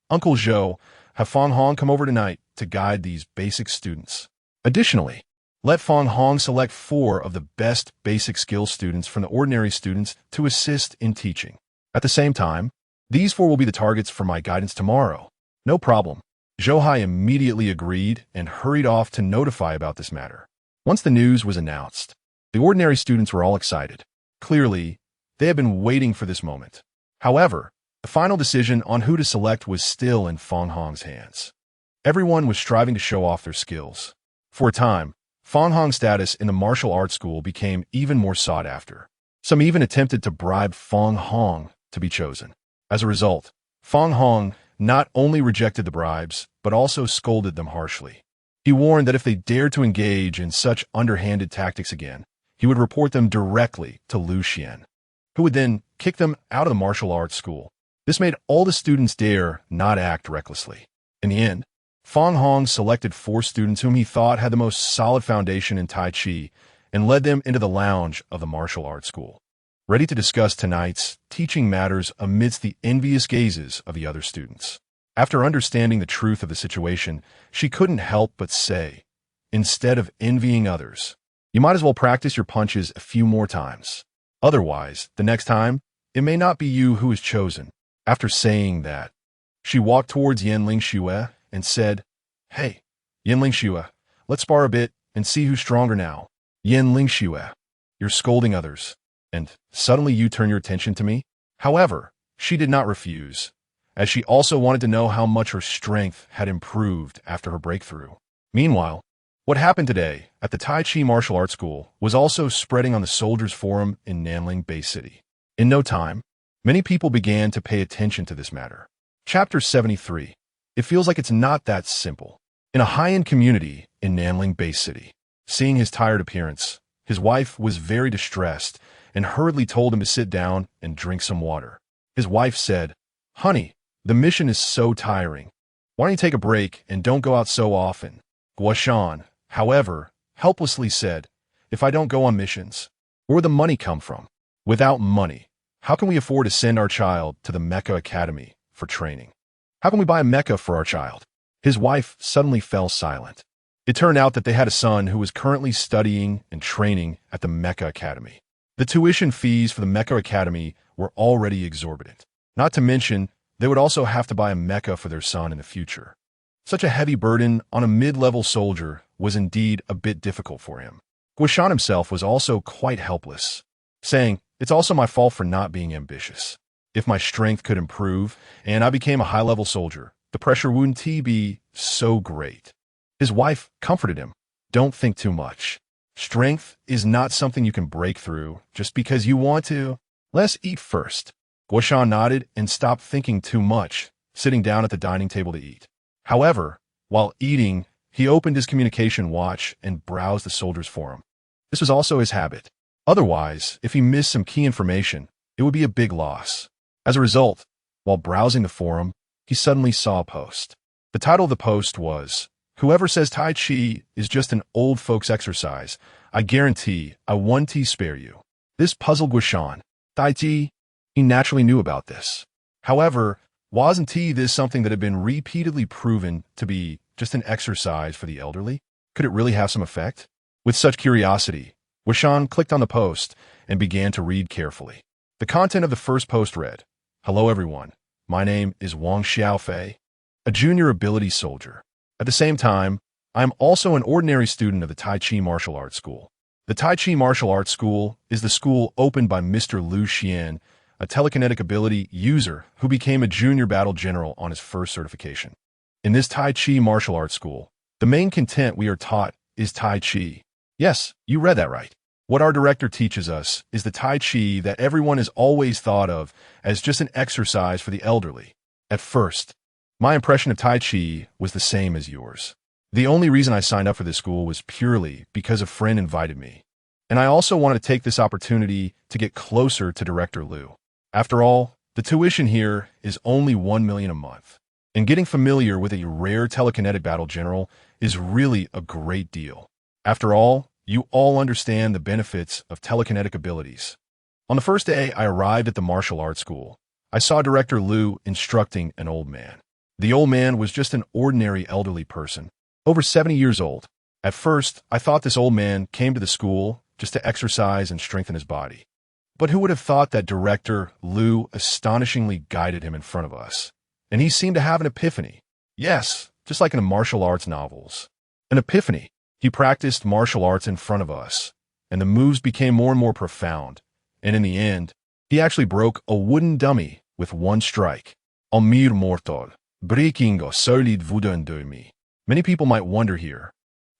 Uncle Zhou, have Fang Hong come over tonight to guide these basic students. Additionally, let Fang Hong select 4 of the best basic skills students from the ordinary students to assist in teaching. At the same time, these 4 will be the targets for my guidance tomorrow. No problem. Zhou Hai immediately agreed and hurried off to notify about this matter. Once the news was announced, the ordinary students were all excited. Clearly, they had been waiting for this moment. However, the final decision on who to select was still in Fang Hong's hands. Everyone was striving to show off their skills. For a time, Fang Hong's status in the martial arts school became even more sought after. Some even attempted to bribe Fang Hong to be chosen. As a result, Fang Hong not only rejected the bribes, but also scolded them harshly. He warned that if they dared to engage in such underhanded tactics again, he would report them directly to Lu Xian, who would then kick them out of the martial arts school. This made all the students dare not act recklessly. In the end, Fang Hong selected 4 students whom he thought had the most solid foundation in Tai Chi and led them into the lounge of the martial arts school, ready to discuss tonight's teaching matters amidst the envious gazes of the other students. After understanding the truth of the situation, she couldn't help but say, instead of envying others, you might as well practice your punches a few more times. Otherwise, the next time, it may not be you who is chosen. After saying that, she walked towards Yanling Xue and said, Hey, Yanling Xue, let's spar a bit and see who's stronger now. Yanling Xue, you're scolding others, and suddenly you turn your attention to me? However, she did not refuse, as she also wanted to know how much her strength had improved after her breakthrough. Meanwhile, what happened today at the Tai Chi martial arts school was also spreading on the Soldiers Forum in Nanling Bay City. In no time, many people began to pay attention to this matter. Chapter 73. It feels like it's not that simple. In a high-end community in Nanling Bay City, seeing his tired appearance, his wife was very distressed and hurriedly told him to sit down and drink some water. His wife said, Honey, the mission is so tiring. Why don't you take a break and don't go out so often? Xuan, however, helplessly said, If I don't go on missions, where would the money come from? Without money, how can we afford to send our child to the Mecha Academy for training? How can we buy a mecha for our child? His wife suddenly fell silent. It turned out that they had a son who was currently studying and training at the Mecha Academy. The tuition fees for the Mecha Academy were already exorbitant. Not to mention, they would also have to buy a mecha for their son in the future. Such a heavy burden on a mid-level soldier was indeed a bit difficult for him. Xuan himself was also quite helpless, saying, It's also my fault for not being ambitious. If my strength could improve and I became a high-level soldier, The pressure wouldn't be so great. His wife comforted him. Don't think too much. Strength is not something you can break through just because you want to. Let's eat first. Xuan nodded and stopped thinking too much, sitting down at the dining table to eat. However, while eating, he opened his communication watch and browsed the soldiers' forum. This was also his habit. Otherwise, if he missed some key information, it would be a big loss. As a result, while browsing the forum, he suddenly saw a post. The title of the post was, "Whoever says Tai Chi is just an old folks exercise, I guarantee I won't spare you." This puzzled Xuan. Tai Chi? He naturally knew about this. However, wasn't this something that had been repeatedly proven to be just an exercise for the elderly? Could it really have some effect? With such curiosity, Xuan clicked on the post and began to read carefully. The content of the first post read, "Hello everyone, my name is Wang Xiaofei, a junior ability soldier. At the same time, I am also an ordinary student of the Tai Chi martial arts school. The Tai Chi martial arts school is the school opened by Mr. Lu Xian, a telekinetic ability user who became a junior battle general on his first certification. In this Tai Chi martial arts school, the main content we are taught is Tai Chi." Yes, you read that right. What our director teaches us is the Tai Chi that everyone has always thought of as just an exercise for the elderly. At first, my impression of Tai Chi was the same as yours. The only reason I signed up for this school was purely because a friend invited me. And I also wanted to take this opportunity to get closer to Director Lu. After all, the tuition here is only 1 million a month. And getting familiar with a rare telekinetic battle general is really a great deal. After all, you all understand the benefits of telekinetic abilities. On the first day I arrived at the martial arts school, I saw Director Lu instructing an old man. The old man was just an ordinary elderly person, over 70 years old. At first, I thought this old man came to the school just to exercise and strengthen his body. But who would have thought that Director Lu astonishingly guided him in front of us? And he seemed to have an epiphany. Yes, just like in the martial arts novels. An epiphany. He practiced martial arts in front of us, and the moves became more and more profound. And in the end, he actually broke a wooden dummy with one strike. Amir mortal, breaking a solid wooden dummy. Many people might wonder here,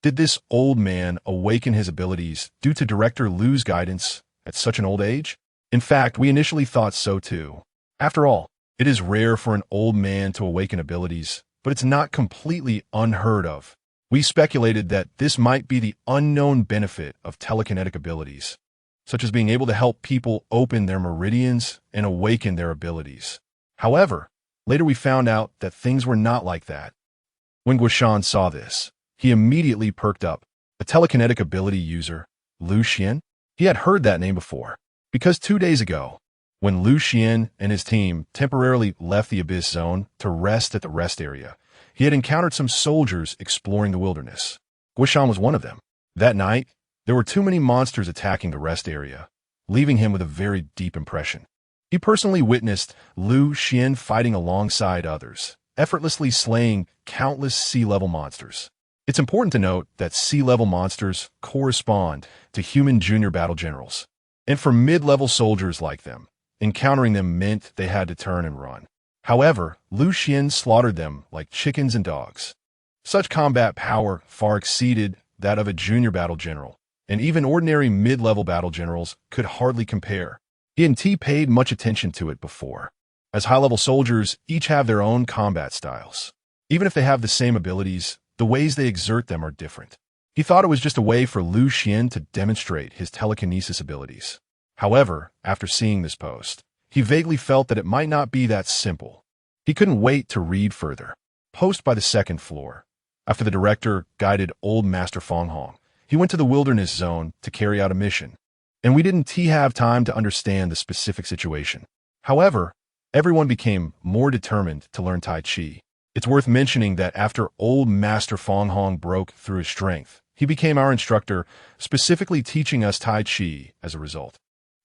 did this old man awaken his abilities due to Director Lu's guidance at such an old age? In fact, we initially thought so too. After all, it is rare for an old man to awaken abilities, but it's not completely unheard of. We speculated that this might be the unknown benefit of telekinetic abilities, such as being able to help people open their meridians and awaken their abilities. However, later we found out that things were not like that. When Xuan saw this, he immediately perked up. A telekinetic ability user, Lu Xian? He had heard that name before, because 2 days ago, when Lu Xian and his team temporarily left the Abyss Zone to rest at the rest area, he had encountered some soldiers exploring the wilderness. Xuan was one of them. That night, there were too many monsters attacking the rest area, leaving him with a very deep impression. He personally witnessed Lu Xian fighting alongside others, effortlessly slaying countless sea-level monsters. It's important to note that sea-level monsters correspond to human junior battle generals. And for mid-level soldiers like them, encountering them meant they had to turn and run. However, Lu Xian slaughtered them like chickens and dogs. Such combat power far exceeded that of a junior battle general, and even ordinary mid-level battle generals could hardly compare. He hadn't paid much attention to it before. As high-level soldiers, each have their own combat styles. Even if they have the same abilities, the ways they exert them are different. He thought it was just a way for Lu Xian to demonstrate his telekinesis abilities. However, after seeing this post, he vaguely felt that it might not be that simple. He couldn't wait to read further. Post by the second floor. After the director guided old Master Feng Hong, he went to the wilderness zone to carry out a mission. And we didn't have time to understand the specific situation. However, everyone became more determined to learn Tai Chi. It's worth mentioning that after old Master Feng Hong broke through his strength, he became our instructor, specifically teaching us Tai Chi as a result.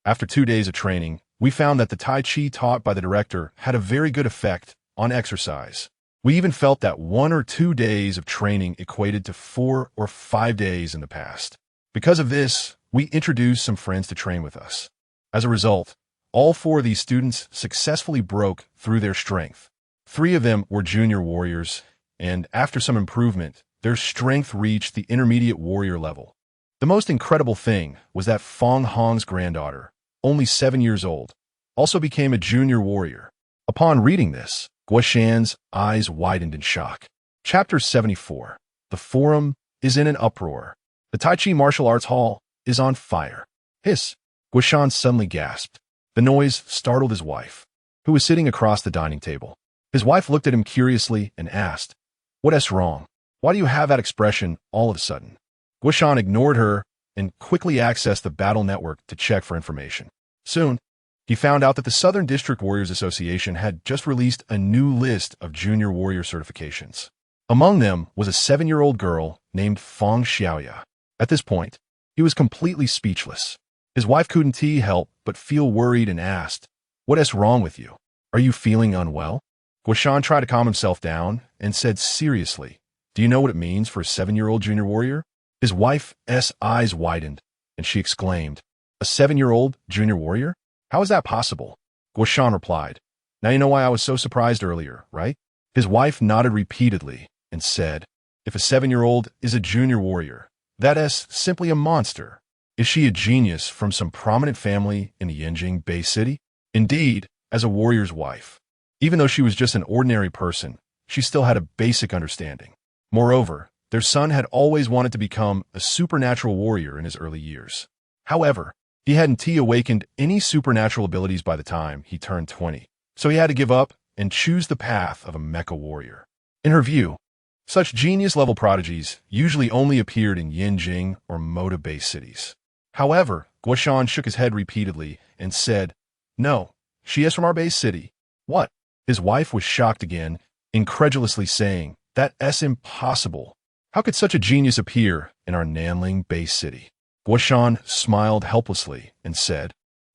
After 2 days of training, we found that the Tai Chi taught by the director had a very good effect on exercise. We even felt that 1 or 2 days of training equated to 4 or 5 days in the past. Because of this, we introduced some friends to train with us. As a result, all 4 of these students successfully broke through their strength. 3 of them were junior warriors, and after some improvement, their strength reached the intermediate warrior level. The most incredible thing was that Fong Hong's granddaughter, only 7 years old, also became a junior warrior. Upon reading this, Xuan's eyes widened in shock. Chapter 74. The forum is in an uproar. The Tai Chi martial arts hall is on fire. Hiss! Xuan suddenly gasped. The noise startled his wife, who was sitting across the dining table. His wife looked at him curiously and asked, "What's wrong? Why do you have that expression all of a sudden?" Xuan ignored her and quickly accessed the battle network to check for information. Soon, he found out that the Southern District Warriors Association had just released a new list of junior warrior certifications. Among them was a 7-year-old girl named Fong Xiaoya. At this point, he was completely speechless. His wife couldn't help but feel worried and asked, "What's wrong with you? Are you feeling unwell?" Xuan tried to calm himself down and said seriously, "Do you know what it means for a 7-year-old junior warrior?" His wife's eyes widened, and she exclaimed, "A 7-year-old junior warrior? How is that possible?" Xuan replied, "Now you know why I was so surprised earlier, right?" His wife nodded repeatedly and said, "If a 7-year-old is a junior warrior, that is simply a monster. Is she a genius from some prominent family in the Yinjing Bay City? Indeed, as a warrior's wife, even though she was just an ordinary person, she still had a basic understanding. Moreover, their son had always wanted to become a supernatural warrior in his early years. However, he hadn't awakened any supernatural abilities by the time he turned 20, so he had to give up and choose the path of a mecha warrior. In her view, such genius-level prodigies usually only appeared in Yinjing or Moda-based cities. However, Xuan shook his head repeatedly and said, "No, she is from our base city." "What?" His wife was shocked again, incredulously saying, "That's impossible. How could such a genius appear in our Nanling base city?" Xuan smiled helplessly and said,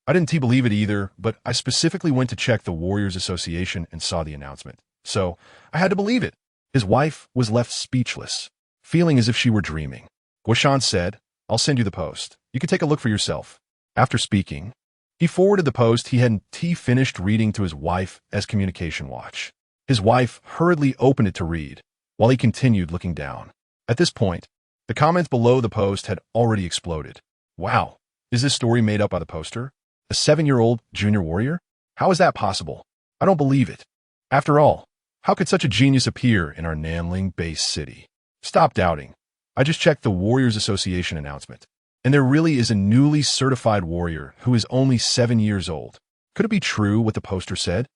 "I didn't believe it either, but I specifically went to check the Warriors Association and saw the announcement. So, I had to believe it." His wife was left speechless, feeling as if she were dreaming. Xuan said, "I'll send you the post. You can take a look for yourself." After speaking, he forwarded the post he hadn't finished reading to his wife as communication watch. His wife hurriedly opened it to read, while he continued looking down. At this point, the comments below the post had already exploded. "Wow, is this story made up by the poster? A 7-year-old junior warrior? How is that possible? I don't believe it. After all, how could such a genius appear in our Nanling base city? Stop doubting. I just checked the Warriors Association announcement, and there really is a newly certified warrior who is only 7 years old. Could it be true what the poster said?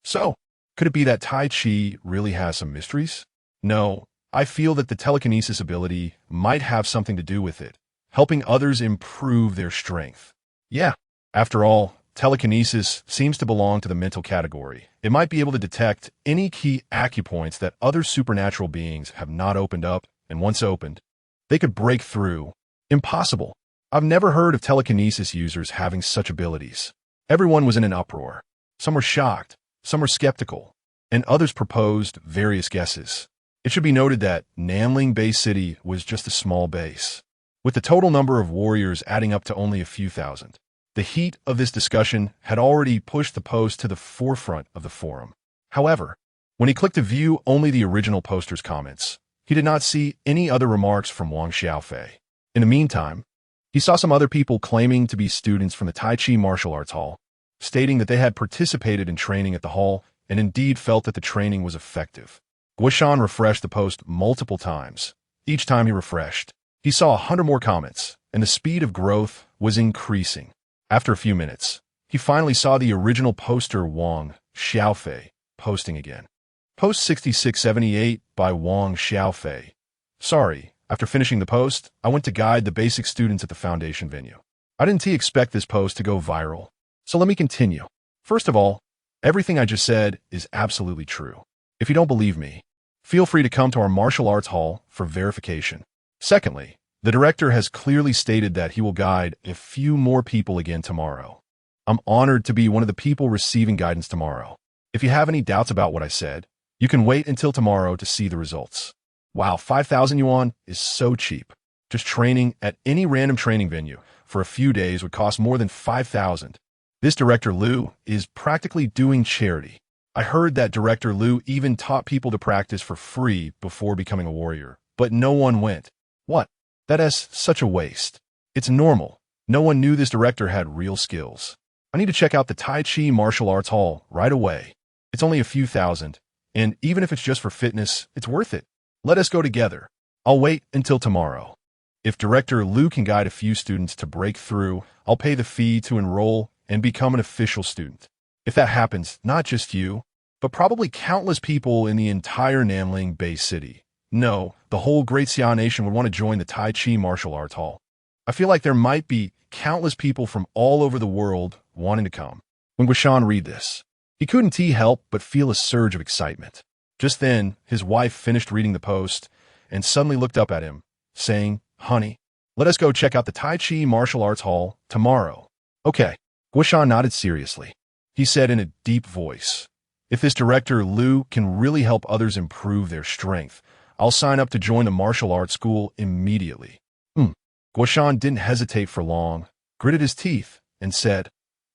So, could it be that Tai Chi really has some mysteries? No, I feel that the telekinesis ability might have something to do with it, helping others improve their strength. Yeah, after all, telekinesis seems to belong to the mental category. It might be able to detect any key acupoints that other supernatural beings have not opened up, and once opened, they could break through. Impossible. I've never heard of telekinesis users having such abilities." Everyone was in an uproar. Some were shocked, some were skeptical, and others proposed various guesses. It should be noted that Nanling Bay City was just a small base, with the total number of warriors adding up to only a few thousand. The heat of this discussion had already pushed the post to the forefront of the forum. However, when he clicked to view only the original poster's comments, he did not see any other remarks from Wang Xiaofei. In the meantime, he saw some other people claiming to be students from the Tai Chi martial arts hall, stating that they had participated in training at the hall and indeed felt that the training was effective. Xuan refreshed the post multiple times. Each time he refreshed, he saw 100 more comments, and the speed of growth was increasing. After a few minutes, he finally saw the original poster Wang Xiaofei posting again. Post 6678 by Wang Xiaofei. "Sorry, after finishing the post, I went to guide the basic students at the foundation venue. I didn't expect this post to go viral. So let me continue. First of all, everything I just said is absolutely true. If you don't believe me, feel free to come to our martial arts hall for verification. Secondly, the director has clearly stated that he will guide a few more people again tomorrow. I'm honored to be one of the people receiving guidance tomorrow. If you have any doubts about what I said, you can wait until tomorrow to see the results." Wow, 5,000 yuan is so cheap. Just training at any random training venue for a few days would cost more than 5,000. This director Liu is practically doing charity. I heard that Director Liu even taught people to practice for free before becoming a warrior, but no one went. What? That is such a waste. It's normal. No one knew this director had real skills. I need to check out the Tai Chi martial arts hall right away. It's only a few thousand, and even if it's just for fitness, it's worth it. Let us go together. I'll wait until tomorrow. If Director Liu can guide a few students to break through, I'll pay the fee to enroll and become an official student. If that happens, not just you, but probably countless people in the entire Nanling Bay City. No, the whole Great Xi'an Nation would want to join the Tai Chi martial arts hall. I feel like there might be countless people from all over the world wanting to come. When Xuan read this, he couldn't help but feel a surge of excitement. Just then, his wife finished reading the post and suddenly looked up at him, saying, "Honey, let us go check out the Tai Chi martial arts hall tomorrow." Okay. Xuan nodded seriously. He said in a deep voice, "If this Director Liu can really help others improve their strength, I'll sign up to join the martial arts school immediately." Xuan didn't hesitate for long, gritted his teeth, and said,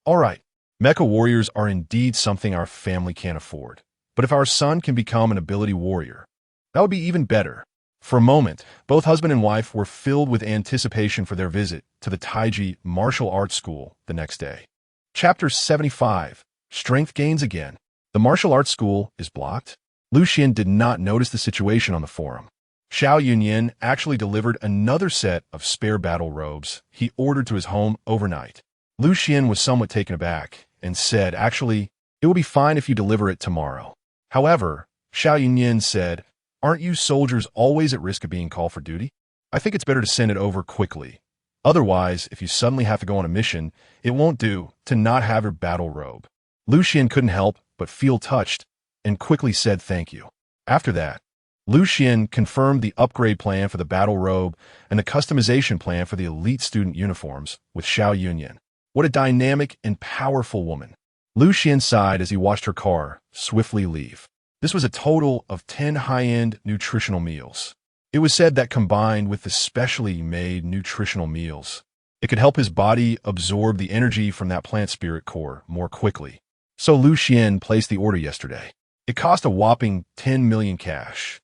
"All right, mecha warriors are indeed something our family can't afford. But if our son can become an ability warrior, that would be even better." For a moment, both husband and wife were filled with anticipation for their visit to the Tai Chi martial arts school the next day. Chapter 75. Strength Gains Again. The martial arts school is blocked. Xian did not notice the situation on the forum. Xiao Yunyan actually delivered another set of spare battle robes he ordered to his home overnight. Xian was somewhat taken aback and said, "Actually, it will be fine if you deliver it tomorrow." However, Xiao Yunyan said, "Aren't you soldiers always at risk of being called for duty? I think it's better to send it over quickly. Otherwise, if you suddenly have to go on a mission, it won't do to not have your battle robe." Xian couldn't help but feel touched and quickly said thank you. After that, Xian confirmed the upgrade plan for the battle robe and the customization plan for the elite student uniforms with Xiao Yunyan. What a dynamic and powerful woman. Xian sighed as he watched her car swiftly leave. This was a total of 10 high-end nutritional meals. It was said that combined with the specially made nutritional meals, it could help his body absorb the energy from that plant spirit core more quickly. So Xian placed the order yesterday. It cost a whopping 10 million cash,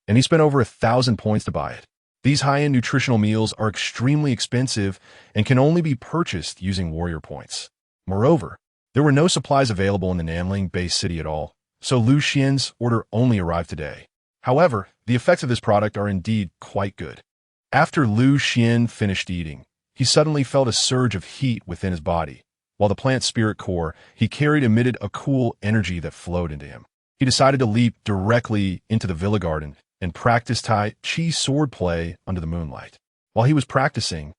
and he spent over 1,000 points to buy it. These high-end nutritional meals are extremely expensive and can only be purchased using warrior points. Moreover, there were no supplies available in the Nanling Bay City at all, so Xian's order only arrived today. However, the effects of this product are indeed quite good. After Xian finished eating, he suddenly felt a surge of heat within his body, while the plant spirit core he carried emitted a cool energy that flowed into him. He decided to leap directly into the villa garden and practice Tai Chi sword play under the moonlight. While he was practicing,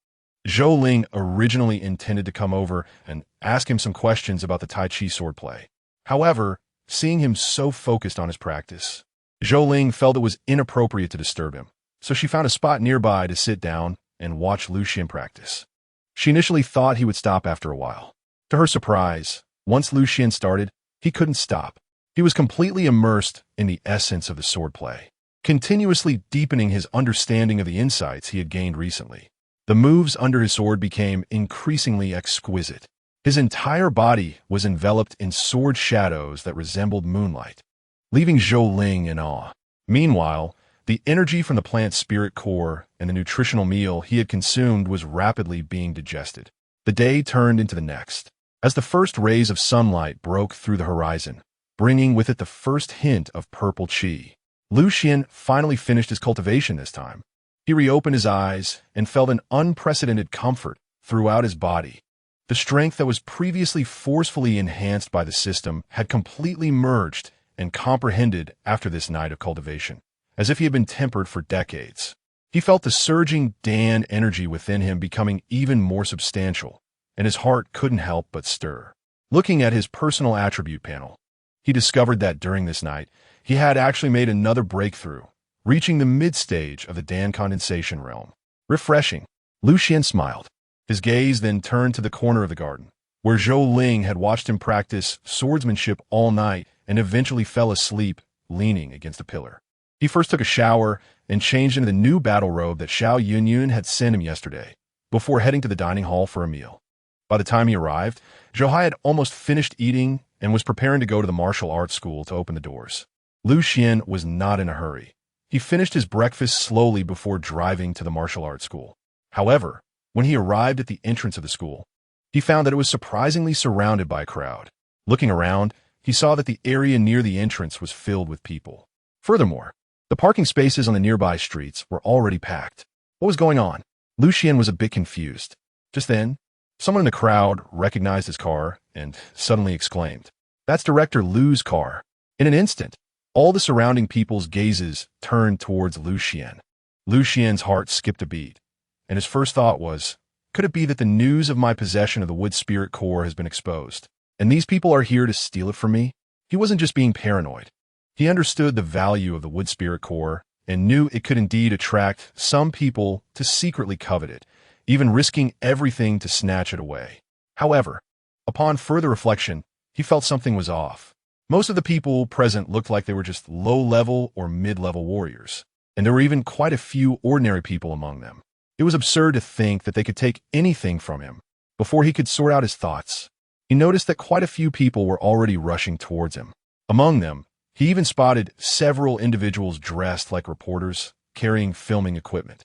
Zhou Ling originally intended to come over and ask him some questions about the Tai Chi sword play. However, seeing him so focused on his practice, Zhou Ling felt it was inappropriate to disturb him, so she found a spot nearby to sit down and watch Xian practice. She initially thought he would stop after a while. To her surprise, once Xian started, he couldn't stop. He was completely immersed in the essence of the sword play, continuously deepening his understanding of the insights he had gained recently. The moves under his sword became increasingly exquisite. His entire body was enveloped in sword shadows that resembled moonlight, leaving Zhou Ling in awe. Meanwhile, the energy from the plant spirit core and the nutritional meal he had consumed was rapidly being digested. The day turned into the next, as the first rays of sunlight broke through the horizon, bringing with it the first hint of purple chi. Xian finally finished his cultivation this time. He reopened his eyes and felt an unprecedented comfort throughout his body. The strength that was previously forcefully enhanced by the system had completely merged and comprehended after this night of cultivation, as if he had been tempered for decades. He felt the surging Dan energy within him becoming even more substantial, and his heart couldn't help but stir. Looking at his personal attribute panel, he discovered that during this night, he had actually made another breakthrough, reaching the mid-stage of the Dan condensation realm. Refreshing. Xian smiled. His gaze then turned to the corner of the garden, where Zhou Ling had watched him practice swordsmanship all night and eventually fell asleep, leaning against a pillar. He first took a shower and changed into the new battle robe that Xiao Yunyun had sent him yesterday, before heading to the dining hall for a meal. By the time he arrived, Zhou Hai had almost finished eating and was preparing to go to the martial arts school to open the doors. Xuan was not in a hurry. He finished his breakfast slowly before driving to the martial arts school. However, when he arrived at the entrance of the school, he found that it was surprisingly surrounded by a crowd. Looking around, he saw that the area near the entrance was filled with people. Furthermore, the parking spaces on the nearby streets were already packed. What was going on? Xuan was a bit confused. Just then, someone in the crowd recognized his car and suddenly exclaimed, "That's Director Lu's car." In an instant, all the surrounding people's gazes turned towards Xuan. Xuan's heart skipped a beat, and his first thought was, could it be that the news of my possession of the wood spirit core has been exposed, and these people are here to steal it from me? He wasn't just being paranoid. He understood the value of the wood spirit core and knew it could indeed attract some people to secretly covet it, even risking everything to snatch it away. However, upon further reflection, he felt something was off. Most of the people present looked like they were just low-level or mid-level warriors, and there were even quite a few ordinary people among them. It was absurd to think that they could take anything from him. Before he could sort out his thoughts, he noticed that quite a few people were already rushing towards him. Among them, he even spotted several individuals dressed like reporters, carrying filming equipment.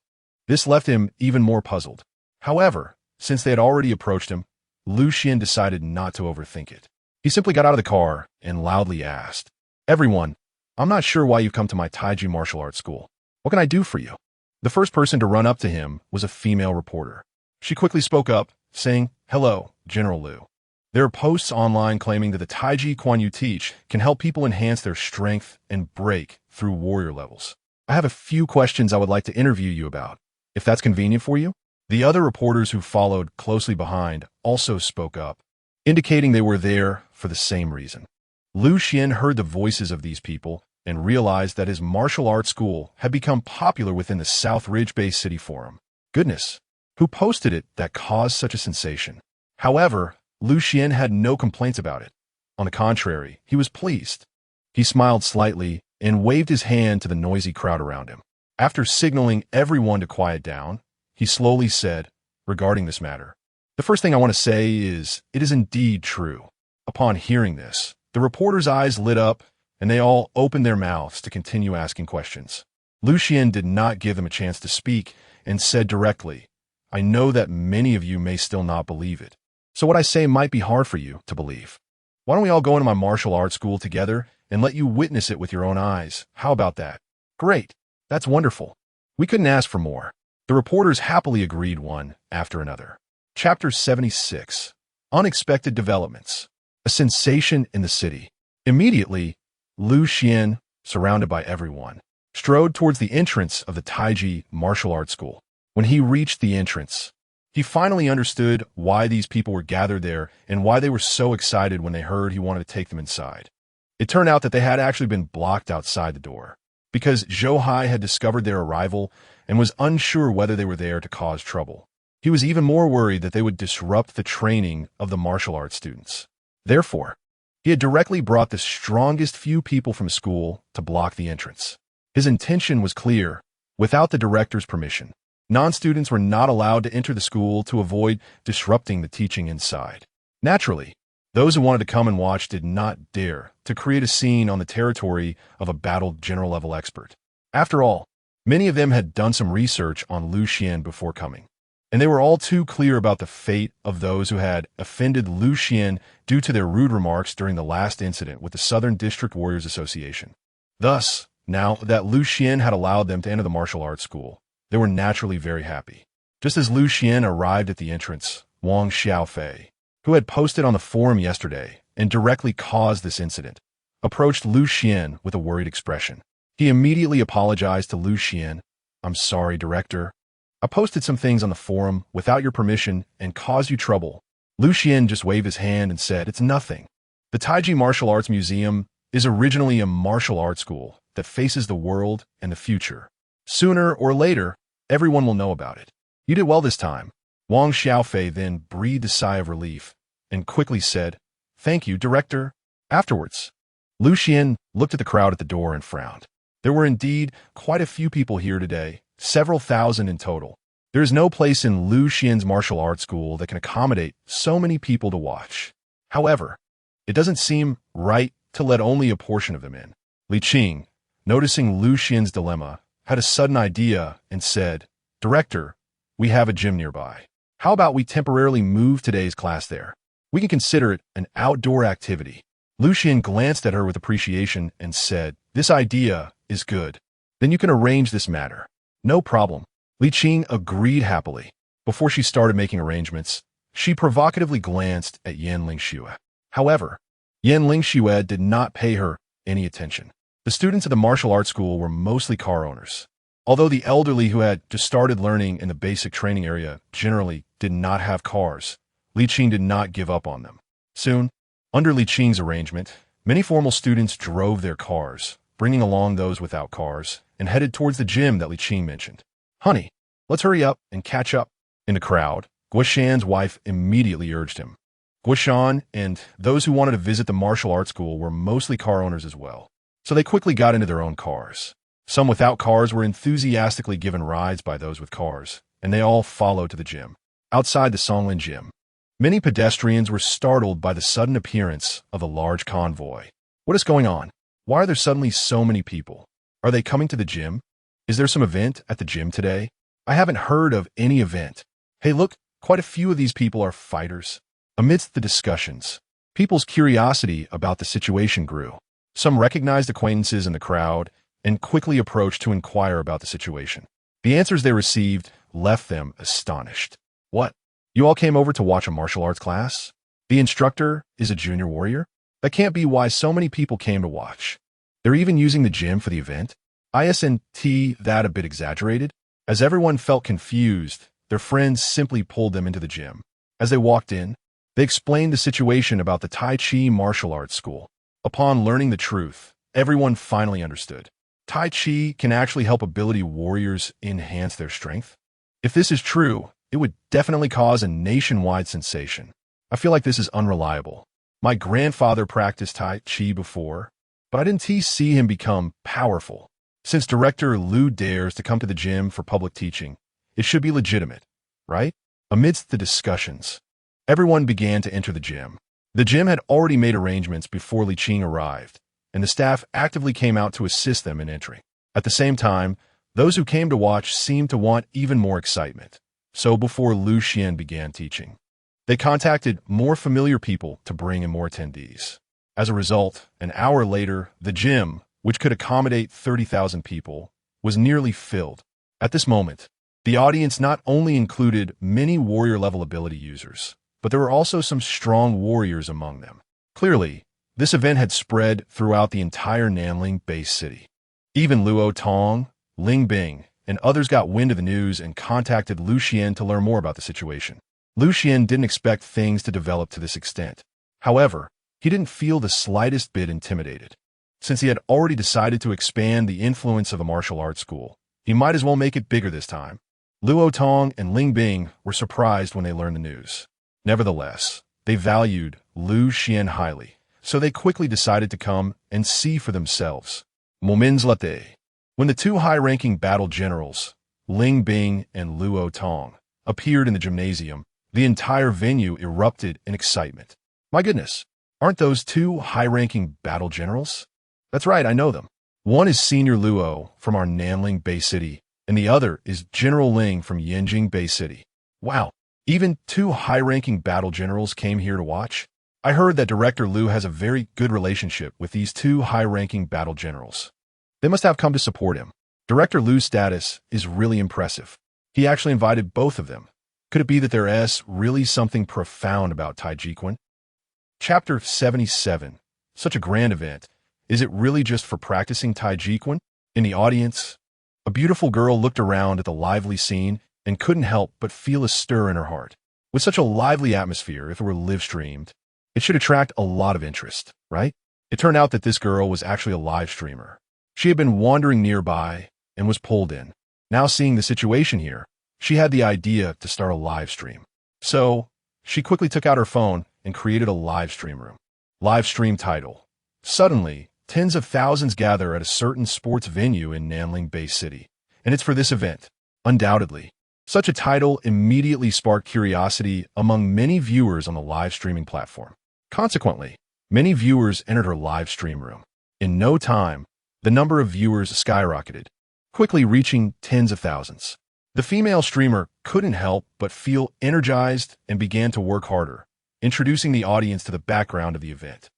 This left him even more puzzled. However, since they had already approached him, Xuan decided not to overthink it. He simply got out of the car and loudly asked, "Everyone, I'm not sure why you've come to my Tai Chi martial arts school. What can I do for you?" The first person to run up to him was a female reporter. She quickly spoke up, saying, "Hello, General Lu. There are posts online claiming that the Tai Chi Quan you teach can help people enhance their strength and break through warrior levels. I have a few questions I would like to interview you about, if that's convenient for you." The other reporters who followed closely behind also spoke up, indicating they were there for the same reason. Xuan heard the voices of these people and realized that his martial arts school had become popular within the South Ridge-based city forum. Goodness, who posted it that caused such a sensation? However, Xuan had no complaints about it. On the contrary, he was pleased. He smiled slightly and waved his hand to the noisy crowd around him. After signaling everyone to quiet down, he slowly said, regarding this matter, "The first thing I want to say is, it is indeed true." Upon hearing this, the reporters' eyes lit up, and they all opened their mouths to continue asking questions. Xuan did not give them a chance to speak and said directly, "I know that many of you may still not believe it, so what I say might be hard for you to believe. Why don't we all go into my martial arts school together and let you witness it with your own eyes? How about that?" "Great. That's wonderful. We couldn't ask for more." The reporters happily agreed one after another. Chapter 76. Unexpected Developments. A sensation in the city. Immediately, Xuan, surrounded by everyone, strode towards the entrance of the Tai Chi martial arts school. When he reached the entrance, he finally understood why these people were gathered there and why they were so excited when they heard he wanted to take them inside. It turned out that they had actually been blocked outside the door, because Zhou had discovered their arrival and was unsure whether they were there to cause trouble. He was even more worried that they would disrupt the training of the martial arts students. Therefore, he had directly brought the strongest few people from school to block the entrance. His intention was clear. Without the director's permission, non-students were not allowed to enter the school to avoid disrupting the teaching inside. Naturally, those who wanted to come and watch did not dare to create a scene on the territory of a battled general-level expert. After all, many of them had done some research on Xuan before coming, and they were all too clear about the fate of those who had offended Xuan due to their rude remarks during the last incident with the Southern District Warriors Association. Thus, now that Xuan had allowed them to enter the martial arts school, they were naturally very happy. Just as Xuan arrived at the entrance, Wang Xiaofei, who had posted on the forum yesterday and directly caused this incident, approached Xuan with a worried expression. He immediately apologized to Xuan. "I'm sorry, Director. I posted some things on the forum without your permission and caused you trouble." Xuan just waved his hand and said, "It's nothing. The Tai Chi Martial Arts Museum is originally a martial arts school that faces the world and the future. Sooner or later, everyone will know about it. You did well this time." Wang Xiaofei then breathed a sigh of relief and quickly said, "Thank you, Director." Afterwards, Xuan looked at the crowd at the door and frowned. There were indeed quite a few people here today, several thousand in total. There is no place in Xuan's martial arts school that can accommodate so many people to watch. However, It doesn't seem right to let only a portion of them in. Li Qing, noticing Lu Xian's dilemma, had a sudden idea and said, "Director, we have a gym nearby. How about we temporarily move today's class there? We can consider it an outdoor activity." Lu Xian glanced at her with appreciation and said, "This idea is good. Then you can arrange this matter." "No problem." Li Qing agreed happily. Before she started making arrangements, she provocatively glanced at Yan Lingxue. However, Yan Lingxue did not pay her any attention. The students at the martial arts school were mostly car owners. Although the elderly who had just started learning in the basic training area generally did not have cars, Li Qing did not give up on them. Soon, under Li Qing's arrangement, many formal students drove their cars, bringing along those without cars, and headed towards the gym that Li Qing mentioned. "Honey, let's hurry up and catch up." In the crowd, Guoshan's wife immediately urged him. Guoshan and those who wanted to visit the martial arts school were mostly car owners as well, so they quickly got into their own cars. Some without cars were enthusiastically given rides by those with cars, and they all followed to the gym. Outside the Songlin gym, many pedestrians were startled by the sudden appearance of a large convoy. What is going on? Why are there suddenly so many people? Are they coming to the gym? Is there some event at the gym today? I haven't heard of any event. Hey, look, quite a few of these people are fighters. Amidst the discussions, people's curiosity about the situation grew. Some recognized acquaintances in the crowd and quickly approached to inquire about the situation. The answers they received left them astonished. "What? You all came over to watch a martial arts class? The instructor is a junior warrior? That can't be why so many people came to watch. They're even using the gym for the event? Isn't that a bit exaggerated?" As everyone felt confused, their friends simply pulled them into the gym. As they walked in, they explained the situation about the Tai Chi martial arts school. Upon learning the truth, everyone finally understood. Tai Chi can actually help ability warriors enhance their strength. If this is true, it would definitely cause a nationwide sensation. I feel like this is unreliable. My grandfather practiced Tai Chi before, but I didn't see him become powerful. Since Director Lu dares to come to the gym for public teaching, it should be legitimate, right? Amidst the discussions, everyone began to enter the gym. The gym had already made arrangements before Li Qing arrived, and the staff actively came out to assist them in entering. At the same time, those who came to watch seemed to want even more excitement. So before Lu Xian began teaching, they contacted more familiar people to bring in more attendees. As a result, an hour later, the gym, which could accommodate 30,000 people, was nearly filled. At this moment, the audience not only included many warrior-level ability users, but there were also some strong warriors among them. Clearly, this event had spread throughout the entire Nanling base city. Even Luo Tong, Ling Bing, and others got wind of the news and contacted Lu Xian to learn more about the situation. Lu Xian didn't expect things to develop to this extent. However, he didn't feel the slightest bit intimidated. Since he had already decided to expand the influence of a martial arts school, he might as well make it bigger this time. Luo Tong and Ling Bing were surprised when they learned the news. Nevertheless, they valued Lu Xian highly, so they quickly decided to come and see for themselves. Moments later, when the two high-ranking battle generals, Ling Bing and Luo Tong, appeared in the gymnasium, the entire venue erupted in excitement. My goodness, aren't those two high-ranking battle generals? That's right, I know them. One is Senior Luo from our Nanling Bay City, and the other is General Ling from Yanjing Bay City. Wow, even two high-ranking battle generals came here to watch? I heard that Director Lu has a very good relationship with these two high-ranking battle generals. They must have come to support him. Director Lu's status is really impressive. He actually invited both of them. Could it be that there is really something profound about Tai Chi Quan? Chapter 77. Such a grand event. Is it really just for practicing Tai Chi Quan? In the audience, a beautiful girl looked around at the lively scene and couldn't help but feel a stir in her heart. With such a lively atmosphere, if it were live-streamed, it should attract a lot of interest, right? It turned out that this girl was actually a live streamer. She had been wandering nearby and was pulled in. Now seeing the situation here, she had the idea to start a live stream. So, she quickly took out her phone and created a live stream room. Live stream title. Suddenly, tens of thousands gather at a certain sports venue in Nanling Bay City, and it's for this event. Undoubtedly, such a title immediately sparked curiosity among many viewers on the live streaming platform. Consequently, Many viewers entered her live stream room. In no time, the number of viewers skyrocketed, quickly reaching tens of thousands. The female streamer couldn't help but feel energized and began to work harder, introducing the audience to the background of the event.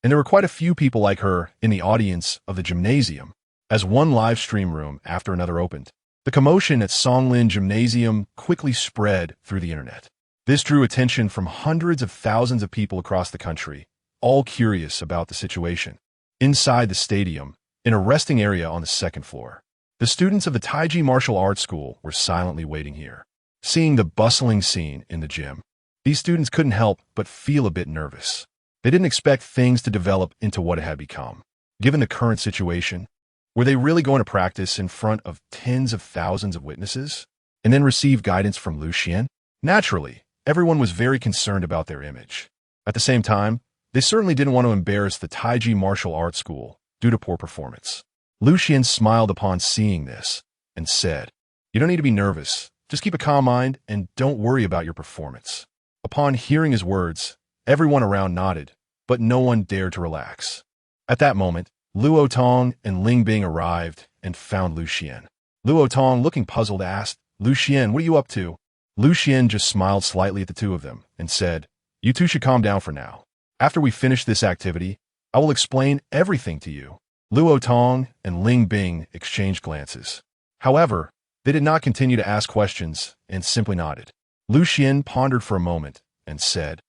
And there were quite a few people like her in the audience of the gymnasium, as one live stream room after another opened. The commotion at Songlin Gymnasium quickly spread through the internet. This drew attention from hundreds of thousands of people across the country, all curious about the situation. Inside the stadium, in a resting area on the second floor, the students of the Tai Chi martial arts school were silently waiting here. Seeing the bustling scene in the gym, these students couldn't help but feel a bit nervous. They didn't expect things to develop into what it had become. Given the current situation, were they really going to practice in front of tens of thousands of witnesses and then receive guidance from Xuan? Naturally, everyone was very concerned about their image. At the same time, they certainly didn't want to embarrass the Tai Chi martial arts school due to poor performance. Xuan smiled upon seeing this and said, "You don't need to be nervous. Just keep a calm mind and don't worry about your performance." Upon hearing his words, everyone around nodded, but no one dared to relax. At that moment, Luo Tong and Ling Bing arrived and found Xuan. Luo Tong, looking puzzled, asked, "Xuan, what are you up to?" Xuan just smiled slightly at the two of them and said, "You two should calm down for now. After we finish this activity, I will explain everything to you." Luo Tong and Ling Bing exchanged glances. However, they did not continue to ask questions and simply nodded. Xuan pondered for a moment and said,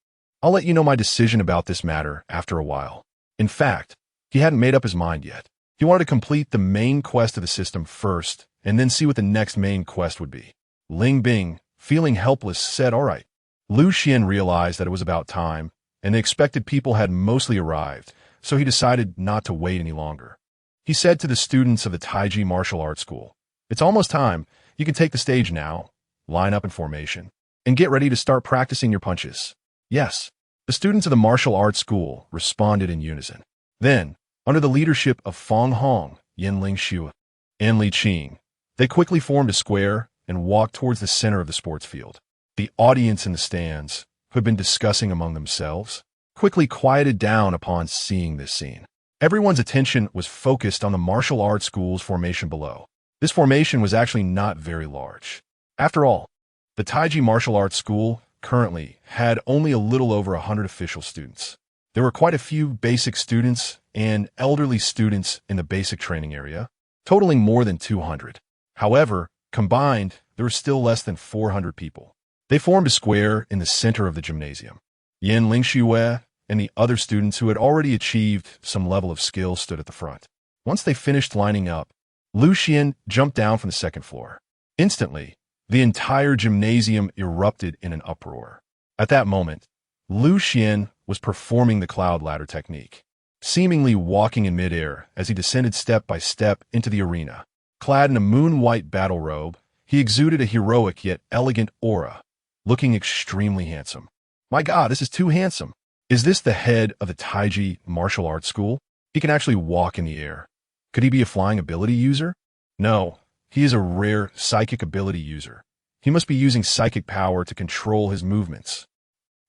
"I'll let you know my decision about this matter after a while." In fact, he hadn't made up his mind yet. He wanted to complete the main quest of the system first and then see what the next main quest would be. Ling Bing, feeling helpless, said, "All right." Xuan realized that it was about time, and the expected people had mostly arrived, so he decided not to wait any longer. He said to the students of the Tai Chi martial arts school, "It's almost time. You can take the stage now, line up in formation, and get ready to start practicing your punches." Yes, the students of the martial arts school responded in unison. Then, under the leadership of Fong Hong, Yin Ling Xue, and Li Qing, they quickly formed a square and walked towards the center of the sports field. The audience in the stands, who had been discussing among themselves, quickly quieted down upon seeing this scene. Everyone's attention was focused on the martial arts school's formation below. This formation was actually not very large. After all, the Tai Chi martial arts school currently had only a little over 100 official students. There were quite a few basic students and elderly students in the basic training area, totaling more than 200. However, combined, there were still less than 400 people. They formed a square in the center of the gymnasium. Yin Ling Xue and the other students who had already achieved some level of skill stood at the front. Once they finished lining up, Xuan jumped down from the second floor. Instantly, the entire gymnasium erupted in an uproar. At that moment, Xuan was performing the cloud ladder technique, seemingly walking in midair as he descended step by step into the arena. Clad in a moon-white battle robe, he exuded a heroic yet elegant aura, looking extremely handsome. My God, this is too handsome. Is this the head of the Tai Chi martial arts school? He can actually walk in the air. Could he be a flying ability user? No, he is a rare psychic ability user. He must be using psychic power to control his movements.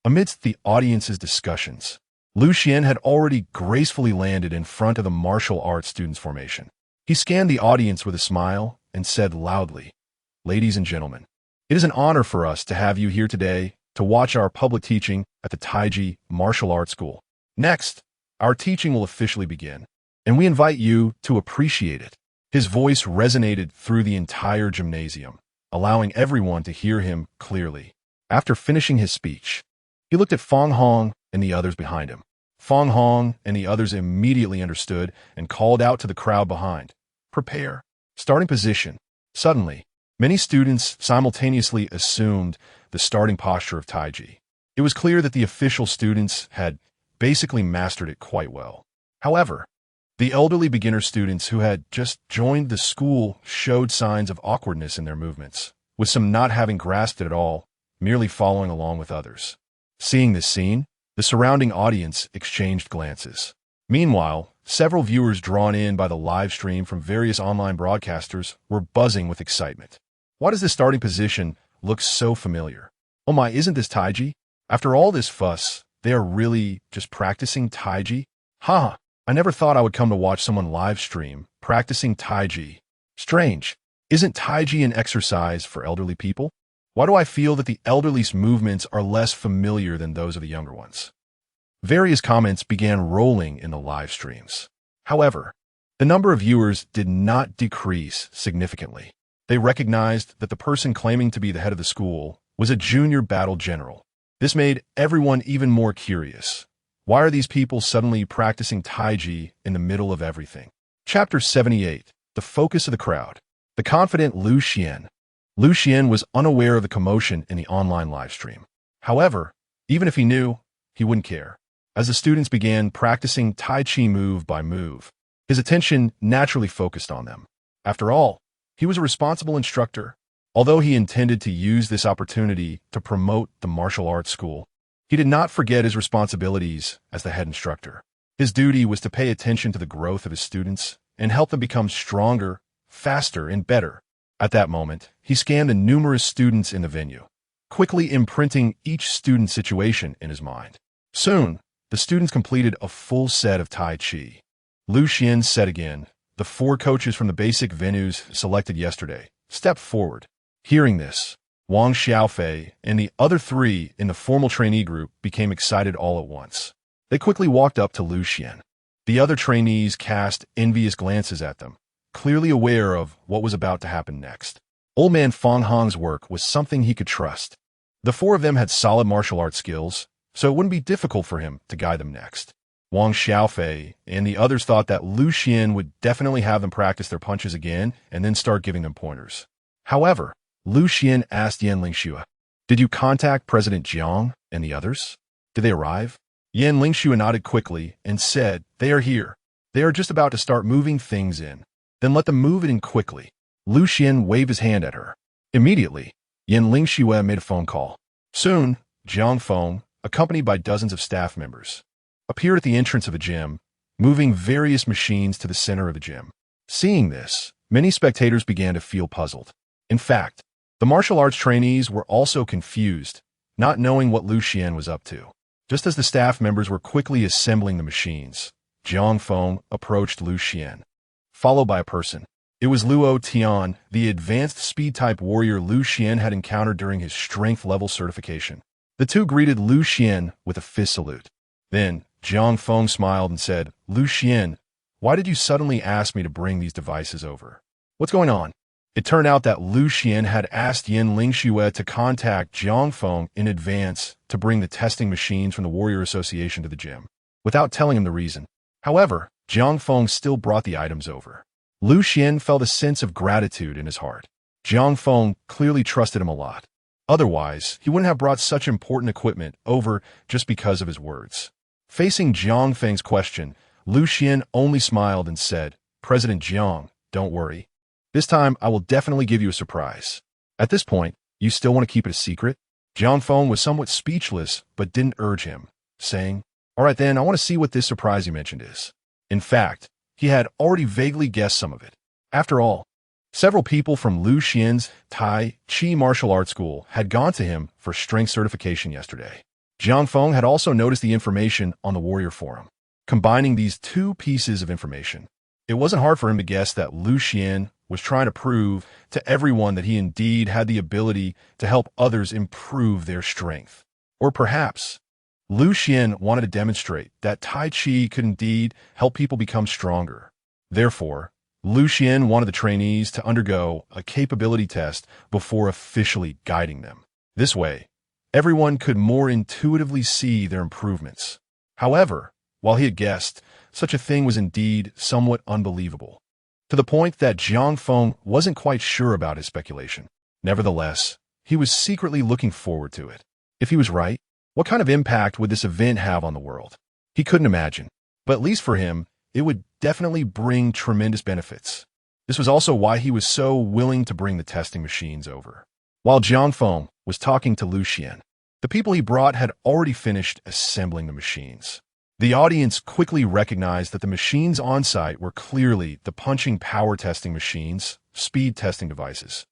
Amidst the audience's discussions, Xuan had already gracefully landed in front of the martial arts students' formation. He scanned the audience with a smile and said loudly, "Ladies and gentlemen, it is an honor for us to have you here today to watch our public teaching at the Tai Chi martial arts school. Next, our teaching will officially begin, and we invite you to appreciate it." His voice resonated through the entire gymnasium, allowing everyone to hear him clearly. After finishing his speech, he looked at Fong Hong and the others behind him. Fong Hong and the others immediately understood and called out to the crowd behind, "Prepare. Starting position." Suddenly, many students simultaneously assumed the starting posture of Tai Chi. It was clear that the official students had basically mastered it quite well. However, the elderly beginner students who had just joined the school showed signs of awkwardness in their movements, with some not having grasped it at all, merely following along with others. Seeing this scene, the surrounding audience exchanged glances. Meanwhile, several viewers drawn in by the live stream from various online broadcasters were buzzing with excitement. Why does this starting position look so familiar? Oh my, isn't this Tai Chi? After all this fuss, They are really just practicing Tai Chi? Haha, I never thought I would come to watch someone live stream practicing Tai Chi. Strange. Isn't Tai Chi an exercise for elderly people? Why do I feel that the elderly's movements are less familiar than those of the younger ones? Various comments began rolling in the live streams. However, the number of viewers did not decrease significantly. They recognized that the person claiming to be the head of the school was a junior battle general. This made everyone even more curious. Why are these people suddenly practicing Tai Chi in the middle of everything? Chapter 78. The focus of the crowd. The confident Xuan. Xuan was unaware of the commotion in the online live stream. However, even if he knew, he wouldn't care. As the students began practicing Tai Chi move by move, his attention naturally focused on them. After all, he was a responsible instructor. Although he intended to use this opportunity to promote the martial arts school, he did not forget his responsibilities as the head instructor. His duty was to pay attention to the growth of his students and help them become stronger, faster, and better. At that moment, he scanned the numerous students in the venue, quickly imprinting each student's situation in his mind. Soon, the students completed a full set of Tai Chi. Xuan said again, the 4 coaches from the basic venues selected yesterday stepped forward. Hearing this, Wang Xiaofei and the other 3 in the formal trainee group became excited all at once. They quickly walked up to Xuan. The other trainees cast envious glances at them, clearly aware of what was about to happen next. Old man Fang Hong's work was something he could trust. The 4 of them had solid martial arts skills, so it wouldn't be difficult for him to guide them next. Wang Xiaofei and the others thought that Xuan would definitely have them practice their punches again and then start giving them pointers. However, Xuan asked Yan Lingxue, "Did you contact President Jiang and the others? Did they arrive?" Yan Lingxue nodded quickly and said, "They are here. They are just about to start moving things in. Then let them move it in quickly." Xuan waved his hand at her. Immediately, Yan Lingxue made a phone call. Soon, Jiang Feng, accompanied by dozens of staff members, appeared at the entrance of the gym, moving various machines to the center of the gym. Seeing this, many spectators began to feel puzzled. In fact, the martial arts trainees were also confused, not knowing what Xuan was up to. Just as the staff members were quickly assembling the machines, Jiang Feng approached Xuan, followed by a person. It was Luo Tian, the advanced speed-type warrior Xuan had encountered during his strength-level certification. The two greeted Xuan with a fist salute. Then, Jiang Feng smiled and said, "Xuan, why did you suddenly ask me to bring these devices over? What's going on?" It turned out that Xuan had asked Yan Lingxue to contact Jiang Feng in advance to bring the testing machines from the Warrior Association to the gym, without telling him the reason. However, Jiang Feng still brought the items over. Xuan felt a sense of gratitude in his heart. Jiang Feng clearly trusted him a lot. Otherwise, he wouldn't have brought such important equipment over just because of his words. Facing Jiang Feng's question, Xuan only smiled and said, "President Jiang, don't worry. This time, I will definitely give you a surprise." At this point, you still want to keep it a secret? Jiang Feng was somewhat speechless, but didn't urge him, saying, "All right then, I want to see what this surprise you mentioned is." In fact, he had already vaguely guessed some of it. After all, several people from Xuan's Tai Chi martial arts school had gone to him for strength certification yesterday. Jiang Feng had also noticed the information on the Warrior Forum. Combining these 2 pieces of information, it wasn't hard for him to guess that Xuan was trying to prove to everyone that he indeed had the ability to help others improve their strength. Or perhaps, Xuan wanted to demonstrate that Tai Chi could indeed help people become stronger. Therefore, Xuan wanted the trainees to undergo a capability test before officially guiding them. This way, everyone could more intuitively see their improvements. However, while he had guessed, such a thing was indeed somewhat unbelievable, to the point that Jiang Feng wasn't quite sure about his speculation. Nevertheless, he was secretly looking forward to it. If he was right, what kind of impact would this event have on the world? He couldn't imagine, but at least for him, it would definitely bring tremendous benefits. This was also why he was so willing to bring the testing machines over. While Jiang Feng was talking to Xuan, the people he brought had already finished assembling the machines. The audience quickly recognized that the machines on site were clearly the punching power testing machines, speed testing devices,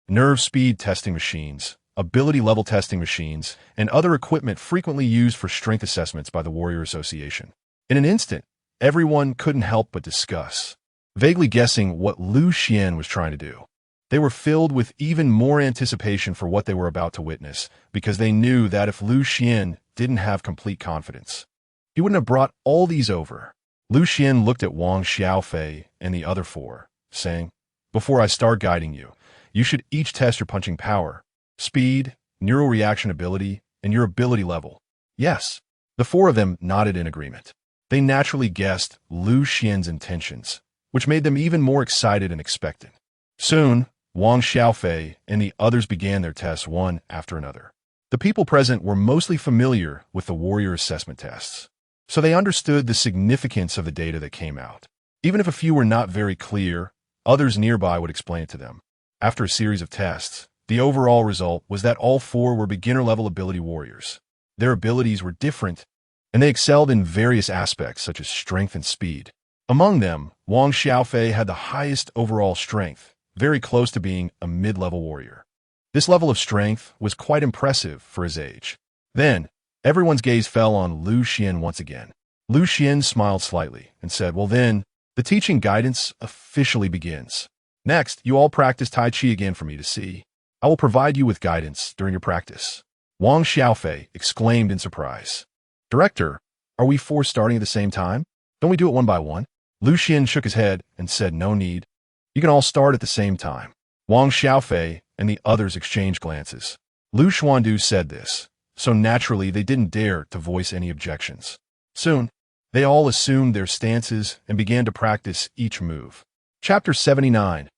nerve speed testing machines, ability level testing machines, and other equipment frequently used for strength assessments by the Warrior Association. In an instant, everyone couldn't help but discuss, vaguely guessing what Xuan was trying to do. They were filled with even more anticipation for what they were about to witness, because they knew that if Xuan didn't have complete confidence, he wouldn't have brought all these over. Xuan looked at Wang Xiaofei and the other four, saying, "Before I start guiding you, you should each test your punching power, speed, neural reaction ability, and your ability level." Yes, the four of them nodded in agreement. They naturally guessed Xuan's intentions, which made them even more excited and expectant. Soon, Wang Xiaofei and the others began their tests one after another. The people present were mostly familiar with the warrior assessment tests, so they understood the significance of the data that came out. Even if a few were not very clear, others nearby would explain it to them. After a series of tests, the overall result was that all four were beginner-level ability warriors. Their abilities were different, and they excelled in various aspects such as strength and speed. Among them, Wang Xiaofei had the highest overall strength, very close to being a mid-level warrior. This level of strength was quite impressive for his age. Then, everyone's gaze fell on Xuan once again. Xuan smiled slightly and said, "Well then, the teaching guidance officially begins. Next, you all practice Tai Chi again for me to see. I will provide you with guidance during your practice." Wang Xiaofei exclaimed in surprise. "Director, are we four starting at the same time? Don't we do it one by one?" Xuan shook his head and said, "No need. You can all start at the same time." Wang Xiaofei and the others exchanged glances. Xuan said this, so naturally they didn't dare to voice any objections. Soon, they all assumed their stances and began to practice each move. Chapter 79.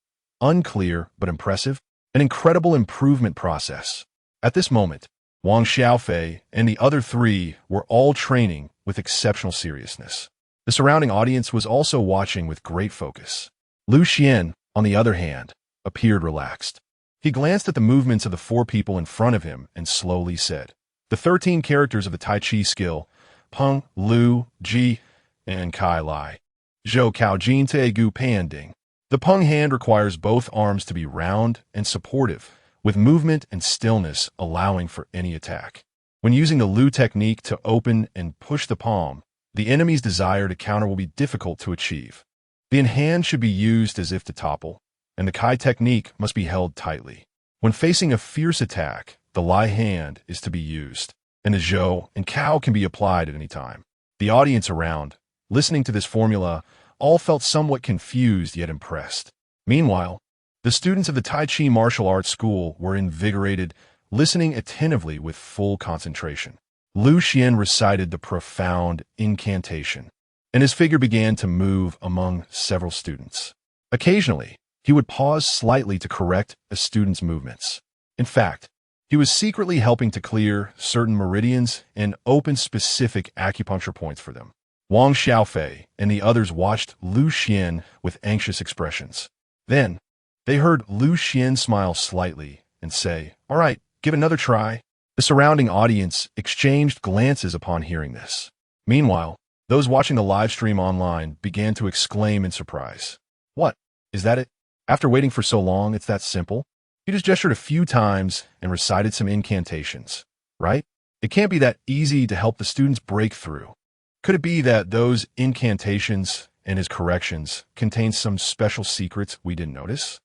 Unclear but impressive. An incredible improvement process. At this moment, Wang Xiaofei and the other three were all training with exceptional seriousness. The surrounding audience was also watching with great focus. Xuan, on the other hand, appeared relaxed. He glanced at the movements of the four people in front of him and slowly said, "The 13 characters of the Tai Chi skill, Peng, Lu, Ji, and Kai Lai. Zhou Kao Jin Te Gu Pan Ding." The Peng hand requires both arms to be round and supportive, with movement and stillness allowing for any attack. When using the Lu technique to open and push the palm, the enemy's desire to counter will be difficult to achieve. The in hand should be used as if to topple, and the Kai technique must be held tightly. When facing a fierce attack, the Lai hand is to be used, and the Zhou and Kao can be applied at any time. The audience around, listening to this formula, all felt somewhat confused yet impressed. Meanwhile, the students of the Tai Chi martial arts school were invigorated, listening attentively with full concentration. Xuan recited the profound incantation, and his figure began to move among several students. Occasionally, he would pause slightly to correct a student's movements. In fact, he was secretly helping to clear certain meridians and open specific acupuncture points for them. Wang Xiaofei and the others watched Xuan with anxious expressions. Then, they heard Xuan smile slightly and say, "All right, give it another try." The surrounding audience exchanged glances upon hearing this. Meanwhile, those watching the live stream online began to exclaim in surprise. "What? Is that it? After waiting for so long, it's that simple?" He just gestured a few times and recited some incantations, right? It can't be that easy to help the students break through. Could it be that those incantations and his corrections contained some special secrets we didn't notice?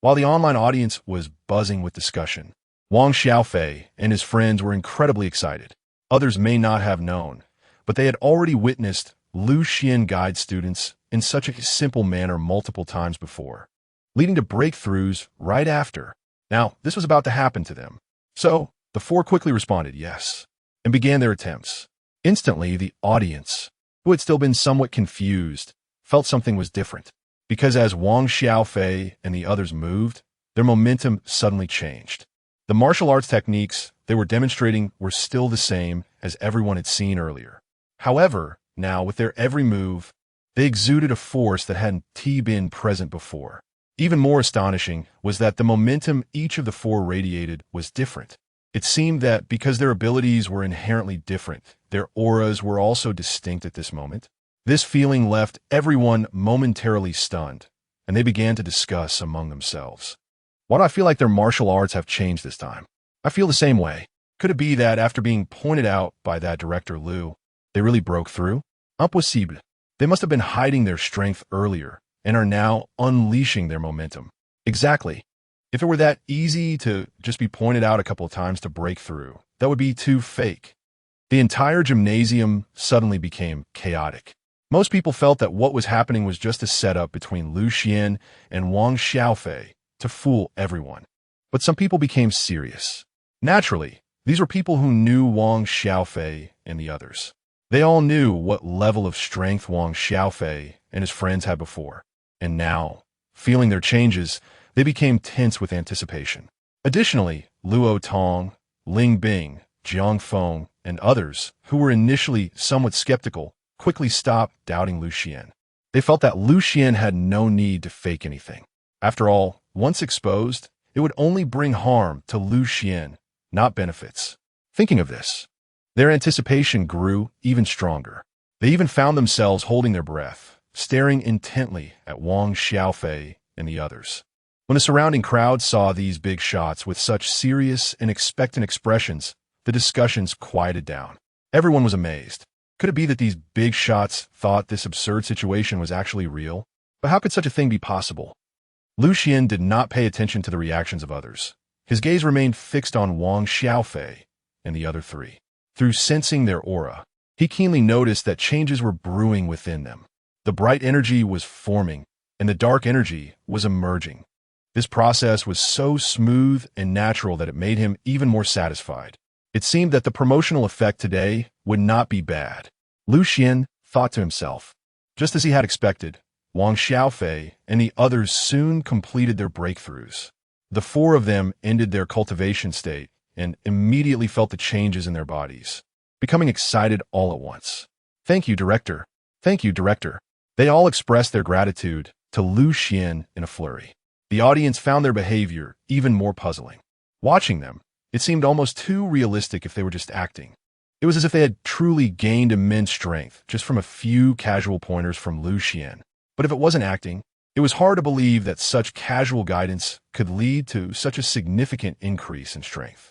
While the online audience was buzzing with discussion, Wang Xiaofei and his friends were incredibly excited. Others may not have known, but they had already witnessed Xuan guide students in such a simple manner multiple times before, leading to breakthroughs right after. Now, this was about to happen to them. So, the four quickly responded yes, and began their attempts. Instantly, the audience, who had still been somewhat confused, felt something was different, because as Wang Xiaofei and the others moved, their momentum suddenly changed. The martial arts techniques they were demonstrating were still the same as everyone had seen earlier. However, now with their every move, they exuded a force that hadn't been present before. Even more astonishing was that the momentum each of the four radiated was different. It seemed that because their abilities were inherently different, their auras were also distinct at this moment. This feeling left everyone momentarily stunned, and they began to discuss among themselves. "Why do I feel like their martial arts have changed this time? I feel the same way. Could it be that after being pointed out by that director Liu, they really broke through? Impossible. They must have been hiding their strength earlier and are now unleashing their momentum. Exactly. If it were that easy to just be pointed out a couple of times to break through, that would be too fake. The entire gymnasium suddenly became chaotic. Most people felt that what was happening was just a setup between Lu Xian and Wang Xiaofei to fool everyone. But some people became serious. Naturally, these were people who knew Wang Xiaofei and the others. They all knew what level of strength Wang Xiaofei and his friends had before. And now, feeling their changes, they became tense with anticipation. Additionally, Luo Tong, Ling Bing, Jiang Feng, and others, who were initially somewhat skeptical, quickly stopped doubting Lu Xian. They felt that Lu Xian had no need to fake anything. After all, once exposed, it would only bring harm to Lu Xian, not benefits. Thinking of this, their anticipation grew even stronger. They even found themselves holding their breath, staring intently at Wang Xiaofei and the others. When the surrounding crowd saw these big shots with such serious and expectant expressions, the discussions quieted down. Everyone was amazed. Could it be that these big shots thought this absurd situation was actually real? But how could such a thing be possible? Lu Xian did not pay attention to the reactions of others. His gaze remained fixed on Wang Xiaofei and the other three. Through sensing their aura, he keenly noticed that changes were brewing within them. The bright energy was forming, and the dark energy was emerging. This process was so smooth and natural that it made him even more satisfied. It seemed that the promotional effect today would not be bad. Lu Xian thought to himself. Just as he had expected, Wang Xiaofei and the others soon completed their breakthroughs. The four of them ended their cultivation state and immediately felt the changes in their bodies, becoming excited all at once. Thank you, Director. Thank you, Director. They all expressed their gratitude to Lu Xian in a flurry. The audience found their behavior even more puzzling. Watching them, it seemed almost too realistic if they were just acting. It was as if they had truly gained immense strength just from a few casual pointers from Lu Xian. But if it wasn't acting, it was hard to believe that such casual guidance could lead to such a significant increase in strength.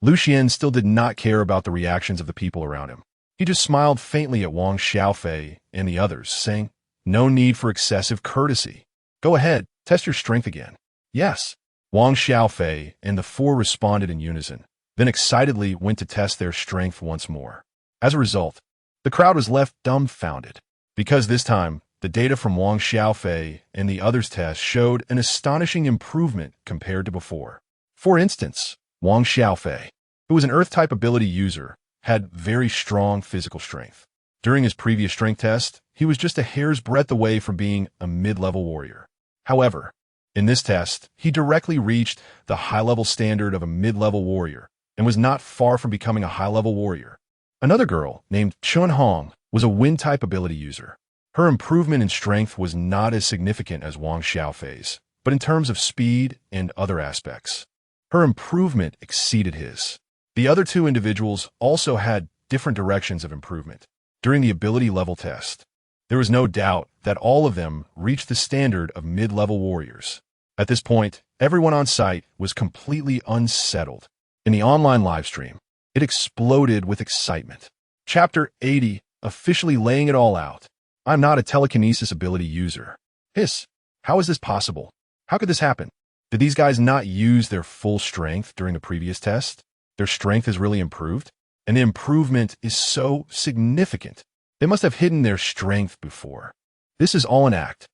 Lu Xian still did not care about the reactions of the people around him. He just smiled faintly at Wang Xiaofei and the others, saying, "No need for excessive courtesy. Go ahead, test your strength again." "Yes." Wang Xiaofei and the four responded in unison, then excitedly went to test their strength once more. As a result, the crowd was left dumbfounded, because this time, the data from Wang Xiaofei and the others' tests showed an astonishing improvement compared to before. For instance, Wang Xiaofei, who was an Earth-type ability user, had very strong physical strength. During his previous strength test, he was just a hair's breadth away from being a mid-level warrior. However, in this test, he directly reached the high-level standard of a mid-level warrior and was not far from becoming a high-level warrior. Another girl, named Xuan, was a wind-type ability user. Her improvement in strength was not as significant as Wang Xiaofei's, but in terms of speed and other aspects, her improvement exceeded his. The other two individuals also had different directions of improvement. During the ability level test, there was no doubt that all of them reached the standard of mid-level warriors. At this point, everyone on site was completely unsettled. In the online livestream, it exploded with excitement. Chapter 80, officially laying it all out. I'm not a telekinesis ability user. Hiss, how is this possible? How could this happen? Did these guys not use their full strength during the previous test? Their strength has really improved, and the improvement is so significant. They must have hidden their strength before. This is all an act.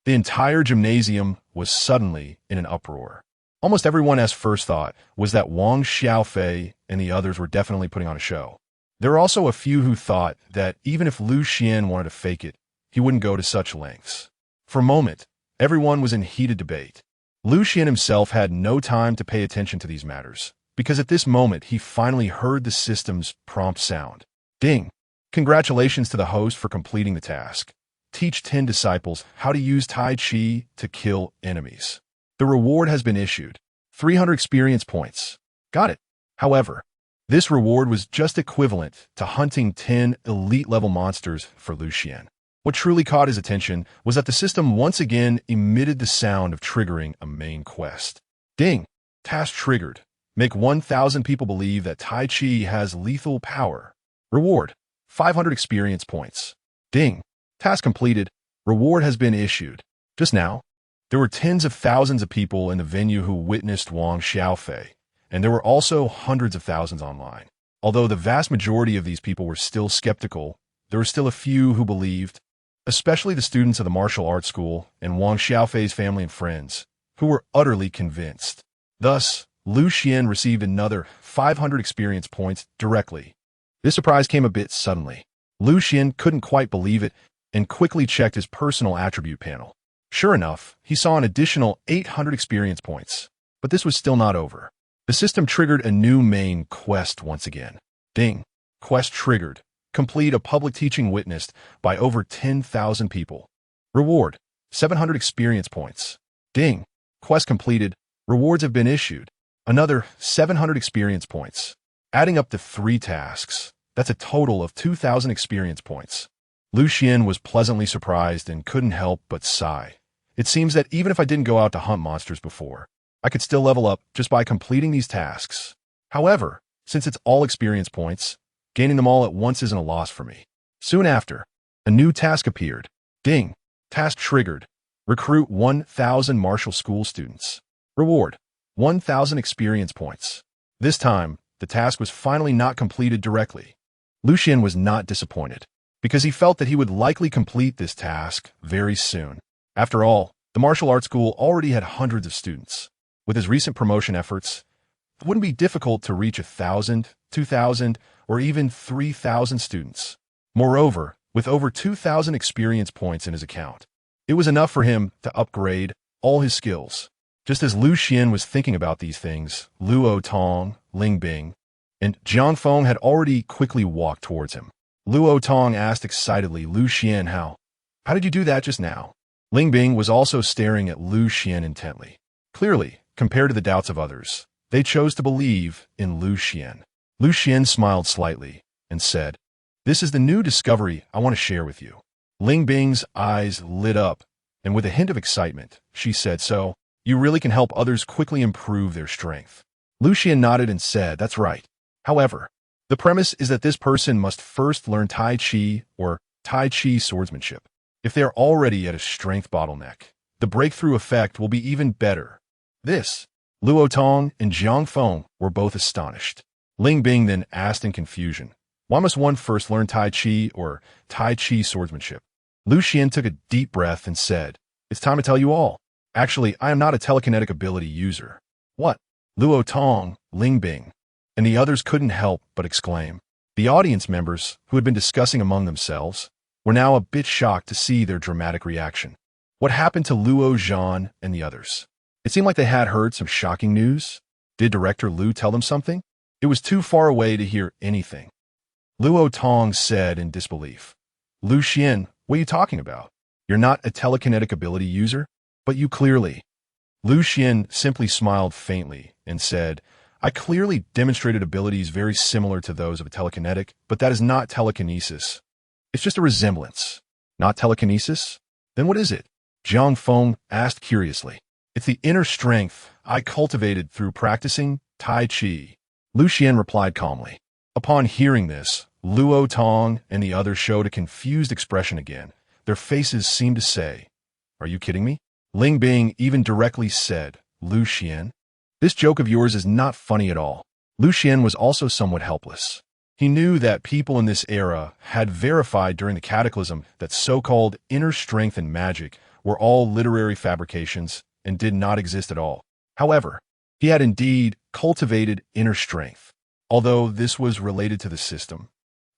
The entire gymnasium was suddenly in an uproar. Almost everyone's first thought was that Wang Xiaofei and the others were definitely putting on a show. There were also a few who thought that even if Lu Xian wanted to fake it, he wouldn't go to such lengths. For a moment, everyone was in heated debate. Lu Xian himself had no time to pay attention to these matters, because at this moment he finally heard the system's prompt sound. Ding! Congratulations to the host for completing the task. Teach 10 disciples how to use Tai Chi to kill enemies. The reward has been issued. 300 experience points. Got it. However, this reward was just equivalent to hunting 10 elite-level monsters for Lu Xian. What truly caught his attention was that the system once again emitted the sound of triggering a main quest. Ding! Task triggered. Make 1,000 people believe that Tai Chi has lethal power. Reward: 500 experience points. Ding. Task completed. Reward has been issued. Just now, there were tens of thousands of people in the venue who witnessed Wang Xiaofei, and there were also hundreds of thousands online. Although the vast majority of these people were still skeptical, there were still a few who believed, especially the students of the martial arts school and Wang Xiaofei's family and friends, who were utterly convinced. Thus, Lu Xian received another 500 experience points directly. This surprise came a bit suddenly. Lu Xian couldn't quite believe it and quickly checked his personal attribute panel. Sure enough, he saw an additional 800 experience points. But this was still not over. The system triggered a new main quest once again. Ding. Quest triggered. Complete a public teaching witnessed by over 10,000 people. Reward: 700 experience points. Ding. Quest completed. Rewards have been issued. Another 700 experience points. Adding up to 3 tasks, that's a total of 2,000 experience points. Lu Xian was pleasantly surprised and couldn't help but sigh. It seems that even if I didn't go out to hunt monsters before, I could still level up just by completing these tasks. However, since it's all experience points, gaining them all at once isn't a loss for me. Soon after, a new task appeared. Ding. Task triggered. Recruit 1,000 martial school students. Reward: 1,000 experience points. This time, the task was finally not completed directly. Lu Xian was not disappointed, because he felt that he would likely complete this task very soon. After all, the martial arts school already had hundreds of students. With his recent promotion efforts, it wouldn't be difficult to reach 1,000, 2,000, or even 3,000 students. Moreover, with over 2,000 experience points in his account, it was enough for him to upgrade all his skills. Just as Lu Xian was thinking about these things, Luo Tong, Ling Bing, and Jiang Feng had already quickly walked towards him. Luo Tong asked excitedly, Lu Xian, how did you do that just now? Ling Bing was also staring at Lu Xian intently. Clearly, compared to the doubts of others, they chose to believe in Lu Xian. Lu Xian smiled slightly and said, "This is the new discovery I want to share with you." Ling Bing's eyes lit up, and with a hint of excitement, she said, "So, you really can help others quickly improve their strength?" Lu Xian nodded and said, "That's right. However, the premise is that this person must first learn Tai Chi or Tai Chi swordsmanship. If they are already at a strength bottleneck, the breakthrough effect will be even better." This, Luo Tong and Jiang Feng were both astonished. Ling Bing then asked in confusion, "Why must one first learn Tai Chi or Tai Chi swordsmanship?" Lu Xian took a deep breath and said, "It's time to tell you all. Actually, I am not a telekinetic ability user." "What?" Luo Tong, Ling Bing, and the others couldn't help but exclaim. The audience members, who had been discussing among themselves, were now a bit shocked to see their dramatic reaction. What happened to Luo Zhan and the others? It seemed like they had heard some shocking news. Did Director Lu tell them something? It was too far away to hear anything. Luo Tong said in disbelief, "Lu Xian, what are you talking about? You're not a telekinetic ability user, but you clearly..." Lu Xian simply smiled faintly and said, "I clearly demonstrated abilities very similar to those of a telekinetic, but that is not telekinesis. It's just a resemblance." "Not telekinesis? Then what is it?" Jiang Feng asked curiously. "It's the inner strength I cultivated through practicing Tai Chi," Lu Xian replied calmly. Upon hearing this, Luo Tong and the others showed a confused expression again. Their faces seemed to say, "Are you kidding me?" Ling Bing even directly said, "Lu Xian, this joke of yours is not funny at all." Lu Xian was also somewhat helpless. He knew that people in this era had verified during the Cataclysm that so-called inner strength and magic were all literary fabrications and did not exist at all. However, he had indeed cultivated inner strength. Although this was related to the system,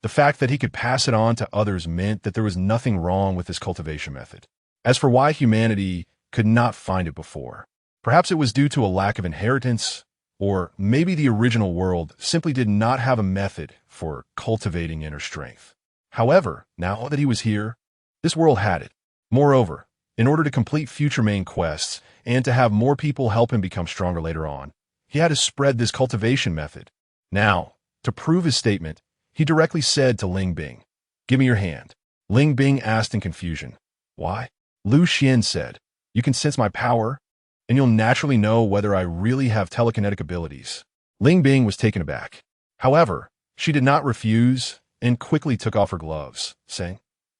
the fact that he could pass it on to others meant that there was nothing wrong with this cultivation method. As for why humanity could not find it before, perhaps it was due to a lack of inheritance, or maybe the original world simply did not have a method for cultivating inner strength. However, now that he was here, this world had it. Moreover, in order to complete future main quests and to have more people help him become stronger later on, he had to spread this cultivation method. Now, to prove his statement, he directly said to Ling Bing, "Give me your hand." Ling Bing asked in confusion, "Why?" Lu Xian said, "You can sense my power, and you'll naturally know whether I really have telekinetic abilities." Ling Bing was taken aback. However, she did not refuse and quickly took off her gloves, saying,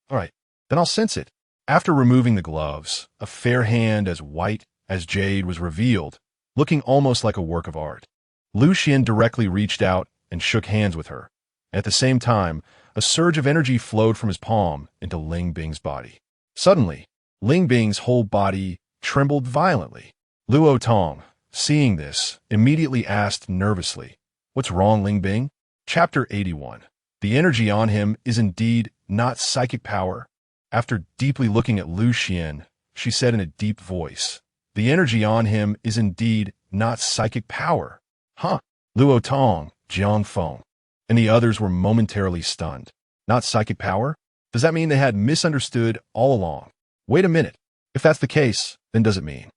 "All right, then I'll sense it." After removing the gloves, a fair hand as white as jade was revealed, looking almost like a work of art. Lu Xian directly reached out and shook hands with her. At the same time, a surge of energy flowed from his palm into Ling Bing's body. Suddenly, Ling Bing's whole body trembled violently. Luo Tong, seeing this, immediately asked nervously, "What's wrong, Ling Bing?" Chapter 81. The energy on him is indeed not psychic power. After deeply looking at Lu Xian, she said in a deep voice, "The energy on him is indeed not psychic power." Huh? Luo Tong, Jiang Feng, and the others were momentarily stunned. Not psychic power? Does that mean they had misunderstood all along? Wait a minute. If that's the case, then does it mean?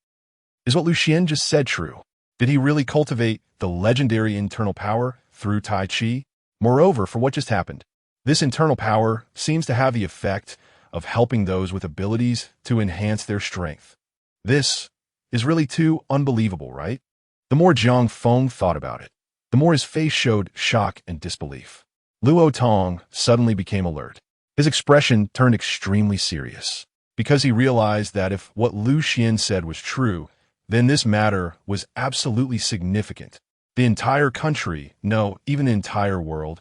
Is what Lu Xian just said true? Did he really cultivate the legendary internal power through Tai Chi? Moreover, for what just happened, this internal power seems to have the effect of helping those with abilities to enhance their strength. This is really too unbelievable, right? The more Jiang Feng thought about it, the more his face showed shock and disbelief. Luo Tong suddenly became alert. His expression turned extremely serious, because he realized that if what Lu Xian said was true, then this matter was absolutely significant. The entire country, no, even the entire world,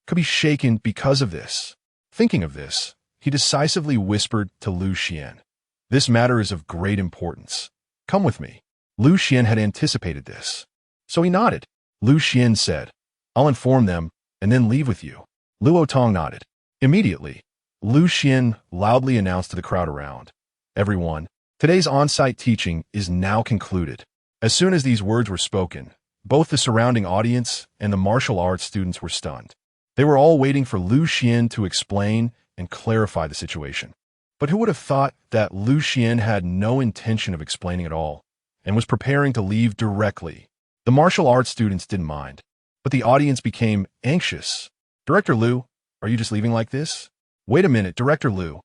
could be shaken because of this. Thinking of this, he decisively whispered to Lu Xian, "This matter is of great importance. Come with me." Lu Xian had anticipated this, so he nodded. Lu Xian said, "I'll inform them and then leave with you." Luo Tong nodded. Immediately, Lu Xian loudly announced to the crowd around, "Everyone, today's on-site teaching is now concluded." As soon as these words were spoken, both the surrounding audience and the martial arts students were stunned. They were all waiting for Lu Xian to explain and clarify the situation. But who would have thought that Lu Xian had no intention of explaining at all and was preparing to leave directly? The martial arts students didn't mind, but the audience became anxious. "Director Lu, are you just leaving like this?" "Wait a minute, Director Lu."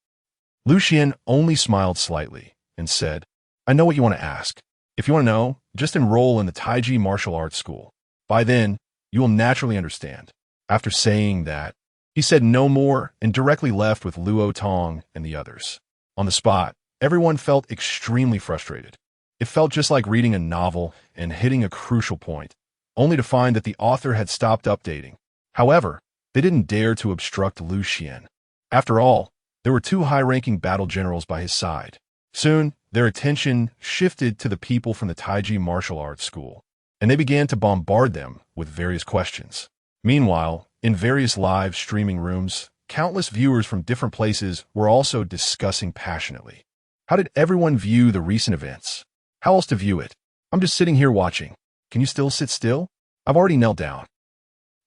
Lu Xian only smiled slightly and said, "I know what you want to ask. If you want to know, just enroll in the Tai Chi martial arts school. By then, you will naturally understand." After saying that, he said no more and directly left with Luo Tong and the others. On the spot, everyone felt extremely frustrated. It felt just like reading a novel and hitting a crucial point, only to find that the author had stopped updating. However, they didn't dare to obstruct Lu Xian. After all, there were two high-ranking battle generals by his side. Soon, their attention shifted to the people from the Tai Chi martial arts school, and they began to bombard them with various questions. Meanwhile, in various live streaming rooms, countless viewers from different places were also discussing passionately. How did everyone view the recent events? How else to view it? I'm just sitting here watching. Can you still sit still? I've already knelt down.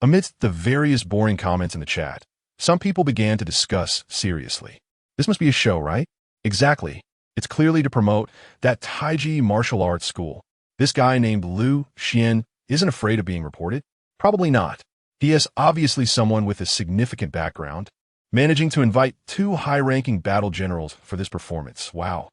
Amidst the various boring comments in the chat, some people began to discuss seriously. This must be a show, right? Exactly. It's clearly to promote that Tai Chi martial arts school. This guy named Lu Xian isn't afraid of being reported? Probably not. He is obviously someone with a significant background, managing to invite two high-ranking battle generals for this performance. Wow.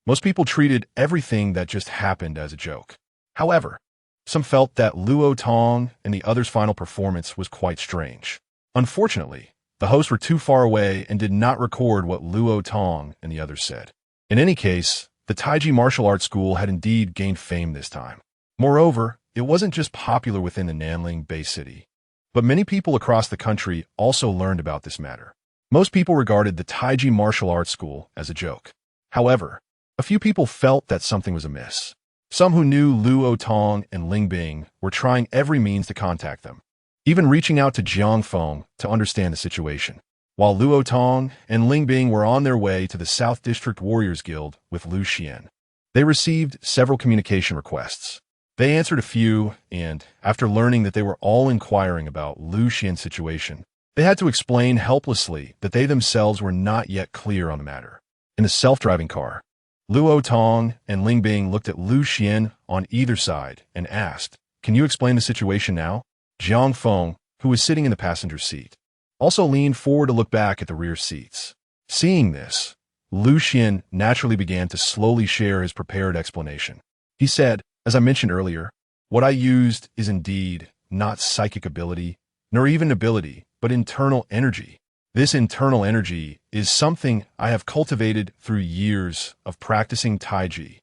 Most people treated everything that just happened as a joke. However, some felt that Luo Tong and the others' final performance was quite strange. Unfortunately, the hosts were too far away and did not record what Luo Tong and the others said. In any case, the Tai Chi martial arts school had indeed gained fame this time. Moreover, it wasn't just popular within the Nanling Bay City, but many people across the country also learned about this matter. Most people regarded the Tai Chi martial arts school as a joke. However, a few people felt that something was amiss. Some who knew Luo Tong and Ling Bing were trying every means to contact them, even reaching out to Jiang Feng to understand the situation. While Luo Tong and Ling Bing were on their way to the South District Warriors Guild with Lu Xian, they received several communication requests. They answered a few, and after learning that they were all inquiring about Lu Xian's situation, they had to explain helplessly that they themselves were not yet clear on the matter. In the self-driving car, Luo Tong and Ling Bing looked at Lu Xian on either side and asked, "Can you explain the situation now?" Jiang Feng, who was sitting in the passenger seat, also leaned forward to look back at the rear seats. Seeing this, Lu Xian naturally began to slowly share his prepared explanation. He said, "As I mentioned earlier, What I used is indeed not psychic ability, nor even ability, but internal energy. This internal energy is something I have cultivated through years of practicing Tai Chi.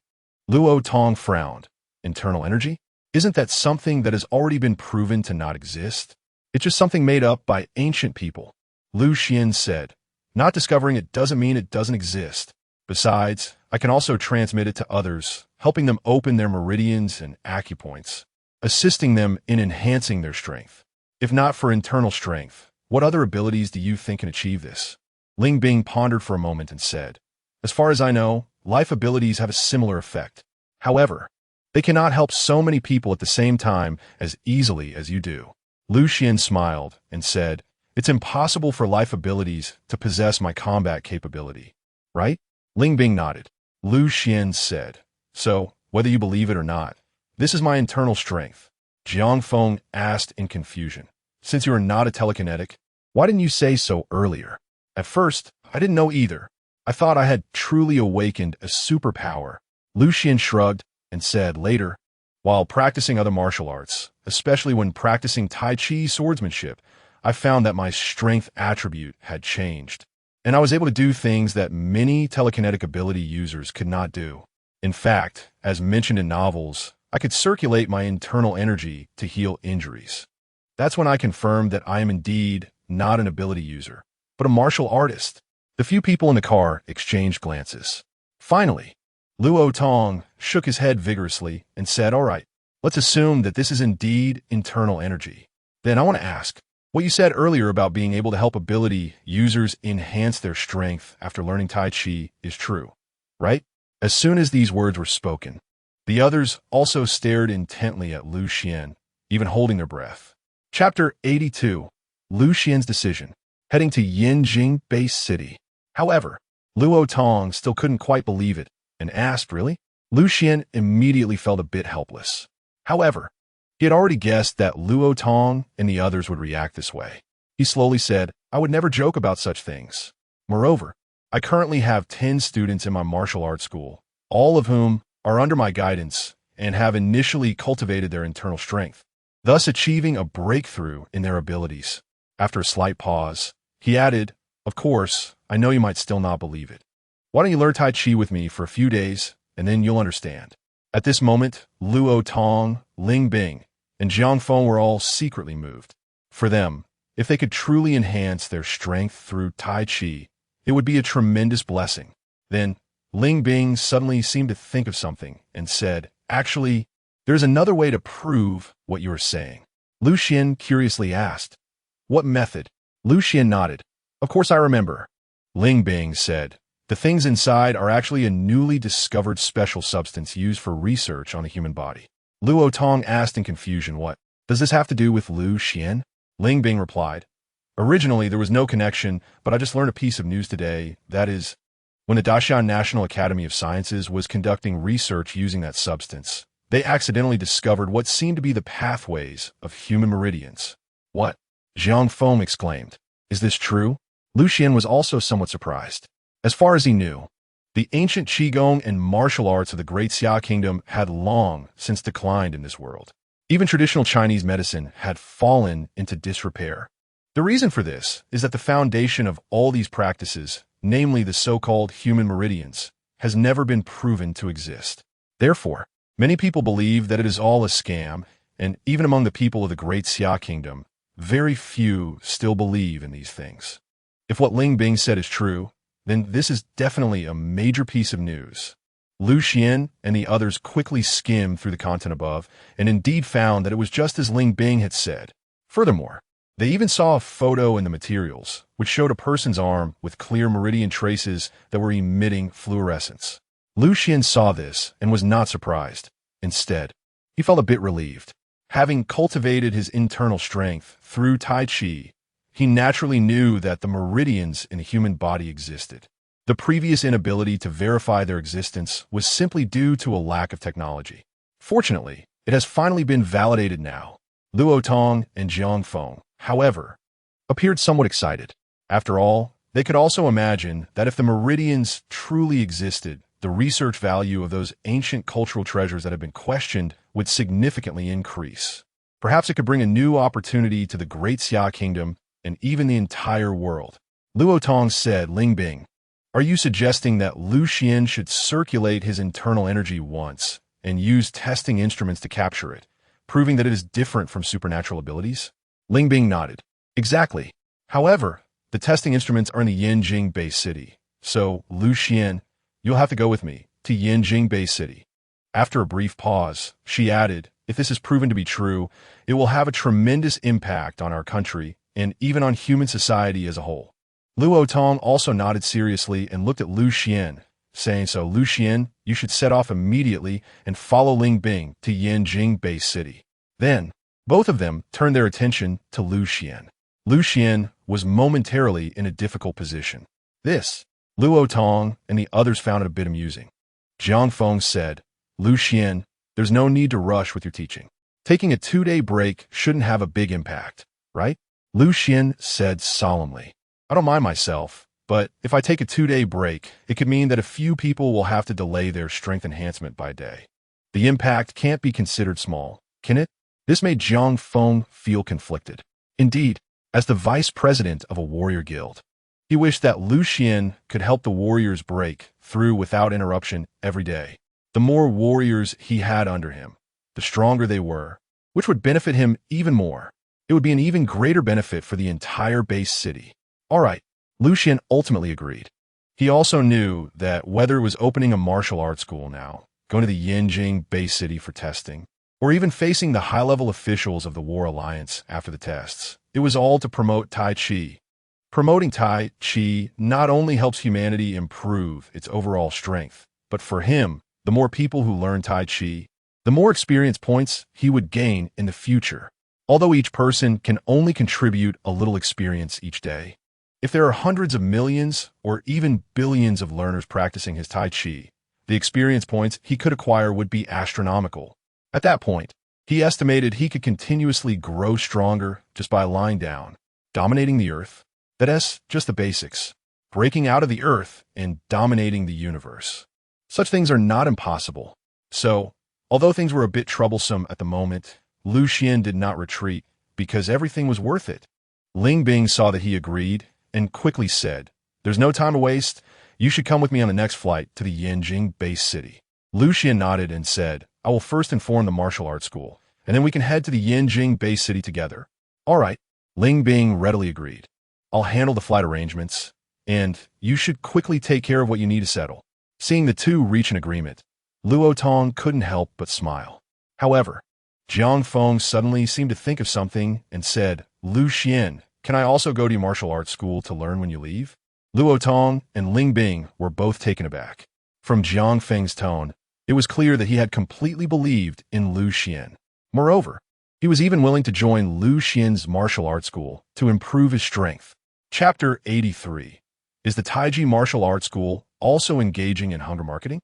Luo Tong frowned. Internal energy? Isn't that something that has already been proven to not exist? It's just something made up by ancient people. Lu Xian said, not discovering it doesn't mean it doesn't exist. Besides, I can also transmit it to others, helping them open their meridians and acupoints, assisting them in enhancing their strength. If not for internal strength, what other abilities do you think can achieve this? Ling Bing pondered for a moment and said, as far as I know, life abilities have a similar effect. However, they cannot help so many people at the same time as easily as you do. Lu Xian smiled and said, it's impossible for life abilities to possess my combat capability, right? Ling Bing nodded. Lu Xian said, so, whether you believe it or not, this is my internal strength. Jiang Feng asked in confusion. Since you are not a telekinetic, why didn't you say so earlier? At first, I didn't know either. I thought I had truly awakened a superpower. Lu Xian shrugged and said later, while practicing other martial arts, especially when practicing Tai Chi swordsmanship, I found that my strength attribute had changed, and I was able to do things that many telekinetic ability users could not do. In fact, as mentioned in novels, I could circulate my internal energy to heal injuries. That's when I confirmed that I am indeed not an ability user, but a martial artist. The few people in the car exchanged glances. Finally, Luo Tong shook his head vigorously and said, all right, let's assume that this is indeed internal energy. Then I want to ask, what you said earlier about being able to help ability users enhance their strength after learning Tai Chi is true, right? As soon as these words were spoken, the others also stared intently at Lu Xian, even holding their breath. Chapter 82. Lu Xian's decision, heading to Yinjing Base City. However, Luo Tong still couldn't quite believe it and asked, really? Lu Xian immediately felt a bit helpless. However, he had already guessed that Luo Tong and the others would react this way. He slowly said, I would never joke about such things. Moreover, I currently have 10 students in my martial arts school, all of whom are under my guidance and have initially cultivated their internal strength, thus achieving a breakthrough in their abilities. After a slight pause, he added, of course, I know you might still not believe it. Why don't you learn Tai Chi with me for a few days, and then you'll understand. At this moment, Luo Tong, Ling Bing, and Jiang Feng were all secretly moved. For them, if they could truly enhance their strength through Tai Chi, it would be a tremendous blessing. Then, Ling Bing suddenly seemed to think of something and said, actually, there's another way to prove what you are saying. Lu Xian curiously asked, what method? Lu Xian nodded. Of course I remember. Ling Bing said, the things inside are actually a newly discovered special substance used for research on the human body. Luo Tong asked in confusion, what does this have to do with Lu Xian? Ling Bing replied, originally there was no connection, but I just learned a piece of news today. That is, when the Dashan National Academy of Sciences was conducting research using that substance, they accidentally discovered what seemed to be the pathways of human meridians. What? Jiang Feng exclaimed. Is this true? Lu Xian was also somewhat surprised. As far as he knew, the ancient Qigong and martial arts of the Great Xia Kingdom had long since declined in this world. Even traditional Chinese medicine had fallen into disrepair. The reason for this is that the foundation of all these practices, namely the so-called human meridians, has never been proven to exist. Therefore, many people believe that it is all a scam, and even among the people of the Great Xia Kingdom, very few still believe in these things. If what Ling Bing said is true, then this is definitely a major piece of news. Lu Xian and the others quickly skimmed through the content above and indeed found that it was just as Ling Bing had said. Furthermore, they even saw a photo in the materials, which showed a person's arm with clear meridian traces that were emitting fluorescence. Lu Xian saw this and was not surprised. Instead, he felt a bit relieved. Having cultivated his internal strength through Tai Chi, he naturally knew that the meridians in the human body existed. The previous inability to verify their existence was simply due to a lack of technology. Fortunately, it has finally been validated now. Luo Tong and Jiang Feng, however, appeared somewhat excited. After all, they could also imagine that if the meridians truly existed, the research value of those ancient cultural treasures that had been questioned would significantly increase. Perhaps it could bring a new opportunity to the Great Xia Kingdom and even the entire world. Luo Tong said, Ling Bing, are you suggesting that Lu Xian should circulate his internal energy once and use testing instruments to capture it, proving that it is different from supernatural abilities? Ling Bing nodded. Exactly. However, the testing instruments are in the Yanjing Bay City, so Lu Xian, you'll have to go with me to Yanjing Bay City. After a brief pause, she added, if this is proven to be true, it will have a tremendous impact on our country and even on human society as a whole. Luo Tong also nodded seriously and looked at Lu Xian, saying, so Lu Xian, you should set off immediately and follow Ling Bing to Yanjing Bay City. Then, both of them turned their attention to Lu Xian. Lu Xian was momentarily in a difficult position. This, Luo Tong and the others found it a bit amusing. Jiang Feng said, Lu Xian, there's no need to rush with your teaching. Taking a 2-day break shouldn't have a big impact, right? Lu Xian said solemnly. I don't mind myself, but if I take a 2-day break, it could mean that a few people will have to delay their strength enhancement by a day. The impact can't be considered small, can it? This made Jiang Feng feel conflicted. Indeed, as the vice president of a warrior guild, he wished that Lu Xian could help the warriors break through without interruption every day. The more warriors he had under him, the stronger they were, which would benefit him even more. It would be an even greater benefit for the entire base city. All right, Lu Xian ultimately agreed. He also knew that whether it was opening a martial arts school now, going to the Yanjing base city for testing, or even facing the high-level officials of the War Alliance after the tests, it was all to promote Tai Chi. Promoting Tai Chi not only helps humanity improve its overall strength, but for him, the more people who learn Tai Chi, the more experience points he would gain in the future. Although each person can only contribute a little experience each day, if there are hundreds of millions or even billions of learners practicing his Tai Chi, the experience points he could acquire would be astronomical. At that point, he estimated he could continuously grow stronger just by lying down, dominating the Earth. That's just the basics, breaking out of the Earth and dominating the universe. Such things are not impossible. So, although things were a bit troublesome at the moment, Lu Xian did not retreat because everything was worth it. Ling Bing saw that he agreed and quickly said, there's no time to waste. You should come with me on the next flight to the Yanjing base city. Lu Xian nodded and said, I will first inform the martial arts school, and then we can head to the Yanjing base city together. All right, Ling Bing readily agreed. I'll handle the flight arrangements, and you should quickly take care of what you need to settle. Seeing the two reach an agreement, Luo Tong couldn't help but smile. However, Jiang Feng suddenly seemed to think of something and said, Lu Xian, can I also go to your martial arts school to learn when you leave? Luo Tong and Ling Bing were both taken aback. From Jiang Feng's tone, it was clear that he had completely believed in Lu Xian. Moreover, he was even willing to join Lu Xian's martial arts school to improve his strength. Chapter 83. Is the Taiji Martial Arts School also engaging in hunger marketing?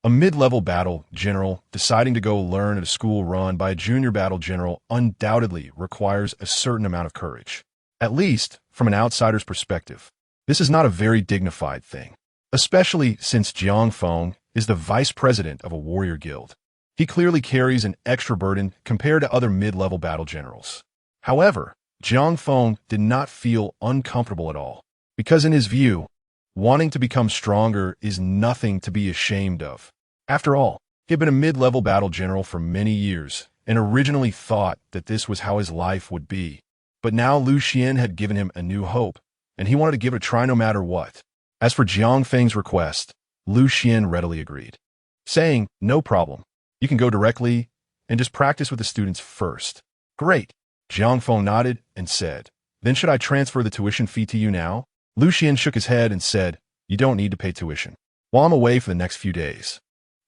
A mid-level battle general deciding to go learn at a school run by a junior battle general undoubtedly requires a certain amount of courage. At least, from an outsider's perspective, this is not a very dignified thing, especially since Jiang Feng is the vice president of a warrior guild. He clearly carries an extra burden compared to other mid-level battle generals. However, Jiang Feng did not feel uncomfortable at all, because in his view, wanting to become stronger is nothing to be ashamed of. After all, he had been a mid-level battle general for many years and originally thought that this was how his life would be. But now Lu Xian had given him a new hope, and he wanted to give it a try no matter what. As for Jiang Feng's request, Lu Xian readily agreed, saying, no problem. You can go directly and just practice with the students first. Great. Jiang Feng nodded and said, then should I transfer the tuition fee to you now? Lu Xian shook his head and said, you don't need to pay tuition while I'm away for the next few days.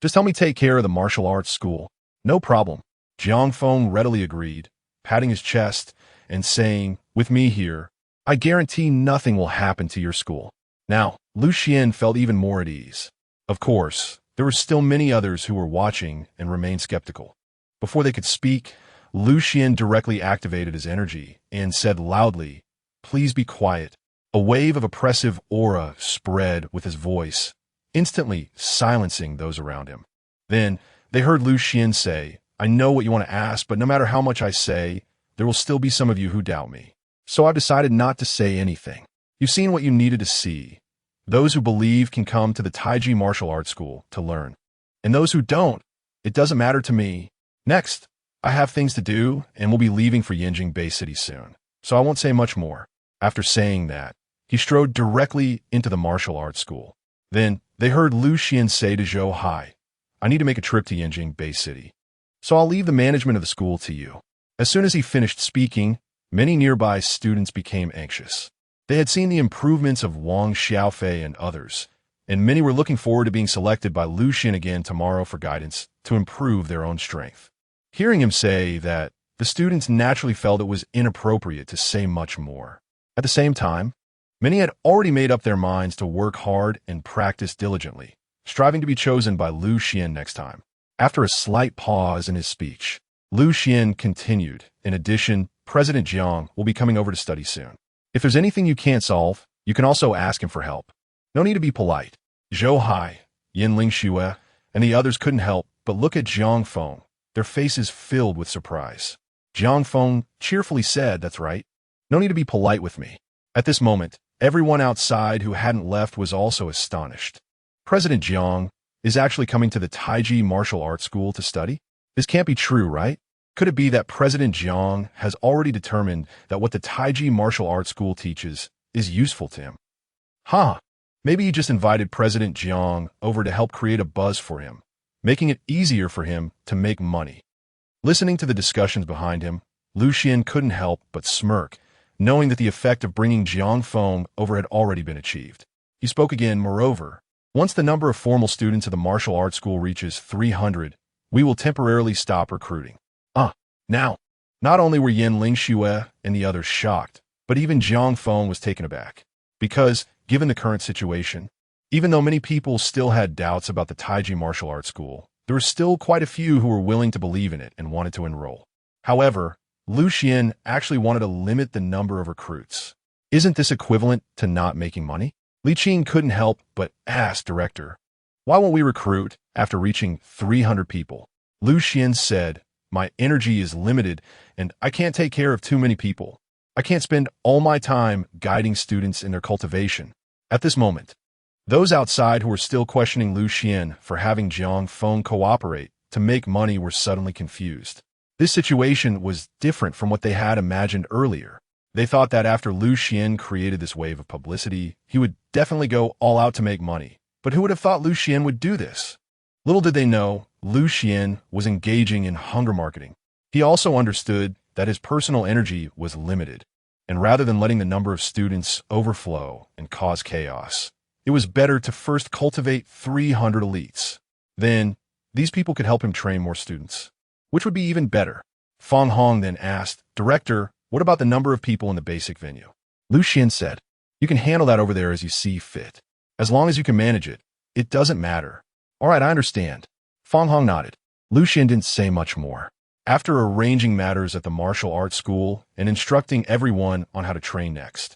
Just help me take care of the martial arts school. No problem. Jiang Feng readily agreed, patting his chest and saying, with me here, I guarantee nothing will happen to your school. Now, Lu Xian felt even more at ease. Of course, there were still many others who were watching and remained skeptical. Before they could speak, Lu Xian directly activated his energy and said loudly, please be quiet. A wave of oppressive aura spread with his voice, instantly silencing those around him. Then they heard Lu Xian say, I know what you want to ask, but no matter how much I say, there will still be some of you who doubt me. So I've decided not to say anything. You've seen what you needed to see. Those who believe can come to the Tai Chi martial arts school to learn. And those who don't, it doesn't matter to me. Next, I have things to do and will be leaving for Yinjing Bay City soon. So I won't say much more. After saying that, he strode directly into the martial arts school. Then they heard Lu Xian say to Zhou Hai, I need to make a trip to Yinjing Bay City. So I'll leave the management of the school to you. As soon as he finished speaking, many nearby students became anxious. They had seen the improvements of Wang Xiaofei and others, and many were looking forward to being selected by Lu Xian again tomorrow for guidance to improve their own strength. Hearing him say that, the students naturally felt it was inappropriate to say much more. At the same time, many had already made up their minds to work hard and practice diligently, striving to be chosen by Lu Xian next time. After a slight pause in his speech, Lu Xian continued, in addition, President Jiang will be coming over to study soon. If there's anything you can't solve, you can also ask him for help. No need to be polite. Zhou Hai, Yinling Xue, and the others couldn't help but look at Jiang Feng, their faces filled with surprise. Jiang Feng cheerfully said, That's right. No need to be polite with me. At this moment, everyone outside who hadn't left was also astonished. President Jiang is actually coming to the Tai Chi martial arts school to study? This can't be true, right? Could it be that President Jiang has already determined that what the Tai Chi martial arts school teaches is useful to him? Maybe he just invited President Jiang over to help create a buzz for him, making it easier for him to make money. Listening to the discussions behind him, Lu Xian couldn't help but smirk, knowing that the effect of bringing Jiang Feng over had already been achieved. He spoke again, moreover, once the number of formal students of the martial arts school reaches 300, we will temporarily stop recruiting. Now, not only were Yinling Xue and the others shocked, but even Jiang Feng was taken aback. Because, given the current situation, even though many people still had doubts about the Tai Chi martial arts school, there were still quite a few who were willing to believe in it and wanted to enroll. However, Lu Xian actually wanted to limit the number of recruits. Isn't this equivalent to not making money? Li Qing couldn't help but ask Director, Why won't we recruit after reaching 300 people? Lu Xian said, My energy is limited and I can't take care of too many people. I can't spend all my time guiding students in their cultivation. At this moment, those outside who were still questioning Lu Xian for having Jiang Feng cooperate to make money were suddenly confused. This situation was different from what they had imagined earlier. They thought that after Lu Xian created this wave of publicity, he would definitely go all out to make money. But who would have thought Lu Xian would do this? Little did they know, Lu Xian was engaging in hunger marketing. He also understood that his personal energy was limited, and rather than letting the number of students overflow and cause chaos, it was better to first cultivate 300 elites. Then, these people could help him train more students, which would be even better. Fang Hong then asked, Director, what about the number of people in the basic venue? Lu Xian said, You can handle that over there as you see fit. As long as you can manage it, it doesn't matter. All right, I understand. Fang Hong nodded. Lu Xian didn't say much more. After arranging matters at the martial arts school and instructing everyone on how to train next,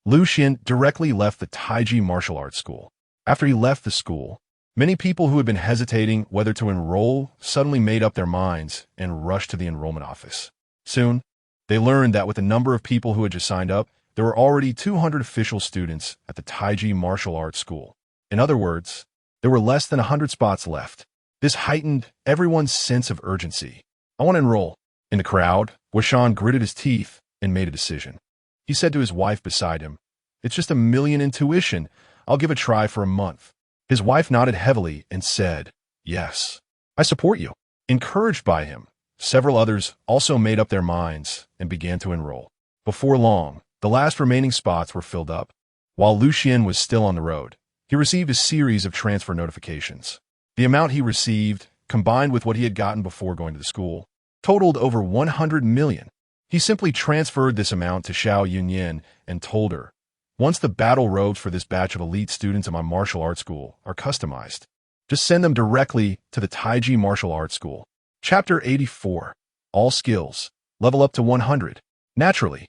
Lu Xian directly left the Tai Chi martial arts school. After he left the school, many people who had been hesitating whether to enroll suddenly made up their minds and rushed to the enrollment office. Soon, they learned that with the number of people who had just signed up, there were already 200 official students at the Tai Chi martial arts school. In other words, there were less than 100 spots left. This heightened everyone's sense of urgency. I want to enroll. In the crowd, Xuan gritted his teeth and made a decision. He said to his wife beside him, It's just 1,000,000 intuition. I'll give a try for a month. His wife nodded heavily and said, Yes, I support you. Encouraged by him, several others also made up their minds and began to enroll. Before long, the last remaining spots were filled up. While Lu Xian was still on the road, he received a series of transfer notifications. The amount he received, combined with what he had gotten before going to the school, totaled over 100 million. He simply transferred this amount to Xiao Yunyan and told her, Once the battle robes for this batch of elite students at my martial arts school are customized, just send them directly to the Tai Chi martial arts school. Chapter 84. All skills. Level up to 100. Naturally,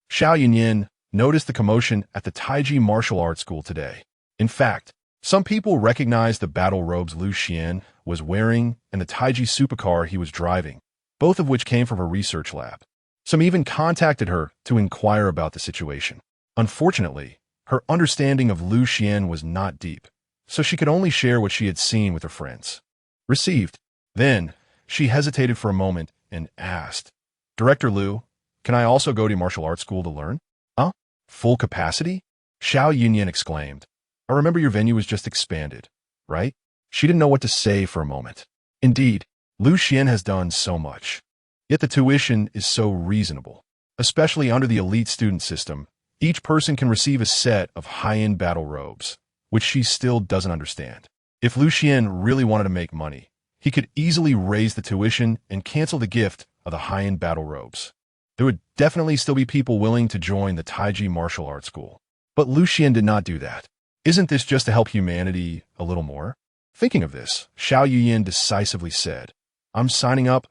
Xiao Yunyan noticed the commotion at the Tai Chi martial arts school today. In fact, some people recognized the battle robes Lu Xian was wearing and the Tai Chi supercar he was driving, both of which came from her research lab. Some even contacted her to inquire about the situation. Unfortunately, her understanding of Lu Xian was not deep, so she could only share what she had seen with her friends. Received. Then, she hesitated for a moment and asked, "Director Lu, can I also go to martial arts school to learn?" "Huh? Full capacity?" Xiao Yunyan exclaimed. "I remember your venue was just expanded, right?" She didn't know what to say for a moment. Indeed, Lu Xian has done so much. Yet the tuition is so reasonable. Especially under the elite student system, each person can receive a set of high-end battle robes, which she still doesn't understand. If Lu Xian really wanted to make money, he could easily raise the tuition and cancel the gift of the high-end battle robes. There would definitely still be people willing to join the Tai Chi martial arts school. But Lu Xian did not do that. Isn't this just to help humanity a little more? Thinking of this, Xiao Yuyin decisively said, I'm signing up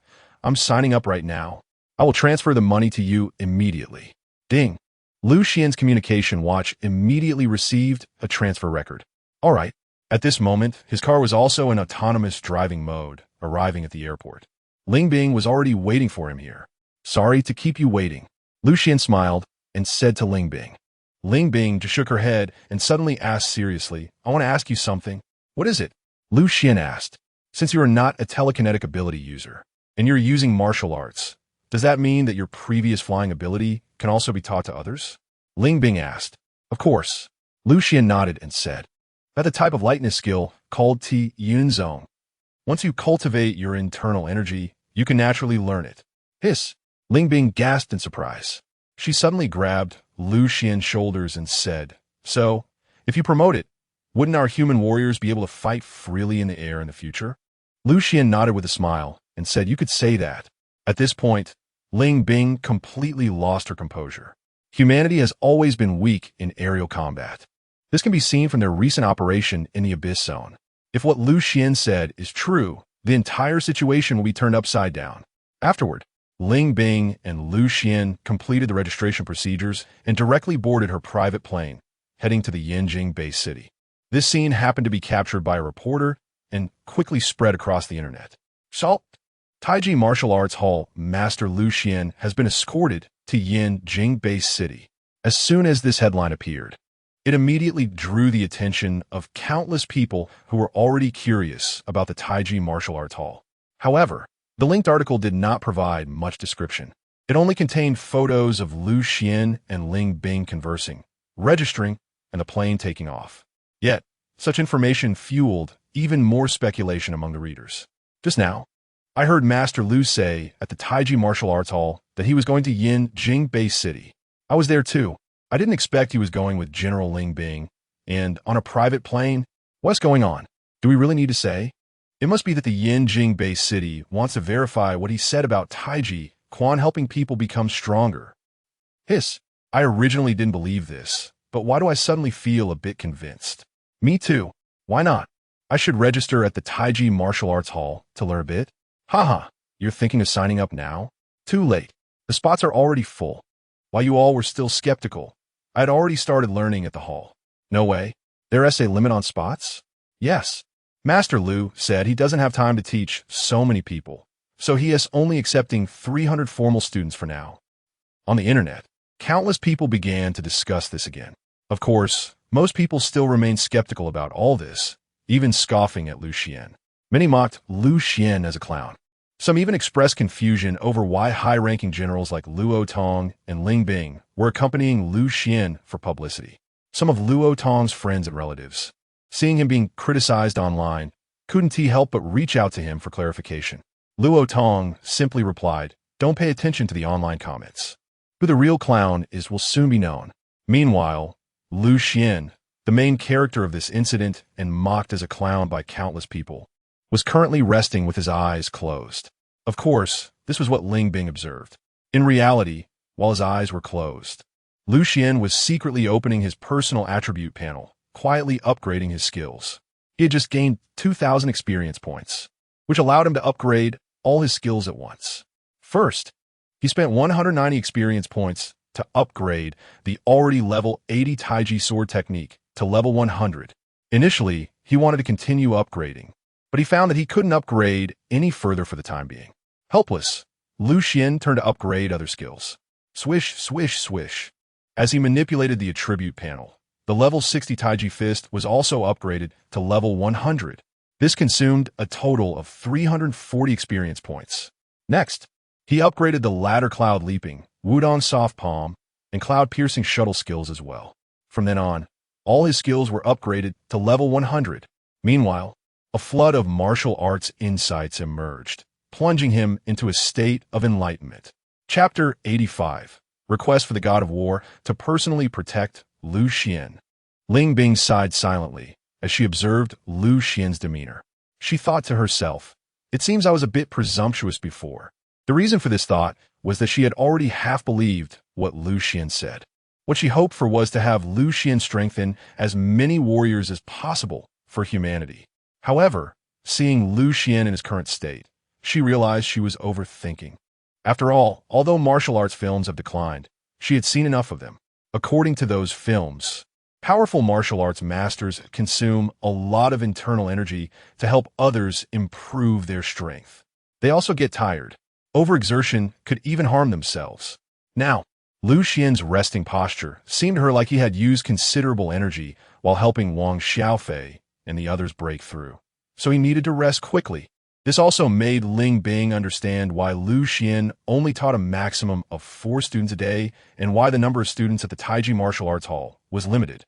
right now. I will transfer the money to you immediately." Ding. Lu Xian's communication watch immediately received a transfer record. All right. At this moment, his car was also in autonomous driving mode, arriving at the airport. Ling Bing was already waiting for him here. "Sorry to keep you waiting." Lu Xian smiled and said to Ling Bing. Ling Bing just shook her head and suddenly asked seriously, "I want to ask you something." "What is it?" Lu Xian asked. "Since you are not a telekinetic ability user, and you're using martial arts, does that mean that your previous flying ability can also be taught to others?" Ling Bing asked. "Of course." Lu Xian nodded and said, "That's a type of lightness skill called Ti Yun Zong. Once you cultivate your internal energy, you can naturally learn it." Hiss! Ling Bing gasped in surprise. She suddenly grabbed Lu Xian's shoulders and said, "So, if you promote it, wouldn't our human warriors be able to fight freely in the air in the future?" Lu Xian nodded with a smile and said, "You could say that." At this point, Ling Bing completely lost her composure. Humanity has always been weak in aerial combat. This can be seen from their recent operation in the Abyss Zone. If what Lu Xian said is true, the entire situation will be turned upside down. Afterward, Ling Bing and Lu Xian completed the registration procedures and directly boarded her private plane, heading to the Yanjing base city. This scene happened to be captured by a reporter and quickly spread across the internet. So, Tai Chi Martial Arts Hall Master Lu Xian has been escorted to Yanjing base city. As soon as this headline appeared, it immediately drew the attention of countless people who were already curious about the Tai Chi Martial Arts Hall. However, the linked article did not provide much description. It only contained photos of Lu Xian and Ling Bing conversing, registering, and the plane taking off. Yet, such information fueled even more speculation among the readers. Just now, I heard Master Lu say at the Tai Chi Martial Arts Hall that he was going to Yanjing base city. I was there too. I didn't expect he was going with General Ling Bing, and on a private plane. What's going on? Do we really need to say? It must be that the Yanjing base city wants to verify what he said about Tai Chi, Xuan helping people become stronger. Hiss, I originally didn't believe this, but why do I suddenly feel a bit convinced? Me too. Why not? I should register at the Tai Chi Martial Arts Hall to learn a bit. Haha, you're thinking of signing up now? Too late. The spots are already full. While you all were still skeptical, I had already started learning at the hall. No way. There is a limit on spots? Yes. Master Lu said he doesn't have time to teach so many people, so he is only accepting 300 formal students for now. On the internet, countless people began to discuss this again. Of course, most people still remain skeptical about all this, even scoffing at Lu Xian. Many mocked Lu Xian as a clown. Some even expressed confusion over why high-ranking generals like Luo Tong and Ling Bing were accompanying Lu Xian for publicity. Some of Luo Tong's friends and relatives, seeing him being criticized online, couldn't help but reach out to him for clarification. Luo Tong simply replied, "Don't pay attention to the online comments. Who the real clown is will soon be known." Meanwhile, Lu Xian, the main character of this incident and mocked as a clown by countless people, was currently resting with his eyes closed. Of course, this was what Ling Bing observed. In reality, while his eyes were closed, Lu Xian was secretly opening his personal attribute panel, quietly upgrading his skills. He had just gained 2,000 experience points, which allowed him to upgrade all his skills at once. First, he spent 190 experience points to upgrade the already level 80 Tai Chi sword technique to level 100. Initially, he wanted to continue upgrading, but he found that he couldn't upgrade any further for the time being. Helpless, Xuan turned to upgrade other skills. Swish, swish, swish. As he manipulated the attribute panel, the level 60 Tai Chi fist was also upgraded to level 100. This consumed a total of 340 experience points. Next, he upgraded the ladder cloud leaping, Wudong soft palm, and cloud piercing shuttle skills as well. From then on, all his skills were upgraded to level 100. Meanwhile, a flood of martial arts insights emerged, plunging him into a state of enlightenment. Chapter 85. Request for the God of War to personally protect Xuan. Ling Bing sighed silently as she observed Xuan's demeanor. She thought to herself, "It seems I was a bit presumptuous before." The reason for this thought was that she had already half believed what Xuan said. What she hoped for was to have Xuan strengthen as many warriors as possible for humanity. However, seeing Xuan in his current state, she realized she was overthinking. After all, although martial arts films have declined, she had seen enough of them. According to those films, powerful martial arts masters consume a lot of internal energy to help others improve their strength. They also get tired. Overexertion could even harm themselves. Now, Xuan's resting posture seemed to her like he had used considerable energy while helping Wang Xiaofei and the others break through. So he needed to rest quickly. This also made Ling Bing understand why Xuan only taught a maximum of 4 students a day and why the number of students at the Tai Chi Martial Arts Hall was limited.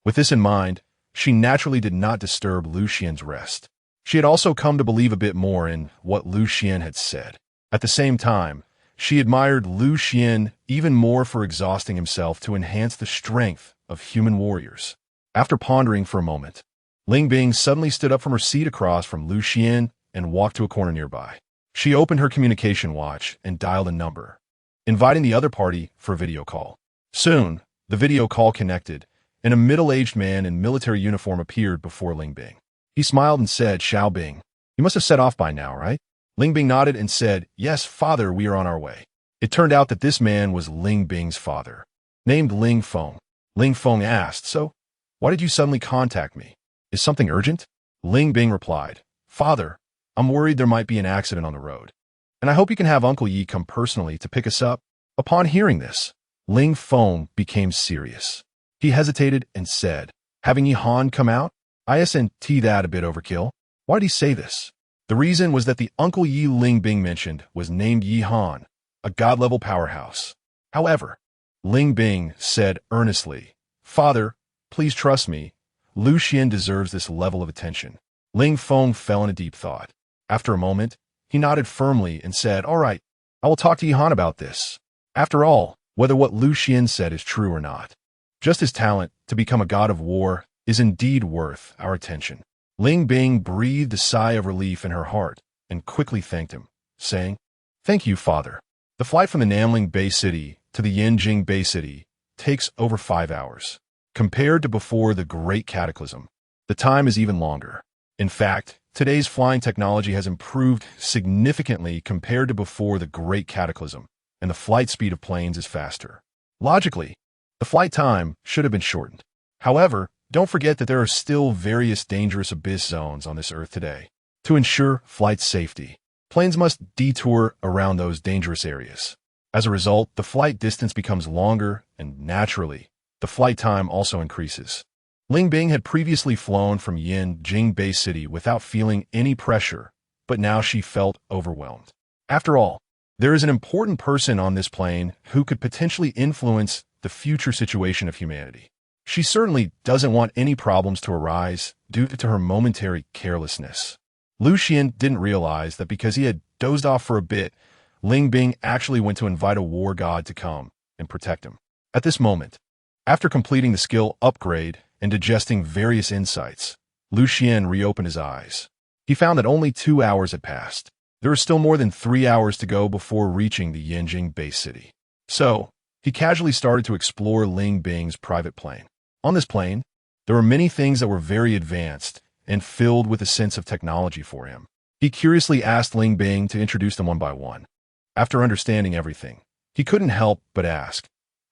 With this in mind, she naturally did not disturb Xuan's rest. She had also come to believe a bit more in what Xuan had said. At the same time, she admired Xuan even more for exhausting himself to enhance the strength of human warriors. After pondering for a moment, Ling Bing suddenly stood up from her seat across from Xuan and walked to a corner nearby. She opened her communication watch and dialed a number, inviting the other party for a video call. Soon, the video call connected, and a middle-aged man in military uniform appeared before Ling Bing. He smiled and said, "Xiao Bing, you must have set off by now, right?" Ling Bing nodded and said, "Yes, father, we are on our way." It turned out that this man was Ling Bing's father, named Ling Feng. Ling Feng asked, "So, why did you suddenly contact me? Is something urgent?" Ling Bing replied, "Father, I'm worried there might be an accident on the road, and I hope you can have Uncle Yi come personally to pick us up." Upon hearing this, Ling Feng became serious. He hesitated and said, "Having Yi Han come out? Isn't that a bit overkill?" Why did he say this? The reason was that the Uncle Yi Ling Bing mentioned was named Yi Han, a god-level powerhouse. However, Ling Bing said earnestly, "Father, please trust me. Xuan deserves this level of attention." Ling Feng fell in a deep thought. After a moment, he nodded firmly and said, "All right, I will talk to Yi Han about this." After all, whether what Xuan said is true or not, just his talent to become a god of war is indeed worth our attention. Ling Bing breathed a sigh of relief in her heart and quickly thanked him, saying, "Thank you, father." The flight from the Namling Bay City to the Yanjing Bay City takes over 5 hours. Compared to before the Great Cataclysm, the time is even longer. In fact, today's flying technology has improved significantly compared to before the Great Cataclysm, and the flight speed of planes is faster. Logically, the flight time should have been shortened. However, don't forget that there are still various dangerous abyss zones on this Earth today. To ensure flight safety, planes must detour around those dangerous areas. As a result, the flight distance becomes longer, and naturally, the flight time also increases. Ling Bing had previously flown from Yanjing Bay City without feeling any pressure, but now she felt overwhelmed. After all, there is an important person on this plane who could potentially influence the future situation of humanity. She certainly doesn't want any problems to arise due to her momentary carelessness. Xuan didn't realize that because he had dozed off for a bit, Ling Bing actually went to invite a war god to come and protect him. At this moment, after completing the skill upgrade and digesting various insights, Xuan reopened his eyes. He found that only 2 hours had passed. There was still more than 3 hours to go before reaching the Yanjing Bay City. So, he casually started to explore Ling Bing's private plane. On this plane, there were many things that were very advanced and filled with a sense of technology for him. He curiously asked Ling Bing to introduce them one by one. After understanding everything, he couldn't help but ask,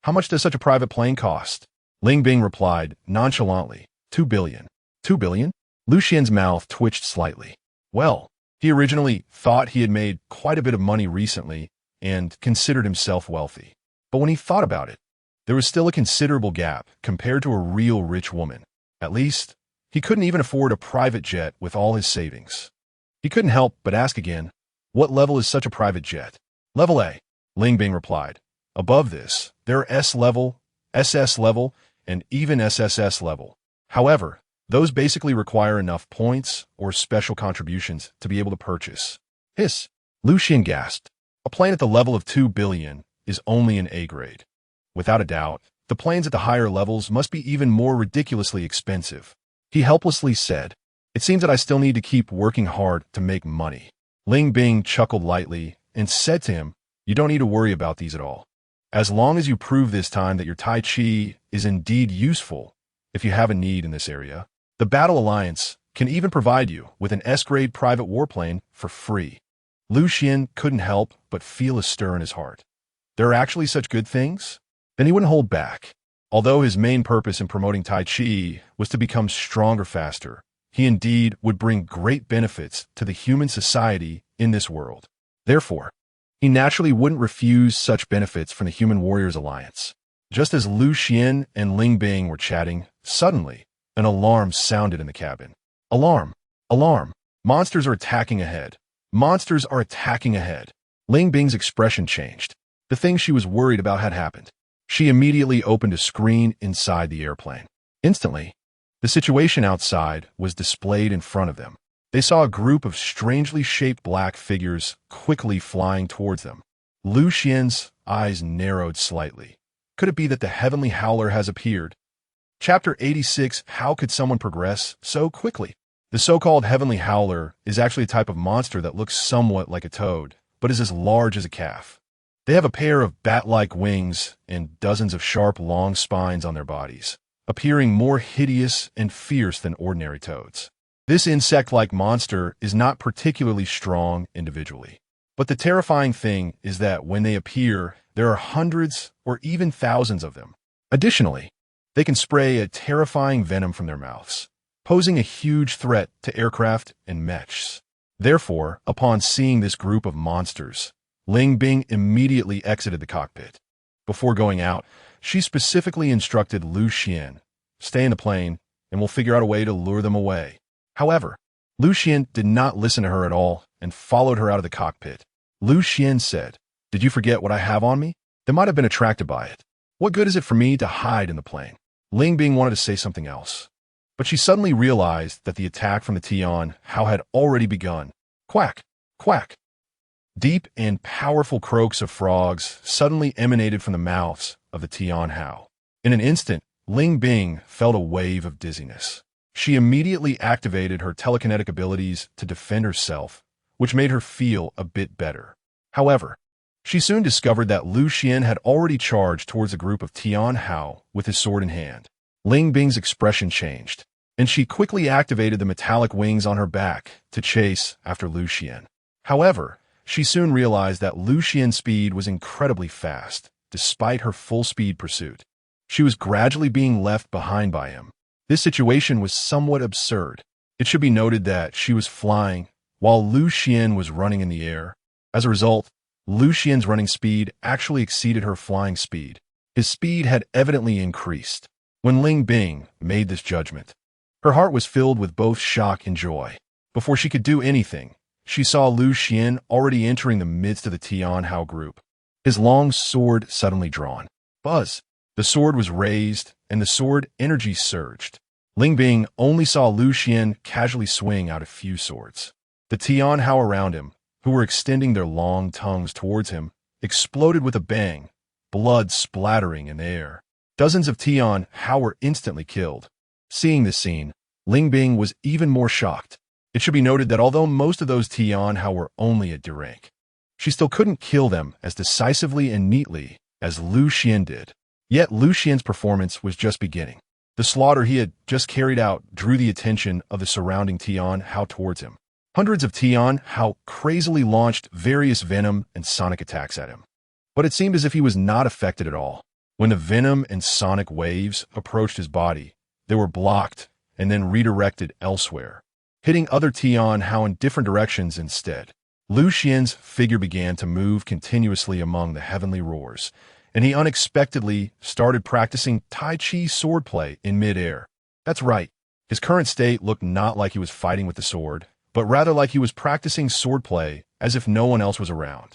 "How much does such a private plane cost?" Ling Bing replied nonchalantly, 2 billion. 2 billion? Xuan's mouth twitched slightly. Well, he originally thought he had made quite a bit of money recently and considered himself wealthy. But when he thought about it, there was still a considerable gap compared to a real rich woman. At least, he couldn't even afford a private jet with all his savings. He couldn't help but ask again, what level is such a private jet? Level A, Ling Bing replied. Above this, there are S level, SS level, and even SSS level. However, those basically require enough points or special contributions to be able to purchase. Hiss, Lucian gasped. A plane at the level of 2 billion is only an A grade. Without a doubt, the planes at the higher levels must be even more ridiculously expensive. He helplessly said, it seems that I still need to keep working hard to make money. Ling Bing chuckled lightly and said to him, you don't need to worry about these at all. As long as you prove this time that your Tai Chi is indeed useful, if you have a need in this area, the Battle Alliance can even provide you with an S-grade private warplane for free. Lucian couldn't help but feel a stir in his heart. There are actually such good things? Then he wouldn't hold back. Although his main purpose in promoting Tai Chi was to become stronger faster, he indeed would bring great benefits to the human society in this world. Therefore, he naturally wouldn't refuse such benefits from the Human Warriors Alliance. Just as Lu Xian and Ling Bing were chatting, suddenly, an alarm sounded in the cabin. Alarm! Alarm! Monsters are attacking ahead. Monsters are attacking ahead. Ling Bing's expression changed. The thing she was worried about had happened. She immediately opened a screen inside the airplane. Instantly, the situation outside was displayed in front of them. They saw a group of strangely shaped black figures quickly flying towards them. Lu Xian's eyes narrowed slightly. Could it be that the Heavenly Howler has appeared? Chapter 86, How could someone progress so quickly? The so-called Heavenly Howler is actually a type of monster that looks somewhat like a toad, but is as large as a calf. They have a pair of bat-like wings and dozens of sharp, long spines on their bodies, appearing more hideous and fierce than ordinary toads. This insect-like monster is not particularly strong individually. But the terrifying thing is that when they appear, there are hundreds or even thousands of them. Additionally, they can spray a terrifying venom from their mouths, posing a huge threat to aircraft and mechs. Therefore, upon seeing this group of monsters, Ling Bing immediately exited the cockpit. Before going out, she specifically instructed Lu Xian, stay in the plane, and we'll figure out a way to lure them away. However, Lu Xian did not listen to her at all and followed her out of the cockpit. Lu Xian said, did you forget what I have on me? They might have been attracted by it. What good is it for me to hide in the plane? Ling Bing wanted to say something else, but she suddenly realized that the attack from the Tian Hao had already begun. Quack! Quack! Deep and powerful croaks of frogs suddenly emanated from the mouths of the Tian Hao. In an instant, Ling Bing felt a wave of dizziness. She immediately activated her telekinetic abilities to defend herself, which made her feel a bit better. However, she soon discovered that Lu Xian had already charged towards a group of Tian Hao with his sword in hand. Ling Bing's expression changed, and she quickly activated the metallic wings on her back to chase after Lu Xian. However, she soon realized that Lu Xian's speed was incredibly fast, despite her full-speed pursuit. She was gradually being left behind by him. This situation was somewhat absurd. It should be noted that she was flying, while Lu Xian was running in the air. As a result, Lu Xian's running speed actually exceeded her flying speed. His speed had evidently increased. When Ling Bing made this judgment, her heart was filled with both shock and joy. Before she could do anything, she saw Lu Xian already entering the midst of the Tian Hao group, his long sword suddenly drawn. Buzz! The sword was raised, and the sword energy surged. Ling Bing only saw Lu Xian casually swing out a few swords. The Tian Hao around him, who were extending their long tongues towards him, exploded with a bang, blood splattering in the air. Dozens of Tian Hao were instantly killed. Seeing this scene, Ling Bing was even more shocked. It should be noted that although most of those Tian Hao were only at D rank, she still couldn't kill them as decisively and neatly as Lu Xian did. Yet Lu Xian's performance was just beginning. The slaughter he had just carried out drew the attention of the surrounding Tian Hao towards him. Hundreds of Tian Hao crazily launched various venom and sonic attacks at him. But it seemed as if he was not affected at all. When the venom and sonic waves approached his body, they were blocked and then redirected elsewhere. hitting other Tian Hao in different directions instead. Lu Xian's figure began to move continuously among the heavenly roars, and he unexpectedly started practicing Tai Chi swordplay in midair. That's right. His current state looked not like he was fighting with the sword, but rather like he was practicing swordplay as if no one else was around.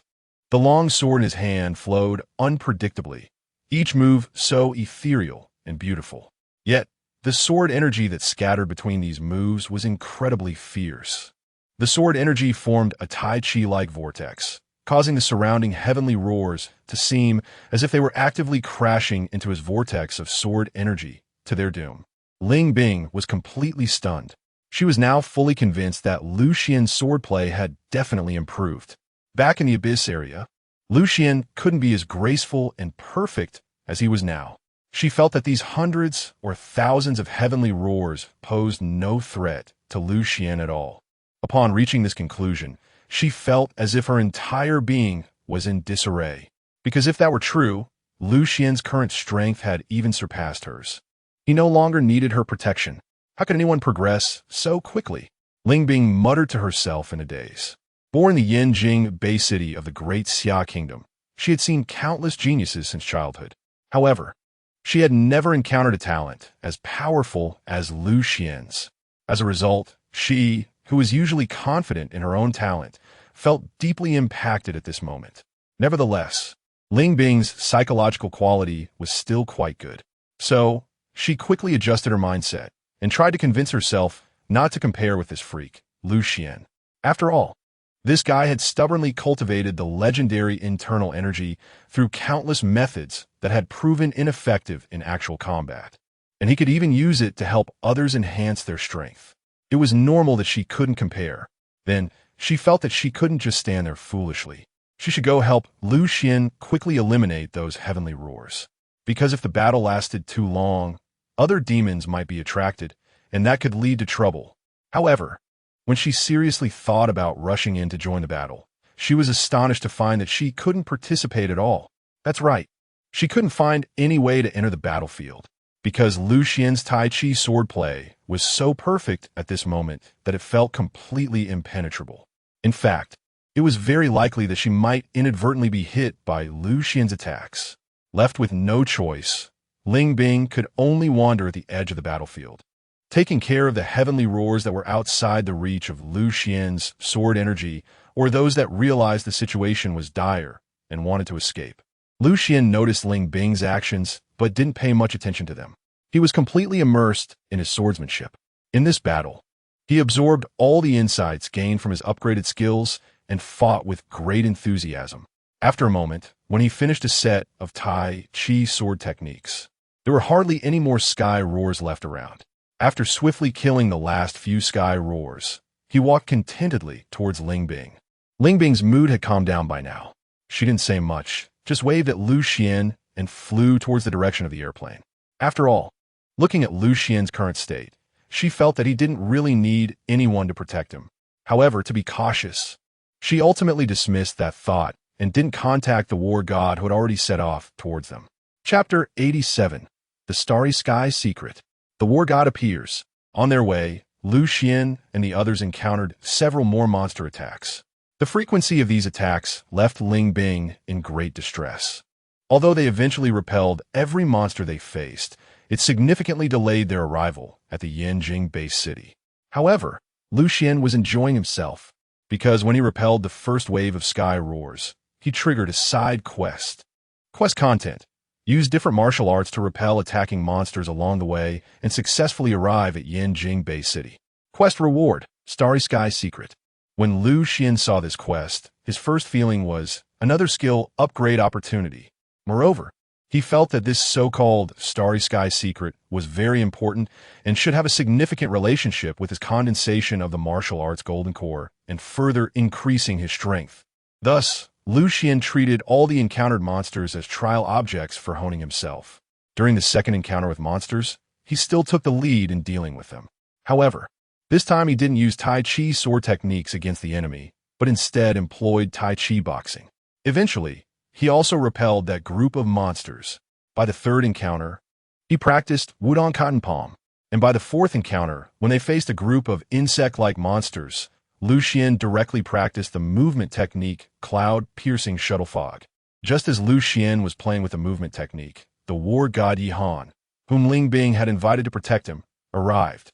The long sword in his hand flowed unpredictably, each move so ethereal and beautiful. Yet, the sword energy that scattered between these moves was incredibly fierce. The sword energy formed a Tai Chi-like vortex, causing the surrounding heavenly roars to seem as if they were actively crashing into his vortex of sword energy to their doom. Ling Bing was completely stunned. She was now fully convinced that Lu Xian's swordplay had definitely improved. Back in the abyss area, Lu Xian couldn't be as graceful and perfect as he was now. She felt that these hundreds or thousands of heavenly roars posed no threat to Lu Xian at all. Upon reaching this conclusion, she felt as if her entire being was in disarray. Because if that were true, Lu Xian's current strength had even surpassed hers. He no longer needed her protection. How could anyone progress so quickly? Ling Bing muttered to herself in a daze. Born in the Yanjing Bay City of the Great Xia Kingdom, she had seen countless geniuses since childhood. However, she had never encountered a talent as powerful as Lu Xian's. As a result, she, who was usually confident in her own talent, felt deeply impacted at this moment. Nevertheless, Ling Bing's psychological quality was still quite good. So, she quickly adjusted her mindset and tried to convince herself not to compare with this freak, Lu Xian. After all, this guy had stubbornly cultivated the legendary internal energy through countless methods that had proven ineffective in actual combat, and he could even use it to help others enhance their strength. It was normal that she couldn't compare. Then, she felt that she couldn't just stand there foolishly. She should go help Lu Xian quickly eliminate those heavenly roars. Because if the battle lasted too long, other demons might be attracted, and that could lead to trouble. However, when she seriously thought about rushing in to join the battle, she was astonished to find that she couldn't participate at all. That's right. She couldn't find any way to enter the battlefield, because Lu Xian's Tai Chi swordplay was so perfect at this moment that it felt completely impenetrable. In fact, it was very likely that she might inadvertently be hit by Lu Xian's attacks. Left with no choice, Ling Bing could only wander at the edge of the battlefield, taking care of the heavenly roars that were outside the reach of Lu Xian's sword energy or those that realized the situation was dire and wanted to escape. Lu Xian noticed Ling Bing's actions but didn't pay much attention to them. He was completely immersed in his swordsmanship. In this battle, he absorbed all the insights gained from his upgraded skills and fought with great enthusiasm. After a moment, when he finished a set of Tai Chi sword techniques, there were hardly any more sky roars left around. After swiftly killing the last few sky roars, he walked contentedly towards Ling Bing. Ling Bing's mood had calmed down by now. She didn't say much, just waved at Lu Xian and flew towards the direction of the airplane. After all, looking at Lu Xian's current state, she felt that he didn't really need anyone to protect him. However, to be cautious, she ultimately dismissed that thought and didn't contact the war god who had already set off towards them. Chapter 87. The Starry Sky Secret. The war god appears. On their way, Lu Xian and the others encountered several more monster attacks. The frequency of these attacks left Ling Bing in great distress. Although they eventually repelled every monster they faced, it significantly delayed their arrival at the Yanjing Bay City. However, Lu Xian was enjoying himself, because when he repelled the first wave of sky roars, he triggered a side quest. Quest content: use different martial arts to repel attacking monsters along the way and successfully arrive at Yanjing Bay City. Quest reward: Starry Sky Secret. When Lu Xian saw this quest, his first feeling was another skill upgrade opportunity. Moreover, he felt that this so-called Starry Sky Secret was very important and should have a significant relationship with his condensation of the martial arts golden core and further increasing his strength. Thus, Lu Xian treated all the encountered monsters as trial objects for honing himself. During the second encounter with monsters, he still took the lead in dealing with them. However, this time he didn't use Tai Chi sword techniques against the enemy, but instead employed Tai Chi boxing. Eventually, he also repelled that group of monsters. By the third encounter, he practiced Wudong Cotton Palm. And by the fourth encounter, when they faced a group of insect-like monsters, Xuan directly practiced the movement technique cloud-piercing shuttle fog. Just as Xuan was playing with the movement technique, the war god Yihan, whom Ling Bing had invited to protect him, arrived.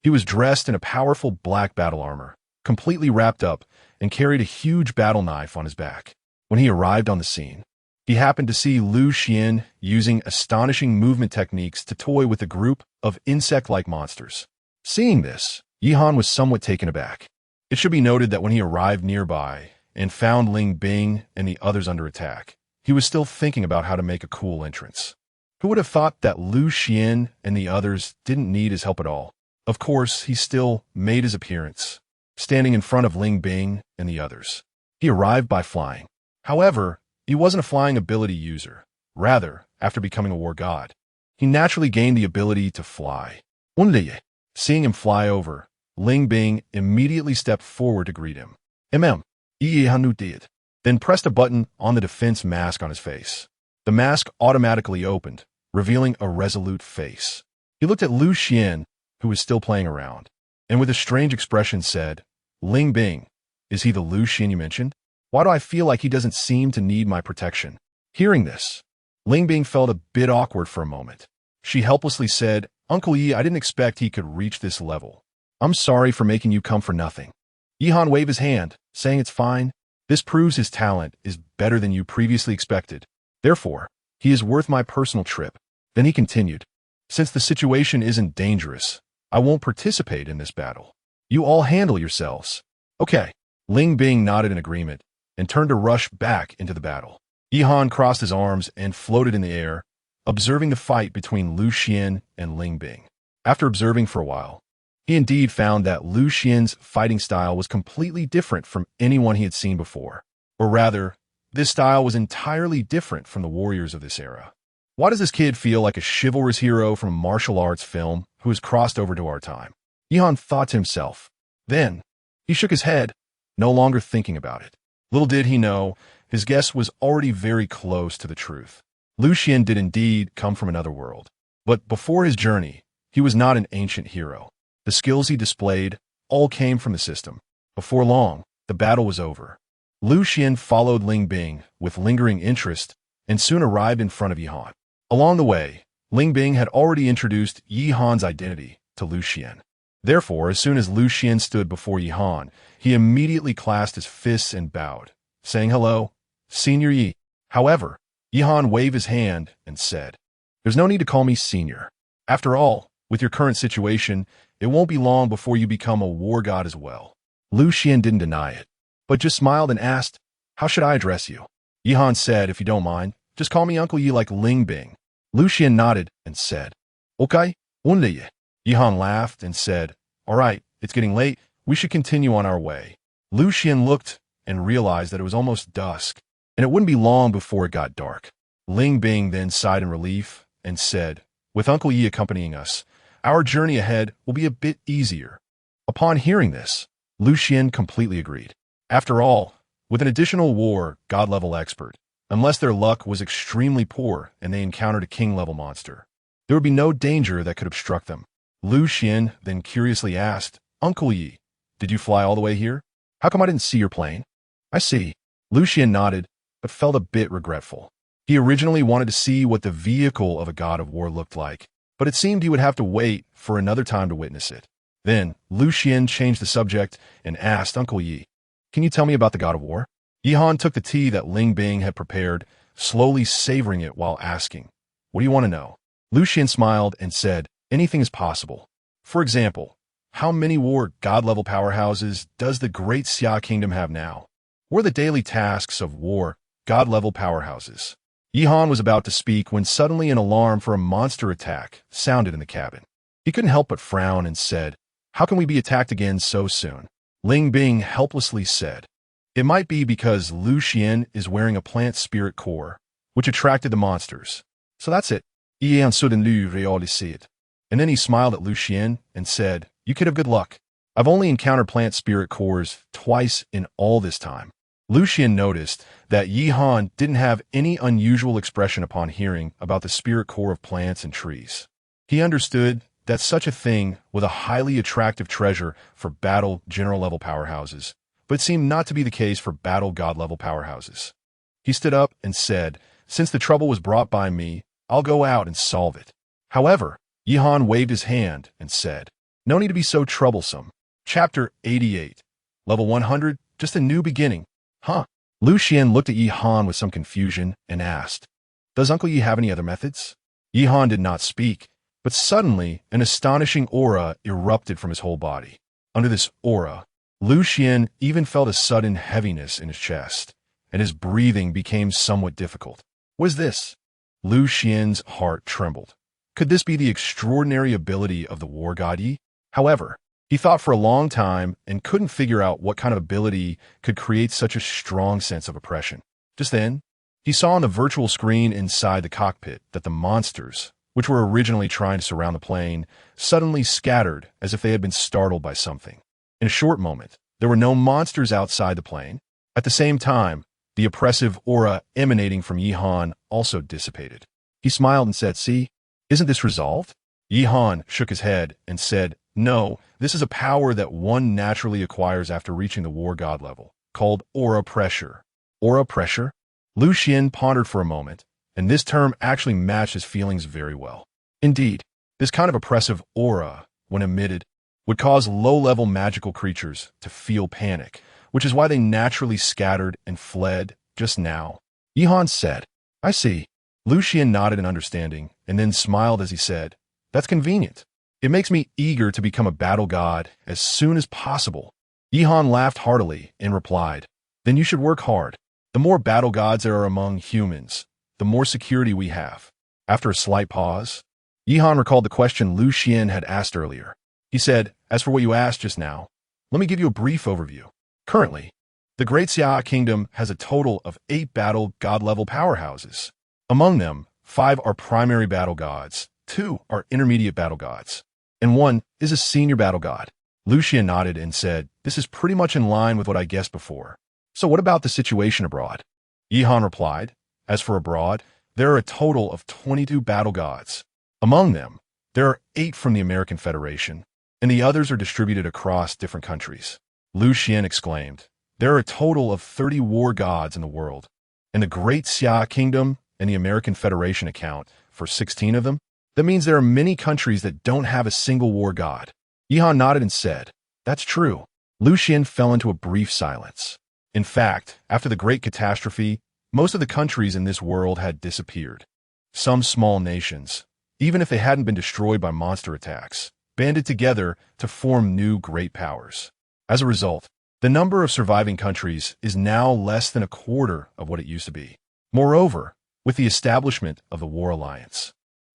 He was dressed in a powerful black battle armor, completely wrapped up, and carried a huge battle knife on his back. When he arrived on the scene, he happened to see Xuan using astonishing movement techniques to toy with a group of insect-like monsters. Seeing this, Yihan was somewhat taken aback. It should be noted that when he arrived nearby and found Ling Bing and the others under attack, he was still thinking about how to make a cool entrance. Who would have thought that Xuan and the others didn't need his help at all? Of course, he still made his appearance, standing in front of Ling Bing and the others. He arrived by flying. However, he wasn't a flying ability user. Rather, after becoming a war god, he naturally gained the ability to fly. Seeing him fly over, Ling Bing immediately stepped forward to greet him. Then pressed a button on the defense mask on his face. The mask automatically opened, revealing a resolute face. He looked at Xuan, who was still playing around, and with a strange expression said, "Ling Bing, is he the Xuan you mentioned? Why do I feel like he doesn't seem to need my protection?" Hearing this, Ling Bing felt a bit awkward for a moment. She helplessly said, "Uncle Yi, I didn't expect he could reach this level. I'm sorry for making you come for nothing." Yihan waved his hand, saying it's fine. This proves his talent is better than you previously expected. Therefore, he is worth my personal trip. Then he continued, "Since the situation isn't dangerous, I won't participate in this battle. You all handle yourselves." "Okay." Ling Bing nodded in agreement and turned to rush back into the battle. Yihan crossed his arms and floated in the air, observing the fight between Xuan and Ling Bing. After observing for a while, he indeed found that Xuan's fighting style was completely different from anyone he had seen before. Or rather, this style was entirely different from the warriors of this era. Why does this kid feel like a chivalrous hero from a martial arts film who has crossed over to our time? Yihan thought to himself. Then, he shook his head, no longer thinking about it. Little did he know, his guess was already very close to the truth. Xuan did indeed come from another world. But before his journey, he was not an ancient hero. The skills he displayed all came from the system. Before long, the battle was over. Xuan followed Ling Bing with lingering interest and soon arrived in front of Yihan. Along the way, Ling Bing had already introduced Yihan's identity to Xuan. Therefore, as soon as Xuan stood before Yihan, he immediately clasped his fists and bowed, saying, "Hello, Senior Yi." However, Yihan waved his hand and said, "There's no need to call me Senior. After all, with your current situation, it won't be long before you become a war god as well." Xuan didn't deny it, but just smiled and asked, "How should I address you?" Yihan said, "If you don't mind, just call me Uncle Yi like Ling Bing." Xuan nodded and said, "Okay, Unle Yi." Yihan laughed and said, "All right, it's getting late. We should continue on our way." Xuan looked and realized that it was almost dusk, and it wouldn't be long before it got dark. Ling Bing then sighed in relief and said, "With Uncle Yi accompanying us, our journey ahead will be a bit easier." Upon hearing this, Xuan completely agreed. After all, with an additional war god-level expert, unless their luck was extremely poor and they encountered a king-level monster, there would be no danger that could obstruct them. Xuan then curiously asked, "Uncle Yi, did you fly all the way here? How come I didn't see your plane?" "I see." Xuan nodded, but felt a bit regretful. He originally wanted to see what the vehicle of a god of war looked like, but it seemed he would have to wait for another time to witness it. Then, Xuan changed the subject and asked, "Uncle Yi, can you tell me about the god of war?" Yihan took the tea that Ling Bing had prepared, slowly savoring it while asking, "What do you want to know?" Xuan smiled and said, "Anything is possible. For example, how many war god-level powerhouses does the great Xia kingdom have now? What are the daily tasks of war god-level powerhouses?" Yihan was about to speak when suddenly an alarm for a monster attack sounded in the cabin. He couldn't help but frown and said, "How can we be attacked again so soon?" Ling Bing helplessly said, "It might be because Xuan is wearing a plant spirit core, which attracted the monsters. So that's it." And then he smiled at Xuan and said, "You could have good luck. I've only encountered plant spirit cores twice in all this time." Xuan noticed that Yihan didn't have any unusual expression upon hearing about the spirit core of plants and trees. He understood that such a thing was a highly attractive treasure for battle general level powerhouses, but it seemed not to be the case for battle god level powerhouses. He stood up and said, "Since the trouble was brought by me, I'll go out and solve it." However, Xuan waved his hand and said, "No need to be so troublesome." Chapter 88. Level 100, just a new beginning. Huh? Lu Xian looked at Xuan with some confusion and asked, "Does Uncle Yi have any other methods?" Xuan did not speak, but suddenly an astonishing aura erupted from his whole body. Under this aura, Lu Xian even felt a sudden heaviness in his chest, and his breathing became somewhat difficult. What is this? Lu Xian's heart trembled. Could this be the extraordinary ability of the war god Yi? However, he thought for a long time and couldn't figure out what kind of ability could create such a strong sense of oppression. Just then, he saw on the virtual screen inside the cockpit that the monsters, which were originally trying to surround the plane, suddenly scattered as if they had been startled by something. In a short moment, there were no monsters outside the plane. At the same time, the oppressive aura emanating from Xuan also dissipated. He smiled and said, "See, isn't this resolved?" Xuan shook his head and said, "No, this is a power that one naturally acquires after reaching the war god level, called aura pressure." Aura pressure? Lu Xian pondered for a moment, and this term actually matched his feelings very well. Indeed, this kind of oppressive aura, when emitted, would cause low-level magical creatures to feel panic, which is why they naturally scattered and fled just now. Xuan said, "I see." Lu Xian nodded in understanding, and then smiled as he said, "That's convenient. It makes me eager to become a battle god as soon as possible." Xuan laughed heartily and replied, "Then you should work hard. The more battle gods there are among humans, the more security we have." After a slight pause, Xuan recalled the question Lu Xian had asked earlier. He said, "As for what you asked just now, let me give you a brief overview. Currently, the Great Xia Kingdom has a total of 8 battle god-level powerhouses. Among them, 5 are primary battle gods, 2 are intermediate battle gods, and 1 is a senior battle god." Lu Xian nodded and said, "This is pretty much in line with what I guessed before. So what about the situation abroad?" Xuan replied, "As for abroad, there are a total of 22 battle gods. Among them, there are 8 from the American Federation, and the others are distributed across different countries." Lu Xian exclaimed, "There are a total of 30 war gods in the world, and the Great Xia Kingdom and the American Federation account for 16 of them? That means there are many countries that don't have a single war god." Xuan nodded and said, "That's true." Lu Xian fell into a brief silence. In fact, after the Great Catastrophe, most of the countries in this world had disappeared. Some small nations, even if they hadn't been destroyed by monster attacks, banded together to form new great powers. As a result, the number of surviving countries is now less than a quarter of what it used to be. Moreover, with the establishment of the War Alliance,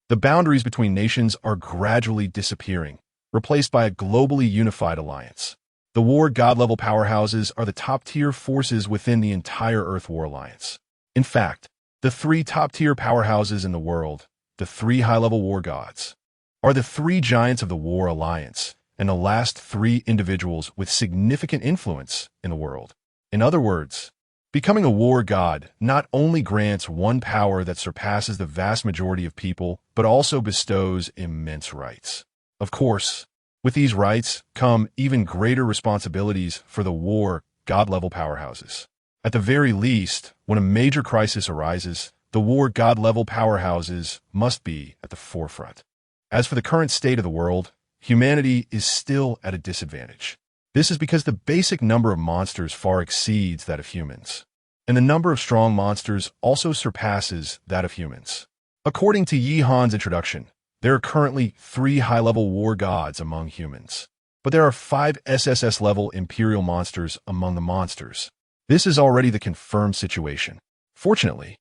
the boundaries between nations are gradually disappearing, replaced by a globally unified alliance. The war god-level powerhouses are the top-tier forces within the entire Earth War Alliance. In fact, the 3 top-tier powerhouses in the world, the 3 high-level war gods, are the 3 giants of the War Alliance, and the last 3 individuals with significant influence in the world. In other words, becoming a war god not only grants one power that surpasses the vast majority of people, but also bestows immense rights. Of course, with these rights come even greater responsibilities for the war god-level powerhouses. At the very least, when a major crisis arises, the war god-level powerhouses must be at the forefront. As for the current state of the world, humanity is still at a disadvantage. This is because the basic number of monsters far exceeds that of humans, and the number of strong monsters also surpasses that of humans. According to Xuan's introduction, there are currently 3 high-level war gods among humans, but there are 5 SSS-level imperial monsters among the monsters. This is already the confirmed situation. Fortunately,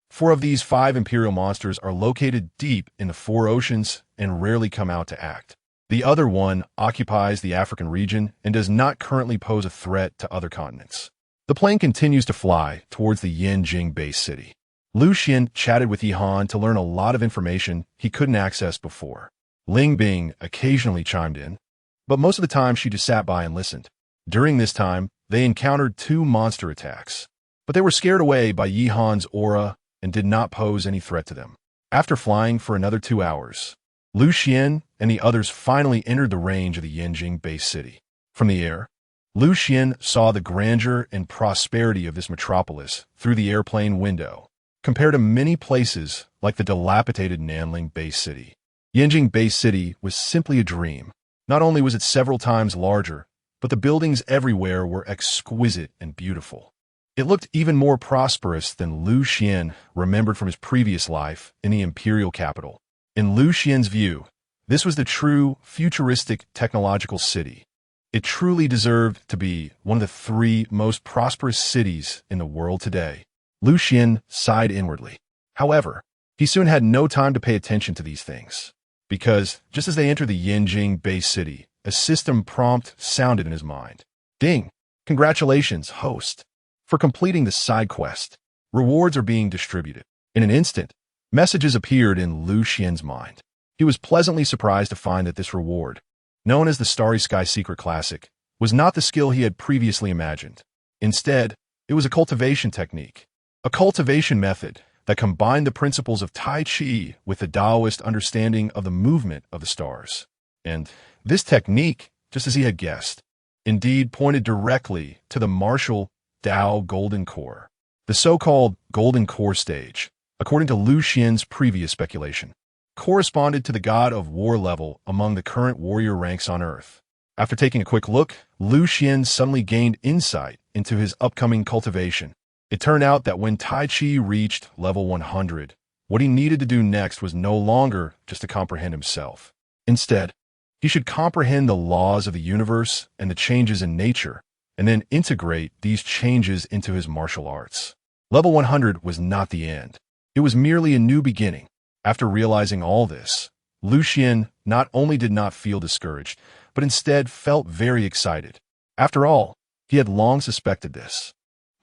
4 of these 5 imperial monsters are located deep in the 4 oceans and rarely come out to act. The other one occupies the African region and does not currently pose a threat to other continents. The plane continues to fly towards the Yanjing base city. Lu Xian chatted with Xuan to learn a lot of information he couldn't access before. Ling Bing occasionally chimed in, but most of the time she just sat by and listened. During this time, they encountered 2 monster attacks, but they were scared away by Xuan's aura and did not pose any threat to them. After flying for another 2 hours, Lu Xian and the others finally entered the range of the Yanjing base city. From the air, Lu Xian saw the grandeur and prosperity of this metropolis through the airplane window, compared to many places like the dilapidated Nanling base city. Yanjing base city was simply a dream. Not only was it several times larger, but the buildings everywhere were exquisite and beautiful. It looked even more prosperous than Lu Xian remembered from his previous life in the imperial capital. In Lu Xian's view, this was the true, futuristic, technological city. It truly deserved to be one of the 3 most prosperous cities in the world today. Lu Xian sighed inwardly. However, he soon had no time to pay attention to these things, because just as they entered the Yanjing base city, a system prompt sounded in his mind. Ding! Congratulations, host, for completing the side quest. Rewards are being distributed. In an instant, messages appeared in Lu Xian's mind. He was pleasantly surprised to find that this reward, known as the Starry Sky Secret Classic, was not the skill he had previously imagined. Instead, it was a cultivation technique, a cultivation method that combined the principles of Tai Chi with the Taoist understanding of the movement of the stars. And this technique, just as he had guessed, indeed pointed directly to the martial Tao Golden Core, the so-called Golden Core stage, according to Lu Xian's previous speculation, corresponded to the god of war level among the current warrior ranks on Earth. After taking a quick look, Lu Xian suddenly gained insight into his upcoming cultivation. It turned out that when Tai Chi reached level 100, what he needed to do next was no longer just to comprehend himself. Instead, he should comprehend the laws of the universe and the changes in nature, and then integrate these changes into his martial arts. Level 100 was not the end. It was merely a new beginning. After realizing all this, Lu Xian not only did not feel discouraged, but instead felt very excited. After all, he had long suspected this.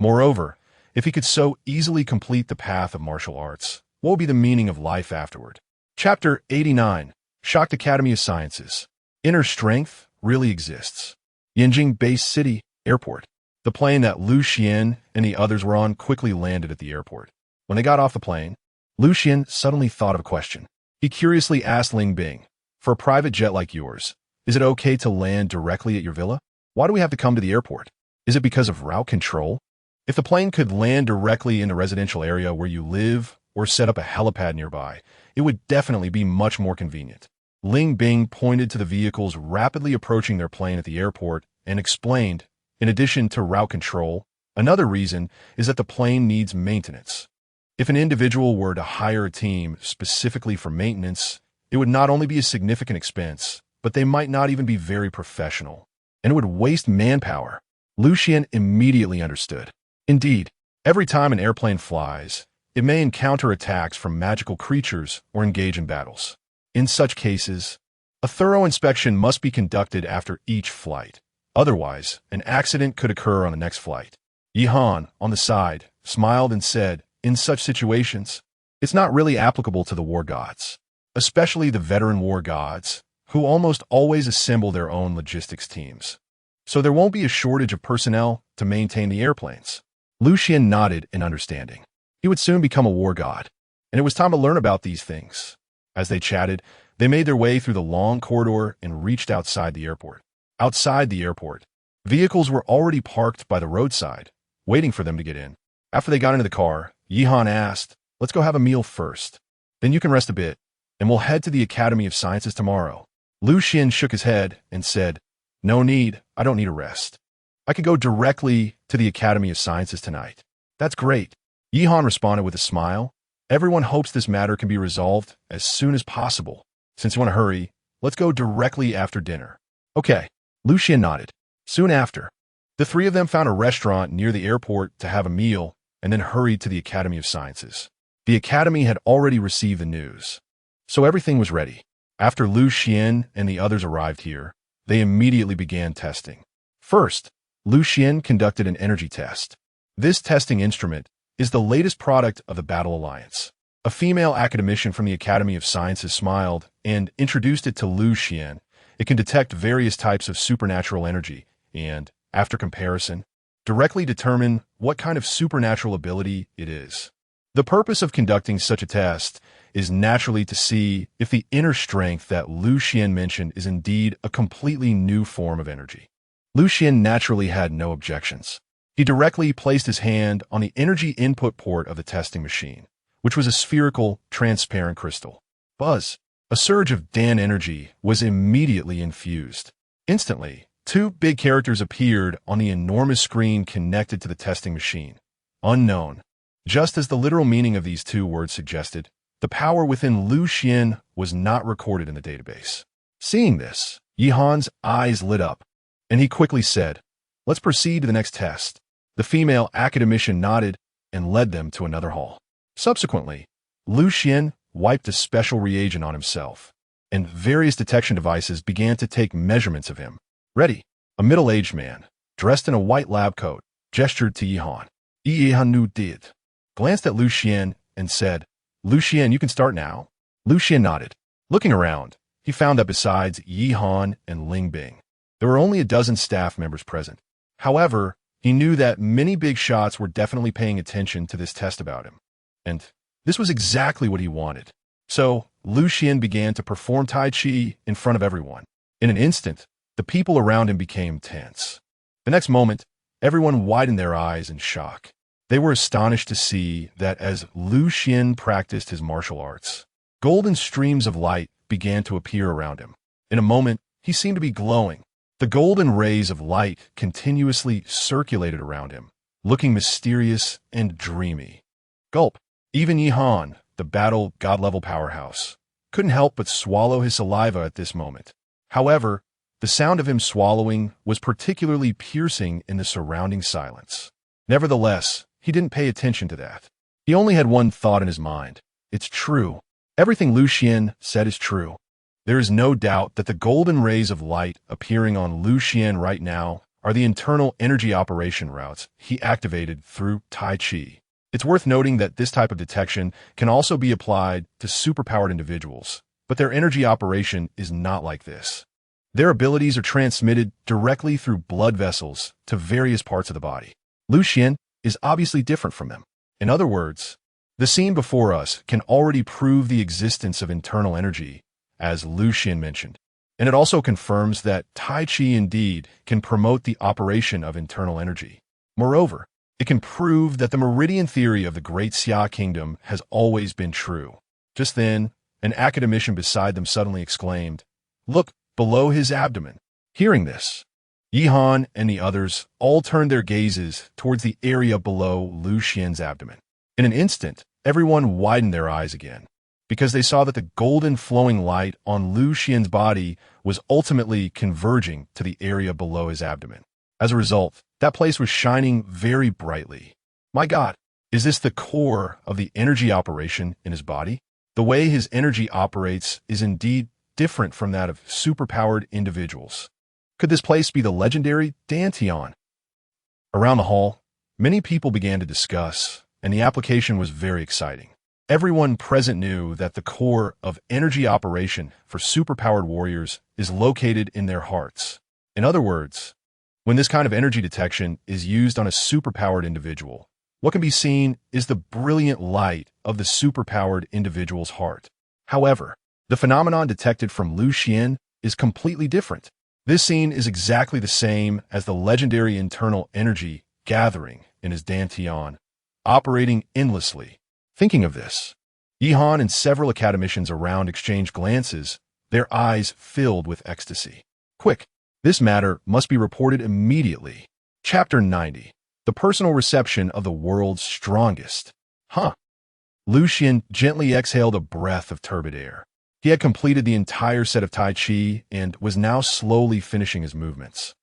Moreover, if he could so easily complete the path of martial arts, what would be the meaning of life afterward? Chapter 89, Shocked Academy of Sciences. Inner strength really exists. Yanjing Base City Airport. The plane that Lu Xian and the others were on quickly landed at the airport. When they got off the plane, Lu Xian suddenly thought of a question. He curiously asked Ling Bing, "For a private jet like yours, is it okay to land directly at your villa? Why do we have to come to the airport? Is it because of route control? If the plane could land directly in the residential area where you live or set up a helipad nearby, it would definitely be much more convenient." Ling Bing pointed to the vehicles rapidly approaching their plane at the airport and explained, in addition to route control, another reason is that the plane needs maintenance. If an individual were to hire a team specifically for maintenance, it would not only be a significant expense, but they might not even be very professional, and it would waste manpower. Lu Xian immediately understood. Indeed, every time an airplane flies, it may encounter attacks from magical creatures or engage in battles. In such cases, a thorough inspection must be conducted after each flight. Otherwise, an accident could occur on the next flight. Yi Han, on the side, smiled and said, "In such situations, it's not really applicable to the war gods, especially the veteran war gods, who almost always assemble their own logistics teams. So there won't be a shortage of personnel to maintain the airplanes." Lu Xian nodded in understanding. He would soon become a war god, and it was time to learn about these things. As they chatted, they made their way through the long corridor and reached outside the airport. Outside the airport, vehicles were already parked by the roadside, waiting for them to get in. After they got into the car, Yi Han asked, "Let's go have a meal first. Then you can rest a bit, and we'll head to the Academy of Sciences tomorrow." Lu Xian shook his head and said, "No need, I don't need a rest. I could go directly to the Academy of Sciences tonight." "That's great," Yi Han responded with a smile. "Everyone hopes this matter can be resolved as soon as possible. Since you want to hurry, let's go directly after dinner." "Okay," Lu Xian nodded. Soon after, the 3 of them found a restaurant near the airport to have a meal and then hurried to the Academy of Sciences. The Academy had already received the news, so everything was ready. After Lu Xian and the others arrived here, they immediately began testing. First, Lu Xian conducted an energy test. This testing instrument is the latest product of the Battle Alliance. A female academician from the Academy of Sciences smiled and introduced it to Lu Xian. It can detect various types of supernatural energy and, after comparison, directly determine what kind of supernatural ability it is. The purpose of conducting such a test is naturally to see if the inner strength that Xuan mentioned is indeed a completely new form of energy. Xuan naturally had no objections. He directly placed his hand on the energy input port of the testing machine, which was a spherical, transparent crystal. Buzz! A surge of Dan energy was immediately infused. Instantly, two big characters appeared on the enormous screen connected to the testing machine. Unknown. Just as the literal meaning of these two words suggested, the power within Xuan was not recorded in the database. Seeing this, Yihan's eyes lit up, and he quickly said, "Let's proceed to the next test." The female academician nodded and led them to another hall. Subsequently, Xuan wiped a special reagent on himself, and various detection devices began to take measurements of him. Ready, a middle-aged man, dressed in a white lab coat, gestured to Yihan. Yihan did, glanced at Xuan and said, "Xuan, you can start now." Xuan nodded. Looking around, he found that besides Yihan and Ling Bing, there were only a dozen staff members present. However, he knew that many big shots were definitely paying attention to this test about him, and this was exactly what he wanted. So, Xuan began to perform Tai Chi in front of everyone. In an instant, the people around him became tense. The next moment, everyone widened their eyes in shock. They were astonished to see that as Xuan practiced his martial arts, golden streams of light began to appear around him. In a moment, he seemed to be glowing. The golden rays of light continuously circulated around him, looking mysterious and dreamy. Gulp. Even Yihan, the battle god-level powerhouse, couldn't help but swallow his saliva at this moment. However, the sound of him swallowing was particularly piercing in the surrounding silence. Nevertheless, he didn't pay attention to that. He only had one thought in his mind. It's true. Everything Xuan said is true. There is no doubt that the golden rays of light appearing on Xuan right now are the internal energy operation routes he activated through Tai Chi. It's worth noting that this type of detection can also be applied to superpowered individuals, but their energy operation is not like this. Their abilities are transmitted directly through blood vessels to various parts of the body. Xuan is obviously different from them. In other words, the scene before us can already prove the existence of internal energy, as Xuan mentioned, and it also confirms that Tai Chi indeed can promote the operation of internal energy. Moreover, it can prove that the meridian theory of the Great Xia Kingdom has always been true. Just then, an academician beside them suddenly exclaimed, "Look, below his abdomen." Hearing this, Yihan and the others all turned their gazes towards the area below Xuan's abdomen. In an instant, everyone widened their eyes again, because they saw that the golden flowing light on Xuan's body was ultimately converging to the area below his abdomen. As a result, that place was shining very brightly. My God, is this the core of the energy operation in his body? The way his energy operates is indeed different from that of superpowered individuals. Could this place be the legendary Dantian? Around the hall, many people began to discuss, and the application was very exciting. Everyone present knew that the core of energy operation for superpowered warriors is located in their hearts. In other words, when this kind of energy detection is used on a superpowered individual, what can be seen is the brilliant light of the superpowered individual's heart. However, the phenomenon detected from Xuan is completely different. This scene is exactly the same as the legendary internal energy gathering in his Dantian, operating endlessly. Thinking of this, Yihan and several academicians around exchanged glances, their eyes filled with ecstasy. Quick! This matter must be reported immediately. Chapter 90. The personal reception of the world's strongest. Xuan gently exhaled a breath of turbid air. He had completed the entire set of Tai Chi and was now slowly finishing his movements.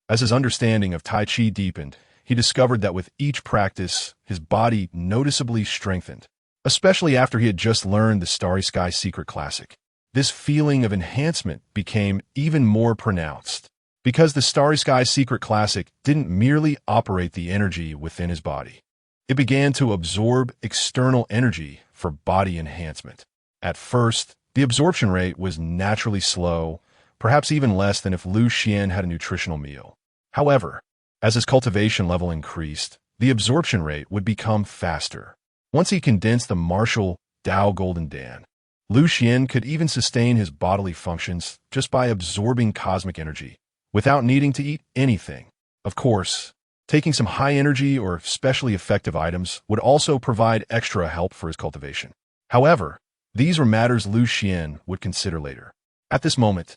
As his understanding of Tai Chi deepened, he discovered that with each practice, his body noticeably strengthened, especially after he had just learned the Starry Sky Secret Classic. This feeling of enhancement became even more pronounced, because the Starry Sky Secret Classic didn't merely operate the energy within his body. It began to absorb external energy for body enhancement. At first, the absorption rate was naturally slow, perhaps even less than if Xuan had a nutritional meal. However, as his cultivation level increased, the absorption rate would become faster. Once he condensed the martial Tao Golden Dan. Lu Xian could even sustain his bodily functions just by absorbing cosmic energy, without needing to eat anything. Of course, taking some high-energy or specially effective items would also provide extra help for his cultivation. However, these were matters Lu Xian would consider later. At this moment,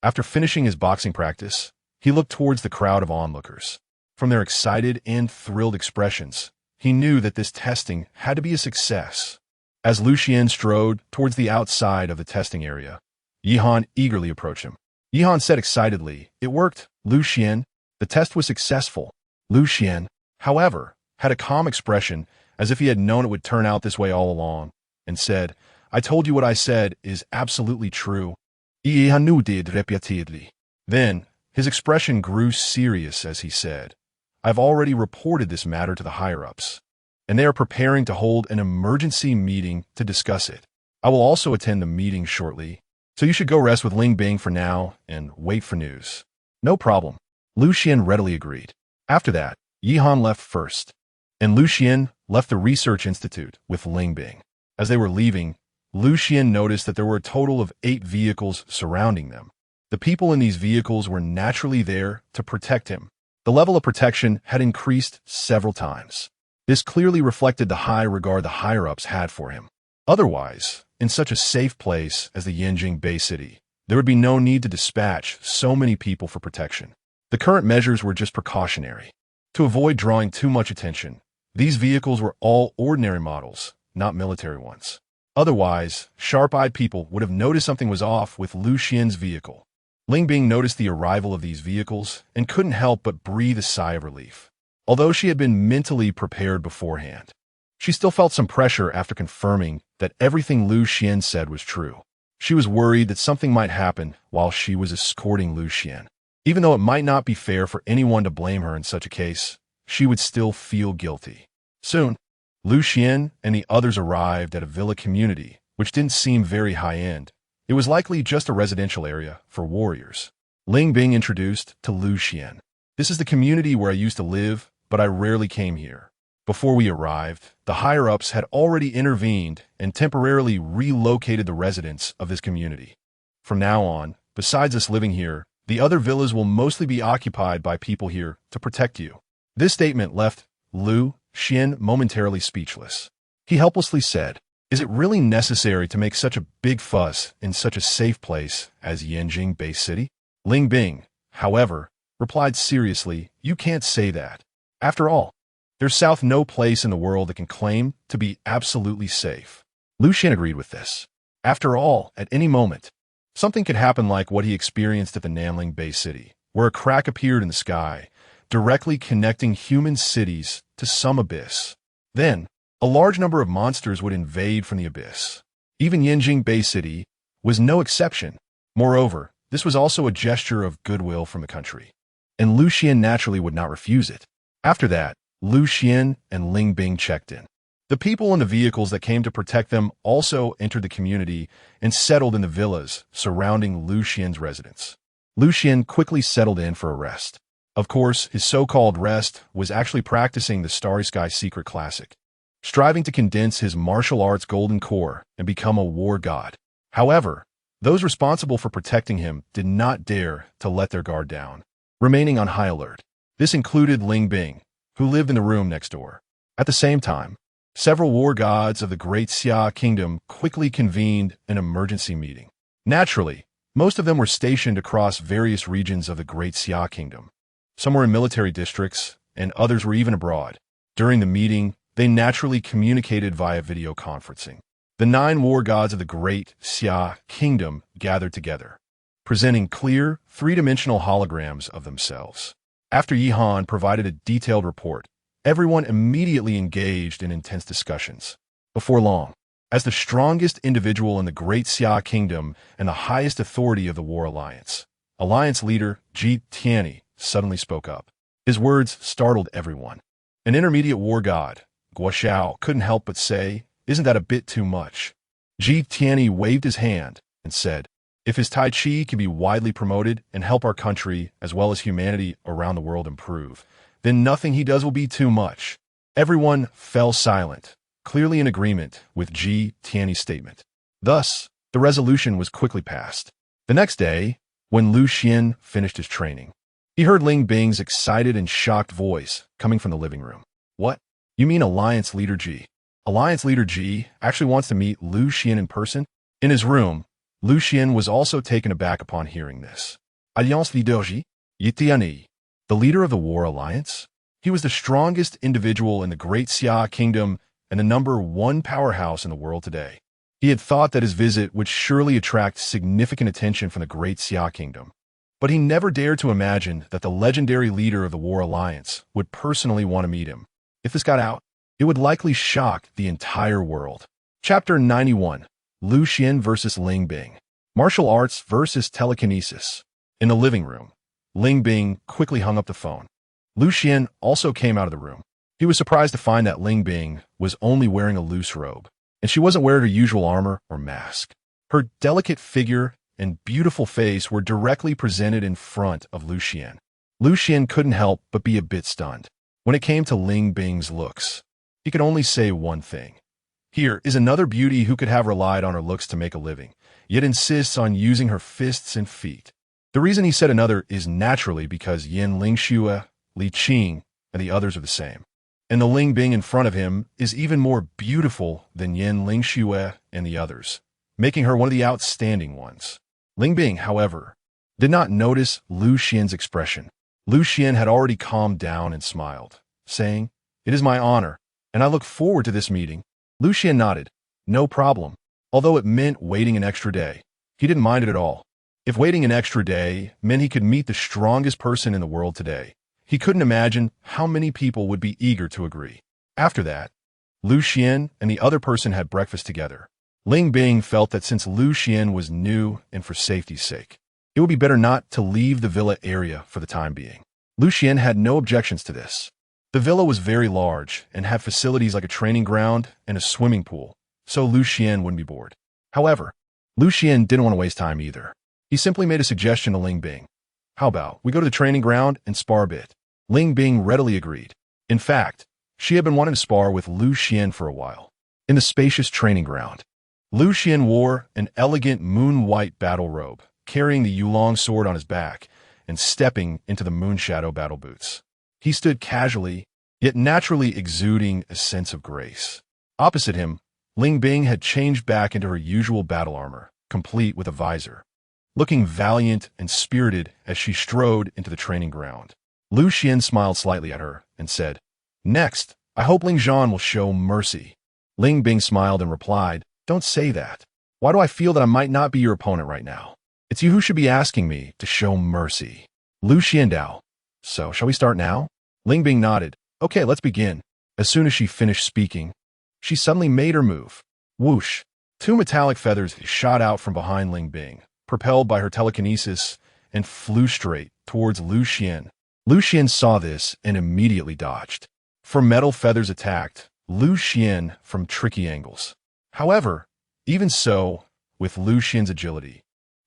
after finishing his boxing practice, he looked towards the crowd of onlookers. From their excited and thrilled expressions, he knew that this testing had to be a success. As Lu Xian strode towards the outside of the testing area, Yihan eagerly approached him. Yihan said excitedly, "It worked, Lu Xian. The test was successful." Lu Xian, however, had a calm expression as if he had known it would turn out this way all along, and said, "I told you what I said is absolutely true." Yihan nodded repeatedly. Then, his expression grew serious as he said, "I've already reported this matter to the higher-ups, and they are preparing to hold an emergency meeting to discuss it. I will also attend the meeting shortly, so you should go rest with Ling Bing for now and wait for news." "No problem," Lu Xian readily agreed. After that, Yihan left first, and Lu Xian left the research institute with Ling Bing. As they were leaving, Lu Xian noticed that there were a total of 8 vehicles surrounding them. The people in these vehicles were naturally there to protect him. The level of protection had increased several times. This clearly reflected the high regard the higher-ups had for him. Otherwise, in such a safe place as the Yanjing Bay City, there would be no need to dispatch so many people for protection. The current measures were just precautionary. To avoid drawing too much attention, these vehicles were all ordinary models, not military ones. Otherwise, sharp-eyed people would have noticed something was off with Lu Xian's vehicle. Ling Bing noticed the arrival of these vehicles and couldn't help but breathe a sigh of relief. Although she had been mentally prepared beforehand, she still felt some pressure after confirming that everything Lu Xian said was true. She was worried that something might happen while she was escorting Lu Xian. Even though it might not be fair for anyone to blame her in such a case, she would still feel guilty. Soon, Lu Xian and the others arrived at a villa community, which didn't seem very high-end. It was likely just a residential area for warriors. Ling Bing introduced to Lu Xian. "This is the community where I used to live, but I rarely came here." Before we arrived, the higher-ups had already intervened and temporarily relocated the residents of this community. From now on, besides us living here, the other villas will mostly be occupied by people here to protect you. This statement left Lu Xian momentarily speechless. He helplessly said, "Is it really necessary to make such a big fuss in such a safe place as Yanjing Bay City?" Ling Bing, however, replied seriously, "You can't say that. After all, there's no place in the world that can claim to be absolutely safe." Lu Xian agreed with this. After all, at any moment, something could happen like what he experienced at the Nanling Bay City, where a crack appeared in the sky, directly connecting human cities to some abyss. Then, a large number of monsters would invade from the abyss. Even Yanjing Bay City was no exception. Moreover, this was also a gesture of goodwill from the country, and Lu Xian naturally would not refuse it. After that, Lu Xian and Ling Bing checked in. The people in the vehicles that came to protect them also entered the community and settled in the villas surrounding Lu Xian's residence. Lu Xian quickly settled in for a rest. Of course, his so-called rest was actually practicing the Starry Sky Secret Classic, striving to condense his martial arts golden core and become a war god. However, those responsible for protecting him did not dare to let their guard down, remaining on high alert. This included Ling Bing, who lived in the room next door. At the same time, several war gods of the Great Xia Kingdom quickly convened an emergency meeting. Naturally, most of them were stationed across various regions of the Great Xia Kingdom. Some were in military districts, and others were even abroad. During the meeting, they naturally communicated via video conferencing. The 9 war gods of the Great Xia Kingdom gathered together, presenting clear, 3-dimensional holograms of themselves. After Yihan provided a detailed report, everyone immediately engaged in intense discussions. Before long, as the strongest individual in the Great Xia Kingdom and the highest authority of the War Alliance, Alliance leader Ji Tianyi suddenly spoke up. His words startled everyone. An intermediate war god, Guo Xiao, couldn't help but say, "Isn't that a bit too much?" Ji Tianyi waved his hand and said, "If his Tai Chi can be widely promoted and help our country as well as humanity around the world improve, then nothing he does will be too much." Everyone fell silent, clearly in agreement with Ji Tiany's statement. Thus, the resolution was quickly passed. The next day, when Lu Xian finished his training, he heard Ling Bing's excited and shocked voice coming from the living room. What? You mean Alliance Leader Ji? Alliance Leader Ji actually wants to meet Lu Xian in person? In his room, Lu Xian was also taken aback upon hearing this. Alliance Leader Ji? Yitiani, the leader of the War Alliance? He was the strongest individual in the Great Xia Kingdom and the #1 powerhouse in the world today. He had thought that his visit would surely attract significant attention from the Great Xia Kingdom. But he never dared to imagine that the legendary leader of the War Alliance would personally want to meet him. If this got out, it would likely shock the entire world. Chapter 91. Lu Xian versus Ling Bing. Martial arts versus telekinesis. In the living room, Ling Bing quickly hung up the phone. Lu Xian also came out of the room. He was surprised to find that Ling Bing was only wearing a loose robe, and she wasn't wearing her usual armor or mask. Her delicate figure and beautiful face were directly presented in front of Lu Xian. Lu Xian couldn't help but be a bit stunned. When it came to Ling Bing's looks, he could only say one thing. Here is another beauty who could have relied on her looks to make a living, yet insists on using her fists and feet. The reason he said another is naturally because Yin Lingxue, Li Qing, and the others are the same. And the Ling Bing in front of him is even more beautiful than Yin Lingxue and the others, making her one of the outstanding ones. Ling Bing, however, did not notice Lu Xian's expression. Lu Xian had already calmed down and smiled, saying, "It is my honor, and I look forward to this meeting." Lu Xian nodded. No problem. Although it meant waiting an extra day, he didn't mind it at all. If waiting an extra day meant he could meet the strongest person in the world today, he couldn't imagine how many people would be eager to agree. After that, Lu Xian and the other person had breakfast together. Ling Bing felt that since Lu Xian was new and for safety's sake, it would be better not to leave the villa area for the time being. Lu Xian had no objections to this. The villa was very large and had facilities like a training ground and a swimming pool, so Lu Xian wouldn't be bored. However, Lu Xian didn't want to waste time either. He simply made a suggestion to Ling Bing. How about we go to the training ground and spar a bit? Ling Bing readily agreed. In fact, she had been wanting to spar with Lu Xian for a while. In the spacious training ground, Lu Xian wore an elegant moon-white battle robe, carrying the Yulong sword on his back and stepping into the moonshadow battle boots. He stood casually, yet naturally exuding a sense of grace. Opposite him, Ling Bing had changed back into her usual battle armor, complete with a visor, looking valiant and spirited as she strode into the training ground. Lu Xian smiled slightly at her and said, "Next, I hope Ling Zhan will show mercy." Ling Bing smiled and replied, "Don't say that. Why do I feel that I might not be your opponent right now? It's you who should be asking me to show mercy." Lu Xian Dao. "So, shall we start now?" Ling Bing nodded. "Okay, let's begin." As soon as she finished speaking, she suddenly made her move. Whoosh! 2 metallic feathers shot out from behind Ling Bing, propelled by her telekinesis, and flew straight towards Lu Xian. Lu Xian saw this and immediately dodged. For metal feathers attacked Lu Xian from tricky angles. However, even so, with Lu Xian's agility,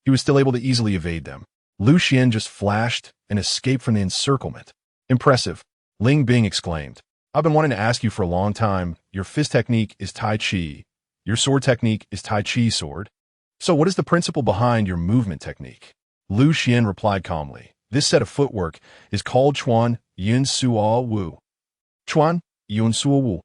he was still able to easily evade them. Lu Xian just flashed and escaped from the encirclement. "Impressive," Ling Bing exclaimed. "I've been wanting to ask you for a long time. Your fist technique is Tai Chi. Your sword technique is Tai Chi sword. So what is the principle behind your movement technique?" Lu Xian replied calmly. "This set of footwork is called Xuan Yun Suo Wu." Xuan Yun Suo Wu.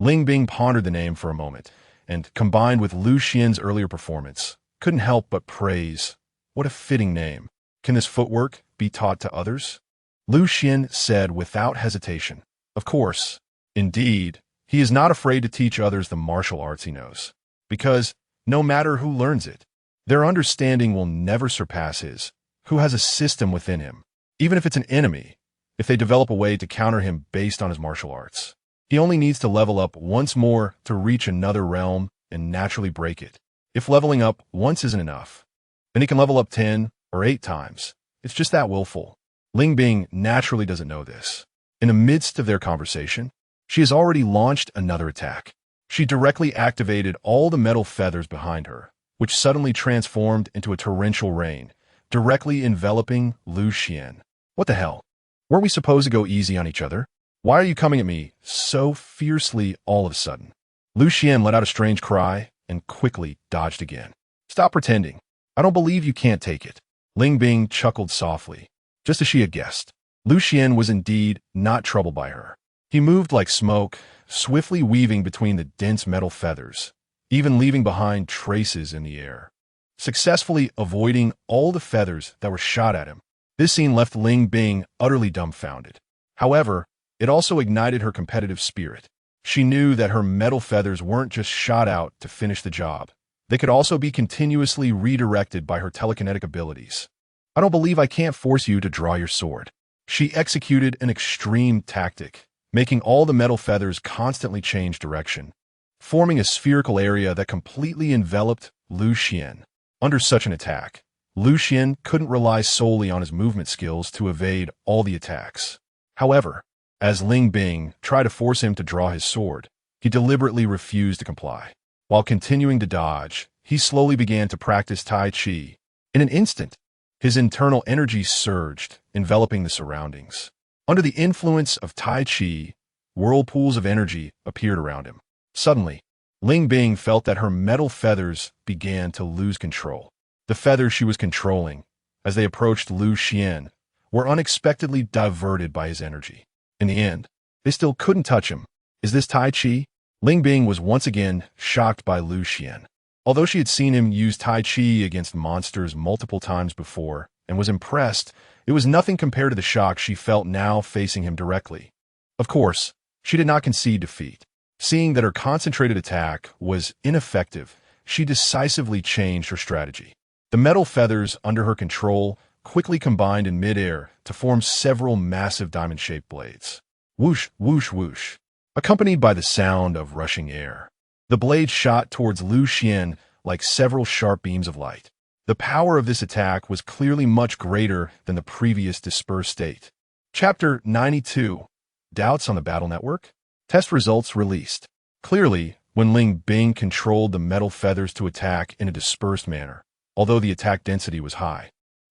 Ling Bing pondered the name for a moment, and, combined with Lu Xian's earlier performance, couldn't help but praise. What a fitting name. Can this footwork be taught to others? Lu Xian said without hesitation. Of course. Indeed, he is not afraid to teach others the martial arts he knows, because no matter who learns it, their understanding will never surpass his, who has a system within him, even if it's an enemy, if they develop a way to counter him based on his martial arts. He only needs to level up once more to reach another realm and naturally break it. If leveling up once isn't enough, then he can level up 10 or 8 times. It's just that willful. Ling Bing naturally doesn't know this. In the midst of their conversation, she has already launched another attack. She directly activated all the metal feathers behind her, which suddenly transformed into a torrential rain, directly enveloping Lu Xian. What the hell? Weren't we supposed to go easy on each other? Why are you coming at me so fiercely all of a sudden? Xuan let out a strange cry and quickly dodged again. Stop pretending. I don't believe you can't take it. Ling Bing chuckled softly, just as she had guessed. Xuan was indeed not troubled by her. He moved like smoke, swiftly weaving between the dense metal feathers, even leaving behind traces in the air, successfully avoiding all the feathers that were shot at him. This scene left Ling Bing utterly dumbfounded. However, it also ignited her competitive spirit. She knew that her metal feathers weren't just shot out to finish the job. They could also be continuously redirected by her telekinetic abilities. I don't believe I can't force you to draw your sword. She executed an extreme tactic, making all the metal feathers constantly change direction, forming a spherical area that completely enveloped Xuan. Under such an attack, Xuan couldn't rely solely on his movement skills to evade all the attacks. However, as Ling Bing tried to force him to draw his sword, he deliberately refused to comply. While continuing to dodge, he slowly began to practice Tai Chi. In an instant, his internal energy surged, enveloping the surroundings. Under the influence of Tai Chi, whirlpools of energy appeared around him. Suddenly, Ling Bing felt that her metal feathers began to lose control. The feathers she was controlling, as they approached Xuan, were unexpectedly diverted by his energy. In the end, they still couldn't touch him. Is this Tai Chi? Ling Bing was once again shocked by Xuan. Although she had seen him use Tai Chi against monsters multiple times before and was impressed, it was nothing compared to the shock she felt now facing him directly. Of course, she did not concede defeat. Seeing that her concentrated attack was ineffective, she decisively changed her strategy. The metal feathers under her control quickly combined in midair to form several massive diamond-shaped blades. Whoosh, whoosh, whoosh, accompanied by the sound of rushing air. The blades shot towards Xuan like several sharp beams of light. The power of this attack was clearly much greater than the previous dispersed state. Chapter 92. Doubts on the Battle Network? Test results released. Clearly, when Ling Bing controlled the metal feathers to attack in a dispersed manner, although the attack density was high,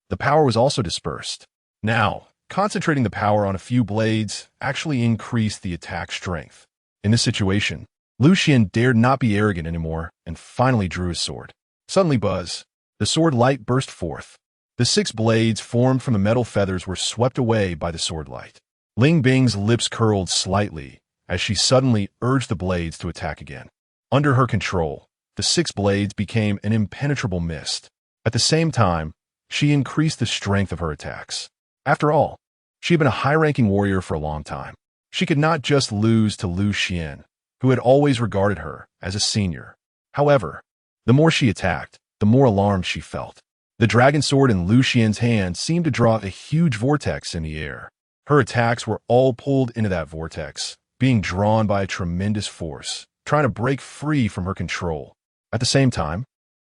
the power was also dispersed. Now, concentrating the power on a few blades actually increased the attack strength. In this situation, Xuan dared not be arrogant anymore and finally drew his sword. Suddenly, buzz, the sword light burst forth. The 6 blades formed from the metal feathers were swept away by the sword light. Ling Bing's lips curled slightly as she suddenly urged the blades to attack again. Under her control, the 6 blades became an impenetrable mist. At the same time, she increased the strength of her attacks. After all, she had been a high-ranking warrior for a long time. She could not just lose to Xuan, who had always regarded her as a senior. However, the more she attacked, the more alarmed she felt. The dragon sword in Xuan's hand seemed to draw a huge vortex in the air. Her attacks were all pulled into that vortex, being drawn by a tremendous force, trying to break free from her control. At the same time,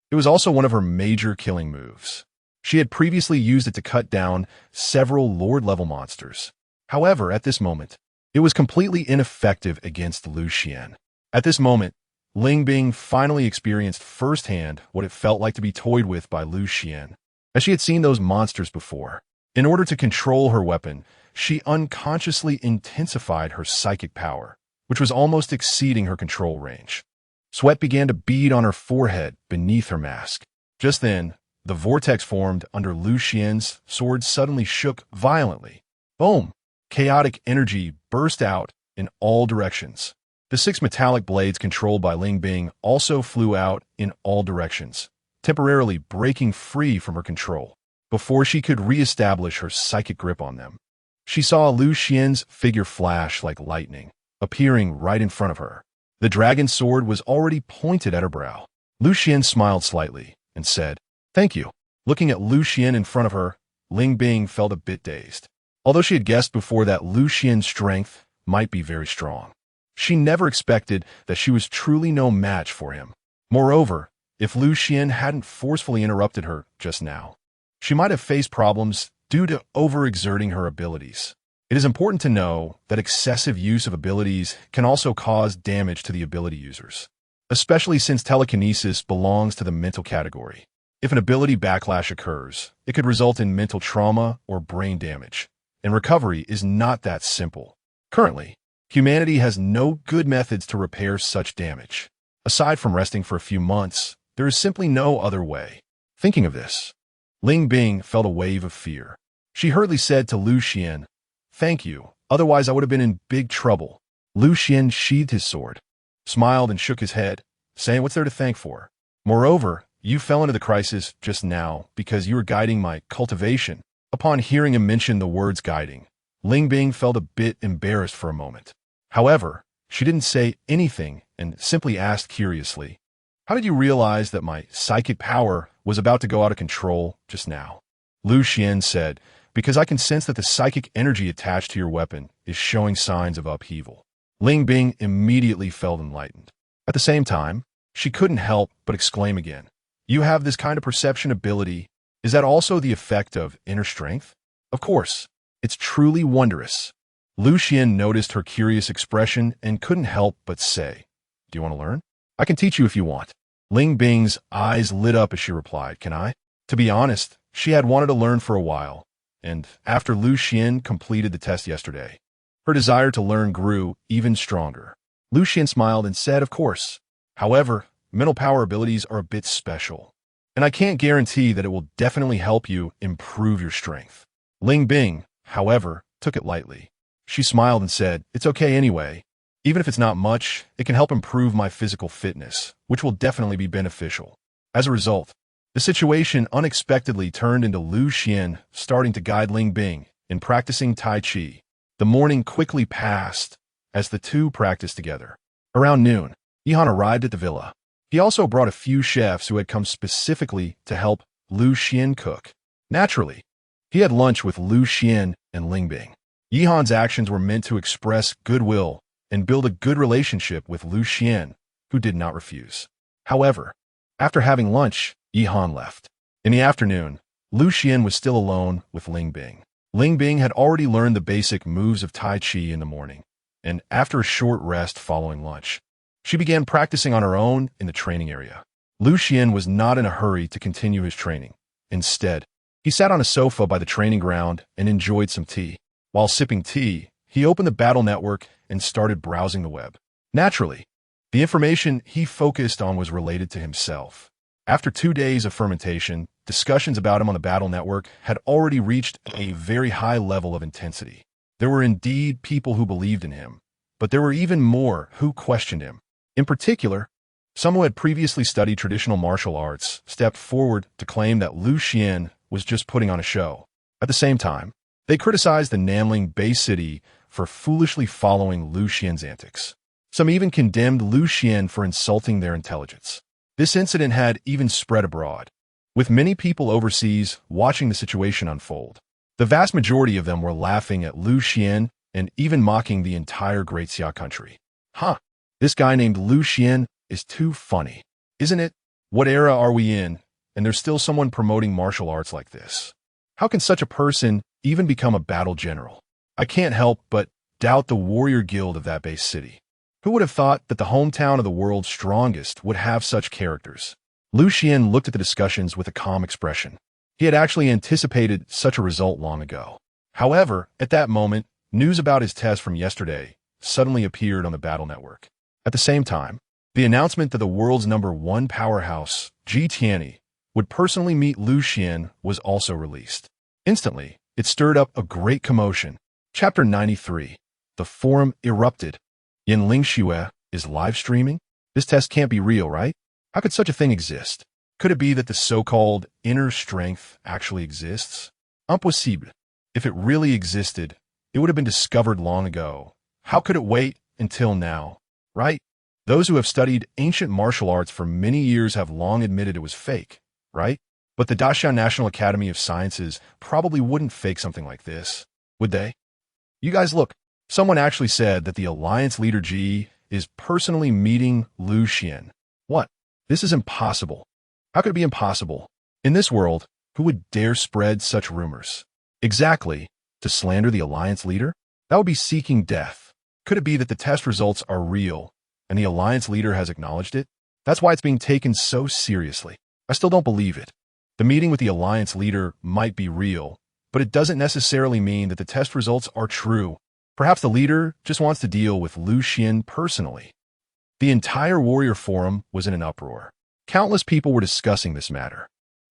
it was also one of her major killing moves. She had previously used it to cut down several Lord-level monsters. However, at this moment, it was completely ineffective against Xuan. At this moment, Ling Bing finally experienced firsthand what it felt like to be toyed with by Xuan, as she had seen those monsters before. In order to control her weapon, she unconsciously intensified her psychic power, which was almost exceeding her control range. Sweat began to bead on her forehead beneath her mask. Just then, the vortex formed under Xuan's sword suddenly shook violently. Boom! Chaotic energy burst out in all directions. The 6 metallic blades controlled by Ling Bing also flew out in all directions, temporarily breaking free from her control. Before she could re-establish her psychic grip on them, she saw Xuan's figure flash like lightning, appearing right in front of her. The dragon sword was already pointed at her brow. Xuan smiled slightly and said, "Thank you." Looking at Xuan in front of her, Ling Bing felt a bit dazed. Although she had guessed before that Xuan's strength might be very strong, she never expected that she was truly no match for him. Moreover, if Xuan hadn't forcefully interrupted her just now, she might have faced problems due to overexerting her abilities. It is important to know that excessive use of abilities can also cause damage to the ability users, especially since telekinesis belongs to the mental category. If an ability backlash occurs, it could result in mental trauma or brain damage, and recovery is not that simple. Currently, humanity has no good methods to repair such damage. Aside from resting for a few months, there is simply no other way. Thinking of this, Ling Bing felt a wave of fear. She hurriedly said to Lu Xian, "Thank you, otherwise I would have been in big trouble." Lu Xian sheathed his sword, smiled and shook his head, saying, "What's there to thank for? Moreover, you fell into the crisis just now because you were guiding my cultivation." Upon hearing him mention the words guiding, Ling Bing felt a bit embarrassed for a moment. However, she didn't say anything and simply asked curiously, "How did you realize that my psychic power was about to go out of control just now?" Lu Xian said, "Because I can sense that the psychic energy attached to your weapon is showing signs of upheaval." Ling Bing immediately felt enlightened. At the same time, she couldn't help but exclaim again, "You have this kind of perception ability. Is that also the effect of inner strength?" "Of course. It's truly wondrous." Lu Xian noticed her curious expression and couldn't help but say, "Do you want to learn? I can teach you if you want." Ling Bing's eyes lit up as she replied, "Can I?" To be honest, she had wanted to learn for a while, and after Lu Xian completed the test yesterday, her desire to learn grew even stronger. Lu Xian smiled and said, "Of course. However, mental power abilities are a bit special, and I can't guarantee that it will definitely help you improve your strength." Ling Bing, however, took it lightly. She smiled and said, "It's okay anyway. Even if it's not much, it can help improve my physical fitness, which will definitely be beneficial." As a result, the situation unexpectedly turned into Lu Xian starting to guide Ling Bing in practicing Tai Chi. The morning quickly passed as the two practiced together. Around noon, Yihan arrived at the villa. He also brought a few chefs who had come specifically to help Lu Xian cook. Naturally, he had lunch with Lu Xian and Ling Bing. Yihan's actions were meant to express goodwill and build a good relationship with Lu Xian, who did not refuse. However, after having lunch, Yihan left. In the afternoon, Lu Xian was still alone with Ling Bing. Ling Bing had already learned the basic moves of Tai Chi in the morning, and after a short rest following lunch, she began practicing on her own in the training area. Lu Xian was not in a hurry to continue his training. Instead, he sat on a sofa by the training ground and enjoyed some tea. While sipping tea, he opened the battle network and started browsing the web. Naturally, the information he focused on was related to himself. After 2 days of fermentation, discussions about him on the battle network had already reached a very high level of intensity. There were indeed people who believed in him, but there were even more who questioned him. In particular, some who had previously studied traditional martial arts stepped forward to claim that Lu Xian was just putting on a show. At the same time, they criticized the Nanling Bay City for foolishly following Lu Xian's antics. Some even condemned Lu Xian for insulting their intelligence. This incident had even spread abroad, with many people overseas watching the situation unfold. The vast majority of them were laughing at Lu Xian and even mocking the entire Great Xia country. "Huh, this guy named Lu Xian is too funny, isn't it? What era are we in, and there's still someone promoting martial arts like this? How can such a person even become a battle general? I can't help but doubt the warrior guild of that base city. Who would have thought that the hometown of the world's strongest would have such characters?" Lu Xian looked at the discussions with a calm expression. He had actually anticipated such a result long ago. However, at that moment, news about his test from yesterday suddenly appeared on the battle network. At the same time, the announcement that the world's #1 powerhouse, Ji Tianyi, would personally meet Lu Xian was also released. Instantly, it stirred up a great commotion. Chapter 93. The forum erupted. Yanling Xue is live streaming? This test can't be real, right? How could such a thing exist? Could it be that the so-called inner strength actually exists? Impossible. If it really existed, it would have been discovered long ago. How could it wait until now, right? Those who have studied ancient martial arts for many years have long admitted it was fake, right? But the Dashan National Academy of Sciences probably wouldn't fake something like this, would they? You guys look, someone actually said that the Alliance leader Ji is personally meeting Lu Xian. What? This is impossible. How could it be impossible? In this world, who would dare spread such rumors? Exactly. To slander the Alliance leader? That would be seeking death. Could it be that the test results are real, and the Alliance leader has acknowledged it? That's why it's being taken so seriously. I still don't believe it. The meeting with the Alliance leader might be real, but it doesn't necessarily mean that the test results are true. Perhaps the leader just wants to deal with Lu Xian personally. The entire warrior forum was in an uproar. Countless people were discussing this matter.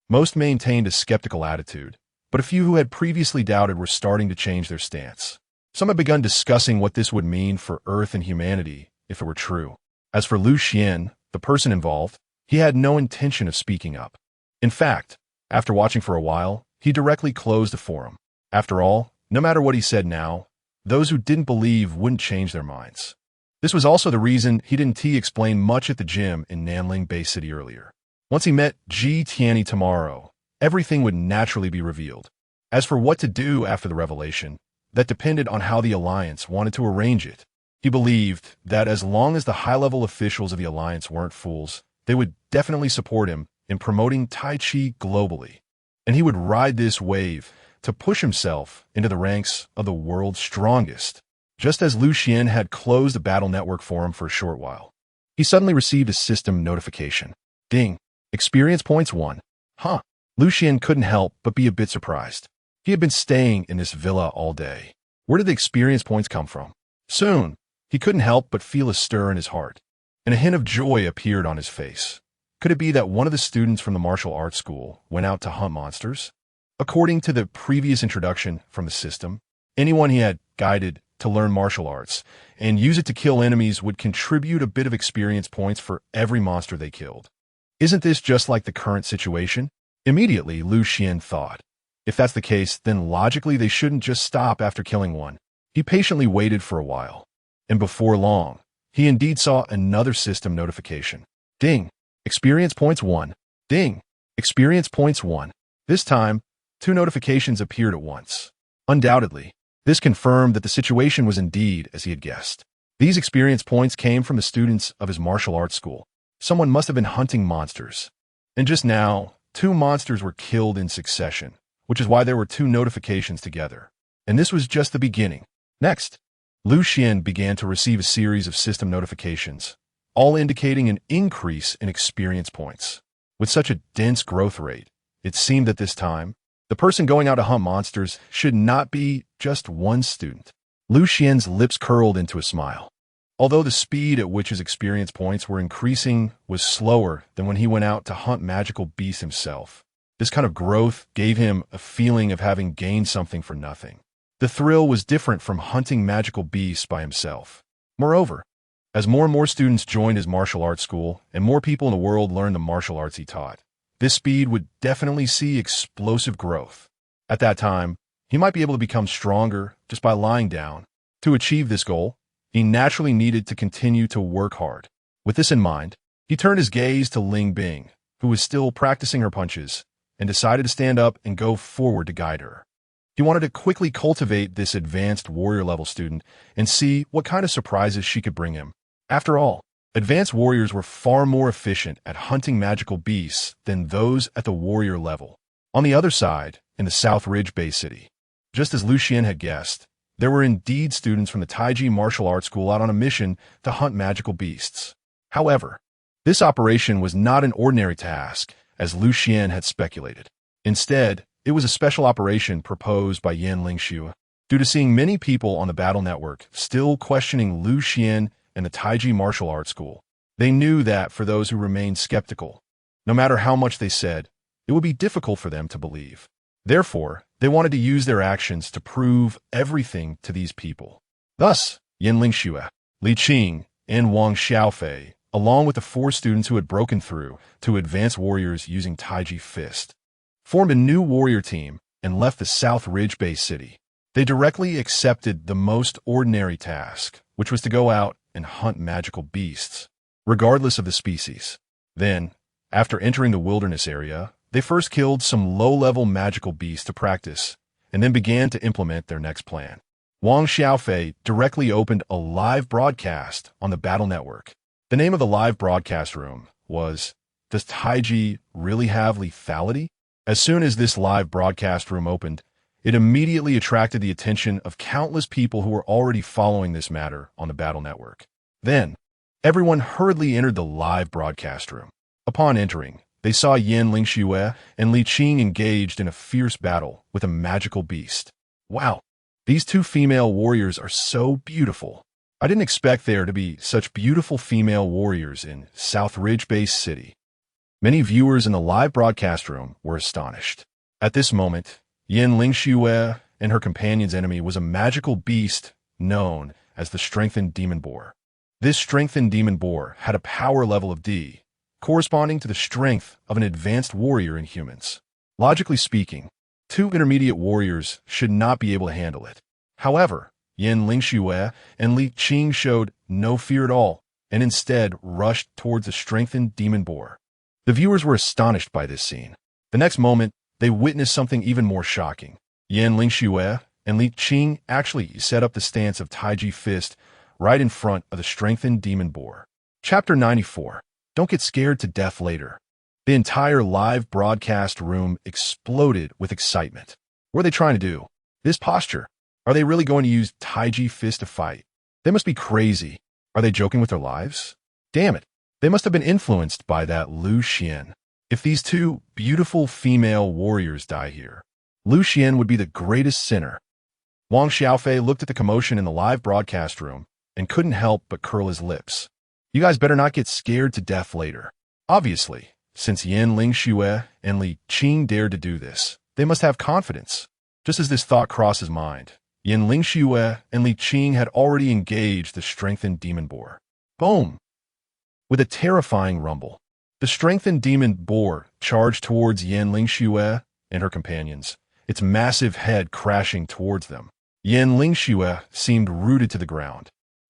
Most maintained a skeptical attitude, but a few who had previously doubted were starting to change their stance. Some had begun discussing what this would mean for Earth and humanity if it were true. As for Lu Xian, the person involved, he had no intention of speaking up. In fact, after watching for a while, he directly closed the forum. After all, no matter what he said now, those who didn't believe wouldn't change their minds. This was also the reason he didn't explain much at the gym in Nanling Bay City earlier. Once he met Ji Tianyi tomorrow, everything would naturally be revealed. As for what to do after the revelation, that depended on how the Alliance wanted to arrange it. He believed that as long as the high-level officials of the Alliance weren't fools, they would definitely support him in promoting Tai Chi globally. And he would ride this wave to push himself into the ranks of the world's strongest. Just as Lu Xian had closed the Battle Network forum for a short while, he suddenly received a system notification. Ding. Experience points 1. Huh. Lu Xian couldn't help but be a bit surprised. He had been staying in this villa all day. Where did the experience points come from? Soon, he couldn't help but feel a stir in his heart, and a hint of joy appeared on his face. Could it be that one of the students from the martial arts school went out to hunt monsters? According to the previous introduction from the system, anyone he had guided to learn martial arts and use it to kill enemies would contribute a bit of experience points for every monster they killed. Isn't this just like the current situation? Immediately, Lu Xian thought. If that's the case, then logically they shouldn't just stop after killing one. He patiently waited for a while, and before long, he indeed saw another system notification. Ding. Experience points 1. Ding. Experience points 1. This time, 2 notifications appeared at once. Undoubtedly, this confirmed that the situation was indeed as he had guessed. These experience points came from the students of his martial arts school. Someone must have been hunting monsters. And just now, 2 monsters were killed in succession, which is why there were 2 notifications together. And this was just the beginning. Next, Lu Xian began to receive a series of system notifications, all indicating an increase in experience points. With such a dense growth rate, it seemed that this time, the person going out to hunt monsters should not be just one student. Lu Xian's lips curled into a smile. Although the speed at which his experience points were increasing was slower than when he went out to hunt magical beasts himself, this kind of growth gave him a feeling of having gained something for nothing. The thrill was different from hunting magical beasts by himself. Moreover, as more and more students joined his martial arts school and more people in the world learned the martial arts he taught, this speed would definitely see explosive growth. At that time, he might be able to become stronger just by lying down. To achieve this goal, he naturally needed to continue to work hard. With this in mind, he turned his gaze to Ling Bing, who was still practicing her punches, and decided to stand up and go forward to guide her. He wanted to quickly cultivate this advanced warrior-level student and see what kind of surprises she could bring him. After all, advanced warriors were far more efficient at hunting magical beasts than those at the warrior level. On the other side, in the South Ridge Bay City, just as Lu Xian had guessed, there were indeed students from the Tai Chi martial arts school out on a mission to hunt magical beasts. However, this operation was not an ordinary task, as Lu Xian had speculated. Instead, it was a special operation proposed by Yan Lingxue. Due to seeing many people on the Battle Network still questioning Lu Xian and the Tai Chi martial arts school, they knew that for those who remained skeptical, no matter how much they said, it would be difficult for them to believe. Therefore, they wanted to use their actions to prove everything to these people. Thus, Yan Lingxue, Li Qing, and Wang Xiaofei, along with the 4 students who had broken through to advanced warriors using Tai Chi Fist, formed a new warrior team and left the South Ridge Bay City. They directly accepted the most ordinary task, which was to go out and hunt magical beasts, regardless of the species. Then, after entering the wilderness area, they first killed some low-level magical beasts to practice, and then began to implement their next plan. Wang Xiaofei directly opened a live broadcast on the Battle Network. The name of the live broadcast room was, "Does Tai Chi Really Have Lethality?" As soon as this live broadcast room opened, it immediately attracted the attention of countless people who were already following this matter on the Battle Network. Then, everyone hurriedly entered the live broadcast room. Upon entering, they saw Yan Lingxue and Li Qing engaged in a fierce battle with a magical beast. Wow! These two female warriors are so beautiful. I didn't expect there to be such beautiful female warriors in South Ridge-based city. Many viewers in the live broadcast room were astonished. At this moment, Yin Lingxue and her companion's enemy was a magical beast known as the strengthened demon boar. This strengthened demon boar had a power level of D, corresponding to the strength of an advanced warrior in humans. Logically speaking, two intermediate warriors should not be able to handle it. However, Yin Lingxue and Li Qing showed no fear at all, and instead rushed towards the strengthened demon boar. The viewers were astonished by this scene. The next moment, they witnessed something even more shocking. Yin Lingxue and Li Qing actually set up the stance of Tai Chi fist right in front of the strengthened demon boar. Chapter 94. Don't get scared to death later. The entire live broadcast room exploded with excitement. What are they trying to do? This posture. Are they really going to use Tai Chi fist to fight? They must be crazy. Are they joking with their lives? Damn it. They must have been influenced by that Lu Xian. If these two beautiful female warriors die here, Lu Xian would be the greatest sinner. Wang Xiaofei looked at the commotion in the live broadcast room and couldn't help but curl his lips. You guys better not get scared to death later. Obviously, since Yin Lingxue and Li Qing dared to do this, they must have confidence. Just as this thought crossed his mind, Yin Lingxue and Li Qing had already engaged the strengthened demon boar. Boom! With a terrifying rumble, the strengthened demon boar charged towards Yin Lingxue and her companions, its massive head crashing towards them. Yin Lingxue seemed rooted to the ground,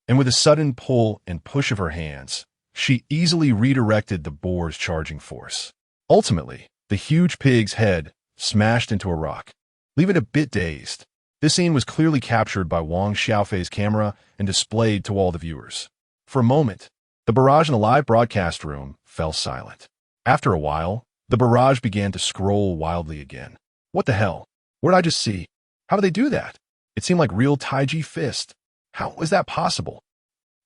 and with a sudden pull and push of her hands, she easily redirected the boar's charging force. Ultimately, the huge pig's head smashed into a rock, leaving it a bit dazed. This scene was clearly captured by Wang Xiaofei's camera and displayed to all the viewers. For a moment, the barrage in the live broadcast room fell silent. After a while, the barrage began to scroll wildly again. What the hell? What did I just see? How did they do that? It seemed like real Tai Chi fist. How was that possible?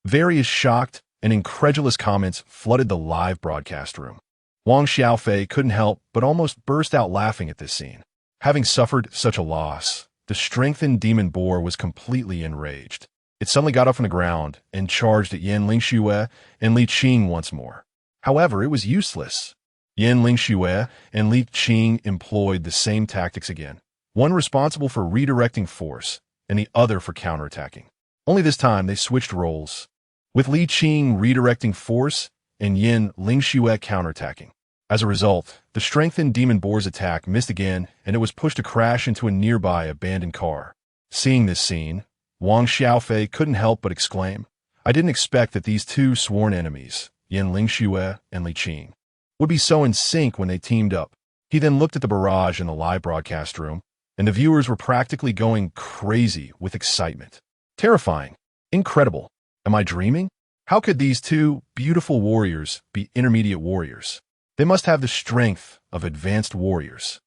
Various shocked and incredulous comments flooded the live broadcast room. Wang Xiaofei couldn't help but almost burst out laughing at this scene. Having suffered such a loss, the strengthened demon boar was completely enraged. It suddenly got up from the ground and charged at Yin Lingxue and Li Qing once more. However, it was useless. Yin Lingxue and Li Qing employed the same tactics again, one responsible for redirecting force and the other for counterattacking. Only this time they switched roles, with Li Qing redirecting force and Yin Lingxue counterattacking. As a result, the strengthened demon boar's attack missed again and it was pushed to crash into a nearby abandoned car. Seeing this scene, Wang Xiaofei couldn't help but exclaim, I didn't expect that these two sworn enemies, Yin Lingxue and Li Qing, would be so in sync when they teamed up. He then looked at the barrage in the live broadcast room, and the viewers were practically going crazy with excitement. Terrifying. Incredible. Am I dreaming? How could these two beautiful warriors be intermediate warriors? They must have the strength of advanced warriors.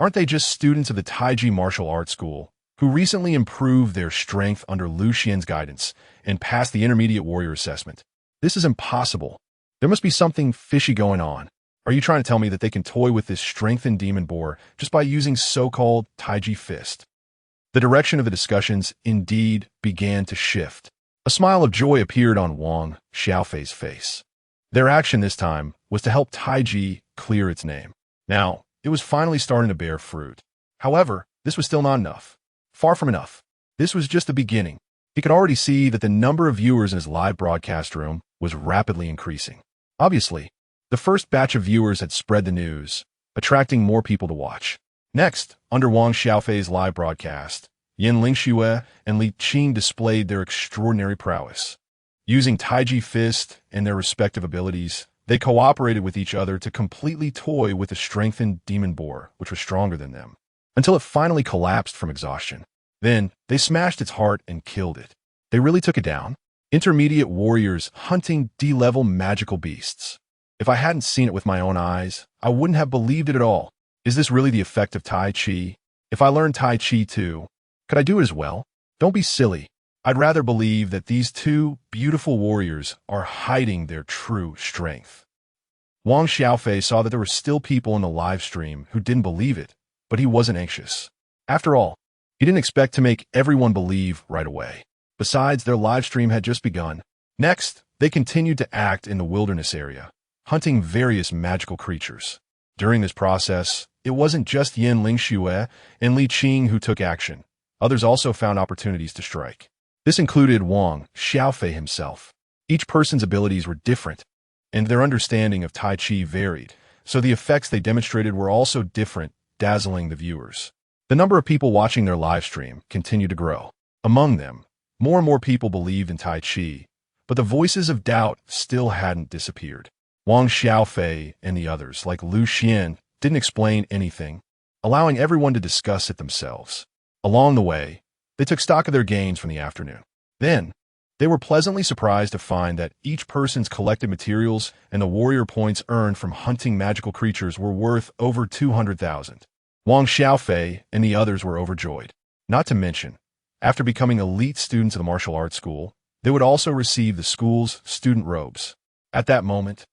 Aren't they just students of the Tai Chi martial arts school who recently improved their strength under Lu Xian's guidance and passed the intermediate warrior assessment? This is impossible. There must be something fishy going on. Are you trying to tell me that they can toy with this strengthened demon boar just by using so-called Tai Chi fist? The direction of the discussions indeed began to shift. A smile of joy appeared on Wang Xiaofei's face. Their action this time was to help Tai Chi clear its name. Now, it was finally starting to bear fruit. However, this was still not enough. Far from enough. This was just the beginning. He could already see that the number of viewers in his live broadcast room was rapidly increasing. Obviously, the first batch of viewers had spread the news, attracting more people to watch. Next, under Wang Xiaofei's live broadcast, Yin Lingxue and Li Qing displayed their extraordinary prowess. Using Tai Chi fist and their respective abilities, they cooperated with each other to completely toy with the strengthened demon boar, which was stronger than them, until it finally collapsed from exhaustion. Then, they smashed its heart and killed it. They really took it down. Intermediate warriors hunting D-level magical beasts. If I hadn't seen it with my own eyes, I wouldn't have believed it at all. Is this really the effect of Tai Chi? If I learned Tai Chi too, could I do it as well? Don't be silly. I'd rather believe that these two beautiful warriors are hiding their true strength. Wang Xiaofei saw that there were still people in the live stream who didn't believe it, but he wasn't anxious. After all, He didn't expect to make everyone believe right away. Besides, their live stream had just begun. Next, they continued to act in the wilderness area, hunting various magical creatures. During this process, it wasn't just Yin Lingxue and Li Qing who took action. Others also found opportunities to strike. This included Wang Xiaofei himself. Each person's abilities were different, and their understanding of Tai Chi varied, so the effects they demonstrated were also different, dazzling the viewers. The number of people watching their live stream continued to grow. Among them, more and more people believed in Tai Chi, but the voices of doubt still hadn't disappeared. Wang Xiaofei and the others, like Lu Xian, didn't explain anything, allowing everyone to discuss it themselves. Along the way, they took stock of their gains from the afternoon. Then, they were pleasantly surprised to find that each person's collected materials and the warrior points earned from hunting magical creatures were worth over 200,000. Wang Xiaofei and the others were overjoyed. Not to mention, after becoming elite students of the martial arts school, they would also receive the school's student robes. At that moment,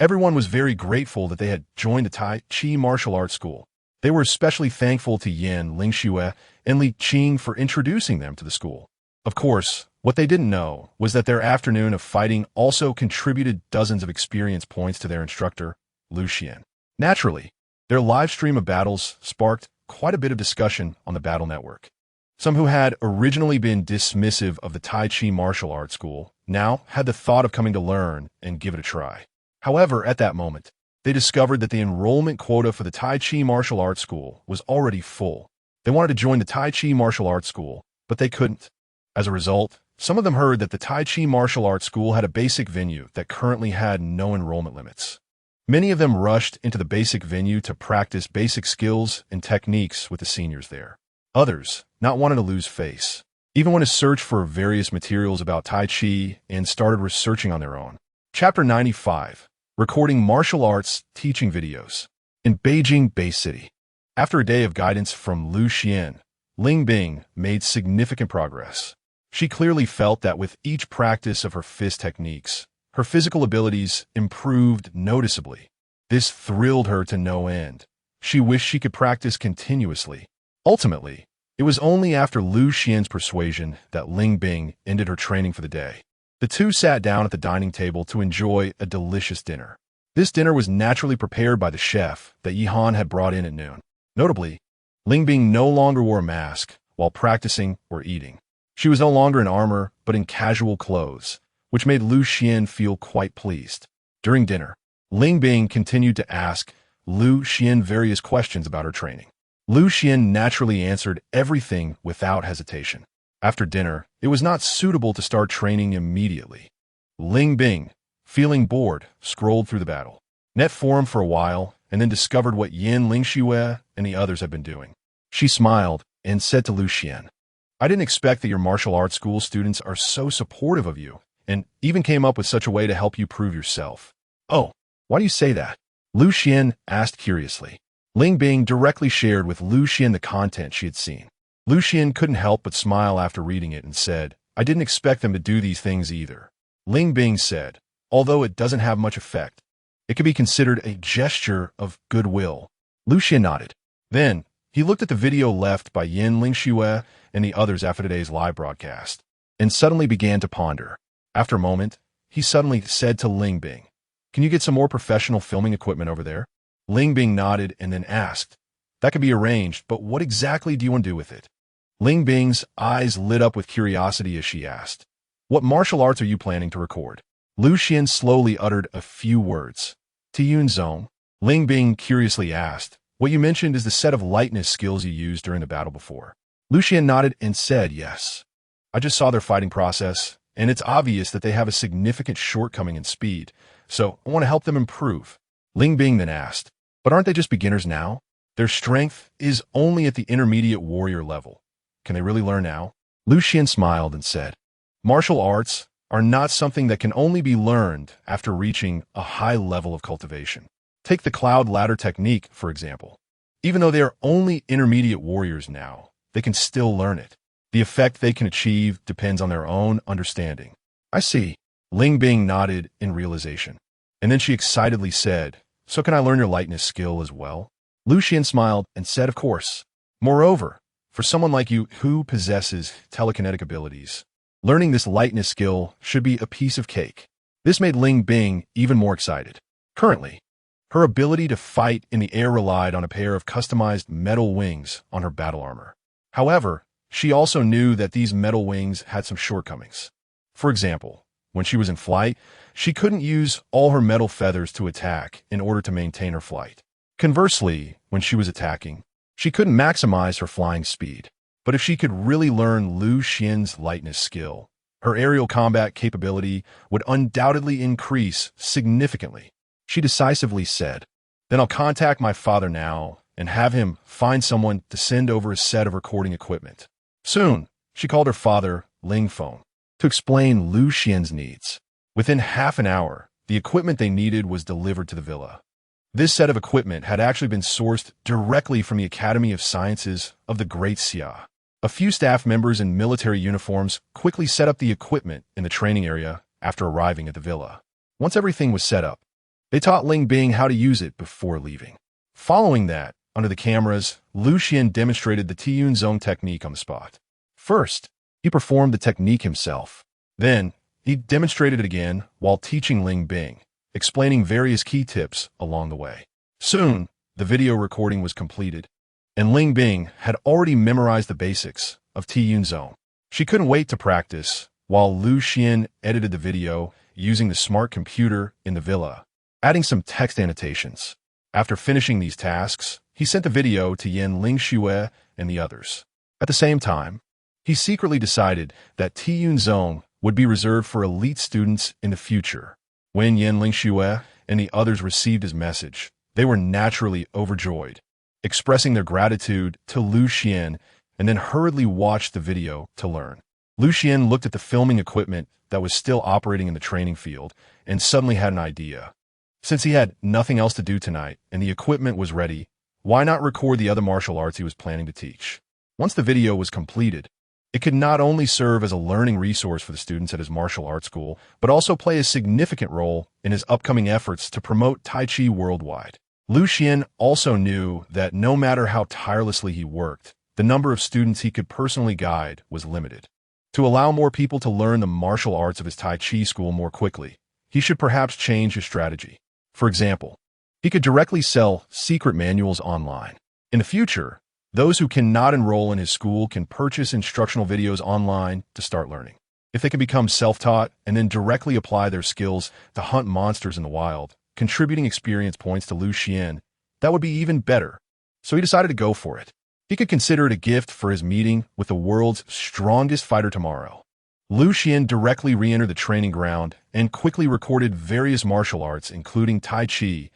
everyone was very grateful that they had joined the Tai Chi martial arts school. They were especially thankful to Yin Lingxue and Li Qing for introducing them to the school. Of course, what they didn't know was that their afternoon of fighting also contributed dozens of experience points to their instructor, Lu Xian. Naturally, their live stream of battles sparked quite a bit of discussion on the Battle Network. Some who had originally been dismissive of the Tai Chi martial arts school now had the thought of coming to learn and give it a try. However, at that moment, they discovered that the enrollment quota for the Tai Chi martial arts school was already full. They wanted to join the Tai Chi martial arts school, but they couldn't. As a result, some of them heard that the Tai Chi martial arts school had a basic venue that currently had no enrollment limits. Many of them rushed into the basic venue to practice basic skills and techniques with the seniors there. Others, not wanting to lose face, even went to search for various materials about Tai Chi and started researching on their own. Chapter 95. Recording martial arts teaching videos. In Beijing Bay City. After a day of guidance from Lu Xian, Ling Bing made significant progress. She clearly felt that with each practice of her fist techniques, her physical abilities improved noticeably. This thrilled her to no end. She wished she could practice continuously. Ultimately, it was only after Lu Xian's persuasion that Ling Bing ended her training for the day. The two sat down at the dining table to enjoy a delicious dinner. This dinner was naturally prepared by the chef that Yihan had brought in at noon. Notably, Ling Bing no longer wore a mask while practicing or eating. She was no longer in armor, but in casual clothes, which made Lu Xian feel quite pleased. During dinner, Ling Bing continued to ask Lu Xian various questions about her training. Lu Xian naturally answered everything without hesitation. After dinner, it was not suitable to start training immediately. Ling Bing, feeling bored, scrolled through the battle net forum for a while and then discovered what Yin Lingxue and the others had been doing. She smiled and said to Lu Xian, "I didn't expect that your martial arts school students are so supportive of you and even came up with such a way to help you prove yourself." "Oh, why do you say that?" Lu Xian asked curiously. Ling Bing directly shared with Lu Xian the content she had seen. Lu Xian couldn't help but smile after reading it and said, "I didn't expect them to do these things either." Ling Bing said, "Although it doesn't have much effect, it could be considered a gesture of goodwill." Lu Xian nodded. Then, he looked at the video left by Yin Lingxue and the others after today's live broadcast, and suddenly began to ponder. After a moment, he suddenly said to Ling Bing, "Can you get some more professional filming equipment over there?" Ling Bing nodded and then asked, "That can be arranged, but what exactly do you want to do with it?" Ling Bing's eyes lit up with curiosity as she asked, "What martial arts are you planning to record?" Lu Xian slowly uttered a few words. "Tiyun Zone." Ling Bing curiously asked, "What you mentioned is the set of lightness skills you used during the battle before." Lu Xian nodded and said, "Yes. I just saw their fighting process, and it's obvious that they have a significant shortcoming in speed, so I want to help them improve." Ling Bing then asked, "But aren't they just beginners now? Their strength is only at the intermediate warrior level. Can they really learn now?" Lu Xian smiled and said, "Martial arts are not something that can only be learned after reaching a high level of cultivation. Take the cloud ladder technique, for example. Even though they are only intermediate warriors now, they can still learn it. The effect they can achieve depends on their own understanding." "I see." Ling Bing nodded in realization. And then she excitedly said, "So can I learn your lightness skill as well?" Lu Xian smiled and said, "Of course. Moreover, For someone like you who possesses telekinetic abilities, learning this lightness skill should be a piece of cake. This made Ling Bing even more excited. Currently, her ability to fight in the air relied on a pair of customized metal wings on her battle armor. However, she also knew that these metal wings had some shortcomings. For example, when she was in flight, she couldn't use all her metal feathers to attack in order to maintain her flight. Conversely, when she was attacking, she couldn't maximize her flying speed. But if she could really learn Lu Xian's lightness skill, her aerial combat capability would undoubtedly increase significantly. She decisively said, "Then I'll contact my father now and have him find someone to send over a set of recording equipment." Soon, she called her father, Ling Feng, to explain Lu Xian's needs. Within half an hour, the equipment they needed was delivered to the villa. This set of equipment had actually been sourced directly from the Academy of Sciences of the Great Xia. A few staff members in military uniforms quickly set up the equipment in the training area after arriving at the villa. Once everything was set up, they taught Ling Bing how to use it before leaving. Following that, under the cameras, Lu Xian demonstrated the Tiyun Zong technique on the spot. First, he performed the technique himself. Then, he demonstrated it again while teaching Ling Bing, explaining various key tips along the way. Soon, the video recording was completed, and Ling Bing had already memorized the basics of Tiyun Zong. She couldn't wait to practice, while Lu Xian edited the video using the smart computer in the villa, adding some text annotations. After finishing these tasks, he sent the video to Yan Lingxue and the others. At the same time, he secretly decided that Tiyun Zong would be reserved for elite students in the future. When Yan Lingxue and the others received his message, they were naturally overjoyed, expressing their gratitude to Lu Xian and then hurriedly watched the video to learn. Lu Xian looked at the filming equipment that was still operating in the training field and suddenly had an idea. Since he had nothing else to do tonight and the equipment was ready, why not record the other martial arts he was planning to teach? Once the video was completed, it could not only serve as a learning resource for the students at his martial arts school, but also play a significant role in his upcoming efforts to promote Tai Chi worldwide. Lu Xian also knew that no matter how tirelessly he worked, the number of students he could personally guide was limited. To allow more people to learn the martial arts of his Tai Chi school more quickly, he should perhaps change his strategy. For example, he could directly sell secret manuals online. In the future, those who cannot enroll in his school can purchase instructional videos online to start learning. If they can become self-taught and then directly apply their skills to hunt monsters in the wild, contributing experience points to Lu Xian, that would be even better. So he decided to go for it. He could consider it a gift for his meeting with the world's strongest fighter tomorrow. Lu Xian directly re-entered the training ground and quickly recorded various martial arts, including Tai Chi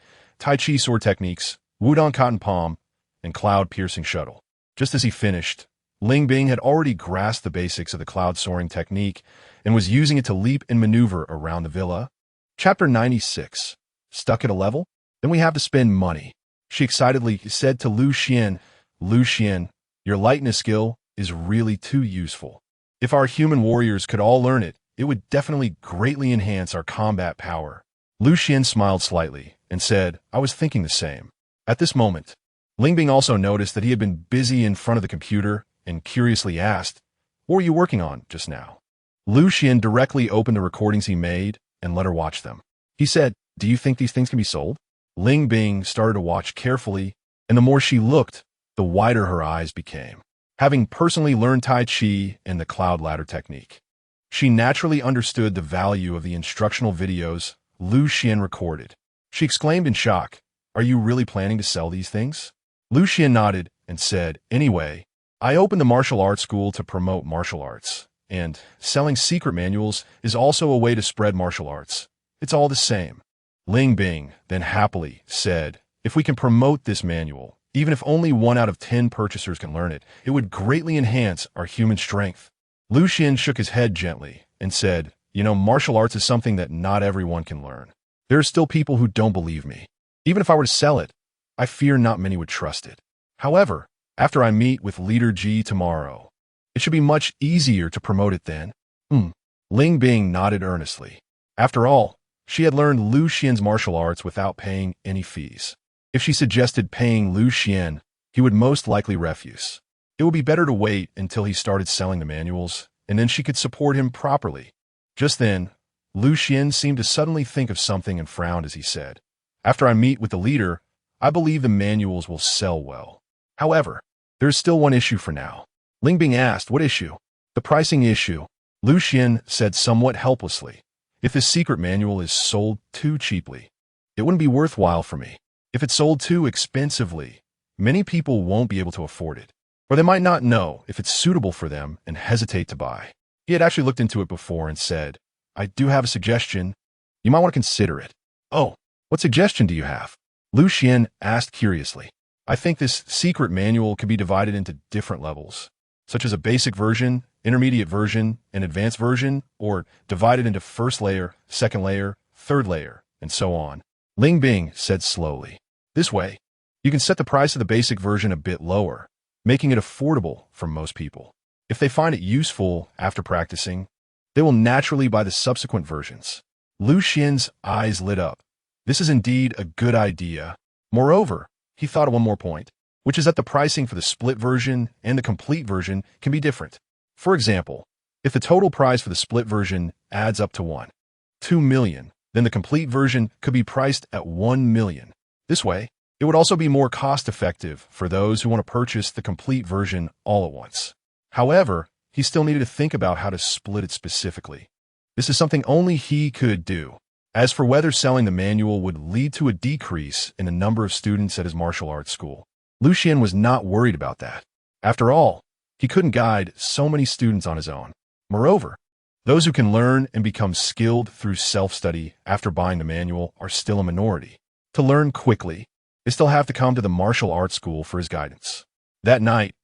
sword techniques, Wudong cotton palm, and cloud-piercing shuttle. Just as he finished, Ling Bing had already grasped the basics of the cloud-soaring technique and was using it to leap and maneuver around the villa. Chapter 96. Stuck at a level? Then we have to spend money. She excitedly said to Lu Xian, "Lu Xian, your lightness skill is really too useful. If our human warriors could all learn it, it would definitely greatly enhance our combat power." Lu Xian smiled slightly and said, "I was thinking the same." At this moment, Ling Bing also noticed that he had been busy in front of the computer and curiously asked, "What were you working on just now?" Lu Xian directly opened the recordings he made and let her watch them. He said, "Do you think these things can be sold?" Ling Bing started to watch carefully, and the more she looked, the wider her eyes became. Having personally learned Tai Chi and the cloud ladder technique, she naturally understood the value of the instructional videos Lu Xian recorded. She exclaimed in shock, "Are you really planning to sell these things?" Lu Xian nodded and said, "Anyway, I opened the martial arts school to promote martial arts, and selling secret manuals is also a way to spread martial arts. It's all the same." Ling Bing then happily said, "If we can promote this manual, even if only 1 out of 10 purchasers can learn it, it would greatly enhance our human strength." Lu Xian shook his head gently and said, Martial arts is something that not everyone can learn. There are still people who don't believe me. Even if I were to sell it, I fear not many would trust it. However, after I meet with Leader Ji tomorrow, it should be much easier to promote it then." Ling Bing nodded earnestly. After all, she had learned Lu Xian's martial arts without paying any fees. If she suggested paying Lu Xian, he would most likely refuse. It would be better to wait until he started selling the manuals, and then she could support him properly. Just then, Xuan seemed to suddenly think of something and frowned as he said, "After I meet with the leader, I believe the manuals will sell well. However, there is still one issue for now." Lingbing asked, "What issue?" "The pricing issue," Xuan said somewhat helplessly. "If this secret manual is sold too cheaply, it wouldn't be worthwhile for me. If it's sold too expensively, many people won't be able to afford it, or they might not know if it's suitable for them and hesitate to buy." He had actually looked into it before and said, "I do have a suggestion. You might want to consider it." "Oh, what suggestion do you have?" Xuan asked curiously. "I think this secret manual could be divided into different levels, such as a basic version, intermediate version, and advanced version, or divided into first layer, second layer, third layer, and so on," Lingbing said slowly. "This way, you can set the price of the basic version a bit lower, making it affordable for most people. If they find it useful after practicing, they will naturally buy the subsequent versions." Xuan's eyes lit up. This is indeed a good idea. Moreover, he thought of one more point, which is that the pricing for the split version and the complete version can be different. For example, if the total price for the split version adds up to 2 million, then the complete version could be priced at 1 million. This way, it would also be more cost-effective for those who want to purchase the complete version all at once. However, he still needed to think about how to split it specifically. This is something only he could do. As for whether selling the manual would lead to a decrease in the number of students at his martial arts school, Xuan was not worried about that. After all, he couldn't guide so many students on his own. Moreover, those who can learn and become skilled through self-study after buying the manual are still a minority. To learn quickly, they still have to come to the martial arts school for his guidance. That night,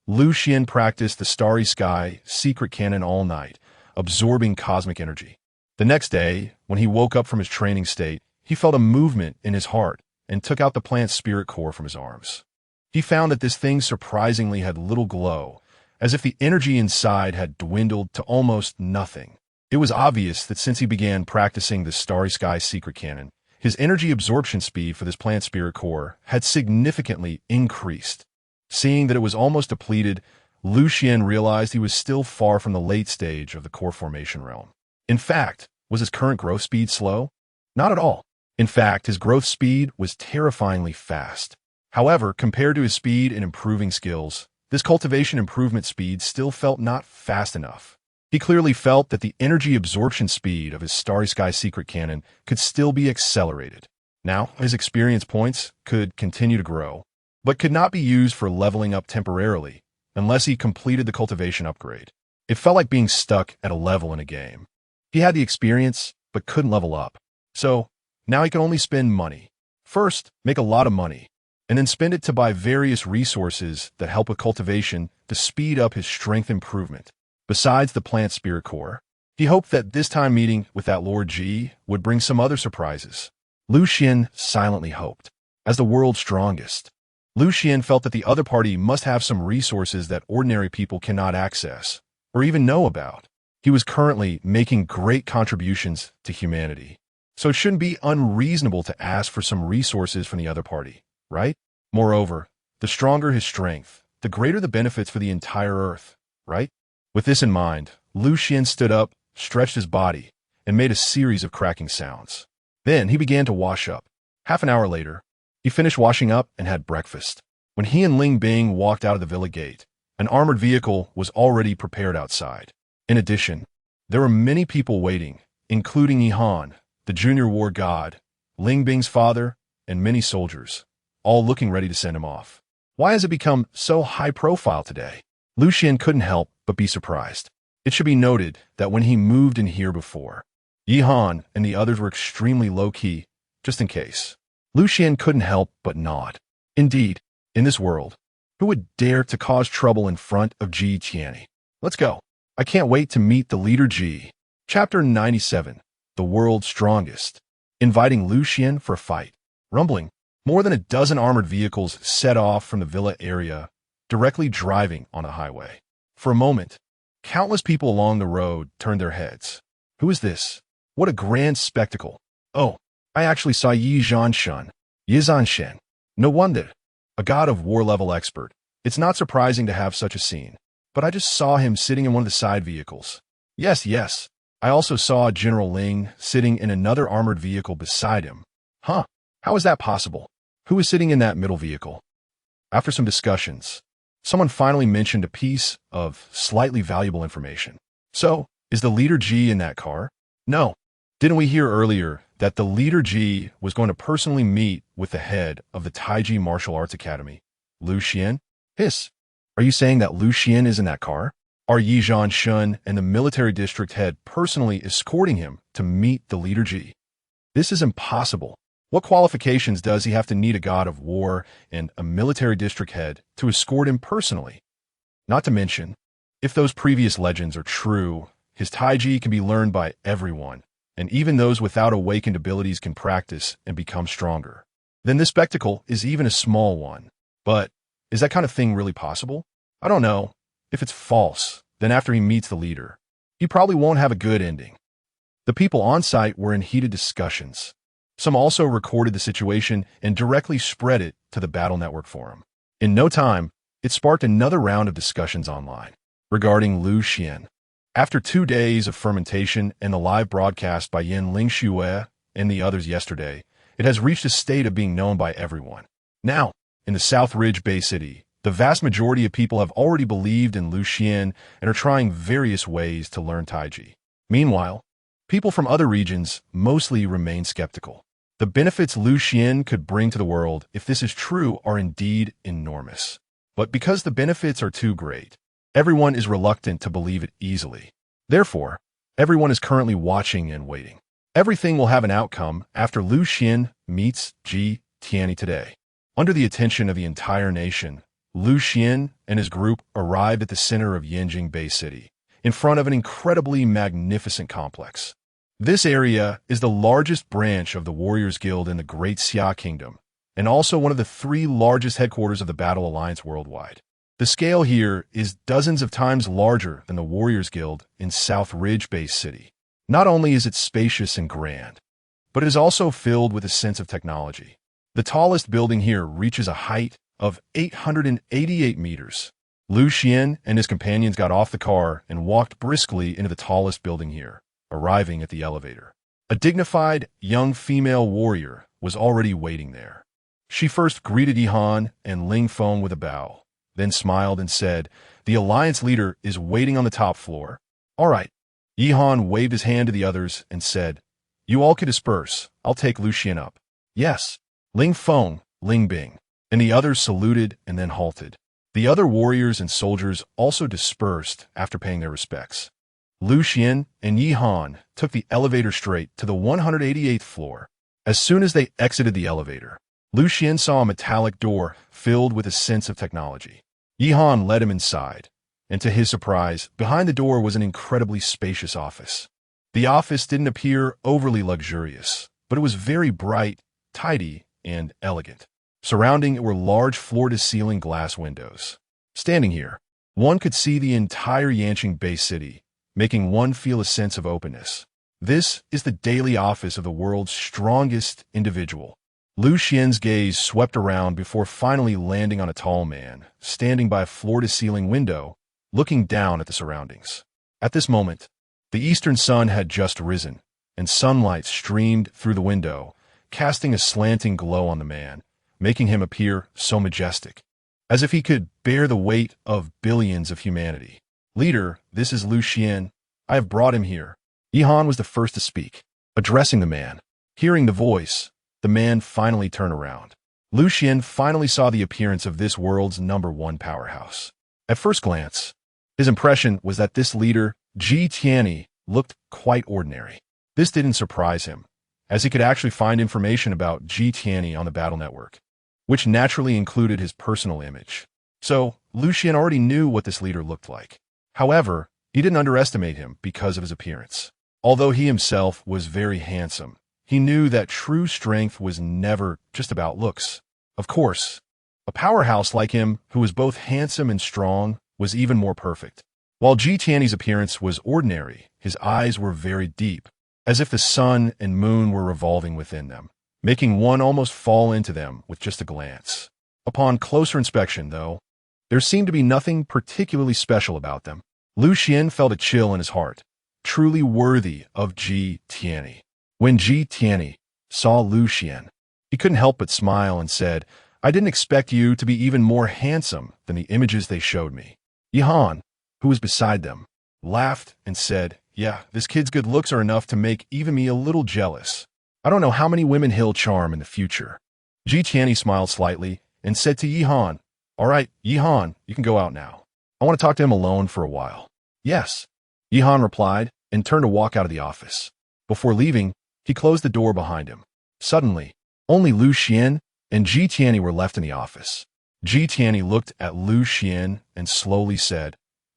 Xuan practiced the Starry Sky secret cannon all night, absorbing cosmic energy. The next day, when he woke up from his training state, he felt a movement in his heart and took out the plant spirit core from his arms. He found that this thing surprisingly had little glow, as if the energy inside had dwindled to almost nothing. It was obvious that since he began practicing the Starry Sky secret cannon, his energy absorption speed for this plant spirit core had significantly increased. Seeing that it was almost depleted, Xuan realized he was still far from the late stage of the core formation realm. In fact, was his current growth speed slow? Not at all. In fact, his growth speed was terrifyingly fast. However, compared to his speed in improving skills, this cultivation improvement speed still felt not fast enough. He clearly felt that the energy absorption speed of his Starry Sky secret cannon could still be accelerated. Now, his experience points could continue to grow, but could not be used for leveling up temporarily unless he completed the cultivation upgrade. It felt like being stuck at a level in a game. He had the experience, but couldn't level up. So, now he could only spend money. First, make a lot of money, and then spend it to buy various resources that help with cultivation to speed up his strength improvement. Besides the plant spirit core, he hoped that this time meeting with that Lord G would bring some other surprises. Xuan silently hoped. As the world's strongest, Xuan felt that the other party must have some resources that ordinary people cannot access, or even know about. He was currently making great contributions to humanity, so it shouldn't be unreasonable to ask for some resources from the other party, right? Moreover, the stronger his strength, the greater the benefits for the entire Earth, right? With this in mind, Xuan stood up, stretched his body, and made a series of cracking sounds. Then he began to wash up. Half an hour later, he finished washing up and had breakfast. When he and Lingbing walked out of the villa gate, an armored vehicle was already prepared outside. In addition, there were many people waiting, including Yihan, the junior war god, Lingbing's father, and many soldiers, all looking ready to send him off. Why has it become so high-profile today? Xuan couldn't help but be surprised. It should be noted that when he moved in here before, Yihan and the others were extremely low-key, just in case. Xuan couldn't help but nod. Indeed, in this world, who would dare to cause trouble in front of Ji Tianyi? Let's go. I can't wait to meet the leader Ji. Chapter 97, The World's Strongest. Inviting Xuan for a fight. Rumbling, more than a dozen armored vehicles set off from the villa area, directly driving on a highway. For a moment, countless people along the road turned their heads. Who is this? What a grand spectacle. Oh, I actually saw Yi Zhanshan. No wonder. A god of war level expert. It's not surprising to have such a scene. But I just saw him sitting in one of the side vehicles. Yes, yes. I also saw General Ling sitting in another armored vehicle beside him. Huh, how is that possible? Who is sitting in that middle vehicle? After some discussions, someone finally mentioned a piece of slightly valuable information. So, is the leader G in that car? No. Didn't we hear earlier that the leader G was going to personally meet with the head of the Tai Chi Martial Arts Academy, Lu Xian? Hiss. Are you saying that Lu Xian is in that car? Are Yizhan Shun and the military district head personally escorting him to meet the leader G? This is impossible. What qualifications does he have to need a god of war and a military district head to escort him personally? Not to mention, if those previous legends are true, his Tai Chi can be learned by everyone, and even those without awakened abilities can practice and become stronger. Then this spectacle is even a small one. But is that kind of thing really possible? I don't know. If it's false, then after he meets the leader, he probably won't have a good ending. The people on site were in heated discussions. Some also recorded the situation and directly spread it to the Battle Network forum. In no time, it sparked another round of discussions online regarding Lu Xian. After 2 days of fermentation and the live broadcast by Yin Ling Xue and the others yesterday, it has reached a state of being known by everyone. Now, in the South Ridge Bay City, the vast majority of people have already believed in Lu Xian and are trying various ways to learn Tai Chi. Meanwhile, people from other regions mostly remain skeptical. The benefits Lu Xian could bring to the world, if this is true, are indeed enormous. But because the benefits are too great, everyone is reluctant to believe it easily. Therefore, everyone is currently watching and waiting. Everything will have an outcome after Lu Xian meets Ji Tianyi today. Under the attention of the entire nation, Lu Xian and his group arrived at the center of Yanjing Bay City, in front of an incredibly magnificent complex. This area is the largest branch of the Warriors Guild in the Great Xia Kingdom, and also one of the 3 largest headquarters of the Battle Alliance worldwide. The scale here is dozens of times larger than the Warriors Guild in South Ridge Bay City. Not only is it spacious and grand, but it is also filled with a sense of technology. The tallest building here reaches a height of 888 meters. Lu Xian and his companions got off the car and walked briskly into the tallest building here, arriving at the elevator. A dignified, young female warrior was already waiting there. She first greeted Yihan and Ling Feng with a bow, then smiled and said, "The Alliance leader is waiting on the top floor." "All right." Yihan waved his hand to the others and said, "You all can disperse. I'll take Lu Xian up." "Yes." Ling Feng, Ling Bing, and the others saluted and then halted. The other warriors and soldiers also dispersed after paying their respects. Lu Xian and Yihan took the elevator straight to the 188th floor. As soon as they exited the elevator, Lu Xian saw a metallic door filled with a sense of technology. Yihan led him inside, and to his surprise, behind the door was an incredibly spacious office. The office didn't appear overly luxurious, but it was very bright, tidy, and elegant. Surrounding it were large floor-to-ceiling glass windows. Standing here, one could see the entire Yanqing Bay City, making one feel a sense of openness. This is the daily office of the world's strongest individual. Lu Xian's gaze swept around before finally landing on a tall man, standing by a floor-to-ceiling window, looking down at the surroundings. At this moment, the eastern sun had just risen, and sunlight streamed through the window, casting a slanting glow on the man, making him appear so majestic, as if he could bear the weight of billions of humanity. "Leader, this is Lu Xian. I have brought him here." Yihan was the first to speak, addressing the man. Hearing the voice, the man finally turned around. Lu Xian finally saw the appearance of this world's #1 powerhouse. At first glance, his impression was that this leader, Ji Tianyi, looked quite ordinary. This didn't surprise him, as he could actually find information about Ji Tianyi on the Battle Network, which naturally included his personal image. So, Lu Xian already knew what this leader looked like. However, he didn't underestimate him because of his appearance. Although he himself was very handsome, he knew that true strength was never just about looks. Of course, a powerhouse like him, who was both handsome and strong, was even more perfect. While Ji Tianyi's appearance was ordinary, his eyes were very deep, as if the sun and moon were revolving within them, making one almost fall into them with just a glance. Upon closer inspection, though, There seemed to be nothing particularly special about them. Lu Xian felt a chill in his heart, truly worthy of Ji Tianyi. When Ji Tianyi saw Lu Xian, he couldn't help but smile and said, I didn't expect you to be even more handsome than the images they showed me. Yihan, who was beside them, laughed and said, yeah, this kid's good looks are enough to make even me a little jealous. I don't know how many women he'll charm in the future. Ji Tianyi smiled slightly and said to Yihan, all right, Yihan, you can go out now. I want to talk to him alone for a while. Yes, Yihan replied and turned to walk out of the office. Before leaving, he closed the door behind him. Suddenly, only Lu Xian and Ji Tianyi were left in the office. Ji Tianyi looked at Lu Xian and slowly said,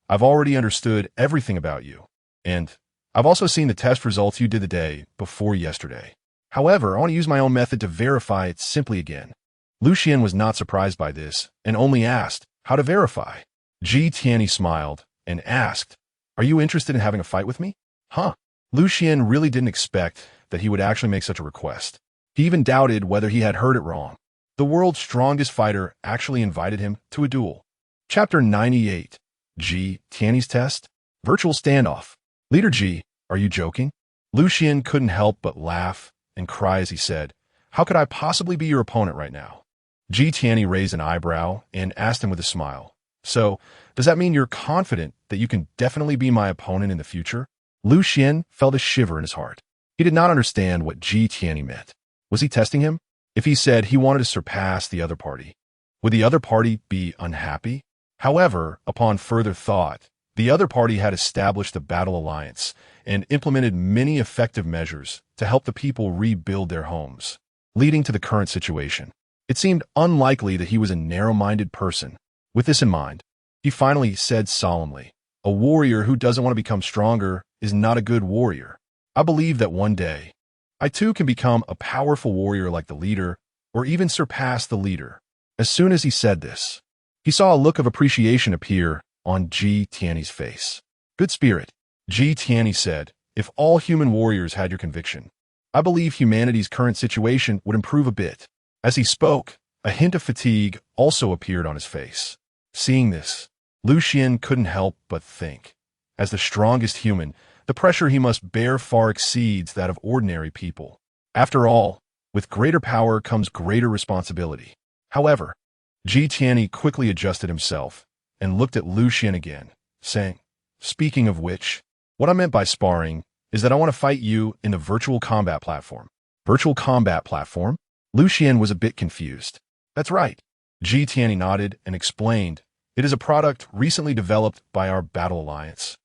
I've already understood everything about you. And I've also seen the test results you did the day before yesterday. However, I want to use my own method to verify it simply again. Lu Xian was not surprised by this and only asked how to verify. Ji Tianyi smiled and asked, are you interested in having a fight with me? Huh. Lu Xian really didn't expect that he would actually make such a request. He even doubted whether he had heard it wrong. The world's strongest fighter actually invited him to a duel. Chapter 98. Ji Tianyi's Test? Virtual Standoff. Leader Ji, are you joking? Lu Xian couldn't help but laugh and cry as he said, how could I possibly be your opponent right now? Ji Tianyi raised an eyebrow and asked him with a smile, so, does that mean you're confident that you can definitely be my opponent in the future? Lu Xian felt a shiver in his heart. He did not understand what Ji Tianyi meant. Was he testing him? If he said he wanted to surpass the other party, would the other party be unhappy? However, upon further thought, the other party had established a battle alliance and implemented many effective measures to help the people rebuild their homes, leading to the current situation. It seemed unlikely that he was a narrow-minded person. With this in mind, he finally said solemnly, a warrior who doesn't want to become stronger is not a good warrior. I believe that one day, I too can become a powerful warrior like the leader, or even surpass the leader. As soon as he said this, he saw a look of appreciation appear on Ji Tianyi's face. Good spirit, Ji Tianyi said, if all human warriors had your conviction, I believe humanity's current situation would improve a bit. As he spoke, a hint of fatigue also appeared on his face. Seeing this, Lu Xian couldn't help but think, as the strongest human, the pressure he must bear far exceeds that of ordinary people. After all, with greater power comes greater responsibility. However, Ji Tianyi quickly adjusted himself and looked at Lu Xian again, saying, speaking of which, what I meant by sparring is that I want to fight you in a virtual combat platform. Virtual combat platform? Lu Xian was a bit confused. That's right. Ji Tianyi nodded and explained, it is a product recently developed by our Battle Alliance.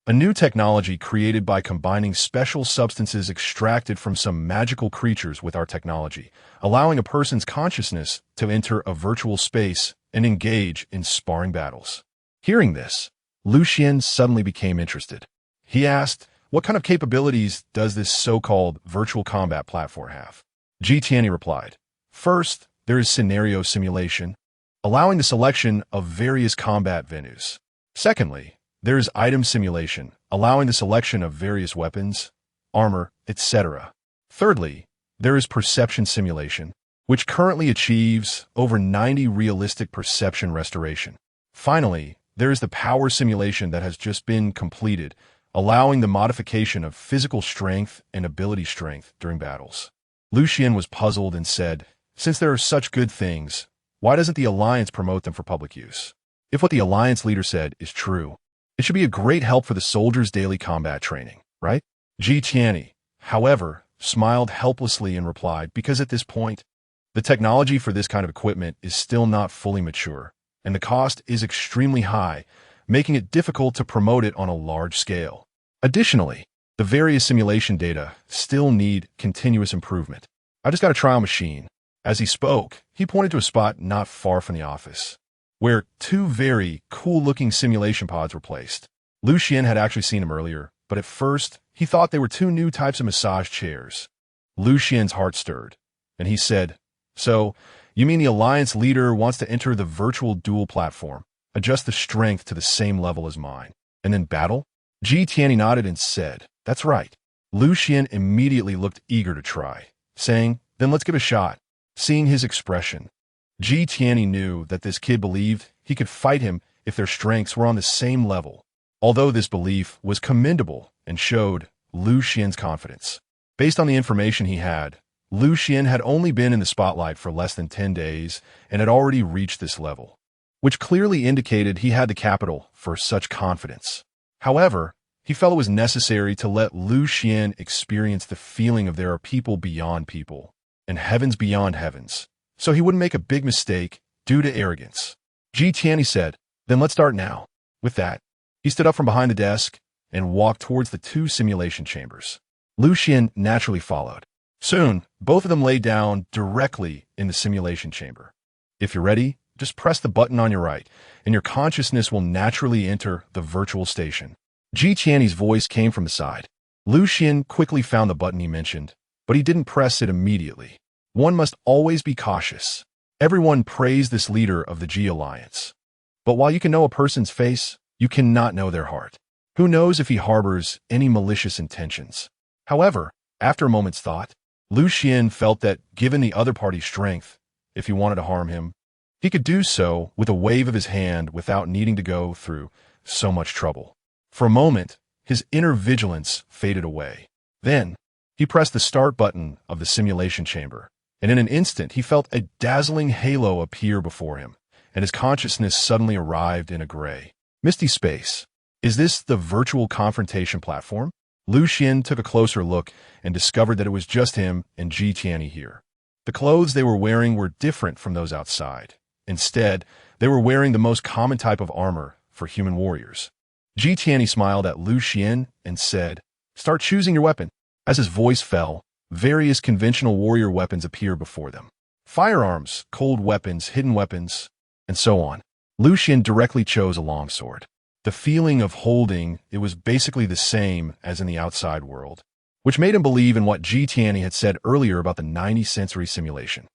A new technology created by combining special substances extracted from some magical creatures with our technology, allowing a person's consciousness to enter a virtual space and engage in sparring battles. Hearing this, Lu Xian suddenly became interested. He asked, what kind of capabilities does this so-called virtual combat platform have? Ji Tianyi replied, first, there is scenario simulation, allowing the selection of various combat venues. Secondly, there is item simulation, allowing the selection of various weapons, armor, etc. Thirdly, there is perception simulation, which currently achieves over 90 realistic perception restoration. Finally, there is the power simulation that has just been completed, allowing the modification of physical strength and ability strength during battles. Lu Xian was puzzled and said, since there are such good things, why doesn't the Alliance promote them for public use? If what the Alliance leader said is true, it should be a great help for the soldiers' daily combat training, right? Ji Tianyi, however, smiled helplessly and replied, because at this point, the technology for this kind of equipment is still not fully mature, and the cost is extremely high, making it difficult to promote it on a large scale. Additionally, the various simulation data still need continuous improvement. I just got a trial machine. As he spoke, he pointed to a spot not far from the office, where two very cool-looking simulation pods were placed. Lu Xian had actually seen them earlier, but at first, he thought they were two new types of massage chairs. Lu Xian's heart stirred, and he said, so, you mean the Alliance leader wants to enter the virtual duel platform, adjust the strength to the same level as mine, and then battle? Ji Tianyi nodded and said, that's right. Lu Xian immediately looked eager to try, saying, then let's give it a shot. Seeing his expression, Ji Tianyi knew that this kid believed he could fight him if their strengths were on the same level. Although this belief was commendable and showed Lu Xian's confidence. Based on the information he had, Lu Xian had only been in the spotlight for less than 10 days and had already reached this level, which clearly indicated he had the capital for such confidence. However, he felt it was necessary to let Lu Xian experience the feeling of there are people beyond people and heavens beyond heavens, so he wouldn't make a big mistake due to arrogance. Ji Tianyi said, "Then let's start now." With that, he stood up from behind the desk and walked towards the two simulation chambers. Lu Xian naturally followed. Soon, both of them lay down directly in the simulation chamber. If you're ready, just press the button on your right, and your consciousness will naturally enter the virtual station. Ji Tianyi's voice came from the side. Lu Xian quickly found the button he mentioned, but he didn't press it immediately. One must always be cautious. Everyone praised this leader of the Ji Alliance. But while you can know a person's face, you cannot know their heart. Who knows if he harbors any malicious intentions? However, after a moment's thought, Lu Xian felt that given the other party's strength, if he wanted to harm him, he could do so with a wave of his hand without needing to go through so much trouble. For a moment, his inner vigilance faded away. Then, he pressed the start button of the simulation chamber, and in an instant he felt a dazzling halo appear before him, and his consciousness suddenly arrived in a gray, misty space. Is this the virtual confrontation platform? Lu Xian took a closer look and discovered that it was just him and Ji Tianyi here. The clothes they were wearing were different from those outside. Instead, they were wearing the most common type of armor for human warriors. Ji Tianyi smiled at Lu Xian and said, "Start choosing your weapon." As his voice fell, various conventional warrior weapons appeared before them. Firearms, cold weapons, hidden weapons, and so on. Lu Xian directly chose a longsword. The feeling of holding it was basically the same as in the outside world, which made him believe in what Ji Tianyi had said earlier about the 90-sensory simulation.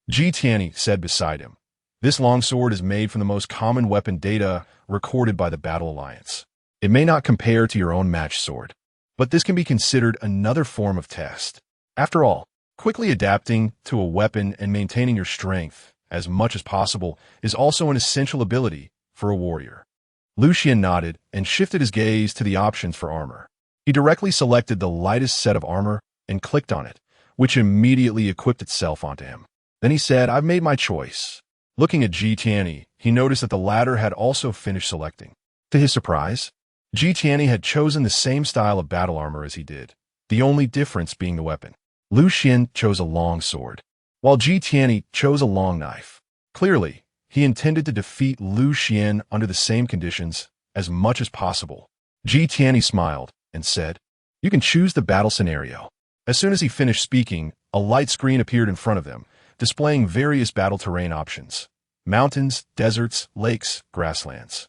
Ji Tianyi said beside him, "This longsword is made from the most common weapon data recorded by the Battle Alliance. It may not compare to your own match sword, but this can be considered another form of test. After all, quickly adapting to a weapon and maintaining your strength as much as possible is also an essential ability for a warrior." Lu Xian nodded and shifted his gaze to the options for armor. He directly selected the lightest set of armor and clicked on it, which immediately equipped itself onto him. Then he said, "I've made my choice." Looking at Ji Tianyi, he noticed that the latter had also finished selecting. To his surprise, Ji Tianyi had chosen the same style of battle armor as he did, the only difference being the weapon. Lu Xian chose a long sword, while Ji Tianyi chose a long knife. Clearly, he intended to defeat Lu Xian under the same conditions as much as possible. Ji Tianyi smiled and said, "You can choose the battle scenario." As soon as he finished speaking, a light screen appeared in front of them, displaying various battle terrain options: mountains, deserts, lakes, grasslands.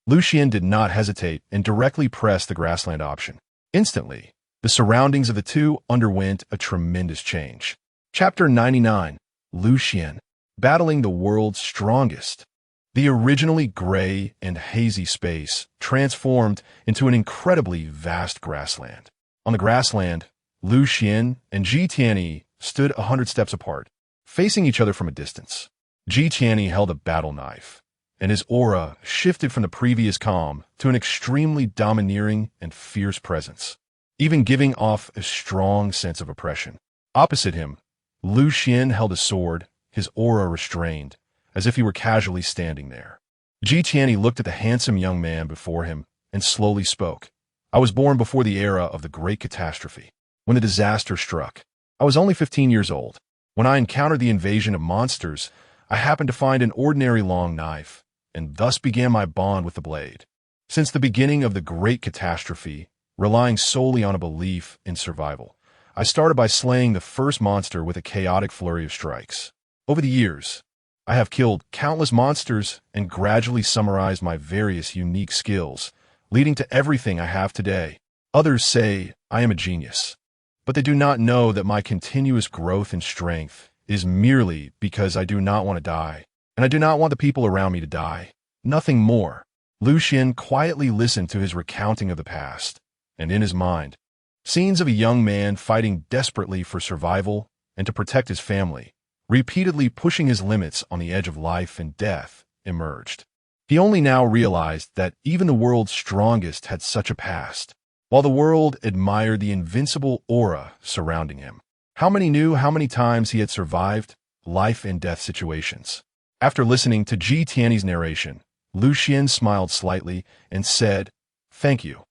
Lu Xian did not hesitate and directly pressed the grassland option. Instantly, the surroundings of the two underwent a tremendous change. Chapter 99, Lu Xian, battling the world's strongest. The originally gray and hazy space transformed into an incredibly vast grassland. On the grassland, Lu Xian and Ji Tianyi stood 100 steps apart, facing each other from a distance. Ji Tianyi held a battle knife, and his aura shifted from the previous calm to an extremely domineering and fierce presence, even giving off a strong sense of oppression. Opposite him, Lu Xian held a sword, his aura restrained, as if he were casually standing there. Ji Tianyi looked at the handsome young man before him and slowly spoke. "I was born before the era of the Great Catastrophe. When the disaster struck, I was only 15 years old. When I encountered the invasion of monsters, I happened to find an ordinary long knife, and thus began my bond with the blade. Since the beginning of the Great Catastrophe, relying solely on a belief in survival, I started by slaying the first monster with a chaotic flurry of strikes. Over the years, I have killed countless monsters and gradually summarized my various unique skills, leading to everything I have today. Others say I am a genius, but they do not know that my continuous growth in strength is merely because I do not want to die, and I do not want the people around me to die. Nothing more." Lu Xian quietly listened to his recounting of the past, and in his mind, scenes of a young man fighting desperately for survival and to protect his family, repeatedly pushing his limits on the edge of life and death, emerged. He only now realized that even the world's strongest had such a past, while the world admired the invincible aura surrounding him. How many knew how many times he had survived life and death situations? After listening to Ji Tiany's narration, Xuan smiled slightly and said, "Thank you.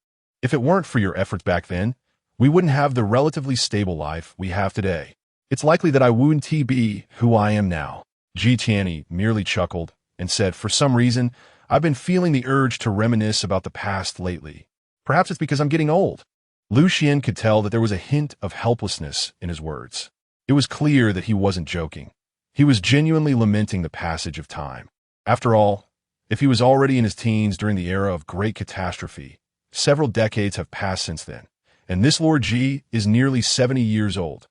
If it weren't for your efforts back then, we wouldn't have the relatively stable life we have today. It's likely that I wouldn't be who I am now." Ji Tiany merely chuckled and said, "For some reason, I've been feeling the urge to reminisce about the past lately. Perhaps it's because I'm getting old." Xuan could tell that there was a hint of helplessness in his words. It was clear that he wasn't joking. He was genuinely lamenting the passage of time. After all, if he was already in his teens during the era of great catastrophe, several decades have passed since then, and this Lord Ji is nearly 70 years old.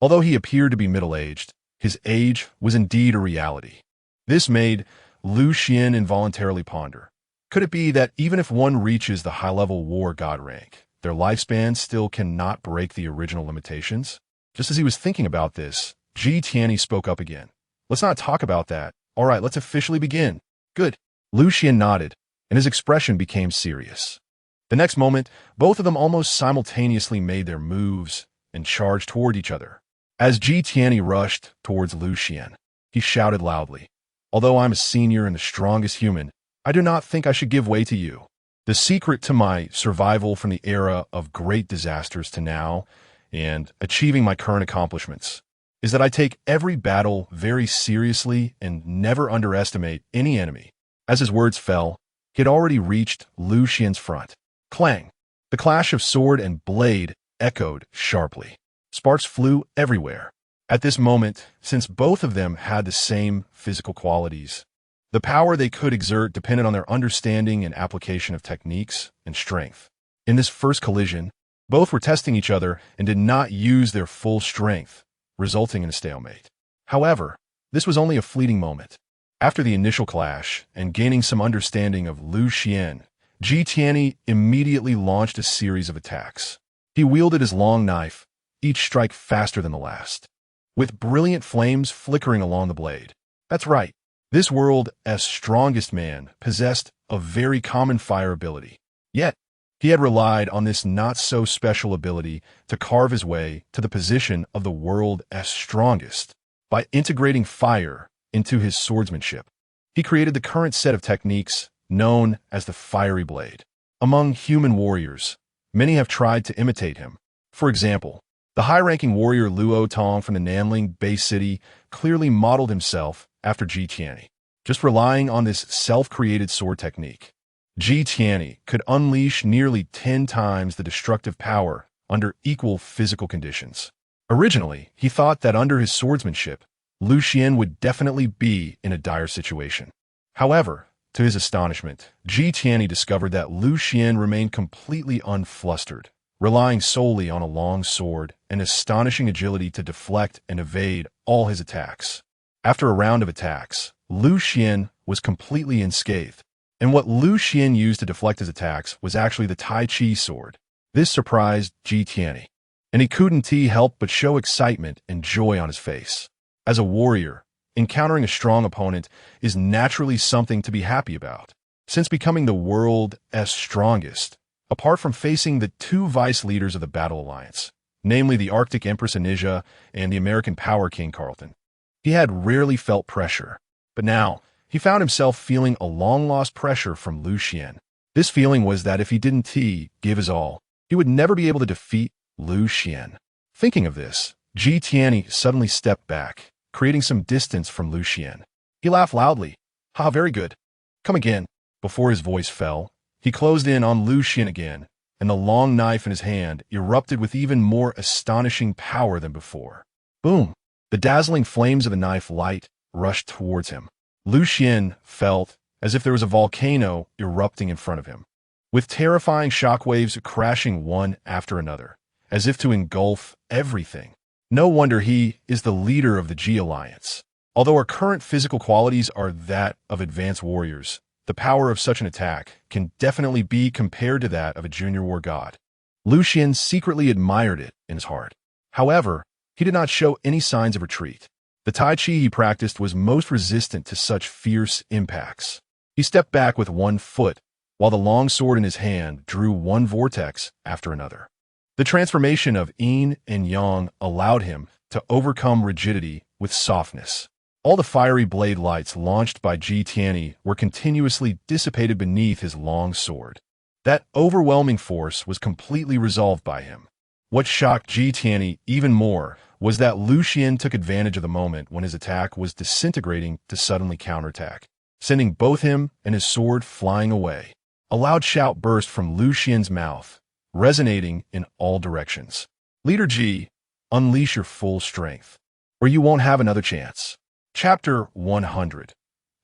Although he appeared to be middle-aged, his age was indeed a reality. This made Xuan involuntarily ponder. Could it be that even if one reaches the high-level war god rank, their lifespan still cannot break the original limitations? Just as he was thinking about this, Ji Tiany spoke up again. "Let's not talk about that. All right, let's officially begin." "Good." Xuan nodded, and his expression became serious. The next moment, both of them almost simultaneously made their moves and charged toward each other. As Ji Tiany rushed towards Xuan, he shouted loudly, "Although I'm a senior and the strongest human, I do not think I should give way to you. The secret to my survival from the era of great disasters to now, and achieving my current accomplishments, is that I take every battle very seriously and never underestimate any enemy." As his words fell, he had already reached Xuan's front. Clang! The clash of sword and blade echoed sharply. Sparks flew everywhere. At this moment, since both of them had the same physical qualities, the power they could exert depended on their understanding and application of techniques and strength. In this first collision, both were testing each other and did not use their full strength, resulting in a stalemate. However, this was only a fleeting moment. After the initial clash and gaining some understanding of Xuan, Ji Tiany immediately launched a series of attacks. He wielded his long knife, each strike faster than the last, with brilliant flames flickering along the blade. That's right, this world's strongest man possessed a very common fire ability. Yet, he had relied on this not-so-special ability to carve his way to the position of the world's strongest. By integrating fire into his swordsmanship, he created the current set of techniques known as the fiery blade. Among human warriors, many have tried to imitate him. For example, the high-ranking warrior Luo Tong from the Nanling Bay City clearly modeled himself after Ji Tiany. Just relying on this self-created sword technique, Ji Tiany could unleash nearly 10 times the destructive power under equal physical conditions. Originally, he thought that under his swordsmanship, Xuan would definitely be in a dire situation. However, to his astonishment, Ji Tiany discovered that Xuan remained completely unflustered, relying solely on a long sword and astonishing agility to deflect and evade all his attacks. After a round of attacks, Xuan was completely unscathed, and what Xuan used to deflect his attacks was actually the Tai Chi sword. This surprised Ji Tiany, and he couldn't help but show excitement and joy on his face. As a warrior, encountering a strong opponent is naturally something to be happy about. Since becoming the world's strongest, apart from facing the two vice leaders of the Battle Alliance, namely the Arctic Empress Anija and the American Power King Carlton, he had rarely felt pressure. But now, he found himself feeling a long-lost pressure from Xuan. This feeling was that if he didn't give his all, he would never be able to defeat Xuan. Thinking of this, Ji Tiany suddenly stepped back, creating some distance from Xuan. He laughed loudly. "Ha, very good. Come again." Before his voice fell, he closed in on Xuan again, and the long knife in his hand erupted with even more astonishing power than before. Boom! The dazzling flames of the knife light rushed towards him. Xuan felt as if there was a volcano erupting in front of him, with terrifying shockwaves crashing one after another, as if to engulf everything. No wonder he is the leader of the Ji Alliance. Although our current physical qualities are that of advanced warriors, the power of such an attack can definitely be compared to that of a junior war god. Xuan secretly admired it in his heart. However, he did not show any signs of retreat. The Tai Chi he practiced was most resistant to such fierce impacts. He stepped back with one foot, while the long sword in his hand drew one vortex after another. The transformation of yin and yang allowed him to overcome rigidity with softness. All the fiery blade lights launched by Ji Tianyi were continuously dissipated beneath his long sword. That overwhelming force was completely resolved by him. What shocked Ji Tianyi even more was that Xuan took advantage of the moment when his attack was disintegrating to suddenly counterattack, sending both him and his sword flying away. A loud shout burst from Xuan's mouth, resonating in all directions. Leader Ji, unleash your full strength, or you won't have another chance. Chapter 100.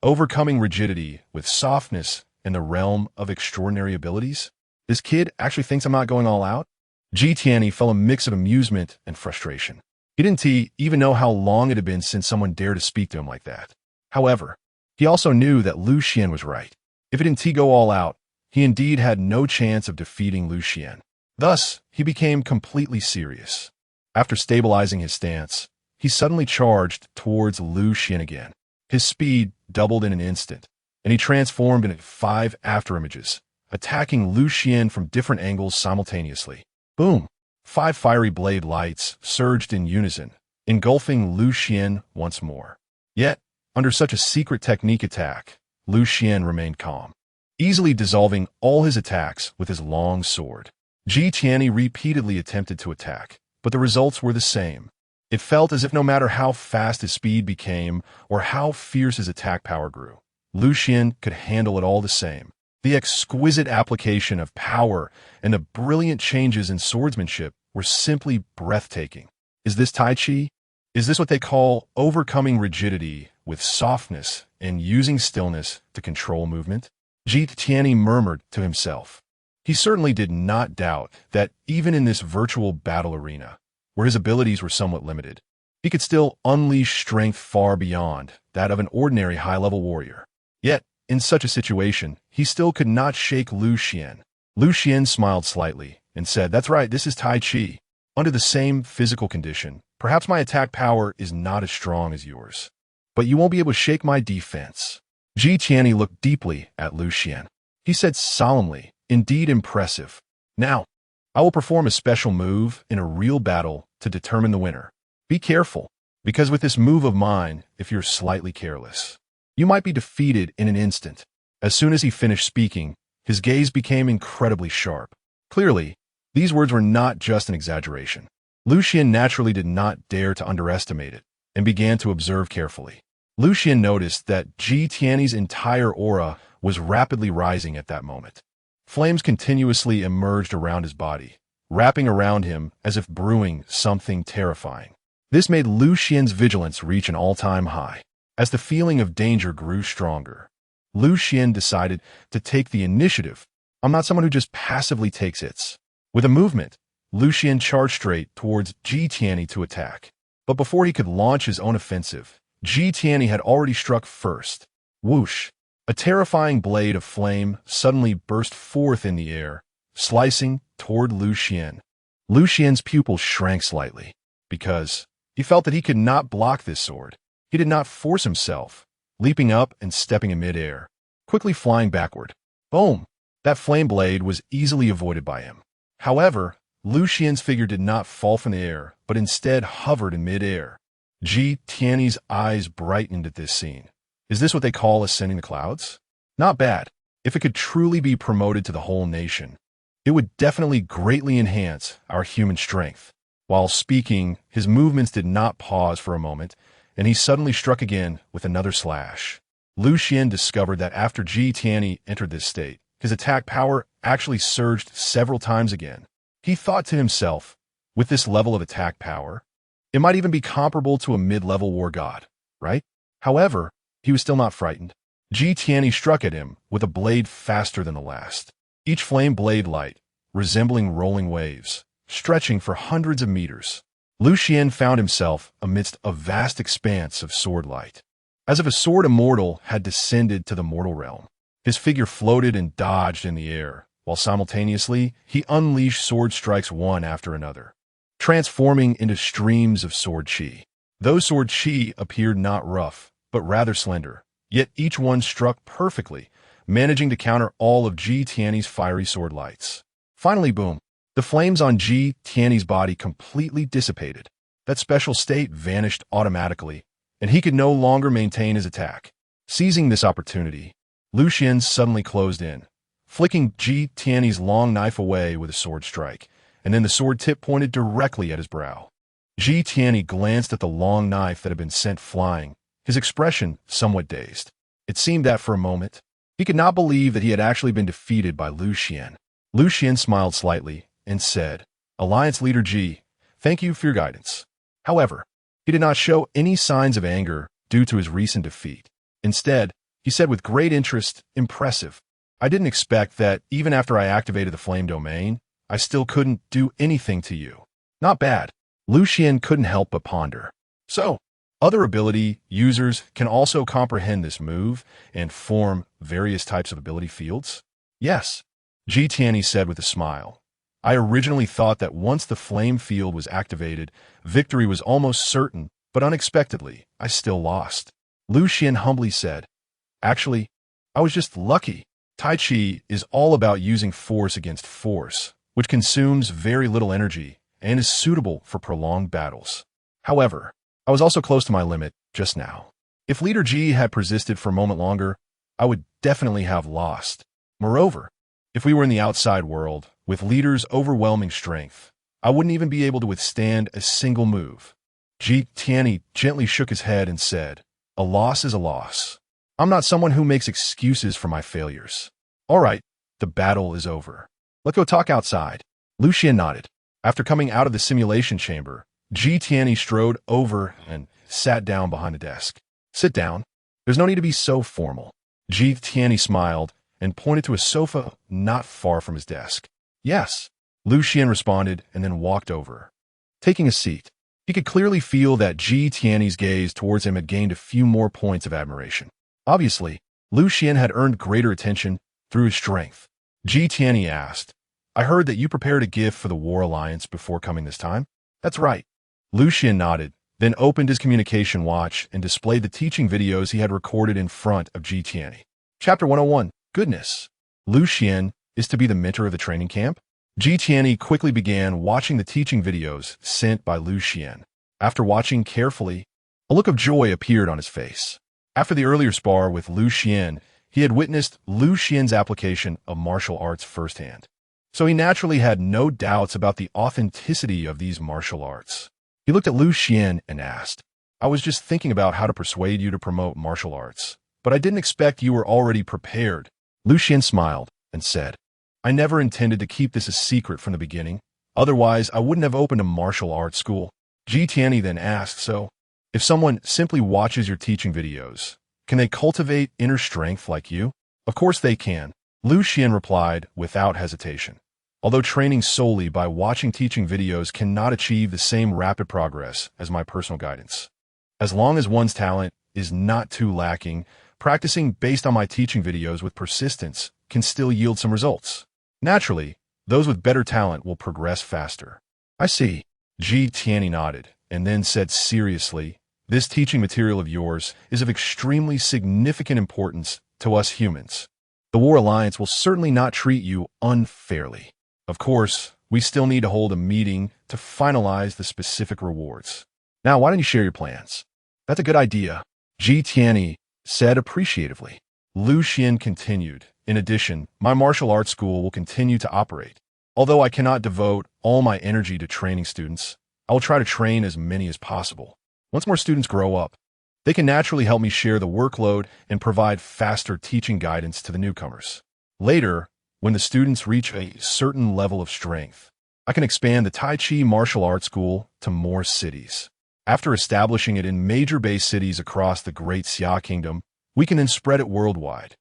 Overcoming rigidity with softness in the realm of extraordinary abilities? This kid actually thinks I'm not going all out? Ji Tianyi felt a mix of amusement and frustration. He didn't even know how long it had been since someone dared to speak to him like that. However, he also knew that Xuan was right. If he didn't go all out, he indeed had no chance of defeating Xuan. Thus, he became completely serious. After stabilizing his stance, he suddenly charged towards Xuan again. His speed doubled in an instant, and he transformed into 5 afterimages, attacking Xuan from different angles simultaneously. Boom! 5 fiery blade lights surged in unison, engulfing Xuan once more. Yet, under such a secret technique attack, Xuan remained calm, easily dissolving all his attacks with his long sword. Ji Tianyi repeatedly attempted to attack, but the results were the same. It felt as if no matter how fast his speed became or how fierce his attack power grew, Xuan could handle it all the same. The exquisite application of power and the brilliant changes in swordsmanship were simply breathtaking. Is this Tai Chi? Is this what they call overcoming rigidity with softness and using stillness to control movement? Ji Tianyi murmured to himself. He certainly did not doubt that even in this virtual battle arena, where his abilities were somewhat limited, he could still unleash strength far beyond that of an ordinary high-level warrior. Yet, in such a situation, he still could not shake Xuan. Xuan smiled slightly and said, "That's right, this is Tai Chi. Under the same physical condition, perhaps my attack power is not as strong as yours, but you won't be able to shake my defense." Ji Tianyi looked deeply at Xuan. He said solemnly, "Indeed impressive. Now, I will perform a special move in a real battle to determine the winner. Be careful, because with this move of mine, if you're slightly careless, you might be defeated in an instant." As soon as he finished speaking, his gaze became incredibly sharp. Clearly, these words were not just an exaggeration. Xuan naturally did not dare to underestimate it and began to observe carefully. Xuan noticed that Ji Tianyi's entire aura was rapidly rising at that moment. Flames continuously emerged around his body, wrapping around him as if brewing something terrifying. This made Xuan's vigilance reach an all-time high. As the feeling of danger grew stronger, Xuan decided to take the initiative. I'm not someone who just passively takes hits. With a movement, Xuan charged straight towards Ji Tianyi to attack. But before he could launch his own offensive, Ji Tianyi had already struck first. Whoosh! A terrifying blade of flame suddenly burst forth in the air, slicing toward Xuan. Xuan's pupils shrank slightly, because he felt that he could not block this sword. He did not force himself, leaping up and stepping in midair, quickly flying backward. Boom! That flame blade was easily avoided by him. However, Xuan's figure did not fall from the air, but instead hovered in midair. Ji Tianyi's eyes brightened at this scene. Is this what they call ascending the clouds? Not bad. If it could truly be promoted to the whole nation, it would definitely greatly enhance our human strength. While speaking, his movements did not pause for a moment, and he suddenly struck again with another slash. Xuan discovered that after Ji Tianyi entered this state, his attack power actually surged several times again. He thought to himself, with this level of attack power, it might even be comparable to a mid-level war god, right? However, he was still not frightened. Ji Tianyi struck at him with a blade faster than the last, each flame blade light resembling rolling waves, stretching for hundreds of meters. Xuan found himself amidst a vast expanse of sword light, as if a sword immortal had descended to the mortal realm. His figure floated and dodged in the air, while simultaneously he unleashed sword strikes one after another, transforming into streams of sword chi. Those sword chi appeared not rough, but rather slender, yet each one struck perfectly, managing to counter all of Ji Tiany's fiery sword lights. Finally, boom, the flames on Ji Tiany's body completely dissipated. That special state vanished automatically, and he could no longer maintain his attack. Seizing this opportunity, Xuan suddenly closed in, flicking Ji Tiany's long knife away with a sword strike, and then the sword tip pointed directly at his brow. Ji Tiany glanced at the long knife that had been sent flying, his expression somewhat dazed. It seemed that for a moment, he could not believe that he had actually been defeated by Xuan. Xuan smiled slightly and said, "Alliance Leader Ji, thank you for your guidance." However, he did not show any signs of anger due to his recent defeat. Instead, he said with great interest, "Impressive. I didn't expect that even after I activated the flame domain, I still couldn't do anything to you. Not bad." Xuan couldn't help but ponder. So, other ability users can also comprehend this move and form various types of ability fields? Yes, Ji Tiany said with a smile. I originally thought that once the flame field was activated, victory was almost certain, but unexpectedly, I still lost. Xuan humbly said, "Actually, I was just lucky. Tai Chi is all about using force against force, which consumes very little energy and is suitable for prolonged battles. However, I was also close to my limit just now. If Leader Ji had persisted for a moment longer, I would definitely have lost. Moreover, if we were in the outside world, with Leader's overwhelming strength, I wouldn't even be able to withstand a single move." Ji Tiany gently shook his head and said, "A loss is a loss. I'm not someone who makes excuses for my failures. All right, the battle is over. Let's go talk outside." Xuan nodded. After coming out of the simulation chamber, Ji Tiany strode over and sat down behind the desk. "Sit down. There's no need to be so formal." Ji Tiany smiled and pointed to a sofa not far from his desk. "Yes," Xuan responded and then walked over. Taking a seat, he could clearly feel that Ji Tiany's gaze towards him had gained a few more points of admiration. Obviously, Xuan had earned greater attention through his strength. Ji Tiany asked, "I heard that you prepared a gift for the War Alliance before coming this time?" "That's right." Xuan nodded, then opened his communication watch and displayed the teaching videos he had recorded in front of Ji Tiany. Chapter 101, Goodness. Xuan is to be the mentor of the training camp? Ji Tiany quickly began watching the teaching videos sent by Xuan. After watching carefully, a look of joy appeared on his face. After the earlier spar with Xuan, he had witnessed Xuan's application of martial arts firsthand. So he naturally had no doubts about the authenticity of these martial arts. He looked at Xuan and asked, "I was just thinking about how to persuade you to promote martial arts, but I didn't expect you were already prepared." Xuan smiled and said, "I never intended to keep this a secret from the beginning. Otherwise, I wouldn't have opened a martial arts school." Ji Tiany then asked, "So, if someone simply watches your teaching videos, can they cultivate inner strength like you?" "Of course they can," Xuan replied without hesitation. "Although training solely by watching teaching videos cannot achieve the same rapid progress as my personal guidance. As long as one's talent is not too lacking, practicing based on my teaching videos with persistence can still yield some results. Naturally, those with better talent will progress faster." "I see." Ji Tiany nodded, and then said seriously, "This teaching material of yours is of extremely significant importance to us humans. The War Alliance will certainly not treat you unfairly. Of course, we still need to hold a meeting to finalize the specific rewards. Now, why don't you share your plans?" "That's a good idea," Ji Tiany said appreciatively. Xuan continued, "In addition, my martial arts school will continue to operate. Although I cannot devote all my energy to training students, I will try to train as many as possible. Once more students grow up, they can naturally help me share the workload and provide faster teaching guidance to the newcomers. Later, when the students reach a certain level of strength, I can expand the Tai Chi martial arts school to more cities. After establishing it in major base cities across the Great Xia Kingdom, we can then spread it worldwide."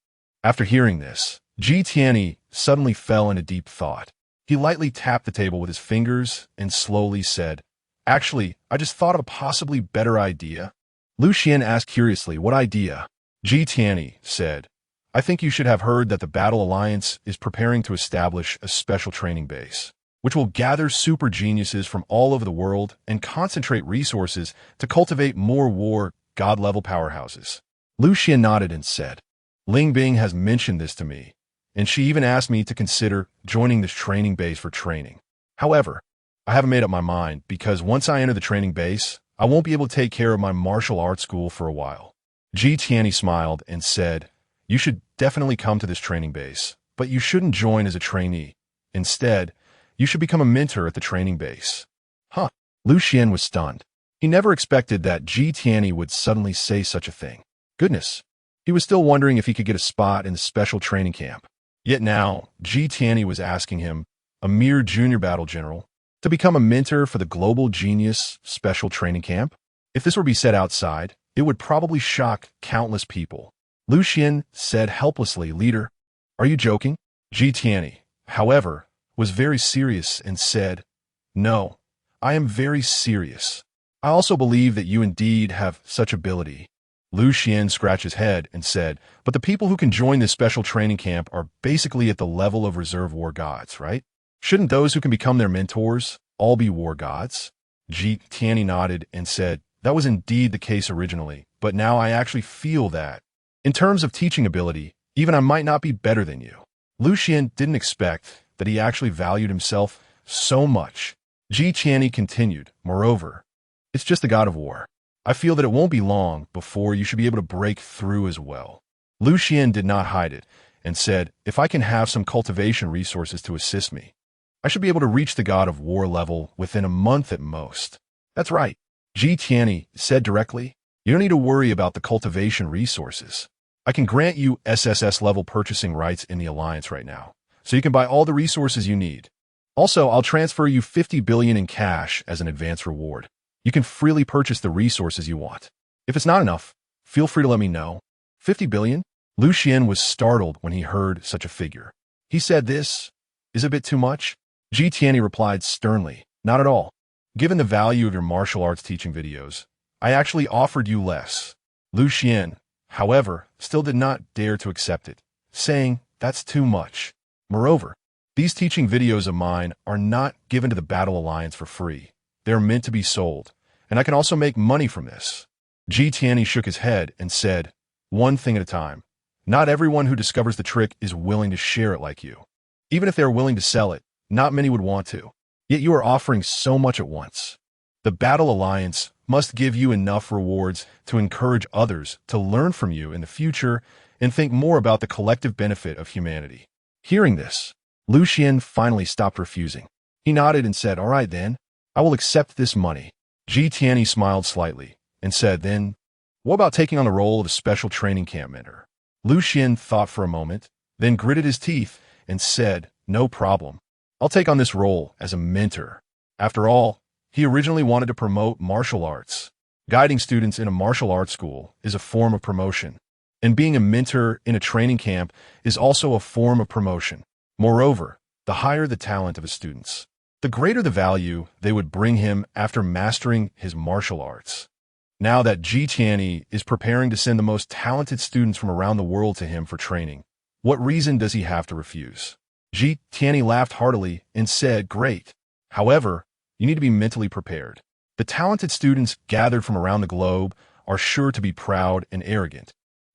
After hearing this, Ji Tiany suddenly fell into deep thought. He lightly tapped the table with his fingers and slowly said, "Actually, I just thought of a possibly better idea." Xuan asked curiously, "What idea?" Ji Tiany said, "I think you should have heard that the Battle Alliance is preparing to establish a special training base, which will gather super geniuses from all over the world and concentrate resources to cultivate more war god-level powerhouses." Xuan nodded and said, Ling Bing has mentioned this to me, and she even asked me to consider joining this training base for training. However, I haven't made up my mind because once I enter the training base, I won't be able to take care of my martial arts school for a while. Ji Tianyi smiled and said, you should definitely come to this training base, but you shouldn't join as a trainee. Instead, you should become a mentor at the training base. Huh. Lu Xian was stunned. He never expected that Ji Tianyi would suddenly say such a thing. Goodness. He was still wondering if he could get a spot in the special training camp. Yet now, Ji Tianyi was asking him, a mere junior battle general, to become a mentor for the Global Genius Special Training Camp? If this were to be said outside, it would probably shock countless people. Lu Xian said helplessly, Leader, are you joking? Ji Tianyi, however, was very serious and said, No, I am very serious. I also believe that you indeed have such ability. Lu Xian scratched his head and said, but the people who can join this special training camp are basically at the level of reserve war gods, right? Shouldn't those who can become their mentors all be war gods? Ji Tianyi nodded and said, that was indeed the case originally, but now I actually feel that. In terms of teaching ability, even I might not be better than you. Lu Xian didn't expect that he actually valued himself so much. Ji Tianyi continued, moreover, it's just the god of war. I feel that it won't be long before you should be able to break through as well. Lu Xian did not hide it and said, if I can have some cultivation resources to assist me, I should be able to reach the god of war level within a month at most. That's right. Ji Tianyi said directly, you don't need to worry about the cultivation resources. I can grant you SSS level purchasing rights in the Alliance right now, so you can buy all the resources you need. Also, I'll transfer you 50 billion in cash as an advance reward. You can freely purchase the resources you want. If it's not enough, feel free to let me know. 50 billion? Lu Xian was startled when he heard such a figure. He said, this is a bit too much? Ji Tianyi replied sternly, not at all. Given the value of your martial arts teaching videos, I actually offered you less. Lu Xian, however, still did not dare to accept it, saying, that's too much. Moreover, these teaching videos of mine are not given to the Battle Alliance for free. They're meant to be sold, and I can also make money from this. Ji Tianyi shook his head and said, one thing at a time. Not everyone who discovers the trick is willing to share it like you. Even if they are willing to sell it, not many would want to. Yet you are offering so much at once. The Battle Alliance must give you enough rewards to encourage others to learn from you in the future and think more about the collective benefit of humanity. Hearing this, Lu Xian finally stopped refusing. He nodded and said, all right then, I will accept this money. Ji Tianyi smiled slightly and said, then, what about taking on the role of a special training camp mentor? Lu Xian thought for a moment, then gritted his teeth and said, no problem. I'll take on this role as a mentor. After all, he originally wanted to promote martial arts. Guiding students in a martial arts school is a form of promotion, and being a mentor in a training camp is also a form of promotion. Moreover, the higher the talent of his students, the greater the value they would bring him after mastering his martial arts. Now that Ji Tianyi is preparing to send the most talented students from around the world to him for training, what reason does he have to refuse? Ji Tianyi laughed heartily and said, great. However, you need to be mentally prepared. The talented students gathered from around the globe are sure to be proud and arrogant,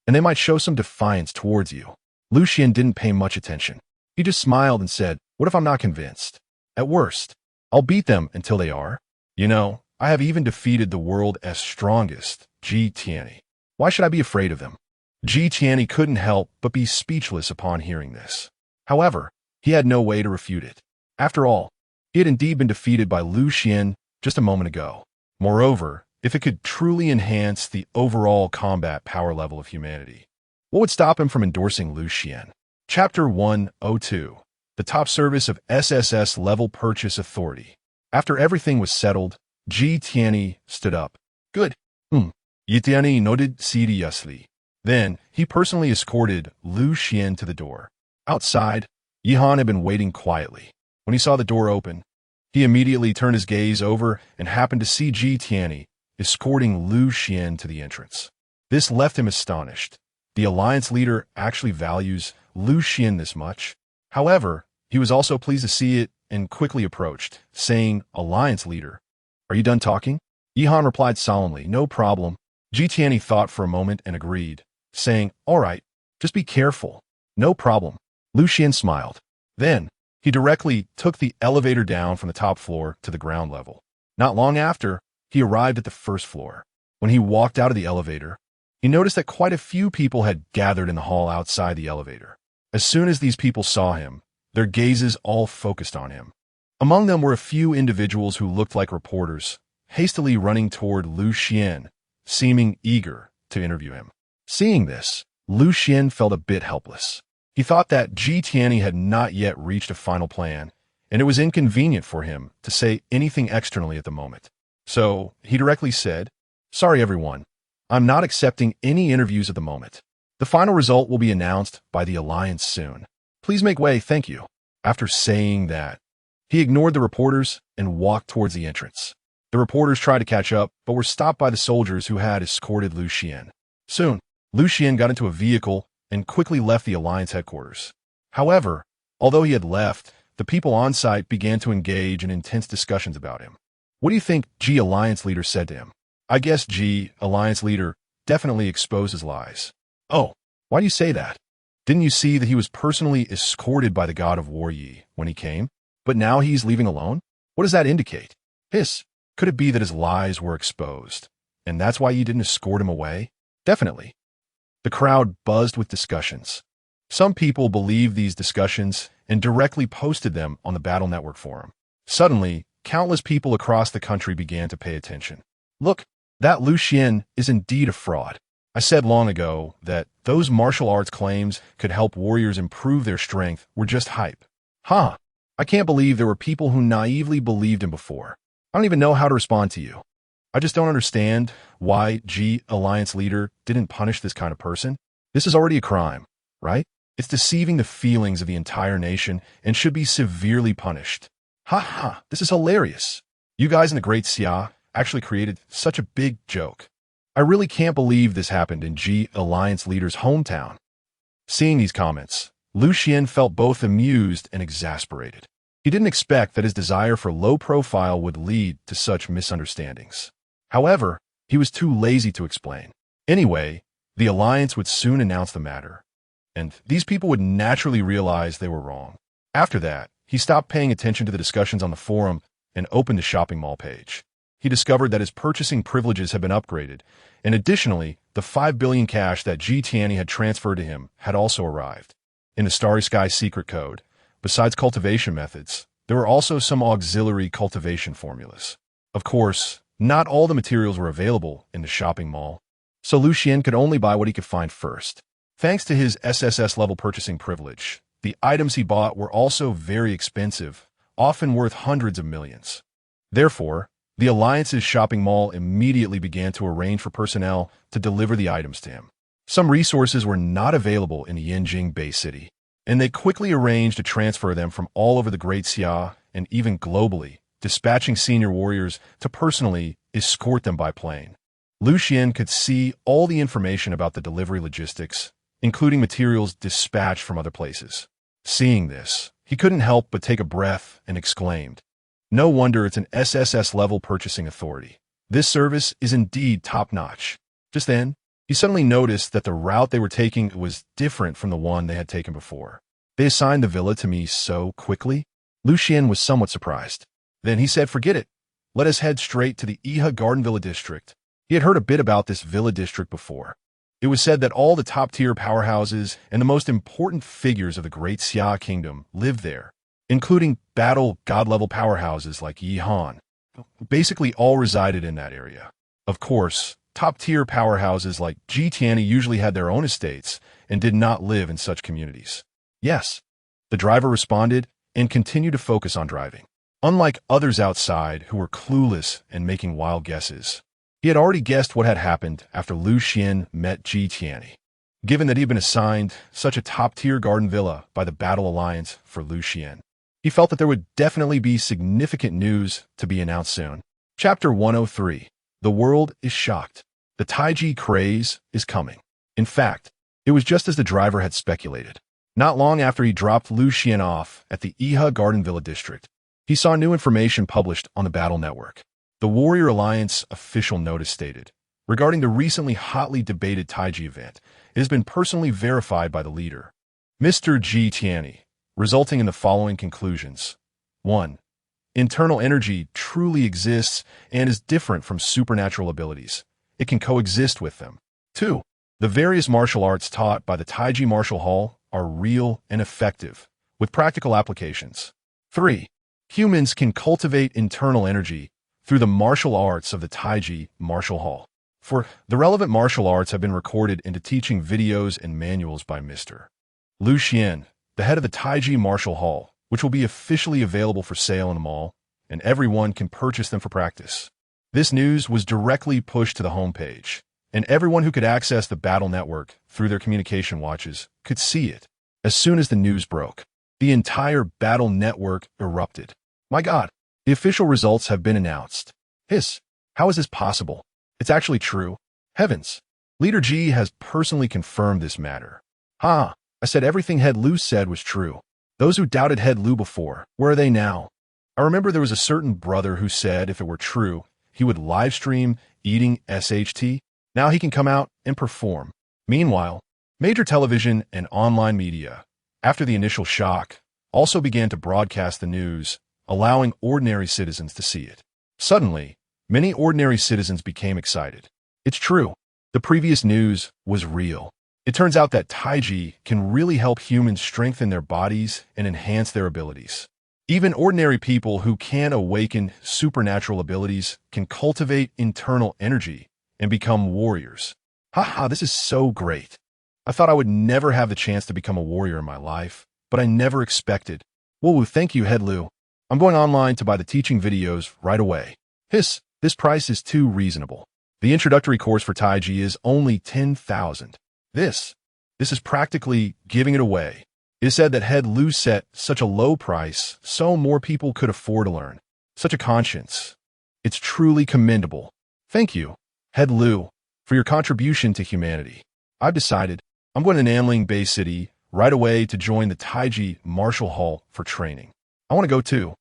and they might show some defiance towards you. Lu Xian didn't pay much attention. He just smiled and said, what if I'm not convinced? At worst, I'll beat them until they are. You know, I have even defeated the world's strongest, Ji Tianyi. Why should I be afraid of them? Ji Tianyi couldn't help but be speechless upon hearing this. However, he had no way to refute it. After all, he had indeed been defeated by Lu Xian just a moment ago. Moreover, if it could truly enhance the overall combat power level of humanity, what would stop him from endorsing Lu Xian? Chapter 102. The top service of SSS level purchase authority. After everything was settled, Ji Tianyi stood up. Good. Yi Tianyi nodded seriously. Then, he personally escorted Lu Xian to the door. Outside, Yihan had been waiting quietly. When he saw the door open, he immediately turned his gaze over and happened to see Ji Tianyi escorting Lu Xian to the entrance. This left him astonished. The Alliance leader actually values Lu Xian this much. However, he was also pleased to see it and quickly approached, saying, Alliance leader, are you done talking? Yihan replied solemnly, no problem. Ji Tianyi thought for a moment and agreed, saying, all right, Just be careful. No problem. Lucian smiled. Then, he directly took the elevator down from the top floor to the ground level. Not long after, he arrived at the first floor. When he walked out of the elevator, he noticed that quite a few people had gathered in the hall outside the elevator. As soon as these people saw him, their gazes all focused on him. Among them were a few individuals who looked like reporters, hastily running toward Lucian, seeming eager to interview him. Seeing this, Lucian felt a bit helpless. He thought that Tianyi had not yet reached a final plan, and it was inconvenient for him to say anything externally at the moment. So, he directly said, "Sorry everyone, I'm not accepting any interviews at the moment. The final result will be announced by the Alliance soon. Please make way, thank you." After saying that, he ignored the reporters and walked towards the entrance. The reporters tried to catch up, but were stopped by the soldiers who had escorted Lucian. Soon, Lucian got into a vehicle and quickly left the Alliance headquarters. However, although he had left, the people on site began to engage in intense discussions about him. What do you think G Alliance leader said to him? I guess G Alliance leader definitely exposed his lies. Oh, why do you say that? Didn't you see that he was personally escorted by the god of war Yi when he came? But now he's leaving alone? What does that indicate? Could it be that his lies were exposed, and that's why you didn't escort him away? Definitely. The crowd buzzed with discussions. Some people believed these discussions and directly posted them on the Battle Network forum. Suddenly, countless people across the country began to pay attention. Look, that Lucian is indeed a fraud. I said long ago that those martial arts claims could help warriors improve their strength were just hype. I can't believe there were people who naively believed him before. I don't even know how to respond to you. I just don't understand why G Alliance leader didn't punish this kind of person. This is already a crime, right? It's deceiving the feelings of the entire nation and should be severely punished. This is hilarious. You guys in the Great Xia actually created such a big joke. I really can't believe this happened in G Alliance leader's hometown. Seeing these comments, Lucian felt both amused and exasperated. He didn't expect that his desire for low profile would lead to such misunderstandings. However, he was too lazy to explain. Anyway, the Alliance would soon announce the matter, and these people would naturally realize they were wrong. After that, he stopped paying attention to the discussions on the forum and opened the shopping mall page. He discovered that his purchasing privileges had been upgraded, and additionally, the 5 billion cash that Tianyi had transferred to him had also arrived. In the Starry Sky secret code, besides cultivation methods, there were also some auxiliary cultivation formulas. Of course, not all the materials were available in the shopping mall, so Lucian could only buy what he could find first. Thanks to his SSS-level purchasing privilege, the items he bought were also very expensive, often worth hundreds of millions. Therefore, the Alliance's shopping mall immediately began to arrange for personnel to deliver the items to him. Some resources were not available in the Yinjing Bay City, and they quickly arranged to transfer them from all over the Great Xia and even globally, dispatching senior warriors to personally escort them by plane. Lucian could see all the information about the delivery logistics, including materials dispatched from other places. Seeing this, he couldn't help but take a breath and exclaimed, "No wonder it's an SSS-level purchasing authority. This service is indeed top-notch." Just then, he suddenly noticed that the route they were taking was different from the one they had taken before. They assigned the villa to me so quickly? Lucian was somewhat surprised. Then he said, "Forget it. Let us head straight to the Iha Garden Villa District." He had heard a bit about this villa district before. It was said that all the top-tier powerhouses and the most important figures of the Great Xia Kingdom lived there, including battle god-level powerhouses like Yi Han. Basically all resided in that area. Of course, top-tier powerhouses like Tianyi usually had their own estates and did not live in such communities. Yes, the driver responded and continued to focus on driving. Unlike others outside who were clueless and making wild guesses, he had already guessed what had happened after Lucian met Tianyi. Given that he had been assigned such a top-tier garden villa by the Battle Alliance for Lucian, he felt that there would definitely be significant news to be announced soon. Chapter 103. The world is shocked. The Tai Chi craze is coming. In fact, it was just as the driver had speculated. Not long after he dropped Lucian off at the Iha Garden Villa District, he saw new information published on the Battle Network. The Warrior Alliance official notice stated, regarding the recently hotly debated Tai Chi event, It has been personally verified by the leader, Mr. G. Tianyi, resulting in the following conclusions. 1. Internal energy truly exists and is different from supernatural abilities. It can coexist with them. 2. The various martial arts taught by the Tai Chi Martial Hall are real and effective, with practical applications. 3. Humans can cultivate internal energy through the martial arts of the Tai Chi Martial Hall. 4. The relevant martial arts have been recorded into teaching videos and manuals by Mr. Xuan, the head of the Tai Chi Martial Hall, which will be officially available for sale in the mall, and everyone can purchase them for practice. This news was directly pushed to the homepage, and everyone who could access the Battle Network through their communication watches could see it. As soon as the news broke, the entire Battle Network erupted. My God, the official results have been announced. How is this possible? It's actually true. Heavens. Leader G has personally confirmed this matter. I said everything Head Lu said was true. Those who doubted Head Lu before, where are they now? I remember there was a certain brother who said if it were true, he would live stream eating SHT. Now he can come out and perform. Meanwhile, major television and online media, after the initial shock, also began to broadcast the news, allowing ordinary citizens to see it. Suddenly, many ordinary citizens became excited. It's true. The previous news was real. It turns out that Tai Chi can really help humans strengthen their bodies and enhance their abilities. Even ordinary people who can awaken supernatural abilities can cultivate internal energy and become warriors. This is so great. I thought I would never have the chance to become a warrior in my life, but I never expected. Whoa, thank you, Head Lu. I'm going online to buy the teaching videos right away. This price is too reasonable. The introductory course for Tai Chi is only 10,000. This is practically giving it away. It is said that Head Lu set such a low price so more people could afford to learn. Such a conscience. It's truly commendable. Thank you, Head Lu, for your contribution to humanity. I've decided I'm going to Nanling Bay City right away to join the Tai Chi Martial Hall for training. I want to go too.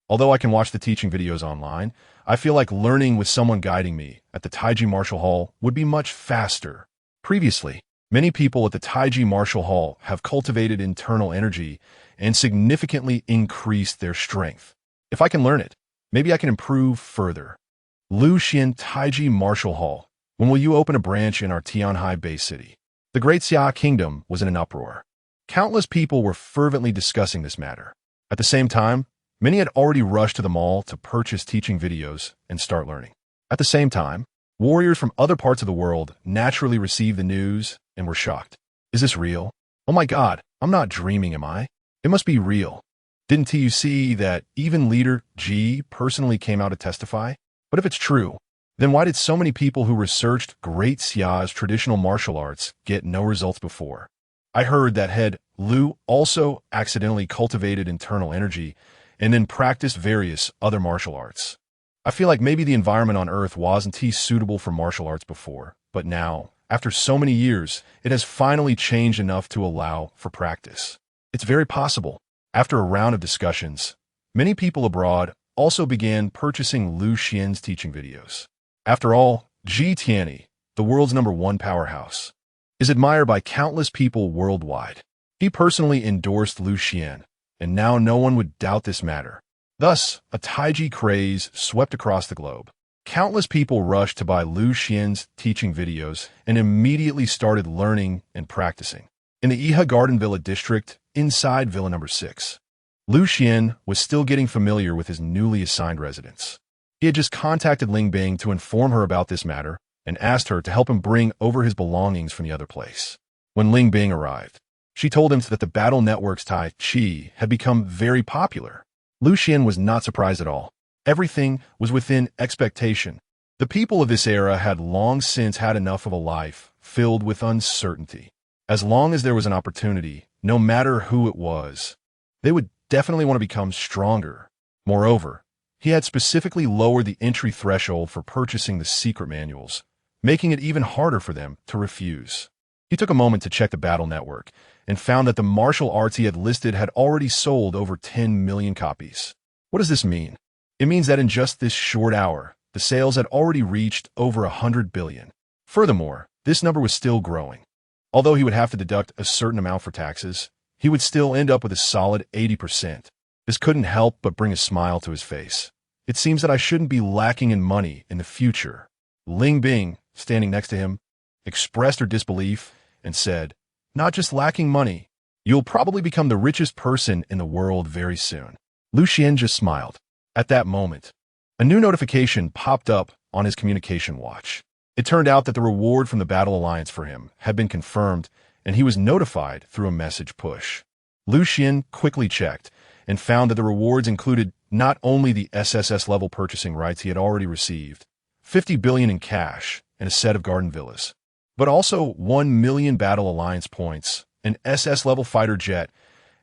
Although I can watch the teaching videos online, I feel like learning with someone guiding me at the Tai Chi Martial Hall would be much faster. Previously, many people at the Tai Chi Martial Hall have cultivated internal energy and significantly increased their strength. If I can learn it, maybe I can improve further. Luxian Tai Chi Martial Hall. When will you open a branch in our Tianhai Bay City? The Great Xia Kingdom was in an uproar. Countless people were fervently discussing this matter. At the same time, many had already rushed to the mall to purchase teaching videos and start learning. At the same time, warriors from other parts of the world naturally received the news and were shocked. Is this real? Oh my God, I'm not dreaming, am I? It must be real. Didn't you see that even Leader G personally came out to testify? But if it's true, then why did so many people who researched Great Xia's traditional martial arts get no results before? I heard that Head Lu also accidentally cultivated internal energy and then practiced various other martial arts. I feel like maybe the environment on Earth wasn't suitable for martial arts before, but now, after so many years, it has finally changed enough to allow for practice. It's very possible. After a round of discussions, many people abroad also began purchasing Lu Xian's teaching videos. After all, G Tianyi, the world's #1 powerhouse, is admired by countless people worldwide. He personally endorsed Lu Xian, and now no one would doubt this matter. Thus, a Tai Chi craze swept across the globe. Countless people rushed to buy Lu Xian's teaching videos and immediately started learning and practicing. In the Iha Garden Villa district, inside Villa number 6, Lu Xian was still getting familiar with his newly assigned residence. He had just contacted Ling Bing to inform her about this matter and asked her to help him bring over his belongings from the other place. When Ling Bing arrived, she told him that the Battle Network's Tai Chi had become very popular. Lu Xian was not surprised at all. Everything was within expectation. The people of this era had long since had enough of a life filled with uncertainty. As long as there was an opportunity, no matter who it was, they would definitely want to become stronger. Moreover, he had specifically lowered the entry threshold for purchasing the secret manuals, making it even harder for them to refuse. He took a moment to check the Battle Network and found that the martial arts he had listed had already sold over 10 million copies. What does this mean? It means that in just this short hour, the sales had already reached over 100 billion. Furthermore, this number was still growing. Although he would have to deduct a certain amount for taxes, he would still end up with a solid 80%. This couldn't help but bring a smile to his face. It seems that I shouldn't be lacking in money in the future. Ling Bing, standing next to him, expressed her disbelief and said, "Not just lacking money. You'll probably become the richest person in the world very soon." Lu Xian just smiled. At that moment, a new notification popped up on his communication watch. It turned out that the reward from the Battle Alliance for him had been confirmed, and he was notified through a message push. Lu Xian quickly checked and found that the rewards included not only the SSS-level purchasing rights he had already received, 50 billion in cash and a set of garden villas, but also 1 million Battle Alliance points, an SS-level fighter jet,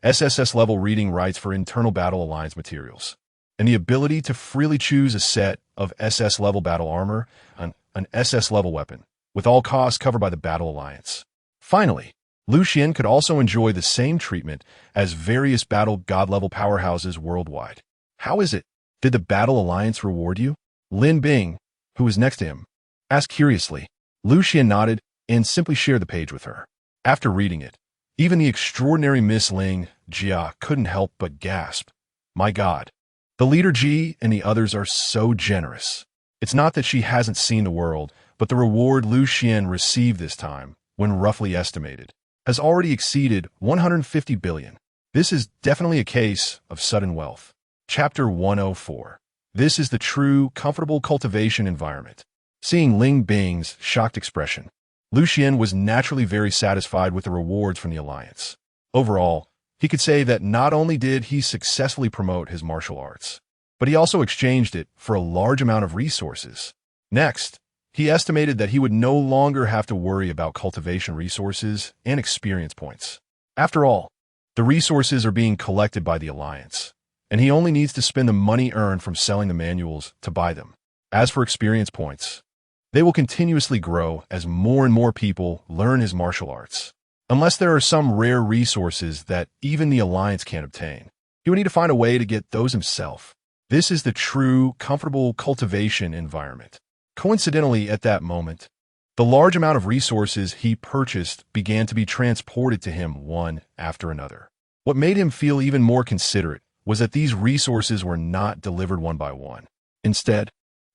SSS-level reading rights for internal Battle Alliance materials, and the ability to freely choose a set of SS-level battle armor, an SS-level weapon, with all costs covered by the Battle Alliance. Finally, Lu Xian could also enjoy the same treatment as various Battle God-level powerhouses worldwide. How is it? Did the Battle Alliance reward you? Lin Bing, who was next to him, asked curiously. Lu Xian nodded and simply shared the page with her. After reading it, even the extraordinary Miss Ling Jia couldn't help but gasp. My God, the leader Ji and the others are so generous. It's not that she hasn't seen the world, but the reward Lu Xian received this time, when roughly estimated, has already exceeded 150 billion. This is definitely a case of sudden wealth. Chapter 104. This is the true, comfortable cultivation environment. Seeing Ling Bing's shocked expression, Lu Xian was naturally very satisfied with the rewards from the Alliance. Overall, he could say that not only did he successfully promote his martial arts, but he also exchanged it for a large amount of resources. Next, he estimated that he would no longer have to worry about cultivation resources and experience points. After all, the resources are being collected by the Alliance, and he only needs to spend the money earned from selling the manuals to buy them. As for experience points, they will continuously grow as more and more people learn his martial arts. Unless there are some rare resources that even the Alliance can't obtain, he would need to find a way to get those himself. This is the true, comfortable cultivation environment. Coincidentally, at that moment, the large amount of resources he purchased began to be transported to him one after another. What made him feel even more considerate was that these resources were not delivered one by one. Instead,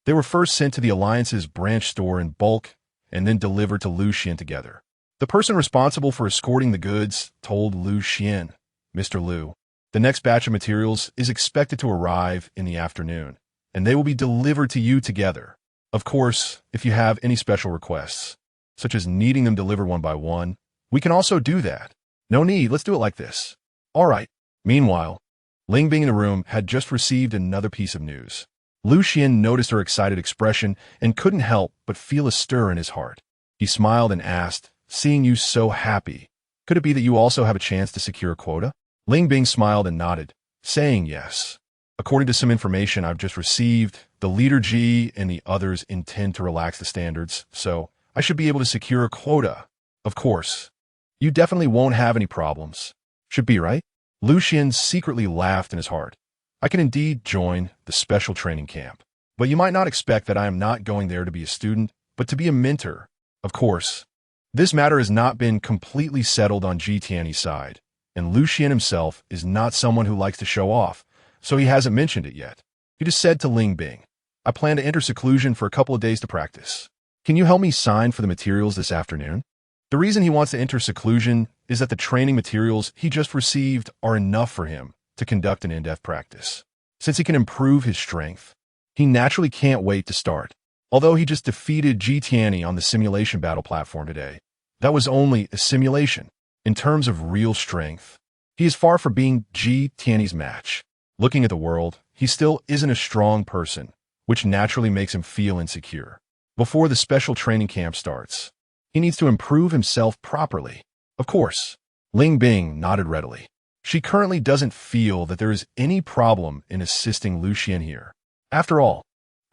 they were first sent to the Alliance's branch store in bulk and then delivered to Lu Xian together. The person responsible for escorting the goods told Lu Xian, "Mr. Lu, the next batch of materials is expected to arrive in the afternoon, and they will be delivered to you together. Of course, if you have any special requests, such as needing them delivered one by one, we can also do that. No need, let's do it like this." All right. Meanwhile, Ling Bing in the room had just received another piece of news. Lu Xian noticed her excited expression and couldn't help but feel a stir in his heart. He smiled and asked, "Seeing you so happy, could it be that you also have a chance to secure a quota?" Ling Bing smiled and nodded, saying yes. "According to some information I've just received, the leader Ji and the others intend to relax the standards, so I should be able to secure a quota. Of course, you definitely won't have any problems. Should be, right?" Lu Xian secretly laughed in his heart. "I can indeed join the special training camp, but you might not expect that I am not going there to be a student, but to be a mentor. Of course, this matter has not been completely settled on Ji Tiany's side, and Lu Xian himself is not someone who likes to show off, so he hasn't mentioned it yet. He just said to Ling Bing, I plan to enter seclusion for a couple of days to practice. Can you help me sign for the materials this afternoon?" The reason he wants to enter seclusion is that the training materials he just received are enough for him to conduct an in-depth practice. Since he can improve his strength, he naturally can't wait to start. Although he just defeated Ji Tiany on the simulation battle platform today, that was only a simulation. In terms of real strength, he is far from being Ji Tiany's match. Looking at the world, he still isn't a strong person, which naturally makes him feel insecure. Before the special training camp starts, he needs to improve himself properly. Of course, Ling Bing nodded readily. She currently doesn't feel that there is any problem in assisting Lu Xian here. After all,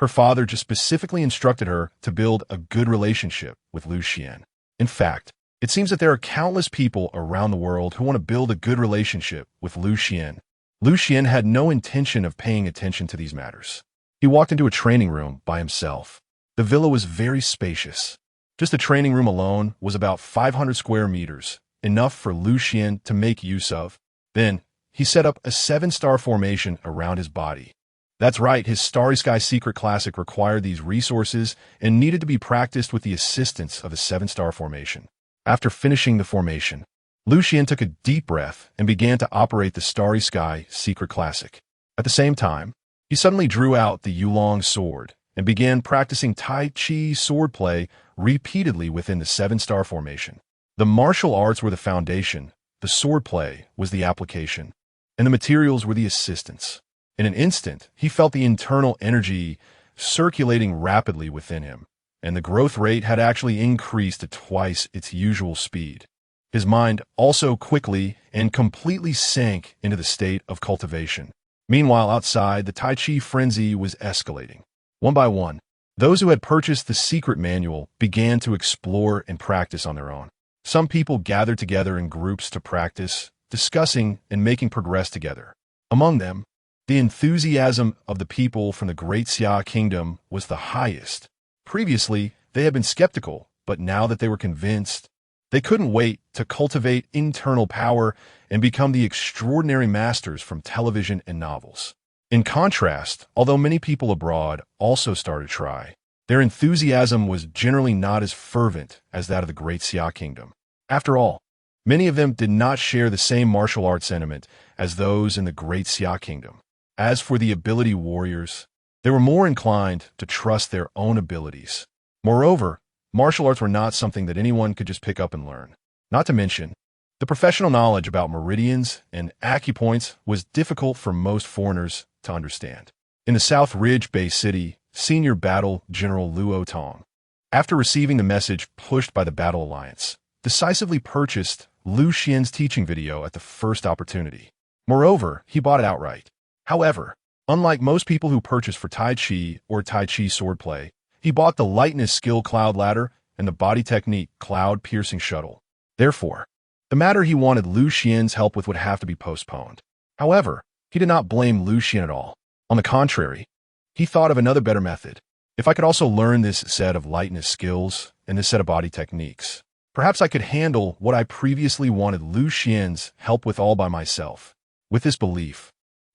her father just specifically instructed her to build a good relationship with Lu Xian. In fact, it seems that there are countless people around the world who want to build a good relationship with Lu Xian. Lu Xian had no intention of paying attention to these matters. He walked into a training room by himself. The villa was very spacious. Just the training room alone was about 500 square meters, enough for Xuan to make use of. Then, he set up a 7-star formation around his body. That's right, his Starry Sky Secret Classic required these resources and needed to be practiced with the assistance of a 7-star formation. After finishing the formation, Xuan took a deep breath and began to operate the Starry Sky Secret Classic. At the same time, he suddenly drew out the Yulong sword and began practicing Tai Chi swordplay repeatedly within the 7-star formation. The martial arts were the foundation, the swordplay was the application, and the materials were the assistants. In an instant, he felt the internal energy circulating rapidly within him, and the growth rate had actually increased to twice its usual speed. His mind also quickly and completely sank into the state of cultivation. Meanwhile, outside, the Tai Chi frenzy was escalating. One by one, those who had purchased the secret manual began to explore and practice on their own. Some people gathered together in groups to practice, discussing and making progress together. Among them, the enthusiasm of the people from the Great Xia Kingdom was the highest. Previously, they had been skeptical, but now that they were convinced, they couldn't wait to cultivate internal power and become the extraordinary masters from television and novels. In contrast, although many people abroad also started to try, their enthusiasm was generally not as fervent as that of the Great Xia Kingdom. After all, many of them did not share the same martial arts sentiment as those in the Great Xia Kingdom. As for the ability warriors, they were more inclined to trust their own abilities. Moreover, martial arts were not something that anyone could just pick up and learn. Not to mention, the professional knowledge about meridians and acupoints was difficult for most foreigners to understand. In the South Ridge-based city, Senior Battle General Luo Tong, after receiving the message pushed by the Battle Alliance, decisively purchased Xuan's teaching video at the first opportunity. Moreover, he bought it outright. However, unlike most people who purchase for Tai Chi or Tai Chi swordplay, he bought the lightness skill Cloud Ladder and the body technique Cloud Piercing Shuttle. Therefore, the matter he wanted Xuan's help with would have to be postponed. However, he did not blame Xuan at all. On the contrary, he thought of another better method. If I could also learn this set of lightness skills and this set of body techniques, perhaps I could handle what I previously wanted Xuan's help with all by myself. With this belief,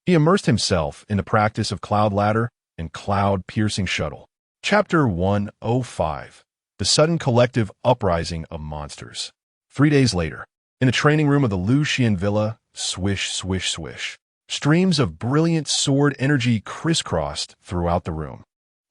he immersed himself in the practice of Cloud Ladder and Cloud Piercing Shuttle. Chapter 105. The Sudden Collective Uprising of Monsters. 3 days later, in the training room of the Xuan Villa, swish, swish, swish. Streams of brilliant sword energy crisscrossed throughout the room.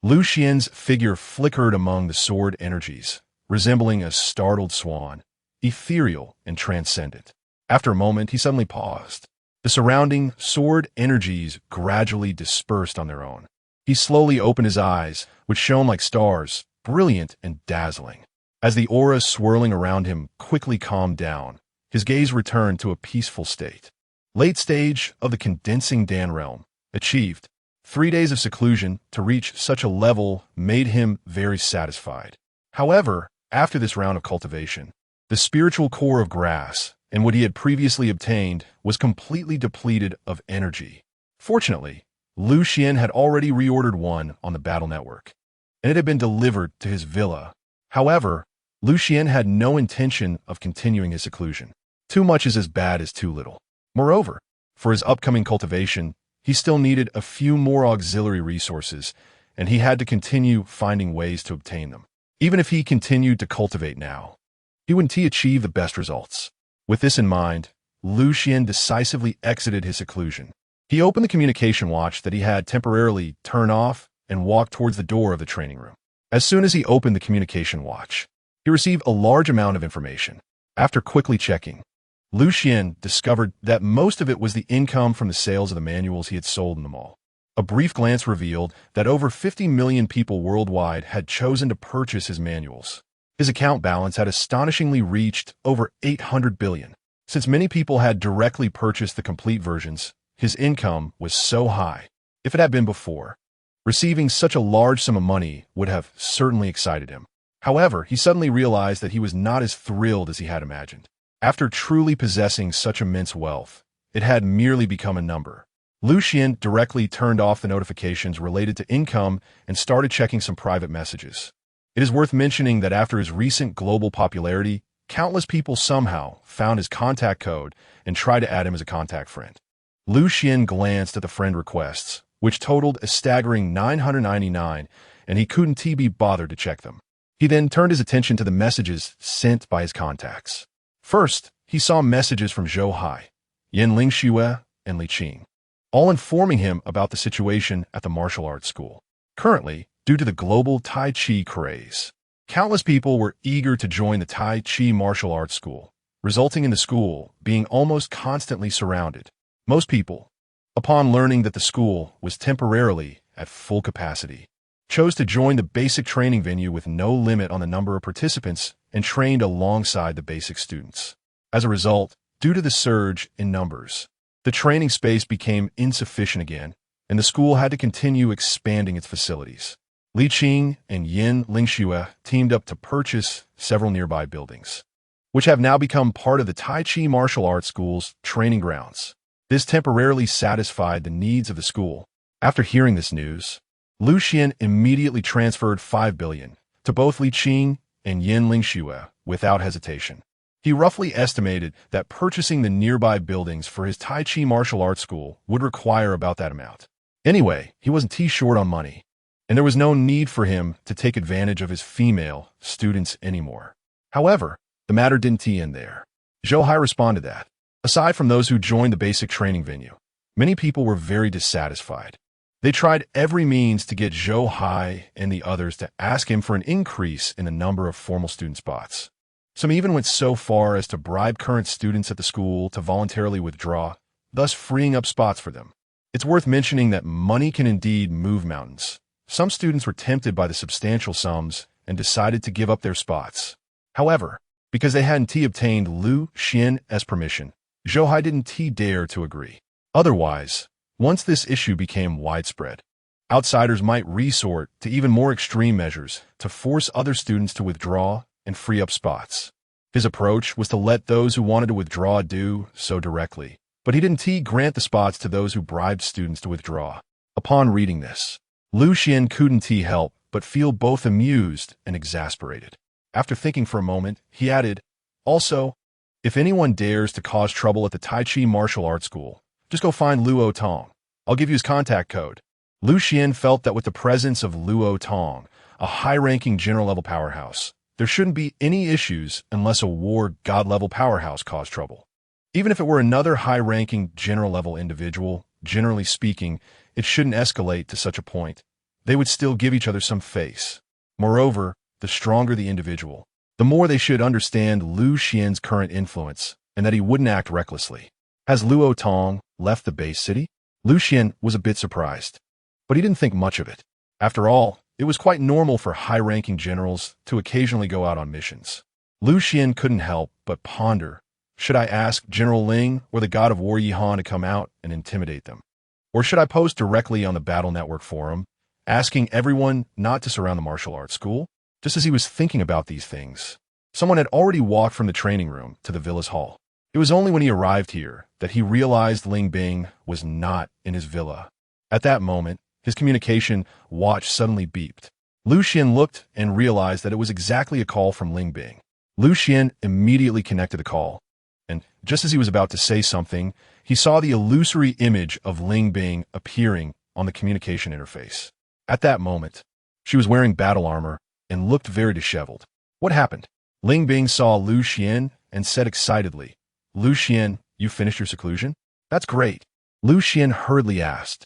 Xuan's figure flickered among the sword energies, resembling a startled swan, ethereal and transcendent. After a moment, he suddenly paused. The surrounding sword energies gradually dispersed on their own. He slowly opened his eyes, which shone like stars, brilliant and dazzling. As the aura swirling around him quickly calmed down, his gaze returned to a peaceful state. Late stage of the condensing Dan realm, achieved. 3 days of seclusion to reach such a level made him very satisfied. However, after this round of cultivation, the spiritual core of grass and what he had previously obtained was completely depleted of energy. Fortunately, Xuan had already reordered one on the battle network, and it had been delivered to his villa. However, Xuan had no intention of continuing his seclusion. Too much is as bad as too little. Moreover, for his upcoming cultivation, he still needed a few more auxiliary resources, and he had to continue finding ways to obtain them. Even if he continued to cultivate now, he wouldn't achieve the best results. With this in mind, Xuan decisively exited his seclusion. He opened the communication watch that he had temporarily turned off and walked towards the door of the training room. As soon as he opened the communication watch, he received a large amount of information. After quickly checking, Xuan discovered that most of it was the income from the sales of the manuals he had sold in the mall. A brief glance revealed that over 50 million people worldwide had chosen to purchase his manuals. His account balance had astonishingly reached over 800 billion. Since many people had directly purchased the complete versions, his income was so high. If it had been before, receiving such a large sum of money would have certainly excited him. However, he suddenly realized that he was not as thrilled as he had imagined. After truly possessing such immense wealth, it had merely become a number. Xuan directly turned off the notifications related to income and started checking some private messages. It is worth mentioning that after his recent global popularity, countless people somehow found his contact code and tried to add him as a contact friend. Lu Xian glanced at the friend requests, which totaled a staggering 999, and he couldn't be bothered to check them. He then turned his attention to the messages sent by his contacts. First, he saw messages from Zhou Hai, Yin Lingxue, and Li Qing, all informing him about the situation at the martial arts school. Currently, due to the global Tai Chi craze, countless people were eager to join the Tai Chi martial arts school, resulting in the school being almost constantly surrounded. Most people, upon learning that the school was temporarily at full capacity, chose to join the basic training venue with no limit on the number of participants and trained alongside the basic students. As a result, due to the surge in numbers, the training space became insufficient again, and the school had to continue expanding its facilities. Li Qing and Yin Lingxue teamed up to purchase several nearby buildings, which have now become part of the Tai Chi martial arts school's training grounds. This temporarily satisfied the needs of the school. After hearing this news, Lu Xian immediately transferred 5 billion to both Li Qing and Yin Lingxue without hesitation. He roughly estimated that purchasing the nearby buildings for his Tai Chi martial arts school would require about that amount. Anyway, he wasn't too short on money, and there was no need for him to take advantage of his female students anymore. However, the matter didn't end there. Zhou Hai responded that, aside from those who joined the basic training venue, many people were very dissatisfied. They tried every means to get Zhou Hai and the others to ask him for an increase in the number of formal student spots. Some even went so far as to bribe current students at the school to voluntarily withdraw, thus freeing up spots for them. It's worth mentioning that money can indeed move mountains. Some students were tempted by the substantial sums and decided to give up their spots. However, because they hadn't obtained Lu Xian's permission, Zhou Hai didn't dare to agree. Otherwise, once this issue became widespread, outsiders might resort to even more extreme measures to force other students to withdraw and free up spots. His approach was to let those who wanted to withdraw do so directly, but he didn't grant the spots to those who bribed students to withdraw. Upon reading this, Lu Xian couldn't help but feel both amused and exasperated. After thinking for a moment, he added, "Also, if anyone dares to cause trouble at the Tai Chi martial arts school, just go find Luo Tong. I'll give you his contact code." Lu Xian felt that with the presence of Luo Tong, a high-ranking general-level powerhouse, there shouldn't be any issues unless a war god-level powerhouse caused trouble. Even if it were another high-ranking general-level individual, generally speaking, it shouldn't escalate to such a point. They would still give each other some face. Moreover, the stronger the individual, the more they should understand Lu Xian's current influence and that he wouldn't act recklessly. Has Luo Tong left the base city? Lu Xian was a bit surprised, but he didn't think much of it. After all, it was quite normal for high-ranking generals to occasionally go out on missions. Lu Xian couldn't help but ponder, should I ask General Ling or the god of war Yihan to come out and intimidate them? Or should I post directly on the Battle Network forum, asking everyone not to surround the martial arts school? Just as he was thinking about these things, someone had already walked from the training room to the villa's hall. It was only when he arrived here that he realized Ling Bing was not in his villa. At that moment, his communication watch suddenly beeped. Lu Xian looked and realized that it was exactly a call from Ling Bing. Lu Xian immediately connected the call, and just as he was about to say something, he saw the illusory image of Ling Bing appearing on the communication interface. At that moment, she was wearing battle armor and looked very disheveled. What happened? Ling Bing saw Lu Xian and said excitedly, "Lu Xian, you finished your seclusion? That's great." Lu Xian hurriedly asked,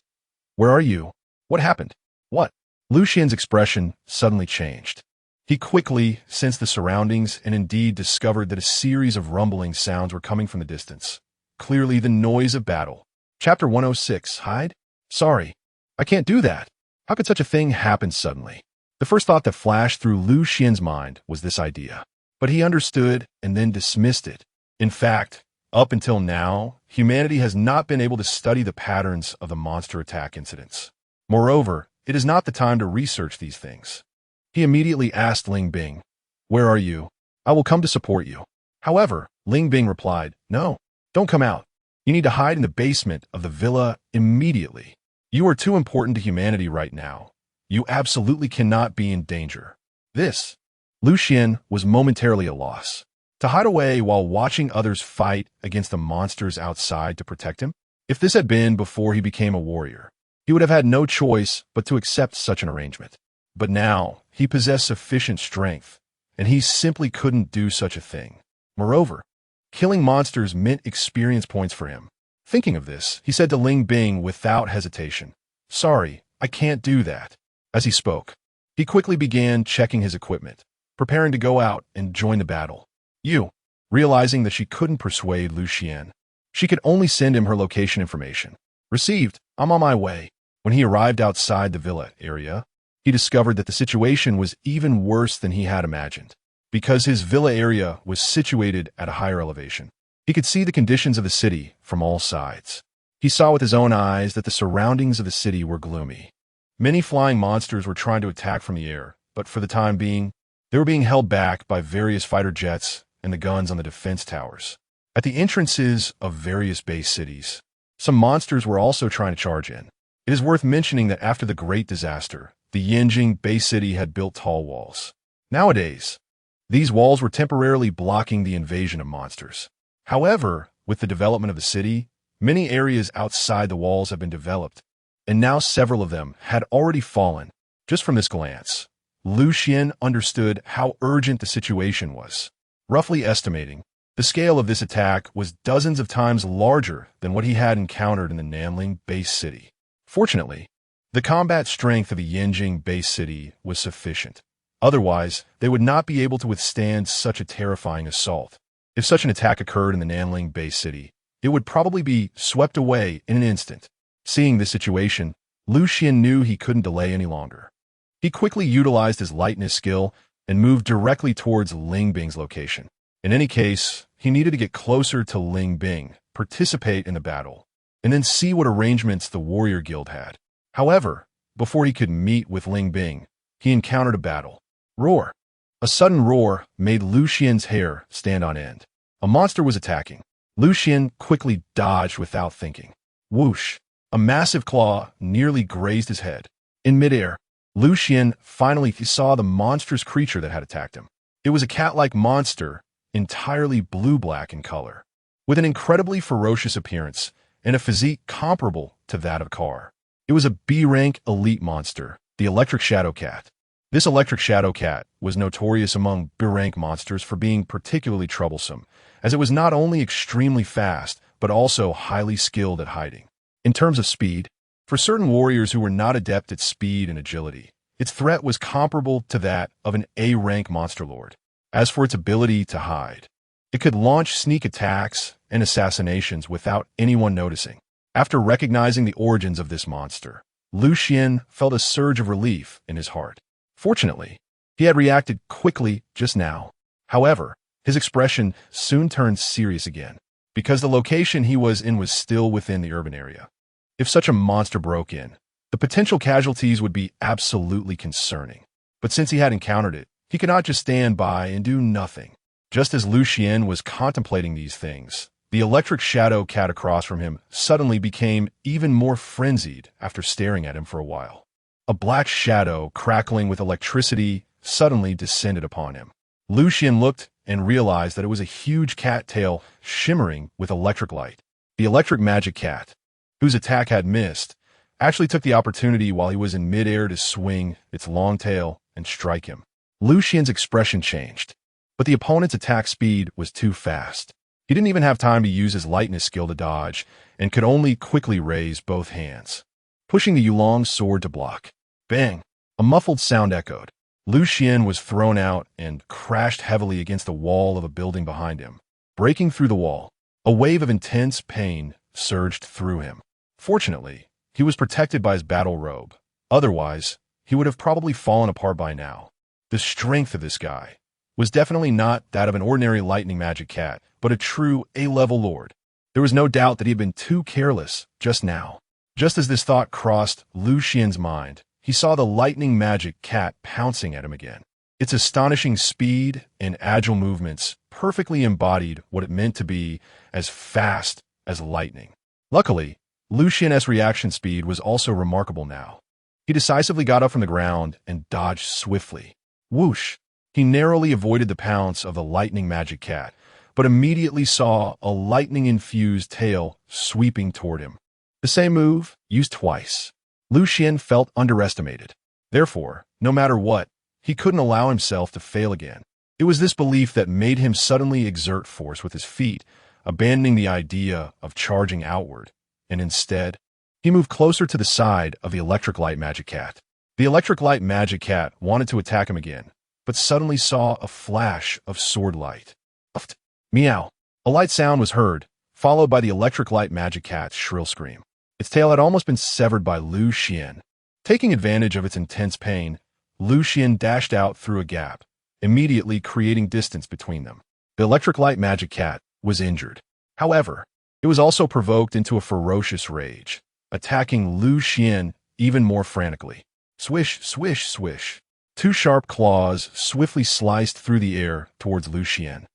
"Where are you? What happened? What?" Lu Xian's expression suddenly changed. He quickly sensed the surroundings and indeed discovered that a series of rumbling sounds were coming from the distance. Clearly the noise of battle. Chapter 106, Hide? Sorry, I can't do that. How could such a thing happen suddenly? The first thought that flashed through Lu Xian's mind was this idea, but he understood and then dismissed it. In fact, up until now, humanity has not been able to study the patterns of the monster attack incidents. Moreover, it is not the time to research these things. He immediately asked Ling Bing, "Where are you? I will come to support you." However, Ling Bing replied, "No, don't come out. You need to hide in the basement of the villa immediately. You are too important to humanity right now. You absolutely cannot be in danger." This, Xuan was momentarily at a loss. To hide away while watching others fight against the monsters outside to protect him? If this had been before he became a warrior, he would have had no choice but to accept such an arrangement. But now, he possessed sufficient strength, and he simply couldn't do such a thing. Moreover, killing monsters meant experience points for him. Thinking of this, he said to Ling Bing without hesitation, "Sorry, I can't do that." As he spoke, he quickly began checking his equipment, preparing to go out and join the battle. Realizing that she couldn't persuade Xuan, she could only send him her location information. Received, I'm on my way. When he arrived outside the villa area, he discovered that the situation was even worse than he had imagined. Because his villa area was situated at a higher elevation, he could see the conditions of the city from all sides. He saw with his own eyes that the surroundings of the city were gloomy. Many flying monsters were trying to attack from the air, but for the time being, they were being held back by various fighter jets and the guns on the defense towers. At the entrances of various base cities, some monsters were also trying to charge in. It is worth mentioning that after the Great Disaster, the Yanjing base city had built tall walls. Nowadays, these walls were temporarily blocking the invasion of monsters. However, with the development of the city, many areas outside the walls have been developed, and now several of them had already fallen. Just from this glance, Xuan understood how urgent the situation was. Roughly estimating, the scale of this attack was dozens of times larger than what he had encountered in the Nanling base city. Fortunately, the combat strength of the Yanjing base city was sufficient. Otherwise, they would not be able to withstand such a terrifying assault. If such an attack occurred in the Nanling base city, it would probably be swept away in an instant. Seeing this situation, Xuan knew he couldn't delay any longer. He quickly utilized his lightness skill and moved directly towards Ling Bing's location. In any case, he needed to get closer to Ling Bing, participate in the battle, and then see what arrangements the warrior guild had. However, before he could meet with Ling Bing, he encountered a battle. Roar! A sudden roar made Xuan's hair stand on end. A monster was attacking. Xuan quickly dodged without thinking. Whoosh! A massive claw nearly grazed his head. In midair, Xuan finally saw the monstrous creature that had attacked him. It was a cat-like monster, entirely blue-black in color, with an incredibly ferocious appearance and a physique comparable to that of a car. It was a B-rank elite monster, the Electric Shadow Cat. This Electric Shadow Cat was notorious among B-rank monsters for being particularly troublesome, as it was not only extremely fast, but also highly skilled at hiding. In terms of speed, for certain warriors who were not adept at speed and agility, its threat was comparable to that of an A-rank monster lord. As for its ability to hide, it could launch sneak attacks and assassinations without anyone noticing. After recognizing the origins of this monster, Xuan felt a surge of relief in his heart. Fortunately, he had reacted quickly just now. However, his expression soon turned serious again, because the location he was in was still within the urban area. If such a monster broke in, the potential casualties would be absolutely concerning. But since he had encountered it, he could not just stand by and do nothing. Just as Xuan was contemplating these things, the Electric Shadow Cat across from him suddenly became even more frenzied after staring at him for a while. A black shadow crackling with electricity suddenly descended upon him. Xuan looked and realized that it was a huge cat tail shimmering with electric light. The Electric Magic Cat, whose attack had missed, actually took the opportunity while he was in midair to swing its long tail and strike him. Xuan's expression changed, but the opponent's attack speed was too fast. He didn't even have time to use his lightness skill to dodge and could only quickly raise both hands, pushing the Yulong's sword to block. Bang! A muffled sound echoed. Xuan was thrown out and crashed heavily against the wall of a building behind him. Breaking through the wall, a wave of intense pain surged through him. Fortunately, he was protected by his battle robe. Otherwise, he would have probably fallen apart by now. The strength of this guy was definitely not that of an ordinary lightning magic cat, but a true A-level lord. There was no doubt that he had been too careless just now. Just as this thought crossed Xuan's mind, he saw the lightning magic cat pouncing at him again. Its astonishing speed and agile movements perfectly embodied what it meant to be as fast as lightning. Luckily, Xuan's reaction speed was also remarkable now. He decisively got up from the ground and dodged swiftly. Whoosh! He narrowly avoided the pounce of the lightning magic cat, but immediately saw a lightning-infused tail sweeping toward him. The same move, used twice. Xuan felt underestimated. Therefore, no matter what, he couldn't allow himself to fail again. It was this belief that made him suddenly exert force with his feet, abandoning the idea of charging outward, and instead, he moved closer to the side of the electric light magic cat. The electric light magic cat wanted to attack him again, but suddenly saw a flash of sword light. Meow. A light sound was heard, followed by the electric light magic cat's shrill scream. Its tail had almost been severed by Xuan. Taking advantage of its intense pain, Xuan dashed out through a gap, immediately creating distance between them. The electric light magic cat was injured. However, it was also provoked into a ferocious rage, attacking Xuan even more frantically. Swish, swish, swish. Two sharp claws swiftly sliced through the air towards Xuan,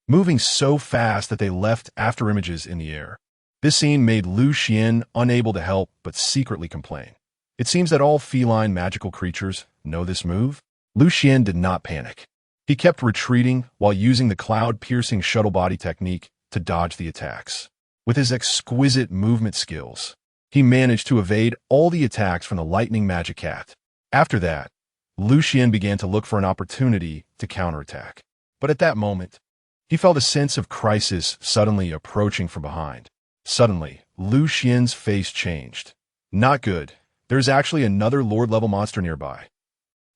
moving so fast that they left afterimages in the air. This scene made Xuan unable to help but secretly complain. It seems that all feline magical creatures know this move. Xuan did not panic. He kept retreating while using the cloud-piercing shuttle body technique to dodge the attacks. With his exquisite movement skills, he managed to evade all the attacks from the lightning magic cat. After that, Xuan began to look for an opportunity to counterattack. But at that moment, he felt a sense of crisis suddenly approaching from behind. Suddenly, Xuan's face changed. Not good. There's actually another Lord-level monster nearby.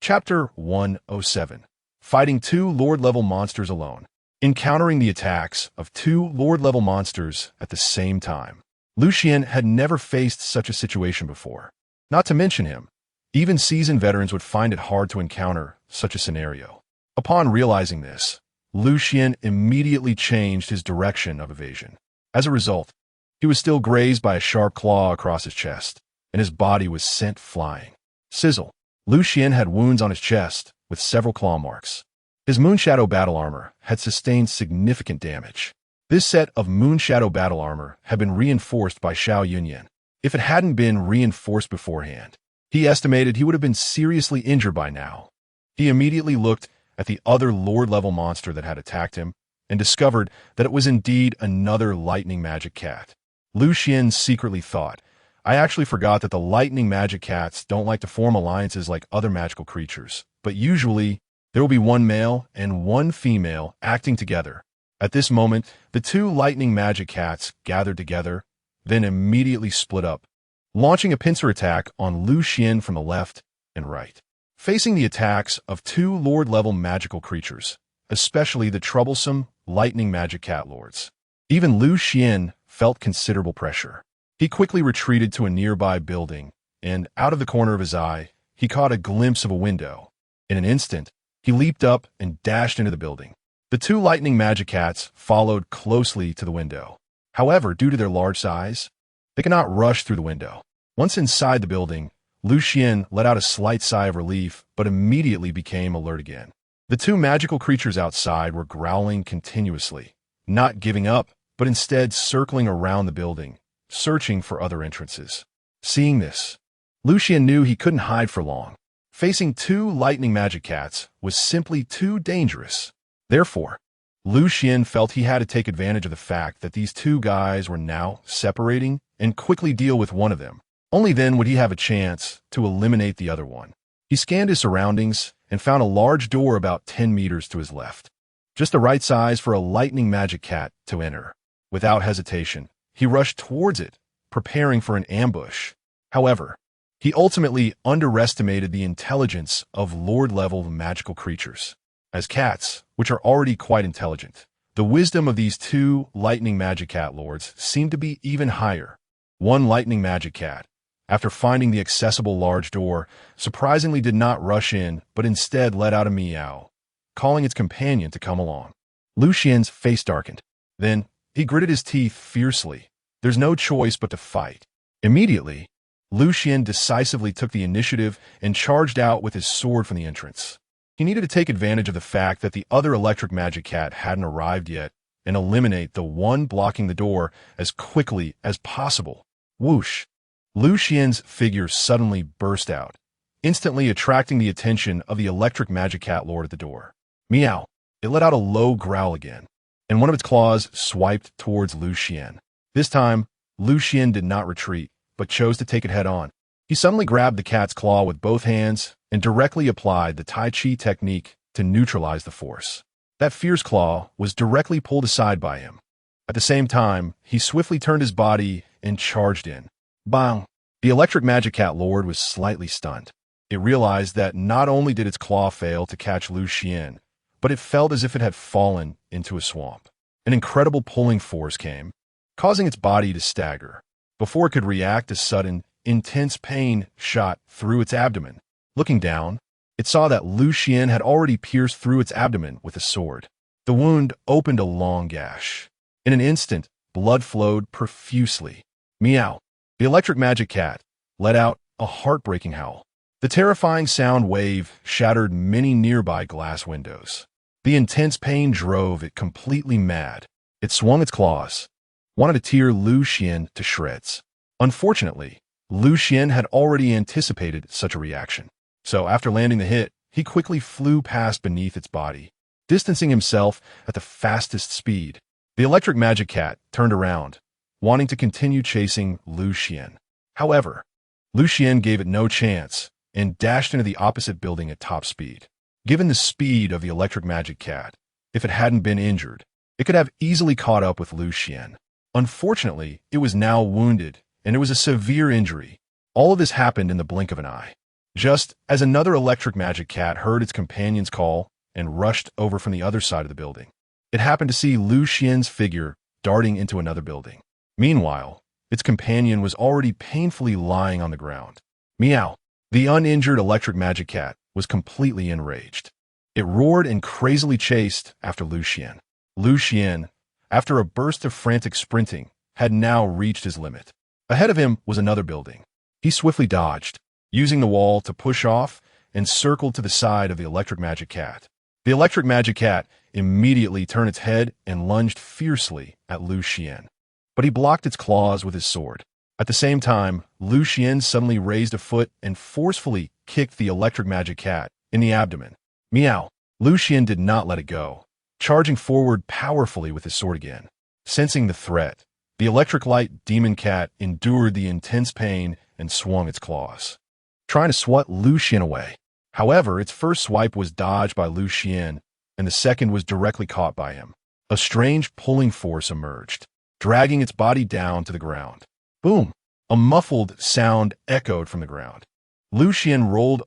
Chapter 107. Fighting two Lord-level monsters alone. Encountering the attacks of two Lord-level monsters at the same time. Xuan had never faced such a situation before. Not to mention him, even seasoned veterans would find it hard to encounter such a scenario. Upon realizing this, Xuan immediately changed his direction of evasion. As a result, he was still grazed by a sharp claw across his chest, and his body was sent flying. Sizzle. Xuan had wounds on his chest, with several claw marks. His Moonshadow battle armor had sustained significant damage. This set of Moonshadow battle armor had been reinforced by Xiao Yunyan. If it hadn't been reinforced beforehand, he estimated he would have been seriously injured by now. He immediately looked at the other Lord-level monster that had attacked him and discovered that it was indeed another lightning magic cat. Xuan secretly thought, I actually forgot that the lightning magic cats don't like to form alliances like other magical creatures, but usually there will be one male and one female acting together. At this moment, the two lightning magic cats gathered together, then immediately split up, launching a pincer attack on Xuan from the left and right. Facing the attacks of two Lord-level magical creatures, especially the troublesome lightning magic cat lords, even Xuan felt considerable pressure. He quickly retreated to a nearby building, and out of the corner of his eye, he caught a glimpse of a window. In an instant, he leaped up and dashed into the building. The two lightning magic cats followed closely to the window. However, due to their large size, they could not rush through the window. Once inside the building, Xuan let out a slight sigh of relief, but immediately became alert again. The two magical creatures outside were growling continuously, not giving up, but instead circling around the building, searching for other entrances. Seeing this, Xuan knew he couldn't hide for long. Facing two lightning magic cats was simply too dangerous. Therefore, Xuan felt he had to take advantage of the fact that these two guys were now separating and quickly deal with one of them. Only then would he have a chance to eliminate the other one. He scanned his surroundings and found a large door about 10 meters to his left, just the right size for a lightning magic cat to enter. Without hesitation, he rushed towards it, preparing for an ambush. However, he ultimately underestimated the intelligence of Lord-level magical creatures. As cats, which are already quite intelligent, the wisdom of these two lightning magic cat lords seemed to be even higher. One lightning magic cat, after finding the accessible large door, surprisingly did not rush in, but instead let out a meow, calling its companion to come along. Xuan's face darkened. Then, he gritted his teeth fiercely. There's no choice but to fight. Immediately, Xuan decisively took the initiative and charged out with his sword from the entrance. He needed to take advantage of the fact that the other electric magic cat hadn't arrived yet and eliminate the one blocking the door as quickly as possible. Whoosh! Xuan's figure suddenly burst out, instantly attracting the attention of the electric magic cat lord at the door. Meow. It let out a low growl again, and one of its claws swiped towards Xuan. This time, Xuan did not retreat, but chose to take it head-on. He suddenly grabbed the cat's claw with both hands and directly applied the Tai Chi technique to neutralize the force. That fierce claw was directly pulled aside by him. At the same time, he swiftly turned his body and charged in. Bang! The electric magic cat lord was slightly stunned. It realized that not only did its claw fail to catch Xuan, but it felt as if it had fallen into a swamp. An incredible pulling force came, causing its body to stagger. Before it could react, a sudden, intense pain shot through its abdomen. Looking down, it saw that Xuan had already pierced through its abdomen with a sword. The wound opened a long gash. In an instant, blood flowed profusely. Meow. The electric magic cat let out a heartbreaking howl. The terrifying sound wave shattered many nearby glass windows. The intense pain drove it completely mad. It swung its claws, wanted to tear Xuan to shreds. Unfortunately, Xuan had already anticipated such a reaction. So after landing the hit, he quickly flew past beneath its body, distancing himself at the fastest speed. The electric magic cat turned around, wanting to continue chasing Xuan. However, Xuan gave it no chance and dashed into the opposite building at top speed. Given the speed of the electric magic cat, if it hadn't been injured, it could have easily caught up with Xuan. Unfortunately, it was now wounded, and it was a severe injury. All of this happened in the blink of an eye. Just as another electric magic cat heard its companion's call and rushed over from the other side of the building, it happened to see Xuan's figure darting into another building. Meanwhile, its companion was already painfully lying on the ground. Meow. The uninjured electric magic cat was completely enraged. It roared and crazily chased after Xuan. Xuan, after a burst of frantic sprinting, had now reached his limit. Ahead of him was another building. He swiftly dodged, using the wall to push off and circled to the side of the electric magic cat. The electric magic cat immediately turned its head and lunged fiercely at Xuan, but he blocked its claws with his sword. At the same time, Xuan suddenly raised a foot and forcefully kicked the electric magic cat in the abdomen. Meow. Xuan did not let it go, charging forward powerfully with his sword again. Sensing the threat, the electric light demon cat endured the intense pain and swung its claws, trying to swat Xuan away. However, its first swipe was dodged by Xuan, and the second was directly caught by him. A strange pulling force emerged, dragging its body down to the ground. Boom! A muffled sound echoed from the ground. Xuan rolled